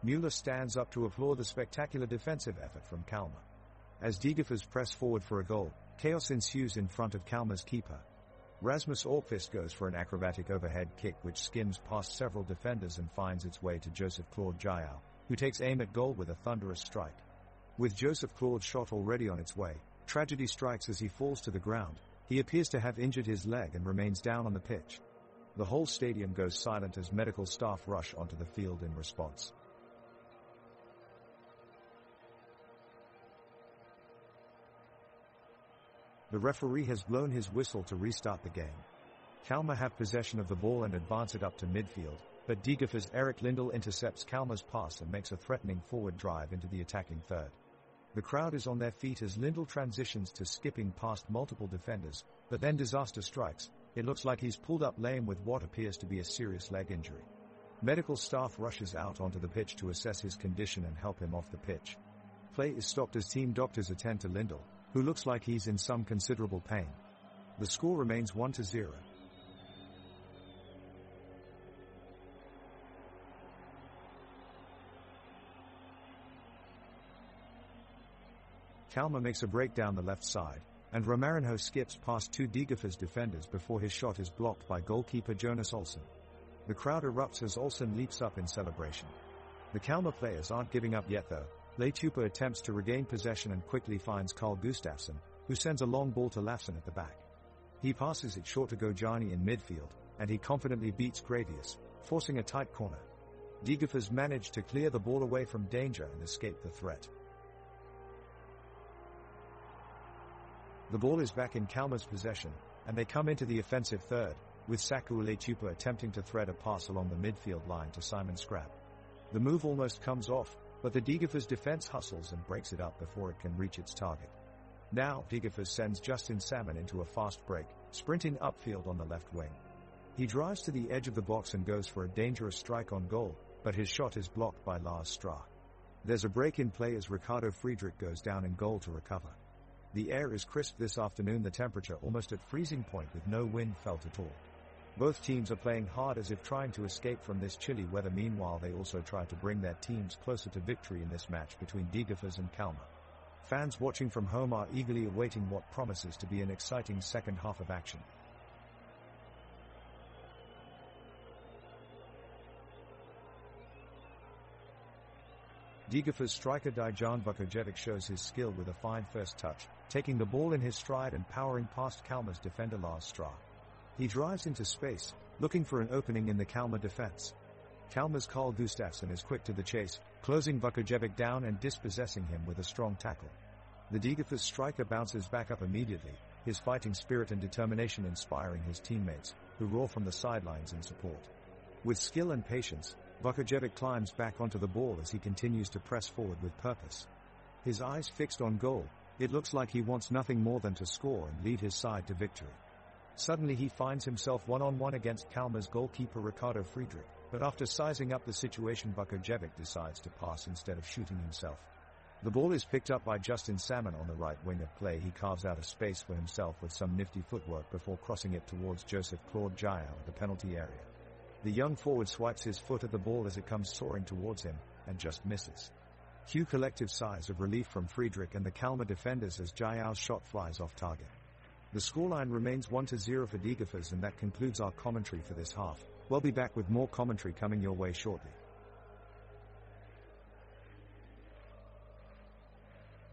Müller stands up to applaud the spectacular defensive effort from Kalmar. As Degerfors press forward for a goal, chaos ensues in front of Kalmar's keeper. Rasmus Orkvist goes for an acrobatic overhead kick which skims past several defenders and finds its way to Joseph Claude Jael, who takes aim at goal with a thunderous strike. With Joseph Claude's shot already on its way, tragedy strikes as he falls to the ground. He appears to have injured his leg and remains down on the pitch. The whole stadium goes silent as medical staff rush onto the field in response. The referee has blown his whistle to restart the game. Kalmar have possession of the ball and advance it up to midfield, but Degerfors' Erik Lindell intercepts Kalmar's pass and makes a threatening forward drive into the attacking third. The crowd is on their feet as Lindell transitions to skipping past multiple defenders, but then disaster strikes. It looks like he's pulled up lame with what appears to be a serious leg injury. Medical staff rushes out onto the pitch to assess his condition and help him off the pitch. Play is stopped as team doctors attend to Lindell, who looks like he's in some considerable pain. The score remains 1-0. Kalmar makes a break down the left side, and Romarinho skips past two Degerfors defenders before his shot is blocked by goalkeeper Jonas Olsson. The crowd erupts as Olsson leaps up in celebration. The Kalmar players aren't giving up yet though. Leitupa attempts to regain possession and quickly finds Carl Gustafsson, who sends a long ball to Lafson at the back. He passes it short to Gojani in midfield, and he confidently beats Gravius, forcing a tight corner. Degerfors manage to clear the ball away from danger and escape the threat. The ball is back in Kalmar's possession, and they come into the offensive third, with Saku Leitupa attempting to thread a pass along the midfield line to Simon Scrab. The move almost comes off, but the Degerfors defense hustles and breaks it up before it can reach its target. Now, Degerfors sends Justin Salmon into a fast break, sprinting upfield on the left wing. He drives to the edge of the box and goes for a dangerous strike on goal, but his shot is blocked by Lars Stra. There's a break in play as Ricardo Friedrich goes down in goal to recover. The air is crisp this afternoon, the temperature almost at freezing point with no wind felt at all. Both teams are playing hard as if trying to escape from this chilly weather. Meanwhile, they also try to bring their teams closer to victory in this match between Degerfors and Kalmar. Fans watching from home are eagerly awaiting what promises to be an exciting second half of action. Degerfors striker Dejan Vukojevic shows his skill with a fine first touch, taking the ball in his stride and powering past Kalmar's defender Lars Stra. He drives into space, looking for an opening in the Kalmar defense. Kalmar's Carl Gustafsson is quick to the chase, closing Vukojevic down and dispossessing him with a strong tackle. The Degerfors striker bounces back up immediately, his fighting spirit and determination inspiring his teammates, who roar from the sidelines in support. With skill and patience, Vukojevic climbs back onto the ball as he continues to press forward with purpose. His eyes fixed on goal, it looks like he wants nothing more than to score and lead his side to victory. Suddenly he finds himself one-on-one against Kalmar's goalkeeper Ricardo Friedrich, but after sizing up the situation, Vukojevic decides to pass instead of shooting himself. The ball is picked up by Justin Salmon on the right wing of play. He carves out a space for himself with some nifty footwork before crossing it towards Joseph Claude Jael at the penalty area. The young forward swipes his foot at the ball as it comes soaring towards him, and just misses. Cue collective sighs of relief from Friedrich and the Kalmar defenders as Jael's shot flies off target. The scoreline remains 1-0 for Degerfors, and that concludes our commentary for this half. We'll be back with more commentary coming your way shortly.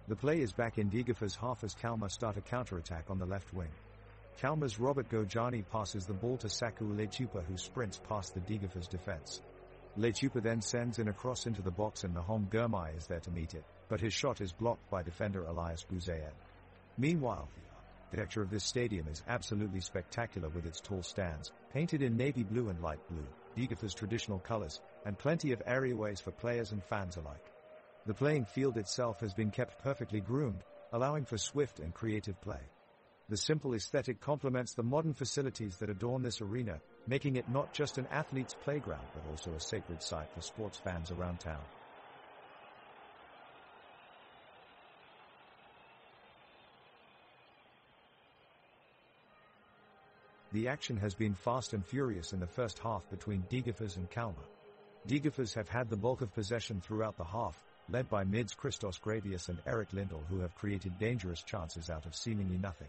The play is back in Degerfors' half as Kalmar start a counter-attack on the left wing. Kalmar's Robert Gojani passes the ball to Saku Leitupa, who sprints past the Degerfors defense. Leitupa then sends in a cross into the box and Nahom Girmay is there to meet it, but his shot is blocked by defender Elias Bouzayen. Meanwhile, the architecture of this stadium is absolutely spectacular with its tall stands, painted in navy blue and light blue, Degerfors' traditional colors, and plenty of areaways for players and fans alike. The playing field itself has been kept perfectly groomed, allowing for swift and creative play. The simple aesthetic complements the modern facilities that adorn this arena, making it not just an athlete's playground but also a sacred site for sports fans around town. The action has been fast and furious in the first half between Degerfors and Kalmar. Degerfors have had the bulk of possession throughout the half, led by mids Christos Gravius and Eric Lindell, who have created dangerous chances out of seemingly nothing.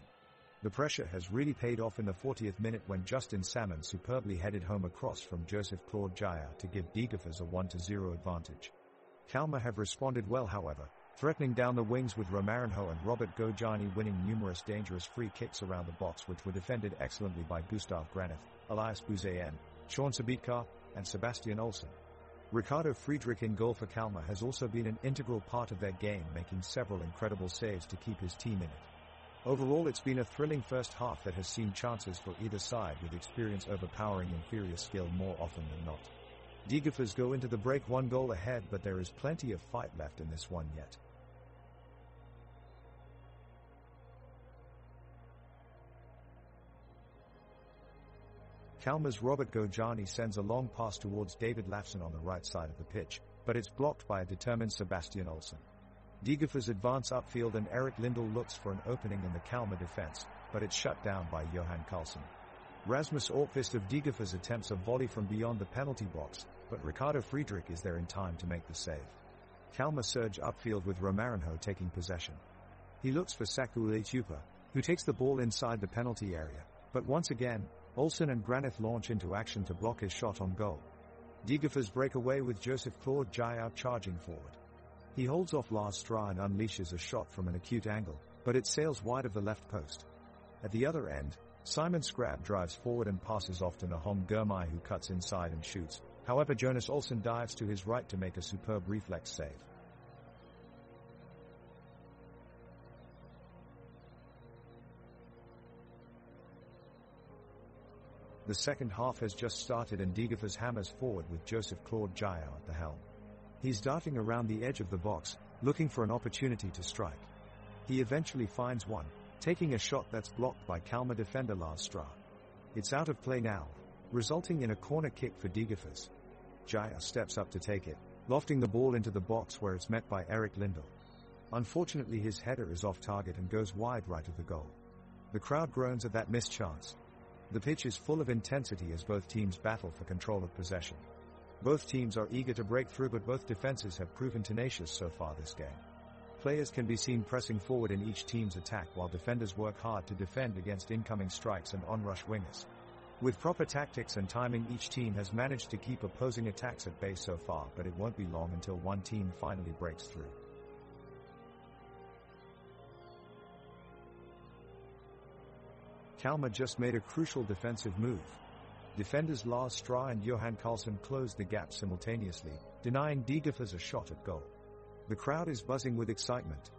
The pressure has really paid off in the 40th minute when Justin Salmon superbly headed home a cross from Joseph Claude Jaya to give Degerfors a 1-0 advantage. Kalmar have responded well, however, threatening down the wings with Romarinho and Robert Gojani winning numerous dangerous free kicks around the box, which were defended excellently by Gustav Granith, Elias Bouzayen, Sean Sabitkar, and Sebastian Olsen. Ricardo Friedrich in goal for Kalmar has also been an integral part of their game, making several incredible saves to keep his team in it. Overall, it's been a thrilling first half that has seen chances for either side, with experience overpowering inferior skill more often than not. Degerfors go into the break 1 goal ahead, but there is plenty of fight left in this one yet. Kalmar's Robert Gojani sends a long pass towards David Lafson on the right side of the pitch, but it's blocked by a determined Sebastian Olsen. Degerfors advance upfield and Eric Lindell looks for an opening in the Kalmar defense, but it's shut down by Johan Karlsson. Rasmus Orkvist of Degerfors attempts a volley from beyond the penalty box, but Ricardo Friedrich is there in time to make the save. Kalmar surge upfield with Romarinho taking possession. He looks for Sakule Tupa, who takes the ball inside the penalty area, but once again, Olsen and Granith launch into action to block his shot on goal. Degerfors break away with Joseph Claude Jaya charging forward. He holds off Lars Stra and unleashes a shot from an acute angle, but it sails wide of the left post. At the other end, Simon Scrab drives forward and passes off to Nahom Gurmai, who cuts inside and shoots. However, Jonas Olsen dives to his right to make a superb reflex save. The second half has just started and Degerfors hammers forward with Joseph Claude Jaya at the helm. He's darting around the edge of the box, looking for an opportunity to strike. He eventually finds one, taking a shot that's blocked by Kalmar defender Lars Stra. It's out of play now, resulting in a corner kick for Degerfors. Jaya steps up to take it, lofting the ball into the box where it's met by Eric Lindell. Unfortunately, his header is off target and goes wide right of the goal. The crowd groans at that missed chance. The pitch is full of intensity as both teams battle for control of possession. Both teams are eager to break through, but both defenses have proven tenacious so far this game. Players can be seen pressing forward in each team's attack while defenders work hard to defend against incoming strikes and onrush wingers. With proper tactics and timing, each team has managed to keep opposing attacks at bay so far, but it won't be long until one team finally breaks through. Kalmar just made a crucial defensive move. Defenders Lars Stra and Johan Karlsson closed the gap simultaneously, denying Degerfors a shot at goal. The crowd is buzzing with excitement.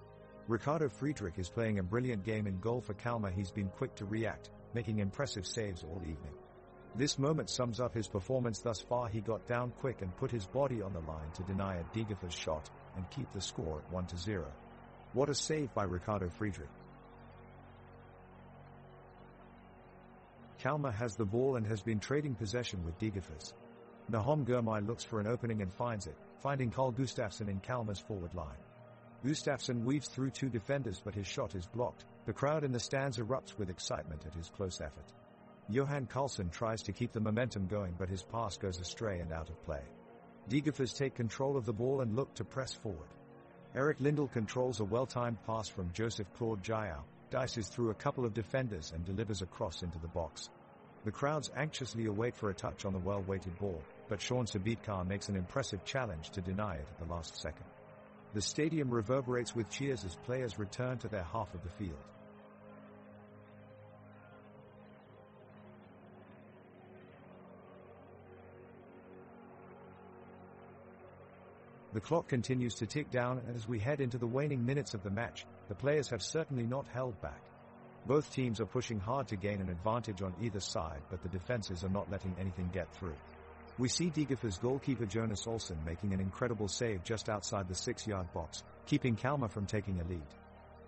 Ricardo Friedrich is playing a brilliant game in goal for Kalmar. He's been quick to react, making impressive saves all evening. This moment sums up his performance thus far. He got down quick and put his body on the line to deny a Degerfors shot and keep the score at 1-0. What a save by Ricardo Friedrich. Kalmar has the ball and has been trading possession with Degerfors. Nahom Gurmai looks for an opening and finds it, finding Carl Gustafsson in Kalmar's forward line. Gustafsson weaves through two defenders, but his shot is blocked. The crowd in the stands erupts with excitement at his close effort. Johan Karlsson tries to keep the momentum going, but his pass goes astray and out of play. Degerfors take control of the ball and look to press forward. Eric Lindell controls a well-timed pass from Joseph Claude Jaya, dices through a couple of defenders and delivers a cross into the box. The crowds anxiously await for a touch on the well-weighted ball, but Sean Sabitkar makes an impressive challenge to deny it at the last second. The stadium reverberates with cheers as players return to their half of the field. The clock continues to tick down, and as we head into the waning minutes of the match, the players have certainly not held back. Both teams are pushing hard to gain an advantage on either side, but the defenses are not letting anything get through. We see Degerfors goalkeeper Jonas Olsson making an incredible save just outside the 6-yard box, keeping Kalmar from taking a lead.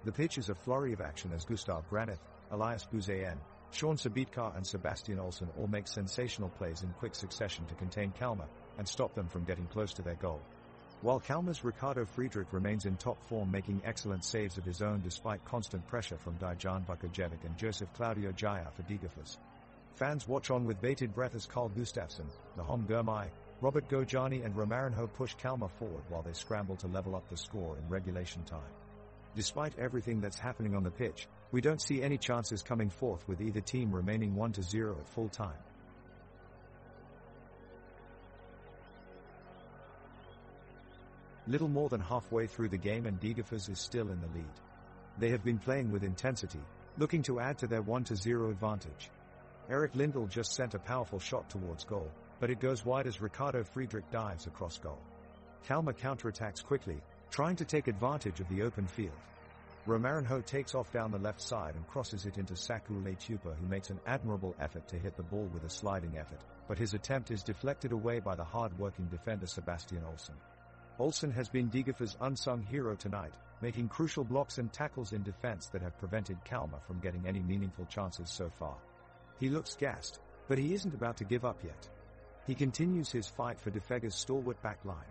The pitch is a flurry of action as Gustav Granith, Elias Buzayan, Sean Sabitkar and Sebastian Olsson all make sensational plays in quick succession to contain Kalmar and stop them from getting close to their goal. While Kalmar's Ricardo Friedrich remains in top form, making excellent saves of his own despite constant pressure from Dejan Vukojevic and Joseph Claudio Jaya for Degerfors. Fans watch on with bated breath as Carl Gustafsson, Nahom Gurmai, Robert Gojani and Romarinho push Kalmar forward while they scramble to level up the score in regulation time. Despite everything that's happening on the pitch, we don't see any chances coming forth, with either team remaining 1-0 at full time. Little more than halfway through the game and Degerfors is still in the lead. They have been playing with intensity, looking to add to their 1-0 advantage. Erik Lindell just sent a powerful shot towards goal, but it goes wide as Ricardo Friedrich dives across goal. Kalmar counterattacks quickly, trying to take advantage of the open field. Romarinho takes off down the left side and crosses it into Saku Leitupa, who makes an admirable effort to hit the ball with a sliding effort, but his attempt is deflected away by the hard-working defender Sebastian Olsson. Olsson has been Degerfors' unsung hero tonight, making crucial blocks and tackles in defense that have prevented Kalmar from getting any meaningful chances so far. He looks gassed, but he isn't about to give up yet. He continues his fight for Defega's stalwart back line.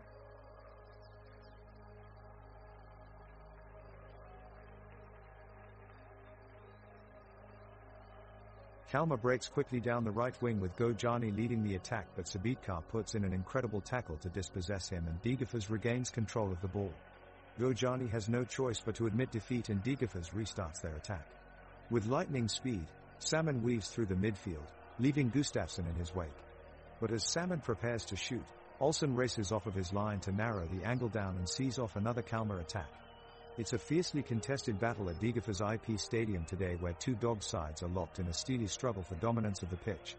Kalmar breaks quickly down the right wing with Gojani leading the attack, but Sabitkar puts in an incredible tackle to dispossess him and Degerfors regains control of the ball. Gojani has no choice but to admit defeat and Degerfors restarts their attack. With lightning speed, Salmon weaves through the midfield, leaving Gustafsson in his wake. But as Salmon prepares to shoot, Olsson races off of his line to narrow the angle down and sees off another Kalmar attack. It's a fiercely contested battle at Degerfors IP Stadium today, where two dog sides are locked in a steely struggle for dominance of the pitch.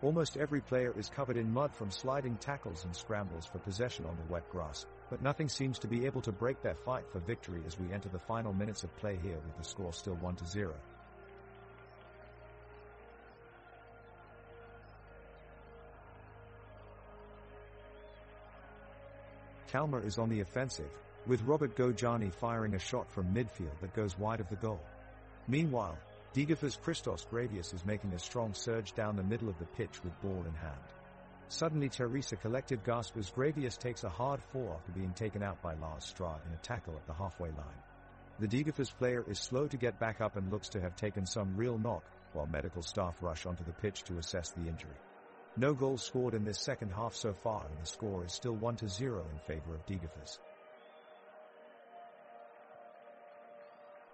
Almost every player is covered in mud from sliding tackles and scrambles for possession on the wet grass, but nothing seems to be able to break their fight for victory as we enter the final minutes of play here, with the score still 1-0. Kalmar is on the offensive, with Robert Gojani firing a shot from midfield that goes wide of the goal. Meanwhile, Degerfors' Christos Gravius is making a strong surge down the middle of the pitch with ball in hand. Suddenly Teresa collective gasp as Gravius takes a hard fall after being taken out by Lars Strad in a tackle at the halfway line. The Degerfors player is slow to get back up and looks to have taken some real knock, while medical staff rush onto the pitch to assess the injury. No goals scored in this second half so far, and the score is still 1-0 in favor of Degerfors.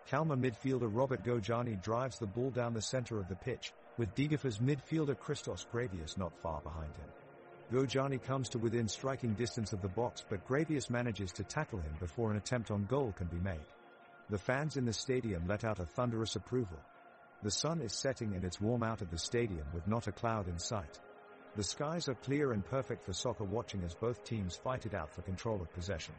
Kalmar midfielder Robert Gojani drives the ball down the center of the pitch, with Degerfors midfielder Christos Gravius not far behind him. Gojani comes to within striking distance of the box, but Gravius manages to tackle him before an attempt on goal can be made. The fans in the stadium let out a thunderous approval. The sun is setting and it's warm out at the stadium with not a cloud in sight. The skies are clear and perfect for soccer watching as both teams fight it out for control of possession.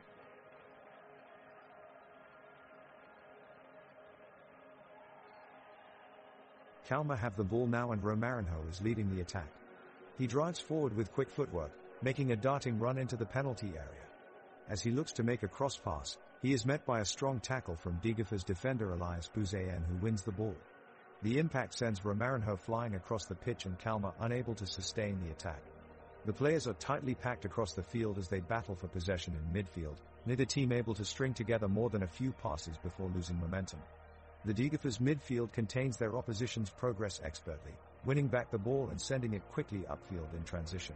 Kalmar have the ball now and Romarinho is leading the attack. He drives forward with quick footwork, making a darting run into the penalty area. As he looks to make a cross pass, he is met by a strong tackle from Degerfors defender Elias Buzayan, who wins the ball. The impact sends Romarinho flying across the pitch and Kalmar unable to sustain the attack. The players are tightly packed across the field as they battle for possession in midfield, neither team able to string together more than a few passes before losing momentum. The Degerfors midfield contains their opposition's progress expertly, winning back the ball and sending it quickly upfield in transition.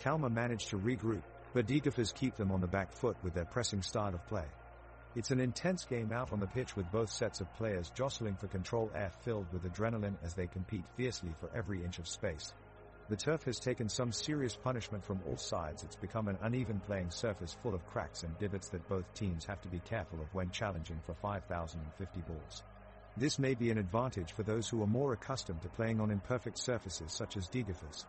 Kalmar manage to regroup, but Degerfors keep them on the back foot with their pressing style of play. It's an intense game out on the pitch, with both sets of players jostling for control, air filled with adrenaline as they compete fiercely for every inch of space. The turf has taken some serious punishment from all sides. It's become an uneven playing surface full of cracks and divots that both teams have to be careful of when challenging for 5,050 balls. This may be an advantage for those who are more accustomed to playing on imperfect surfaces such as Degerfors.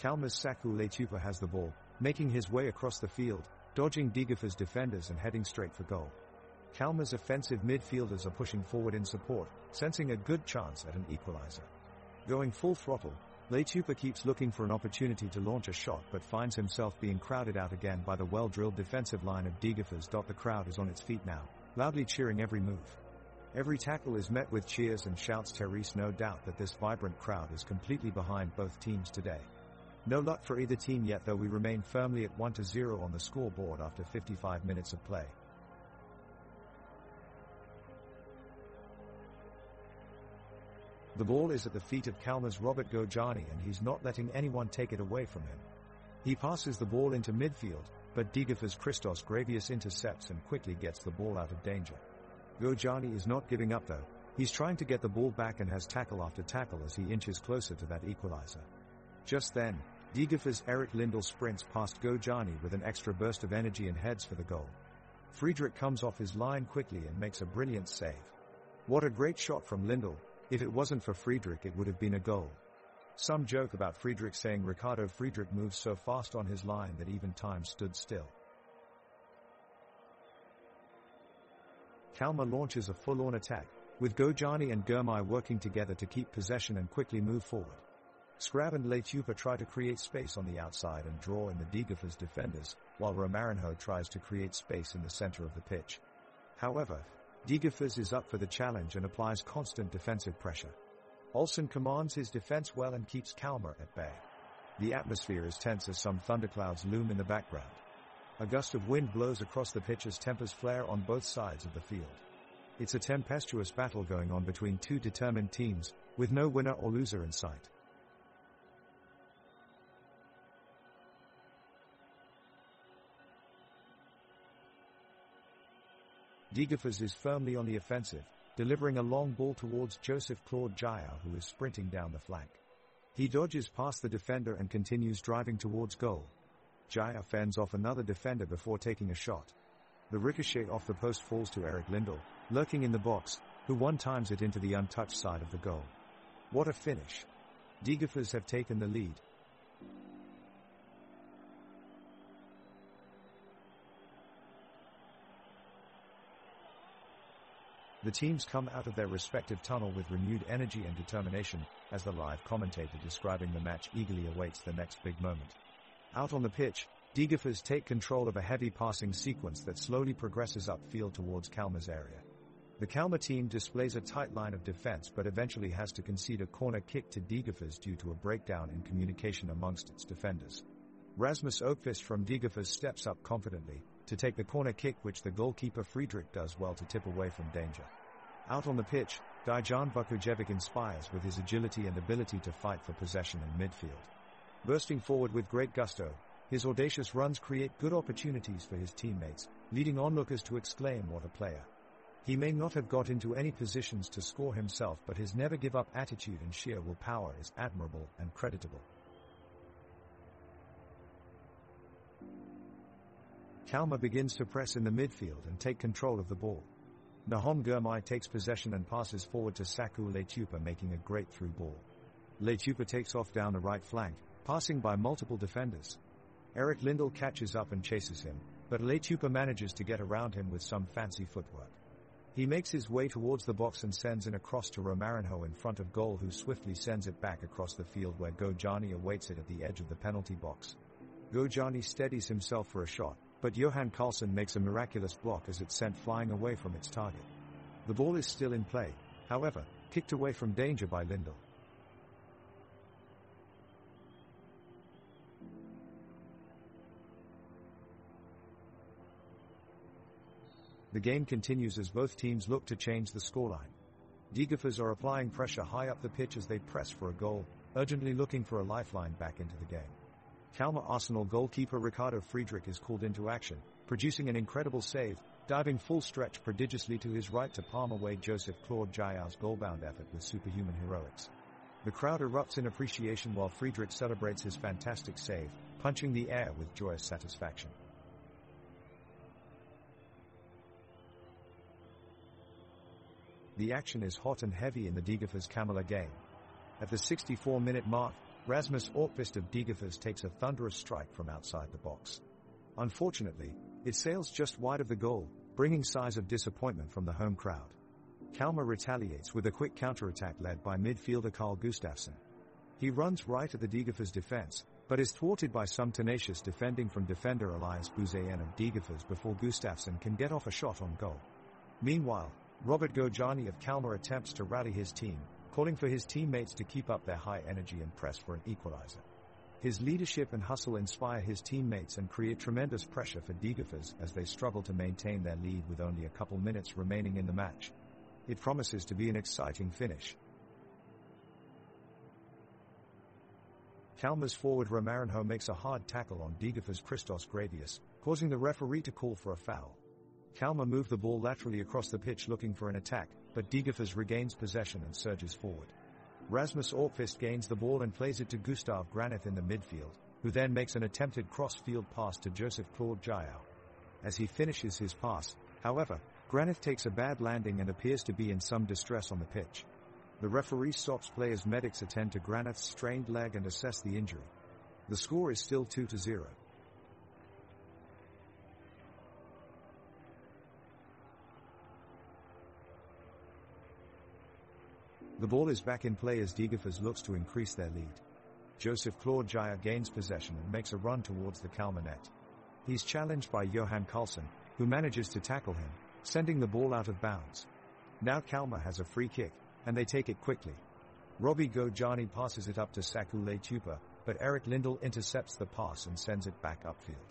Kalmar's Saku Letupa has the ball, making his way across the field, dodging Degerfors' defenders and heading straight for goal. Kalmar's offensive midfielders are pushing forward in support, sensing a good chance at an equalizer. Going full throttle, Letupa keeps looking for an opportunity to launch a shot but finds himself being crowded out again by the well-drilled defensive line of Degerfors. The crowd is on its feet now, loudly cheering every move. Every tackle is met with cheers and shouts. Therese, no doubt that this vibrant crowd is completely behind both teams today. No luck for either team yet, though we remain firmly at 1-0 on the scoreboard after 55 minutes of play. The ball is at the feet of Kalmar's Robert Gojani, and he's not letting anyone take it away from him. He passes the ball into midfield, but Degerfors' Christos Gravius intercepts and quickly gets the ball out of danger. Gojani is not giving up though. He's trying to get the ball back and has tackle after tackle as he inches closer to that equalizer. Just then, Degerfors' Eric Lindell sprints past Gojani with an extra burst of energy and heads for the goal. Friedrich comes off his line quickly and makes a brilliant save. What a great shot from Lindell. If it wasn't for Friedrich, it would have been a goal. Some joke about Friedrich saying Ricardo Friedrich moves so fast on his line that even time stood still. Kalmar launches a full-on attack, with Gojani and Gurmai working together to keep possession and quickly move forward. Scrab and Letupa try to create space on the outside and draw in the Degerfors defenders, while Romarinho tries to create space in the center of the pitch. However, Degerfors is up for the challenge and applies constant defensive pressure. Olsen commands his defense well and keeps Kalmar at bay. The atmosphere is tense as some thunderclouds loom in the background. A gust of wind blows across the pitch as tempers flare on both sides of the field. It's a tempestuous battle going on between two determined teams, with no winner or loser in sight. Degerfors is firmly on the offensive, delivering a long ball towards Joseph Claude Jaya, who is sprinting down the flank. He dodges past the defender and continues driving towards goal. Jaya fends off another defender before taking a shot. The ricochet off the post falls to Eric Lindell, lurking in the box, who one-times it into the untouched side of the goal. What a finish! Degerfors have taken the lead. The teams come out of their respective tunnel with renewed energy and determination, as the live commentator describing the match eagerly awaits the next big moment. Out on the pitch, Degerfors take control of a heavy passing sequence that slowly progresses upfield towards Kalmar's area. The Kalmar team displays a tight line of defense but eventually has to concede a corner kick to Degerfors due to a breakdown in communication amongst its defenders. Rasmus Oakvist from Degerfors steps up confidently to take the corner kick, which the goalkeeper Friedrich does well to tip away from danger. Out on the pitch, Dijan Vukojevic inspires with his agility and ability to fight for possession in midfield. Bursting forward with great gusto, his audacious runs create good opportunities for his teammates, leading onlookers to exclaim, "What a player." He may not have got into any positions to score himself, but his never-give-up attitude and sheer willpower is admirable and creditable. Kalmar begins to press in the midfield and take control of the ball. Nahom Gurmai takes possession and passes forward to Saku Letupa, making a great through ball. Letupa takes off down the right flank, passing by multiple defenders. Eric Lindell catches up and chases him, but Letupa manages to get around him with some fancy footwork. He makes his way towards the box and sends in a cross to Romarinho in front of goal, who swiftly sends it back across the field where Gojani awaits it at the edge of the penalty box. Gojani steadies himself for a shot, but Johan Karlsson makes a miraculous block as it's sent flying away from its target. The ball is still in play, however, kicked away from danger by Lindell. The game continues as both teams look to change the scoreline. Degerfors are applying pressure high up the pitch as they press for a goal, urgently looking for a lifeline back into the game. Kalmar Arsenal goalkeeper Ricardo Friedrich is called into action, producing an incredible save, diving full stretch prodigiously to his right to palm away Joseph Claude Jaya's goal-bound effort with superhuman heroics. The crowd erupts in appreciation while Friedrich celebrates his fantastic save, punching the air with joyous satisfaction. The action is hot and heavy in the Degerfors Kamala game. At the 64-minute mark, Rasmus Orkvist of Degerfors takes a thunderous strike from outside the box. Unfortunately, it sails just wide of the goal, bringing sighs of disappointment from the home crowd. Kalmar retaliates with a quick counterattack led by midfielder Carl Gustafsson. He runs right at the Degerfors defense, but is thwarted by some tenacious defending from defender Elias Buzayan of Degerfors before Gustafsson can get off a shot on goal. Meanwhile, Robert Gojani of Kalmar attempts to rally his team, calling for his teammates to keep up their high energy and press for an equalizer. His leadership and hustle inspire his teammates and create tremendous pressure for Degerfors as they struggle to maintain their lead with only a couple minutes remaining in the match. It promises to be an exciting finish. Kalmar's forward Romarinho makes a hard tackle on Degerfors' Christos Gravius, causing the referee to call for a foul. Kalmar move the ball laterally across the pitch looking for an attack, but Degerfors regains possession and surges forward. Rasmus Orkvist gains the ball and plays it to Gustav Granith in the midfield, who then makes an attempted cross-field pass to Joseph Claude Jayau. As he finishes his pass, however, Granith takes a bad landing and appears to be in some distress on the pitch. The referee stops play as medics attend to Granith's strained leg and assess the injury. The score is still 2-0. The ball is back in play as Degerfors looks to increase their lead. Joseph Claude Jayau gains possession and makes a run towards the Kalmar net. He's challenged by Johan Karlsson, who manages to tackle him, sending the ball out of bounds. Now Kalmar has a free kick, and they take it quickly. Robbie Gojani passes it up to Saku Leitupa, but Eric Lindell intercepts the pass and sends it back upfield.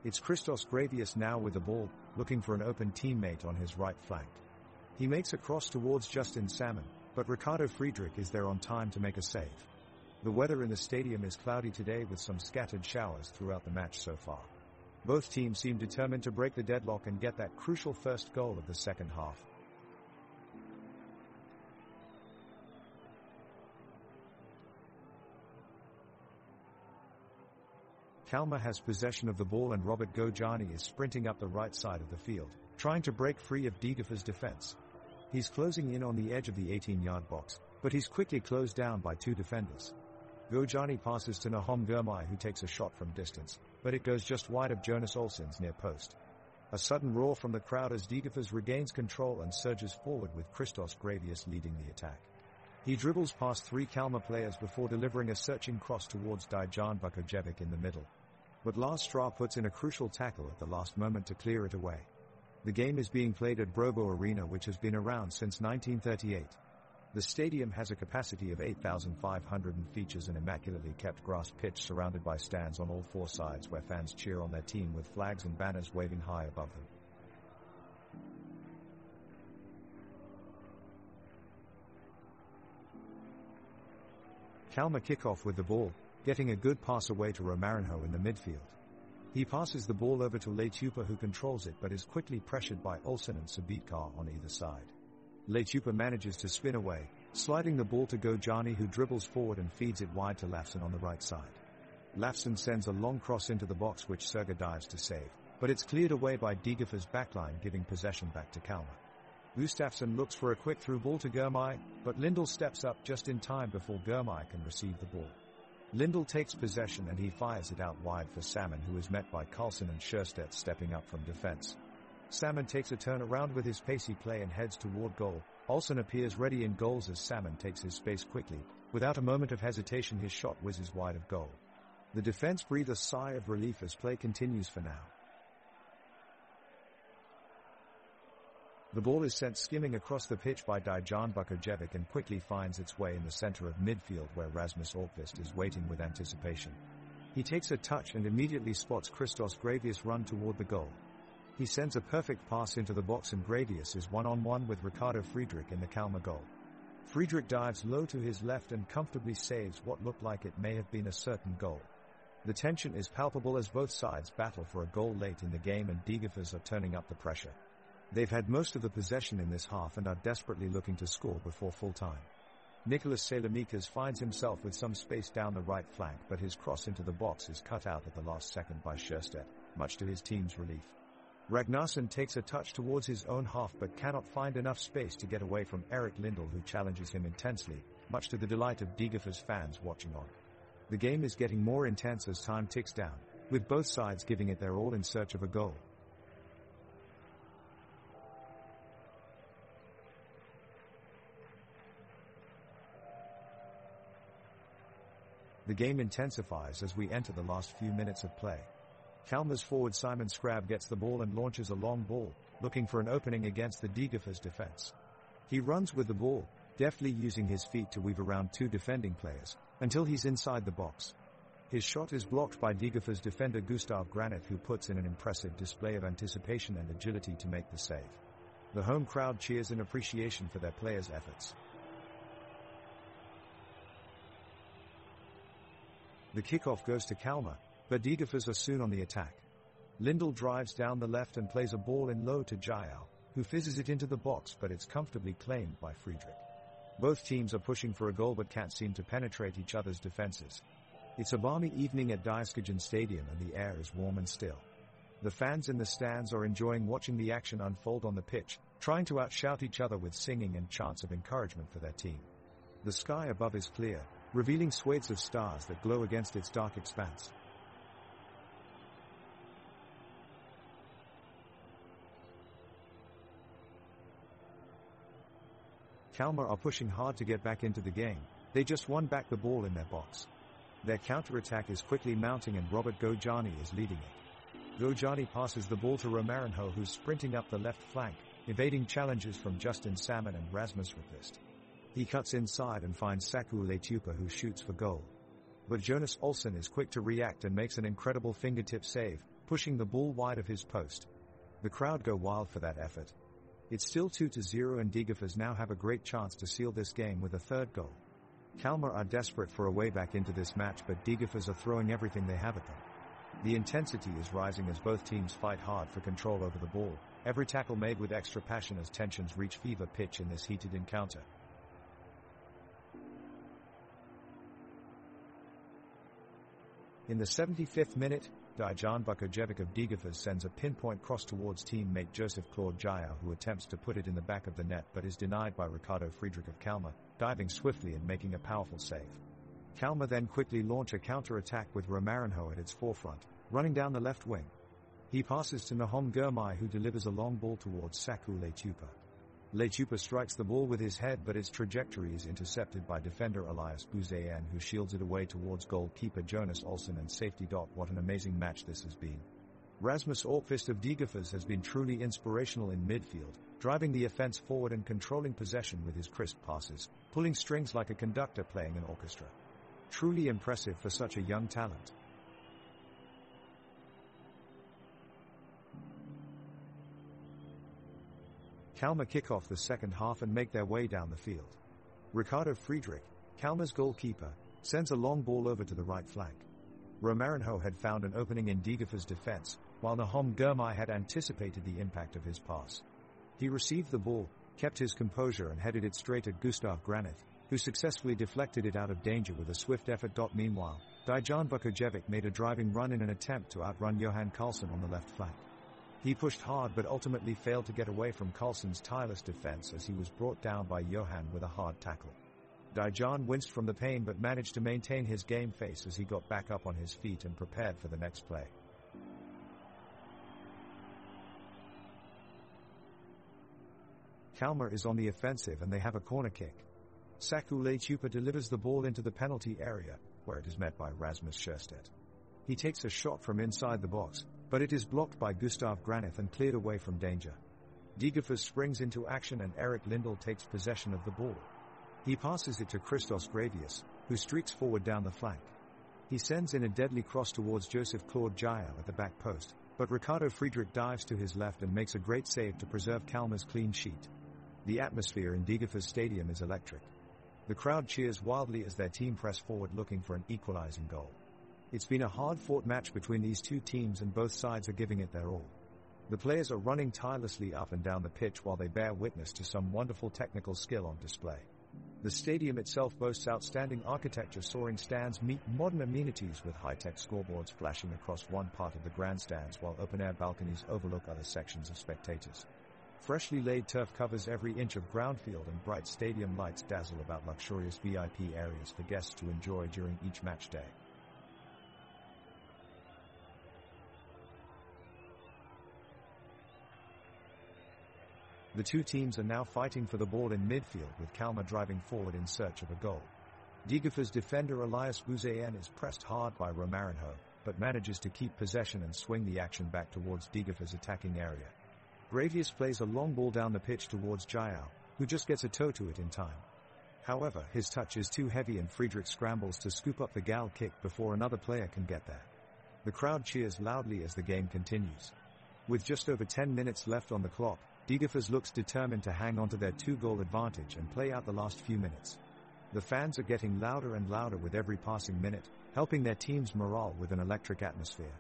It's Christos Gravius now with the ball, looking for an open teammate on his right flank. He makes a cross towards Justin Salmon, but Ricardo Friedrich is there on time to make a save. The weather in the stadium is cloudy today with some scattered showers throughout the match so far. Both teams seem determined to break the deadlock and get that crucial first goal of the second half. Kalmar has possession of the ball and Robert Gojani is sprinting up the right side of the field, trying to break free of Degerfors' defense. He's closing in on the edge of the 18-yard box, but he's quickly closed down by two defenders. Gojani passes to Nahom Gurmai who takes a shot from distance, but it goes just wide of Jonas Olsson's near post. A sudden roar from the crowd as Degerfors regains control and surges forward with Christos Gravius leading the attack. He dribbles past three Kalmar players before delivering a searching cross towards Dejan Bukojevic in the middle. But Lars Strah puts in a crucial tackle at the last moment to clear it away. The game is being played at Brobo Arena, which has been around since 1938. The stadium has a capacity of 8,500 and features an immaculately kept grass pitch surrounded by stands on all four sides where fans cheer on their team with flags and banners waving high above them. Kalmar kick off with the ball, getting a good pass away to Romarinho in the midfield. He passes the ball over to Leitupa who controls it but is quickly pressured by Olsson and Sabitkar on either side. Leitupa manages to spin away, sliding the ball to Gojani who dribbles forward and feeds it wide to Lafson on the right side. Lafson sends a long cross into the box which Serga dives to save, but it's cleared away by Degerfors' backline giving possession back to Kalmar. Gustafsson looks for a quick through ball to Gurmai, but Lindell steps up just in time before Gurmai can receive the ball. Lindell takes possession and he fires it out wide for Salmon who is met by Karlsson and Sjöstedt stepping up from defense. Salmon takes a turn around with his pacey play and heads toward goal. Olsson appears ready in goals as Salmon takes his space quickly. Without a moment of hesitation his shot whizzes wide of goal. The defense breathe a sigh of relief as play continues for now. The ball is sent skimming across the pitch by Dejan Bukojevic and quickly finds its way in the center of midfield where Rasmus Orkvist is waiting with anticipation. He takes a touch and immediately spots Christos Gravius run toward the goal. He sends a perfect pass into the box and Gravius is one-on-one with Ricardo Friedrich in the Kalmar goal. Friedrich dives low to his left and comfortably saves what looked like it may have been a certain goal. The tension is palpable as both sides battle for a goal late in the game and Degerfors are turning up the pressure. They've had most of the possession in this half and are desperately looking to score before full time. Nicholas Salamikas finds himself with some space down the right flank but his cross into the box is cut out at the last second by Sjöstedt, much to his team's relief. Ragnarsson takes a touch towards his own half but cannot find enough space to get away from Eric Lindell who challenges him intensely, much to the delight of Degerfors fans watching on. The game is getting more intense as time ticks down, with both sides giving it their all in search of a goal. The game intensifies as we enter the last few minutes of play. Kalmar's forward Simon Scrab gets the ball and launches a long ball, looking for an opening against the Degerfors defense. He runs with the ball, deftly using his feet to weave around two defending players, until he's inside the box. His shot is blocked by Degerfors defender Gustav Granit, who puts in an impressive display of anticipation and agility to make the save. The home crowd cheers in appreciation for their players' efforts. The kickoff goes to Kalmar, but Degerfors are soon on the attack. Lindell drives down the left and plays a ball in low to Jael, who fizzes it into the box, but it's comfortably claimed by Friedrich. Both teams are pushing for a goal but can't seem to penetrate each other's defenses. It's a balmy evening at Degerfors Stadium and the air is warm and still. The fans in the stands are enjoying watching the action unfold on the pitch, trying to outshout each other with singing and chants of encouragement for their team. The sky above is clear, revealing swathes of stars that glow against its dark expanse. Kalmar are pushing hard to get back into the game. They just won back the ball in their box. Their counter-attack is quickly mounting and Robert Gojani is leading it. Gojani passes the ball to Romarinho, who's sprinting up the left flank, evading challenges from Justin Salmon and Rasmus Ripist. He cuts inside and finds Saku Letupa, who shoots for goal. But Jonas Olsson is quick to react and makes an incredible fingertip save, pushing the ball wide of his post. The crowd go wild for that effort. It's still 2-0 and Degerfors now have a great chance to seal this game with a third goal. Kalmar are desperate for a way back into this match, but Degerfors are throwing everything they have at them. The intensity is rising as both teams fight hard for control over the ball, every tackle made with extra passion as tensions reach fever pitch in this heated encounter. In the 75th minute, Dejan Bukojevic of Degerfors sends a pinpoint cross towards teammate Joseph Claude Jael, who attempts to put it in the back of the net but is denied by Ricardo Friedrich of Kalmar, diving swiftly and making a powerful save. Kalmar then quickly launch a counter-attack with Romarinho at its forefront, running down the left wing. He passes to Nahom Girmay, who delivers a long ball towards Saku Letupa. Letupa strikes the ball with his head, but its trajectory is intercepted by defender Elias Buzayan, who shields it away towards goalkeeper Jonas Olsson and safety. What an amazing match this has been. Rasmus Orkvist of Degerfors has been truly inspirational in midfield, driving the offense forward and controlling possession with his crisp passes, pulling strings like a conductor playing an orchestra. Truly impressive for such a young talent. Kalmar kick off the second half and make their way down the field. Ricardo Friedrich, Kalmar's goalkeeper, sends a long ball over to the right flank. Romarinho had found an opening in Degerfors' defense, while Nahom Girmay had anticipated the impact of his pass. He received the ball, kept his composure and headed it straight at Gustav Granit, who successfully deflected it out of danger with a swift effort. Meanwhile, Dejan Bukojevic made a driving run in an attempt to outrun Johan Karlsson on the left flank. He pushed hard but ultimately failed to get away from Karlsson's tireless defense as he was brought down by Johan with a hard tackle. Dejan winced from the pain but managed to maintain his game face as he got back up on his feet and prepared for the next play. Kalmar is on the offensive and they have a corner kick. Saku Letupa delivers the ball into the penalty area, where it is met by Rasmus Scherstedt. He takes a shot from inside the box, but it is blocked by Gustav Granit and cleared away from danger. Degerfors springs into action and Eric Lindell takes possession of the ball. He passes it to Christos Gravius, who streaks forward down the flank. He sends in a deadly cross towards Joseph Claude Jael at the back post, but Ricardo Friedrich dives to his left and makes a great save to preserve Kalmar's clean sheet. The atmosphere in Degerfors Stadium is electric. The crowd cheers wildly as their team press forward looking for an equalizing goal. It's been a hard-fought match between these two teams and both sides are giving it their all. The players are running tirelessly up and down the pitch while they bear witness to some wonderful technical skill on display. The stadium itself boasts outstanding architecture. Soaring stands meet modern amenities with high-tech scoreboards flashing across one part of the grandstands while open-air balconies overlook other sections of spectators. Freshly laid turf covers every inch of ground field and bright stadium lights dazzle about luxurious VIP areas for guests to enjoy during each match day. The two teams are now fighting for the ball in midfield, with Kalmar driving forward in search of a goal. Degerfors defender Elias Buzayan is pressed hard by Romarinho, but manages to keep possession and swing the action back towards Degerfors' attacking area. Gravius plays a long ball down the pitch towards Jayao, who just gets a toe to it in time. However, his touch is too heavy and Friedrich scrambles to scoop up the gal kick before another player can get there. The crowd cheers loudly as the game continues. With just over 10 minutes left on the clock, Degerfors looks determined to hang on to their 2-goal advantage and play out the last few minutes. The fans are getting louder and louder with every passing minute, helping their team's morale with an electric atmosphere.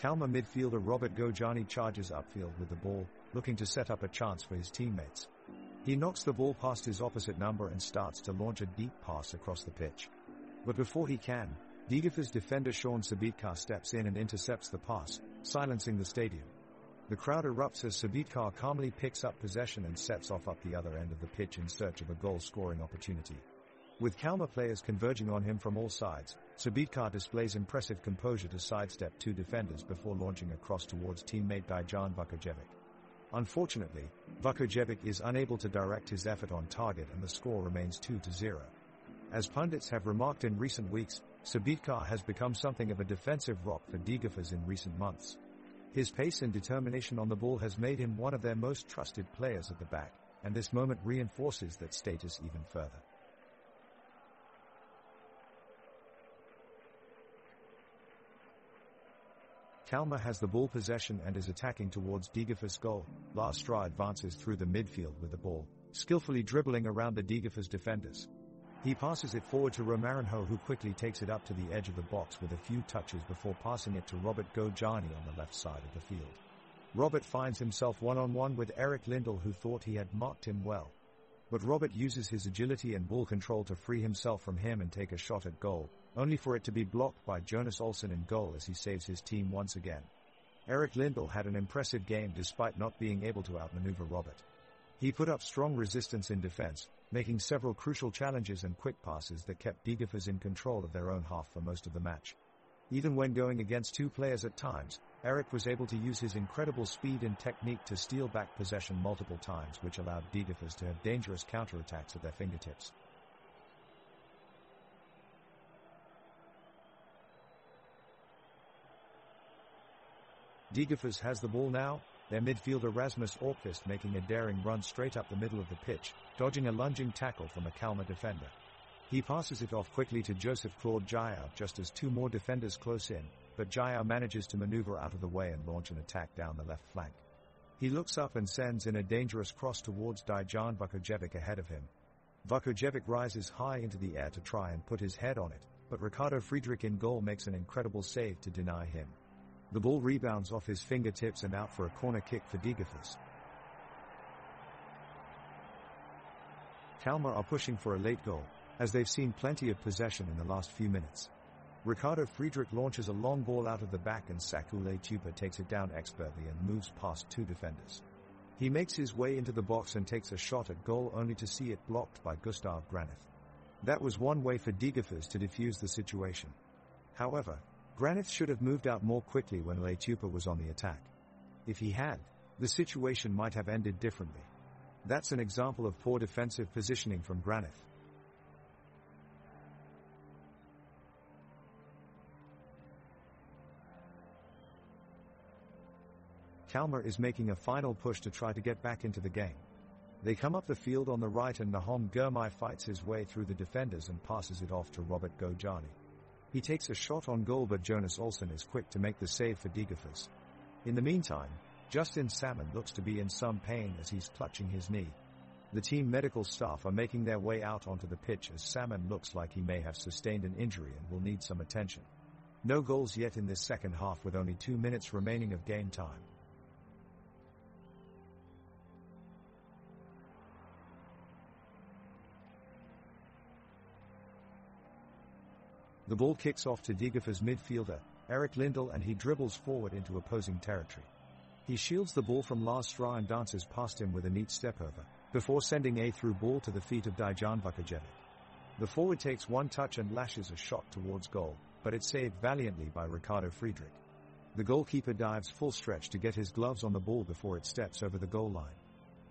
Kalmar midfielder Robert Gojani charges upfield with the ball, looking to set up a chance for his teammates. He knocks the ball past his opposite number and starts to launch a deep pass across the pitch. But before he can, Degerfors defender Sean Sabitkar steps in and intercepts the pass, silencing the stadium. The crowd erupts as Sabitkar calmly picks up possession and sets off up the other end of the pitch in search of a goal-scoring opportunity. With Kalmar players converging on him from all sides, Sabitkar displays impressive composure to sidestep two defenders before launching a cross towards teammate Dijan Vukojevic. Unfortunately, Vukojevic is unable to direct his effort on target and the score remains 2-0. As pundits have remarked in recent weeks, Sabitkar has become something of a defensive rock for Degerfors in recent months. His pace and determination on the ball has made him one of their most trusted players at the back, and this moment reinforces that status even further. Kalmar has the ball possession and is attacking towards Degerfors' goal. Lars Stra advances through the midfield with the ball, skillfully dribbling around the Degerfors defenders. He passes it forward to Romarinho, who quickly takes it up to the edge of the box with a few touches before passing it to Robert Gojani on the left side of the field. Robert finds himself one-on-one with Erik Lindell, who thought he had marked him well. But Robert uses his agility and ball control to free himself from him and take a shot at goal, only for it to be blocked by Jonas Olsson in goal as he saves his team once again. Erik Lindell had an impressive game despite not being able to outmaneuver Robert. He put up strong resistance in defense, making several crucial challenges and quick passes that kept Degerfors in control of their own half for most of the match. Even when going against two players at times, Erik was able to use his incredible speed and technique to steal back possession multiple times, which allowed Degerfors to have dangerous counterattacks at their fingertips. Degerfors has the ball now, their midfielder Rasmus Orkvist making a daring run straight up the middle of the pitch, dodging a lunging tackle from a Kalmar defender. He passes it off quickly to Joseph Claude Jayao just as two more defenders close in, but Jayao manages to maneuver out of the way and launch an attack down the left flank. He looks up and sends in a dangerous cross towards Dijan Vukojevic ahead of him. Vukojevic rises high into the air to try and put his head on it, but Ricardo Friedrich in goal makes an incredible save to deny him. The ball rebounds off his fingertips and out for a corner kick for Degerfors. Kalmar are pushing for a late goal, as they've seen plenty of possession in the last few minutes. Ricardo Friedrich launches a long ball out of the back and Sakule Tupa takes it down expertly and moves past two defenders. He makes his way into the box and takes a shot at goal only to see it blocked by Gustav Granith. That was one way for Degerfors to defuse the situation. However, Granith should have moved out more quickly when Leitupa was on the attack. If he had, the situation might have ended differently. That's an example of poor defensive positioning from Granith. Kalmar is making a final push to try to get back into the game. They come up the field on the right and Nahom Gurmai fights his way through the defenders and passes it off to Robert Gojani. He takes a shot on goal, but Jonas Olsson is quick to make the save for Degerfors. In the meantime, Justin Salmon looks to be in some pain as he's clutching his knee. The team medical staff are making their way out onto the pitch as Salmon looks like he may have sustained an injury and will need some attention. No goals yet in this second half with only 2 minutes remaining of game time. The ball kicks off to Degerfors midfielder Eric Lindell, and he dribbles forward into opposing territory. He shields the ball from Lars Stra and dances past him with a neat step over, before sending a through ball to the feet of Dejan Vukojevic. The forward takes one touch and lashes a shot towards goal, but it's saved valiantly by Ricardo Friedrich. The goalkeeper dives full stretch to get his gloves on the ball before it steps over the goal line.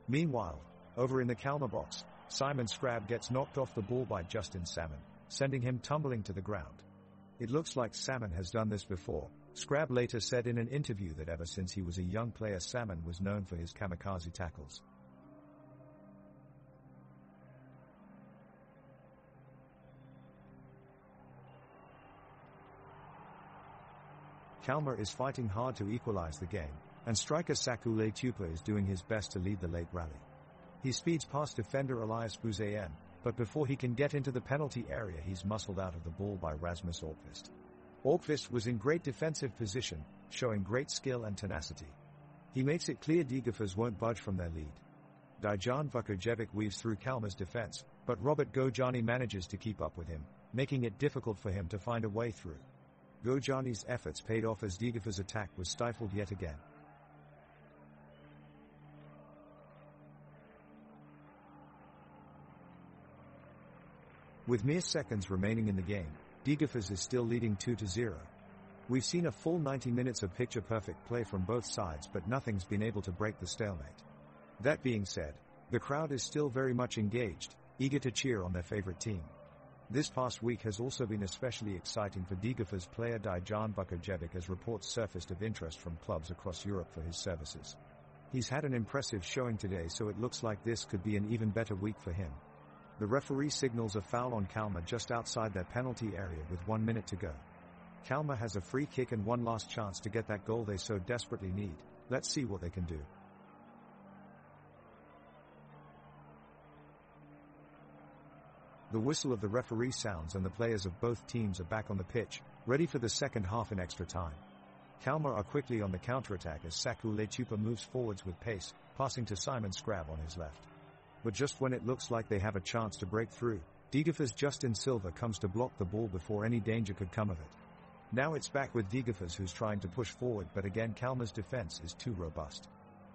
Meanwhile, over in the Kalmar box, Simon Scrab gets knocked off the ball by Justin Salmon, sending him tumbling to the ground. It looks like Salmon has done this before. Scrab later said in an interview that ever since he was a young player, Salmon was known for his kamikaze tackles. Kalmar is fighting hard to equalize the game, and striker Saku Letupa is doing his best to lead the late rally. He speeds past defender Elias Buzayan, but before he can get into the penalty area, he's muscled out of the ball by Rasmus Orkvist. Orkvist was in great defensive position, showing great skill and tenacity. He makes it clear Degerfors won't budge from their lead. Dejan Vukojevic weaves through Kalmar's defense, but Robert Gojani manages to keep up with him, making it difficult for him to find a way through. Gojani's efforts paid off as Degerfors' attack was stifled yet again. With mere seconds remaining in the game, Degerfors is still leading 2-0. We've seen a full 90 minutes of picture-perfect play from both sides, but nothing's been able to break the stalemate. That being said, the crowd is still very much engaged, eager to cheer on their favorite team. This past week has also been especially exciting for Degerfors player Dejan Vukojevic, as reports surfaced of interest from clubs across Europe for his services. He's had an impressive showing today, so it looks like this could be an even better week for him. The referee signals a foul on Kalmar just outside their penalty area with 1 minute to go. Kalmar has a free kick and one last chance to get that goal they so desperately need. Let's see what they can do. The whistle of the referee sounds and the players of both teams are back on the pitch, ready for the second half in extra time. Kalmar are quickly on the counter-attack as Saku Letupa moves forwards with pace, passing to Simon Scrab on his left. But just when it looks like they have a chance to break through, Degerfors' Justin Silva comes to block the ball before any danger could come of it. Now it's back with Degerfors, who's trying to push forward, but again Kalmar's defense is too robust.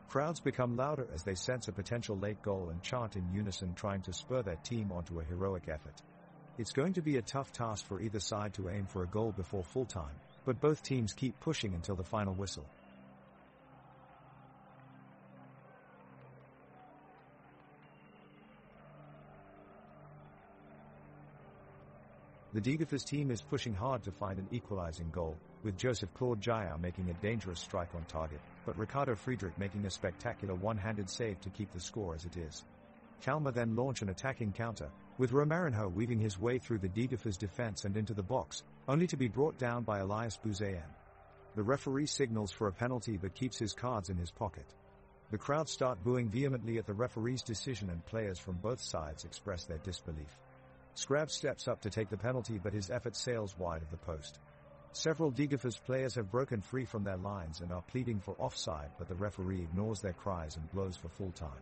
Crowds become louder as they sense a potential late goal and chant in unison, trying to spur their team onto a heroic effort. It's going to be a tough task for either side to aim for a goal before full time, but both teams keep pushing until the final whistle. The Degerfors team is pushing hard to find an equalizing goal, with Joseph Claude Jair making a dangerous strike on target, but Ricardo Friedrich making a spectacular one-handed save to keep the score as it is. Kalmar then launch an attacking counter, with Romarinho weaving his way through the Degerfors defense and into the box, only to be brought down by Elias Buzayan. The referee signals for a penalty but keeps his cards in his pocket. The crowd start booing vehemently at the referee's decision, and players from both sides express their disbelief. Scrab steps up to take the penalty, but his effort sails wide of the post. Several Degerfors players have broken free from their lines and are pleading for offside, but the referee ignores their cries and blows for full time.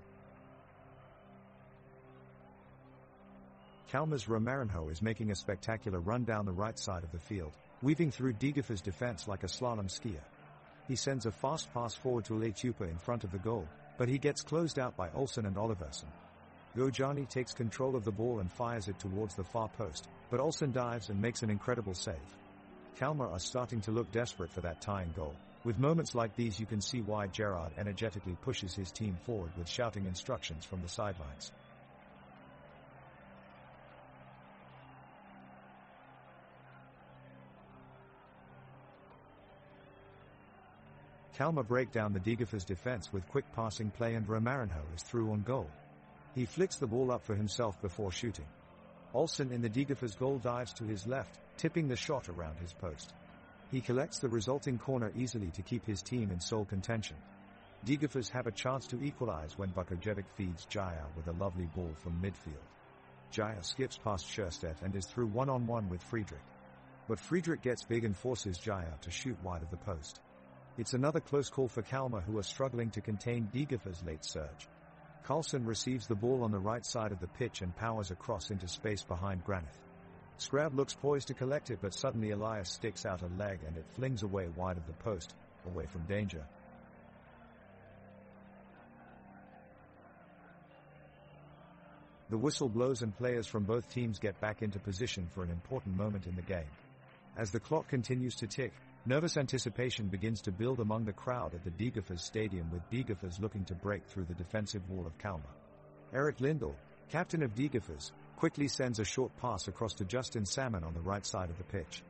Kalmar's Romarinho is making a spectacular run down the right side of the field, weaving through Degerfors' defense like a slalom skier. He sends a fast pass forward to Letupa in front of the goal, but he gets closed out by Olsen and Oliversen. Gojani takes control of the ball and fires it towards the far post, but Olsen dives and makes an incredible save. Kalmar are starting to look desperate for that tying goal. With moments like these, you can see why Gerard energetically pushes his team forward with shouting instructions from the sidelines. Kalmar break down the Degerfors defense with quick passing play, and Romarinho is through on goal. He flicks the ball up for himself before shooting. Olsen in the Degerfors goal dives to his left, tipping the shot around his post. He collects the resulting corner easily to keep his team in sole contention. Degerfors have a chance to equalize when Vukojevic feeds Jair with a lovely ball from midfield. Jair skips past Scherstedt and is through one-on-one with Friedrich. But Friedrich gets big and forces Jair to shoot wide of the post. It's another close call for Kalmar, who are struggling to contain Degerfors' late surge. Carlsen receives the ball on the right side of the pitch and powers across into space behind Granith. Scrab looks poised to collect it, but suddenly Elias sticks out a leg and it flings away wide of the post, away from danger. The whistle blows and players from both teams get back into position for an important moment in the game. As the clock continues to tick, nervous anticipation begins to build among the crowd at the Degerfors stadium, with Degerfors looking to break through the defensive wall of Kalmar. Erik Lindell, captain of Degerfors, quickly sends a short pass across to Justin Salmon on the right side of the pitch.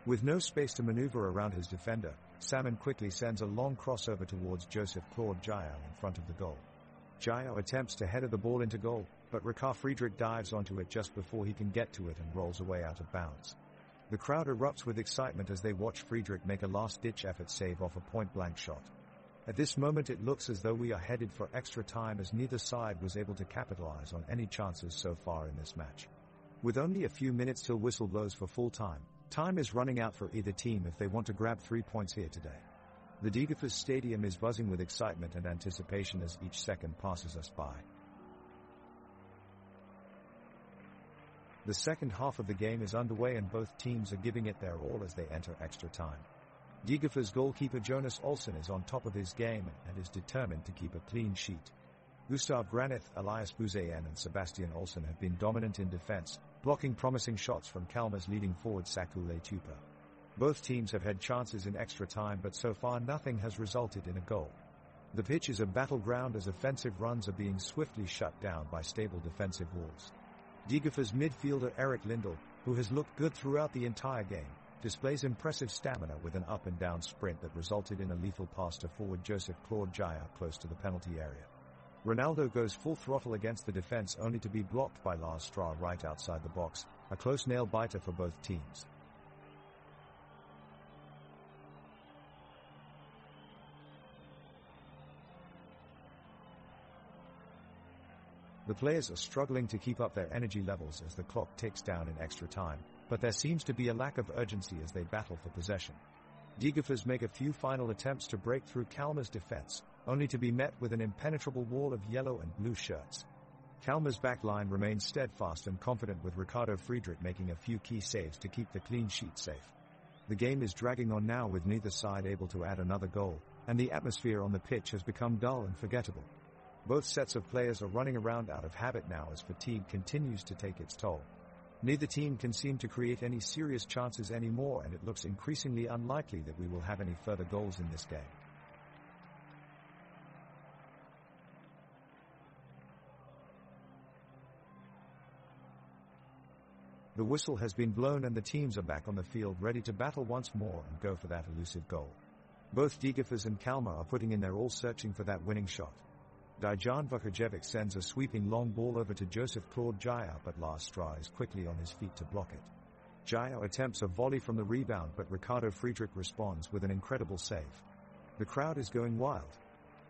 With no space to maneuver around his defender, Salmon quickly sends a long crossover towards Joseph Claude Jael in front of the goal. Jael attempts to header the ball into goal, but Rikard Friedrich dives onto it just before he can get to it and rolls away out of bounds. The crowd erupts with excitement as they watch Friedrich make a last-ditch effort save off a point-blank shot. At this moment it looks as though we are headed for extra time, as neither side was able to capitalize on any chances so far in this match. With only a few minutes till whistle blows for full time, time is running out for either team if they want to grab 3 points here today. The Degerfors stadium is buzzing with excitement and anticipation as each second passes us by. The second half of the game is underway and both teams are giving it their all as they enter extra time. Degerfors goalkeeper Jonas Olsson is on top of his game and is determined to keep a clean sheet. Gustav Granith, Elias Buzayan and Sebastian Olsson have been dominant in defense, blocking promising shots from Kalmar's leading forward Saku Leitupa. Both teams have had chances in extra time, but so far nothing has resulted in a goal. The pitch is a battleground as offensive runs are being swiftly shut down by stable defensive walls. Degerfors midfielder Erik Lindell, who has looked good throughout the entire game, displays impressive stamina with an up and down sprint that resulted in a lethal pass to forward Joseph Claude Jael close to the penalty area. Ronaldo goes full throttle against the defense only to be blocked by Lars Strah right outside the box, a close nail-biter for both teams. The players are struggling to keep up their energy levels as the clock ticks down in extra time, but there seems to be a lack of urgency as they battle for possession. Degerfors make a few final attempts to break through Kalmar's defense, only to be met with an impenetrable wall of yellow and blue shirts. Kalmar's backline remains steadfast and confident, with Ricardo Friedrich making a few key saves to keep the clean sheet safe. The game is dragging on now with neither side able to add another goal, and the atmosphere on the pitch has become dull and forgettable. Both sets of players are running around out of habit now as fatigue continues to take its toll. Neither team can seem to create any serious chances anymore, and it looks increasingly unlikely that we will have any further goals in this game. The whistle has been blown and the teams are back on the field ready to battle once more and go for that elusive goal. Both Degerfors and Kalmar are putting in their all searching for that winning shot. Dejan Vukajevic sends a sweeping long ball over to Joseph Claude Jael, but Lars Strah is quickly on his feet to block it. Jael attempts a volley from the rebound, but Ricardo Friedrich responds with an incredible save. The crowd is going wild.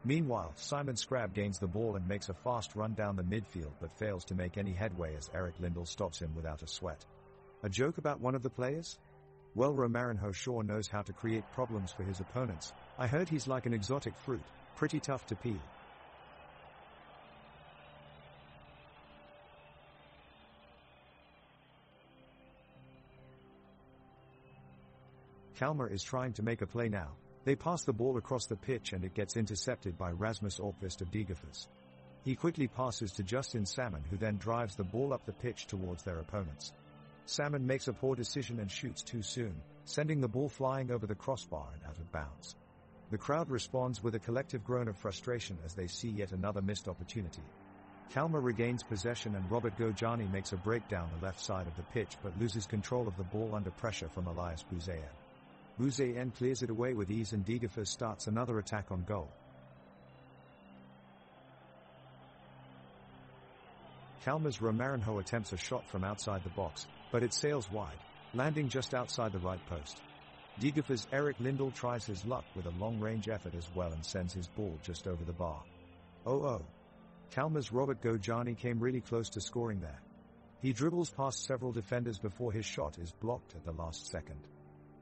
Meanwhile, Simon Scrab gains the ball and makes a fast run down the midfield but fails to make any headway as Erik Lindell stops him without a sweat. A joke about one of the players? Well, Romarinho sure knows how to create problems for his opponents. I heard he's like an exotic fruit, pretty tough to peel. Kalmar is trying to make a play now. They pass the ball across the pitch and it gets intercepted by Rasmus Orkvist of Degerfors. He quickly passes to Justin Salmon, who then drives the ball up the pitch towards their opponents. Salmon makes a poor decision and shoots too soon, sending the ball flying over the crossbar and out of bounds. The crowd responds with a collective groan of frustration as they see yet another missed opportunity. Kalmar regains possession and Robert Gojani makes a break down the left side of the pitch but loses control of the ball under pressure from Elias Buzayan. Buzayan clears it away with ease and Degerfors starts another attack on goal. Kalmar's Romarinho attempts a shot from outside the box, but it sails wide, landing just outside the right post. Degerfors' Erik Lindell tries his luck with a long-range effort as well and sends his ball just over the bar. Oh. Kalmar's Robert Gojani came really close to scoring there. He dribbles past several defenders before his shot is blocked at the last second.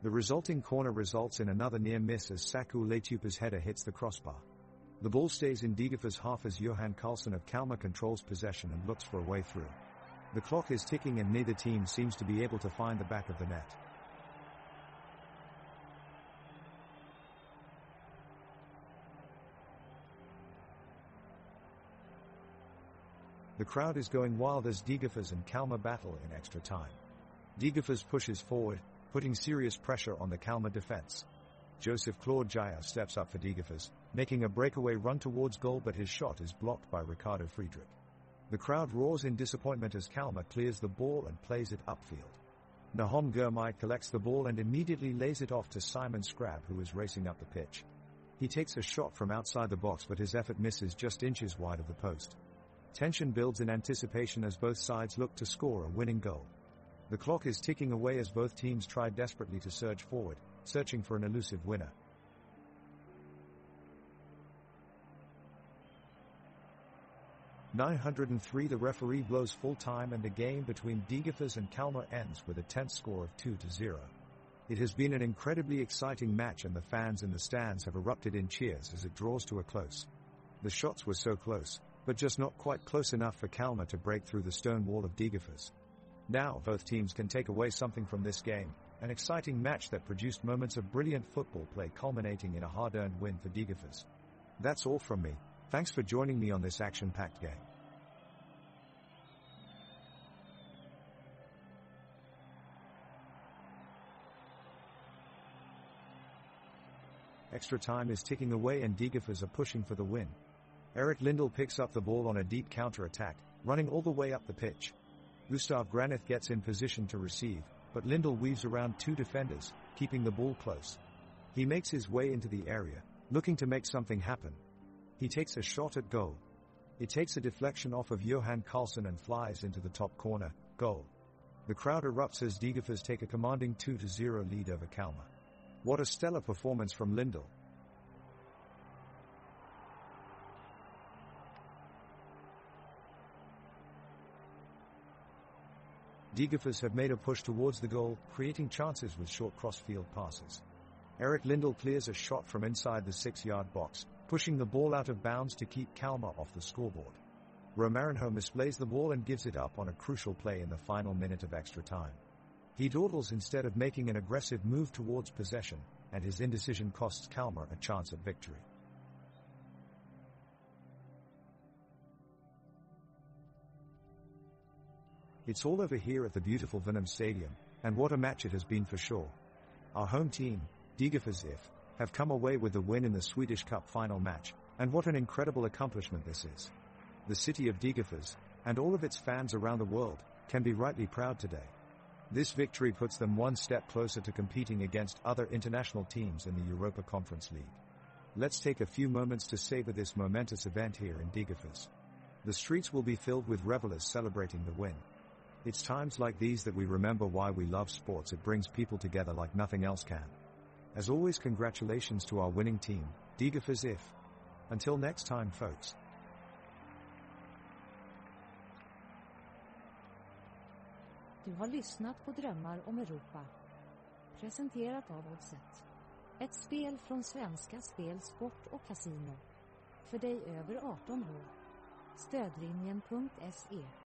The resulting corner results in another near miss as Saku Leitupa's header hits the crossbar. The ball stays in Degerfors' half as Johan Karlsson of Kalmar controls possession and looks for a way through. The clock is ticking and neither team seems to be able to find the back of the net. The crowd is going wild as Degerfors and Kalmar battle in extra time. Degerfors pushes forward, putting serious pressure on the Kalmar defense. Joseph Claude Jair steps up for Degerfors, making a breakaway run towards goal, but his shot is blocked by Ricardo Friedrich. The crowd roars in disappointment as Kalmar clears the ball and plays it upfield. Nahom Gurmai collects the ball and immediately lays it off to Simon Scrab, who is racing up the pitch. He takes a shot from outside the box, but his effort misses just inches wide of the post. Tension builds in anticipation as both sides look to score a winning goal. The clock is ticking away as both teams try desperately to surge forward, searching for an elusive winner. (903) The referee blows full time and the game between Degerfors and Kalmar ends with a tense score of 2-0. It has been an incredibly exciting match and the fans in the stands have erupted in cheers as it draws to a close. The shots were so close, but just not quite close enough for Kalmar to break through the stone wall of Degerfors. Now both teams can take away something from this game, an exciting match that produced moments of brilliant football play culminating in a hard-earned win for Degerfors. That's all from me. Thanks for joining me on this action-packed game. Extra time is ticking away and Degerfors are pushing for the win. Erik Lindell picks up the ball on a deep counter-attack, running all the way up the pitch. Gustav Granith gets in position to receive, but Lindell weaves around two defenders, keeping the ball close. He makes his way into the area, looking to make something happen. He takes a shot at goal. It takes a deflection off of Johan Karlsson and flies into the top corner, goal. The crowd erupts as Degerfors take a commanding 2-0 lead over Kalmar. What a stellar performance from Lindell. Degerfors have made a push towards the goal, creating chances with short cross-field passes. Erik Lindell clears a shot from inside the 6-yard box, pushing the ball out of bounds to keep Kalmar off the scoreboard. Romarinho misplays the ball and gives it up on a crucial play in the final minute of extra time. He dawdles instead of making an aggressive move towards possession, and his indecision costs Kalmar a chance at victory. It's all over here at the beautiful Venom Stadium, and what a match it has been for sure. Our home team, Degerfors IF, have come away with the win in the Swedish Cup final match, and what an incredible accomplishment this is. The city of Degerfors, and all of its fans around the world, can be rightly proud today. This victory puts them one step closer to competing against other international teams in the Europa Conference League. Let's take a few moments to savor this momentous event here in Degerfors. The streets will be filled with revelers celebrating the win. It's times like these that we remember why we love sports. It brings people together like nothing else can. As always, congratulations to our winning team, Degerfors IF. Until next time, folks. Du har lyssnat på Drömmar om Europa. Presenterat av Oddset. Ett spel från Svenska Spel, Sport och Casino. För dig över 18 år. Stödlinjen.se